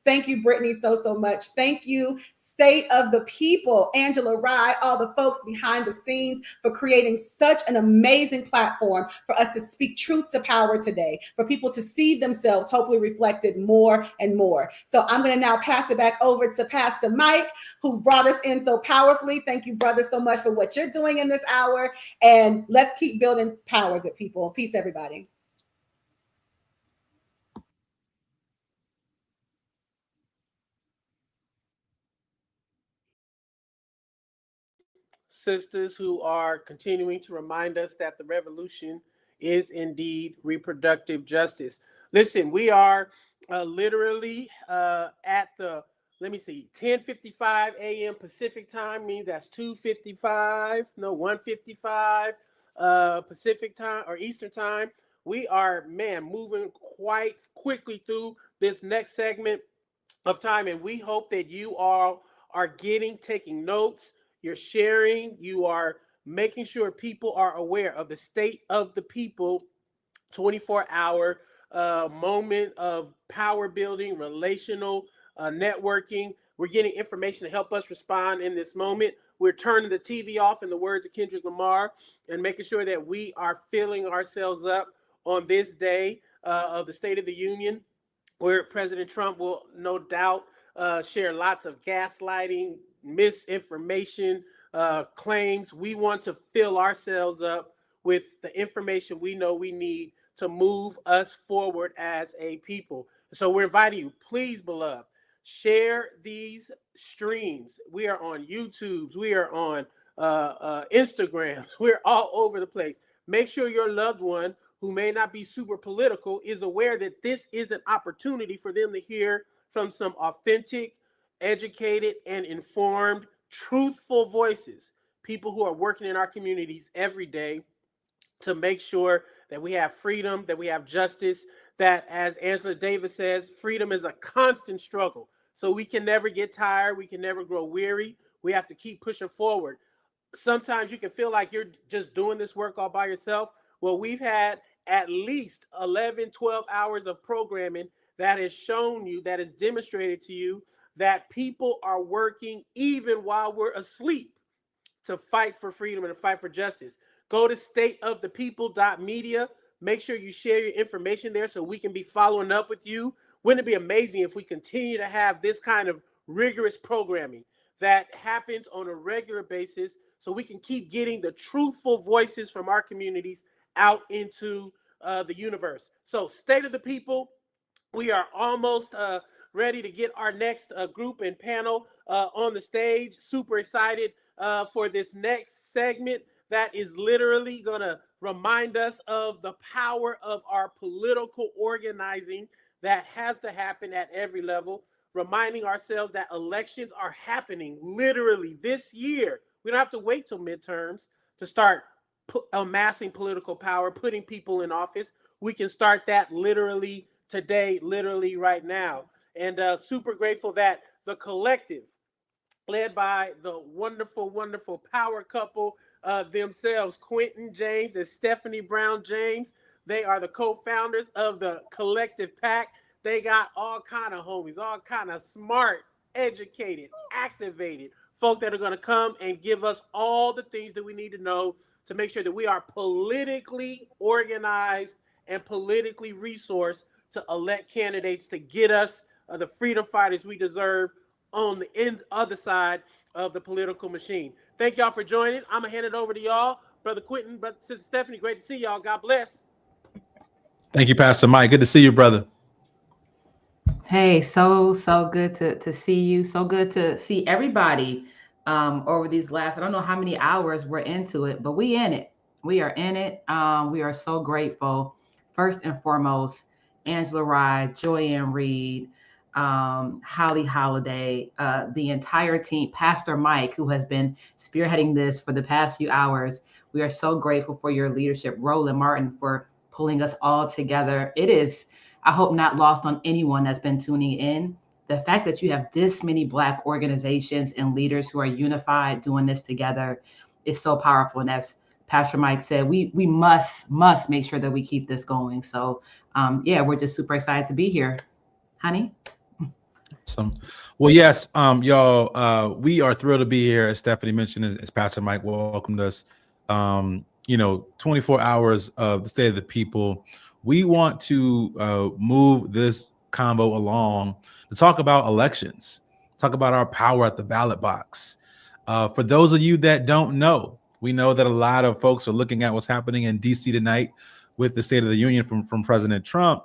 Thank you, Brittany, so much. Thank you, State of the People, Angela Rye, all the folks behind the scenes for creating such an amazing platform for us to speak truth to power today, for people to see themselves hopefully reflected more and more. So I'm going to now pass it back over to Pastor Mike, who brought us in so powerfully. Thank you, brother, so much for what you're doing in this hour. And let's keep building power, good people. Peace, everybody. Sisters who are continuing to remind us that the revolution is indeed reproductive justice. Listen, we are literally at the, let me see, 10:55 a.m. Pacific time, means that's 1:55 Pacific time or Eastern time. We are, moving quite quickly through this next segment of time, and we hope that you all are taking notes. You're sharing, you are making sure people are aware of the State of the People 24-hour moment of power building, relational networking. We're getting information to help us respond in this moment. We're turning the TV off, in the words of Kendrick Lamar, and making sure that we are filling ourselves up on this day of the State of the Union, where President Trump will no doubt share lots of gaslighting, misinformation, claims. We want to fill ourselves up with the information we know we need to move us forward as a people. So we're inviting you, please, beloved, share these streams. We are on YouTube. We are on Instagram. We're all over the place. Make sure your loved one who may not be super political is aware that this is an opportunity for them to hear from some authentic, educated, and informed, truthful voices, people who are working in our communities every day to make sure that we have freedom, that we have justice, that, as Angela Davis says, freedom is a constant struggle. So we can never get tired. We can never grow weary. We have to keep pushing forward. Sometimes you can feel like you're just doing this work all by yourself. Well, we've had at least 11, 12 hours of programming that has shown you, that has demonstrated to you that people are working even while we're asleep to fight for freedom and to fight for justice. Go to stateofthepeople.media. Make sure you share your information there so we can be following up with you. Wouldn't it be amazing if we continue to have this kind of rigorous programming that happens on a regular basis so we can keep getting the truthful voices from our communities out into the universe? So, State of the People, we are almost ready to get our next group and panel on the stage. Super excited for this next segment that is literally going to remind us of the power of our political organizing that has to happen at every level, reminding ourselves that elections are happening literally this year. We don't have to wait till midterms to start amassing political power, putting people in office. We can start that literally today, literally right now. And super grateful that the collective, led by the wonderful, wonderful power couple themselves, Quentin James and Stephanie Brown James, they are the co-founders of the Collective PAC. They got all kind of homies, all kind of smart, educated, activated folk that are going to come and give us all the things that we need to know to make sure that we are politically organized and politically resourced to elect candidates to get us the freedom fighters we deserve on the other side of the political machine. Thank y'all for joining. I'm gonna hand it over to y'all, Brother Quentin, Brother Sister Stephanie. Great to see y'all. God bless. Thank you, Pastor Mike. Good to see you, brother. Hey, so good to see you. So good to see everybody over these last, I don't know how many hours we're into it, but we in it. We are in it. We are so grateful. First and foremost, Angela Rye, Joyanne Reed, Holly Holiday, the entire team, Pastor Mike, who has been spearheading this for the past few hours. We are so grateful for your leadership. Roland Martin for pulling us all together. It is, I hope, not lost on anyone that's been tuning in. The fact that you have this many Black organizations and leaders who are unified doing this together is so powerful. And as Pastor Mike said, we must make sure that we keep this going. So yeah, we're just super excited to be here. Honey? Awesome. Well, yes, y'all, we are thrilled to be here. As Stephanie mentioned, as Pastor Mike welcomed us, 24 hours of the State of the People. We want to move this convo along to talk about elections, talk about our power at the ballot box. For those of you that don't know, we know that a lot of folks are looking at what's happening in DC tonight with the State of the Union from President Trump.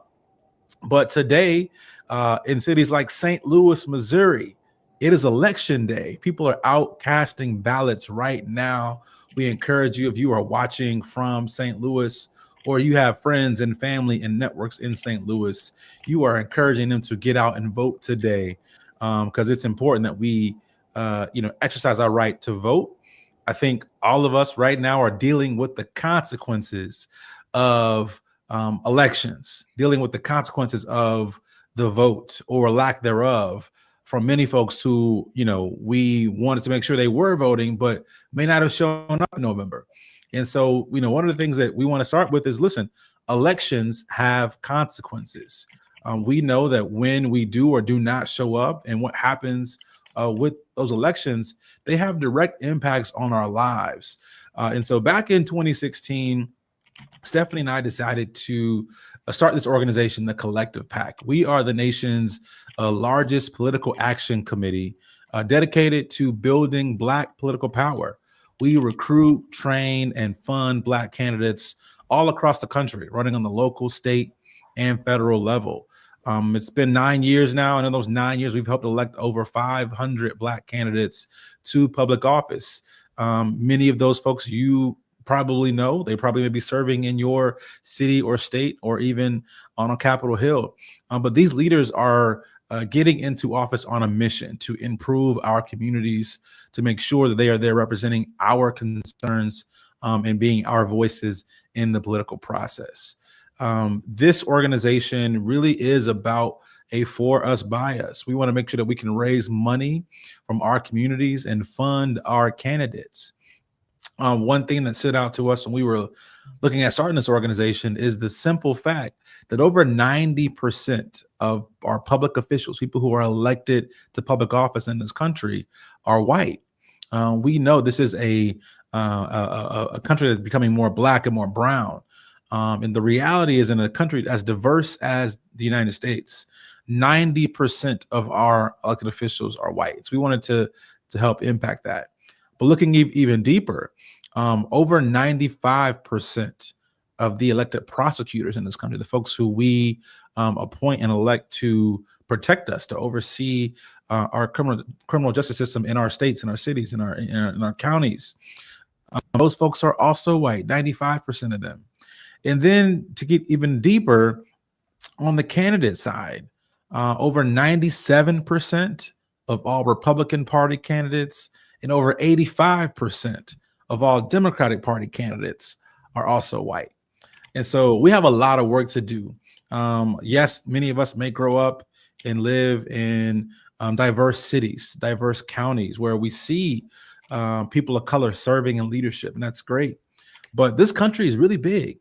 But today, in cities like St. Louis, Missouri, it is election day. People are out casting ballots right now. We encourage you, if you are watching from St. Louis, or you have friends and family and networks in St. Louis, you are encouraging them to get out and vote today, because it's important that we, exercise our right to vote. I think all of us right now are dealing with the consequences of elections, dealing with the consequences of the vote or lack thereof from many folks who, we wanted to make sure they were voting, but may not have shown up in November. And so, one of the things that we want to start with is, listen, elections have consequences. We know that when we do or do not show up and what happens with those elections, they have direct impacts on our lives. And so back in 2016, Stephanie and I decided to start this organization, the Collective PAC. We are the nation's largest political action committee dedicated to building Black political power. We recruit, train, and fund Black candidates all across the country, running on the local, state, and federal level. It's been 9 years now, and in those 9 years, we've helped elect over 500 Black candidates to public office. Many of those folks you probably know. They probably may be serving in your city or state or even on a Capitol Hill. But these leaders are getting into office on a mission to improve our communities, to make sure that they are there representing our concerns and being our voices in the political process. This organization really is about a for us, by us. We want to make sure that we can raise money from our communities and fund our candidates. One thing that stood out to us when we were looking at starting this organization is the simple fact that over 90% of our public officials, people who are elected to public office in this country, are white. We know this is a country that's becoming more Black and more brown. And the reality is, in a country as diverse as the United States, 90% of our elected officials are white. So we wanted to help impact that. But looking even deeper, over 95% of the elected prosecutors in this country, the folks who we appoint and elect to protect us, to oversee our criminal justice system in our states, in our cities, in our counties, those folks are also white, 95% of them. And then to get even deeper, on the candidate side, over 97% of all Republican Party candidates and over 85% of all Democratic Party candidates are also white. And so we have a lot of work to do. Yes, many of us may grow up and live in diverse cities, diverse counties where we see people of color serving in leadership, and that's great. But this country is really big.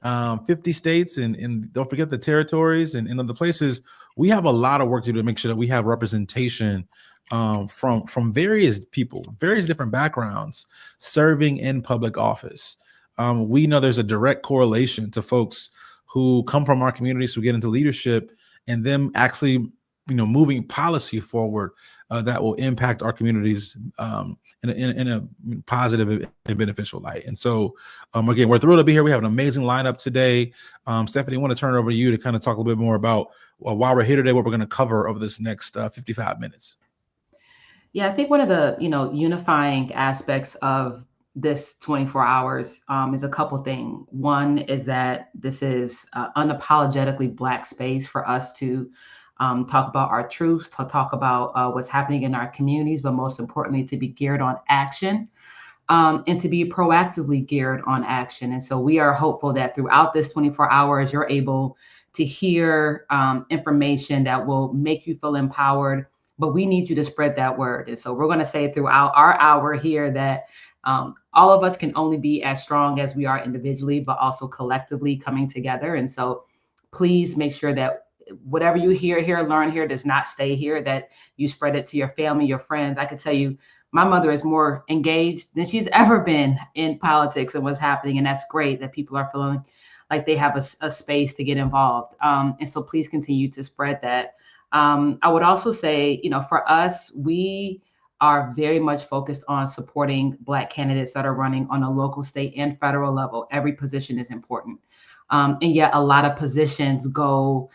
50 states and don't forget the territories and other places. We have a lot of work to do to make sure that we have representation from various people, various different backgrounds serving in public office. We know there's a direct correlation to folks who come from our communities who get into leadership and them actually, moving policy forward that will impact our communities in a positive and beneficial light. And so, again, we're thrilled to be here. We have an amazing lineup today. Stephanie, I want to turn it over to you to kind of talk a little bit more about why we're here today, what we're going to cover over this next 55 minutes. Yeah, I think one of the unifying aspects of this 24 hours is a couple things. One is that this is unapologetically Black space for us to talk about our truths, to talk about what's happening in our communities, but most importantly, to be geared on action and to be proactively geared on action. And so we are hopeful that throughout this 24 hours, you're able to hear information that will make you feel empowered, but we need you to spread that word. And so we're going to say throughout our hour here that all of us can only be as strong as we are individually, but also collectively coming together. And so please make sure that whatever you hear here, learn here, does not stay here, that you spread it to your family, your friends. I could tell you, my mother is more engaged than she's ever been in politics and what's happening. And that's great that people are feeling like they have a space to get involved. And so please continue to spread that. I would also say, for us, we are very much focused on supporting Black candidates that are running on a local, state, and federal level. Every position is important. And yet a lot of positions go,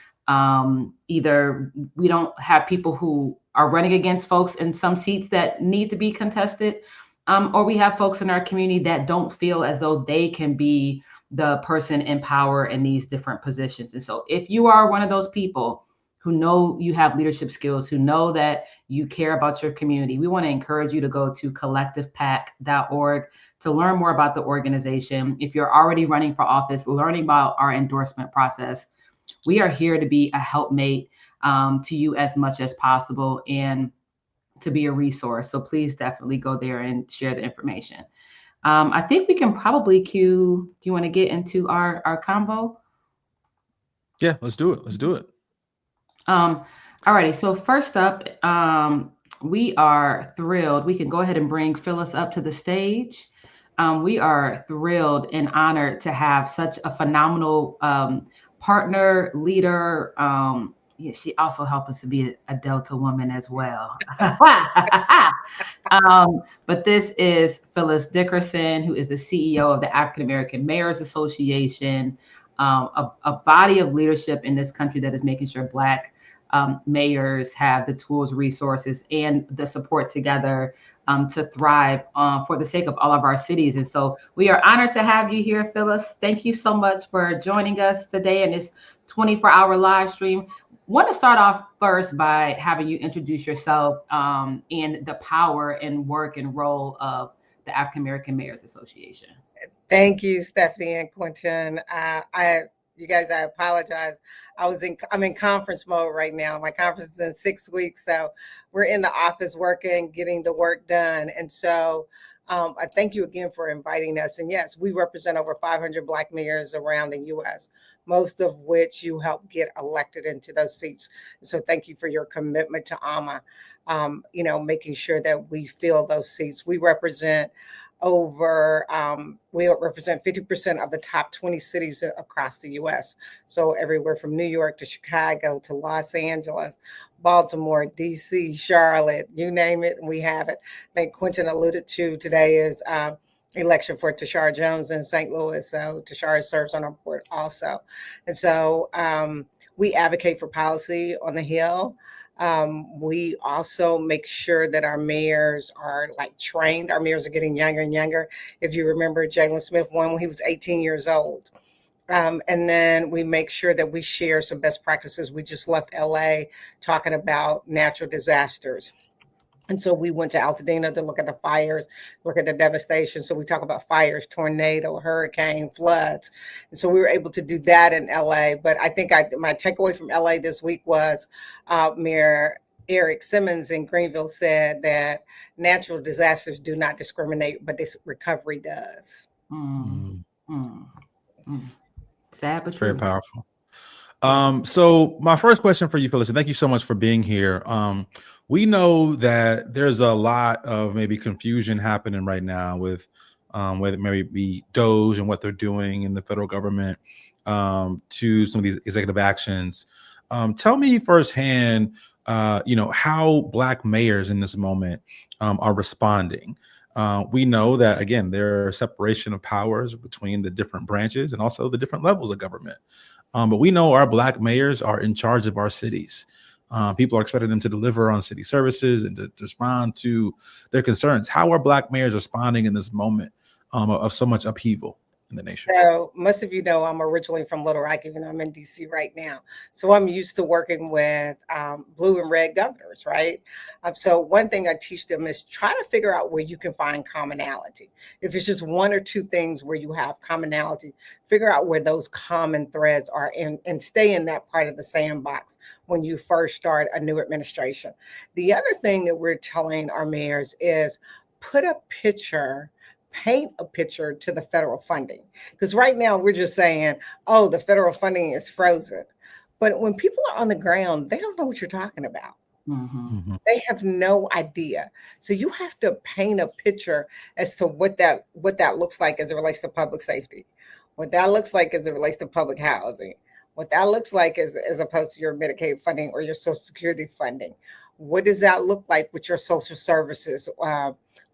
either we don't have people who are running against folks in some seats that need to be contested, or we have folks in our community that don't feel as though they can be the person in power in these different positions. And so if you are one of those people who know you have leadership skills, who know that you care about your community, we want to encourage you to go to collectivepac.org to learn more about the organization. If you're already running for office, learning about our endorsement process, we are here to be a helpmate to you as much as possible and to be a resource. So please definitely go there and share the information. I think we can probably cue, do you want to get into our convo? Yeah, let's do it. Let's do it. All righty. So first up, we are thrilled. We can go ahead and bring Phyllis up to the stage. We are thrilled and honored to have such a phenomenal partner, leader. Yeah, she also helped us to be a Delta woman as well. But this is Phyllis Dickerson, who is the CEO of the African American Mayors Association, a body of leadership in this country that is making sure Black mayors have the tools, resources, and the support together to thrive for the sake of all of our cities. And so we are honored to have you here, Phyllis. Thank you so much for joining us today in this 24-hour live stream. Want to start off first by having you introduce yourself and the power and work and role of the African American Mayors Association. Thank you, Stephanie and Quentin. You guys, I apologize. I'm in conference mode right now. My conference is in 6 weeks, so we're in the office working, getting the work done. And so I thank you again for inviting us. And yes, we represent over 500 Black mayors around the U.S., most of which you help get elected into those seats. So thank you for your commitment to AMA, making sure that we fill those seats. We represent 50% of the top 20 cities across the U.S. So everywhere from New York to Chicago to Los Angeles, Baltimore, D.C., Charlotte, you name it, we have it. I think Quentin alluded to today is election for Tashar Jones in St. Louis. So Tashar serves on our board also. And so we advocate for policy on the Hill. We also make sure that our mayors are trained. Our mayors are getting younger and younger. If you remember, Jalen Smith won when he was 18 years old. And then we make sure that we share some best practices. We just left LA talking about natural disasters. And so we went to Altadena to look at the fires, look at the devastation. So we talk about fires, tornado, hurricane, floods. And so we were able to do that in LA. But I think my takeaway from LA this week was Mayor Eric Simmons in Greenville said that natural disasters do not discriminate, but this recovery does. Sad, but very powerful. So my first question for you, Phyllis, and thank you so much for being here. We know that there's a lot of maybe confusion happening right now with whether it may be DOGE and what they're doing in the federal government to some of these executive actions. Tell me firsthand how Black mayors in this moment are responding. We know that, again, there are separation of powers between the different branches and also the different levels of government. But we know our Black mayors are in charge of our cities. People are expecting them to deliver on city services and to respond to their concerns. How are Black mayors responding in this moment of so much upheaval in the nation? So most of you know I'm originally from Little Rock, even though I'm in DC right now. So I'm used to working with blue and red governors, right? So one thing I teach them is try to figure out where you can find commonality. If it's just one or two things where you have commonality, figure out where those common threads are and stay in that part of the sandbox when you first start a new administration. The other thing that we're telling our mayors is paint a picture to the federal funding. Because right now we're just saying, oh, the federal funding is frozen. But when people are on the ground, they don't know what you're talking about. They have no idea. So you have to paint a picture as to what that looks like as it relates to public safety, what that looks like as it relates to public housing, what that looks like as opposed to your Medicaid funding or your Social Security funding. What does that look like with your social services?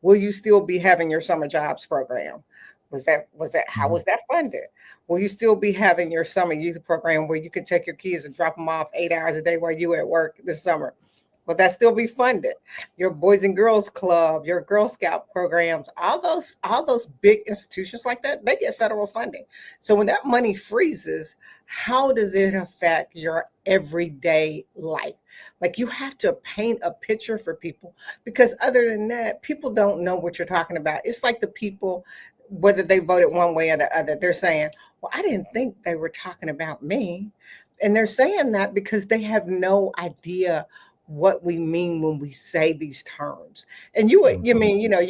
Will you still be having your summer jobs program? How was that funded? Will you still be having your summer youth program where you can take your kids and drop them off 8 hours a day while you at work this summer? Will that still be funded? Your Boys and Girls Club, your Girl Scout programs, all those big institutions like that, they get federal funding. So when that money freezes, how does it affect your everyday life? Like, you have to paint a picture for people, because other than that, people don't know what you're talking about. It's like the people, whether they voted one way or the other, they're saying, well, I didn't think they were talking about me. And they're saying that because they have no idea what we mean when we say these terms. And you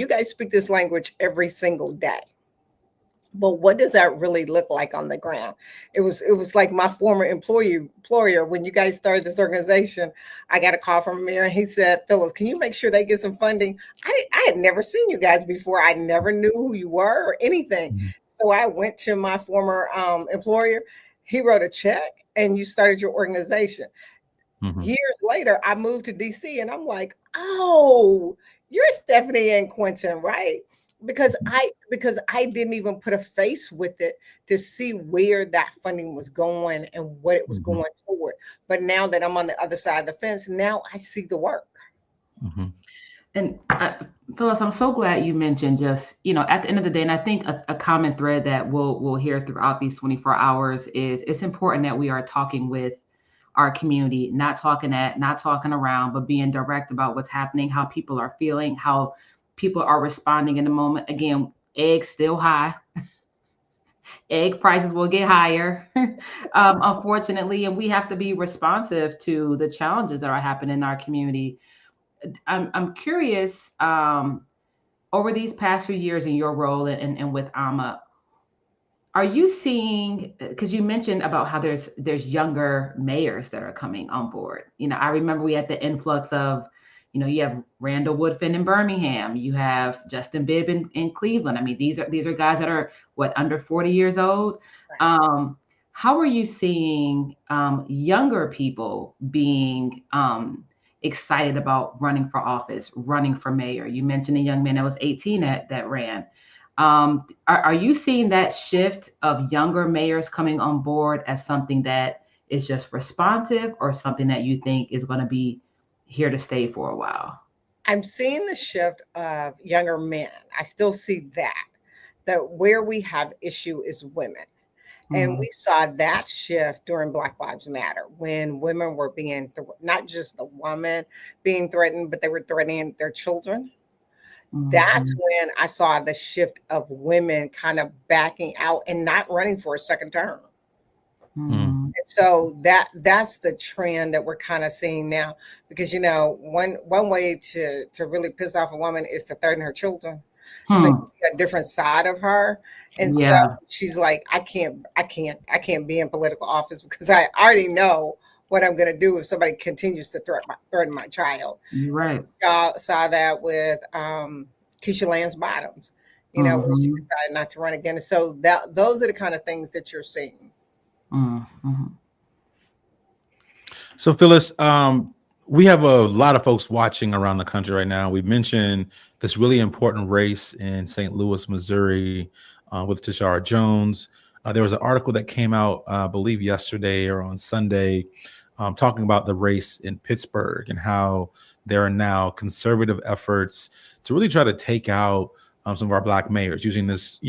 guys speak this language every single day. But what does that really look like on the ground? It was like my former employer, when you guys started this organization, I got a call from a mayor and he said, Phyllis, can you make sure they get some funding? I had never seen you guys before. I never knew who you were or anything. So I went to my former employer. He wrote a check and you started your organization. Years later, I moved to DC and I'm like, oh, you're Stephanie and Quentin, right? Because I didn't even put a face with it to see where that funding was going and what it was going toward. But now that I'm on the other side of the fence, now I see the work. And Phyllis, I'm so glad you mentioned just, at the end of the day, and I think a common thread that we'll hear throughout these 24 hours is it's important that we are talking with our community, not talking around, but being direct about what's happening, how people are feeling, how people are responding in the moment. Again, eggs still high. Egg prices will get higher, unfortunately, and we have to be responsive to the challenges that are happening in our community. I'm curious, over these past few years in your role and with AMA, are you seeing, because you mentioned about how there's younger mayors that are coming on board. I remember we had the influx of, you have Randall Woodfin in Birmingham, you have Justin Bibb in Cleveland. I mean, these are guys that are under 40 years old. How are you seeing younger people being excited about running for office, running for mayor? You mentioned a young man that was 18 that ran. Are you seeing that shift of younger mayors coming on board as something that is just responsive, or something that you think is going to be here to stay for a while? I'm seeing the shift of younger men. I still see that where we have issue is women. And we saw that shift during Black Lives Matter, when women were being, not just the woman being threatened, but they were threatening their children. That's when I saw the shift of women kind of backing out and not running for a second term. And so that's the trend that we're kind of seeing now, because one way to really piss off a woman is to threaten her children. So you see a different side of her, and so she's like, I can't be in political office because I already know what I'm going to do if somebody continues to threaten my child. Right. Saw that with Keisha Lance Bottoms, where she decided not to run again. And so those are the kind of things that you're seeing. So Phyllis, we have a lot of folks watching around the country right now. We mentioned this really important race in St. Louis, Missouri, with Tashara Jones. There was an article that came out, I believe, yesterday or on Sunday, talking about the race in Pittsburgh and how there are now conservative efforts to really try to take out some of our Black mayors using this,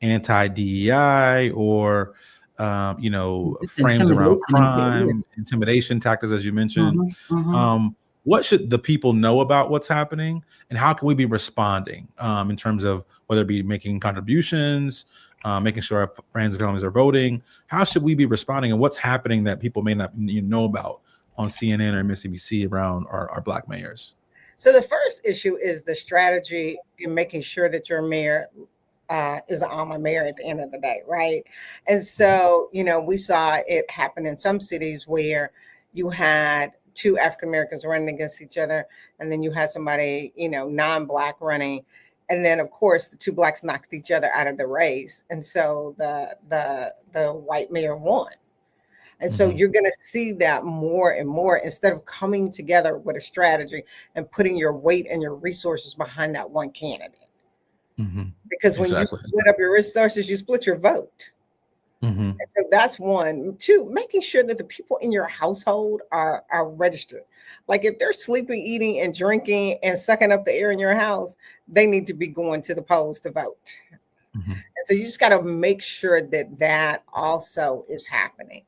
anti-DEI or frames around crime, intimidation tactics, as you mentioned. What should the people know about what's happening, and how can we be responding in terms of whether it be making contributions, making sure our friends and families are voting? How should we be responding, and what's happening that people may not know about on CNN or MSNBC around our Black mayors? So the first issue is the strategy in making sure that your mayor is an alma mayor at the end of the day, right? And so, we saw it happen in some cities where you had two African Americans running against each other, and then you had somebody, non-Black running, and then of course the two Blacks knocked each other out of the race, and so the white mayor won. And so you're going to see that more and more, instead of coming together with a strategy and putting your weight and your resources behind that one candidate. Because when you split up your resources, you split your vote. And so that's one. Two, making sure that the people in your household are registered. Like if they're sleeping, eating, and drinking and sucking up the air in your house, they need to be going to the polls to vote. And so you just got to make sure that that also is happening.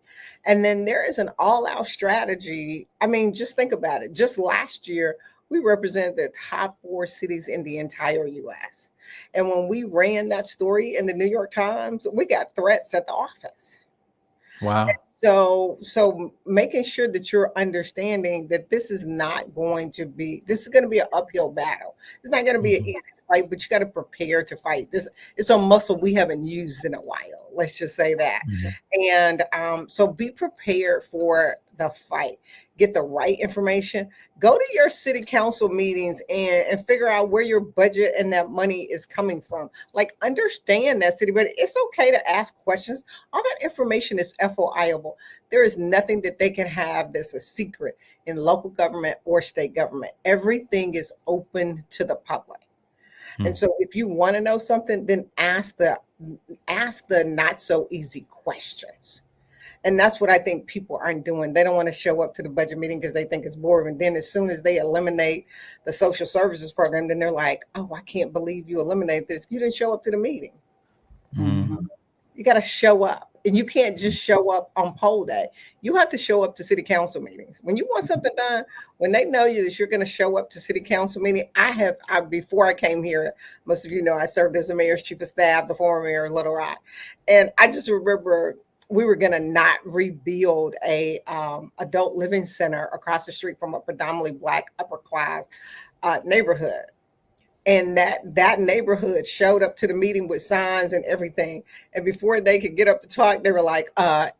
And then there is an all-out strategy. I mean, just think about it. Just last year, we represented the top 4 cities in the entire U.S. And when we ran that story in the New York Times, we got threats at the office. Wow. And so making sure that you're understanding that this is going to be an uphill battle. It's not going to be an easy fight, but you got to prepare to fight. It's a muscle we haven't used in a while. Let's just say that. And so be prepared for the fight. Get the right information. Go to your city council meetings and figure out where your budget and that money is coming from. Like, understand that city, but it's okay to ask questions. All that information is FOIable. There is nothing that they can have that's a secret in local government or state government. Everything is open to the public. And so if you want to know something, then ask the not so easy questions. And that's what I think people aren't doing. They don't want to show up to the budget meeting because they think it's boring. And then as soon as they eliminate the social services program, then they're like, oh, I can't believe you eliminated this. You didn't show up to the meeting. You got to show up. And you can't just show up on poll day. You have to show up to city council meetings. When you want something done, when they know you that you're going to show up to city council meeting, before I came here, most of you know I served as the mayor's chief of staff, the former mayor of Little Rock. And I just remember we were going to not rebuild a adult living center across the street from a predominantly Black upper class neighborhood. And that neighborhood showed up to the meeting with signs and everything. And before they could get up to talk, they were like,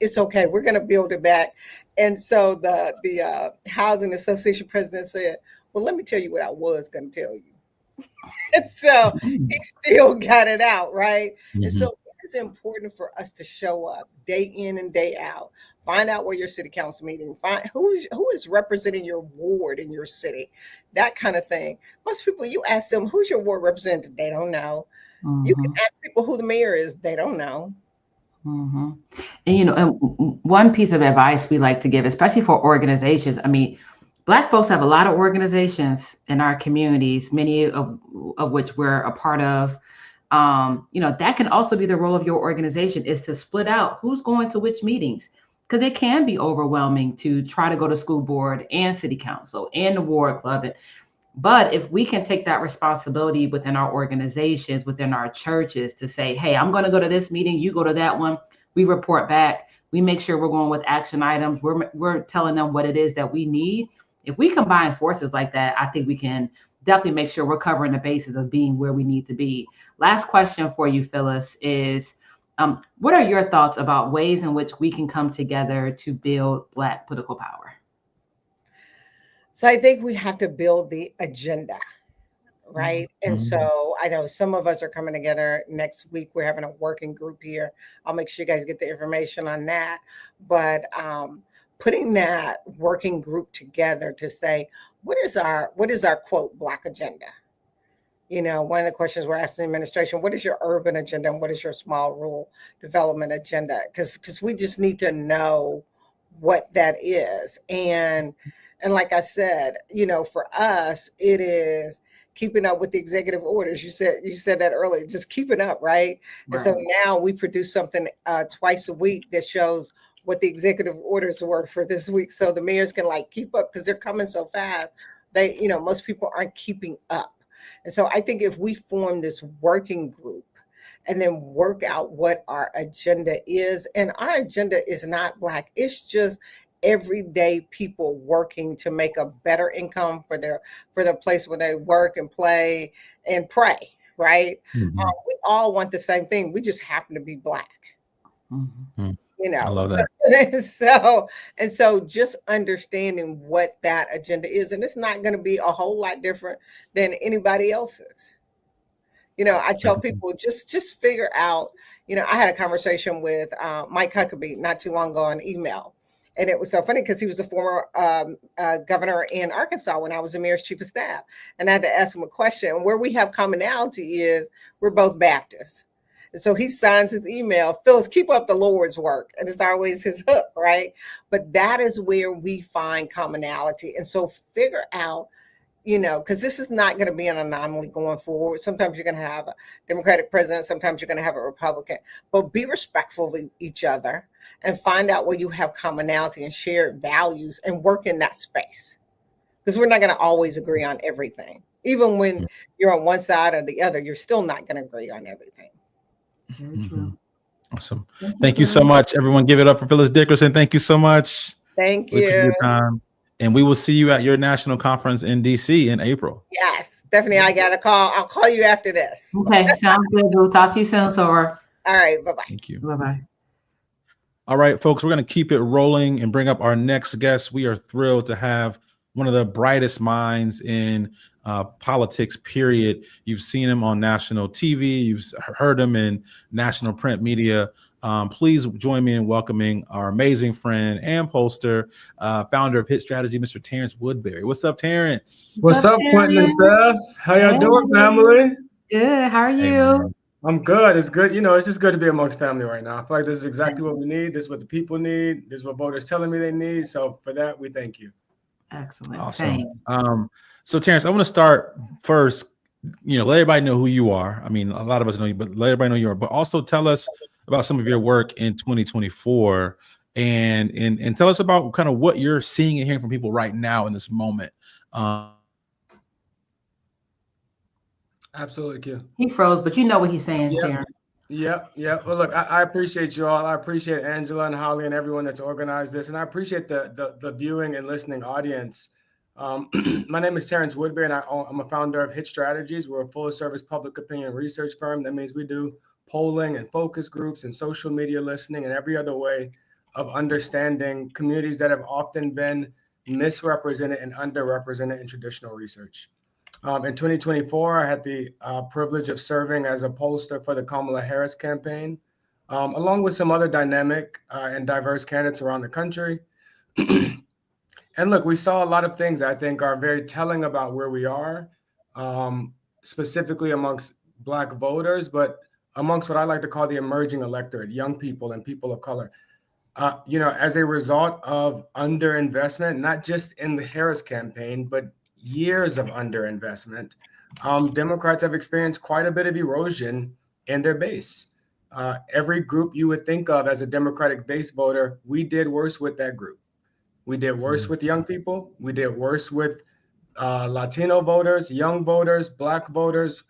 it's okay, we're going to build it back. And so the housing association president said, well, let me tell you what I was going to tell you. And so he still got it out, right? And so it's important for us to show up day in and day out. Find out where your city council meeting, find who is representing your ward in your city, that kind of thing. Most people, you ask them, who's your ward representative? They don't know. You can ask people who the mayor is. They don't know. And, and one piece of advice we like to give, especially for organizations, I mean, Black folks have a lot of organizations in our communities, many of which we're a part of. That can also be the role of your organization, is to split out who's going to which meetings, because it can be overwhelming to try to go to school board and city council and the ward club. But if we can take that responsibility within our organizations, within our churches, to say, hey, I'm going to go to this meeting, you go to that one, we report back, we make sure we're going with action items, we're telling them what it is that we need. If we combine forces like that, I think we can definitely make sure we're covering the bases of being where we need to be. Last question for you, Phyllis, is what are your thoughts about ways in which we can come together to build Black political power? So I think we have to build the agenda, right? And so I know some of us are coming together next week. We're having a working group here. I'll make sure you guys get the information on that. But putting that working group together to say, what is our quote Black agenda? One of the questions we're asking the administration, what is your urban agenda and what is your small rural development agenda? Because we just need to know what that is. And like I said, for us, it is keeping up with the executive orders. You said that earlier, just keeping up, right? And so now we produce something twice a week that shows what the executive orders were for this week. So the mayors can keep up because they're coming so fast. Most people aren't keeping up. And so I think if we form this working group and then work out what our agenda is, and our agenda is not Black, it's just everyday people working to make a better income for their place where they work and play and pray, right? Mm-hmm. We all want the same thing. We just happen to be Black. Mm-hmm. I love that. So just understanding what that agenda is, and it's not going to be a whole lot different than anybody else's. I tell people just figure out. I had a conversation with Mike Huckabee not too long ago on email, and it was so funny because he was a former governor in Arkansas when I was the mayor's chief of staff, and I had to ask him a question. And where we have commonality is we're both Baptists. And so he signs his email, Phyllis, keep up the Lord's work. And it's always his hook, right? But that is where we find commonality. And so figure out, because this is not going to be an anomaly going forward. Sometimes you're going to have a Democratic president. Sometimes you're going to have a Republican. But be respectful of each other and find out where you have commonality and shared values and work in that space. Because we're not going to always agree on everything. Even when you're on one side or the other, you're still not going to agree on everything. Mm-hmm. Awesome. Thank you so much, everyone. Give it up for Phyllis Dickerson. Thank you so much. Thank you. Your time. And we will see you at your national conference in DC in April. Yes, Stephanie, I got a call. I'll call you after this. Okay, sounds good. We'll talk to you soon, Sora. All right, bye-bye. Thank you. Bye-bye. All right, folks, we're going to keep it rolling and bring up our next guest. We are thrilled to have one of the brightest minds in politics, period. You've seen him on national TV. You've heard him in national print media. Please join me in welcoming our amazing friend and pollster, founder of Hit Strategy, Mr. Terrence Woodbury. What's up, Terrence? What's up, Quentin and Steph? How y'all doing, family? Good. How are you? I'm good. It's good. It's just good to be amongst family right now. I feel like this is exactly what we need. This is what the people need. This is what voters telling me they need. So for that, we thank you. Excellent. Awesome. So Terrence, I want to start first, let everybody know who you are. I mean, a lot of us know you, but let everybody know you are, but also tell us about some of your work in 2024 and tell us about kind of what you're seeing and hearing from people right now in this moment. Absolutely, Q. He froze, but you know what he's saying, Terrence. Yep. Well, look, I appreciate you all. I appreciate Angela and Holly and everyone that's organized this. And I appreciate the viewing and listening audience. My name is Terrence Woodbury, and I'm a founder of Hit Strategies. We're a full-service public opinion research firm. That means we do polling and focus groups and social media listening and every other way of understanding communities that have often been misrepresented and underrepresented in traditional research. In 2024, I had the privilege of serving as a pollster for the Kamala Harris campaign, along with some other dynamic and diverse candidates around the country. And look, we saw a lot of things I think are very telling about where we are, specifically amongst Black voters, but amongst what I like to call the emerging electorate, young people and people of color. As a result of underinvestment, not just in the Harris campaign, but years of underinvestment, Democrats have experienced quite a bit of erosion in their base. Every group you would think of as a Democratic base voter, we did worse with that group. We did worse with young people. We did worse with Latino voters, young voters, Black voters,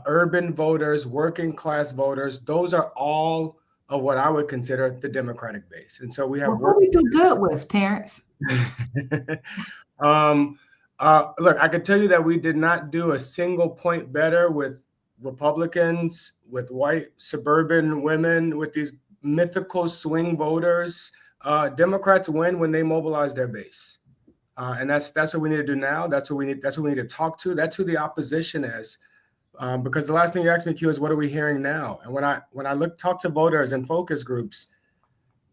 urban voters, working class voters. Those are all of what I would consider the Democratic base. And so we have what we do good with, Terrence. Look, I can tell you that we did not do a single point better with Republicans, with white suburban women, with these mythical swing voters. Democrats win when they mobilize their base. And that's what we need to do now. That's what we need to talk to. That's who the opposition is. Because the last thing you asked me, Q, is what are we hearing now? And when I talk to voters and focus groups,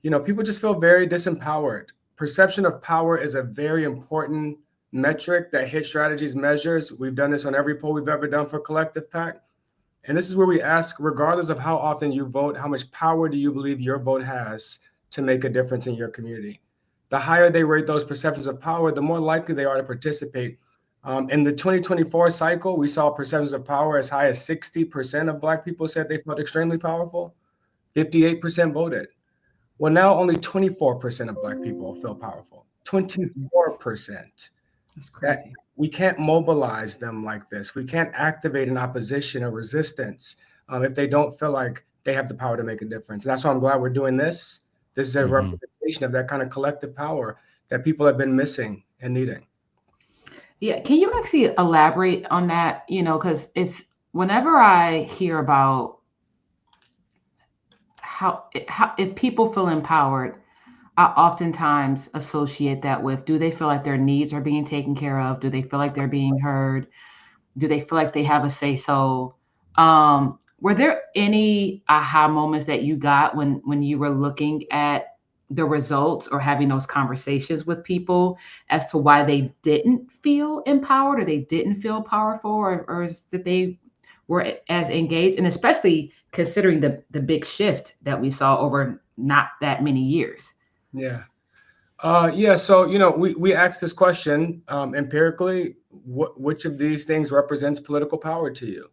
people just feel very disempowered, perception of power is a very important metric that Hit Strategies measures. We've done this on every poll we've ever done for Collective PAC. And this is where we ask, regardless of how often you vote, how much power do you believe your vote has to make a difference in your community? The higher they rate those perceptions of power, the more likely they are to participate. In the 2024 cycle, we saw perceptions of power as high as 60% of Black people said they felt extremely powerful. 58% voted. Well, now only 24% of Black people feel powerful. 24%. That's crazy. We can't mobilize them like this. We can't activate an opposition or resistance if they don't feel like they have the power to make a difference. And that's why I'm glad we're doing this. This is a representation of that kind of collective power that people have been missing and needing. Yeah, can you actually elaborate on that? You know, because it's whenever I hear about how if people feel empowered, I oftentimes associate that with, do they feel like their needs are being taken care of? Do they feel like they're being heard? Do they feel like they have a say so? Were there any aha moments that you got when you were looking at the results or having those conversations with people as to why they didn't feel empowered or they didn't feel powerful or that they were as engaged? And especially considering the big shift that we saw over not that many years. Yeah. So, you know, we asked this question empirically, which of these things represents political power to you?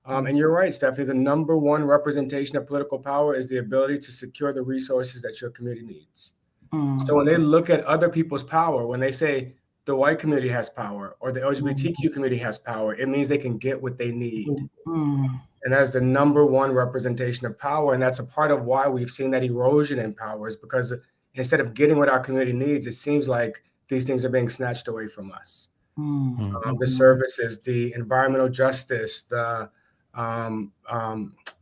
And you're right, Stephanie, the number one representation of political power is the ability to secure the resources that your community needs. So when they look at other people's power, when they say the white community has power or the LGBTQ community has power, it means they can get what they need. And that's the number one representation of power. And that's a part of why we've seen that erosion in power, is because instead of getting what our community needs, it seems like these things are being snatched away from us. The services, the environmental justice, the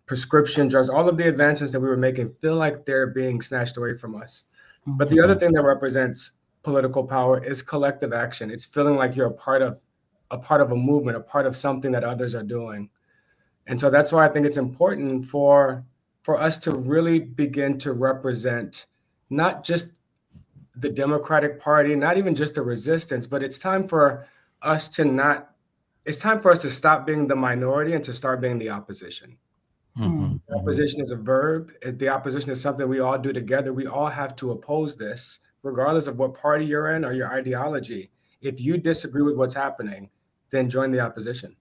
prescription drugs, all of the advancements that we were making feel like they're being snatched away from us. But the other thing that represents political power is collective action. It's feeling like you're a part of a movement, a part of something that others are doing. And so that's why I think it's important for us to really begin to represent not just the Democratic Party, not even just the resistance, but it's time for us to stop being the minority and to start being the opposition. Opposition is a verb. The opposition is something we all do together. We all have to oppose this, regardless of what party you're in or your ideology. If you disagree with what's happening, then join the opposition.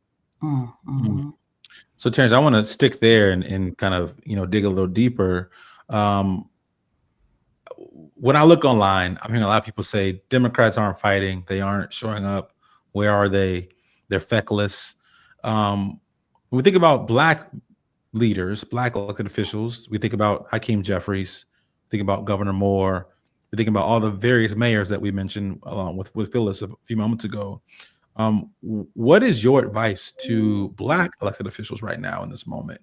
So Terrence, I want to stick there and kind of, you know, dig a little deeper. When I look online, I'm hearing a lot of people say Democrats aren't fighting. They aren't showing up. Where are they? They're feckless. When we think about Black leaders, Black elected officials, we think about Hakeem Jeffries, think about Governor Moore, we think about all the various mayors that we mentioned along with Phyllis a few moments ago. What is your advice to Black elected officials right now in this moment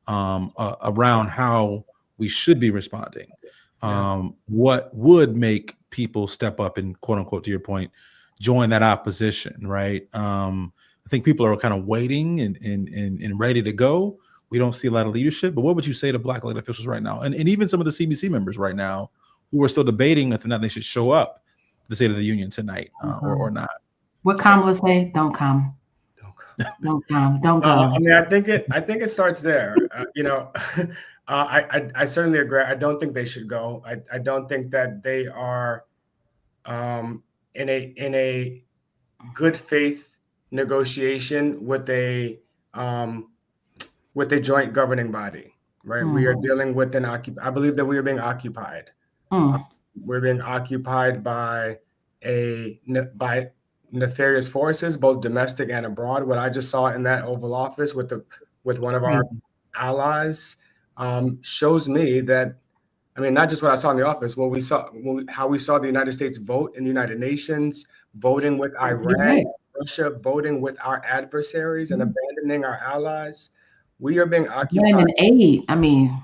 around how we should be responding? What would make people step up and, quote unquote, to your point, join that opposition, right? I think people are kind of waiting and ready to go. We don't see a lot of leadership, but what would you say to Black elected officials right now? And even some of the CBC members right now who are still debating whether or not they should show up to the State of the Union tonight or not. What Kamala say? Don't come. Don't come. Don't go. I mean, I think it starts there. You know, I certainly agree. I don't think they should go. I don't think that they are in a good faith negotiation with a joint governing body, right? We are dealing with I believe that we are being occupied. We're being occupied by nefarious forces, both domestic and abroad. What I just saw in that Oval Office with one of our allies shows me that, I mean, not just what I saw in the office, how we saw the United States vote in the United Nations, voting with Iran, Russia, voting with our adversaries and abandoning our allies. We are being occupied. And aid. I mean,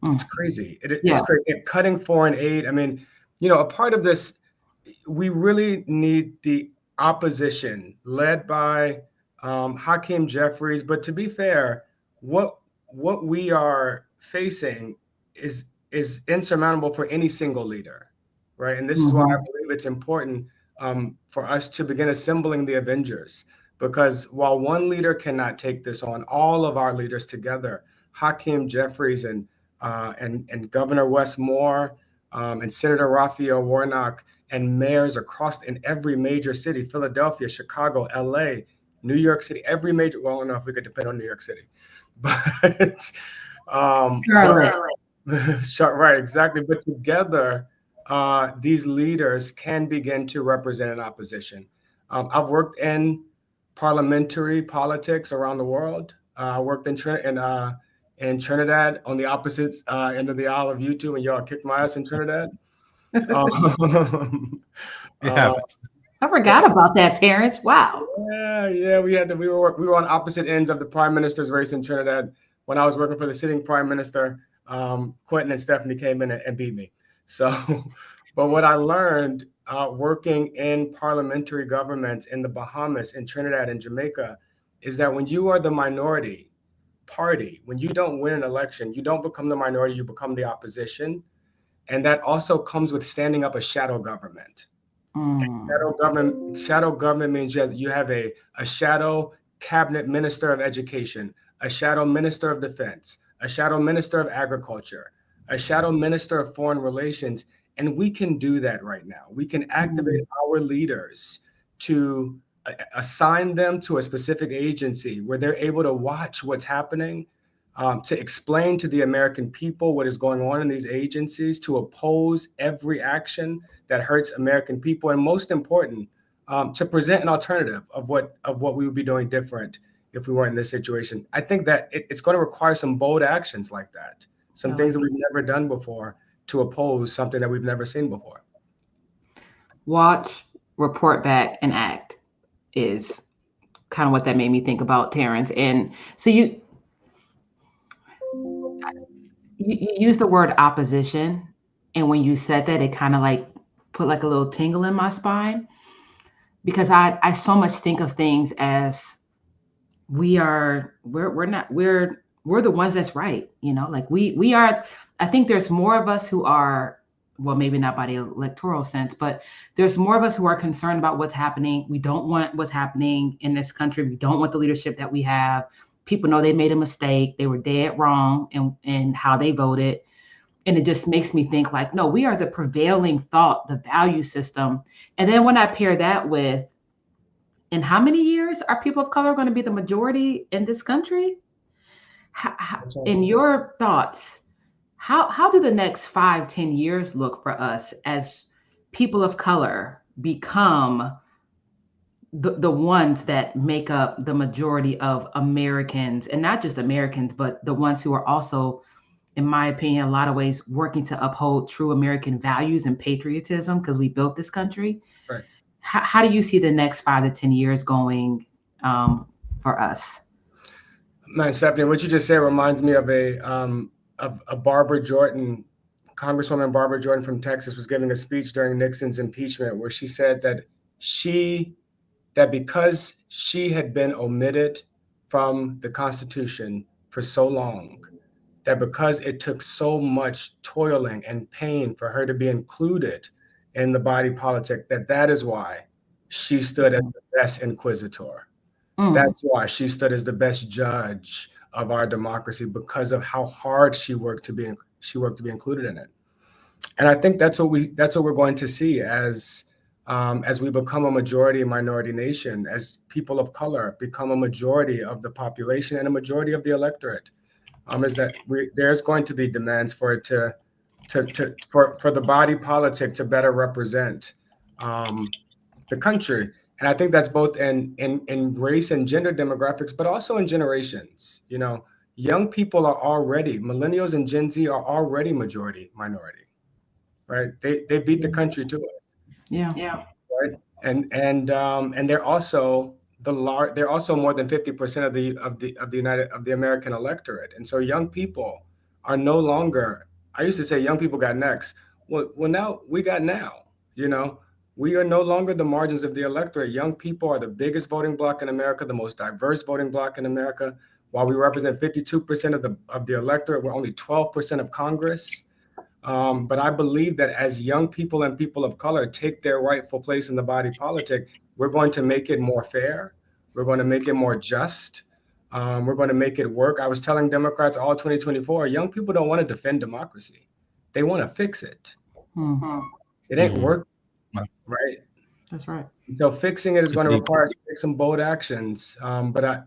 it's crazy. It's crazy. Cutting foreign aid. I mean, you know, a part of this, we really need the opposition led by Hakeem Jeffries. But to be fair, what we are facing is insurmountable for any single leader. right? And this is why I believe it's important for us to begin assembling the Avengers, because while one leader cannot take this on, all of our leaders together, Hakeem, Jeffries, and Governor Wes Moore, and Senator Raphael Warnock, and mayors across in every major city, Philadelphia, Chicago, LA, New York City, every major, well, I don't know if we could depend on New York City, but right, exactly. But together, these leaders can begin to represent an opposition. I've worked in parliamentary politics around the world. I worked in Trinidad on the opposite end of the aisle of you two, and y'all kicked my ass in Trinidad. I forgot about that, Terrence. Wow. Yeah, we were on opposite ends of the prime minister's race in Trinidad. When I was working for the sitting prime minister, Quentin and Stephanie came in and beat me. So, but what I learned working in parliamentary governments in the Bahamas, in Trinidad and Jamaica, is that when you are the minority party, when you don't win an election, you don't become the minority, you become the opposition. And that also comes with standing up a shadow government. Shadow government means you have a shadow cabinet minister of education, a shadow minister of defense, a shadow minister of agriculture, a shadow minister of foreign relations. And we can do that right now. We can activate our leaders to assign them to a specific agency where they're able to watch what's happening, to explain to the American people what is going on in these agencies, to oppose every action that hurts American people, and most important, to present an alternative of what we would be doing different if we weren't in this situation. I think that it's going to require some bold actions like that, some things that we've never done before to oppose something that we've never seen before. Watch, report back, and act is kind of what that made me think about, Terrence. And so you use the word opposition, and when you said that, it kind of like put like a little tingle in my spine, because I so much think of things as we're the ones that's right, like we are. I think there's more of us who are, well, maybe not by the electoral sense, but there's more of us who are concerned about what's happening. We don't want what's happening in this country. We don't want the leadership that we have. People know they made a mistake. They were dead wrong in how they voted. And it just makes me think like, no, we are the prevailing thought, the value system. And then when I pair that with, in how many years are people of color going to be the majority in this country? In your thoughts, how do the next 5-10 years look for us as people of color become the ones that make up the majority of Americans, and not just Americans, but the ones who are also, in my opinion, in a lot of ways, working to uphold true American values and patriotism, because we built this country. Right. How do you see the next 5 to 10 years going for us? Man, Stephanie, what you just said reminds me of a Barbara Jordan, Congresswoman Barbara Jordan from Texas, was giving a speech during Nixon's impeachment, where she said that because she had been omitted from the Constitution for so long, that because it took so much toiling and pain for her to be included in the body politic, that is why she stood as the best inquisitor. That's why she stood as the best judge of our democracy, because of how hard she worked to be included in it. And I think that's what we're going to see as we become a majority minority nation, as people of color become a majority of the population and a majority of the electorate, is that there's going to be demands for it for the body politic to better represent the country. And I think that's both in race and gender demographics, but also in generations. Young people are already, millennials and Gen Z are already majority minority, right? They beat the country to it. Yeah. Right. And they're also they're also more than 50% of the American electorate. And so young people are no longer, I used to say young people got next. Well, now we got now, we are no longer the margins of the electorate. Young people are the biggest voting bloc in America, the most diverse voting bloc in America. While we represent 52% of the electorate, we're only 12% of Congress. But I believe that as young people and people of color take their rightful place in the body politic, we're going to make it more fair. We're going to make it more just. We're going to make it work. I was telling Democrats all 2024, young people don't want to defend democracy. They want to fix it. Mm-hmm. It ain't work, right? That's right. So fixing it is going to require us to take some bold actions. But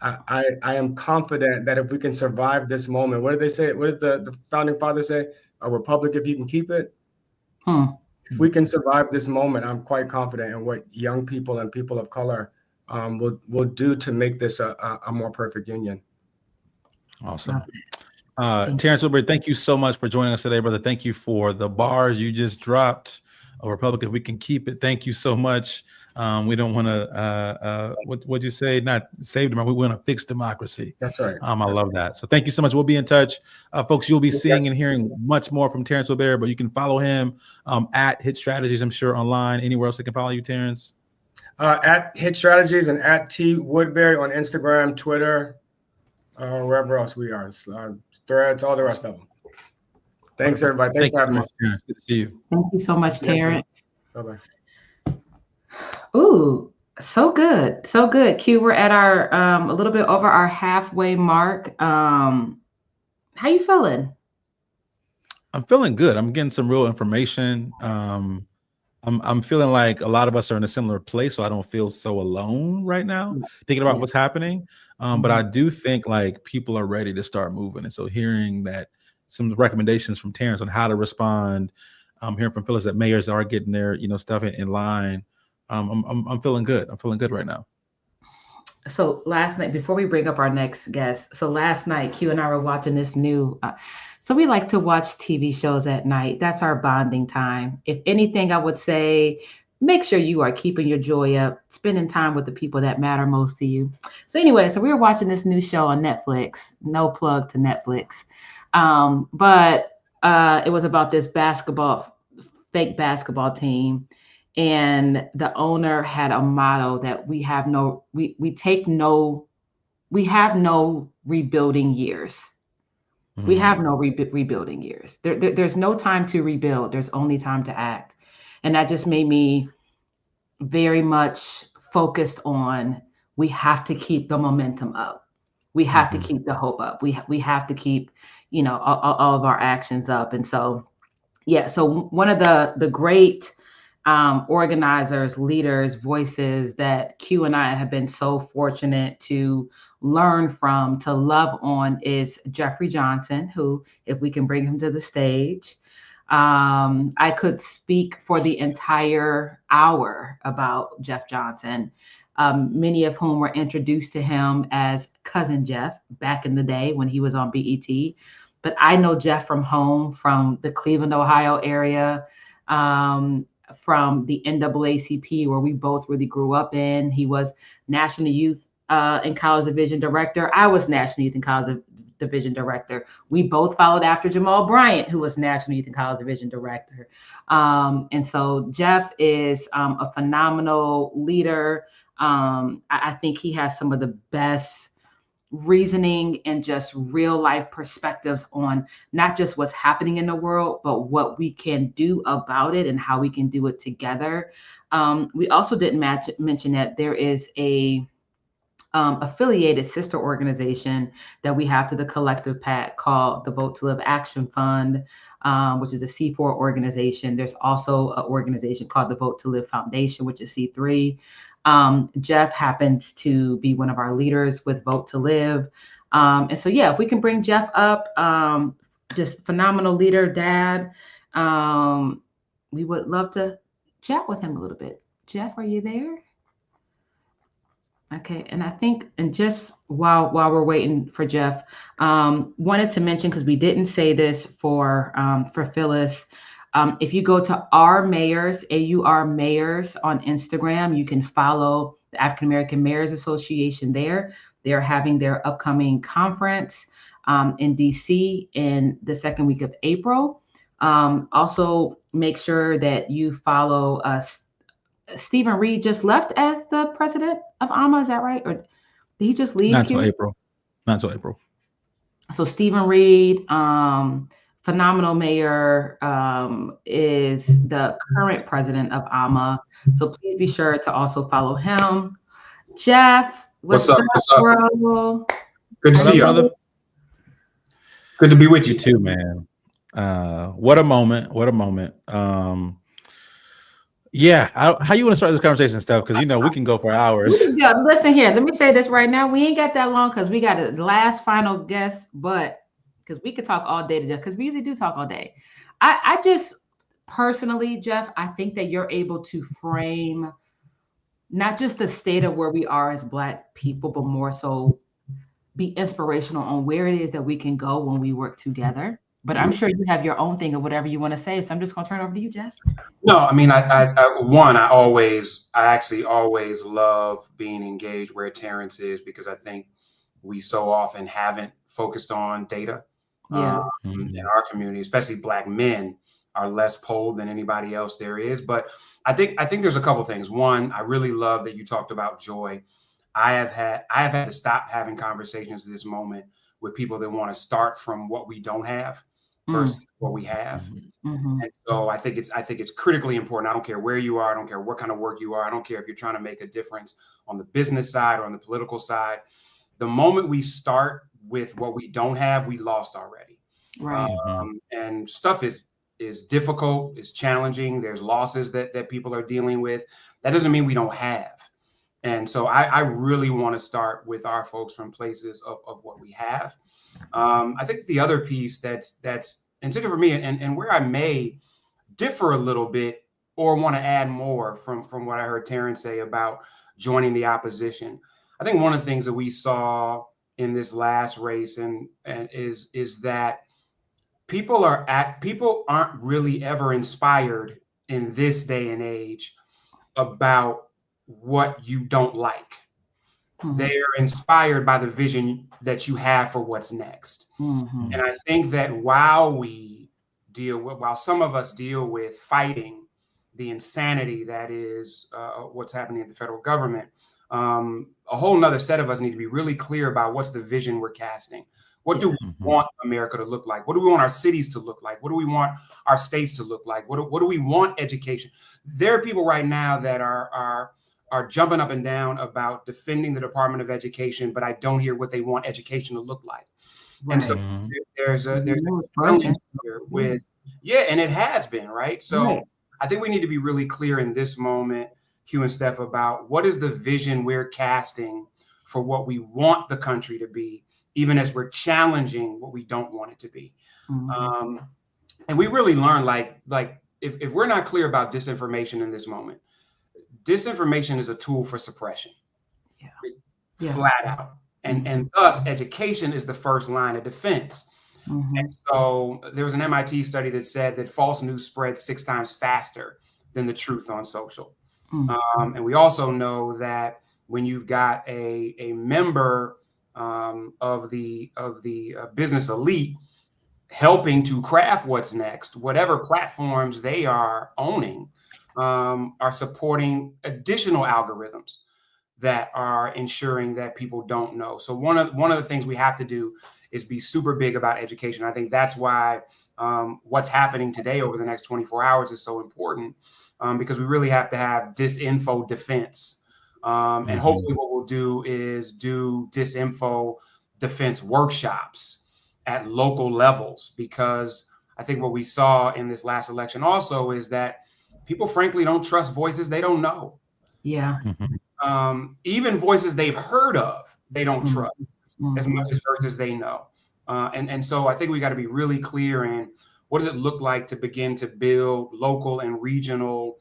I am confident that if we can survive this moment, what did they say? What did the founding fathers say? A republic if you can keep it. If we can survive this moment, I'm quite confident in what young people and people of color will do to make this a more perfect union. Awesome. Terrence Wilbury, thank you so much for joining us today, brother. Thank you for the bars you just dropped. A republic if we can keep it. Thank you so much. We don't want to, what'd you say? Not save democracy. We want to fix democracy. That's right. I love that. So thank you so much. We'll be in touch. Folks, you'll be seeing and hearing much more from Terrence Wilbury, but you can follow him at Hit Strategies, I'm sure, online. Anywhere else they can follow you, Terrence? At Hit Strategies and at T Woodbury on Instagram, Twitter, wherever else we are. Threads, all the rest of them. Thanks, everybody. Thanks for having me. Terrence. Good to see you. Thank you so much, Terrence. Bye-bye. Ooh, so good. So good. Q, we're at our a little bit over our halfway mark. How you feeling? I'm feeling good. I'm getting some real information. I'm feeling like a lot of us are in a similar place, so I don't feel so alone right now thinking about what's happening. But I do think like people are ready to start moving. And so hearing that some recommendations from Terrence on how to respond, hearing from Phyllis that mayors are getting their, stuff in line. I'm feeling good. I'm feeling good right now. So last night, before we bring up our next guest, so last night, Q and I were watching this new, so we like to watch TV shows at night. That's our bonding time. If anything, I would say, make sure you are keeping your joy up, spending time with the people that matter most to you. So anyway, so we were watching this new show on Netflix, no plug to Netflix. But it was about this fake basketball team. And the owner had a motto that we have no rebuilding years. We have no rebuilding years. There's no time to rebuild. There's only time to act. And that just made me very much focused on, we have to keep the momentum up. We have to keep the hope up. We have to keep, all of our actions up. And so, so one of the great organizers, leaders, voices that Q and I have been so fortunate to learn from, to love on, is Jeffrey Johnson, who, if we can bring him to the stage, I could speak for the entire hour about Jeff Johnson, many of whom were introduced to him as Cousin Jeff back in the day when he was on BET. But I know Jeff from home, from the Cleveland, Ohio area, from the NAACP, where we both really grew up in. He was National Youth and College Division Director. I was National Youth and College Division Director. We both followed after Jamal Bryant, who was National Youth and College Division Director. And so Jeff is a phenomenal leader. I think he has some of the best reasoning and just real life perspectives on not just what's happening in the world, but what we can do about it and how we can do it together. We also didn't mention that there is a affiliated sister organization that we have to the Collective PAC called the Vote to Live Action Fund, which is a C4 organization. There's also an organization called the Vote to Live Foundation, which is C3. Jeff happens to be one of our leaders with Vote to Live. And so, if we can bring Jeff up, just phenomenal leader, dad, we would love to chat with him a little bit. Jeff, are you there? Okay. And I think, and just while we're waiting for Jeff, wanted to mention, because we didn't say this for Phyllis, if you go to our mayors, AUR mayors on Instagram, you can follow the African American Mayors Association there. They're having their upcoming conference in DC in the second week of April. Also, make sure that you follow us. Stephen Reed just left as the president of AMA, is that right? Or did he just leave? Not until April. So Stephen Reed, phenomenal mayor is the current president of AMA. So please be sure to also follow him. Jeff, what's up? What's up? Bro? Good to see you, brother. Good to be with you too, man. What a moment. What a moment. Yeah. How you want to start this conversation, Steph? Because, we can go for hours. Yeah, listen here. Let me say this right now. We ain't got that long because we got a last final guest, but because we could talk all day to Jeff, because we usually do talk all day. I just personally, Jeff, I think that you're able to frame not just the state of where we are as Black people, but more so be inspirational on where it is that we can go when we work together. But I'm sure you have your own thing of whatever you want to say. So I'm just going to turn it over to you, Jeff. No, I mean, I actually always love being engaged where Terrence is, because I think we so often haven't focused on data. In our community, especially Black men are less polled than anybody else there is. But I think there's a couple things. One, I really love that you talked about joy. I have had to stop having conversations at this moment with people that want to start from what we don't have versus what we have. And so I think it's critically important. I don't care where you are. I don't care what kind of work you are. I don't care if you're trying to make a difference on the business side or on the political side. The moment we start with what we don't have, we lost already. Right. And stuff is difficult, is challenging. There's losses that people are dealing with. That doesn't mean we don't have. And so I really want to start with our folks from places of what we have. I think the other piece that's essential for me, and where I may differ a little bit or want to add more from what I heard Terrence say about joining the opposition. I think one of the things that we saw in this last race and is that people aren't really ever inspired in this day and age about what you don't like. They're inspired by the vision that you have for what's next. And I think that while some of us deal with fighting the insanity that is what's happening in the federal government, a whole nother set of us need to be really clear about what's the vision we're casting. What do we want America to look like? What do we want our cities to look like? What do we want our states to look like? What do we want education? There are people right now that are jumping up and down about defending the Department of Education, but I don't hear what they want education to look like. Right. And so there's a challenge here with, and it has been, right? So I think we need to be really clear in this moment, Q and Steph, about what is the vision we're casting for what we want the country to be, even as we're challenging what we don't want it to be. And we really learn, like if we're not clear about disinformation in this moment, disinformation is a tool for suppression, flat out. And thus education is the first line of defense. And so there was an MIT study that said that false news spreads 6 times faster than the truth on social. And we also know that when you've got a member of the business elite helping to craft what's next, whatever platforms they are owning, are supporting additional algorithms that are ensuring that people don't know. So one of the things we have to do is be super big about education. I think that's why what's happening today over the next 24 hours is so important, because we really have to have disinfo defense. And hopefully what we'll do is do disinfo defense workshops at local levels, because I think what we saw in this last election also is that people frankly don't trust voices they don't know. Even voices they've heard of, they don't trust as much as versus they know. And so I think we got to be really clear in what does it look like to begin to build local and regional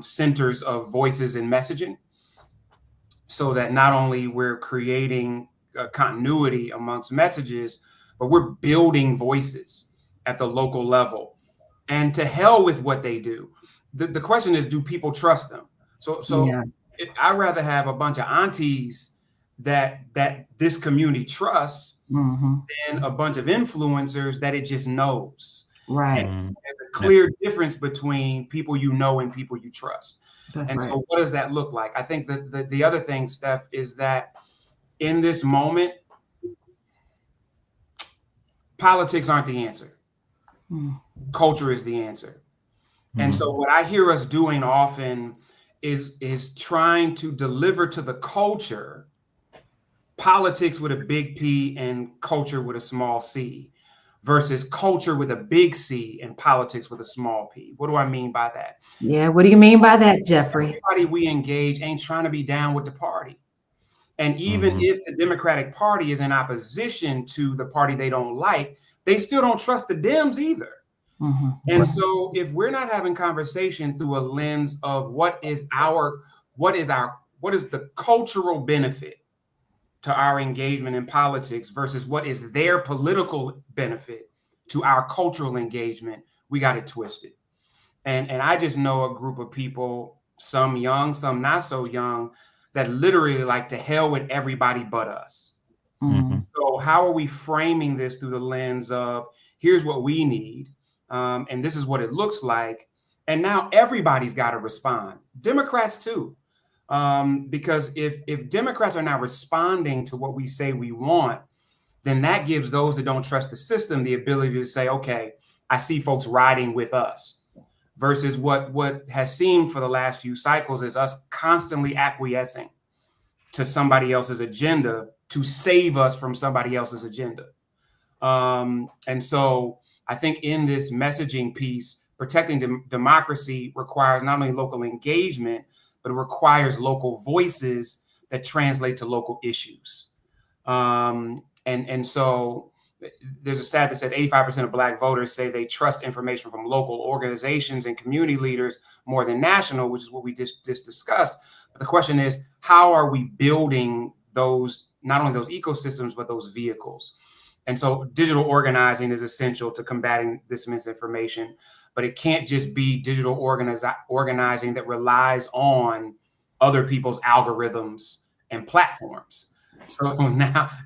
centers of voices and messaging, so that not only we're creating continuity amongst messages, but we're building voices at the local level. And to hell with what they do. The question is, do people trust them? So I'd rather have a bunch of aunties that this community trusts than a bunch of influencers that it just knows. Right. And there's a clear difference between people you know and people you trust. So what does that look like? I think that the other thing, Steph, is that in this moment, politics aren't the answer. Culture is the answer. And so what I hear us doing often is trying to deliver to the culture politics with a big P and culture with a small c, versus culture with a big C and politics with a small p. What do I mean by that? Yeah, what do you mean by that, Jeffrey? Everybody we engage ain't trying to be down with the party. And even if the Democratic Party is in opposition to the party they don't like, they still don't trust the Dems either. And so if we're not having conversation through a lens of what is the cultural benefit to our engagement in politics versus what is their political benefit to our cultural engagement, we got it twisted. And I just know a group of people, some young, some not so young, that literally like to hell with everybody but us. So how are we framing this through the lens of here's what we need, and this is what it looks like, and now everybody's got to respond, Democrats too. Because if Democrats are not responding to what we say we want, then that gives those that don't trust the system the ability to say, okay, I see folks riding with us, versus what has seemed for the last few cycles is us constantly acquiescing to somebody else's agenda to save us from somebody else's agenda. And so I think in this messaging piece, protecting democracy requires not only local engagement, but it requires local voices that translate to local issues. And so there's a stat that said 85% of Black voters say they trust information from local organizations and community leaders more than national, which is what we just discussed. But the question is, how are we building those, not only those ecosystems, but those vehicles? And so digital organizing is essential to combating this misinformation, but it can't just be digital organizing that relies on other people's algorithms and platforms. So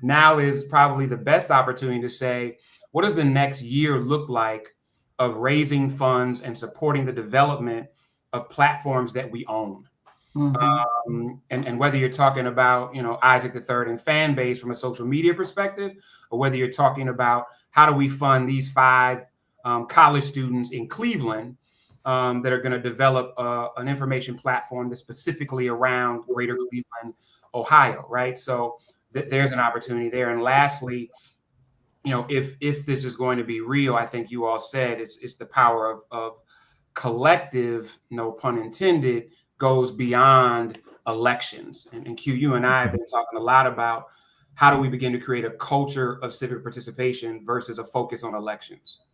now is probably the best opportunity to say, what does the next year look like of raising funds and supporting the development of platforms that we own? And whether you're talking about, Isaac III and fan base from a social media perspective, or whether you're talking about how do we fund these 5 college students in Cleveland that are going to develop an information platform that's specifically around Greater Cleveland, Ohio, right? So there's an opportunity there. And lastly, if this is going to be real, I think you all said it's the power of collective, no pun intended, goes beyond elections. And Q, you and I have been talking a lot about how do we begin to create a culture of civic participation versus a focus on elections.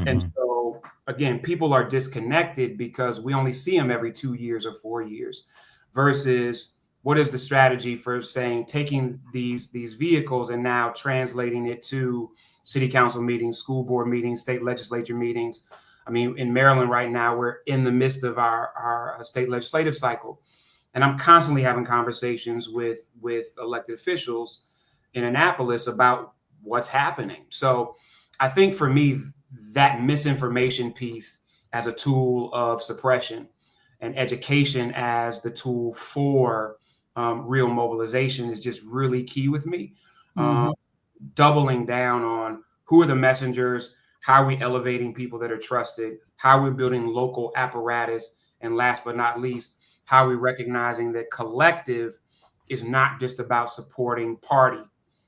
And so, again, people are disconnected because we only see them every 2 years or 4 years, versus what is the strategy for saying, taking these vehicles and now translating it to city council meetings, school board meetings, state legislature meetings. I mean, in Maryland right now, we're in the midst of our state legislative cycle. And I'm constantly having conversations with elected officials in Annapolis about what's happening. So I think for me, that misinformation piece as a tool of suppression and education as the tool for real mobilization is just really key with me. Doubling down on who are the messengers, how are we elevating people that are trusted, how are we building local apparatus, and last but not least, how are we recognizing that collective is not just about supporting party,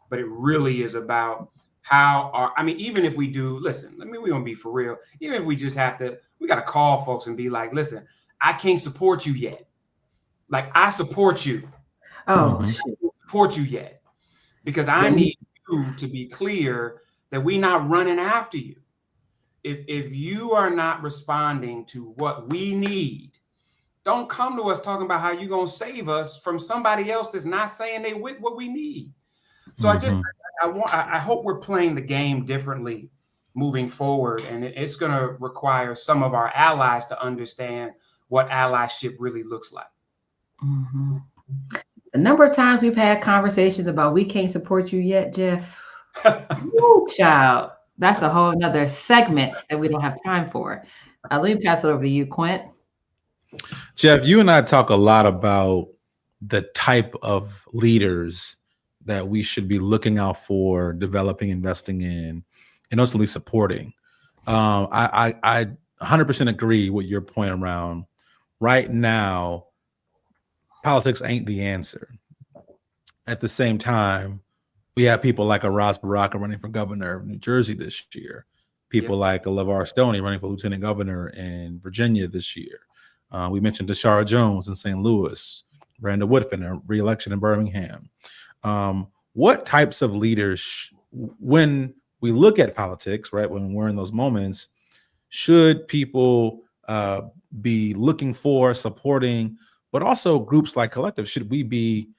but it really is about even if we do, listen, we gonna be for real. Even if we just we got to call folks and be like, listen, I can't support you yet. Like, I support you. Oh, I can't support you yet. Because I need you to be clear that we're not running after you. If you are not responding to what we need, don't come to us talking about how you're gonna save us from somebody else that's not saying they with what we need. So I hope we're playing the game differently moving forward, and it's going to require some of our allies to understand what allyship really looks like. The number of times we've had conversations about we can't support you yet, Jeff. Woo, child, that's a whole nother segment that we don't have time for. Let me pass it over to you, Quint. Jeff, you and I talk a lot about the type of leaders that we should be looking out for, developing, investing in, and ultimately supporting. I 100% agree with your point around right now, politics ain't the answer. At the same time, we have people like a Ras Baraka running for governor of New Jersey this year. People like a LeVar Stoney running for lieutenant governor in Virginia this year. We mentioned Tashara Jones in St. Louis, Brenda Woodfin, a re-election in Birmingham. What types of leaders, when we look at politics, right, when we're in those moments, should people be looking for, supporting, but also groups like Collective, should we be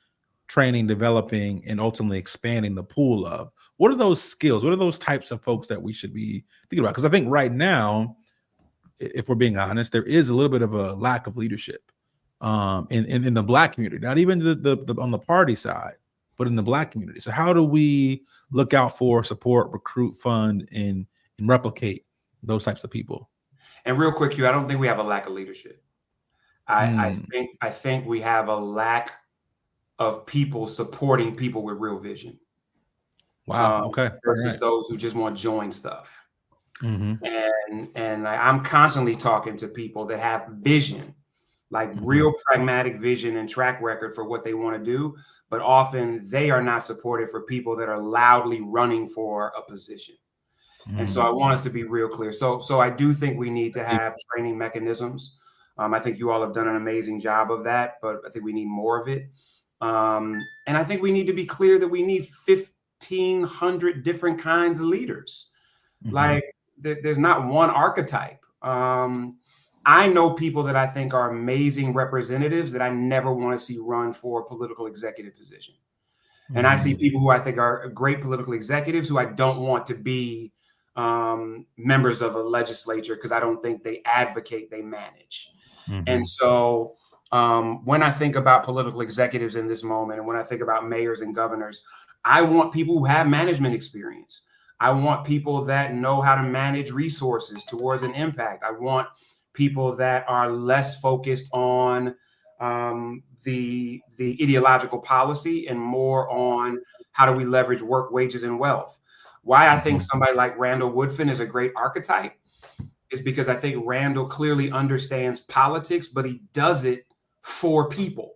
training, developing, and ultimately expanding the pool of? What are those skills? What are those types of folks that we should be thinking about? Because I think right now, if we're being honest, there is a little bit of a lack of leadership in the Black community, not even the on the party side, but in the Black community. So how do we look out for, support, recruit, fund, and replicate those types of people? And real quick, I don't think we have a lack of leadership. I think we have a lack of people supporting people with real vision. Wow. Okay. Versus those who just want to join stuff. And I'm constantly talking to people that have vision, like real pragmatic vision and track record for what they want to do, but often they are not supported for people that are loudly running for a position. And so I want us to be real clear. So I do think we need to have training mechanisms. I think you all have done an amazing job of that, but I think we need more of it. And I think we need to be clear that we need 1,500 different kinds of leaders. Like there's not one archetype. I know people that I think are amazing representatives that I never want to see run for a political executive position. And I see people who I think are great political executives who I don't want to be members of a legislature because I don't think they advocate, they manage. And so when I think about political executives in this moment, and when I think about mayors and governors, I want people who have management experience. I want people that know how to manage resources towards an impact. I want people that are less focused on the ideological policy and more on how do we leverage work, wages, and wealth. Why I think somebody like Randall Woodfin is a great archetype is because I think Randall clearly understands politics, but he does it for people.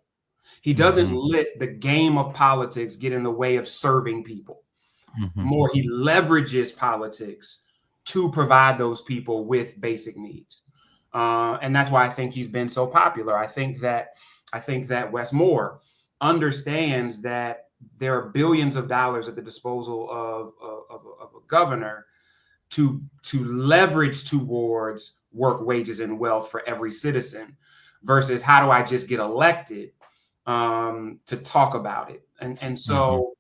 He doesn't let the game of politics get in the way of serving people. More, he leverages politics to provide those people with basic needs. And that's why I think he's been so popular. I think that Wes Moore understands that there are billions of dollars at the disposal of a governor to leverage towards work, wages, and wealth for every citizen versus how do I just get elected to talk about it. And so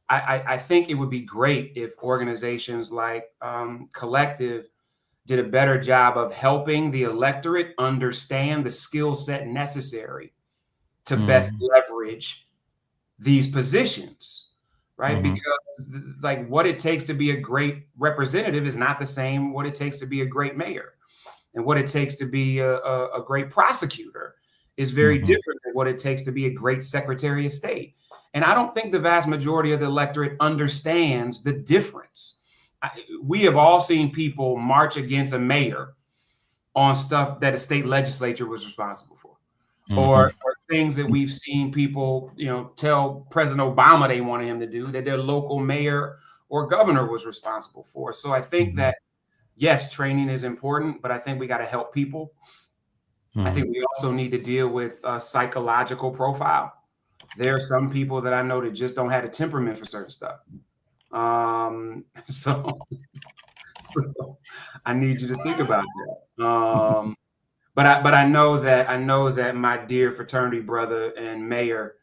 I think it would be great if organizations like Collective did a better job of helping the electorate understand the skill set necessary to best leverage these positions, right? Because like what it takes to be a great representative is not the same what it takes to be a great mayor. And what it takes to be a great prosecutor is very different than what it takes to be a great Secretary of State. And I don't think the vast majority of the electorate understands the difference. We have all seen people march against a mayor on stuff that a state legislature was responsible for, or things that we've seen people, tell President Obama they wanted him to do that their local mayor or governor was responsible for. So I think that, yes, training is important, but I think we got to help people. I think we also need to deal with psychological profile. There are some people that I know that just don't have a temperament for certain stuff. So I need you to think about that. But I know that my dear fraternity brother and mayor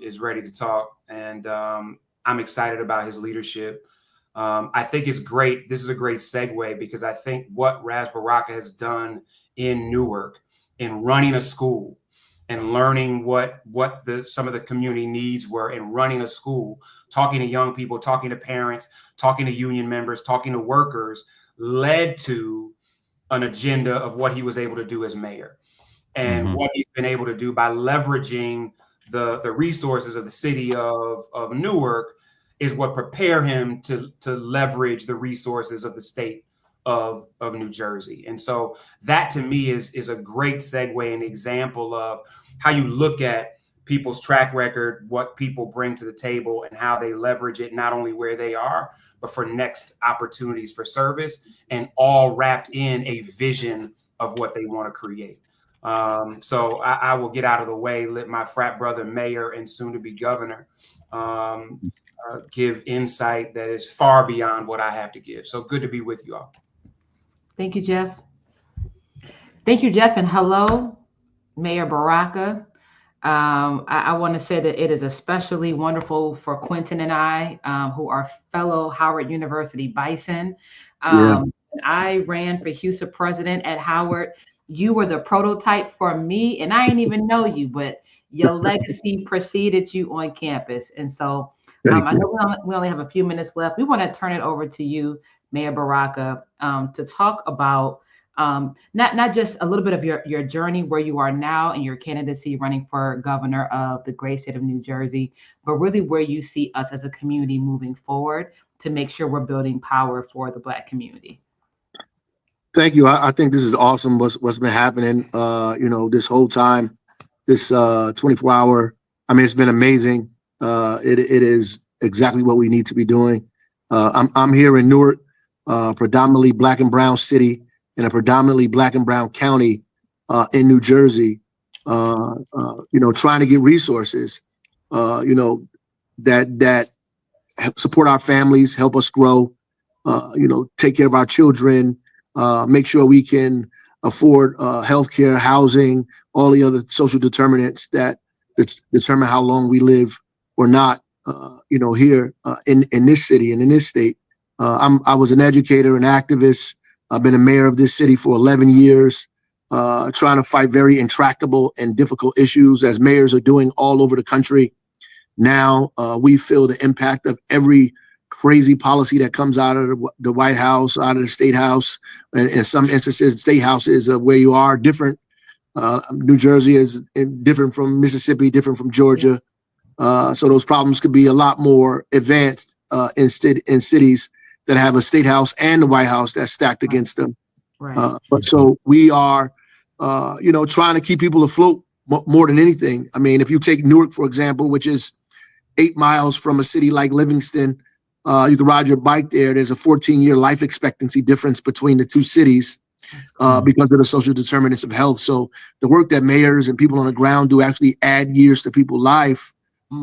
is ready to talk, and I'm excited about his leadership. I think it's great. This is a great segue because I think what Ras Baraka has done in Newark in running a school and learning what some of the community needs were in running a school, talking to young people, talking to parents, talking to union members, talking to workers, led to an agenda of what he was able to do as mayor and what he's been able to do by leveraging the resources of the city of Newark is what prepare him to leverage the resources of the state of New Jersey. And so that to me is a great segue and example of how you look at people's track record, what people bring to the table, and how they leverage it, not only where they are, but for next opportunities for service, and all wrapped in a vision of what they want to create. So I will get out of the way, let my frat brother mayor and soon to be governor give insight that is far beyond what I have to give. So good to be with you all. Thank you, Jeff. Thank you, Jeff. And hello, Mayor Baraka. I want to say that it is especially wonderful for Quentin and I, who are fellow Howard University Bison. I ran for Houston president at Howard. You were the prototype for me, and I didn't even know you, but your legacy preceded you on campus. And so I know we only have a few minutes left. We want to turn it over to you, Mayor Baraka, to talk about not just a little bit of your journey where you are now and your candidacy running for governor of the great state of New Jersey, but really where you see us as a community moving forward to make sure we're building power for the Black community. Thank you. I think this is awesome. What's been happening, this whole time, this 24-hour. I mean, it's been amazing. It is exactly what we need to be doing. I'm here in Newark, predominantly Black and brown city in a predominantly Black and brown county in New Jersey. Trying to get resources, that support our families, help us grow, take care of our children. Make sure we can afford healthcare, housing, all the other social determinants that determine how long we live or not, here in this city and in this state. I was an educator, an activist. I've been a mayor of this city for 11 years, trying to fight very intractable and difficult issues as mayors are doing all over the country. Now we feel the impact of every crazy policy that comes out of the White House, out of the State House, and in some instances, state houses where you are different. New Jersey is different from Mississippi, different from Georgia. So those problems could be a lot more advanced in cities that have a State House and the White House that's stacked against them. Right. But so we are, trying to keep people afloat more than anything. I mean, if you take Newark, for example, which is 8 miles from a city like Livingston, you can ride your bike there. There's a 14-year life expectancy difference between the two cities because of the social determinants of health. So the work that mayors and people on the ground do actually add years to people's life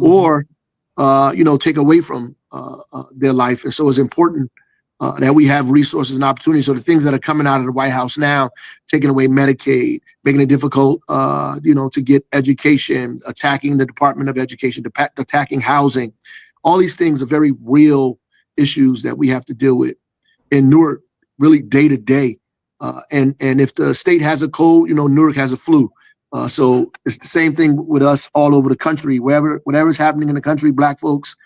or, take away from their life. And so it's important that we have resources and opportunities. So the things that are coming out of the White House now, taking away Medicaid, making it difficult, to get education, attacking the Department of Education, attacking housing. All these things are very real issues that we have to deal with in Newark, really day to day. And if the state has a cold, Newark has a flu. So it's the same thing with us all over the country. Whatever's happening in the country, Black folks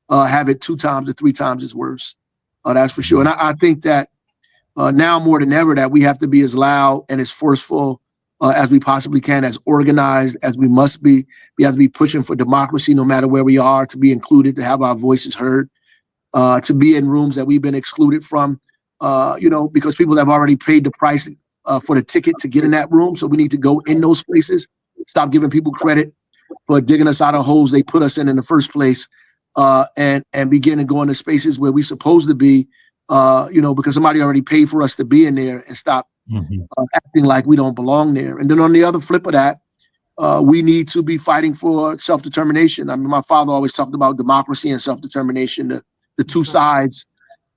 have it 2 times or 3 times as worse. That's for sure. And I think that now more than ever that we have to be as loud and as forceful as we possibly can, as organized as we must be. We have to be pushing for democracy no matter where we are, to be included, to have our voices heard, to be in rooms that we've been excluded from, because people have already paid the price for the ticket to get in that room. So we need to go in those places, stop giving people credit for digging us out of holes they put us in the first place, and begin to go into spaces where we're supposed to be, because somebody already paid for us to be in there, and stop acting like we don't belong there. And then on the other flip of that, we need to be fighting for self-determination. I mean, my father always talked about democracy and self-determination, the two sides.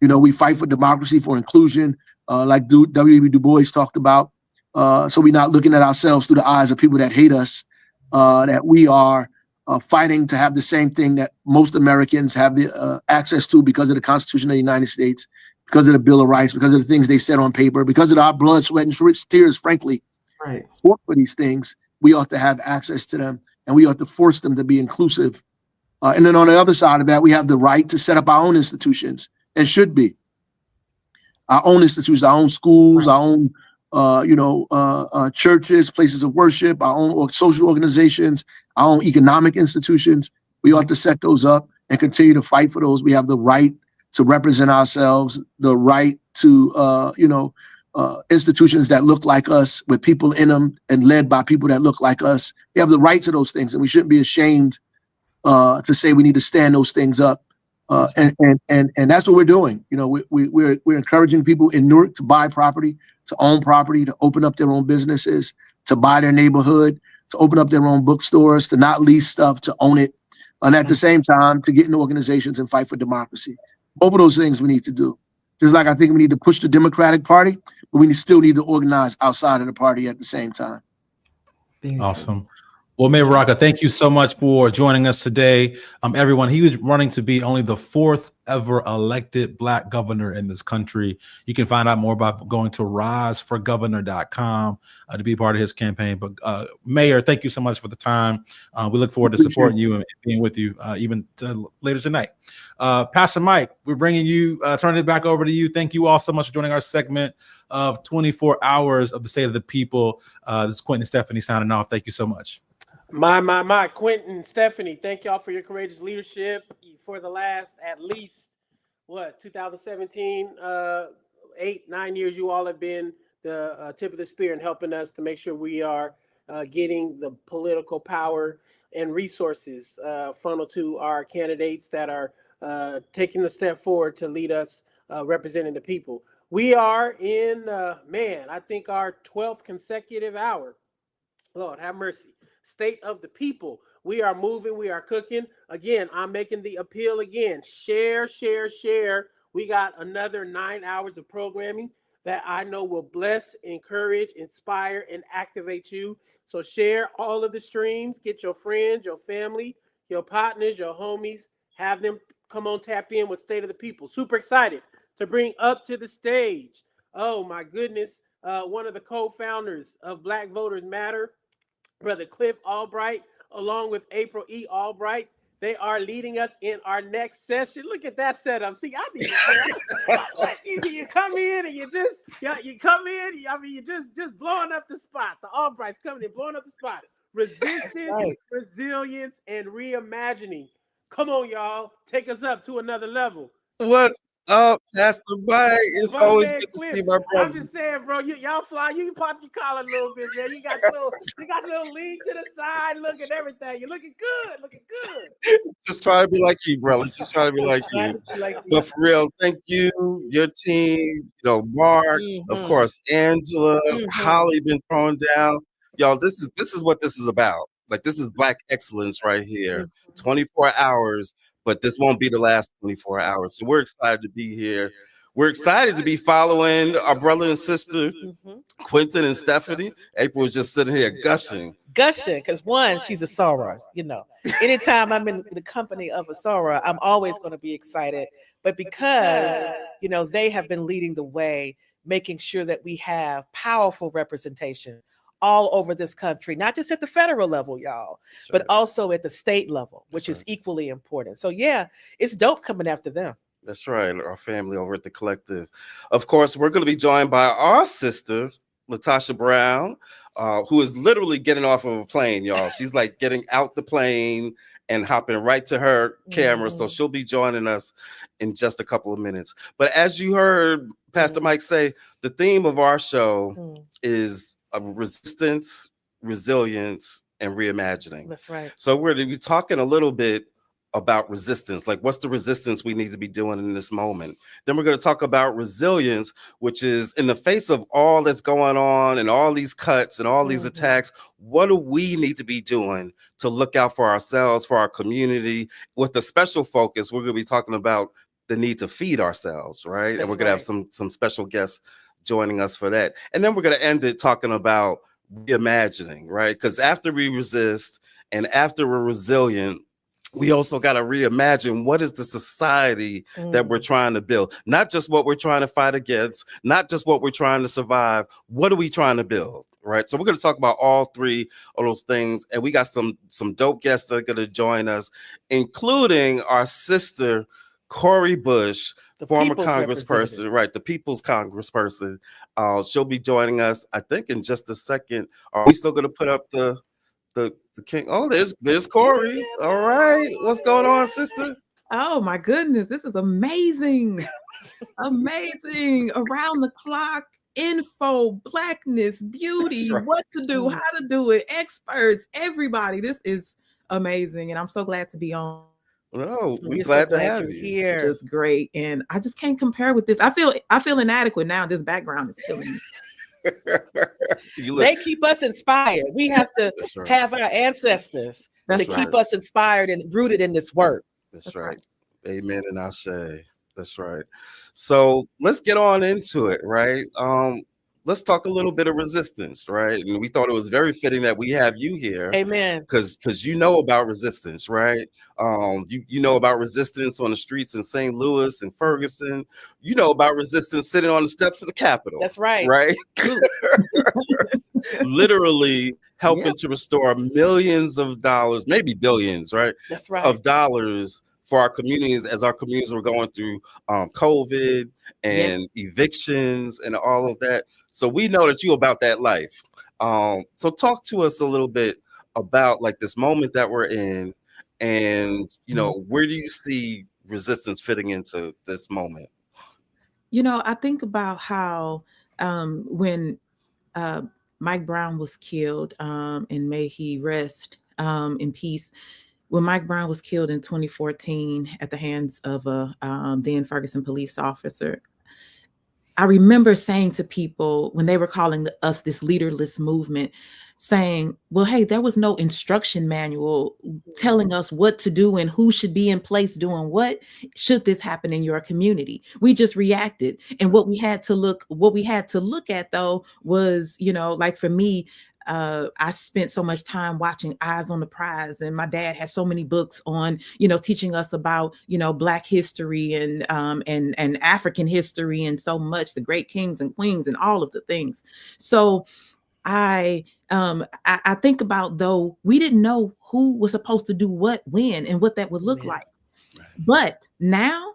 We fight for democracy, for inclusion, like W.E.B. Du Bois talked about. So we're not looking at ourselves through the eyes of people that hate us, that we are fighting to have the same thing that most Americans have the access to because of the Constitution of the United States, because of the Bill of Rights, because of the things they said on paper, because of our blood, sweat, and tears, frankly. Right. For these things, we ought to have access to them, and we ought to force them to be inclusive. And then on the other side of that, we have the right to set up our own institutions, and should be. Our own institutions, our own schools, our own churches, places of worship, our own social organizations, our own economic institutions. We ought to set those up and continue to fight for those. We have the right to represent ourselves, the right to, institutions that look like us, with people in them and led by people that look like us. We have the right to those things, and we shouldn't be ashamed to say we need to stand those things up. And that's what we're doing. We're encouraging people in Newark to buy property, to own property, to open up their own businesses, to buy their neighborhood, to open up their own bookstores, to not lease stuff, to own it. And at the same time, to get into organizations and fight for democracy. Both of those things we need to do. Just like I think we need to push the Democratic Party, but we still need to organize outside of the party at the same time. Awesome. Well, Mayor Baraka, thank you so much for joining us today. Everyone, he was running to be only the 4th ever elected Black governor in this country. You can find out more about going to riseforgovernor.com to be part of his campaign. But Mayor, thank you so much for the time. We look forward to supporting you and being with you even later tonight. Pastor Mike, we're bringing you, turning it back over to you. Thank you all so much for joining our segment of 24 Hours of the State of the People. This is Quentin and Stephanie signing off. Thank you so much. My, Quentin, Stephanie, thank y'all for your courageous leadership for the last, at least, 2017, 8-9 years, you all have been the tip of the spear in helping us to make sure we are getting the political power and resources funneled to our candidates that are taking a step forward to lead us representing the people. We are in, I think our 12th consecutive hour. Lord, have mercy. State of the People. We are moving. We are cooking. Again, I'm making the appeal again. Share, share, share. We got another 9 hours of programming that I know will bless, encourage, inspire, and activate you. So share all of the streams. Get your friends, your family, your partners, your homies. Have them come on, tap in with State of the People. Super excited to bring up to the stage. Oh, my goodness. One of the co-founders of Black Voters Matter, Brother Cliff Albright, along with April E. Albright. They are leading us in our next session. Look at that setup. See, I need to you come in and you come in. You're just blowing up the spot. The Albrights coming in, blowing up the spot. Resistance, right. Resilience, and reimagining. Come on, y'all. Take us up to another level. What's up, Pastor Mike? It's always good to see my brother. I'm just saying, bro. Y'all fly. You pop your collar a little bit, man. You got a little lean to the side. Look at everything. You're looking good. Looking good. Just try to be like you, brother. Just try to be like you. But for real, thank you, your team. Mark, of course, Angela, Holly been thrown down. Y'all, this is what this is about. Like, this is Black excellence right here. 24 hours. But this won't be the last 24 hours. So we're excited to be here. We're excited to be following our brother and sister, Quentin and Stephanie. April was just sitting here gushing. Because one, she's a soror. Anytime I'm in the company of a soror, I'm always going to be excited. But because, they have been leading the way, making sure that we have powerful representation all over this country, not just at the federal level, y'all, but also at the state level, which is equally important. So yeah, it's dope coming after them. That's right, our family over at the Collective. Of course, we're going to be joined by our sister, Latasha Brown, who is literally getting off of a plane, y'all. She's like getting out the plane and hopping right to her camera. So she'll be joining us in just a couple of minutes. But as you heard Pastor Mike say, the theme of our show is resistance, resilience, and reimagining. That's right. So we're going to be talking a little bit about resistance, like what's the resistance we need to be doing in this moment. Then we're going to talk about resilience, which is in the face of all that's going on and all these cuts and all these attacks, what do we need to be doing to look out for ourselves, for our community? With a special focus, we're going to be talking about the need to feed ourselves, right? And we're going to have some special guests joining us for that. And then we're going to end it talking about reimagining, right? Because after we resist and after we're resilient, we also got to reimagine what is the society that we're trying to build, not just what we're trying to fight against, not just what we're trying to survive. What are we trying to build, right? So we're going to talk about all three of those things. And we got some dope guests that are going to join us, including our sister, Cori Bush, the former congressperson, right? The people's congressperson. She'll be joining us, I think, in just a second. Are we still going to put up the king? Oh, there's Cori. All right. What's going on, sister? Oh my goodness, this is amazing. Amazing, around the clock info, Blackness, beauty, right. what to do, how to do it, experts, everybody. This is amazing, and I'm so glad to be on. No, we We're glad so to glad have you're you. here. Just great, and I just can't compare with this. I feel inadequate now. This background is killing me. They keep us inspired. We have to right. have our ancestors to keep us inspired and rooted in this work. That's right. Amen and I say. That's right. So let's get on into it, right? Let's talk a little bit of resistance, right? And we thought it was very fitting that we have you here. Amen. Because you know about resistance, right? You know about resistance on the streets in St. Louis and Ferguson. You know about resistance sitting on the steps of the Capitol. That's right. Right? Literally helping to restore millions of dollars, maybe billions, right? That's right. Of dollars for our communities as our communities were going through COVID and evictions and all of that. So we know that you about that life. So talk to us a little bit about like this moment that we're in, and you know, where do you see resistance fitting into this moment? You know, I think about how when Mike Brown was killed, and may he rest in peace. When Mike Brown was killed in 2014 at the hands of a then Ferguson police officer, I remember saying to people when they were calling us this leaderless movement, saying, well, hey, there was no instruction manual telling us what to do and who should be in place doing what should this happen in your community. We just reacted. And what we had to look at though was, you know, like for me, I spent so much time watching Eyes on the Prize, and my dad has so many books on, you know, teaching us about, you know, Black history and African history and so much, the great kings and queens and all of the things. So I think about, though, we didn't know who was supposed to do what, when, and what that would look like. But now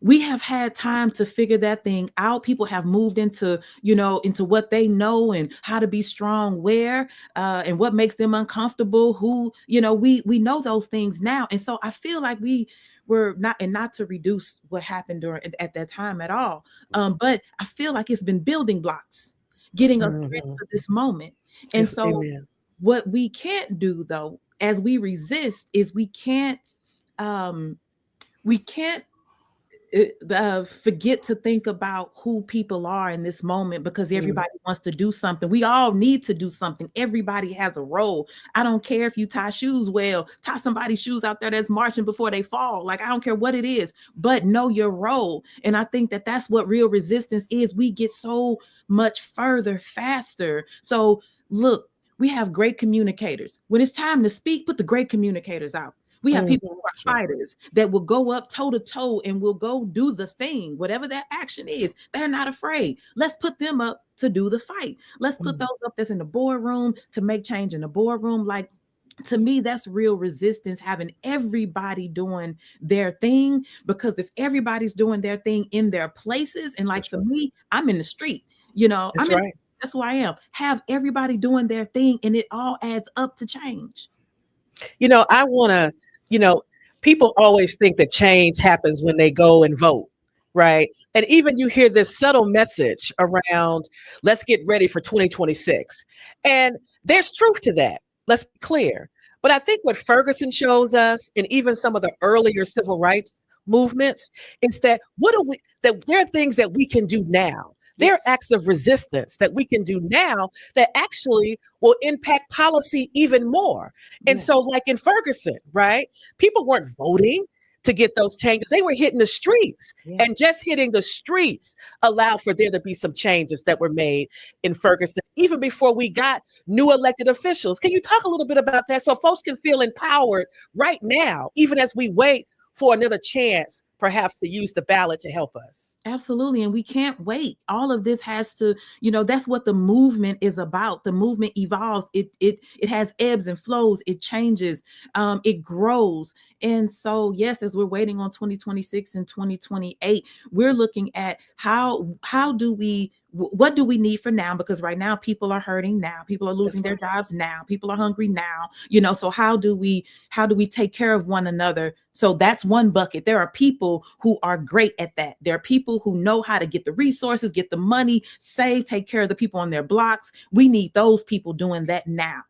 we have had time to figure that thing out. People have moved into, you know, into what they know and how to be strong where, and what makes them uncomfortable, who, you know, we know those things now. And so I feel like we were not to reduce what happened at that time at all. But I feel like it's been building blocks, getting us ready for this moment. And so what we can't do though, as we resist, is we can't forget to think about who people are in this moment, because everybody wants to do something. We all need to do something. Everybody has a role. I don't care if you tie shoes well, tie somebody's shoes out there that's marching before they fall. Like, I don't care what it is, but know your role. And I think that that's what real resistance is. We get so much further faster. So look, we have great communicators. When it's time to speak, put the great communicators out. We have people who are fighters that will go up toe to toe and will go do the thing, whatever that action is. They're not afraid. Let's put them up to do the fight. Let's put those up that's in the boardroom to make change in the boardroom. Like, to me, that's real resistance, having everybody doing their thing. Because if everybody's doing their thing in their places, and like for me, I'm in the street, you know, that's who I am. Have everybody doing their thing, and it all adds up to change. You know, I want to, you know, people always think that change happens when they go and vote, right? And even you hear this subtle message around, let's get ready for 2026. And there's truth to that. Let's be clear. But I think what Ferguson shows us, and even some of the earlier civil rights movements, is that that there are things that we can do now. There are acts of resistance that we can do now that actually will impact policy even more. And so, like in Ferguson, right? People weren't voting to get those changes. They were hitting the streets, and just hitting the streets allowed for there to be some changes that were made in Ferguson, even before we got new elected officials. Can you talk a little bit about that so folks can feel empowered right now, even as we wait for another chance, perhaps, to use the ballot to help us? Absolutely. And we can't wait. All of this has to, you know, that's what the movement is about. The movement evolves. It has ebbs and flows. It changes. It grows. And so, yes, as we're waiting on 2026 and 2028, we're looking at how do we what do we need for now? Because right now people are hurting now, people are losing their jobs now, people are hungry now, so how do we take care of one another? So that's one bucket. There are people who are great at that. There are people who know how to get the resources, get the money, save, take care of the people on their blocks. We need those people doing that now.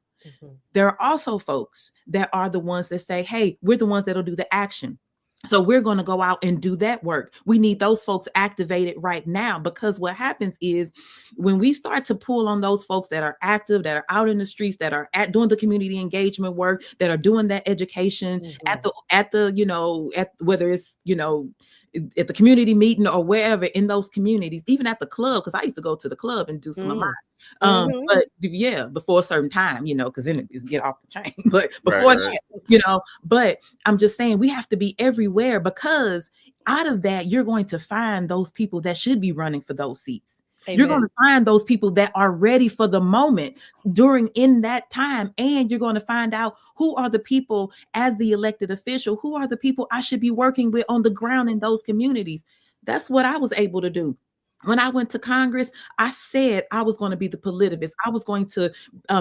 There are also folks that are the ones that say, hey, we're the ones that'll do the action. So we're going to go out and do that work. We need those folks activated right now, because what happens is when we start to pull on those folks that are active, that are out in the streets, that are doing the community engagement work, that are doing that education at whether it's, at the community meeting or wherever in those communities, even at the club, because I used to go to the club and do some of mine. But yeah, before a certain time, because then it's get off the chain. But before that, but I'm just saying we have to be everywhere, because out of that, you're going to find those people that should be running for those seats. Amen. You're going to find those people that are ready for the moment in that time. And you're going to find out who are the people as the elected official, who are the people I should be working with on the ground in those communities. That's what I was able to do. When I went to Congress, I said I was going to be the politivist. I was going to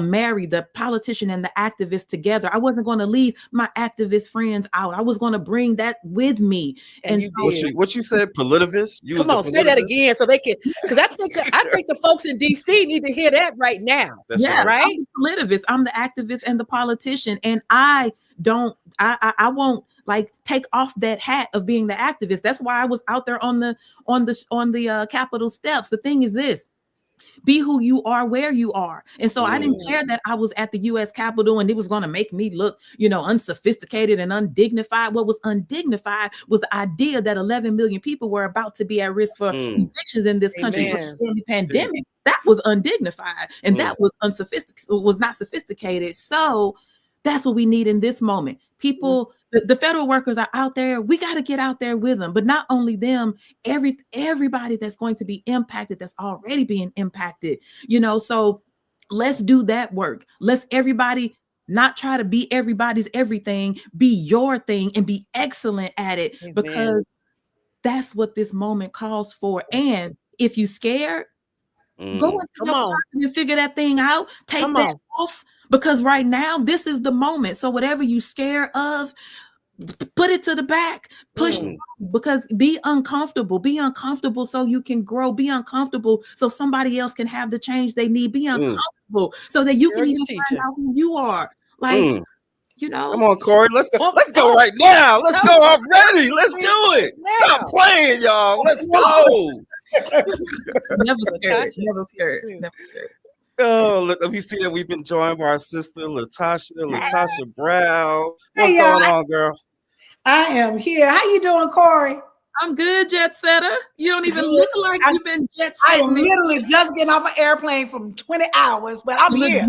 marry the politician and the activist together. I wasn't going to leave my activist friends out. I was going to bring that with me. And what you said, politivist? Come on, say that again so they can, because I think the folks in DC need to hear that right now. That's right. I'm the politivist. I'm the activist and the politician, and I won't take off that hat of being the activist. That's why I was out there on the Capitol steps. The thing is this: be who you are where you are. And so I didn't care that I was at the U.S. Capitol and it was going to make me look, unsophisticated and undignified. What was undignified was the idea that 11 million people were about to be at risk for evictions in this country during the pandemic. That was undignified, and that was was not sophisticated. So that's what we need in this moment. People, the federal workers are out there. We got to get out there with them, but not only them, everybody that's going to be impacted, that's already being impacted, so let's do that work. Let's everybody not try to be everybody's everything, be your thing and be excellent at it. Amen. Because that's what this moment calls for. And if you scared, go into your closet and figure that thing out. Take that off. Because right now, this is the moment. So whatever you scared of, put it to the back, push, because be uncomfortable so you can grow, be uncomfortable so somebody else can have the change they need, be uncomfortable so that you can even find out who you are. Come on, Corey, let's go right now. Let's go already. Let's do it. Stop playing, y'all. Let's go. Never scared. Oh, let me see that we've been joined by our sister Latasha Brown. What's going on, girl? I am here. How you doing, Corey? I'm good, jet setter. You don't even look like you've been jet setting. I'm literally just getting off an airplane from 20 hours, but I'm here.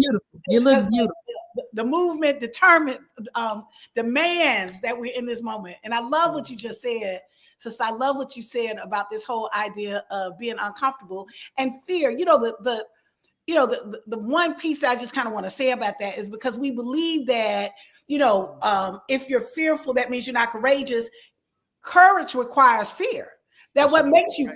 You look beautiful. The movement demands that we're in this moment. And I love what you just said. Sister, I love what you said about this whole idea of being uncomfortable and fear. The one piece I just kind of want to say about that is because we believe that, if you're fearful, that means you're not courageous. Courage requires fear. That what makes you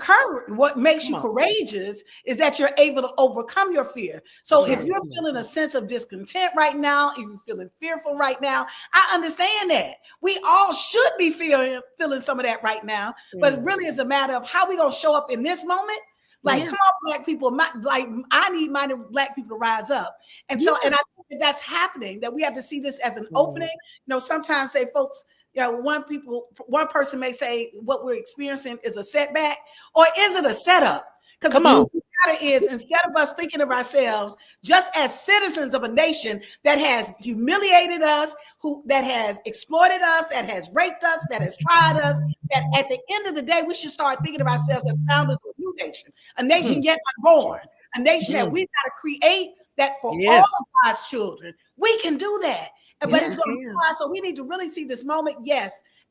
courageous is that you're able to overcome your fear. So if you're feeling a sense of discontent right now, if you're feeling fearful right now, I understand that. We all should be feeling some of that right now, but it really is a matter of how we going to show up in this moment. Come on, Black people. I need my Black people to rise up. And so, and I think that's happening, that we have to see this as an opening. Sometimes say folks, one person may say what we're experiencing is a setback, or is it a setup? Because the matter is, instead of us thinking of ourselves just as citizens of a nation that has humiliated us, that has exploited us, that has raped us, that has tried us, that at the end of the day, we should start thinking of ourselves as founders of a new nation, a nation yet unborn, a nation that we've got to create that for all of God's children. We can do that. But it's going to require, so we need to really see this moment,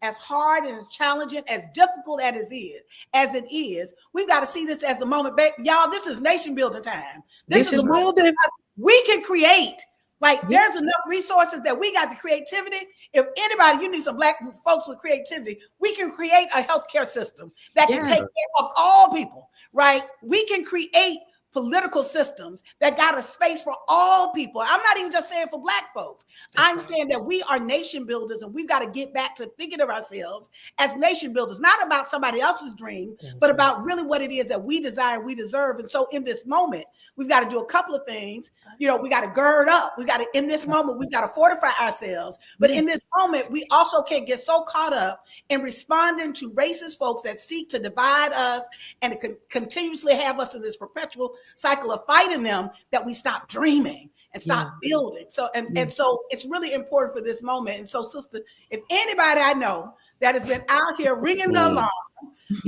as hard and as challenging, as difficult as it is, we've got to see this as the moment. Y'all, this is nation building time. This is the moment we can create Like there's enough resources that we got the creativity. If anybody, you need some Black folks with creativity, we can create a healthcare system that can take care of all people, right? We can create political systems that got a space for all people. I'm not even just saying for Black folks. I'm saying that we are nation builders, and we've got to get back to thinking of ourselves as nation builders, not about somebody else's dream, but about really what it is that we desire, we deserve. And so in this moment, we've got to do a couple of things. You know, we got to gird up. We got to, in this moment, we've got to fortify ourselves. But in this moment, we also can't get so caught up in responding to racist folks that seek to divide us and to continuously have us in this perpetual cycle of fighting them, that we stop dreaming and stop building. So, and so it's really important for this moment. And so, sister, if anybody I know that has been out here ringing the alarm,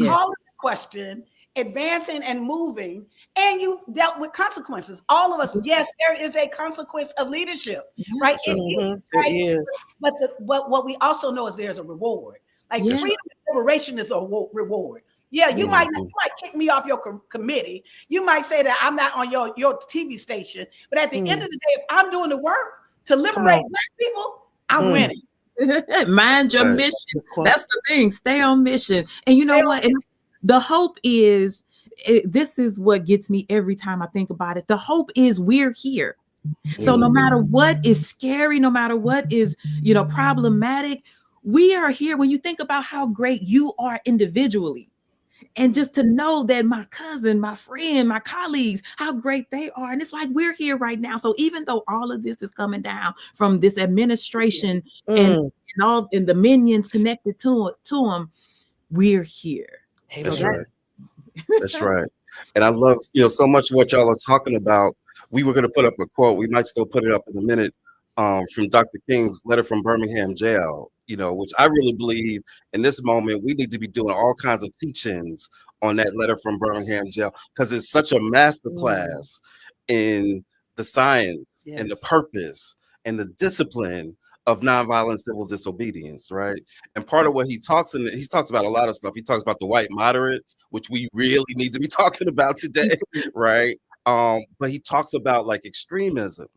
calling the question, advancing and moving, and you've dealt with consequences. All of us, yes, there is a consequence of leadership, right? It is. But what we also know is there's a reward. Like freedom and liberation is a reward. Yeah, you might kick me off your committee. You might say that I'm not on your TV station. But at the end of the day, if I'm doing the work to liberate Black people, I'm winning. Mind your mission. That's the thing. Stay on mission. And you know what? And the hope is, this is what gets me every time I think about it. The hope is we're here. So no matter what is scary, no matter what is, problematic, we are here. When you think about how great you are individually, and just to know that my cousin, my friend, my colleagues, how great they are. And it's like, we're here right now. So even though all of this is coming down from this administration and all and the minions connected to them, we're here. That's right. That's right. And I love, so much of what y'all are talking about. We were going to put up a quote. We might still put it up in a minute, from Dr. King's letter from Birmingham jail, which I really believe in this moment, we need to be doing all kinds of teachings on that letter from Birmingham jail, because it's such a masterclass in the science and the purpose and the discipline of nonviolent civil disobedience, right? And part of what he talks about a lot of stuff. He talks about the white moderate, which we really need to be talking about today, right? But he talks about like extremism.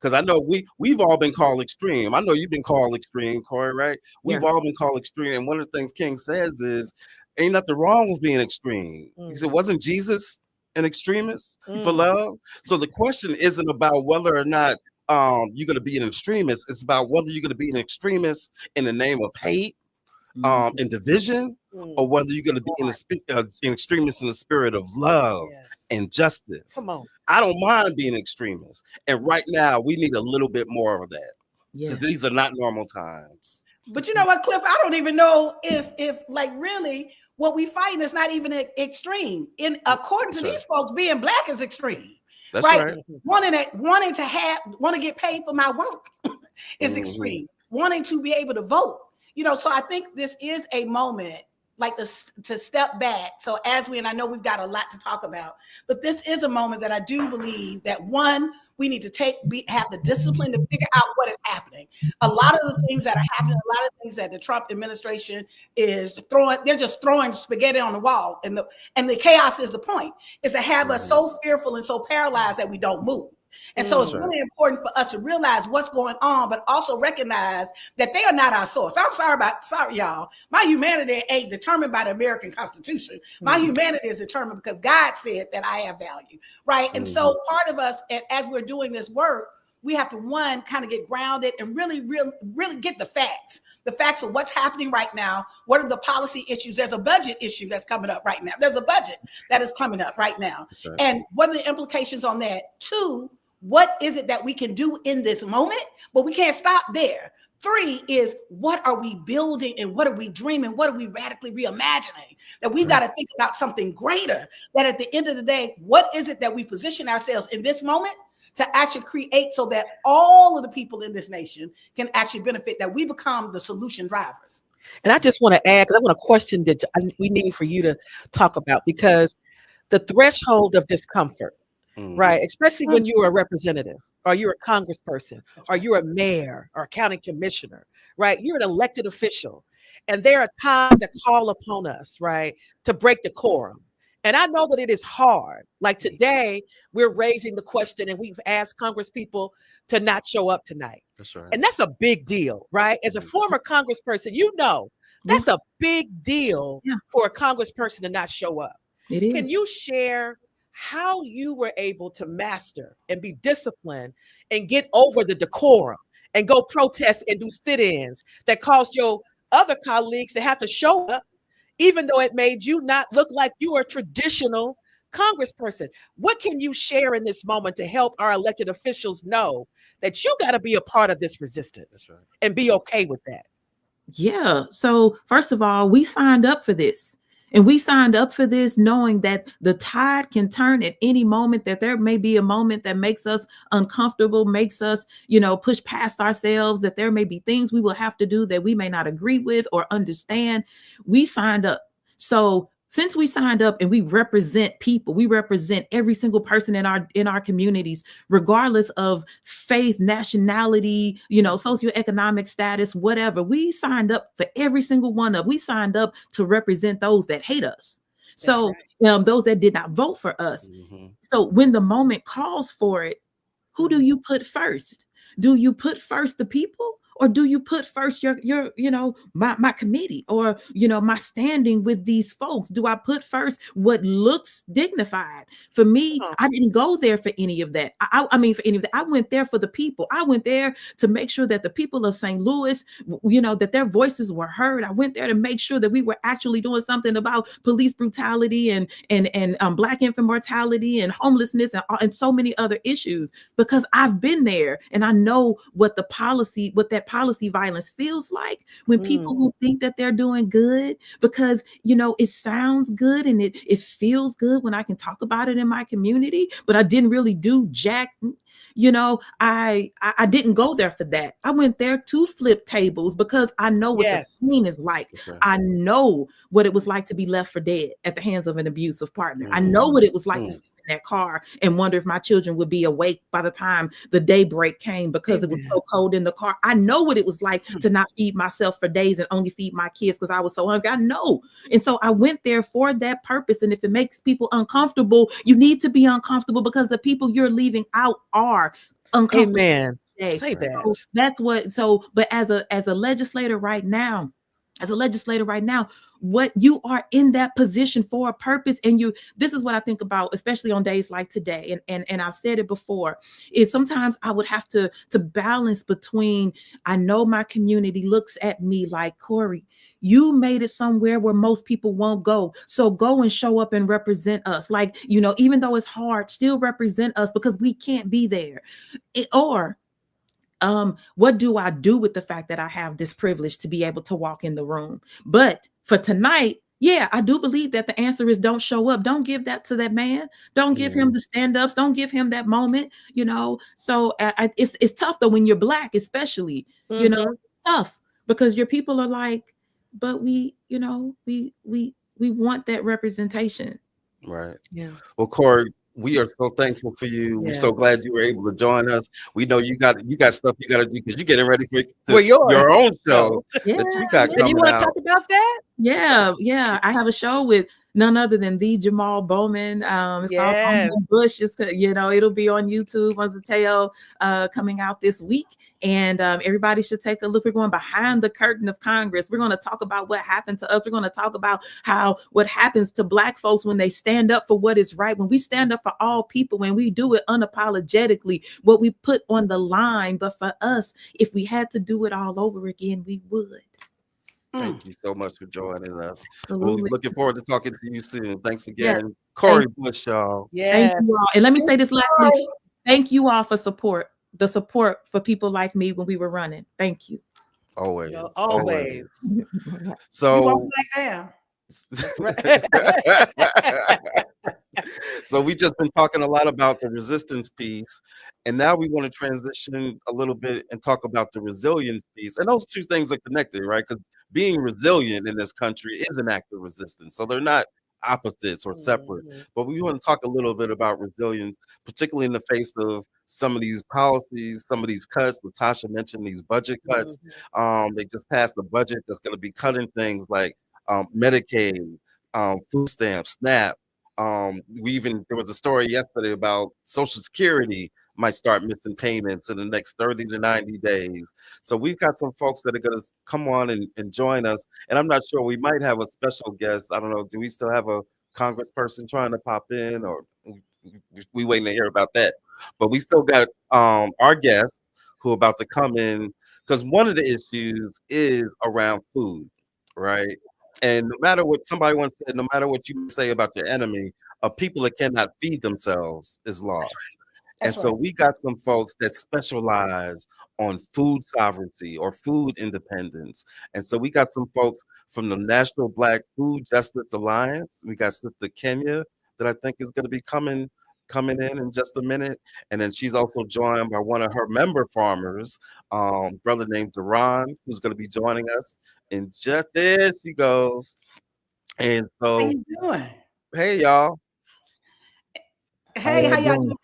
Because I know we've all been called extreme. I know you've been called extreme, Corey, right? We've all been called extreme. And one of the things King says is, ain't nothing wrong with being extreme. He said, wasn't Jesus an extremist for love? So the question isn't about whether or not you're going to be an extremist. It's about whether you're going to be an extremist in the name of hate, and division, or whether you're going to be an extremist in the spirit of love and justice. Come on. I don't mind being an extremist. And right now, we need a little bit more of that, because these are not normal times. But you know what, Cliff? I don't even know if like really what we fighting is not even extreme. According to these folks, being Black is extreme. That's right. Wanting to get paid for my work is extreme. Wanting to be able to vote. So I think this is a moment like to step back. So and I know we've got a lot to talk about, but this is a moment that I do believe that we need to have the discipline to figure out what is happening. A lot of the things that are happening, a lot of things that the Trump administration is they're just throwing spaghetti on the wall. And the chaos is the point, is to have us so fearful and so paralyzed that we don't move. And so it's really important for us to realize what's going on, but also recognize that they are not our source. Sorry, y'all. My humanity ain't determined by the American Constitution. My humanity is determined because God said that I have value, right? And so part of us, as we're doing this work, we have to, one, kind of get grounded and really get the facts. The facts of what's happening right now. What are the policy issues? There's a budget issue that's coming up right now. There's a budget that is coming up right now. Right. And what are the implications on that? Two, what is it that we can do in this moment? But we can't stop there. Three is, what are we building and what are we dreaming? What are we radically reimagining? That we've got to think about something greater. That at the end of the day, what is it that we position ourselves in this moment to actually create so that all of the people in this nation can actually benefit, that we become the solution drivers. And I just want to add, because I want a question that we need for you to talk about, because the threshold of discomfort, right? Especially when you're a representative or you're a congressperson or you're a mayor or a county commissioner, right? You're an elected official. And there are times that call upon us, right, to break decorum And I know that it is hard. Like today, we're raising the question and we've asked Congress people to not show up tonight. That's right. And that's a big deal, right? As a former congressperson, you know, that's a big deal for a congressperson to not show up. It is. Can you share how you were able to master and be disciplined and get over the decorum and go protest and do sit-ins that caused your other colleagues to have to show up, even though it made you not look like you were a traditional congressperson? What can you share in this moment to help our elected officials know that you got to be a part of this resistance and be okay with that? Yeah. So first of all, we signed up for this. And we signed up for this knowing that the tide can turn at any moment, that there may be a moment that makes us uncomfortable, makes us, push past ourselves, that there may be things we will have to do that we may not agree with or understand. We signed up. So since we signed up and we represent people, we represent every single person in our communities, regardless of faith, nationality, socioeconomic status, whatever. We signed up for every single one of. We signed up to represent those that hate us. So those that did not vote for us. Mm-hmm. So when the moment calls for it, who do you put first? Do you put first the people? Or do you put first my committee or, my standing with these folks? Do I put first what looks dignified? For me, I didn't go there for any of that. I mean, for any of that, I went there for the people. I went there to make sure that the people of St. Louis, that their voices were heard. I went there to make sure that we were actually doing something about police brutality and Black infant mortality and homelessness and so many other issues, because I've been there and I know what that policy violence feels like when people who think that they're doing good because it sounds good and it feels good when I can talk about it in my community, but I didn't really do jack. I didn't go there for that. I went there to flip tables because I know what the scene is like. Okay. I know what it was like to be left for dead at the hands of an abusive partner. I know what it was like to sit in that car and wonder if my children would be awake by the time the daybreak came because it was so cold in the car. I know what it was like to not feed myself for days and only feed my kids because I was so hungry. I know. And so I went there for that purpose. And if it makes people uncomfortable, you need to be uncomfortable because the people you're leaving out are uncomfortable. Amen. Say that. So that's what. So, but as a legislator right now, what you are in that position for a purpose, and this is what I think about, especially on days like today. And I've said it before, is sometimes I would have to balance between, I know my community looks at me like, Corey, you made it somewhere where most people won't go. So go and show up and represent us. Like, even though it's hard, still represent us because we can't be there. What do I do with the fact that I have this privilege to be able to walk in the room? But for tonight, yeah, I do believe that the answer is don't show up. Don't give that to that man. Don't give him the stand-ups. Don't give him that moment, So it's tough though when you're Black, especially, tough because your people are like, but we want that representation. Right. Yeah. Well, Corey, we are so thankful for you. We're so glad you were able to join us. We know you got stuff you got to do because you're getting ready for your own show that you got coming out. And you want to talk about that? Yeah. I have a show with none other than the Jamal Bowman. It's called Bowman Bush. It's it'll be on YouTube on Zateo coming out this week. And everybody should take a look. We're going behind the curtain of Congress. We're going to talk about what happened to us. We're going to talk about what happens to Black folks when they stand up for what is right. When we stand up for all people, when we do it unapologetically, what we put on the line. But for us, if we had to do it all over again, we would. Thank you so much for joining us. Absolutely. We're looking forward to talking to you soon. Thanks again. Corey Bush, y'all. Thank you all. And let me say this lastly. Thank you all for the support for people like me when we were running. Thank you. Always. So so we just been talking a lot about the resistance piece, and now we want to transition a little bit and talk about the resilience piece. And those two things are connected, right? Because being resilient in this country is an act of resistance. So they're not opposites or separate. But we want to talk a little bit about resilience, particularly in the face of some of these policies, some of these cuts. Latasha mentioned these budget cuts. They just passed a budget that's going to be cutting things like Medicaid, food stamps, SNAP, There was a story yesterday about Social Security might start missing payments in the next 30 to 90 days. So we've got some folks that are going to come on and join us. And I'm not sure, we might have a special guest. I don't know, do we still have a congressperson trying to pop in, or we waiting to hear about that? But we still got our guests who are about to come in, because one of the issues is around food, right? And no matter what somebody once said, no matter what you say about your enemy, a people that cannot feed themselves is lost. That's And so right. we got some folks that specialize on food sovereignty or food independence. And so we got some folks from the National Black Food Justice Alliance. We got Sister Kenya that I think is going to be coming in just a minute. And then she's also joined by one of her member farmers, brother named Duran, who's going to be joining us. And just there she goes. And How so, you doing? hey, y'all. Hey, how y'all doing?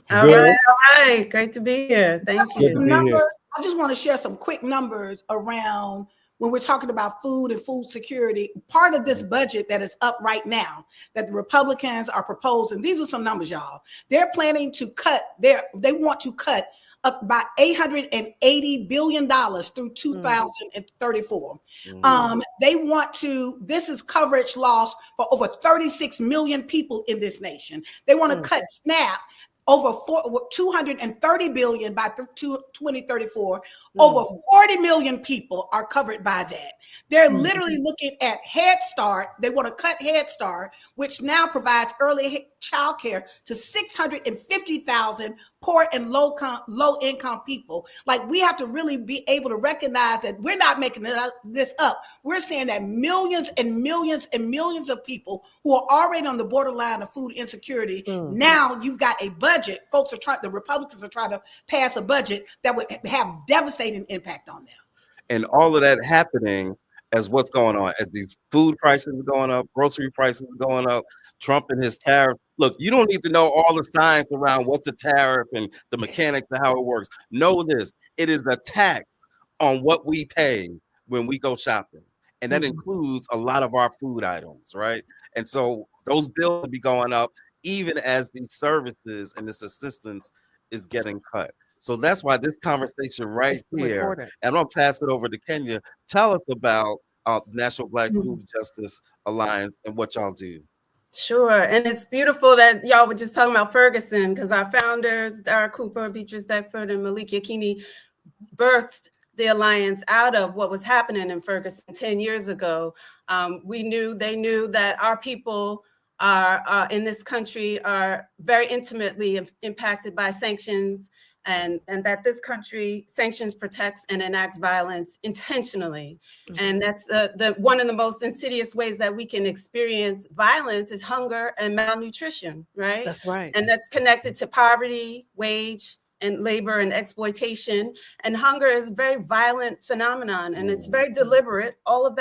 All right. Great to be here. Thank you. Numbers. I just want to share some quick numbers around when we're talking about food and food security. Part of this budget that is up right now that the Republicans are proposing, these are some numbers, y'all. They're planning to they want to cut up by $880 billion through 2034. They want to, this is coverage loss for over 36 million people in this nation. They want to cut SNAP over 230 billion by 2034. Over 40 million people are covered by that. They're literally looking at Head Start. They want to cut Head Start, which now provides early child care to 650,000 poor and low income people. Like, we have to really be able to recognize that we're not making this up. We're saying that millions and millions and millions of people who are already on the borderline of food insecurity, now you've got a budget. The Republicans are trying to pass a budget that would have devastating impact on them. And all of that happening as what's going on, as these food prices are going up, grocery prices are going up, Trump and his tariff. Look, you don't need to know all the science around what's a tariff and the mechanics of how it works. Know this, it is a tax on what we pay when we go shopping. And that includes a lot of our food items, right? And so those bills will be going up even as these services and this assistance is getting cut. So that's why this conversation right here, and I'm gonna pass it over to Kenya. Tell us about National Black Food Justice Alliance and what y'all do. Sure. And it's beautiful that y'all were just talking about Ferguson, because our founders, Dara Cooper, Beatrice Beckford, and Malik Yakini birthed the alliance out of what was happening in Ferguson 10 years ago. They knew that our people are in this country are very intimately impacted by sanctions, and that this country sanctions, protects, and enacts violence intentionally. And that's the one of the most insidious ways that we can experience violence is hunger and malnutrition, right? That's right. And that's connected to poverty, wage, and labor and exploitation. And hunger is a very violent phenomenon, and it's very deliberate. All of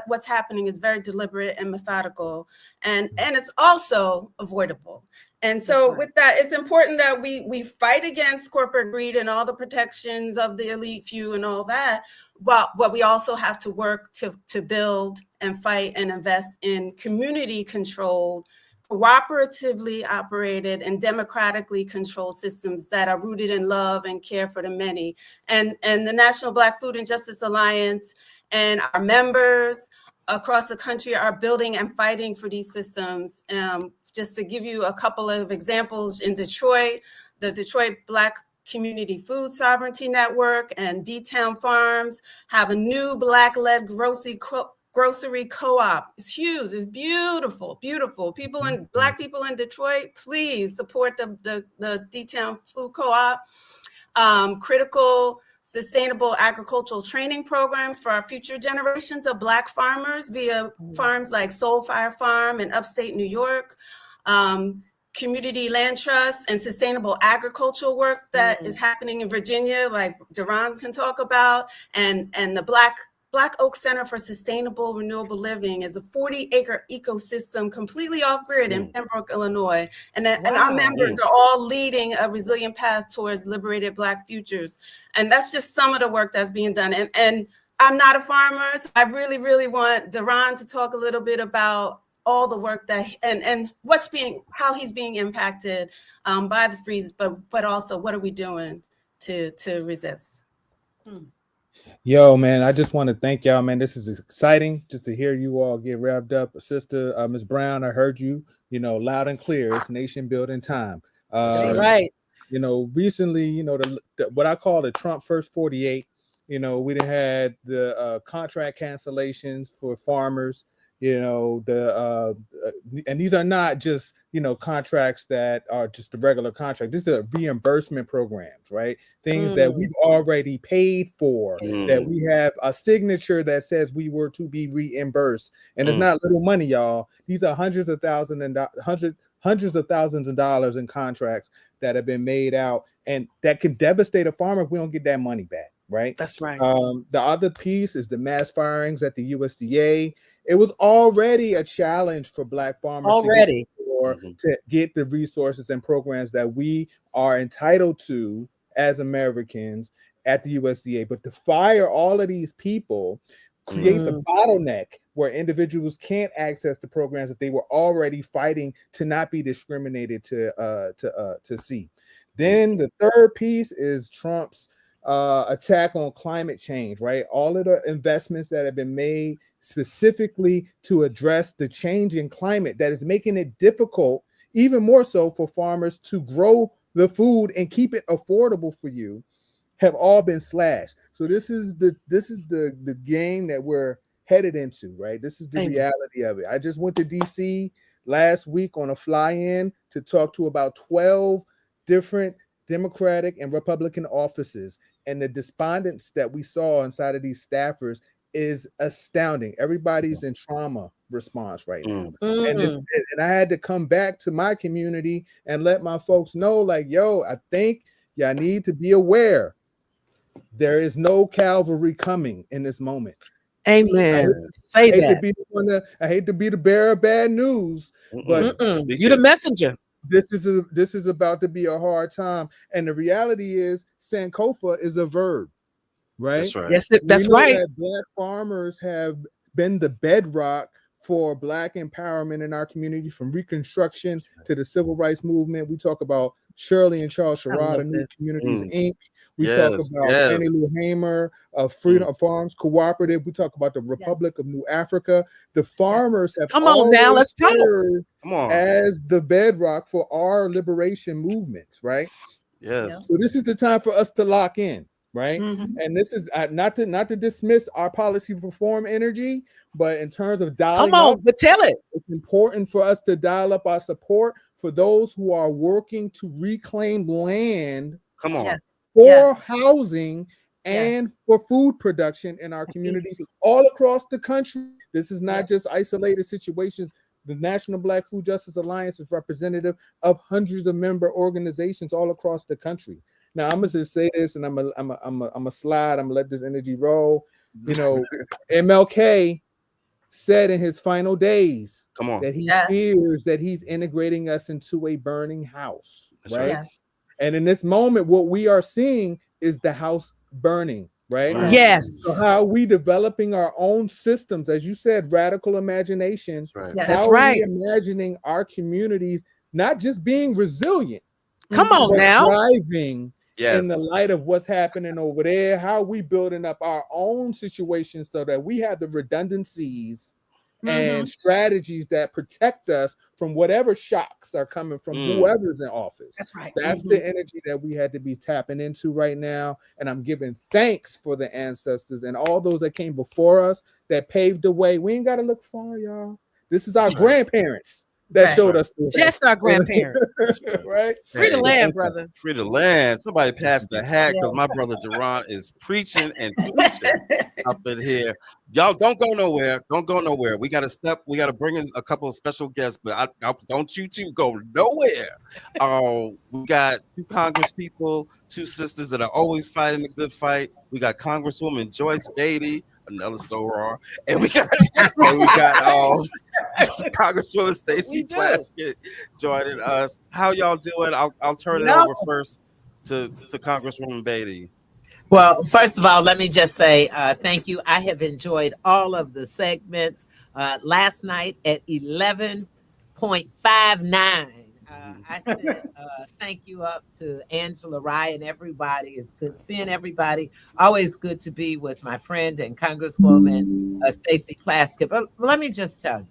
what's happening is very deliberate and methodical, and it's also avoidable. And so with that, it's important that we fight against corporate greed and all the protections of the elite few and all that. But we also have to work to build and fight and invest in community controlled, cooperatively operated, and democratically controlled systems that are rooted in love and care for the many. And the National Black Food and Justice Alliance and our members across the country are building and fighting for these systems. Just to give you a couple of examples, in Detroit, the Detroit Black Community Food Sovereignty Network and D-Town Farms have a new Black-led grocery co-op. It's huge. It's beautiful, beautiful. Black people in Detroit, please support the D-Town Food Co-op. Critical sustainable agricultural training programs for our future generations of Black farmers via farms like Soul Fire Farm in upstate New York. Community land trust and sustainable agricultural work that is happening in Virginia, like Duran can talk about, and the Black Oak Center for Sustainable Renewable Living is a 40-acre ecosystem completely off-grid in Pembroke, Illinois. And our members are all leading a resilient path towards liberated Black futures. And that's just some of the work that's being done. And I'm not a farmer, so I really, really want Duran to talk a little bit about all the work that and how he's being impacted by the freezes, but also what are we doing to resist? Yo, man, I just want to thank y'all, man. This is exciting just to hear you all get revved up. Sister Ms. Brown, I heard you, loud and clear. It's nation building time. Right. Recently, what I call the Trump first 48, we done had the contract cancellations for farmers, and these are not just, contracts that are just the regular contract. These are reimbursement programs, right? Things that we've already paid for, that we have a signature that says we were to be reimbursed. And it's not little money, y'all. These are hundreds of thousands of dollars in contracts that have been made out, and that can devastate a farmer if we don't get that money back, right? That's right. The other piece is the mass firings at the USDA. It was already a challenge for Black farmers to get the resources and programs that we are entitled to as Americans at the USDA. But to fire all of these people creates a bottleneck where individuals can't access the programs that they were already fighting to not be discriminated to see. Then the third piece is Trump's attack on climate change, right? All of the investments that have been made specifically to address the change in climate that is making it difficult, even more so, for farmers to grow the food and keep it affordable for you, have all been slashed. So this is the game that we're headed into, right? This is the reality of it. I just went to DC last week on a fly-in to talk to about 12 different Democratic and Republican offices, and the despondence that we saw inside of these staffers is astounding. Everybody's in trauma response right now. And I had to come back to my community and let my folks know, like, yo, I think y'all need to be aware there is no cavalry coming in this moment. Amen. I hate to be the bearer of bad news, but you're the messenger. This is about to be a hard time. And the reality is Sankofa is a verb. Right? That's right. Yes, that's right. That Black farmers have been the bedrock for Black empowerment in our community, from Reconstruction to the Civil Rights Movement. We talk about Shirley and Charles Sherrod, New Communities Inc. We talk about Annie Lou Hamer, Freedom Farms Cooperative. We talk about the Republic of New Africa. The farmers have let's talk. As the bedrock for our liberation movements, right? Yes. So this is the time for us to lock in. Right. And this is not to dismiss our policy reform energy, but in terms of dialing but tell it. It's important for us to dial up our support for those who are working to reclaim land for housing and for food production in our communities all across the country. This is not just isolated situations. The National Black Food Justice Alliance is representative of hundreds of member organizations all across the country. Now I'm gonna just say this, and I'm a slide. I'm gonna let this energy roll. MLK said in his final days that he fears that he's integrating us into a burning house, right? Yes. And in this moment, what we are seeing is the house burning, right? Yes. So how are we developing our own systems? As you said, radical imagination. Right. How That's are right. we imagining our communities not just being resilient? Come on now. Thriving in the light of what's happening over there. How are we building up our own situations so that we have the redundancies and strategies that protect us from whatever shocks are coming from whoever's in office? That's right. That's the energy that we had to be tapping into right now. And I'm giving thanks for the ancestors and all those that came before us that paved the way. We ain't got to look far, y'all. This is our grandparents that showed us the way. Just our grandparents. Right? Free the land, brother. Free the land. Somebody pass the hat, because my brother Duran is preaching and teaching up in here. Y'all don't go nowhere. Don't go nowhere. We got to bring in a couple of special guests, but don't you two go nowhere. We got two Congress people, two sisters that are always fighting a good fight. We got Congresswoman Joyce, Beatty, another soror, and we got Congresswoman Stacey Plaskett joining us. How y'all doing? I'll turn it over first to Congresswoman Beatty. Well, first of all, let me just say thank you. I have enjoyed all of the segments. Last night at 11:59, I sent thank you up to Angela Rye and everybody. It's good seeing everybody. Always good to be with my friend and Congresswoman Stacey Plaskett. But let me just tell you,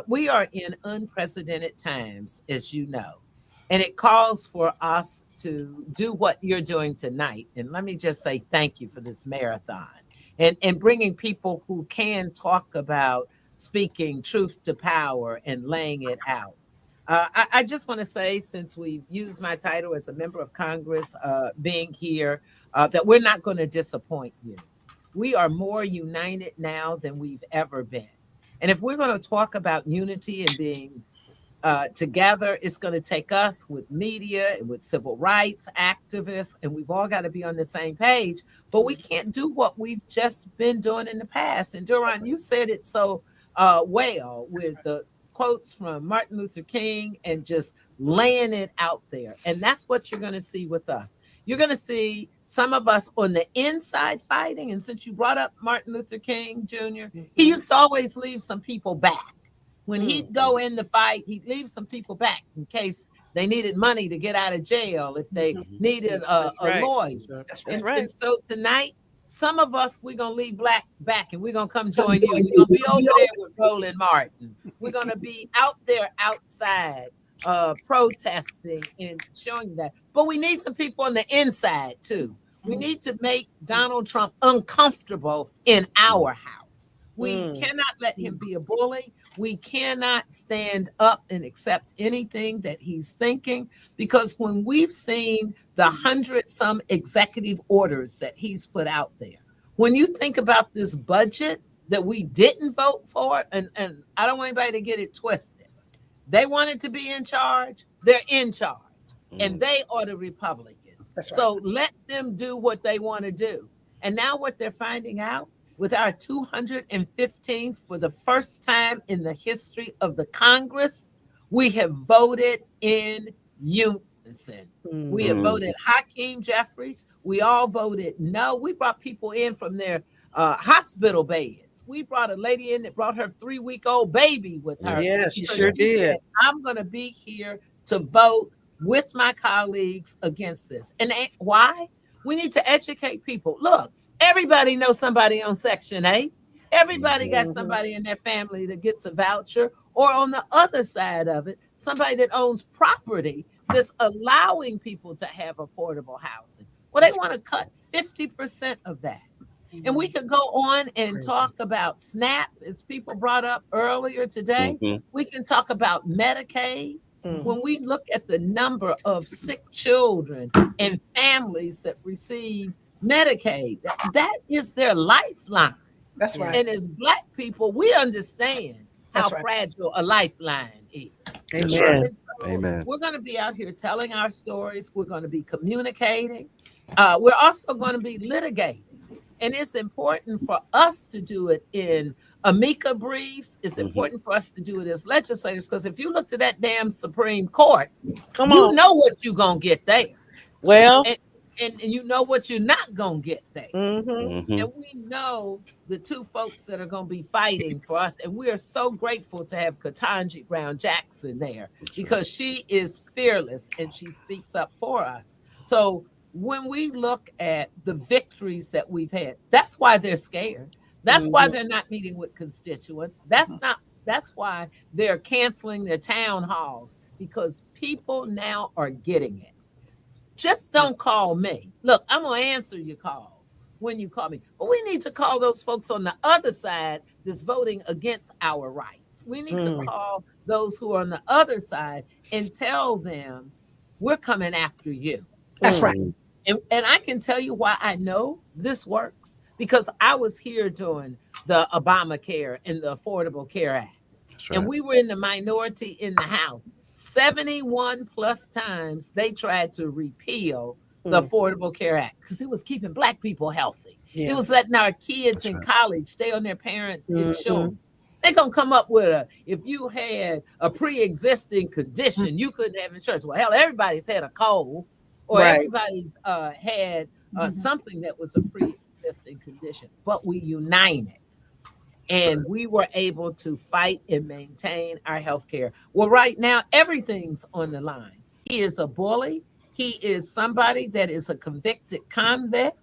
we are in unprecedented times, as you know. And it calls for us to do what you're doing tonight. And let me just say thank you for this marathon and bringing people who can talk about speaking truth to power and laying it out. I just want to say, since we've used my title as a member of Congress, being here, that we're not going to disappoint you. We are more united now than we've ever been. And if we're going to talk about unity and being together, it's going to take us with media and with civil rights activists, and we've all got to be on the same page. But we can't do what we've just been doing in the past. And Duran, you said it so well with the quotes from Martin Luther King and just laying it out there. And that's what you're going to see with us. You're going to see some of us on the inside fighting. And since you brought up Martin Luther King Jr., he used to always leave some people back. When he'd go in the fight, he'd leave some people back in case they needed money to get out of jail, if they needed a lawyer. And so tonight, some of us, we're going to leave black back and we're going to come join you. We're going to be over there with Roland Martin. We're going to be out there outside protesting and showing that. But we need some people on the inside too. We need to make Donald Trump uncomfortable in our house. We cannot let him be a bully. We cannot stand up and accept anything that he's thinking, because when we've seen the 100-some executive orders that he's put out there, when you think about this budget that we didn't vote for, and I don't want anybody to get it twisted. They wanted to be in charge. They're in charge, and they are the Republicans. So let them do what they want to do. And now what they're finding out, with our 215th, for the first time in the history of the Congress, we have voted in unison. We have voted Hakeem, Jeffries. We all voted no. We brought people in from their hospital beds. We brought a lady in that brought her 3-week-old baby with her. Yes, she sure did. Said, I'm going to be here to vote with my colleagues against this. And why? We need to educate people. Look, everybody knows somebody on Section 8. Everybody got somebody in their family that gets a voucher, or on the other side of it, somebody that owns property that's allowing people to have affordable housing. Well, they want to cut 50% of that. And we could go on and talk about SNAP, as people brought up earlier today. We can talk about Medicaid. When we look at the number of sick children and families that receive Medicaid, that is their lifeline. That's right. And as Black people, we understand how fragile a lifeline is. Amen. So Amen. We're going to be out here telling our stories. We're going to be communicating. We're also going to be litigating. And it's important for us to do it in amica briefs. It's important for us to do it as legislators, because if you look to that damn Supreme Court, you know what you're going to get there. Well, and you know what you're not going to get there. And we know the two folks that are going to be fighting for us. And we are so grateful to have Ketanji Brown Jackson there, because she is fearless and she speaks up for us. So when we look at the victories that we've had, that's why they're scared. That's why they're not meeting with constituents. That's why they're canceling their town halls, because people now are getting it. Just don't call me. Look, I'm going to answer your calls when you call me. But we need to call those folks on the other side that's voting against our rights. We need to call those who are on the other side and tell them, we're coming after you. That's right. And I can tell you why I know this works, because I was here during the Obamacare and the Affordable Care Act. And we were in the minority in the House. 71 plus times they tried to repeal the Affordable Care Act, because it was keeping Black people healthy. It was letting our kids in college stay on their parents' insurance. They're going to come up with if you had a pre-existing condition, you couldn't have insurance. Well, hell, everybody's had a cold, or everybody's had something that was a pre-existing condition, but we united. And we were able to fight and maintain our health care. Well, right now, everything's on the line. He is a bully. He is somebody that is a convicted convict.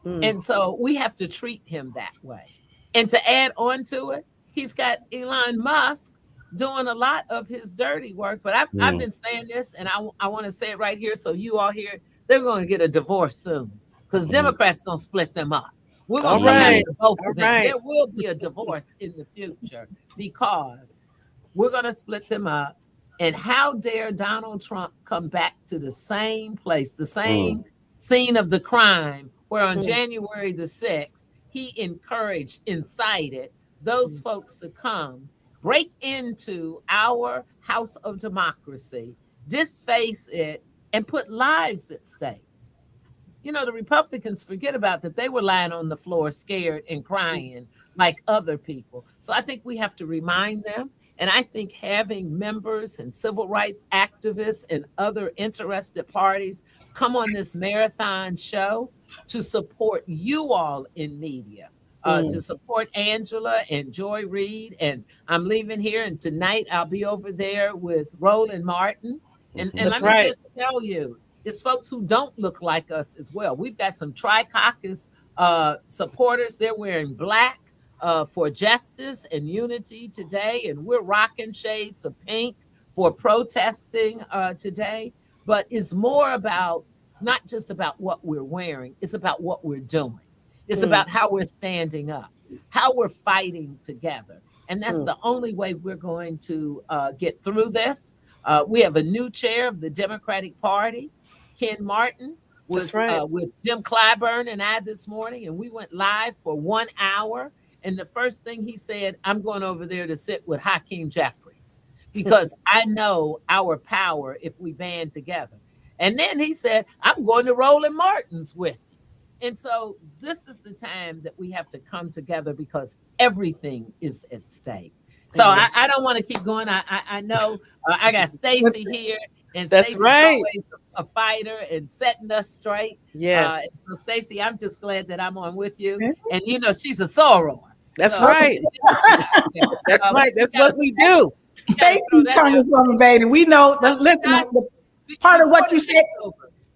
And so we have to treat him that way. And to add on to it, he's got Elon Musk doing a lot of his dirty work. But I've been saying this, and I want to say it right here so you all hear it. They're going to get a divorce soon because Democrats going to split them up. We're going to come after both of them. There will be a divorce in the future because we're going to split them up. And how dare Donald Trump come back to the same place, the same scene of the crime, where on January the 6th, he encouraged, incited those folks to come, break into our house of democracy, disface it, and put lives at stake. You know, the Republicans forget about that. They were lying on the floor, scared and crying like other people. So I think we have to remind them. And I think having members and civil rights activists and other interested parties come on this marathon show to support you all in media, to support Angela and Joy Reid. And I'm leaving here, and tonight I'll be over there with Roland Martin. And let me just tell you, it's folks who don't look like us as well. We've got some Tri-Caucus supporters. They're wearing black for justice and unity today. And we're rocking shades of pink for protesting today. But it's more about, it's not just about what we're wearing. It's about what we're doing. It's about how we're standing up, how we're fighting together. And that's the only way we're going to get through this. We have a new chair of the Democratic Party. Ken Martin was with Jim Clyburn and I this morning, and we went live for 1 hour. And the first thing he said, I'm going over there to sit with Hakeem Jeffries because I know our power if we band together. And then he said, I'm going to Roland Martin's with you. And so this is the time that we have to come together because everything is at stake. So I don't want to keep going. I know I got Stacy here. And that's always a fighter and setting us straight. Yes. So Stacy, I'm just glad that I'm on with you. And you know, she's a soror. That's right. That's right. That's what we do. Thank you, Congresswoman Beatty. We know listen, part of what you said.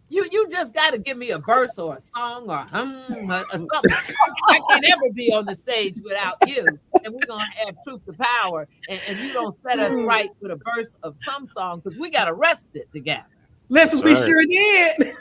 You just got to give me a verse or a song or something. I can't ever be on the stage without you. And we're going to have truth to power. And you don't set us right with a verse of some song because we got arrested together. Listen, we sure did.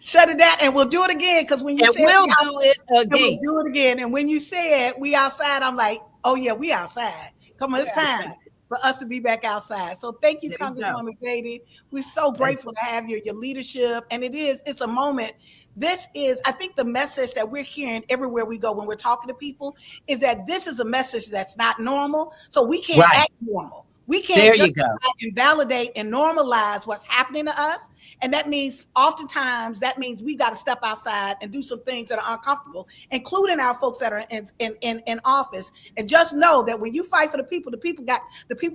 Shut it down, and we'll do it again. Because when you said we'll do it again, we'll do it again. And when you said we outside, I'm like, oh yeah, we outside. Come on, it's time for us to be back outside. So thank you, Congresswoman Beatty. We're so grateful to have your leadership. And it's a moment. This is, I think, the message that we're hearing everywhere we go when we're talking to people is that this is a message that's not normal. So we can't act normal. We can't just invalidate and normalize what's happening to us. And that means oftentimes we got to step outside and do some things that are uncomfortable, including our folks that are in office. And just know that when you fight for the people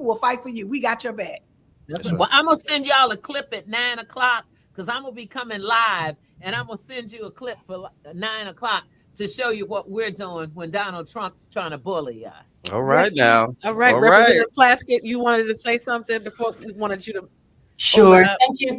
will fight for you. We got your back. Well, I'm going to send y'all a clip at 9 o'clock because I'm going to be coming live, and I'm going to send you a clip for 9 o'clock to show you what we're doing when Donald Trump's trying to bully us. All right now. All right, Representative Plaskett, you wanted to say something before we wanted you to. Sure.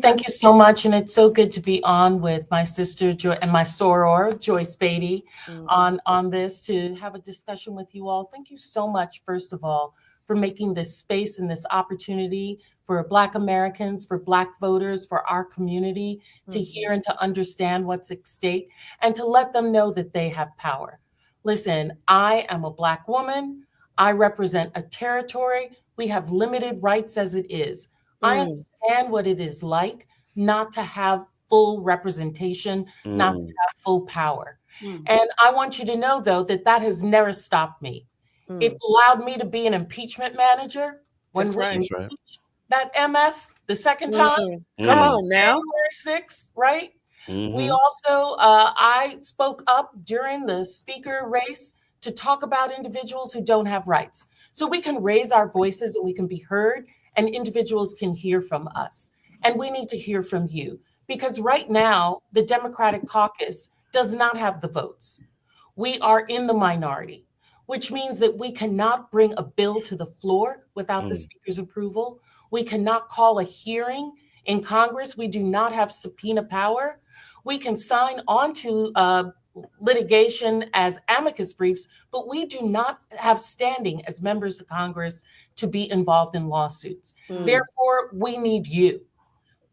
Thank you so much. And it's so good to be on with my sister and my soror, Joyce Beatty, on this to have a discussion with you all. Thank you so much, first of all, for making this space and this opportunity for Black Americans, for Black voters, for our community to hear and to understand what's at stake and to let them know that they have power. Listen, I am a Black woman. I represent a territory. We have limited rights as it is. I understand what it is like not to have full representation, not to have full power. And I want you to know, though, that has never stopped me. It allowed me to be an impeachment manager when we impeached that MF the second time. Come on now. January 6th, right? We also, I spoke up during the speaker race to talk about individuals who don't have rights. So we can raise our voices and we can be heard and individuals can hear from us. And we need to hear from you Because right now, the Democratic caucus does not have the votes. We are in the minority, which means that we cannot bring a bill to the floor without the speaker's approval. We cannot call a hearing in Congress. We do not have subpoena power. We can sign on to litigation as amicus briefs, but we do not have standing as members of Congress to be involved in lawsuits. Therefore, we need you.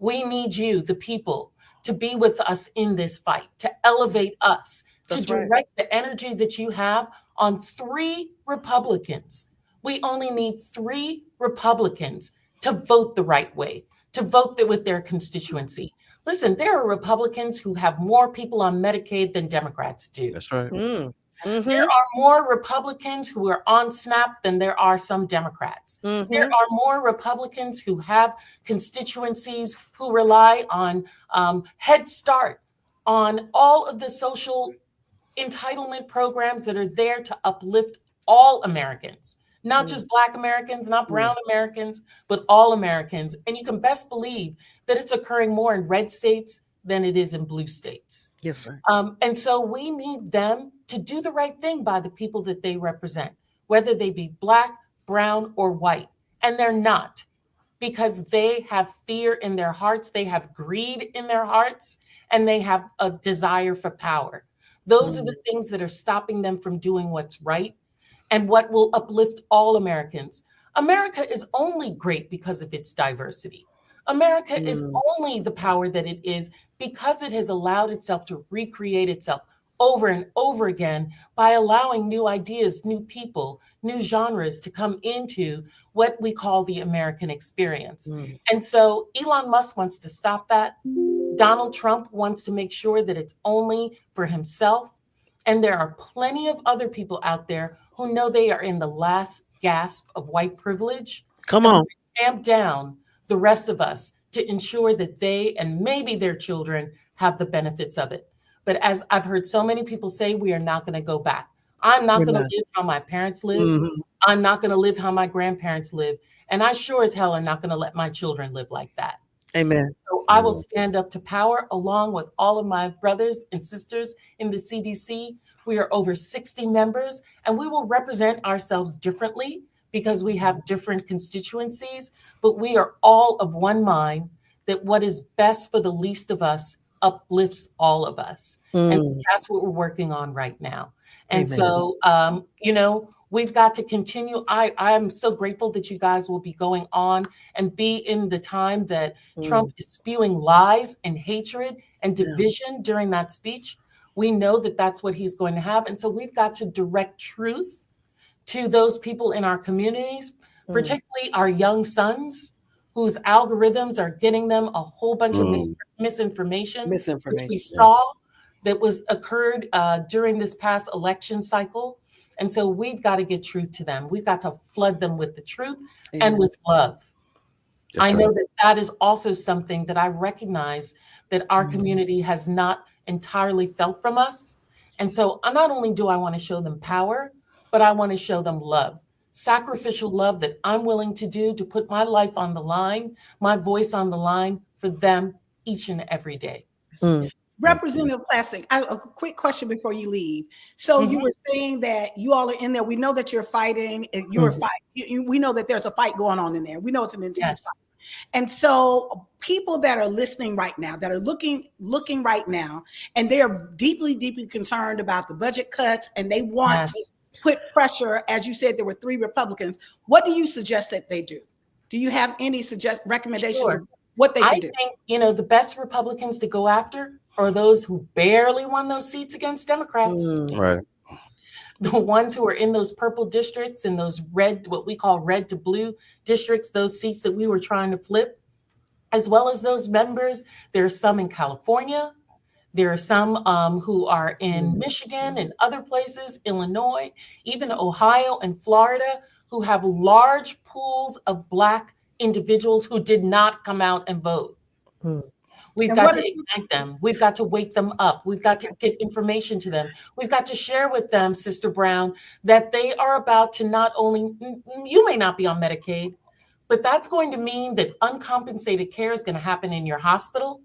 We need you, the people, to be with us in this fight, to elevate us, to direct the energy that you have on 3 Republicans. We only need 3 Republicans to vote the right way, to vote with their constituency. Listen, there are Republicans who have more people on Medicaid than Democrats do. That's right. There are more Republicans who are on SNAP than there are some Democrats. There are more Republicans who have constituencies who rely on Head Start, on all of the social entitlement programs that are there to uplift all Americans, not just Black Americans, not brown Americans, but all Americans. And you can best believe that it's occurring more in red states than it is in blue states. Yes, sir. And so we need them to do the right thing by the people that they represent, whether they be Black, brown, or white. And they're not, because they have fear in their hearts, they have greed in their hearts, and they have a desire for power. Those are the things that are stopping them from doing what's right and what will uplift all Americans. America is only great because of its diversity. America is only the power that it is because it has allowed itself to recreate itself over and over again by allowing new ideas, new people, new genres to come into what we call the American experience. And so Elon Musk wants to stop that. Donald Trump wants to make sure that it's only for himself. And there are plenty of other people out there who know they are in the last gasp of white privilege. Come on. Tamp down the rest of us to ensure that they and maybe their children have the benefits of it. But as I've heard so many people say, we are not going to go back. I'm not going to live how my parents live. I'm not going to live how my grandparents live. And I sure as hell are not going to let my children live like that. Amen. So I will stand up to power along with all of my brothers and sisters in the CBC. We are over 60 members, and we will represent ourselves differently because we have different constituencies, but we are all of one mind that what is best for the least of us uplifts all of us. And so that's what we're working on right now. And so, we've got to continue. I'm so grateful that you guys will be going on and be in the time that Trump is spewing lies and hatred and division during that speech. We know that that's what he's going to have. And so we've got to direct truth to those people in our communities, particularly our young sons, whose algorithms are getting them a whole bunch of misinformation, which we saw that was occurred during this past election cycle. And so we've got to get truth to them. We've got to flood them with the truth and with love. I know that that is also something that I recognize that our community has not entirely felt from us. And so not only do I want to show them power, but I want to show them love, sacrificial love that I'm willing to do to put my life on the line, my voice on the line for them each and every day. Representative Plastic, a quick question before you leave. So you were saying that you all are in there. We know that you're fighting. You're fighting. We know that there's a fight going on in there. We know it's an intense fight. And so people that are listening right now, that are looking right now, and they are deeply, deeply concerned about the budget cuts, and they want to put pressure, as you said, there were 3 Republicans. What do you suggest that they do? Do you have any recommendations of what they can do? I think, the best Republicans to go after are those who barely won those seats against Democrats. Right. The ones who are in those purple districts and those red, what we call red to blue districts, those seats that we were trying to flip, as well as those members. There are some in California. There are some who are in Michigan and other places, Illinois, even Ohio and Florida, who have large pools of Black individuals who did not come out and vote. We've got to ignite them. We've got to wake them up. We've got to get information to them. We've got to share with them, Sister Brown, that they are about to not only, you may not be on Medicaid, but that's going to mean that uncompensated care is going to happen in your hospital,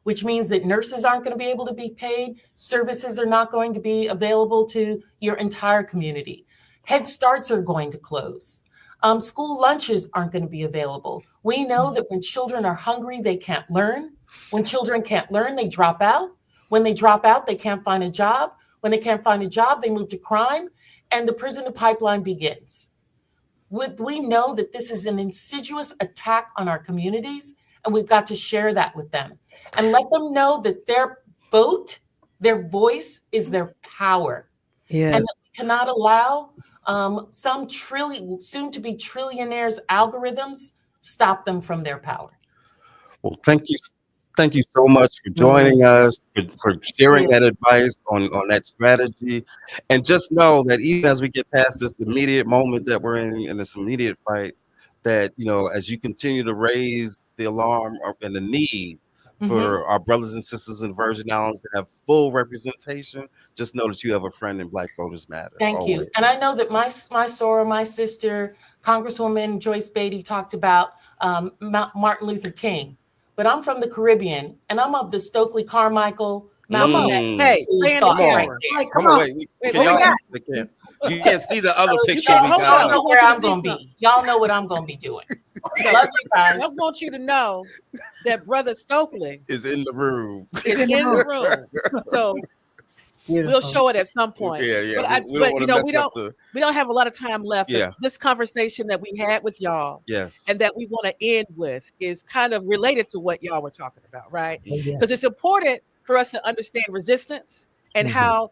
which means that nurses aren't going to be able to be paid. Services are not going to be available to your entire community. Head Starts are going to close. School lunches aren't going to be available. We know that when children are hungry, they can't learn. When children can't learn, they drop out. When they drop out, they can't find a job. When they can't find a job, they move to crime, and the prison pipeline begins. We know that this is an insidious attack on our communities, and we've got to share that with them and let them know that their vote, their voice is their power. Yeah. And that we cannot allow some soon-to-be trillionaires' algorithms stop them from their power. Well, thank you. Thank you so much for joining us, for sharing that advice on that strategy. And just know that even as we get past this immediate moment that we're in this immediate fight, that, you know, as you continue to raise the alarm and the need for our brothers and sisters in Virgin Islands to have full representation, just know that you have a friend in Black Voters Matter. Thank you. And I know that my soror, my sister, Congresswoman Joyce Beatty, talked about Martin Luther King. But I'm from the Caribbean, and I'm of the Stokely Carmichael, Malcolm X. Hey, come on. You can't see the other picture we got. Y'all know where I'm going to be. Y'all know what I'm going to be doing. Love you guys. I want you to know that Brother Stokely is in the room. So we'll show it at some point. Yeah. We don't have a lot of time left. Yeah. But this conversation that we had with y'all, and that we want to end with, is kind of related to what y'all were talking about, right? Because it's important for us to understand resistance and how,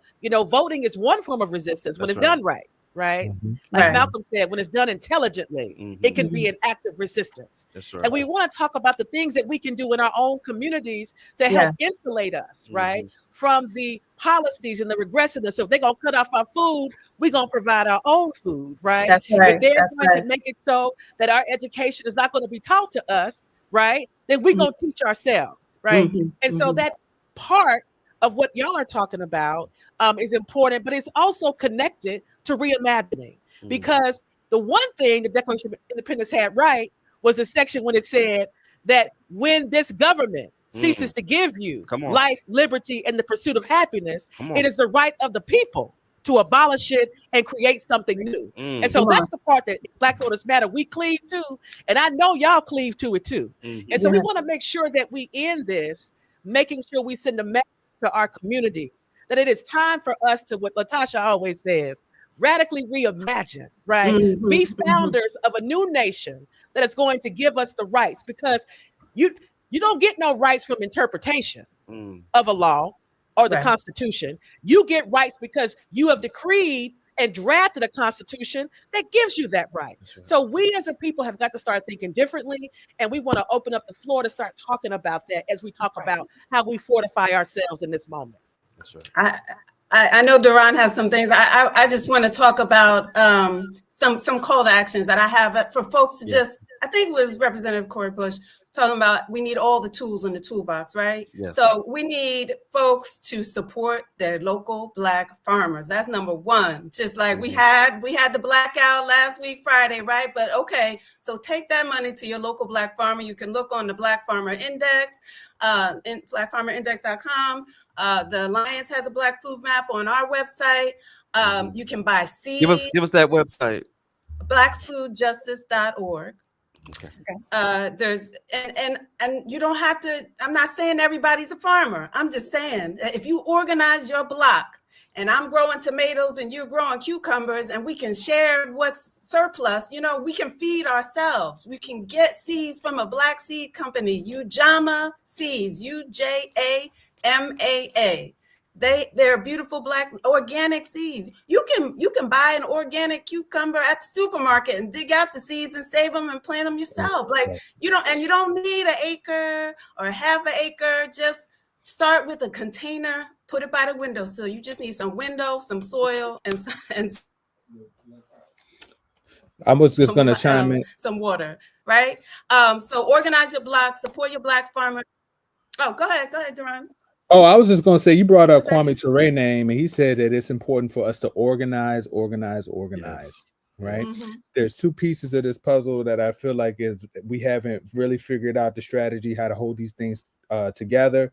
voting is one form of resistance when it's done right. Like Malcolm said, when it's done intelligently, it can be an act of resistance. And we want to talk about the things that we can do in our own communities to help insulate us, right, from the policies and the regressiveness. So if they're going to cut off our food, we're going to provide our own food, right? That's right. If they're going to make it so that our education is not going to be taught to us, right, then we're going to teach ourselves, right? And so that part of what y'all are talking about is important, but it's also connected to reimagining, because the one thing the Declaration of Independence had right was the section when it said that when this government ceases to give you life, liberty, and the pursuit of happiness, it is the right of the people to abolish it and create something new. And so that's the part that Black Voters Matter, we cleave to, and I know y'all cleave to it too. And so we want to make sure that we end this, making sure we send a message to our communities that it is time for us to, what Latasha always says, radically reimagine, right? Be founders of a new nation that is going to give us the rights, because you don't get no rights from interpretation of a law or the Constitution. You get rights because you have decreed and drafted a Constitution that gives you that right. So we as a people have got to start thinking differently, and we want to open up the floor to start talking about that as we talk about how we fortify ourselves in this moment. I know Duran has some things. I just want to talk about some call to actions that I have for folks to just, I think it was Representative Cori Bush talking about we need all the tools in the toolbox, right? Yes. So we need folks to support their local Black farmers. That's number one. Just like we had the blackout last week, Friday, right? But okay, so take that money to your local Black farmer. You can look on the Black Farmer Index, in blackfarmerindex.com. The Alliance has a Black food map on our website. You can buy seeds. Give us that website. blackfoodjustice.org. There's and you don't have to, I'm not saying everybody's a farmer. I'm just saying if you organize your block, and I'm growing tomatoes and you're growing cucumbers, and we can share what's surplus, we can feed ourselves. We can get seeds from a Black seed company, Ujama Seeds, UJAMAA. They're beautiful Black organic seeds. You can buy an organic cucumber at the supermarket and dig out the seeds and save them and plant them yourself. You don't need an acre or half an acre. Just start with a container, put it by the windowsill. You just need some window, some soil, and I was just going to chime in. Some water, right? So organize your block, support your Black farmers. Oh, go ahead, Duran. Oh, I was just going to say, you brought up Kwame Ture name, and he said that it's important for us to organize, right? There's two pieces of this puzzle that I feel like we haven't really figured out the strategy, how to hold these things together.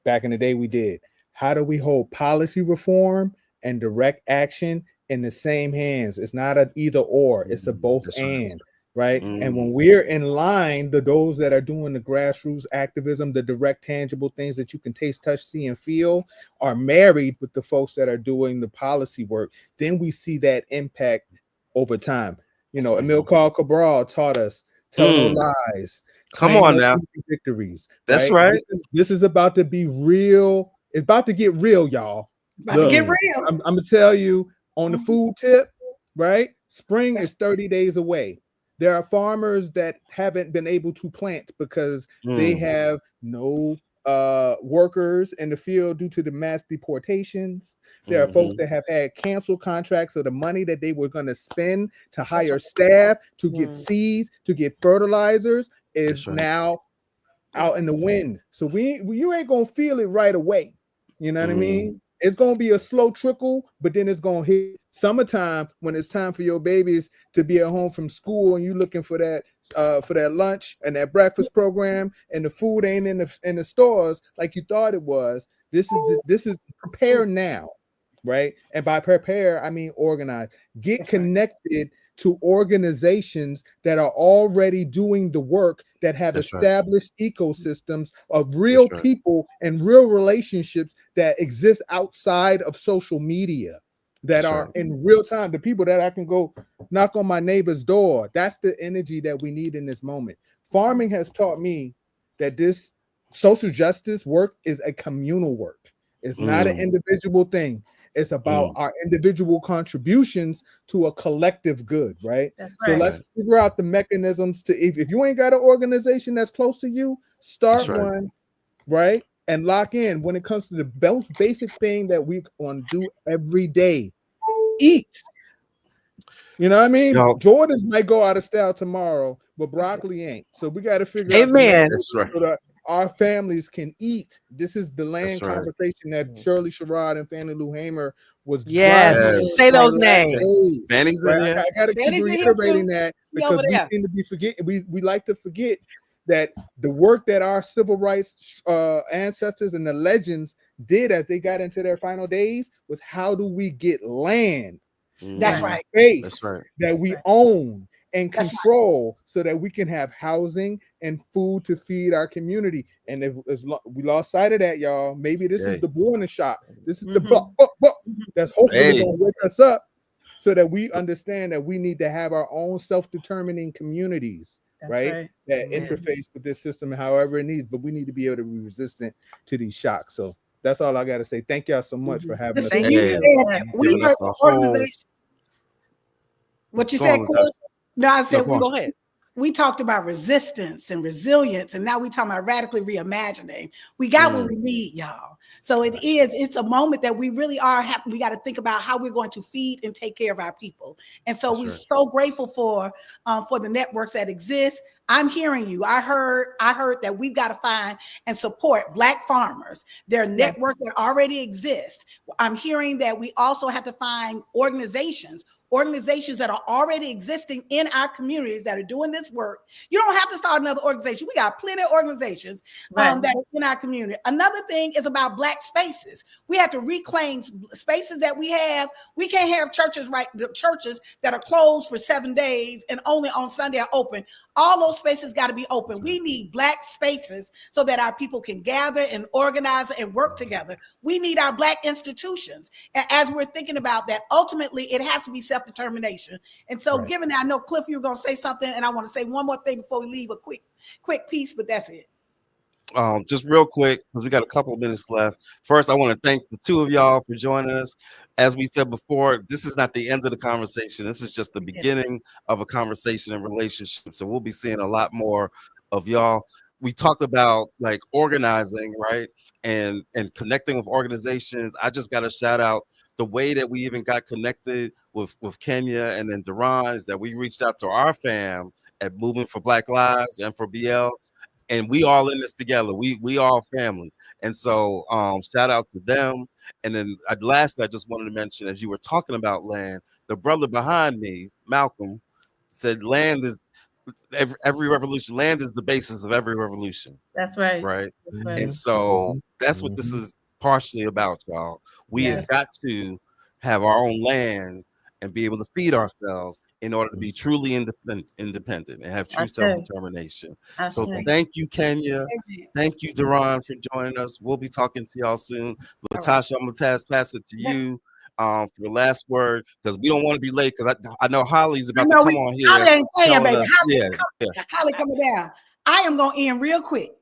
Back in the day, we did. How do we hold policy reform and direct action in the same hands? It's not an either or, it's a both and, right? And when we're in line, those that are doing the grassroots activism, the direct, tangible things that you can taste, touch, see, and feel are married with the folks that are doing the policy work, then we see that impact over time. You know, Emil Cabral taught us, tell no lies. Come on now. Victories. That's right. This is about to be real. It's about to get real, y'all. About to get real. I'm gonna tell you on the food tip, right? Spring is 30 days away. There are farmers that haven't been able to plant because they have no workers in the field due to the mass deportations. There are folks that have had canceled contracts, so the money that they were going to spend to hire staff, to get seeds, to get fertilizers is now out in the wind. So you ain't gonna feel it right away. You know what I mean? It's gonna be a slow trickle, but then it's gonna hit summertime when it's time for your babies to be at home from school, and you looking for that lunch and that breakfast program, and the food ain't in the stores like you thought it was. This is prepare now, right? And by prepare, I mean organize. Get connected to organizations that are already doing the work, that have established ecosystems of real people and real relationships that exist outside of social media, that are in real time. The people that I can go knock on my neighbor's door. That's the energy that we need in this moment. Farming has taught me that this social justice work is a communal work. It's not an individual thing. It's about our individual contributions to a collective good, right? That's So right. let's figure out the mechanisms to, if you ain't got an organization that's close to you, start one, right? And lock in when it comes to the most basic thing that we want to do every day. Eat. You know what I mean? Jordans might go out of style tomorrow, but broccoli ain't. So we got to figure out so that our families can eat. This is the land conversation that Shirley Sherrod and Fannie Lou Hamer was say those names. Fannie's in here. I got to keep reiterating that because we seem to be forgetting. We like to forget that the work that our civil rights ancestors and the legends did as they got into their final days was, how do we get land? That's right. Space that we own and control, so that we can have housing and food to feed our community. And if we lost sight of that, y'all, maybe this is the warning shot. This is the book that's hopefully going to wake us up, so that we understand that we need to have our own self-determining communities, right? That interface with this system however it needs, but we need to be able to be resistant to these shocks. So that's all I got to say. Thank y'all so much for having us. We are an organization. What you said, Cliff? No, I said go ahead. We talked about resistance and resilience, and now we're talking about radically reimagining. We got what we need, y'all. So it's a moment that we really are happy. We got to think about how we're going to feed and take care of our people. And so we're so grateful for the networks that exist. I'm hearing you. I heard that we've got to find and support Black farmers. There are networks that already exist. I'm hearing that we also have to find organizations that are already existing in our communities that are doing this work. You don't have to start another organization. We got plenty of organizations that are in our community. Another thing is about Black spaces. We have to reclaim spaces that we have. We can't have churches that are closed for 7 days and only on Sunday are open. All those spaces got to be open. We need Black spaces so that our people can gather and organize and work together. We need our Black institutions. As we're thinking about that, ultimately, it has to be self-determination. And so given that, I know, Cliff, you were going to say something, and I want to say one more thing before we leave, a quick piece, but that's it. Just real quick, because we got a couple of minutes left. First, I want to thank the two of y'all for joining us. As we said before, this is not the end of the conversation. This is just the beginning of a conversation and relationship. So we'll be seeing a lot more of y'all. We talked about like organizing, right? And connecting with organizations. I just got to shout out the way that we even got connected with Kenya and then Duran, is that we reached out to our fam at Movement for Black Lives and for BL. And we all in this together. We all family. And so shout out to them. And then lastly, I just wanted to mention, as you were talking about land, the brother behind me, Malcolm, said land is every revolution. Land is the basis of every revolution. That's right. Right. That's right. And so that's what this is partially about, y'all. We have got to have our own land and be able to feed ourselves in order to be truly independent and have true self-determination. So thank you, Kenya. Thank you, Duran, for joining us. We'll be talking to y'all soon. Latasha, I'm gonna pass it to you for the last word, because we don't want to be late, because I know Holly's about to come on here. Holly ain't playing, baby. Holly, Holly coming down. I am gonna end real quick.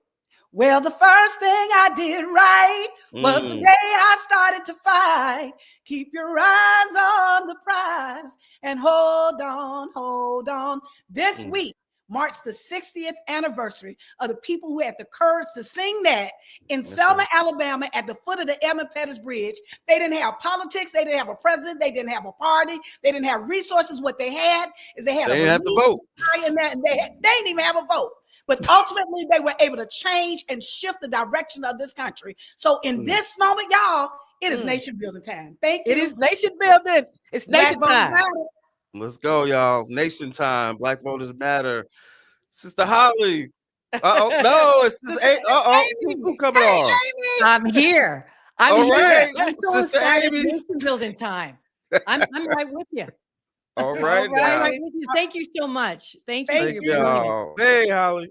Well, the first thing I did right was the day I started to fight. Keep your eyes on the prize and hold on, hold on. This week marks the 60th anniversary of the people who had the courage to sing that in Selma, Alabama, at the foot of the Edmund Pettus Bridge. They didn't have politics. They didn't have a president. They didn't have a party. They didn't have resources. What they had is they had a vote. They didn't even have a vote. But ultimately, they were able to change and shift the direction of this country. So in this moment, y'all, it is nation building time. Thank you. It is nation building. It's nation time. Let's go, y'all. Nation time. Black voters matter. Sister Holly. No, it's who coming on? I'm here. I'm All here. right, I'm so Sister excited. Amy. Nation building time. I'm right with you. All right, I'm right with you. Thank you so much. Thank you. Thank y'all. Hey, Holly.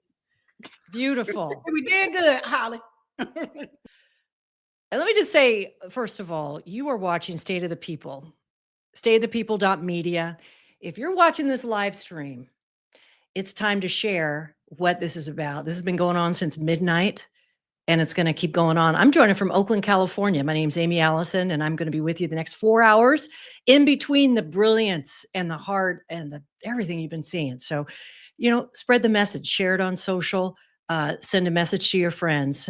Beautiful. We did good, Holly. And let me just say, first of all, you are watching State of the People, stateofthepeople.media. If you're watching this live stream, it's time to share what this is about. This has been going on since midnight, and it's going to keep going on. I'm joining from Oakland, California. My name's Amy Allison, and I'm going to be with you the next 4 hours in between the brilliance and the heart and the everything you've been seeing. So, spread the message, share it on social. Send a message to your friends.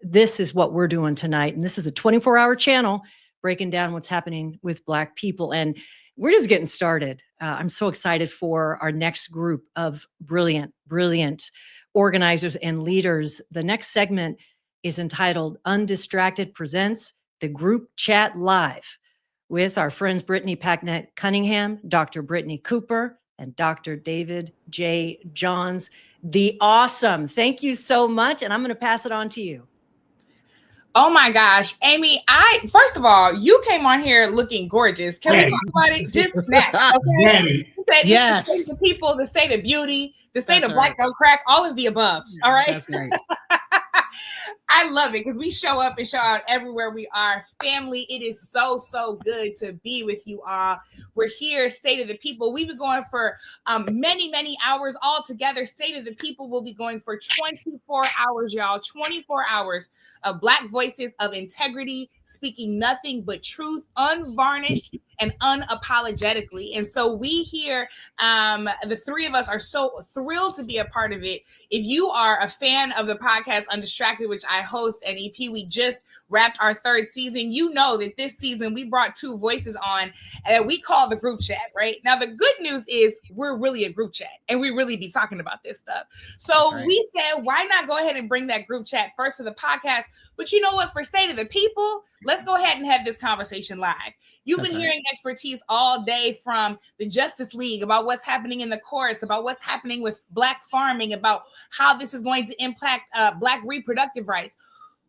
This is what we're doing tonight. And this is a 24-hour channel breaking down what's happening with Black people. And we're just getting started. I'm so excited for our next group of brilliant organizers and leaders. The next segment is entitled Undistracted Presents the Group Chat Live with our friends Brittany Packnett Cunningham, Dr. Brittany Cooper, and Dr. David J. Johns, the awesome. Thank you so much. And I'm going to pass it on to you. Oh my gosh, Amy, first of all, you came on here looking gorgeous. Can we talk about it? Just snatch, okay? Yes. The state of people, the state of beauty, the state of Black don't crack, all of the above. All right. That's right. I love it because we show up and show out everywhere we are. Family, it is so good to be with you all. We're here, State of the People. We've been going for many hours all together. State of the People will be going for 24 hours, y'all. 24 hours of Black voices of integrity, speaking nothing but truth, unvarnished and unapologetically. And so we here, the three of us are so thrilled to be a part of it. If you are a fan of the podcast Undistracted, which I host, and EP, we just wrapped our 3rd season. You know that this season we brought 2 voices on that we call the group chat, right? Now, the good news is we're really a group chat and we really be talking about this stuff. So we said, why not go ahead and bring that group chat first to the podcast? But you know what? For State of the People, let's go ahead and have this conversation live. You've been hearing expertise all day from the Justice League about what's happening in the courts, about what's happening with Black farming, about how this is going to impact Black reproductive rights.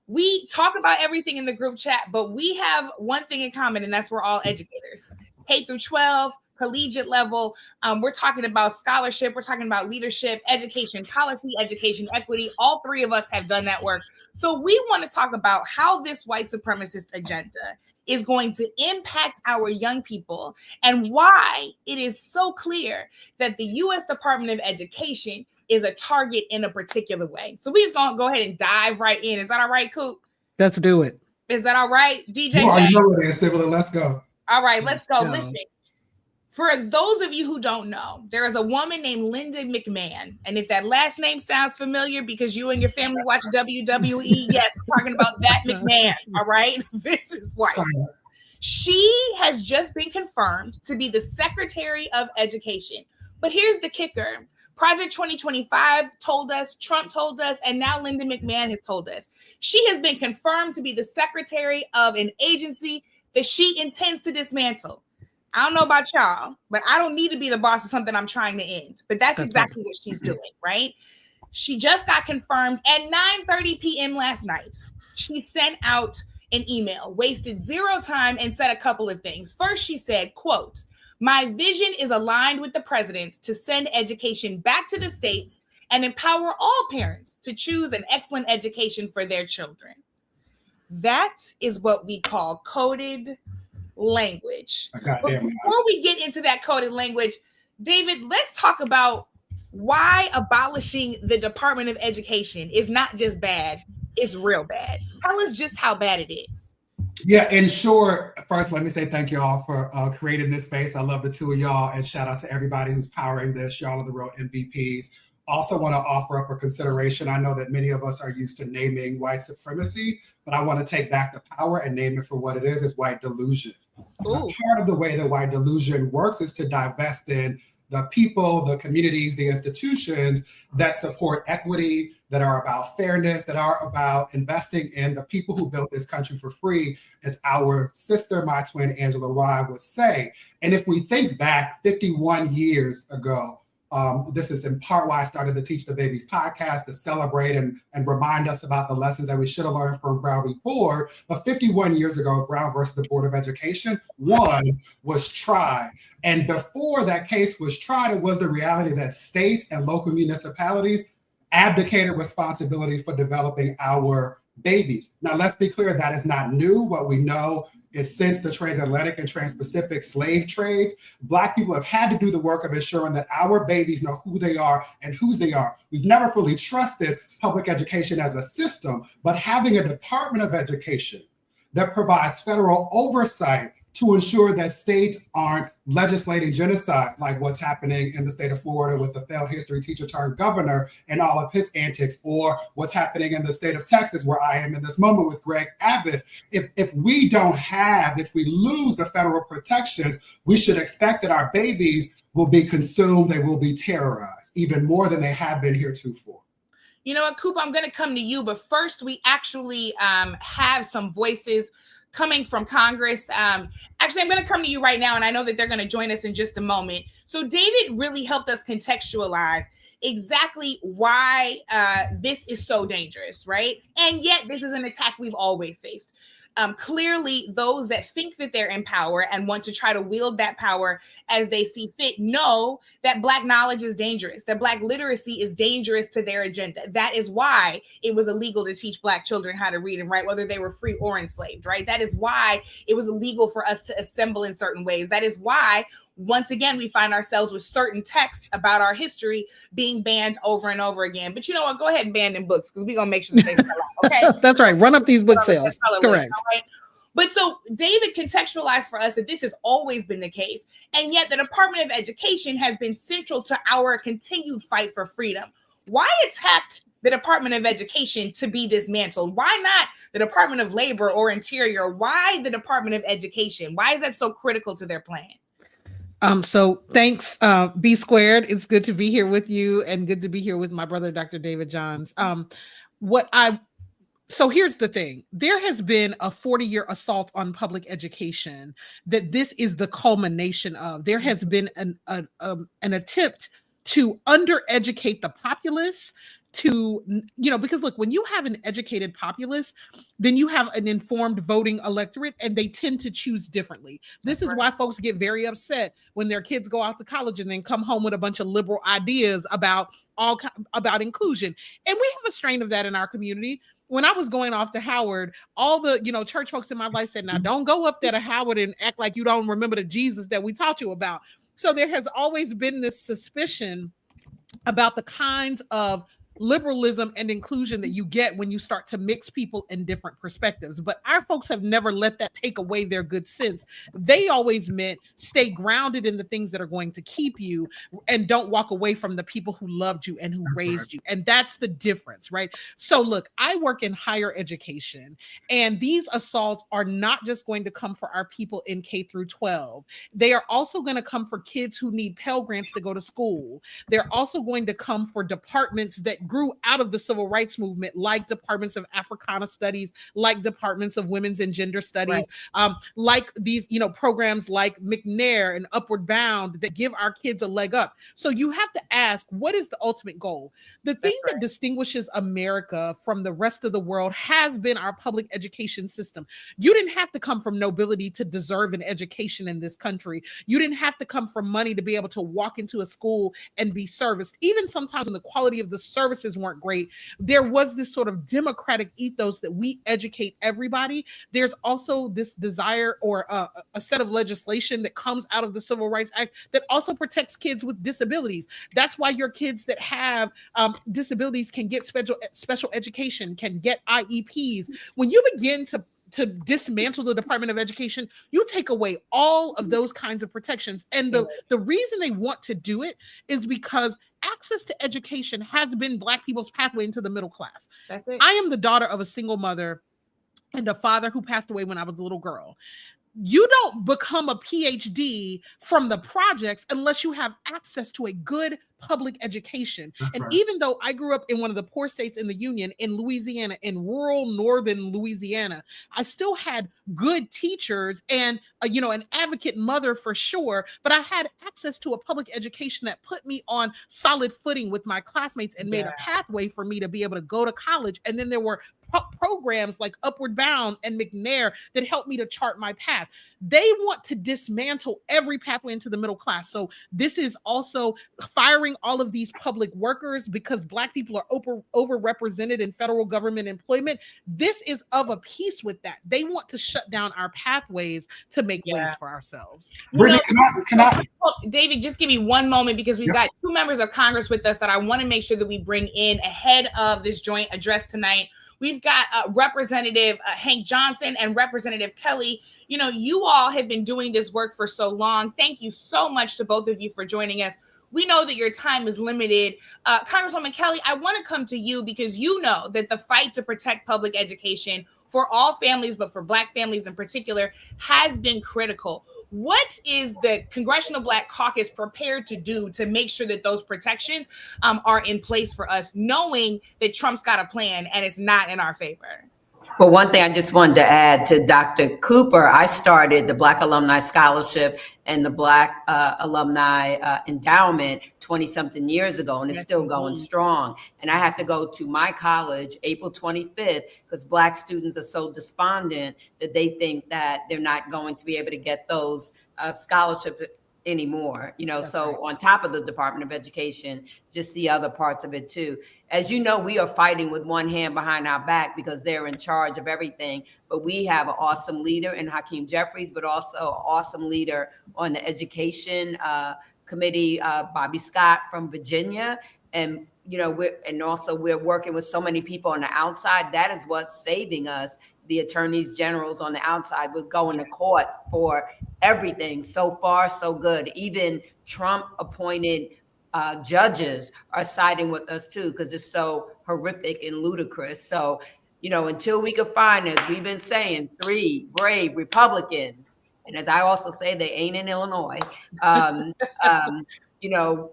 We talk about everything in the group chat, but we have one thing in common, and that's we're all educators. K through 12, collegiate level. We're talking about scholarship. We're talking about leadership, education, policy, education, equity. All 3 of us have done that work. So we want to talk about how this white supremacist agenda is going to impact our young people and why it is so clear that the U.S. Department of Education is a target in a particular way. So we just gonna go ahead and dive right in. Is that all right, Coop? Let's do it. Is that all right, DJ? You already know it is, Civil. Let's go. All right, let's go. Listen. For those of you who don't know, there is a woman named Linda McMahon. And if that last name sounds familiar because you and your family watch WWE, yes, we're talking about that McMahon, all right? Vince's wife. She has just been confirmed to be the Secretary of Education. But here's the kicker. Project 2025 told us, Trump told us, and now Linda McMahon has told us. She has been confirmed to be the secretary of an agency that she intends to dismantle. I don't know about y'all, but I don't need to be the boss of something I'm trying to end. But that's exactly what she's doing, right? She just got confirmed at 9:30 p.m. last night. She sent out an email, wasted zero time, and said a couple of things. First, she said, quote, "My vision is aligned with the president's to send education back to the states and empower all parents to choose an excellent education for their children." That is what we call coded language. But before we get into that coded language, David, let's talk about why abolishing the Department of Education is not just bad, it's real bad. Tell us just how bad it is. Yeah, in short, first, let me say thank you all for creating this space. I love the two of y'all, and shout out to everybody who's powering this. Y'all are the real MVPs. Also want to offer up a consideration. I know that many of us are used to naming white supremacy, but I want to take back the power and name it for what it is. It's white delusion. Part of the way that white delusion works is to divest in the people, the communities, the institutions that support equity, that are about fairness, that are about investing in the people who built this country for free, as our sister, my twin Angela Rye would say. And if we think back 51 years ago, this is in part why I started the Teach the Babies podcast, to celebrate and remind us about the lessons that we should have learned from Brown v. Board. But 51 years ago, Brown versus the Board of Education, one was tried. And before that case was tried, it was the reality that states and local municipalities abdicated responsibility for developing our babies. Now, let's be clear, that is not new. What we know is since the transatlantic and trans-Pacific slave trades, Black people have had to do the work of ensuring that our babies know who they are and whose they are. We've never fully trusted public education as a system, but having a Department of Education that provides federal oversight to ensure that states aren't legislating genocide, like what's happening in the state of Florida with the failed history teacher turned governor and all of his antics, or what's happening in the state of Texas, where I am in this moment with Greg Abbott. If we lose the federal protections, we should expect that our babies will be consumed, they will be terrorized, even more than they have been heretofore. You know what, Coop, I'm going to come to you, but first we actually have some voices coming from Congress. Actually, I'm going to come to you right now, and I know that they're going to join us in just a moment. So David really helped us contextualize exactly why this is so dangerous, right? And yet this is an attack we've always faced. Clearly, those that think that they're in power and want to try to wield that power as they see fit know that Black knowledge is dangerous, that Black literacy is dangerous to their agenda. That is why it was illegal to teach Black children how to read and write, whether they were free or enslaved, right? That is why it was illegal for us to assemble in certain ways. That is why, once again, we find ourselves with certain texts about our history being banned over and over again. But you know what? Go ahead and ban them books, because we're going to make sure that they sell out, okay? That's right. Run up these book sales. Correct. Right? But so David contextualized for us that this has always been the case. And yet the Department of Education has been central to our continued fight for freedom. Why attack the Department of Education to be dismantled? Why not the Department of Labor or Interior? Why the Department of Education? Why is that so critical to their plan? So thanks, B Squared. It's good to be here with you and good to be here with my brother, Dr. David Johns. So here's the thing. There has been a 40-year assault on public education that this is the culmination of. There has been an attempt to undereducate the populace, because look, when you have an educated populace, then you have an informed voting electorate, and they tend to choose differently. This is why folks get very upset when their kids go out to college and then come home with a bunch of liberal ideas about inclusion. And we have a strain of that in our community. When I was going off to Howard, all the church folks in my life said, now don't go up there to Howard and act like you don't remember the Jesus that we taught you about. So there has always been this suspicion about the kinds of liberalism and inclusion that you get when you start to mix people in different perspectives. But our folks have never let that take away their good sense. They always meant stay grounded in the things that are going to keep you and don't walk away from the people who loved you and who raised you. And that's the difference, right? So look, I work in higher education, and these assaults are not just going to come for our people in K through 12. They are also going to come for kids who need Pell Grants to go to school. They're also going to come for departments that grew out of the civil rights movement, like departments of Africana studies, like departments of women's and gender studies, like these, you know, programs like McNair and Upward Bound that give our kids a leg up. So you have to ask, what is the ultimate goal? The thing that distinguishes America from the rest of the world has been our public education system. You didn't have to come from nobility to deserve an education in this country. You didn't have to come from money to be able to walk into a school and be serviced. Even sometimes when the quality of the services weren't great, there was this sort of democratic ethos that we educate everybody. There's also this desire or a set of legislation that comes out of the Civil Rights Act that also protects kids with disabilities. That's why your kids that have disabilities can get special education, can get IEPs. When you begin to dismantle the Department of Education, you take away all of those kinds of protections. And the reason they want to do it is because access to education has been Black people's pathway into the middle class. That's it. I am the daughter of a single mother and a father who passed away when I was a little girl. You don't become a PhD from the projects unless you have access to a good public education. And even though I grew up in one of the poor states in the Union, in Louisiana, in rural northern Louisiana, I still had good teachers and an advocate mother for sure, but I had access to a public education that put me on solid footing with my classmates and made a pathway for me to be able to go to college. And then there were programs like Upward Bound and McNair that helped me to chart my path. They want to dismantle every pathway into the middle class. So this is also firing all of these public workers because Black people are overrepresented in federal government employment. This is of a piece with that. They want to shut down our pathways to make ways for ourselves. Brittany, can I? David, just give me one moment because we've got two members of Congress with us that I want to make sure that we bring in ahead of this joint address tonight. We've got Representative Hank Johnson and Representative Kelly. You know, you all have been doing this work for so long. Thank you so much to both of you for joining us. We know that your time is limited. Congresswoman Kelly, I want to come to you because you know that the fight to protect public education for all families, but for Black families in particular, has been critical. What is the Congressional Black Caucus prepared to do to make sure that those protections are in place for us, knowing that Trump's got a plan and it's not in our favor? Well, one thing I just wanted to add to Dr. Cooper, I started the Black Alumni Scholarship and the Black Alumni Endowment 20-something years ago, and it's still going strong. And I have to go to my college April 25th because Black students are so despondent that they think that they're not going to be able to get those scholarships anymore, so on top of the Department of Education, just see other parts of it too. As you know, we are fighting with one hand behind our back because they're in charge of everything, but we have an awesome leader in Hakeem Jeffries, but also an awesome leader on the Education Committee, Bobby Scott from Virginia. And we're working with so many people on the outside. That is what's saving us. The attorneys generals on the outside with going to court for everything. So far, so good. Even Trump appointed judges are siding with us too, because it's so horrific and ludicrous. So, until we can find, as we've been saying, 3 brave Republicans, and as I also say, they ain't in Illinois,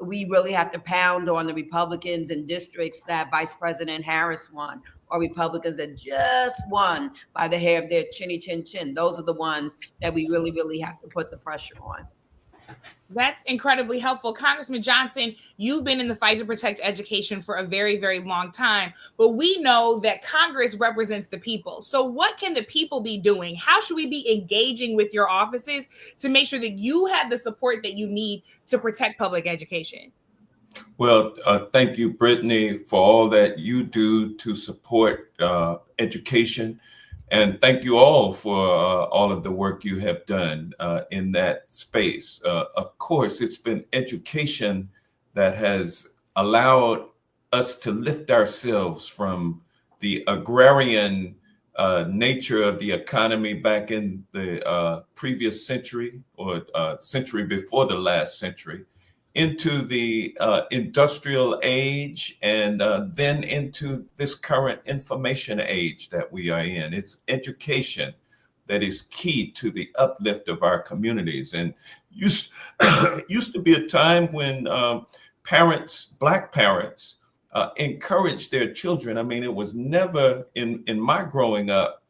we really have to pound on the Republicans in districts that Vice President Harris won, or Republicans that just won by the hair of their chinny chin chin. Those are the ones that we really, really have to put the pressure on. That's incredibly helpful. Congressman Johnson, you've been in the fight to protect education for a very, very long time, but we know that Congress represents the people. So what can the people be doing? How should we be engaging with your offices to make sure that you have the support that you need to protect public education? Well, thank you, Brittany, for all that you do to support education. And thank you all for all of the work you have done in that space. Of course, it's been education that has allowed us to lift ourselves from the agrarian nature of the economy back in the previous century or century before the last century into the industrial age and then into this current information age that we are in. It's education that is key to the uplift of our communities. And used to be a time when Black parents encourage their children. I mean, it was never in my growing up,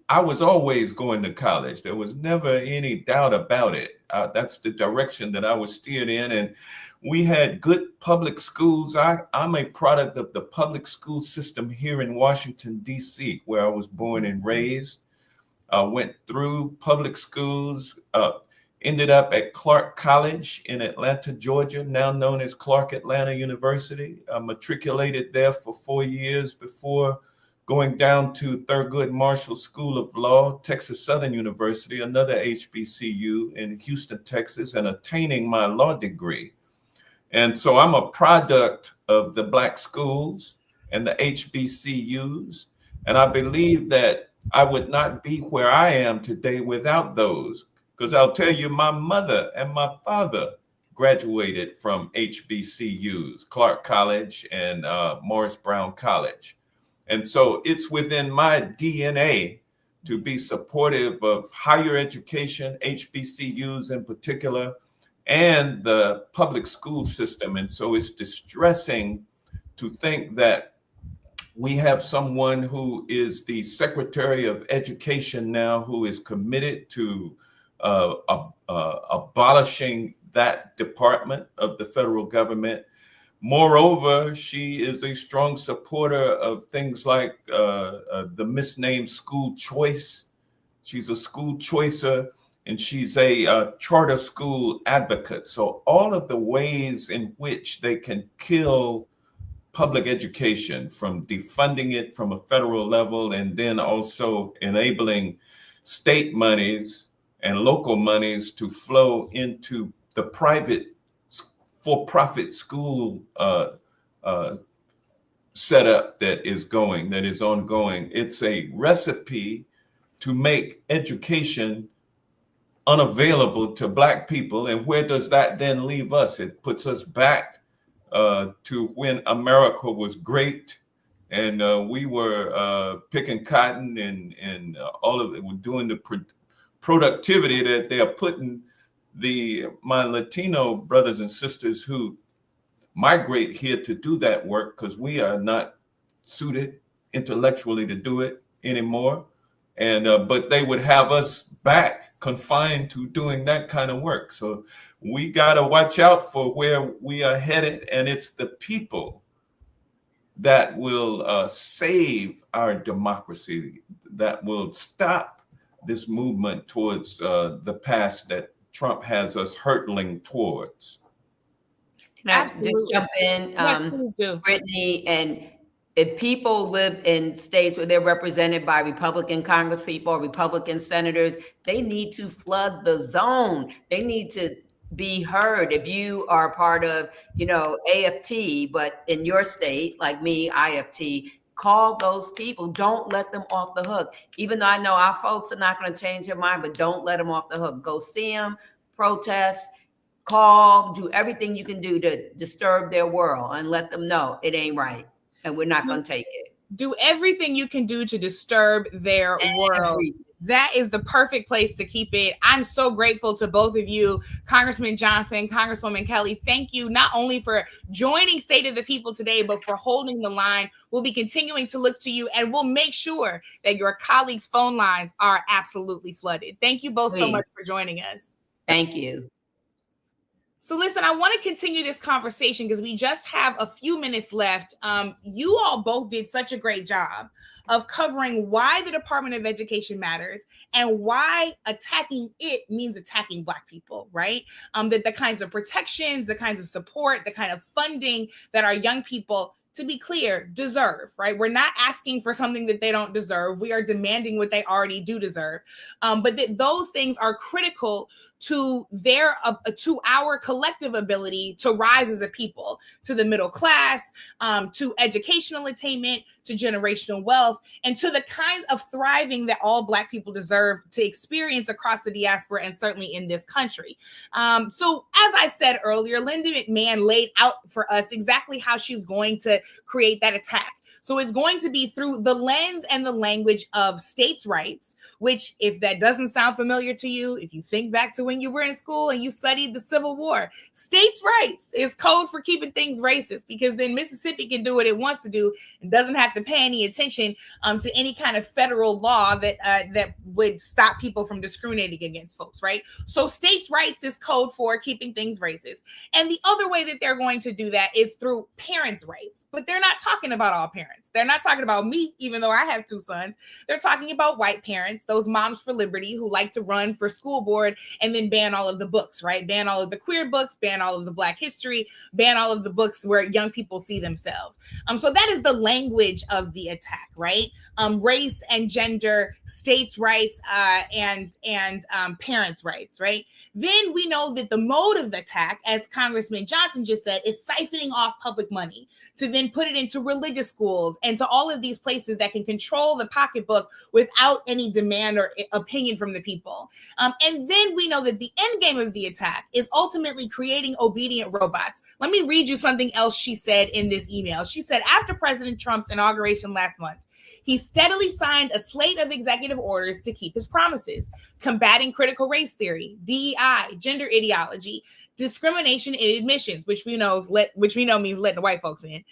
I was always going to college. There was never any doubt about it. That's the direction that I was steered in. And we had good public schools. I'm a product of the public school system here in Washington, D.C., where I was born and raised. Went through public schools, ended up at Clark College in Atlanta, Georgia, now known as Clark Atlanta University. Matriculated there for 4 years before going down to Thurgood Marshall School of Law, Texas Southern University, another HBCU in Houston, Texas, and attaining my law degree. And so I'm a product of the Black schools and the HBCUs. And I believe that I would not be where I am today without those. Because I'll tell you, my mother and my father graduated from HBCUs, Clark College and Morris Brown College. And so it's within my DNA to be supportive of higher education, HBCUs in particular, and the public school system. And so it's distressing to think that we have someone who is the Secretary of Education now who is committed to abolishing that department of the federal government. Moreover, she is a strong supporter of things like the misnamed school choice. She's a school choicer, and she's a charter school advocate. So all of the ways in which they can kill public education, from defunding it from a federal level, and then also enabling state monies and local monies to flow into the private for-profit school setup that is ongoing. It's a recipe to make education unavailable to Black people. And where does that then leave us? It puts us back to when America was great and we were picking cotton and all of it, we're doing the productivity that they are putting my Latino brothers and sisters who migrate here to do that work, because we are not suited intellectually to do it anymore. And but they would have us back confined to doing that kind of work. So we got to watch out for where we are headed. And it's the people that will save our democracy, that will stop this movement towards the past that Trump has us hurtling towards. Can I just jump in, Yes, please do. Brittany? And if people live in states where they're represented by Republican congresspeople or Republican senators, they need to flood the zone. They need to be heard. If you are part of, AFT, but in your state, like me, IFT, call those people. Don't let them off the hook. Even though I know our folks are not going to change their mind, but don't let them off the hook. Go see them, protest, call, do everything you can do to disturb their world and let them know it ain't right and we're not going to take it. Do everything you can do to disturb their world. That is the perfect place to keep it. I'm so grateful to both of you, Congressman Johnson, Congresswoman Kelly. Thank you not only for joining State of the People today, but for holding the line. We'll be continuing to look to you, and we'll make sure that your colleagues' phone lines are absolutely flooded. Thank you both so much for joining us. Thank you. So listen, I want to continue this conversation because we just have a few minutes left. You all both did such a great job of covering why the Department of Education matters and why attacking it means attacking Black people, right? That the kinds of protections, the kinds of support, the kind of funding that our young people, to be clear, deserve, right? We're not asking for something that they don't deserve. We are demanding what they already do deserve. But that those things are critical to to our collective ability to rise as a people, to the middle class, to educational attainment, to generational wealth, and to the kinds of thriving that all Black people deserve to experience across the diaspora and certainly in this country. So as I said earlier, Linda McMahon laid out for us exactly how she's going to create that attack. So it's going to be through the lens and the language of states' rights, which, if that doesn't sound familiar to you, if you think back to when you were in school and you studied the Civil War, states' rights is code for keeping things racist, because then Mississippi can do what it wants to do and doesn't have to pay any attention to any kind of federal law that would stop people from discriminating against folks, right? So states' rights is code for keeping things racist. And the other way that they're going to do that is through parents' rights. But they're not talking about all parents. They're not talking about me, even though I have 2 sons. They're talking about white parents, those moms for liberty who like to run for school board and then ban all of the books, right? Ban all of the queer books, ban all of the Black history, ban all of the books where young people see themselves. So that is the language of the attack, right? Race and gender, states' rights, and parents' rights, right? Then we know that the mode of the attack, as Congressman Johnson just said, is siphoning off public money to then put it into religious schools and to all of these places that can control the pocketbook without any demand or opinion from the people. And then we know that the end game of the attack is ultimately creating obedient robots. Let me read you something else she said in this email. She said, after President Trump's inauguration last month, he steadily signed a slate of executive orders to keep his promises, combating critical race theory, DEI, gender ideology, discrimination in admissions, which we know means letting the white folks in,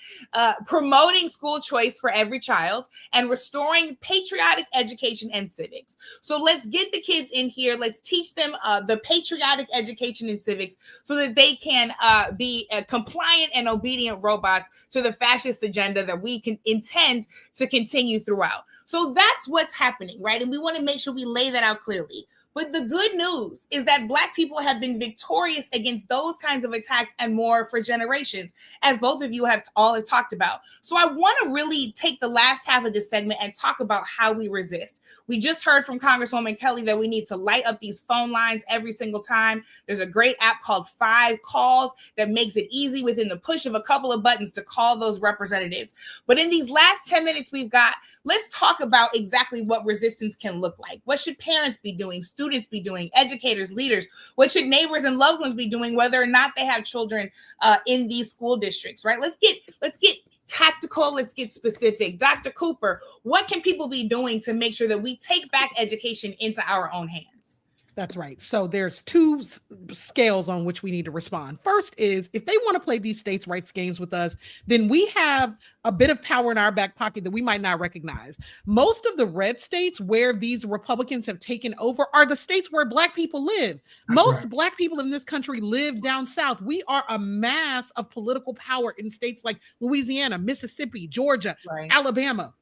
promoting school choice for every child, and restoring patriotic education and civics. So let's get the kids in here. Let's teach them the patriotic education and civics so that they can be compliant and obedient robots to the fascist agenda that we can intend to continue throughout. So that's what's happening, right? And we want to make sure we lay that out clearly. But the good news is that Black people have been victorious against those kinds of attacks and more for generations, as both of you have talked about. So I want to really take the last half of this segment and talk about how we resist. We just heard from Congresswoman Kelly that we need to light up these phone lines every single time. There's a great app called 5 Calls that makes it easy within the push of a couple of buttons to call those representatives. But in these last 10 minutes we've got, let's talk about exactly what resistance can look like. What should parents be doing? Students be doing? Educators, leaders? What should neighbors and loved ones be doing, whether or not they have children in these school districts, right? Let's get tactical. Let's get specific. Dr. Cooper, what can people be doing to make sure that we take back education into our own hands? That's right. So there's 2 scales on which we need to respond. First is, if they want to play these states' rights games with us, then we have a bit of power in our back pocket that we might not recognize. Most of the red states where these Republicans have taken over are the states where Black people live. Most Black people in this country live down south. We are a mass of political power in states like Louisiana, Mississippi, Georgia, Alabama.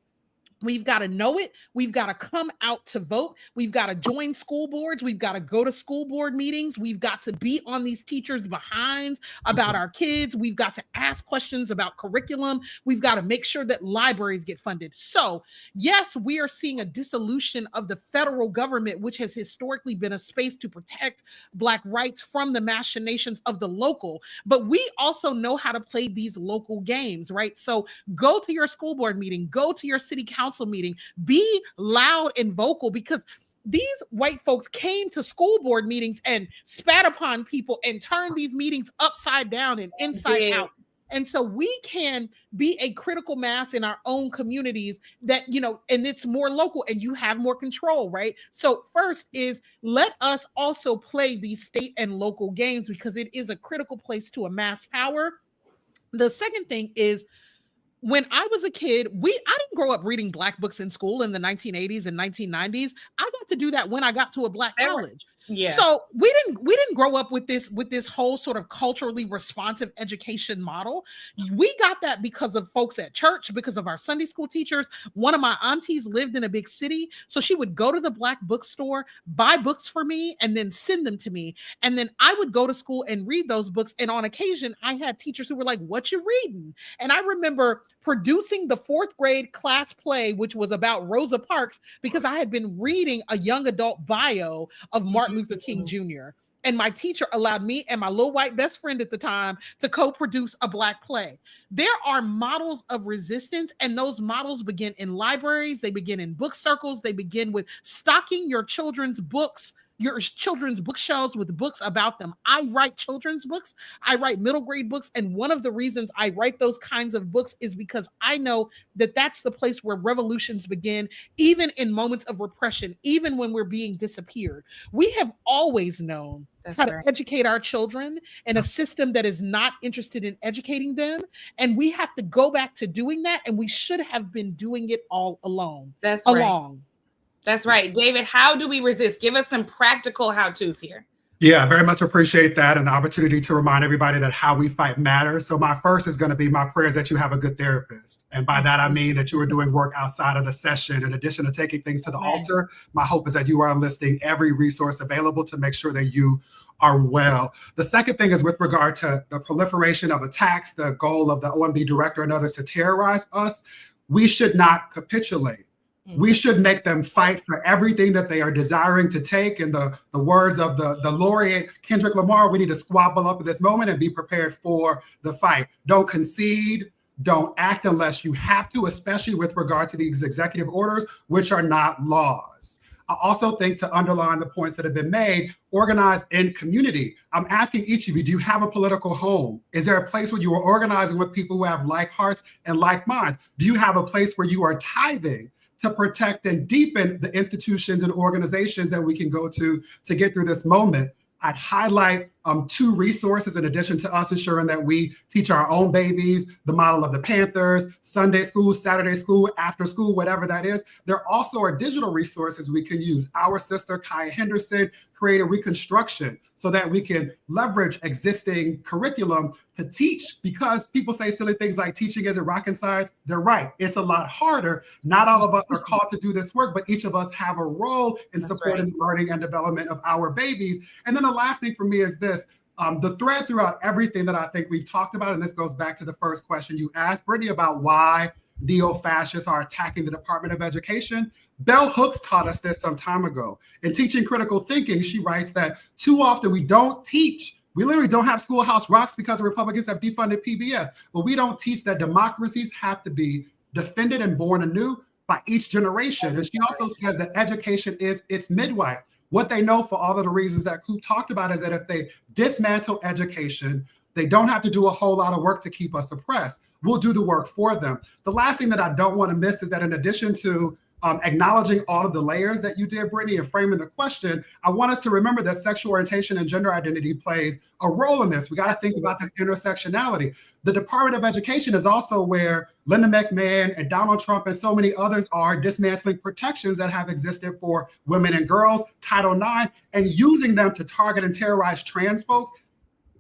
We've got to know it. We've got to come out to vote. We've got to join school boards. We've got to go to school board meetings. We've got to be on these teachers' behinds about our kids. We've got to ask questions about curriculum. We've got to make sure that libraries get funded. So, yes, we are seeing a dissolution of the federal government, which has historically been a space to protect Black rights from the machinations of the local. But we also know how to play these local games, right? So go to your school board meeting, go to your city council meeting, be loud and vocal, because these white folks came to school board meetings and spat upon people and turned these meetings upside down and inside out. And so we can be a critical mass in our own communities that, and it's more local and you have more control, right? So first is, let us also play these state and local games, because it is a critical place to amass power. The second thing is, when I was a kid, I didn't grow up reading Black books in school in the 1980s and 1990s. I got to do that when I got to a Black college. Yeah. So we didn't grow up with this whole sort of culturally responsive education model. We got that because of folks at church, because of our Sunday school teachers. One of my aunties lived in a big city, so she would go to the Black bookstore, buy books for me, and then send them to me. And then I would go to school and read those books. And on occasion, I had teachers who were like, "What you reading?" And I remember producing the 4th grade class play, which was about Rosa Parks, because I had been reading a young adult bio of Martin Luther King Jr. And my teacher allowed me and my little white best friend at the time to co-produce a Black play. There are models of resistance, and those models begin in libraries. They begin in book circles. They begin with stocking your children's books your children's bookshelves with books about them. I write children's books. I write middle grade books. And one of the reasons I write those kinds of books is because I know that that's the place where revolutions begin, even in moments of repression, even when we're being disappeared. We have always known how to educate our children in a system that is not interested in educating them. And we have to go back to doing that. And we should have been doing it all alone. That's right. That's right. David, how do we resist? Give us some practical how-tos here. Yeah, very much appreciate that and the opportunity to remind everybody that how we fight matters. So my first is going to be my prayers that you have a good therapist. And by that, I mean that you are doing work outside of the session. In addition to taking things to the altar, my hope is that you are enlisting every resource available to make sure that you are well. The second thing is with regard to the proliferation of attacks, the goal of the OMB director and others to terrorize us. We should not capitulate. We should make them fight for everything that they are desiring to take. In the words of the laureate Kendrick Lamar, we need to squabble up at this moment and be prepared for the fight. Don't concede. Don't act unless you have to, especially with regard to these executive orders, which are not laws. I also think, to underline the points that have been made, organize in community. I'm asking each of you, do you have a political home? Is there a place where you are organizing with people who have like hearts and like minds? Do you have a place where you are tithing to protect and deepen the institutions and organizations that we can go to get through this moment? I'd highlight two resources in addition to us ensuring that we teach our own babies the model of the Panthers, Sunday school, Saturday school, after school, whatever that is. There also are digital resources we can use. Our sister, Kaya Henderson, created Reconstruction so that we can leverage existing curriculum to teach, because people say silly things like teaching isn't rocket science. They're right. It's a lot harder. Not all of us are called to do this work, but each of us have a role in supporting the learning and development of our babies. And then the last thing for me is this. The thread throughout everything that I think we've talked about, and this goes back to the first question you asked, Brittany, about why neo-fascists are attacking the Department of Education. Bell Hooks taught us this some time ago. In Teaching Critical Thinking, she writes that too often we literally don't have schoolhouse rocks because the Republicans have defunded PBS, but we don't teach that democracies have to be defended and born anew by each generation. And she also says that education is its midwife. What they know, for all of the reasons that Coop talked about, is that if they dismantle education, they don't have to do a whole lot of work to keep us oppressed. We'll do the work for them. The last thing that I don't want to miss is that in addition to acknowledging all of the layers that you did, Brittany, and framing the question, I want us to remember that sexual orientation and gender identity plays a role in this. We got to think about this intersectionality. The Department of Education is also where Linda McMahon and Donald Trump and so many others are dismantling protections that have existed for women and girls, Title IX, and using them to target and terrorize trans folks.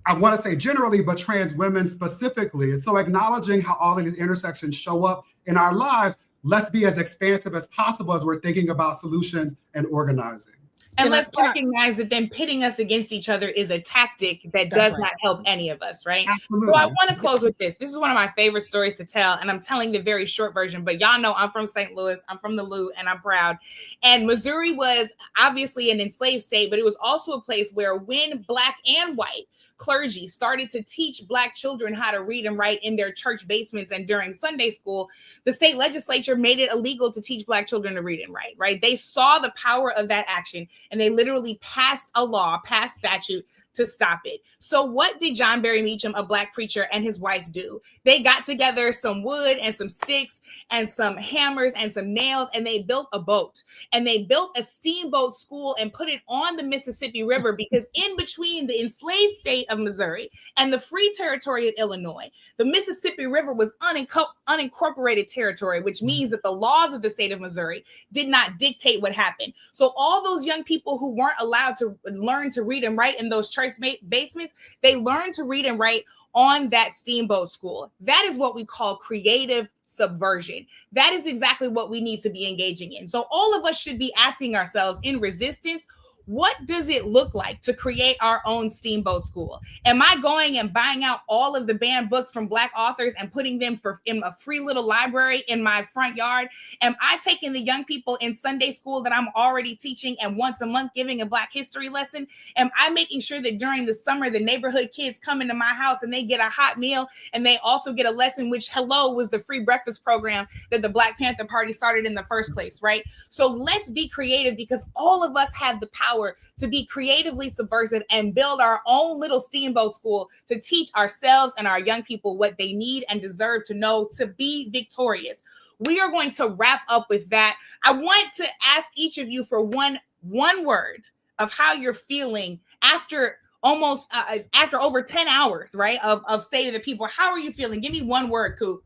I want to say generally, but trans women specifically. And so acknowledging how all of these intersections show up in our lives, let's be as expansive as possible as we're thinking about solutions and organizing. And let's recognize that then pitting us against each other is a tactic that does not help any of us, right? Absolutely. So I want to close with this. This is one of my favorite stories to tell, and I'm telling the very short version, but y'all know I'm from St. Louis, I'm from the Lou, and I'm proud. And Missouri was obviously an enslaved state, but it was also a place where when Black and white clergy started to teach Black children how to read and write in their church basements and during Sunday school, the state legislature made it illegal to teach Black children to read and write, right? They saw the power of that action and they literally passed a law, passed statute to stop it. So what did John Barry Meacham, a Black preacher, and his wife do? They got together some wood and some sticks and some hammers and some nails, and they built a boat. And they built a steamboat school and put it on the Mississippi River, because in between the enslaved state of Missouri and the free territory of Illinois, the Mississippi River was unincorporated territory, which means that the laws of the state of Missouri did not dictate what happened. So all those young people who weren't allowed to learn to read and write in those church basements, they learned to read and write on that steamboat school. That is what we call creative subversion. That is exactly what we need to be engaging in. So all of us should be asking ourselves in resistance, what does it look like to create our own steamboat school? Am I going and buying out all of the banned books from Black authors and putting them in a free little library in my front yard? Am I taking the young people in Sunday school that I'm already teaching and once a month giving a Black history lesson? Am I making sure that during the summer, the neighborhood kids come into my house and they get a hot meal and they also get a lesson, which was the free breakfast program that the Black Panther Party started in the first place, right? So let's be creative, because all of us have the power power to be creatively subversive and build our own little steamboat school to teach ourselves and our young people what they need and deserve to know to be victorious. We are going to wrap up with that. I want to ask each of you for one word of how you're feeling after almost after over 10 hours, right, of State of the People. How are you feeling? Give me one word, Coop.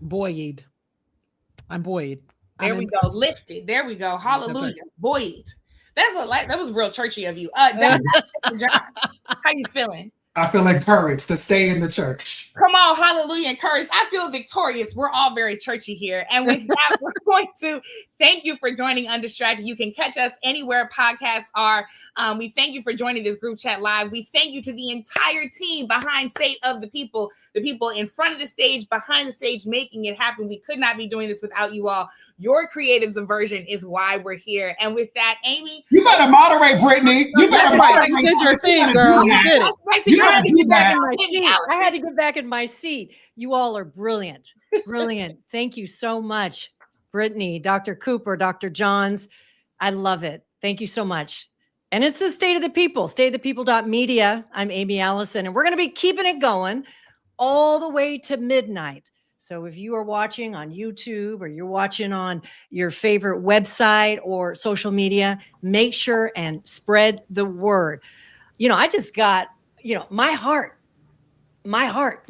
Buoyed. I'm buoyed. There we go. Lifted. There we go. Hallelujah. Buoyed. That was real churchy of you. John, how you feeling? I feel encouraged to stay in the church. Come on, hallelujah, encouraged. I feel victorious. We're all very churchy here. And with that, we're going to thank you for joining Undistracted. You can catch us anywhere podcasts are. We thank you for joining this group chat live. We thank you to the entire team behind State of the people in front of the stage, behind the stage, making it happen. We could not be doing this without you all. Your creative subversion is why we're here. And with that, Amy. You better moderate, Brittany. You better moderate. You did your thing, girl. You did it. You gotta do that. I had to get back in my seat. You all are brilliant. Brilliant. Thank you so much, Brittany, Dr. Cooper, Dr. Johns. I love it. Thank you so much. And it's the State of the People, stateofthepeople.media. I'm Amy Allison, and we're going to be keeping it going all the way to midnight. So if you are watching on YouTube or you're watching on your favorite website or social media, make sure and spread the word. You know, I just got, my heart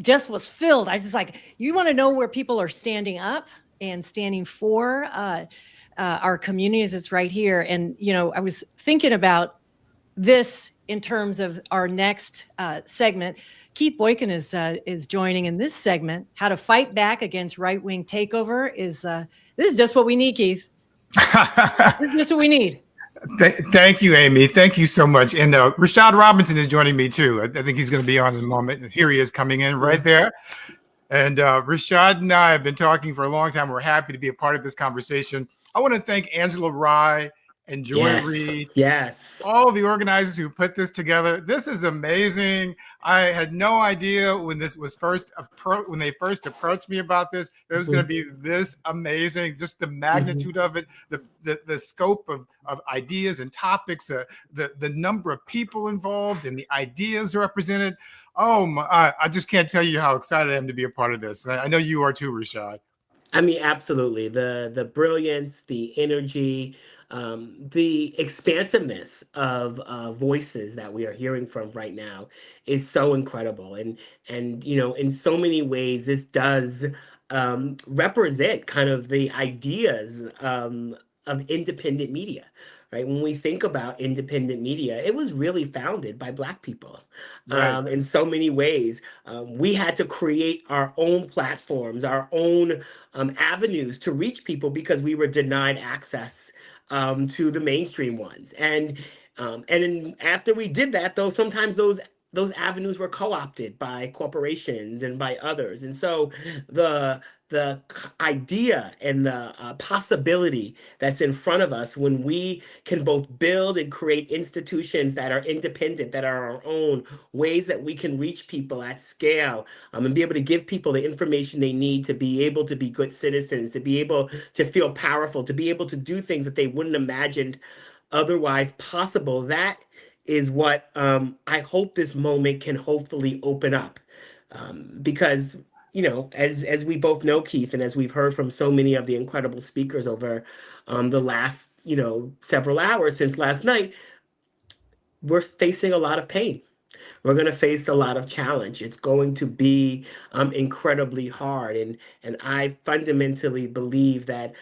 just was filled. I just you want to know where people are standing up and standing for our communities. It's right here. And, I was thinking about this in terms of our next segment. Keith Boykin is joining in this segment. How to fight back against right-wing takeover this is just what we need, Keith. This is just what we need. Thank you, Amy. Thank you so much. And Rashad Robinson is joining me too. I think he's going to be on in a moment. And here he is coming in right there. And Rashad and I have been talking for a long time. We're happy to be a part of this conversation. I want to thank Angela Rye and Joy Reed. Yes. All the organizers who put this together. This is amazing. I had no idea when this was when they first approached me about this, it was going to be this amazing. Just the magnitude of it, the scope of ideas and topics, the number of people involved and the ideas represented. Oh my, I just can't tell you how excited I am to be a part of this. I know you are too, Rashad. I mean, absolutely. The brilliance, the energy, the expansiveness of voices that we are hearing from right now is so incredible. And in so many ways, this does represent kind of the ideas of independent media. Right? When we think about independent media, it was really founded by Black people. Right. In so many ways, we had to create our own platforms, our own avenues to reach people because we were denied access to the mainstream ones. And after we did that, though, sometimes those avenues were co-opted by corporations and by others. And so the idea and the possibility that's in front of us when we can both build and create institutions that are independent, that are our own, ways that we can reach people at scale, and be able to give people the information they need to be able to be good citizens, to be able to feel powerful, to be able to do things that they wouldn't imagined otherwise possible. That is what I hope this moment can hopefully open up. Because, as we both know, Keith, and as we've heard from so many of the incredible speakers over the last, several hours since last night, we're facing a lot of pain. We're going to face a lot of challenge. It's going to be incredibly hard. And I fundamentally believe that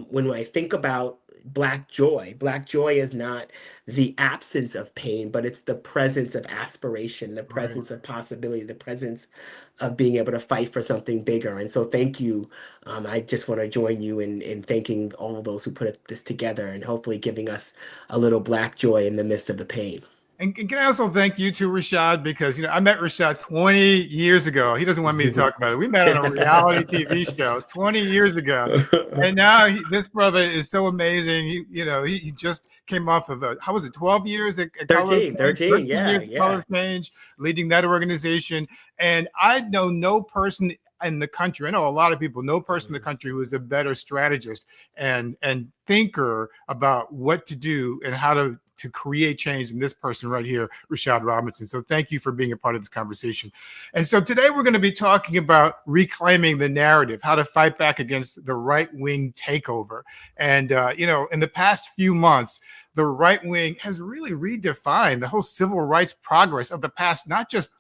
when I think about Black joy is not the absence of pain, but it's the presence of aspiration, the presence of possibility, the presence of being able to fight for something bigger. And so thank you. I just want to join you in thanking all those who put this together and hopefully giving us a little Black joy in the midst of the pain. And can I also thank you too, Rashad, because I met Rashad 20 years ago. He doesn't want me to talk about it. We met on a reality TV show 20 years ago, and now this brother is so amazing. He just came off of 12 years at 13, Color Change, leading that organization. And I know no person in the country, I know a lot of people, no person in the country who is a better strategist and thinker about what to do and how to to create change in this person right here, Rashad Robinson. So thank you for being a part of this conversation. And so today we're going to be talking about reclaiming the narrative, how to fight back against the right-wing takeover. And, in the past few months, the right wing has really redefined the whole civil rights progress of the past, not just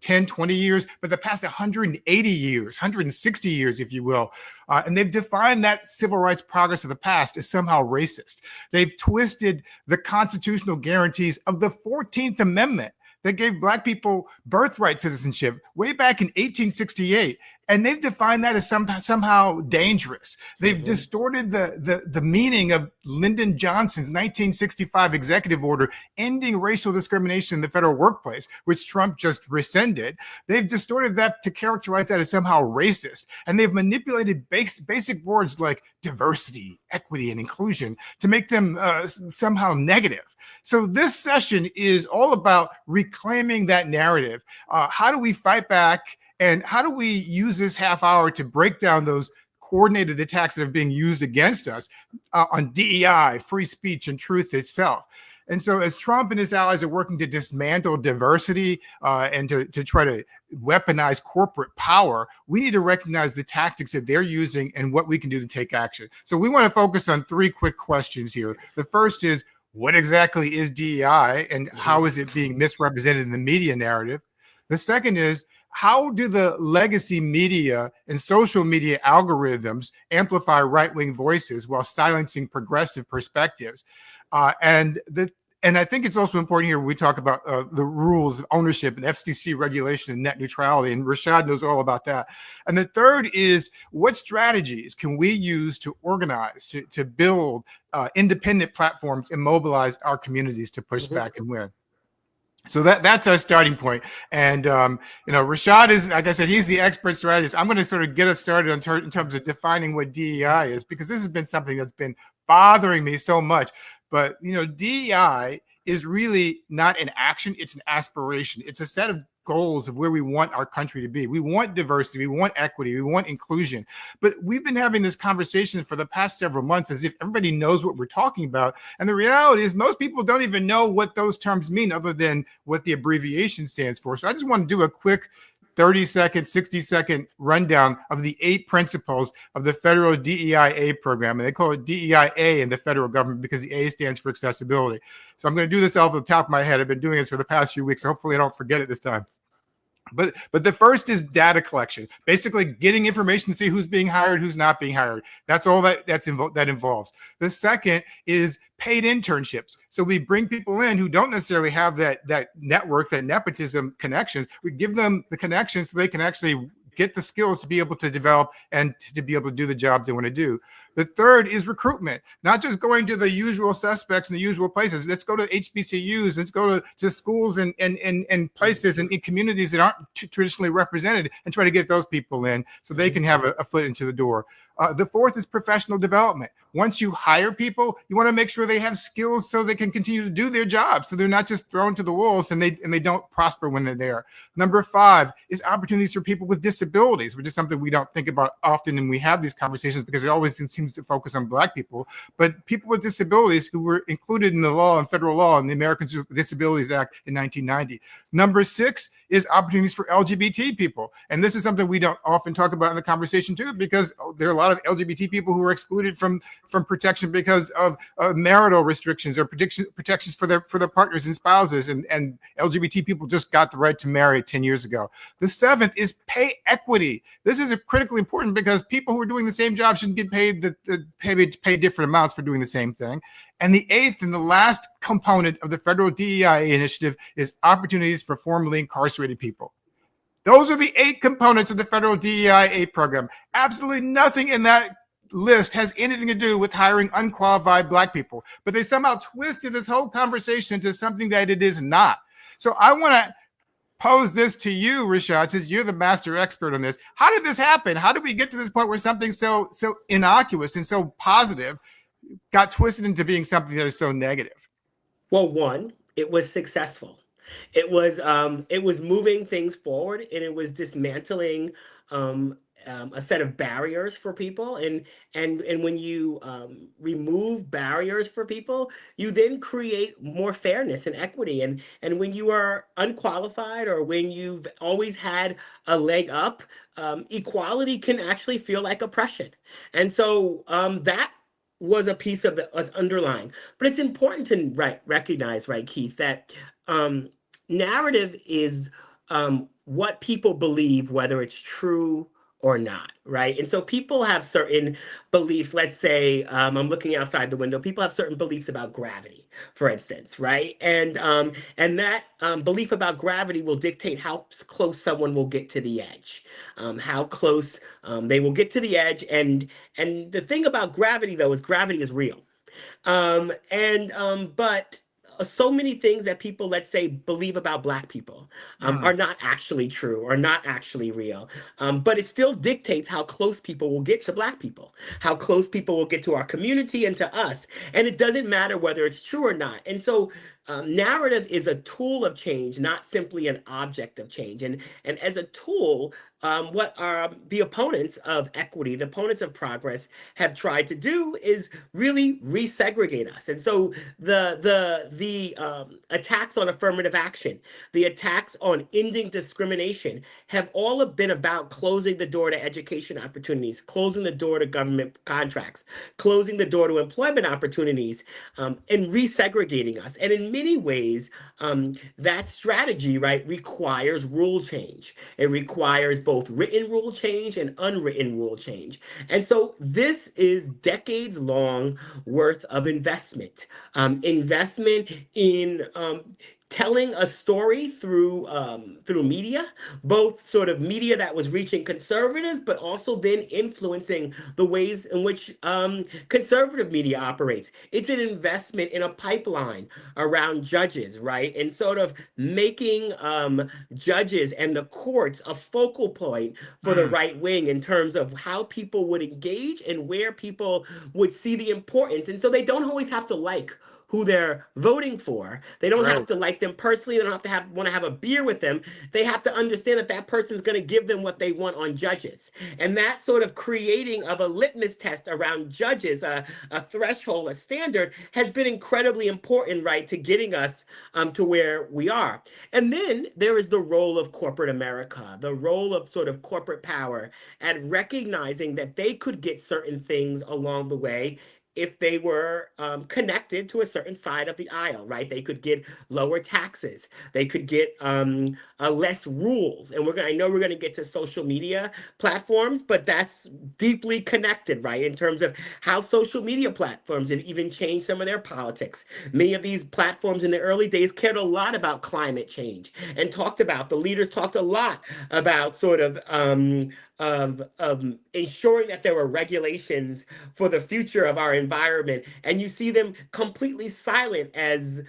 10, 20 years, but the past 180 years, 160 years, if you will. And they've defined that civil rights progress of the past as somehow racist. They've twisted the constitutional guarantees of the 14th Amendment that gave Black people birthright citizenship way back in 1868. And they've defined that as somehow dangerous. They've distorted the meaning of Lyndon Johnson's 1965 executive order ending racial discrimination in the federal workplace, which Trump just rescinded. They've distorted that to characterize that as somehow racist. And they've manipulated basic words like diversity, equity, and inclusion to make them somehow negative. So this session is all about reclaiming that narrative. How do we fight back? And how do we use this half hour to break down those coordinated attacks that are being used against us on DEI, free speech, and truth itself? And so as Trump and his allies are working to dismantle diversity and to try to weaponize corporate power, we need to recognize the tactics that they're using and what we can do to take action. So we want to focus on 3 quick questions here. The first is, what exactly is DEI and how is it being misrepresented in the media narrative? The second is, how do the legacy media and social media algorithms amplify right-wing voices while silencing progressive perspectives? And I think it's also important here when we talk about the rules of ownership and FCC regulation and net neutrality, and Rashad knows all about that. And the third is, what strategies can we use to organize, to build independent platforms and mobilize our communities to push back and win? So that's our starting point. And, Rashad is, like I said, he's the expert strategist. I'm going to sort of get us started in terms of defining what DEI is, because this has been something that's been bothering me so much. But, DEI is really not an action. It's an aspiration. It's a set of goals of where we want our country to be. We want diversity, we want equity, we want inclusion. But we've been having this conversation for the past several months as if everybody knows what we're talking about. And the reality is most people don't even know what those terms mean other than what the abbreviation stands for. So I just want to do a quick 30-second, 60-second rundown of the 8 principles of the federal DEI program. And they call it DEI in the federal government because the A stands for accessibility. So I'm going to do this off the top of my head. I've been doing this for the past few weeks. So hopefully I don't forget it this time. But the first is data collection, basically getting information to see who's being hired, who's not being hired. That's all that involves. The second is paid internships. So we bring people in who don't necessarily have that network, that nepotism connections. We give them the connections so they can actually get the skills to be able to develop and to be able to do the job they want to do. The third is recruitment, not just going to the usual suspects in the usual places. Let's go to HBCUs. Let's go to schools and places and in communities that aren't traditionally represented and try to get those people in so they can have a foot into the door. The fourth is professional development. Once you hire people, you want to make sure they have skills so they can continue to do their job, so they're not just thrown to the wolves and they don't prosper when they're there. Number 5 is opportunities for people with disabilities, which is something we don't think about often when we have these conversations because it always seems to focus on Black people. But people with disabilities who were included in the law and federal law in the Americans with Disabilities Act in 1990. Number 6 is opportunities for LGBT people. And this is something we don't often talk about in the conversation too, because there are a lot of LGBT people who are excluded from protection because of marital restrictions or protections for their partners and spouses. And LGBT people just got the right to marry 10 years ago. The 7th is pay equity. This is critically important because people who are doing the same job shouldn't get paid pay different amounts for doing the same thing. And the 8th and the last component of the federal DEI initiative is opportunities for formerly incarcerated people. Those are the 8 components of the federal DEI program. Absolutely nothing in that list has anything to do with hiring unqualified Black people, but they somehow twisted this whole conversation into something that it is not. So I want to pose this to you, Rashad, since you're the master expert on this. How did this happen? How did we get to this point where something so innocuous and so positive got twisted into being something that is so negative? Well, one, it was successful. It was moving things forward, and it was dismantling a set of barriers for people, and when you remove barriers for people, you then create more fairness and equity. And when you are unqualified, or when you've always had a leg up, equality can actually feel like oppression. And so that was a piece of was underlying. But it's important to recognize, right, Keith, that narrative is what people believe, whether it's true or not, right? And so people have certain beliefs. Let's say I'm looking outside the window. People have certain beliefs about gravity, for instance, right? And that belief about gravity will dictate how close someone will get to the edge, how close they will get to the edge. And the thing about gravity, though, is gravity is real. But so many things that people, let's say, believe about Black people are not actually true, or not actually real. But it still dictates how close people will get to Black people, how close people will get to our community and to us. And it doesn't matter whether it's true or not. And so narrative is a tool of change, not simply an object of change. And as a tool, what the opponents of equity, the opponents of progress, have tried to do is really resegregate us. And so the attacks on affirmative action, the attacks on ending discrimination, have all been about closing the door to education opportunities, closing the door to government contracts, closing the door to employment opportunities, and resegregating us. And in many ways, that strategy, right, requires rule change. It requires both written rule change and unwritten rule change. And so this is decades long worth of investment, investment in telling a story through media, both sort of media that was reaching conservatives, but also then influencing the ways in which conservative media operates. It's an investment in a pipeline around judges, right? And sort of making judges and the courts a focal point for the right wing in terms of how people would engage and where people would see the importance. And so they don't always have to like who they're voting for. They don't have to like them personally. They don't have to want to have a beer with them. They have to understand that that person's going to give them what they want on judges. And that sort of creating of a litmus test around judges, a threshold, a standard, has been incredibly important, right, to getting us to where we are. And then there is the role of corporate America, the role of sort of corporate power at recognizing that they could get certain things along the way if they were connected to a certain side of the aisle, right? They could get lower taxes. They could get less rules. And I know we're going to get to social media platforms, but that's deeply connected, right? In terms of how social media platforms have even changed some of their politics. Many of these platforms in the early days cared a lot about climate change and the leaders talked a lot about sort of ensuring that there were regulations for the future of our environment. And you see them completely silent as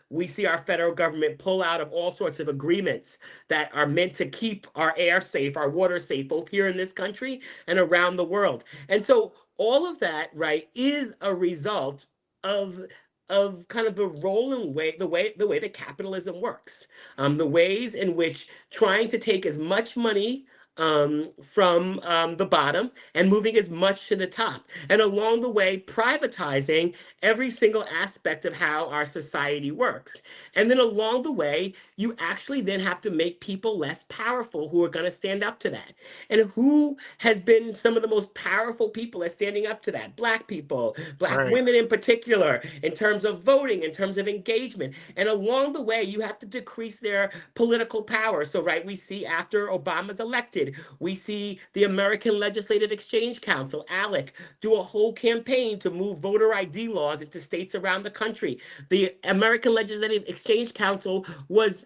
we see our federal government pull out of all sorts of agreements that are meant to keep our air safe, our water safe, both here in this country and around the world. And so all of that, right, is a result of kind of the role and the way that capitalism works, the ways in which trying to take as much money from the bottom and moving as much to the top, and along the way privatizing every single aspect of how our society works. And then along the way, you actually then have to make people less powerful who are going to stand up to that. And who has been some of the most powerful people at standing up to that? Black people, Black women in particular, in terms of voting, in terms of engagement. And along the way, you have to decrease their political power. So, right, we see after Obama's elected, we see the American Legislative Exchange Council, ALEC, do a whole campaign to move voter ID laws into states around the country. The American Legislative Exchange Council was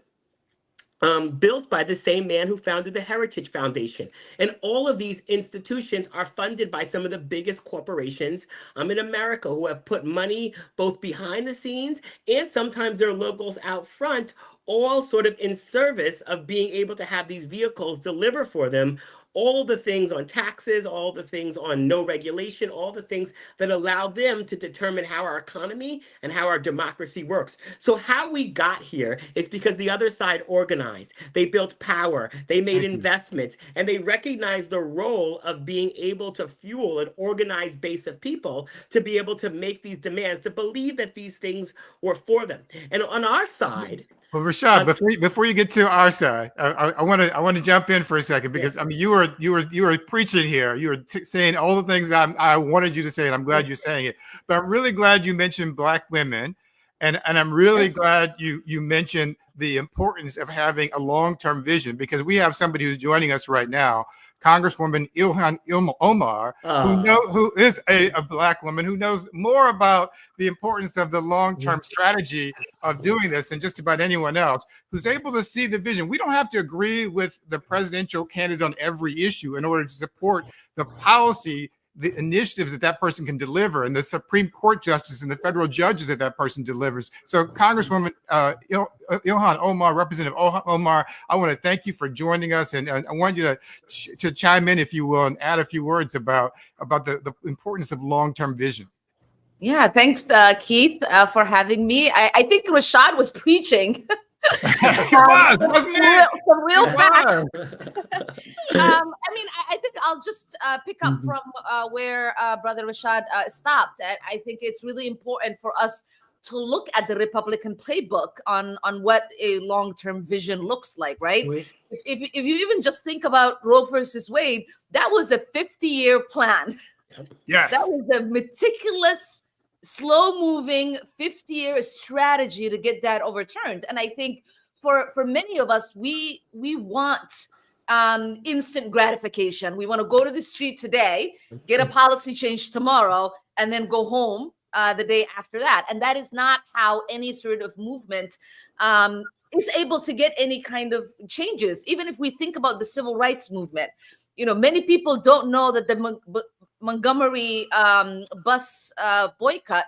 built by the same man who founded the Heritage Foundation. And all of these institutions are funded by some of the biggest corporations in America, who have put money both behind the scenes and sometimes their logos out front, all sort of in service of being able to have these vehicles deliver for them all the things on taxes, all the things on no regulation, all the things that allow them to determine how our economy and how our democracy works. So how we got here is because the other side organized. They built power, they made investments, and they recognized the role of being able to fuel an organized base of people to be able to make these demands, to believe that these things were for them. And on our side, well, Rashad, before you get to our side, I want to jump in for a second, because I mean you were preaching here. You were saying all the things I wanted you to say, and I'm glad you're saying it. But I'm really glad you mentioned Black women, and I'm really glad you mentioned the importance of having a long-term vision, because we have somebody who's joining us right now, Congresswoman Ilhan Omar, who is a Black woman who knows more about the importance of the long-term strategy of doing this than just about anyone else, who's able to see the vision. We don't have to agree with the presidential candidate on every issue in order to support the policy, the initiatives that person can deliver, and the Supreme Court justice and the federal judges that person delivers. So Congresswoman Ilhan Omar, Representative Omar, I want to thank you for joining us, and I want you to chime in, if you will, and add a few words about the importance of long-term vision. Yeah, thanks, Keith, for having me. I think Rashad was preaching. Some real facts. I mean, I think I'll just pick up from where Brother Rashad stopped. I think it's really important for us to look at the Republican playbook on what a long-term vision looks like, right? If you even just think about Roe versus Wade, that was a 50-year plan. Yes. That was a meticulous, slow-moving 50-year strategy to get that overturned. And I think for many of us, we want instant gratification. We want to go to the street today, get a policy change tomorrow, and then go home the day after that. And that is not how any sort of movement is able to get any kind of changes. Even if we think about the civil rights movement, many people don't know that the Montgomery bus boycott,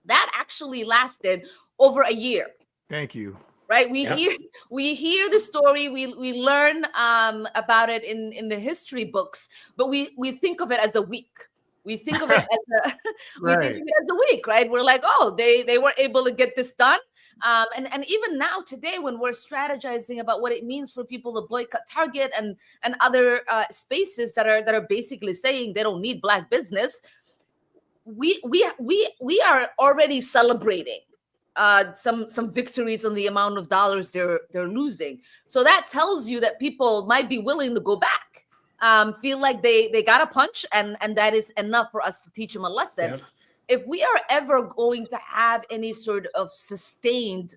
that actually lasted over a year. Thank you. Right, we hear the story, we learn about it in the history books, but we think of it as a week. We think of it as a week, right? We're like, oh, they were able to get this done. And even now today, when we're strategizing about what it means for people to boycott Target and other spaces that are basically saying they don't need Black business, we are already celebrating some victories on the amount of dollars they're losing. So that tells you that people might be willing to go back, feel like they got a punch, and that is enough for us to teach them a lesson. Yep. If we are ever going to have any sort of sustained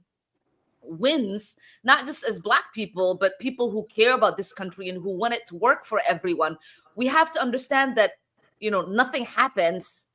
wins, not just as Black people, but people who care about this country and who want it to work for everyone, we have to understand that, nothing happens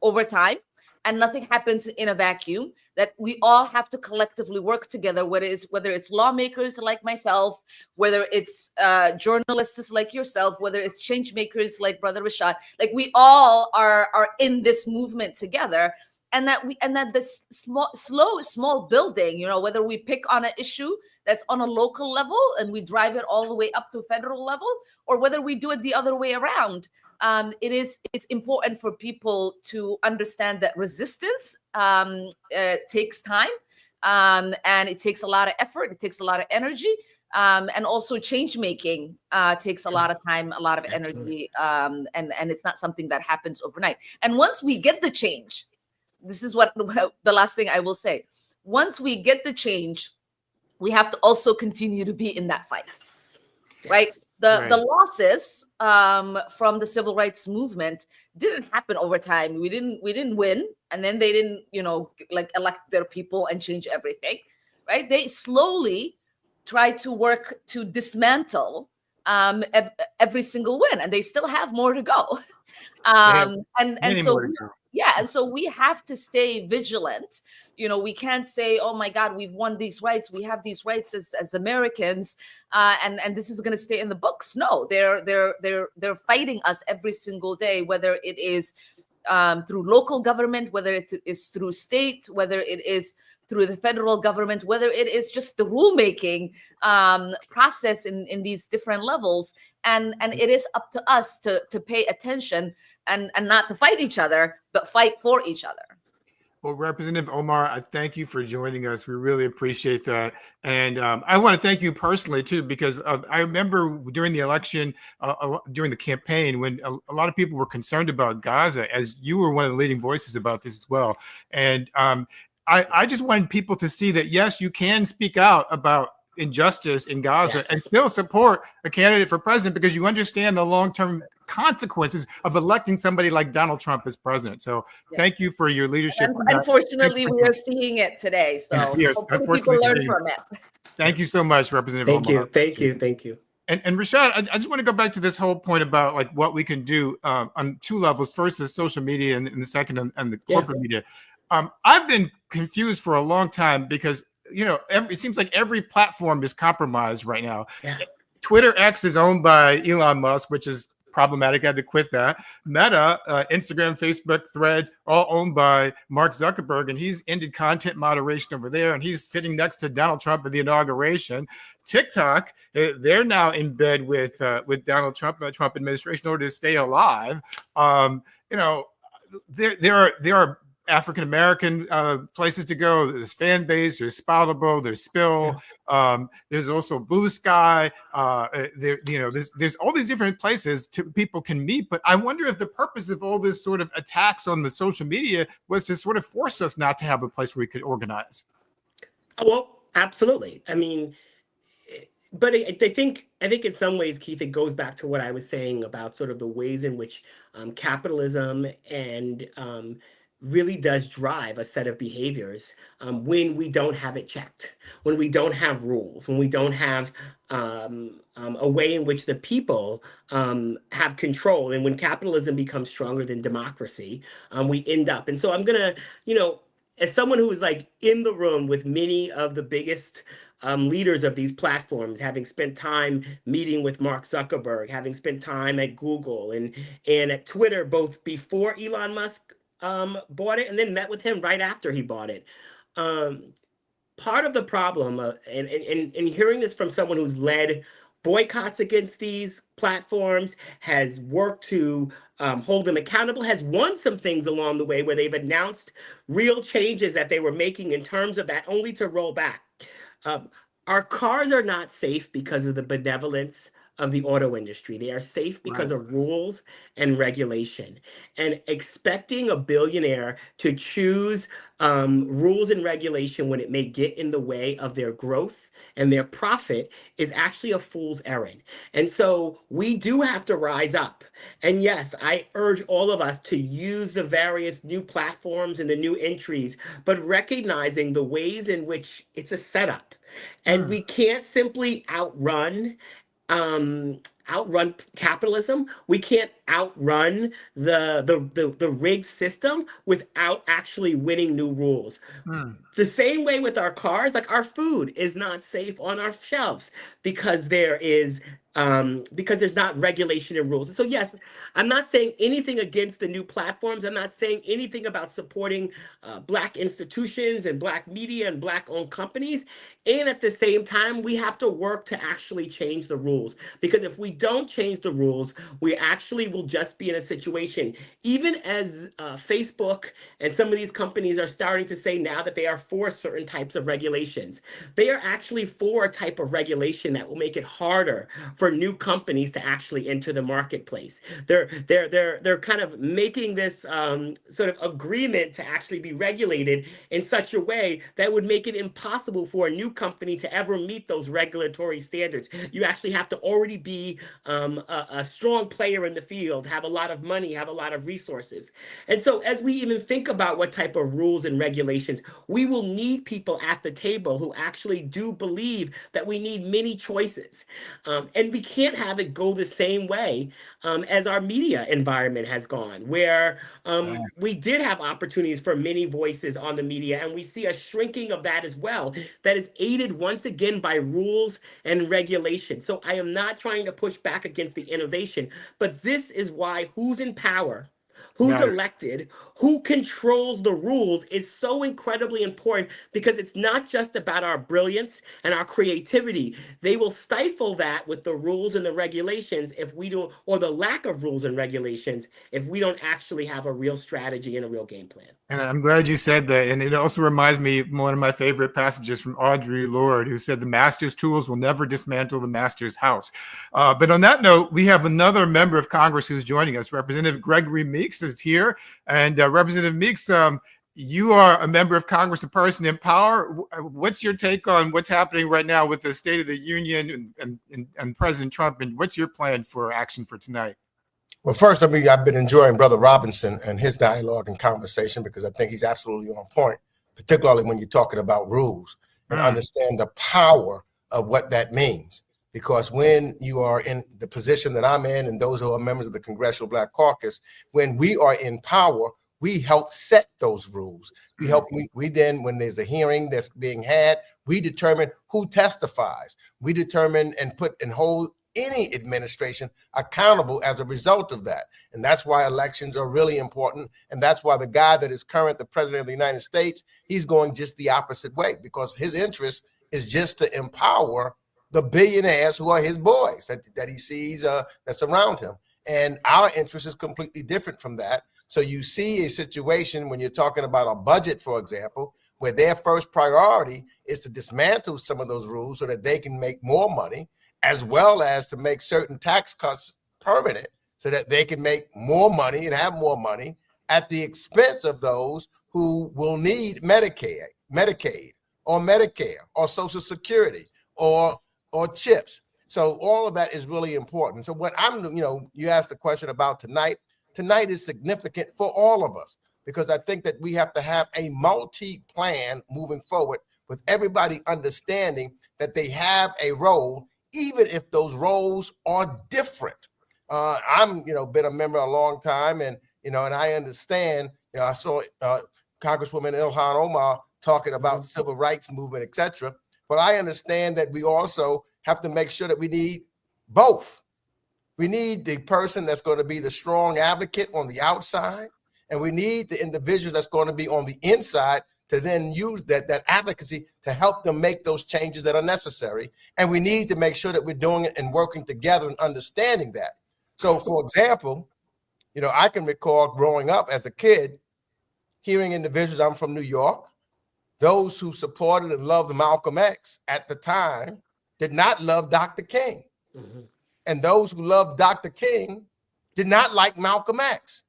over time and nothing happens in a vacuum, that we all have to collectively work together, whether it's lawmakers like myself, whether it's journalists like yourself, whether it's change makers like Brother Rashad, like we all are in this movement together. And that this small building, whether we pick on an issue that's on a local level and we drive it all the way up to federal level, or whether we do it the other way around, it's important for people to understand that resistance takes time, and it takes a lot of effort, it takes a lot of energy, and also change making takes a lot of time, a lot of energy, and it's not something that happens overnight. And once we get the change, this is what the last thing I will say. Once we get the change, we have to also continue to be in that fight. Yes. Right? The losses from the civil rights movement didn't happen over time. We didn't win, and then they didn't, elect their people and change everything. Right? They slowly tried to work to dismantle every single win, and they still have more to go. And so we have to stay vigilant. We can't say, oh my God, we've won these rights. We have these rights as Americans, and this is going to stay in the books. No, they're fighting us every single day, whether it is through local government, whether it is through state, whether it is through the federal government, whether it is just the rulemaking process in these different levels. And it is up to us to pay attention and not to fight each other, but fight for each other. Well, Representative Omar, I thank you for joining us. We really appreciate that. And I want to thank you personally, too, because I remember during the election, during the campaign, when a lot of people were concerned about Gaza, as you were one of the leading voices about this as well. And I just wanted people to see that, yes, you can speak out about injustice in Gaza and still support a candidate for president because you understand the long-term consequences of electing somebody like Donald Trump as president. So thank you for your leadership. Unfortunately, we are seeing it today. So hopefully people learn from it. Thank you so much, Representative Omar. Thank you. And Rashad, I just want to go back to this whole point about like what we can do on two levels. First is social media, and the second on the corporate media. I've been confused for a long time because it seems like every platform is compromised right now. Twitter X is owned by Elon Musk, which is problematic. I had to quit that. Meta, Instagram, Facebook, Threads, all owned by Mark Zuckerberg, and he's ended content moderation over there, and he's sitting next to Donald Trump at the inauguration. TikTok, they're now in bed with Donald Trump and the Trump administration in order to stay alive. There are African-American places to go. There's Fan Base, there's Spoutable, there's Spill, there's also Blue Sky. There's all these different places people can meet. But I wonder if the purpose of all this sort of attacks on the social media was to sort of force us not to have a place where we could organize. Well, absolutely. I mean, but I think in some ways, Keith, it goes back to what I was saying about sort of the ways in which capitalism and really does drive a set of behaviors when we don't have it checked, when we don't have rules, when we don't have a way in which the people have control. And when capitalism becomes stronger than democracy, we end up. And so I'm going to, as someone who was like in the room with many of the biggest leaders of these platforms, having spent time meeting with Mark Zuckerberg, having spent time at Google and at Twitter, both before Elon Musk bought it and then met with him right after he bought it. Part of the problem, and hearing this from someone who's led boycotts against these platforms, has worked to hold them accountable, has won some things along the way where they've announced real changes that they were making in terms of that, only to roll back. Our cars are not safe because of the benevolence of the auto industry. They are safe because of rules and regulation. And expecting a billionaire to choose rules and regulation when it may get in the way of their growth and their profit is actually a fool's errand. And so we do have to rise up. And yes, I urge all of us to use the various new platforms and the new entries, but recognizing the ways in which it's a setup. And we can't simply outrun capitalism. We can't outrun the rigged system without actually winning new rules. The same way with our cars, like our food is not safe on our shelves because there's not regulation and rules. So yes, I'm not saying anything against the new platforms. I'm not saying anything about supporting Black institutions and Black media and Black-owned companies. And at the same time, we have to work to actually change the rules. Because if we don't change the rules, we actually will just be in a situation, even as Facebook and some of these companies are starting to say now that they are for certain types of regulations. They are actually for a type of regulation that will make it harder for new companies to actually enter the marketplace. They're kind of making this sort of agreement to actually be regulated in such a way that would make it impossible for a new company to ever meet those regulatory standards. You actually have to already be a strong player in the field, have a lot of money, have a lot of resources. And so as we even think about what type of rules and regulations, we will need people at the table who actually do believe that we need many choices. And we can't have it go the same way as our media environment has gone, where we did have opportunities for many voices on the media, and we see a shrinking of that as well, that is aided once again by rules and regulation. So I am not trying to push back against the innovation, but this is why who's in power who's Matters. elected, who controls the rules is so incredibly important, because it's not just about our brilliance and our creativity. They will stifle that with the rules and the regulations if we don't, or the lack of rules and regulations, if we don't actually have a real strategy and a real game plan. And I'm glad you said that. And it also reminds me of one of my favorite passages from Audre Lorde, who said, the master's tools will never dismantle the master's house. But on that note, we have another member of Congress who's joining us. Representative Gregory Meeks is here. And Representative Meeks, you are a member of Congress, a person in power. What's your take on what's happening right now with the State of the Union and President Trump? And what's your plan for action for tonight? Well, first, I've been enjoying Brother Robinson and his dialogue and conversation, because I think he's absolutely on point, particularly when you're talking about rules and understand the power of what that means. Because when you are in the position that I'm in, and those who are members of the Congressional Black Caucus, when we are in power, we help set those rules. We then, when there's a hearing that's being had, we determine who testifies. We determine and hold any administration accountable as a result of that. And that's why elections are really important. And that's why the guy that is current, the president of the United States, he's going just the opposite way, because his interest is just to empower the billionaires who are his boys that he sees that's around him. And our interest is completely different from that. So you see a situation when you're talking about a budget, for example, where their first priority is to dismantle some of those rules so that they can make more money, as well as to make certain tax cuts permanent so that they can make more money and have more money at the expense of those who will need Medicaid or Medicare or Social Security or CHIPS. So all of that is really important. So what you asked the question about tonight. Tonight is significant for all of us, because I think that we have to have a multi-plan moving forward, with everybody understanding that they have a role, even if those roles are different. I'm, been a member a long time, and and I understand. I saw Congresswoman Ilhan Omar talking about civil rights movement, etc. But I understand that we also have to make sure that we need both. We need the person that's going to be the strong advocate on the outside, and we need the individuals that's going to be on the inside to then use that advocacy to help them make those changes that are necessary. And we need to make sure that we're doing it and working together and understanding that. So, for example, I can recall growing up as a kid, hearing individuals, I'm from New York, those who supported and loved Malcolm X at the time did not love Dr. King. Mm-hmm. And those who loved Dr. King did not like Malcolm X.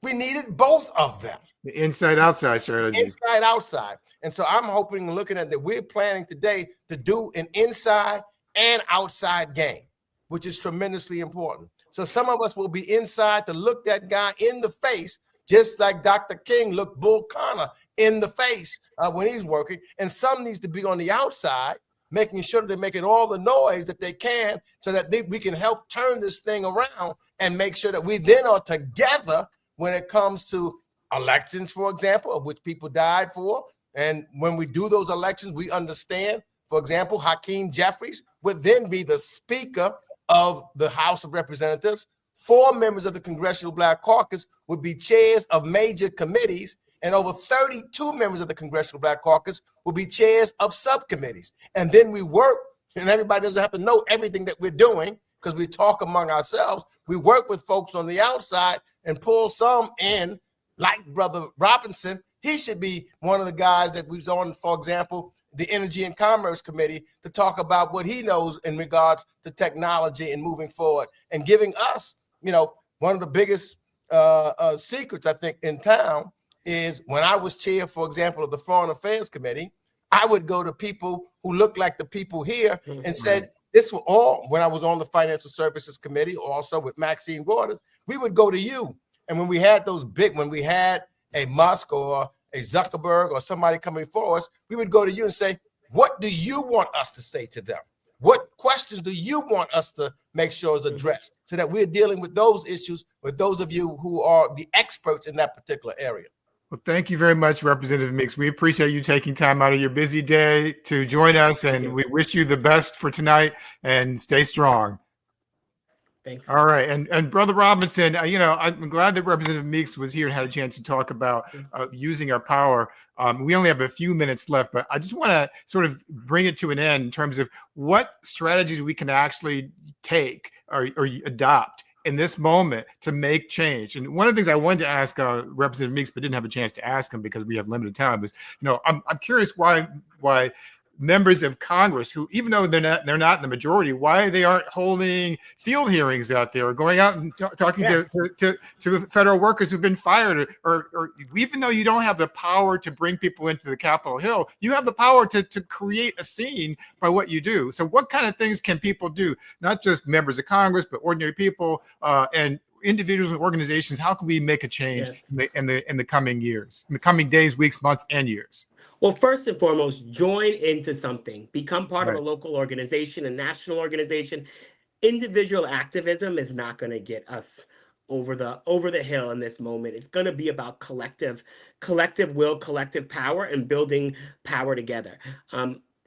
We needed both of them. The inside-outside strategy. Inside, outside. And so I'm hoping and looking at that we're planning today to do an inside and outside game, which is tremendously important. So some of us will be inside to look that guy in the face, just like Dr. King looked Bull Connor in the face when he's working. And some needs to be on the outside, making sure that they're making all the noise that they can so that we can help turn this thing around and make sure that we then are together when it comes to elections, for example, of which people died for. And when we do those elections, we understand, for example, Hakeem Jeffries would then be the Speaker of the House of Representatives. 4 members of the Congressional Black Caucus would be chairs of major committees, and over 32 members of the Congressional Black Caucus will be chairs of subcommittees. And then we work, and everybody doesn't have to know everything that we're doing because we talk among ourselves. We work with folks on the outside and pull some in, like Brother Robinson. He should be one of the guys that was on, for example, the Energy and Commerce Committee to talk about what he knows in regards to technology and moving forward and giving us, one of the biggest secrets, I think, in town is when I was chair, for example, of the Foreign Affairs Committee, I would go to people who looked like the people here and said, this was all, when I was on the Financial Services Committee, also with Maxine Waters, we would go to you. And when we had when we had a Musk or a Zuckerberg or somebody coming for us, we would go to you and say, what do you want us to say to them? What questions do you want us to make sure is addressed so that we're dealing with those issues with those of you who are the experts in that particular area? Well, thank you very much, Representative Meeks. We appreciate you taking time out of your busy day to join us, and we wish you the best for tonight, and stay strong. Thanks. All right, and Brother Robinson, I'm glad that Representative Meeks was here and had a chance to talk about using our power. We only have a few minutes left, but I just want to sort of bring it to an end in terms of what strategies we can actually take or adopt in this moment to make change. And one of the things I wanted to ask Representative Meeks, but didn't have a chance to ask him because we have limited time, was, I'm curious why members of Congress who, even though they're not in the majority, why they aren't holding field hearings out there or going out and talking to federal workers who've been fired, or even though you don't have the power to bring people into the Capitol Hill, you have the power to create a scene by what you do. So what kind of things can people do? Not just members of Congress, but ordinary people and individuals and organizations. How can we make a change in the coming years, in the coming days, weeks, months, and years? Well, first and foremost, join into something. Become part of a local organization, a national organization. Individual activism is not going to get us over the hill in this moment. It's going to be about collective will, collective power, and building power together.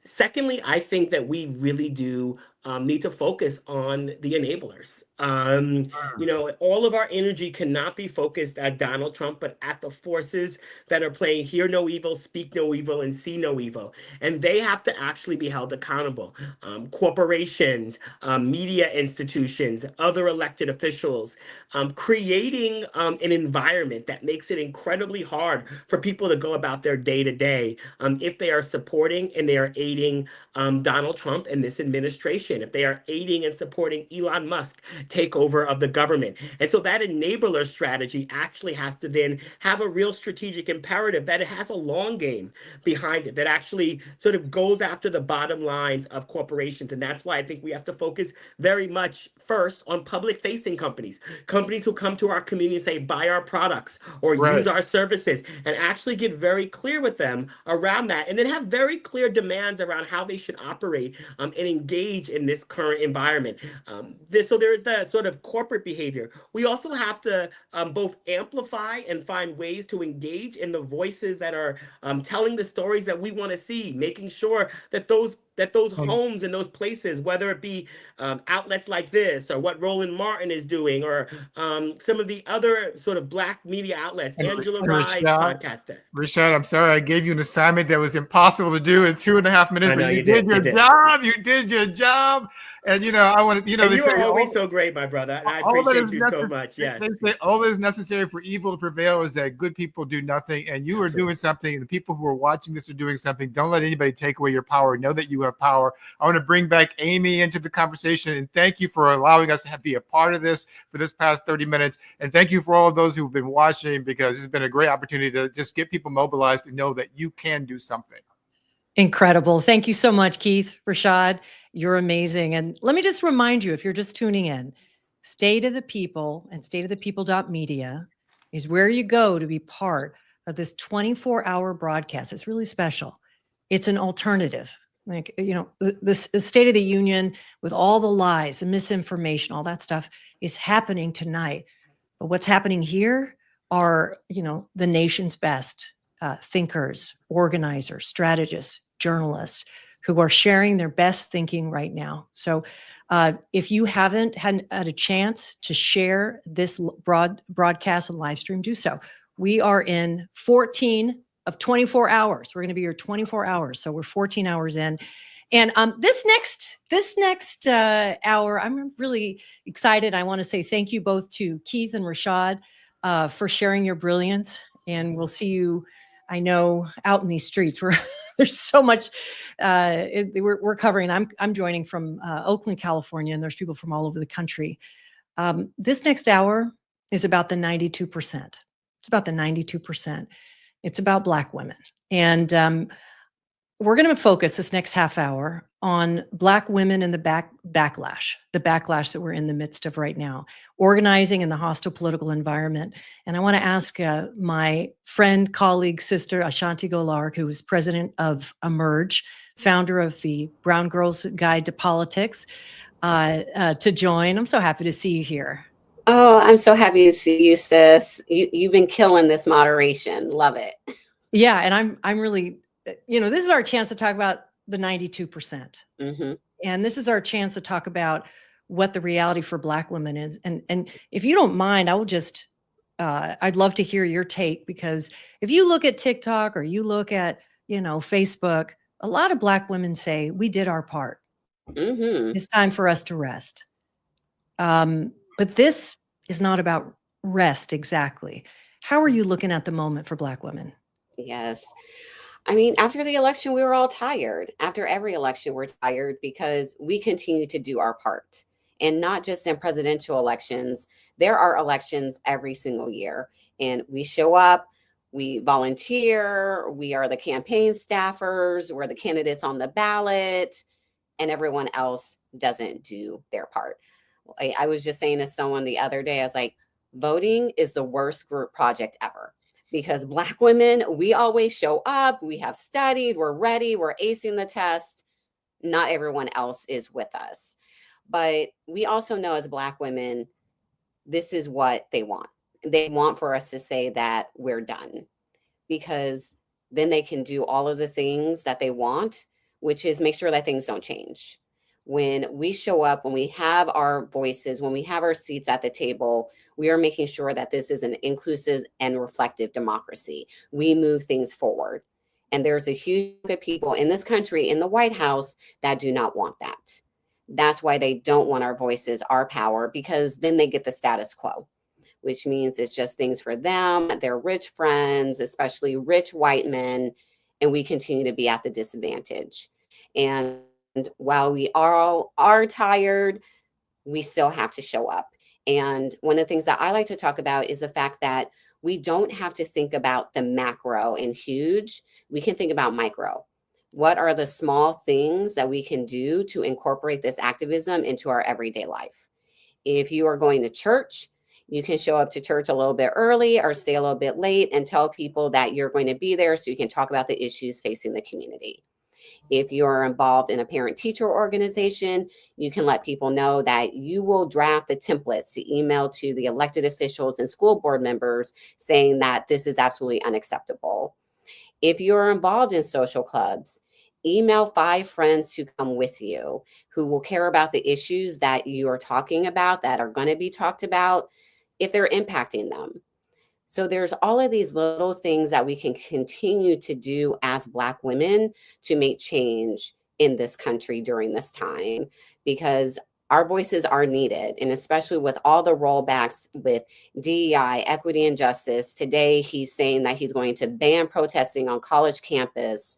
Secondly, I think that we really do need to focus on the enablers. All of our energy cannot be focused at Donald Trump, but at the forces that are playing hear no evil, speak no evil, and see no evil. And they have to actually be held accountable. Corporations, media institutions, other elected officials, creating an environment that makes it incredibly hard for people to go about their day to day if they are supporting and they are aiding Donald Trump and this administration, if they are aiding and supporting Elon Musk takeover of the government. And so that enabler strategy actually has to then have a real strategic imperative, that it has a long game behind it, that actually sort of goes after the bottom lines of corporations. And that's why I think we have to focus very much first on public facing companies who come to our community and say, buy our products or use our services, and actually get very clear with them around that, and then have very clear demands around how they should operate and engage in this current environment. So there's the sort of corporate behavior. We also have to both amplify and find ways to engage in the voices that are telling the stories that we want to see, making sure that those homes and those places, whether it be outlets like this or what Roland Martin is doing, or some of the other sort of Black media outlets, Angela Rye's podcast. Rashad, I'm sorry, I gave you an assignment that was impossible to do in 2.5 minutes, but you did your job. You did your job. And, I want to, they say, always so great, my brother. And I appreciate you so much. Yes. They say all that is necessary for evil to prevail is that good people do nothing. And you are doing something. And the people who are watching this are doing something. Don't let anybody take away your power. Know that you have power. I want to bring back Amy into the conversation, and thank you for allowing us to be a part of this for this past 30 minutes. And thank you for all of those who've been watching, because it's been a great opportunity to just get people mobilized and know that you can do something. Incredible. Thank you so much, Keith, Rashad. You're amazing. And let me just remind you, if you're just tuning in, State of the People and stateofthepeople.media is where you go to be part of this 24-hour broadcast. It's really special. It's an alternative. Like, the State of the Union with all the lies, the misinformation, all that stuff is happening tonight. But what's happening here are, the nation's best thinkers, organizers, strategists, journalists who are sharing their best thinking right now. So if you haven't had a chance to share this broadcast and live stream, do so. We are in 14 of 24 hours. We're going to be here 24 hours. So we're 14 hours in. And this next hour, I'm really excited. I want to say thank you both to Keith and Rashad for sharing your brilliance. And we'll see you, I know, out in these streets where there's so much we're covering. I'm joining from Oakland, California, and there's people from all over the country. This next hour is about the 92%. It's about the 92%. It's about Black women. And we're going to focus this next half hour on Black women and the backlash that we're in the midst of right now, organizing in the hostile political environment. And I want to ask my friend, colleague, sister, Ashanti Golark, who is president of Emerge, founder of the Brown Girls Guide to Politics, to join. I'm so happy to see you here. Oh, I'm so happy to see you, sis. You've been killing this moderation. Love it. Yeah, and I'm really, this is our chance to talk about the 92%. Mm-hmm. And this is our chance to talk about what the reality for Black women is. And if you don't mind, I will just, I'd love to hear your take, because if you look at TikTok or you look at, Facebook, a lot of Black women say, we did our part. It's time for us to rest. But this is not about rest exactly. How are you looking at the moment for Black women? Yes. I mean, after the election, we were all tired. After every election, we're tired because we continue to do our part. And not just in presidential elections, there are elections every single year. And we show up, we volunteer, we are the campaign staffers, we're the candidates on the ballot, and everyone else doesn't do their part. I was just saying to someone the other day, I was like, voting is the worst group project ever. Because Black women, we always show up, we have studied, we're ready, we're acing the test. Not everyone else is with us. But we also know as Black women, this is what they want. They want for us to say that we're done, because then they can do all of the things that they want, which is make sure that things don't change. When we show up, when we have our voices, when we have our seats at the table, we are making sure that this is an inclusive and reflective democracy. We move things forward. And there's a huge group of people in this country, in the White House, that do not want that. That's why they don't want our voices, our power, because then they get the status quo, which means it's just things for them, their rich friends, especially rich white men, and we continue to be at the disadvantage. And while we all are tired, we still have to show up. And one of the things that I like to talk about is the fact that we don't have to think about the macro and huge. We can think about micro. What are the small things that we can do to incorporate this activism into our everyday life? If you are going to church, you can show up to church a little bit early or stay a little bit late and tell people that you're going to be there so you can talk about the issues facing the community. If you're involved in a parent-teacher organization, you can let people know that you will draft the templates to email to the elected officials and school board members saying that this is absolutely unacceptable. If you're involved in social clubs, email 5 friends to come with you who will care about the issues that you are talking about, that are going to be talked about, if they're impacting them. So there's all of these little things that we can continue to do as Black women to make change in this country during this time, because our voices are needed. And especially with all the rollbacks with DEI, equity and justice, today he's saying that he's going to ban protesting on college campus.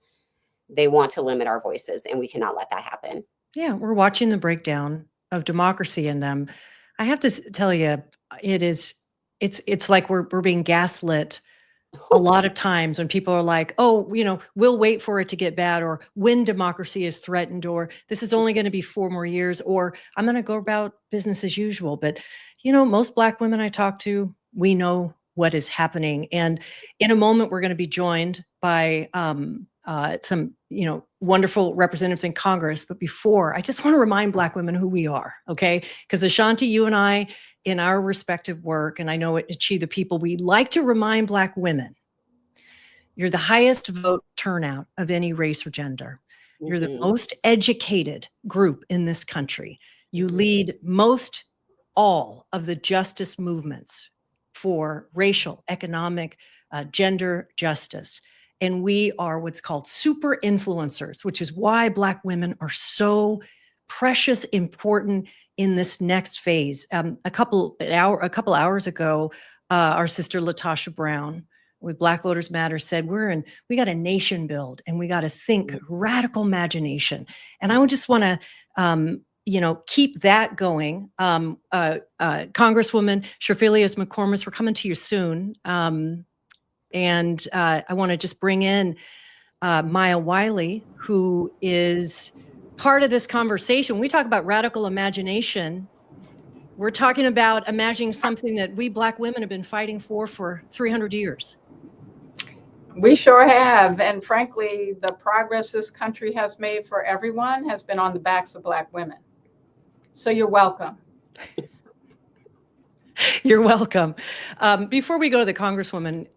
They want to limit our voices, and we cannot let that happen. Yeah, we're watching the breakdown of democracy, and I have to tell you, it's like we're being gaslit a lot of times when people are like, oh, we'll wait for it to get bad, or when democracy is threatened, or this is only going to be 4 more years, or I'm going to go about business as usual. But, most Black women I talk to, we know what is happening. And in a moment, we're going to be joined by some, wonderful representatives in Congress. But before, I just want to remind Black women who we are, okay? Because Ashanti, you and I, in our respective work, and I know at Achieve the People, we like to remind Black women, you're the highest vote turnout of any race or gender. You're the most educated group in this country. You lead most all of the justice movements for racial, economic, gender justice. And we are what's called super influencers, which is why Black women are so precious, important in this next phase. A couple hours ago, our sister Latasha Brown with Black Voters Matter said, we got a nation build, and we got to think radical imagination. And I would just want to, keep that going. Congresswoman Shafilius McCormick, we're coming to you soon. And I want to just bring in Maya Wiley, who is part of this conversation. When we talk about radical imagination, we're talking about imagining something that we Black women have been fighting for 300 years. We sure have. And frankly, the progress this country has made for everyone has been on the backs of Black women. So you're welcome. You're welcome. Before we go to the Congresswoman,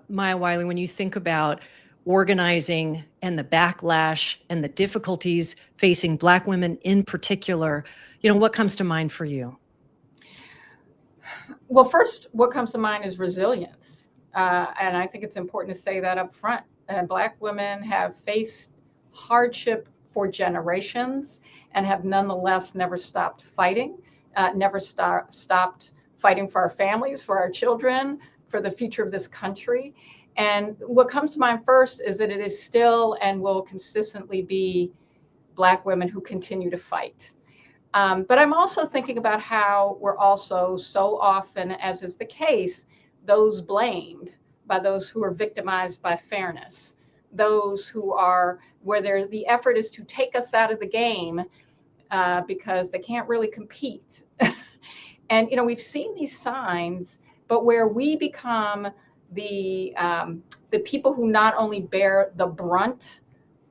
Maya Wiley, when you think about organizing and the backlash and the difficulties facing Black women in particular, what comes to mind for you? Well, first, what comes to mind is resilience. And I think it's important to say that up front. Black women have faced hardship for generations and have nonetheless never stopped fighting, never stopped fighting for our families, for our children, for the future of this country. And what comes to mind first is that it is still and will consistently be Black women who continue to fight. But I'm also thinking about how we're also so often, as is the case, those blamed by those who are victimized by fairness, those who are where the effort is to take us out of the game because they can't really compete. And we've seen these signs, but where we become the people who not only bear the brunt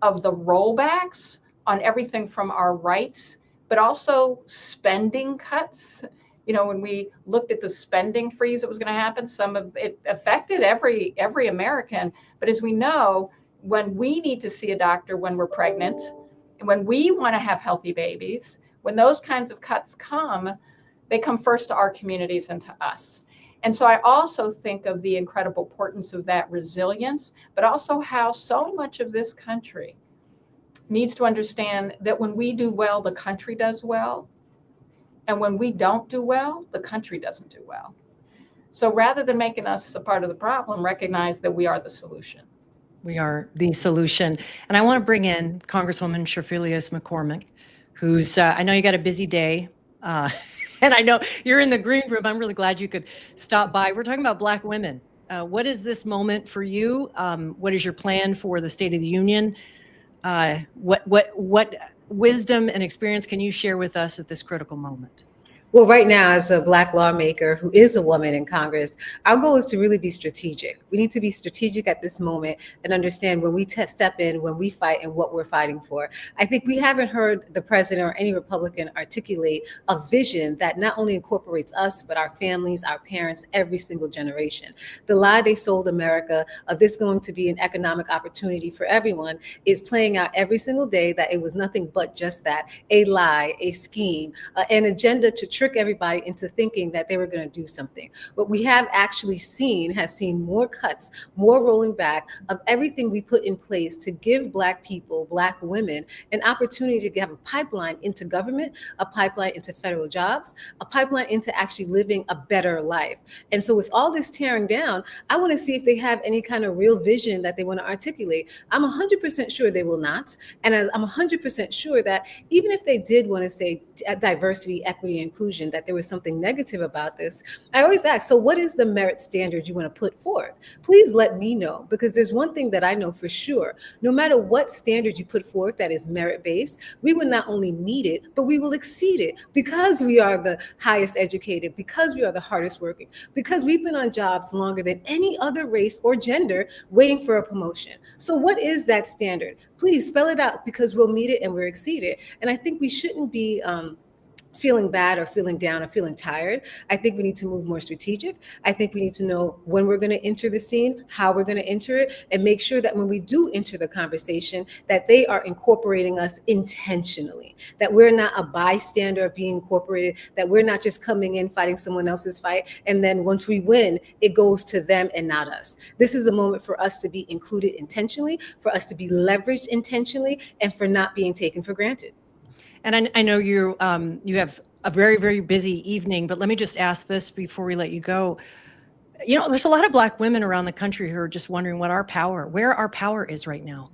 of the rollbacks on everything from our rights, but also spending cuts. When we looked at the spending freeze that was going to happen, some of it affected every American. But as we know, when we need to see a doctor when we're pregnant, and when we want to have healthy babies, when those kinds of cuts come, they come first to our communities and to us. And so I also think of the incredible importance of that resilience, but also how so much of this country needs to understand that when we do well, the country does well. And when we don't do well, the country doesn't do well. So rather than making us a part of the problem, recognize that we are the solution. We are the solution. And I want to bring in Congresswoman Shafilius McCormick, who's, I know you got a busy day. And I know you're in the green room. I'm really glad you could stop by. We're talking about Black women. What is this moment for you? What is your plan for the State of the Union? What wisdom and experience can you share with us at this critical moment? Well, right now, as a Black lawmaker who is a woman in Congress, our goal is to really be strategic. We need to be strategic at this moment and understand when we step in, when we fight, and what we're fighting for. I think we haven't heard the president or any Republican articulate a vision that not only incorporates us, but our families, our parents, every single generation. The lie they sold America of this going to be an economic opportunity for everyone is playing out every single day, that it was nothing but just that, a lie, a scheme, an agenda to trick everybody into thinking that they were going to do something. What we have actually seen more cuts, more rolling back of everything we put in place to give Black people, Black women, an opportunity to have a pipeline into government, a pipeline into federal jobs, a pipeline into actually living a better life. And so with all this tearing down, I want to see if they have any kind of real vision that they want to articulate. I'm 100% sure they will not. And I'm 100% sure that even if they did want to say diversity, equity, inclusion, that there was something negative about this, I always ask, so what is the merit standard you want to put forward? Please let me know, because there's one thing that I know for sure. No matter what standard you put forth that is merit-based, we will not only meet it, but we will exceed it, because we are the highest educated, because we are the hardest working, because we've been on jobs longer than any other race or gender waiting for a promotion. So what is that standard? Please spell it out, because we'll meet it and we'll exceed it. And I think we shouldn't be feeling bad or feeling down or feeling tired. I think we need to move more strategic. I think we need to know when we're going to enter the scene, how we're going to enter it, and make sure that when we do enter the conversation, that they are incorporating us intentionally, that we're not a bystander of being incorporated, that we're not just coming in fighting someone else's fight, and then once we win, it goes to them and not us. This is a moment for us to be included intentionally, for us to be leveraged intentionally, and for not being taken for granted. And I know you have a very, very busy evening, but let me just ask this before we let you go. There's a lot of Black women around the country who are just wondering where our power is right now.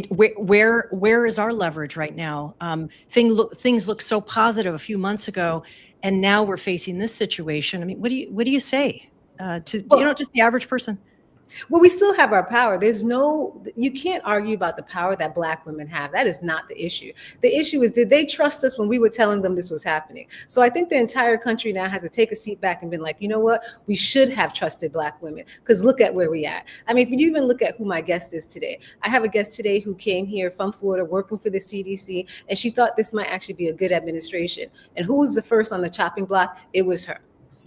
Where is our leverage right now? Things look so positive a few months ago, and now we're facing this situation. I mean, what do you say to just the average person? Well, we still have our power. You can't argue about the power that Black women have. That is not the issue. The issue is, did they trust us when we were telling them this was happening? So I think the entire country now has to take a seat back and been like, you know what? We should have trusted Black women, because look at where we at. I mean, if you even look at who my guest is today, I have a guest today who came here from Florida working for the CDC, and she thought this might actually be a good administration. And who was the first on the chopping block? It was her.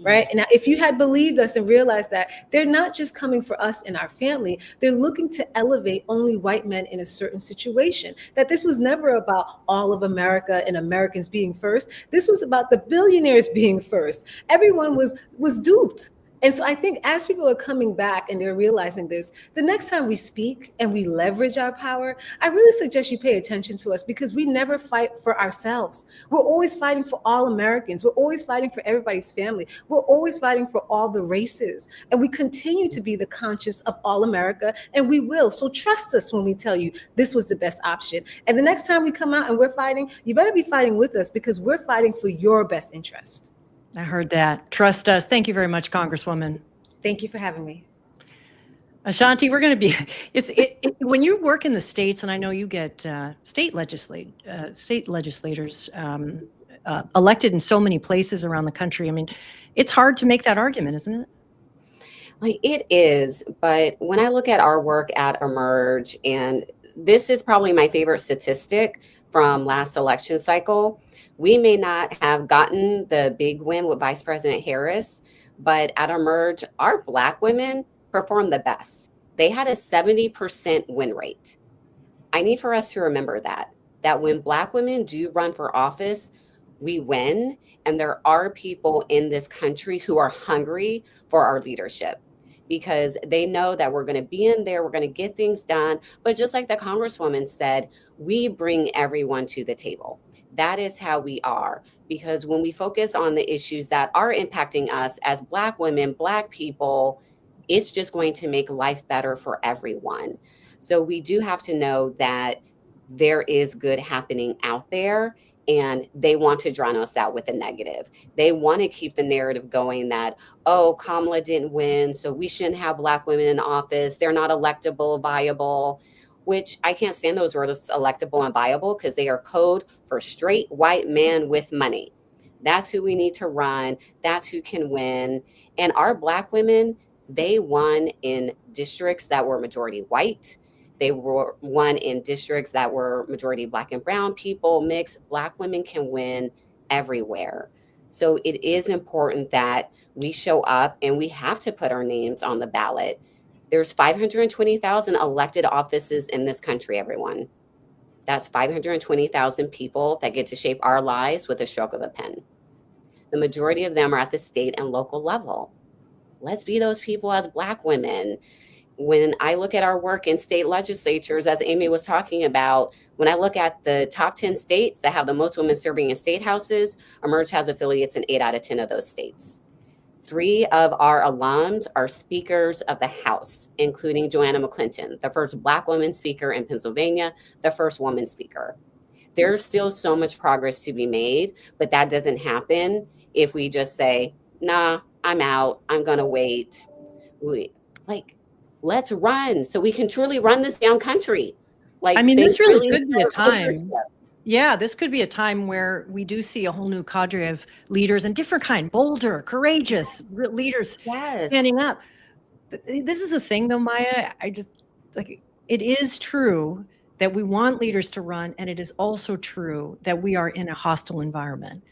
right? And if you had believed us and realized that they're not just coming for us and our family, they're looking to elevate only white men in a certain situation, that this was never about all of America and Americans being first. This was about the billionaires being first. Everyone was duped. And so I think as people are coming back and they're realizing this, the next time we speak and we leverage our power, I really suggest you pay attention to us, because we never fight for ourselves. We're always fighting for all Americans. We're always fighting for everybody's family. We're always fighting for all the races. And we continue to be the conscience of all America, and we will. So trust us when we tell you this was the best option. And the next time we come out and we're fighting, you better be fighting with us, because we're fighting for your best interest. I heard that. Trust us. Thank you very much, Congresswoman. Thank you for having me. Ashanti, we're going to be, when you work in the states, and I know you get state legislators elected in so many places around the country. I mean, it's hard to make that argument, isn't it? Like, it is, but when I look at our work at Emerge, and this is probably my favorite statistic from last election cycle, we may not have gotten the big win with Vice President Harris, but at Emerge, our Black women performed the best. They had a 70% win rate. I need for us to remember that when Black women do run for office, we win. And there are people in this country who are hungry for our leadership, because they know that we're going to be in there, we're going to get things done. But just like the Congresswoman said, we bring everyone to the table. That is how we are, because when we focus on the issues that are impacting us as Black women, Black people, it's just going to make life better for everyone. So we do have to know that there is good happening out there, and they want to drown us out with a negative. They want to keep the narrative going that, oh, Kamala didn't win, so we shouldn't have Black women in office. They're not electable, viable. Which I can't stand those words, electable and viable, because they are code for straight white man with money. That's who we need to run. That's who can win. And our Black women, they won in districts that were majority white. They won in districts that were majority Black and brown people, mixed. Black women can win everywhere. So it is important that we show up, and we have to put our names on the ballot. There's 520,000 elected offices in this country, everyone. That's 520,000 people that get to shape our lives with a stroke of a pen. The majority of them are at the state and local level. Let's be those people as Black women. When I look at our work in state legislatures, as Amy was talking about, when I look at the top 10 states that have the most women serving in state houses, Emerge has affiliates in 8 out of 10 of those states. 3 of our alums are speakers of the House, including Joanna McClinton, the first Black woman speaker in Pennsylvania, the first woman speaker. There's still so much progress to be made, but that doesn't happen if we just say, nah, I'm out, I'm gonna wait. Let's run so we can truly run this down country. I mean, this really could be a time. Yeah, this could be a time where we do see a whole new cadre of leaders and different kind, bolder, courageous leaders standing up. This is the thing though, Maya, it is true that we want leaders to run, and it is also true that we are in a hostile environment.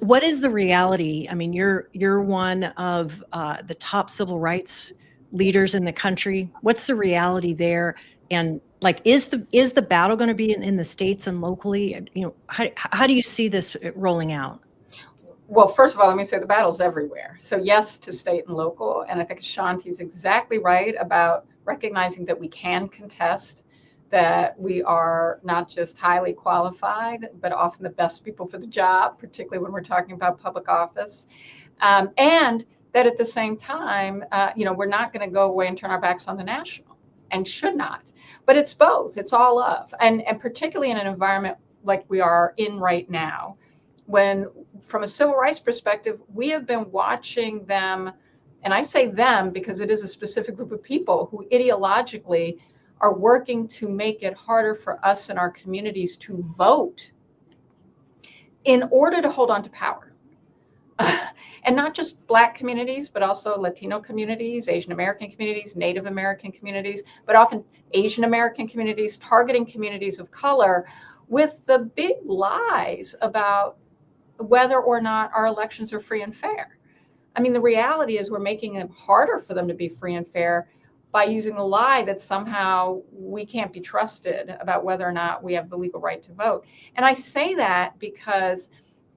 What is the reality? I mean, you're one of the top civil rights leaders in the country. What's the reality there? And is the battle going to be in the states and locally? You know, how do you see this rolling out? Well, first of all, let me say the battle's everywhere. So yes, to state and local. And I think Ashanti's exactly right about recognizing that we can contest, that we are not just highly qualified, but often the best people for the job, particularly when we're talking about public office. And that at the same time, we're not going to go away and turn our backs on the national, and should not. But it's both. It's all of. And particularly in an environment like we are in right now, when from a civil rights perspective, we have been watching them, and I say them because it is a specific group of people who ideologically are working to make it harder for us and our communities to vote in order to hold on to power. And not just Black communities, but also Latino communities, Asian American communities, Native American communities, but often Asian American communities, targeting communities of color with the big lies about whether or not our elections are free and fair. I mean, the reality is we're making it harder for them to be free and fair by using the lie that somehow we can't be trusted about whether or not we have the legal right to vote. And I say that because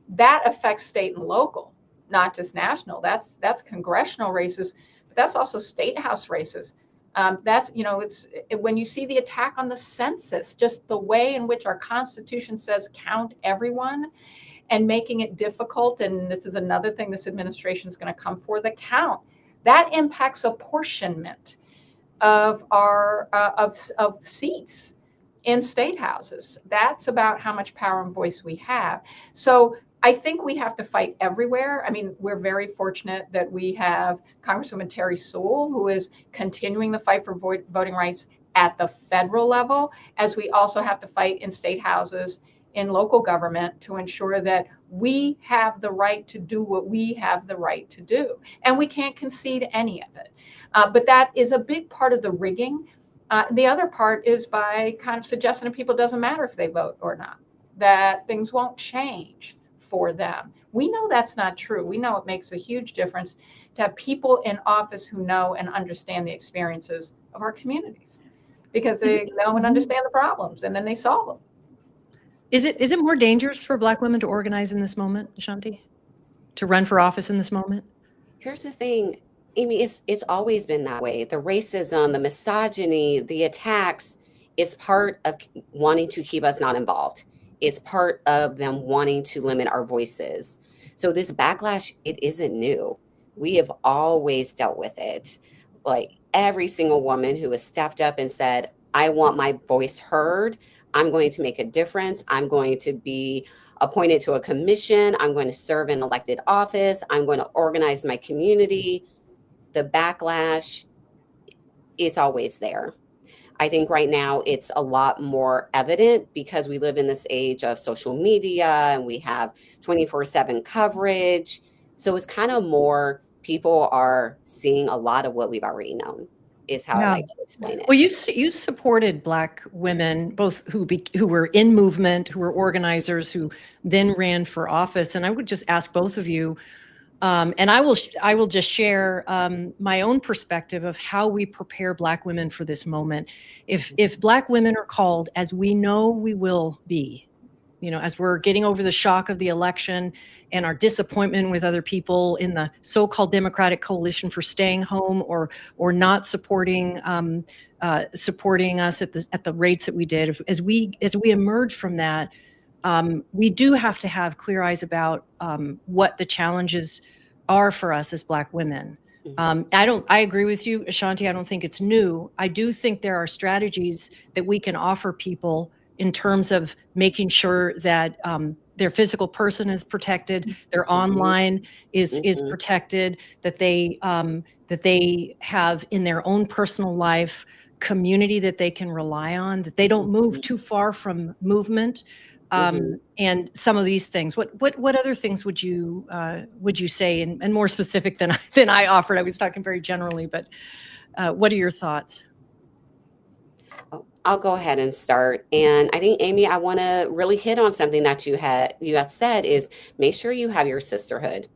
that affects state and local, not just national. That's congressional races, but that's also state house races. It's when you see the attack on the census, just the way in which our Constitution says count everyone and making it difficult. And this is another thing this administration is going to come for, the count that impacts apportionment of our of seats in state houses. That's about how much power and voice we have. So I think we have to fight everywhere. I mean, we're very fortunate that we have Congresswoman Terry Sewell, who is continuing the fight for voting rights at the federal level, as we also have to fight in state houses, in local government, to ensure that we have the right to do what we have the right to do. And we can't concede any of it. But that is a big part of the rigging. The other part is by kind of suggesting to people it doesn't matter if they vote or not, that things won't change for them. We know that's not true. We know it makes a huge difference to have people in office who know and understand the experiences of our communities, because they know and understand the problems and then they solve them. Is it more dangerous for Black women to organize in this moment, Ashanti, to run for office in this moment? Here's the thing, Amy, it's always been that way. The racism, the misogyny, the attacks, it's part of wanting to keep us not involved. It's part of them wanting to limit our voices. So this backlash, it isn't new. We have always dealt with it. Like every single woman who has stepped up and said, I want my voice heard. I'm going to make a difference. I'm going to be appointed to a commission. I'm going to serve in elected office. I'm going to organize my community. The backlash, it's always there. I think right now it's a lot more evident because we live in this age of social media and we have 24/7 coverage. So it's kind of more people are seeing a lot of what we've already known, is how I like to explain it. Well, you've supported Black women, both who were in movement, who were organizers, who then ran for office. And I would just ask both of you, and I will just share my own perspective of how we prepare Black women for this moment. If Black women are called, as we know we will be, as we're getting over the shock of the election and our disappointment with other people in the so-called Democratic coalition for staying home or not supporting us at the rates that we did, as we emerge from that, we do have to have clear eyes about what the challenges are for us as Black women. I agree with you, Ashanti. I don't think it's new. I do think there are strategies that we can offer people in terms of making sure that their physical person is protected, their online is protected, that they have in their own personal life community that they can rely on, that they don't move too far from movement, and some of these things. What other things would you say, and more specific than I offered? I was talking very generally, but what are your thoughts? I'll go ahead and start. And I think, Amy, I want to really hit on something that you have said is make sure you have your sisterhood.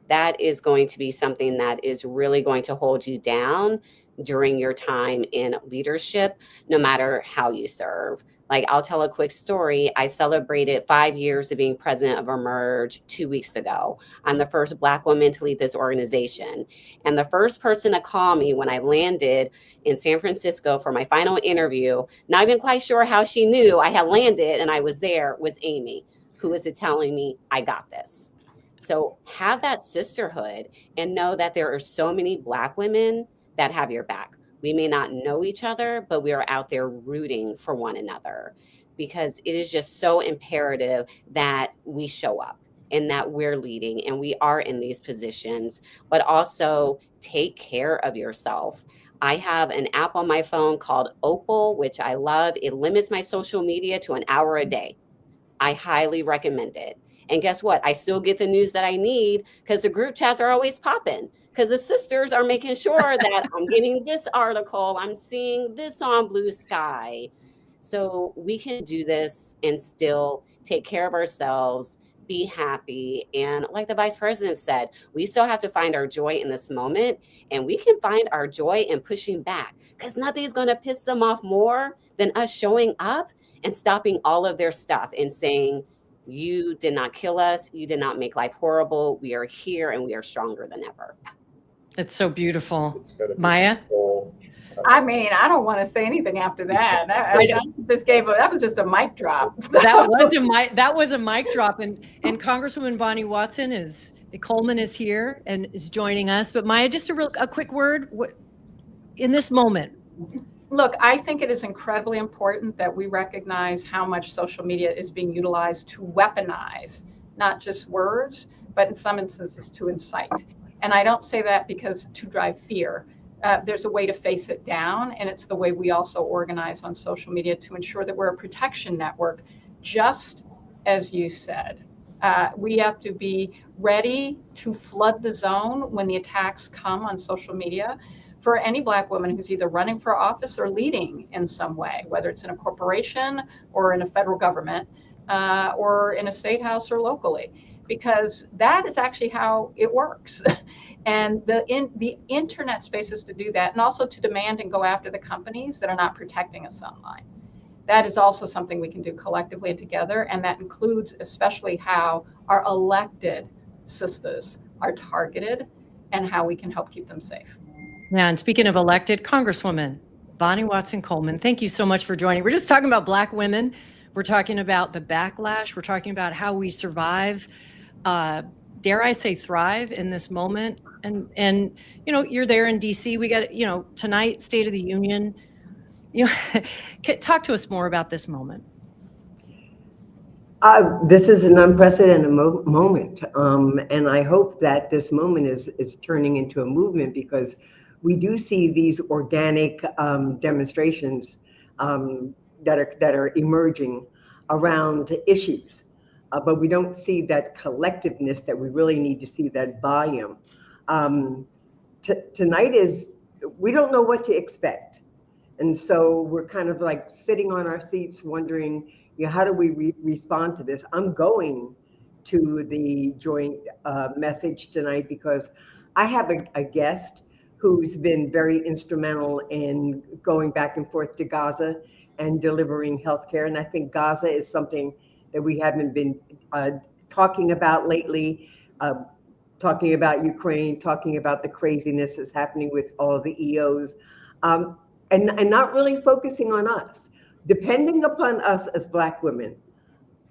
That is going to be something that is really going to hold you down during your time in leadership, no matter how you serve. Like, I'll tell a quick story. I celebrated 5 years of being president of Emerge 2 weeks ago. I'm the first Black woman to lead this organization. And the first person to call me when I landed in San Francisco for my final interview, not even quite sure how she knew I had landed and I was there, was Amy, who was telling me, I got this. So have that sisterhood and know that there are so many Black women that have your back. We may not know each other, but we are out there rooting for one another, because it is just so imperative that we show up and that we're leading and we are in these positions, but also take care of yourself. I have an app on my phone called Opal, which I love. It limits my social media to an hour a day. I highly recommend it. And guess what? I still get the news that I need because the group chats are always popping. Because the sisters are making sure that I'm getting this article, I'm seeing this on Blue Sky. So we can do this and still take care of ourselves, be happy. And like the vice president said, we still have to find our joy in this moment, and we can find our joy in pushing back, because nothing's going to piss them off more than us showing up and stopping all of their stuff and saying, you did not kill us. You did not make life horrible. We are here and we are stronger than ever. It's so beautiful. Maya? I mean, I don't want to say anything after that. That was just a mic drop. That was a mic drop. And Congresswoman Bonnie Watson Coleman is here and is joining us. But Maya, just a quick word in this moment. Look, I think it is incredibly important that we recognize how much social media is being utilized to weaponize not just words, but in some instances to incite. And I don't say that because to drive fear. There's a way to face it down, and it's the way we also organize on social media to ensure that we're a protection network, just as you said. We have to be ready to flood the zone when the attacks come on social media for any Black woman who's either running for office or leading in some way, whether it's in a corporation or in a federal government or in a state house or locally, because that is actually how it works. And the internet spaces to do that, and also to demand and go after the companies that are not protecting us online. That is also something we can do collectively and together, and that includes especially how our elected sisters are targeted and how we can help keep them safe. Yeah, and speaking of elected, Congresswoman Bonnie Watson Coleman, thank you so much for joining. We're just talking about Black women. We're talking about the backlash. We're talking about how we survive, dare I say thrive in this moment. And you know, you're there in DC. We got, tonight, State of the Union. Talk to us more about this moment. This is an unprecedented moment. And I hope that this moment is turning into a movement, because we do see these organic demonstrations that are emerging around issues. But we don't see that collectiveness that we really need to see, that volume. Tonight we don't know what to expect. And so we're kind of like sitting on our seats wondering, how do we respond to this? I'm going to the joint message tonight because I have a guest who's been very instrumental in going back and forth to Gaza and delivering healthcare. And I think Gaza is something that we haven't been talking about lately, talking about Ukraine, talking about the craziness that's happening with all the EOs, and not really focusing on us, depending upon us as Black women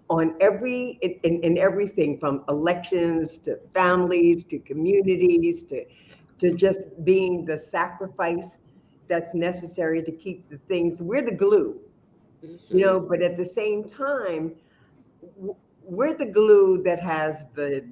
on in everything from elections to families to communities to just being the sacrifice that's necessary to keep the things. We're the glue, but at the same time, we're the glue that has the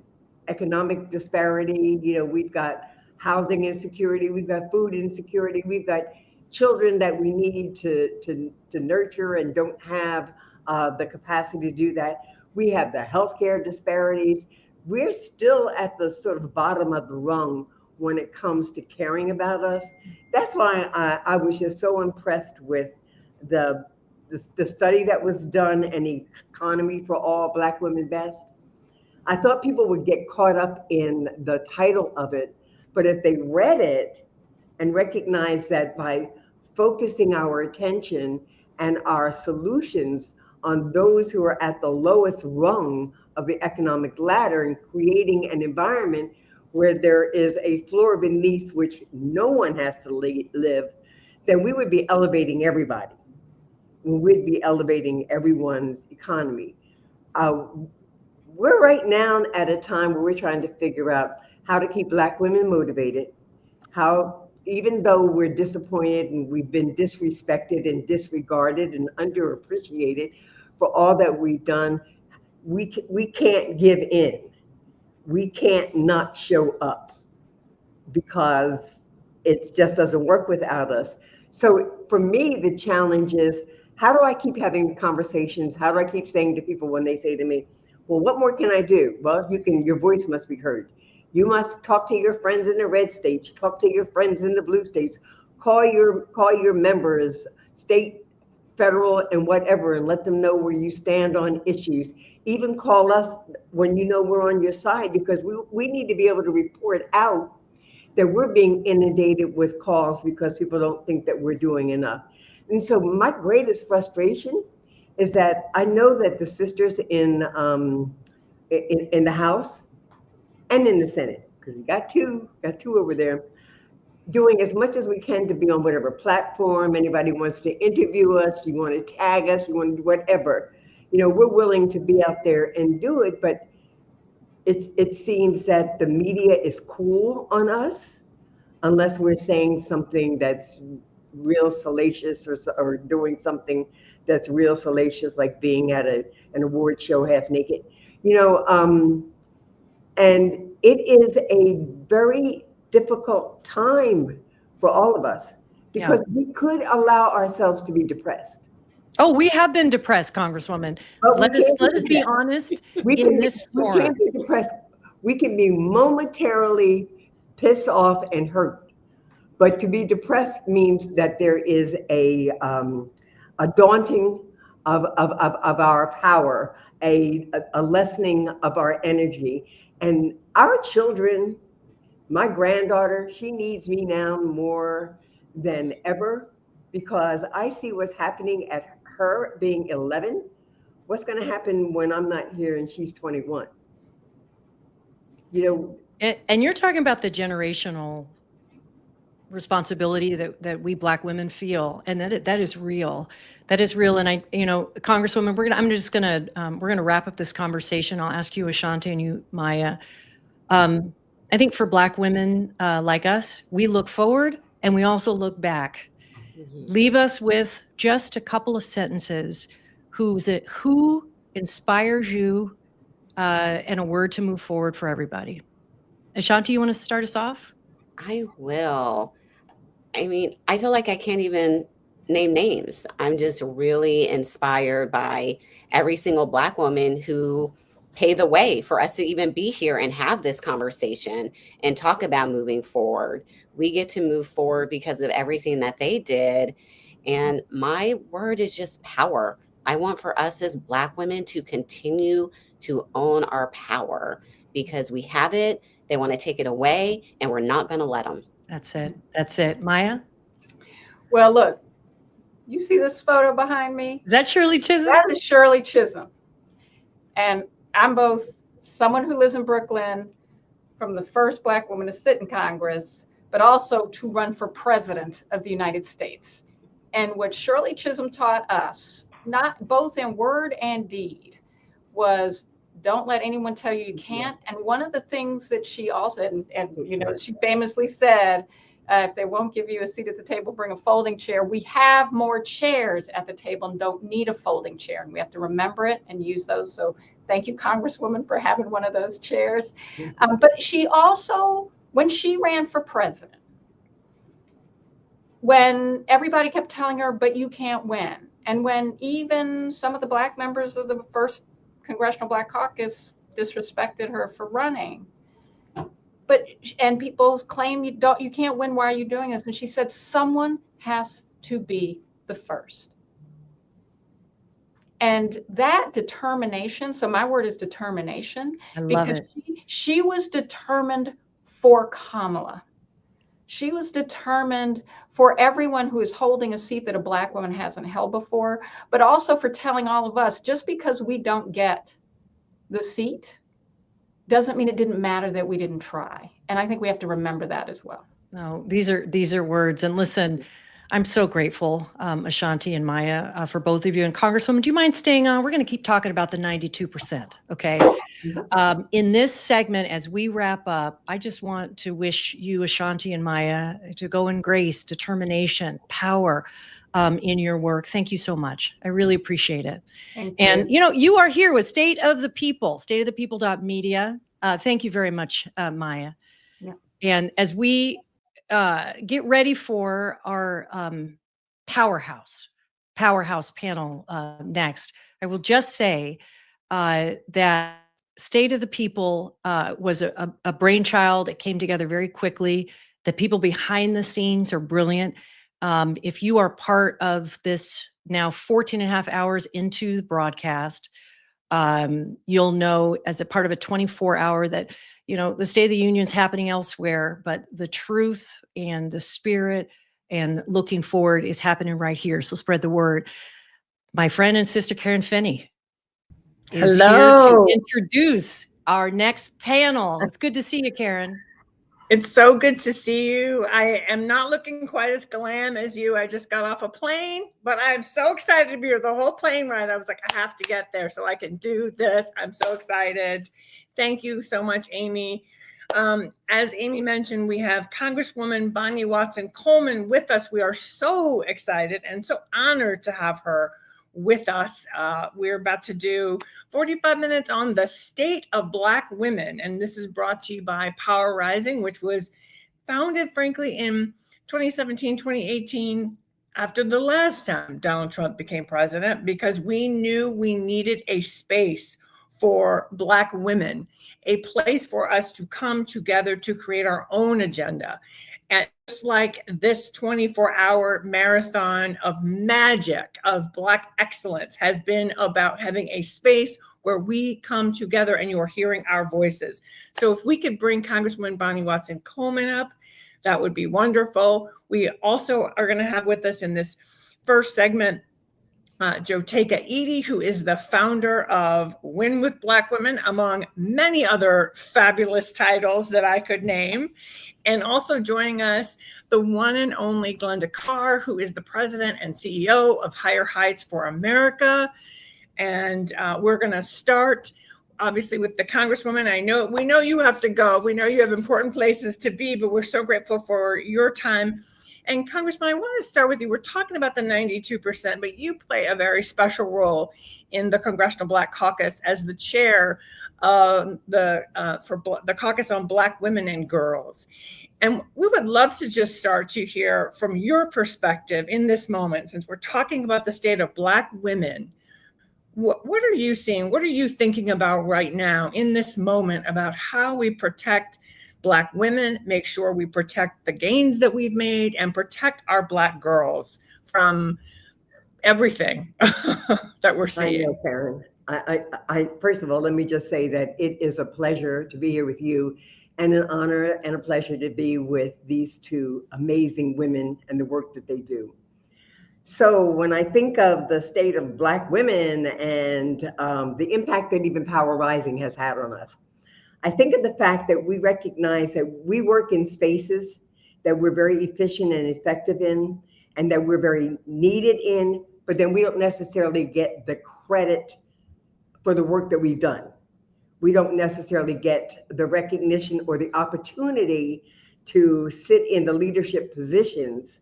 economic disparity. We've got housing insecurity, we've got food insecurity, we've got children that we need to nurture and don't have the capacity to do that. We have the healthcare disparities. We're still at the sort of bottom of the rung when it comes to caring about us. That's why I was just so impressed with the study that was done, and the economy for all, Black women best. I thought people would get caught up in the title of it, but if they read it and recognize that by focusing our attention and our solutions on those who are at the lowest rung of the economic ladder and creating an environment where there is a floor beneath which no one has to live, then we would be elevating everybody. We'd be elevating everyone's economy. We're right now at a time where we're trying to figure out how to keep Black women motivated, how, even though we're disappointed and we've been disrespected and disregarded and underappreciated for all that we've done, we can't give in. We can't not show up because it just doesn't work without us. So for me, the challenge is, how do I keep having conversations? How do I keep saying to people when they say to me, well, what more can I do? Well, your voice must be heard. You must talk to your friends in the red states, talk to your friends in the blue states, call your members, state federal and whatever, and let them know where you stand on issues. Even call us when you know we're on your side, because we need to be able to report out that we're being inundated with calls because people don't think that we're doing enough. And so my greatest frustration is that I know that the sisters in the House and in the Senate, because we got two over there, doing as much as we can to be on whatever platform anybody wants to interview us, you want to tag us, you want to do whatever. You know, we're willing to be out there and do it, but it seems that the media is cool on us unless we're saying something that's real salacious or doing something that's real salacious, like being at an award show half naked. You know, and it is a very difficult time for all of us, because we could allow ourselves to be depressed. Oh, we have been depressed, Congresswoman. Let us be honest in this forum. We can't be depressed. We can be momentarily pissed off and hurt, but to be depressed means that there is a daunting of our power, a lessening of our energy, and our children. My granddaughter, she needs me now more than ever, because I see what's happening at her being 11. What's going to happen when I'm not here and she's 21? You know, and you're talking about the generational responsibility that we Black women feel, and that is real. That is real. And Congresswoman, we're gonna wrap up this conversation. I'll ask you, Ashanti, and you, Maya. I think for Black women like us, we look forward and we also look back. Leave us with just a couple of sentences. Who inspires you, and a word to move forward for everybody. Ashanti, you want to start us off? I will. I mean, I feel like I can't even name names. I'm just really inspired by every single Black woman who paved the way for us to even be here and have this conversation and talk about moving forward. We get to move forward because of everything that they did. And my word is just power. I want for us as Black women to continue to own our power, because we have it. They want to take it away, and we're not going to let them. That's it. That's it. Maya? Well, look, you see this photo behind me? Is that Shirley Chisholm? That is Shirley Chisholm. And I'm both someone who lives in Brooklyn, from the first Black woman to sit in Congress, but also to run for president of the United States. And what Shirley Chisholm taught us, not both in word and deed, was don't let anyone tell you you can't. And one of the things that she also, and you know, she famously said, if they won't give you a seat at the table, bring a folding chair. We have more chairs at the table and don't need a folding chair. And we have to remember it and use those. So thank you, Congresswoman, for having one of those chairs. But she also, when she ran for president, when everybody kept telling her, but you can't win. And when even some of the Black members of the first Congressional Black Caucus disrespected her for running. And people claim you can't win. Why are you doing this? And she said, someone has to be the first. And that determination, so my word is determination. I love it. She was determined for Kamala. She was determined for everyone who is holding a seat that a Black woman hasn't held before, but also for telling all of us, just because we don't get the seat doesn't mean it didn't matter that we didn't try. And I think we have to remember that as well. No, these are words. And listen, I'm so grateful, Ashanti and Maya, for both of you. And Congresswoman, do you mind staying on? We're going to keep talking about the 92%. Okay. In this segment, as we wrap up, I just want to wish you, Ashanti and Maya, to go in grace, determination, power in your work. Thank you so much. I really appreciate it. And, you know, you are here with State of the People, stateofthepeople.media. Thank you very much, Maya. Yeah. And as we get ready for our powerhouse panel next, I will just say that State of the People was a brainchild. It came together very quickly. The people behind the scenes are brilliant. If you are part of this now 14 and a half hours into the broadcast. You'll know as a part of a 24-hour that, the State of the Union is happening elsewhere, but the truth and the spirit and looking forward is happening right here. So spread the word. My friend and sister Karen Finney is here to introduce our next panel. It's good to see you, Karen. It's so good to see you. I am not looking quite as glam as you. I just got off a plane, but I'm so excited to be here. The whole plane ride, I was like, I have to get there so I can do this. I'm so excited. Thank you so much, Amy. As Amy mentioned, we have Congresswoman Bonnie Watson Coleman with us. We are so excited and so honored to have her with us. We're about to do 45 minutes on the state of Black women. And this is brought to you by Power Rising, which was founded, frankly, in 2017, 2018, after the last time Donald Trump became president, because we knew we needed a space for Black women, a place for us to come together to create our own agenda. And just like this 24-hour marathon of magic, of Black excellence, has been about having a space where we come together and you're hearing our voices. So if we could bring Congresswoman Bonnie Watson Coleman up, that would be wonderful. We also are going to have with us in this first segment Jotaka Eaddy, who is the founder of Win with Black Women, among many other fabulous titles that I could name. And also joining us, the one and only Glenda Carr, who is the president and CEO of Higher Heights for America. And we're going to start, obviously, with the Congresswoman. We know you have to go. We know you have important places to be, but we're so grateful for your time. And Congressman, I want to start with you. We're talking about the 92%, but you play a very special role in the Congressional Black Caucus as the chair of the Caucus on Black Women and Girls. And we would love to just start to hear from your perspective in this moment, since we're talking about the state of Black women. What are you seeing? What are you thinking about right now in this moment about how we protect Black women, make sure we protect the gains that we've made, and protect our Black girls from everything that we're seeing? I know, Karen. I first of all, let me just say that it is a pleasure to be here with you, and an honor and a pleasure to be with these two amazing women and the work that they do. So when I think of the state of Black women and the impact that even Power Rising has had on us, I think of the fact that we recognize that we work in spaces that we're very efficient and effective in, and that we're very needed in, but then we don't necessarily get the credit for the work that we've done. We don't necessarily get the recognition or the opportunity to sit in the leadership positions,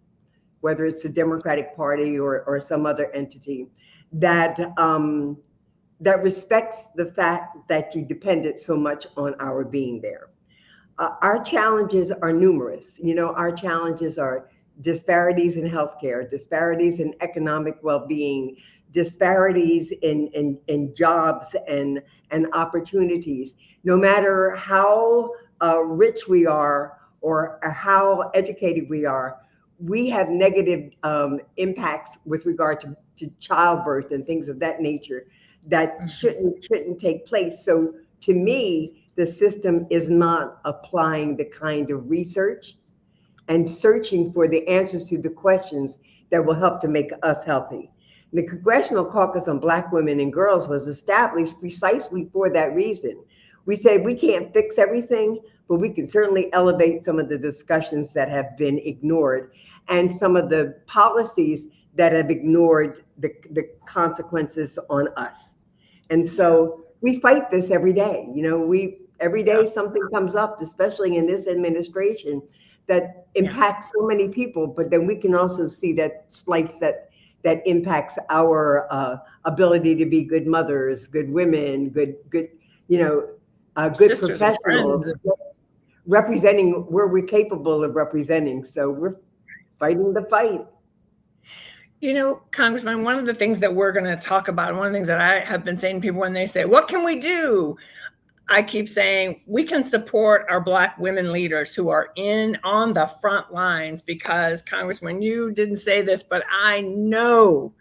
whether it's the Democratic Party or some other entity, that respects the fact that you depended so much on our being there. Our challenges are numerous. Our challenges are disparities in healthcare, disparities in economic well-being, disparities in jobs and opportunities. No matter how rich we are or how educated we are, we have negative impacts with regard to childbirth and things of that nature that shouldn't take place. So to me, the system is not applying the kind of research and searching for the answers to the questions that will help to make us healthy. The Congressional Caucus on Black Women and Girls was established precisely for that reason. We said we can't fix everything, but we can certainly elevate some of the discussions that have been ignored and some of the policies that have ignored the consequences on us. And so we fight this every day. Every day something comes up, especially in this administration, that impacts so many people, but then we can also see that slice that impacts our ability to be good mothers, good women, good professionals, representing where we're capable of representing. So we're fighting the fight. Congressman, one of the things that we're going to talk about, one of the things that I have been saying to people when they say, what can we do? I keep saying we can support our Black women leaders who are on the front lines, because Congressman, you didn't say this, but I know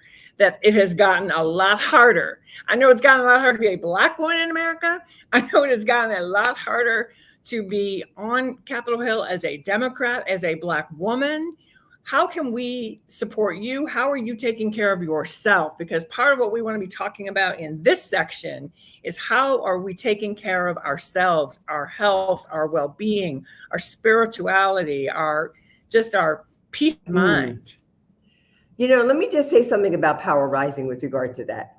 that it has gotten a lot harder. I know it's gotten a lot harder to be a Black woman in America. I know it has gotten a lot harder to be on Capitol Hill as a Democrat, as a Black woman. How can we support you? How are you taking care of yourself? Because part of what we want to be talking about in this section is how are we taking care of ourselves, our health, our well-being, our spirituality, our peace of mind. You know, let me just say something about Power Rising with regard to that.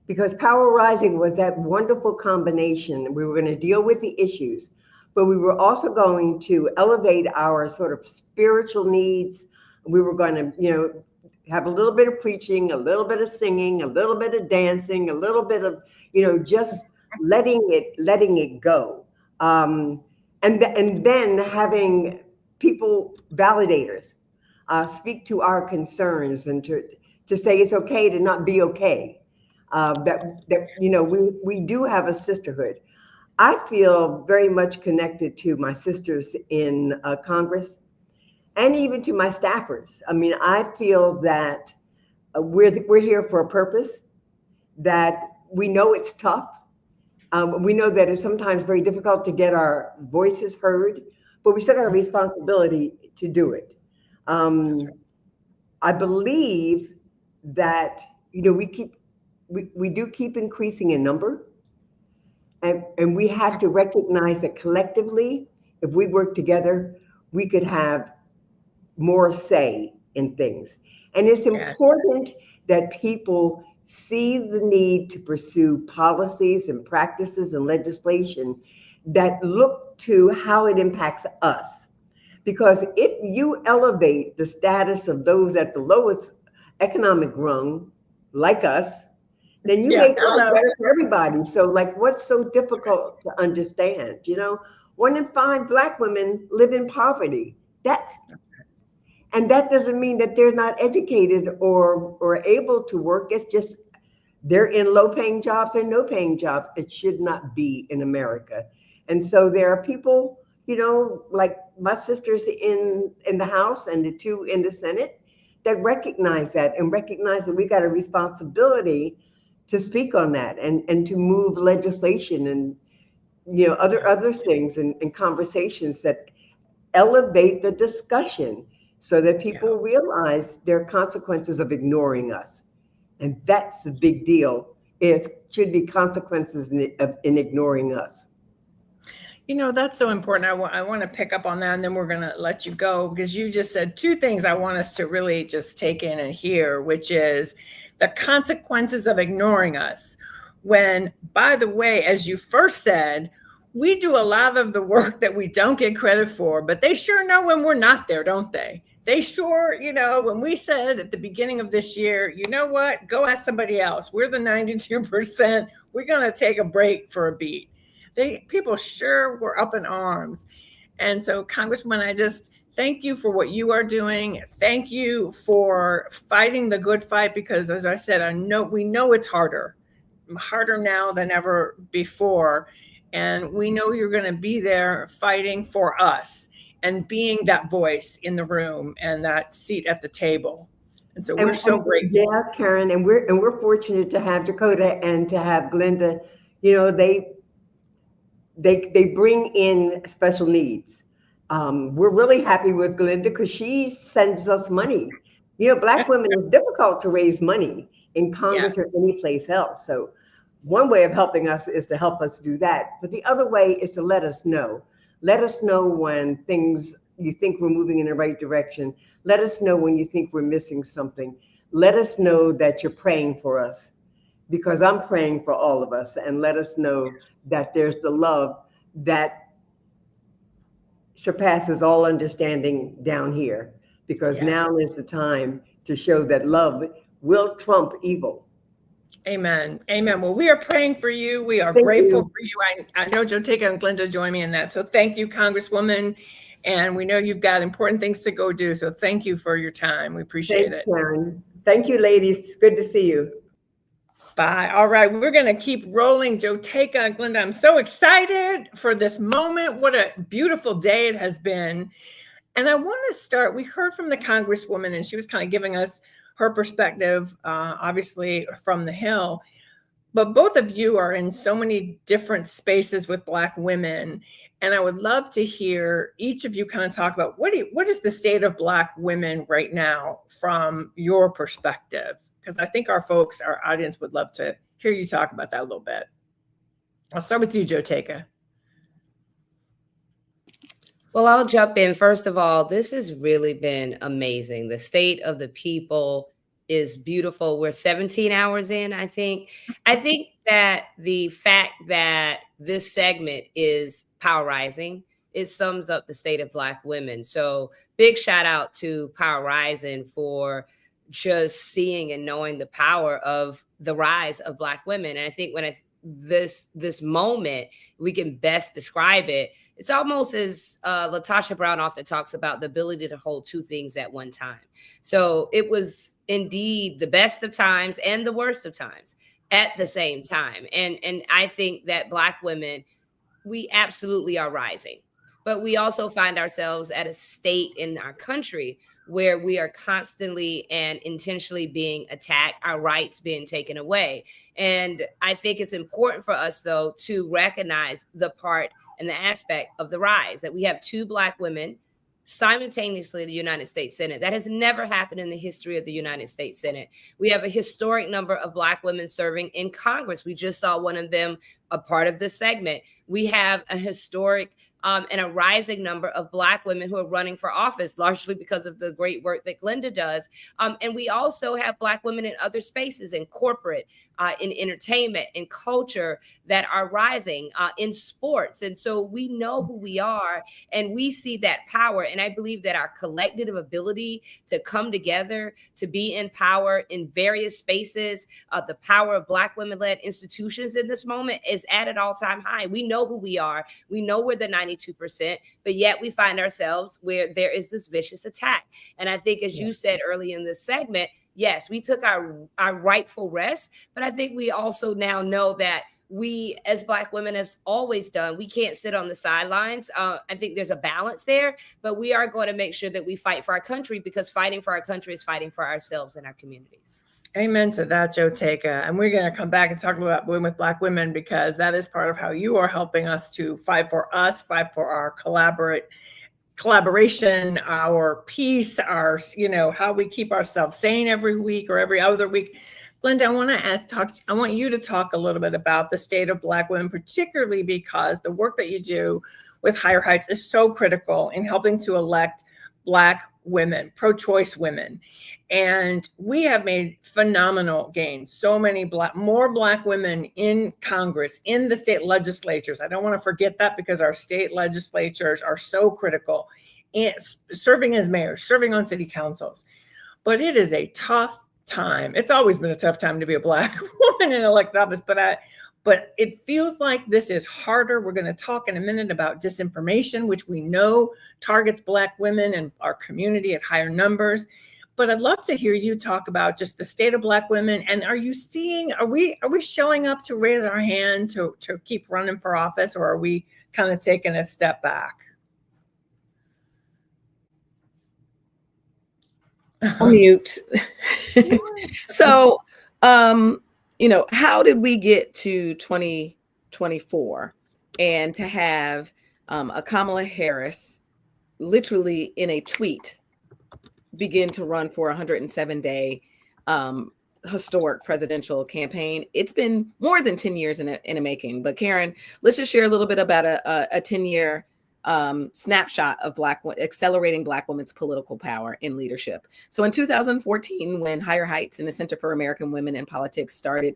Because Power Rising was that wonderful combination. We were going to deal with the issues, but we were also going to elevate our sort of spiritual needs. We were going to, you know, have a little bit of preaching, a little bit of singing, a little bit of dancing, a little bit of, you know, just letting it go. And then having people, validators, speak to our concerns and to say it's okay to not be okay. That you know, we do have a sisterhood. I feel very much connected to my sisters in Congress and even to my staffers. I mean, I feel that we're here for a purpose, that we know it's tough. We know that it's sometimes very difficult to get our voices heard, but we still got a responsibility to do it. I believe that, you know, we do keep increasing in number, and we have to recognize that collectively, if we work together, we could have more say in things. And it's important that people see the need to pursue policies and practices and legislation that look to how it impacts us. Because if you elevate the status of those at the lowest economic rung, like us, then you make life better for everybody. So like, what's so difficult to understand? You know, 1 in 5 Black women live in poverty. And that doesn't mean that they're not educated or able to work. It's just they're in low-paying jobs or no-paying jobs. It should not be in America. And so there are people, you know, like my sisters in the House and the 2 in the Senate that recognize that and recognize that we got a responsibility to speak on that and to move legislation and, you know, other things and conversations that elevate the discussion so that people realize there are consequences of ignoring us. And that's a big deal. It should be consequences in ignoring us. You know, that's so important. I want to pick up on that, and then we're going to let you go, because you just said 2 things I want us to really just take in and hear, which is the consequences of ignoring us. When, by the way, as you first said, we do a lot of the work that we don't get credit for, but they sure know when we're not there, don't they? They sure, you know, when we said at the beginning of this year, you know what, go ask somebody else. We're the 92%. We're going to take a break for a beat. People sure were up in arms. And so, Congresswoman, I just thank you for what you are doing. Thank you for fighting the good fight, because as I said, we know it's harder now than ever before. And we know you're going to be there fighting for us and being that voice in the room and that seat at the table. And so we're so grateful. Yeah, Karen, and we're fortunate to have Dakota and to have Glenda. You know, they bring in special needs. We're really happy with Glenda because she sends us money. You know, Black women, it's difficult to raise money in Congress or any place else. So one way of helping us is to help us do that. But the other way is to let us know. Let us know when you think we're moving in the right direction. Let us know when you think we're missing something. Let us know that you're praying for us, because I'm praying for all of us. And let us know that there's the love that surpasses all understanding down here, because now is the time to show that love will trump evil. Amen. Amen. Well, we are praying for you. We are grateful for you. I know Jotaka and Glenda join me in that. So thank you, Congresswoman. And we know you've got important things to go do. So thank you for your time. We appreciate it. Karen. Thank you, ladies. It's good to see you. Bye. All right. We're going to keep rolling. Jotaka and Glenda, I'm so excited for this moment. What a beautiful day it has been. And I want to start, we heard from the Congresswoman, and she was kind of giving us her perspective, obviously from the Hill. But both of you are in so many different spaces with Black women. And I would love to hear each of you kind of talk about what is the state of Black women right now from your perspective? Because I think our audience would love to hear you talk about that a little bit. I'll start with you, Jotaka. Well, I'll jump in. First of all, this has really been amazing. The state of the people is beautiful. We're 17 hours in, I think. I think that the fact that this segment is Power Rising, it sums up the state of Black women. So big shout out to Power Rising for just seeing and knowing the power of the rise of Black women. And I think when this moment, we can best describe it. It's almost as Latasha Brown often talks about, the ability to hold two things at one time. So it was indeed the best of times and the worst of times at the same time. And I think that Black women, we absolutely are rising, but we also find ourselves at a state in our country where we are constantly and intentionally being attacked, our rights being taken away. And I think it's important for us, though, to recognize the part and the aspect of the rise, that we have two Black women simultaneously in the United States Senate. That has never happened in the history of the United States Senate. We have a historic number of Black women serving in Congress. We just saw one of them a part of this segment. We have a historic and a rising number of Black women who are running for office, largely because of the great work that Glenda does. And we also have Black women in other spaces, in corporate, in entertainment, in culture, that are rising, in sports. And so we know who we are, and we see that power. And I believe that our collective ability to come together, to be in power in various spaces, the power of Black women-led institutions in this moment is at an all-time high. We know who we are. We know we're the 92%, but yet we find ourselves where there is this vicious attack. And I think, as you said early in this segment, yes, we took our rightful rest, but I think we also now know that we, as Black women, have always done, we can't sit on the sidelines. I think there's a balance there, but we are going to make sure that we fight for our country, because fighting for our country is fighting for ourselves and our communities. Amen to that, Jotaka. And we're going to come back and talk about Women with Black Women, because that is part of how you are helping us to fight for us, fight for our collaboration, our peace, our, how we keep ourselves sane every week or every other week. Glenda, I want you to talk a little bit about the state of Black women, particularly because the work that you do with Higher Heights is so critical in helping to elect Black women, pro-choice women. And we have made phenomenal gains. So many more Black women in Congress, in the state legislatures. I don't want to forget that, because our state legislatures are so critical in serving as mayors, serving on city councils. But it is a tough time. It's always been a tough time to be a Black woman in elected office, but it feels like this is harder. We're going to talk in a minute about disinformation, which we know targets Black women and our community at higher numbers. But I'd love to hear you talk about just the state of Black women. And are we showing up to raise our hand to keep running for office, or are we kind of taking a step back? Mute. So, how did we get to 2024 and to have a Kamala Harris literally in a tweet begin to run for a 107-day historic presidential campaign? It's been more than 10 years in a making. But Karen, let's just share a little bit about a 10-year snapshot of accelerating Black women's political power in leadership. So in 2014, when Higher Heights and the Center for American Women in Politics started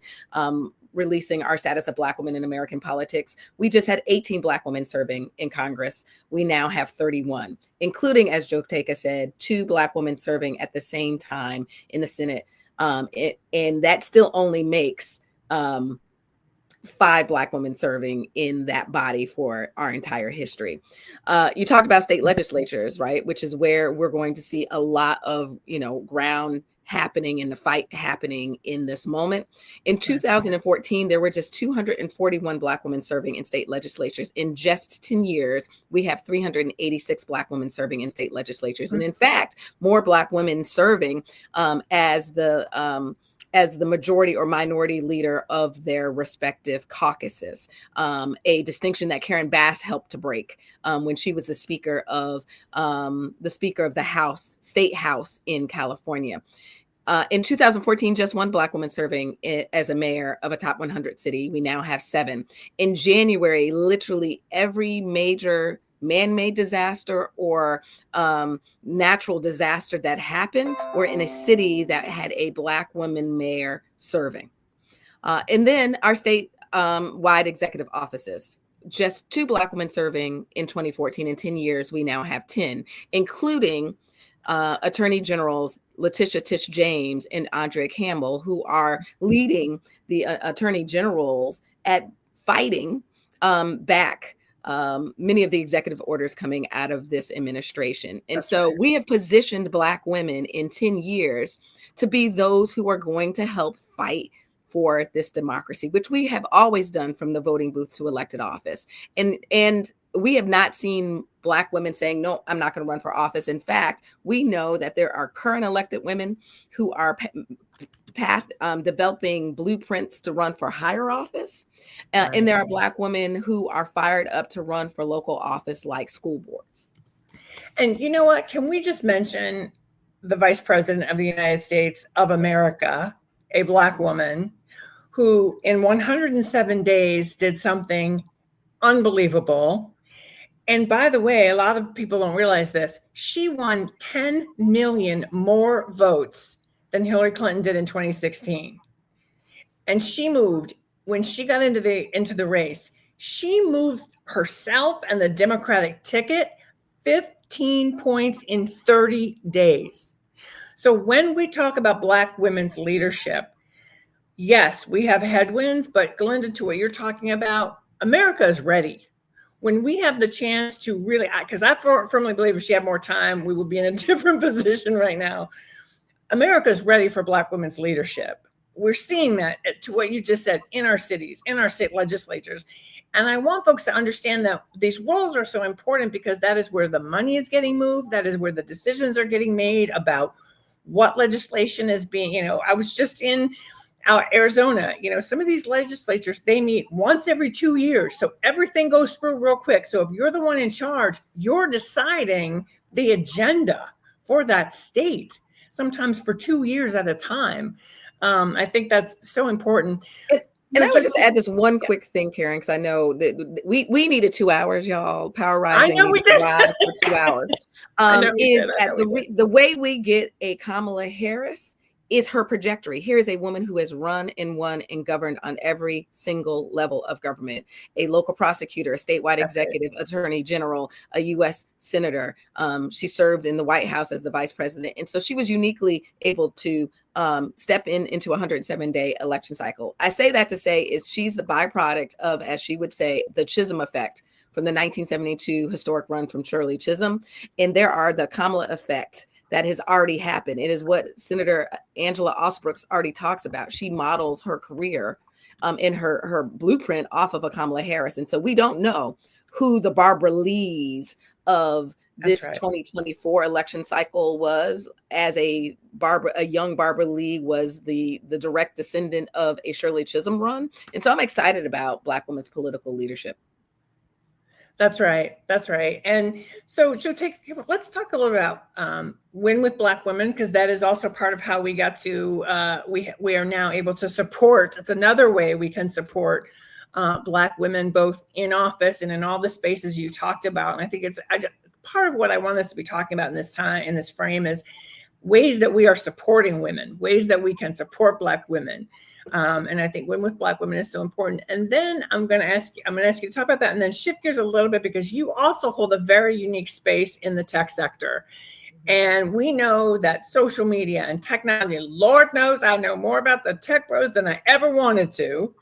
releasing our status of Black women in American politics, we just had 18 Black women serving in Congress. We now have 31, including, as Jotaka said, 2 Black women serving at the same time in the Senate. And that still only makes 5 Black women serving in that body for our entire history. You talked about state legislatures, right? Which is where we're going to see a lot of, ground happening and the fight happening in this moment. In 2014, there were just 241 Black women serving in state legislatures. In just 10 years, we have 386 Black women serving in state legislatures. And in fact, more Black women serving as the majority or minority leader of their respective caucuses, a distinction that Karen Bass helped to break when she was the speaker of the House, State House in California. In 2014, just one Black woman serving as a mayor of a top 100 city. We now have 7. In January, literally every major man-made disaster or natural disaster that happened were in a city that had a Black woman mayor serving. And then our state-wide executive offices, just 2 Black women serving in 2014. In 10 years, we now have 10, including Attorney Generals Letitia Tish James and Andrea Campbell, who are leading the Attorney Generals at fighting back many of the executive orders coming out of this administration. And so we have positioned Black women in 10 years to be those who are going to help fight for this democracy, which we have always done from the voting booth to elected office. And we have not seen Black women saying, no, I'm not going to run for office. In fact, we know that there are current elected women who are developing blueprints to run for higher office. And there are Black women who are fired up to run for local office like school boards. And you know what? Can we just mention the Vice President of the United States of America, a Black woman who in 107 days did something unbelievable. And by the way, a lot of people don't realize this. She won 10 million more votes than Hillary Clinton did in 2016. And she moved, when she got into the race, she moved herself and the Democratic ticket 15 points in 30 days. So when we talk about Black women's leadership, yes, we have headwinds, but Glenda, to what you're talking about, America is ready. When we have the chance to really, because I firmly believe if she had more time, we would be in a different position right now. America is ready for Black women's leadership. We're seeing that, to what you just said, in our cities, in our state legislatures. And I want folks to understand that these roles are so important because that is where the money is getting moved. That is where the decisions are getting made about what legislation is being, I was just in Arizona, some of these legislatures, they meet once every 2 years. So everything goes through real quick. So if you're the one in charge, you're deciding the agenda for that state, sometimes for 2 years at a time. I think that's so important. And I would just add this one quick thing, Karen, because I know that we needed 2 hours, y'all. Power Rising. I know we did. For 2 hours. The way we get a Kamala Harris is her trajectory. Here is a woman who has run and won and governed on every single level of government, a local prosecutor, a statewide executive, attorney general, a U.S. senator. She served in the White House as the vice president. And so she was uniquely able to step into a 107-day election cycle. I say that to say is she's the byproduct of, as she would say, the Chisholm effect from the 1972 historic run from Shirley Chisholm. And there are the Kamala effect that has already happened. It is what Senator Angela Osbrooks already talks about. She models her career in her blueprint off of a Kamala Harris. And so we don't know who the Barbara Lees of this 2024 election cycle was, as a young Barbara Lee was the direct descendant of a Shirley Chisholm run. And so I'm excited about Black women's political leadership. That's right. That's right. And so, let's talk a little about Win with Black Women, because that is also part of how we got to, we are now able to support. It's another way we can support Black women, both in office and in all the spaces you talked about. And I think it's part of what I want us to be talking about in this time, in this frame, is ways that we are supporting women, ways that we can support Black women. And I think Win with Black Women is so important. And then I'm going to ask you to talk about that and then shift gears a little bit, because you also hold a very unique space in the tech sector. And we know that social media and technology, Lord knows I know more about the tech bros than I ever wanted to.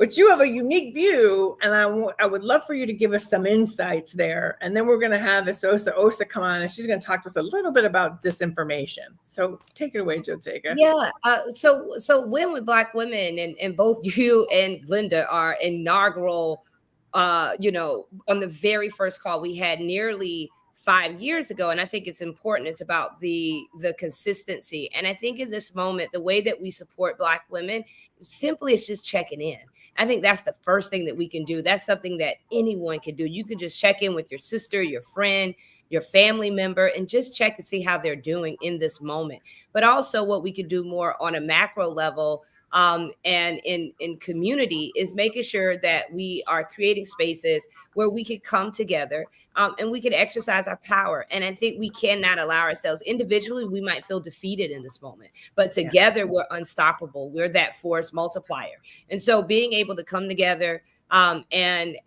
But you have a unique view, and I would love for you to give us some insights there. And then we're going to have Osa come on, and she's going to talk to us a little bit about disinformation. So take it away, Jotaka. Yeah. So Win with Black Women, and both you and Glenda are inaugural. On the very first call we had nearly 5 years ago. And I think it's important. It's about the consistency. And I think in this moment, the way that we support Black women simply is just checking in. I think that's the first thing that we can do. That's something that anyone can do. You can just check in with your sister, your friend, your family member, and just check to see how they're doing in this moment. But also what we could do more on a macro level and in community is making sure that we are creating spaces where we could come together and we can exercise our power. And I think we cannot allow ourselves individually, we might feel defeated in this moment, but together we're unstoppable. We're that force multiplier. And so being able to come together and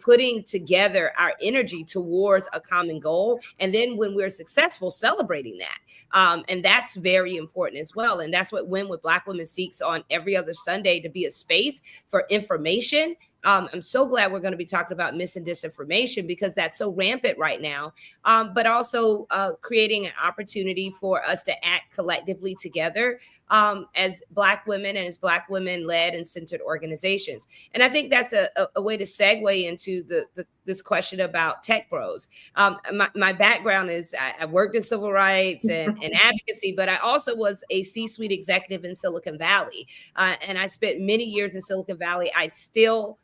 putting together our energy towards a common goal. And then when we're successful, celebrating that. And that's very important as well. And that's what Win with Black Women seeks on every other Sunday, to be a space for information. I'm so glad we're going to be talking about mis and disinformation because that's so rampant right now, but also creating an opportunity for us to act collectively together as Black women and as Black women-led and centered organizations. And I think that's a way to segue into this question about tech bros. My background is I worked in civil rights and advocacy, but I also was a C-suite executive in Silicon Valley. And I spent many years in Silicon Valley. I still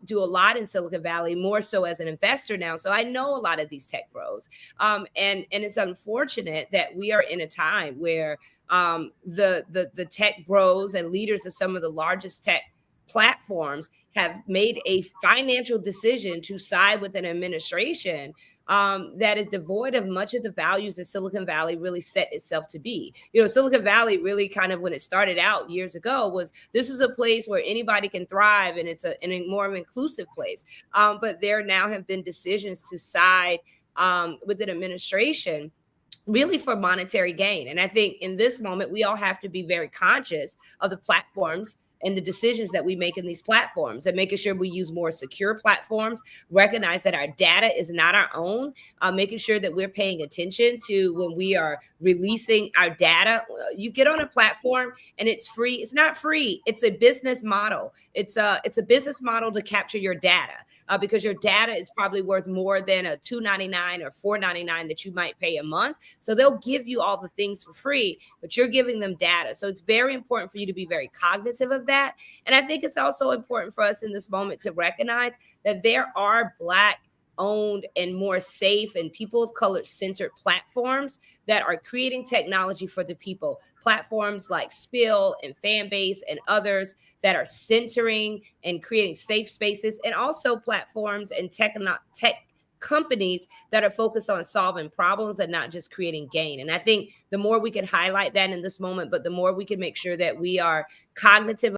do a lot in Silicon Valley, more so as an investor now. So I know a lot of these tech bros. And it's unfortunate that we are in a time where the tech bros and leaders of some of the largest tech platforms have made a financial decision to side with an administration that is devoid of much of the values that Silicon Valley really set itself to be. Silicon Valley really kind of, when it started out years ago, was this is a place where anybody can thrive, and it's a more of an inclusive place. But there now have been decisions to side with an administration really for monetary gain. And I think in this moment, we all have to be very conscious of the platforms and the decisions that we make in these platforms, and making sure we use more secure platforms, recognize that our data is not our own, making sure that we're paying attention to when we are releasing our data. You get on a platform and it's free. It's not free. It's a business model. It's a business model to capture your data because your data is probably worth more than a $2.99 or $4.99 that you might pay a month. So they'll give you all the things for free, but you're giving them data. So it's very important for you to be very cognitive of that. And I think it's also important for us in this moment to recognize that there are Black owned and more safe and people of color centered platforms that are creating technology for the people. Platforms like Spill and Fanbase and others that are centering and creating safe spaces, and also platforms and tech companies that are focused on solving problems and not just creating gain. And I think the more we can highlight that in this moment, but the more we can make sure that we are cognitive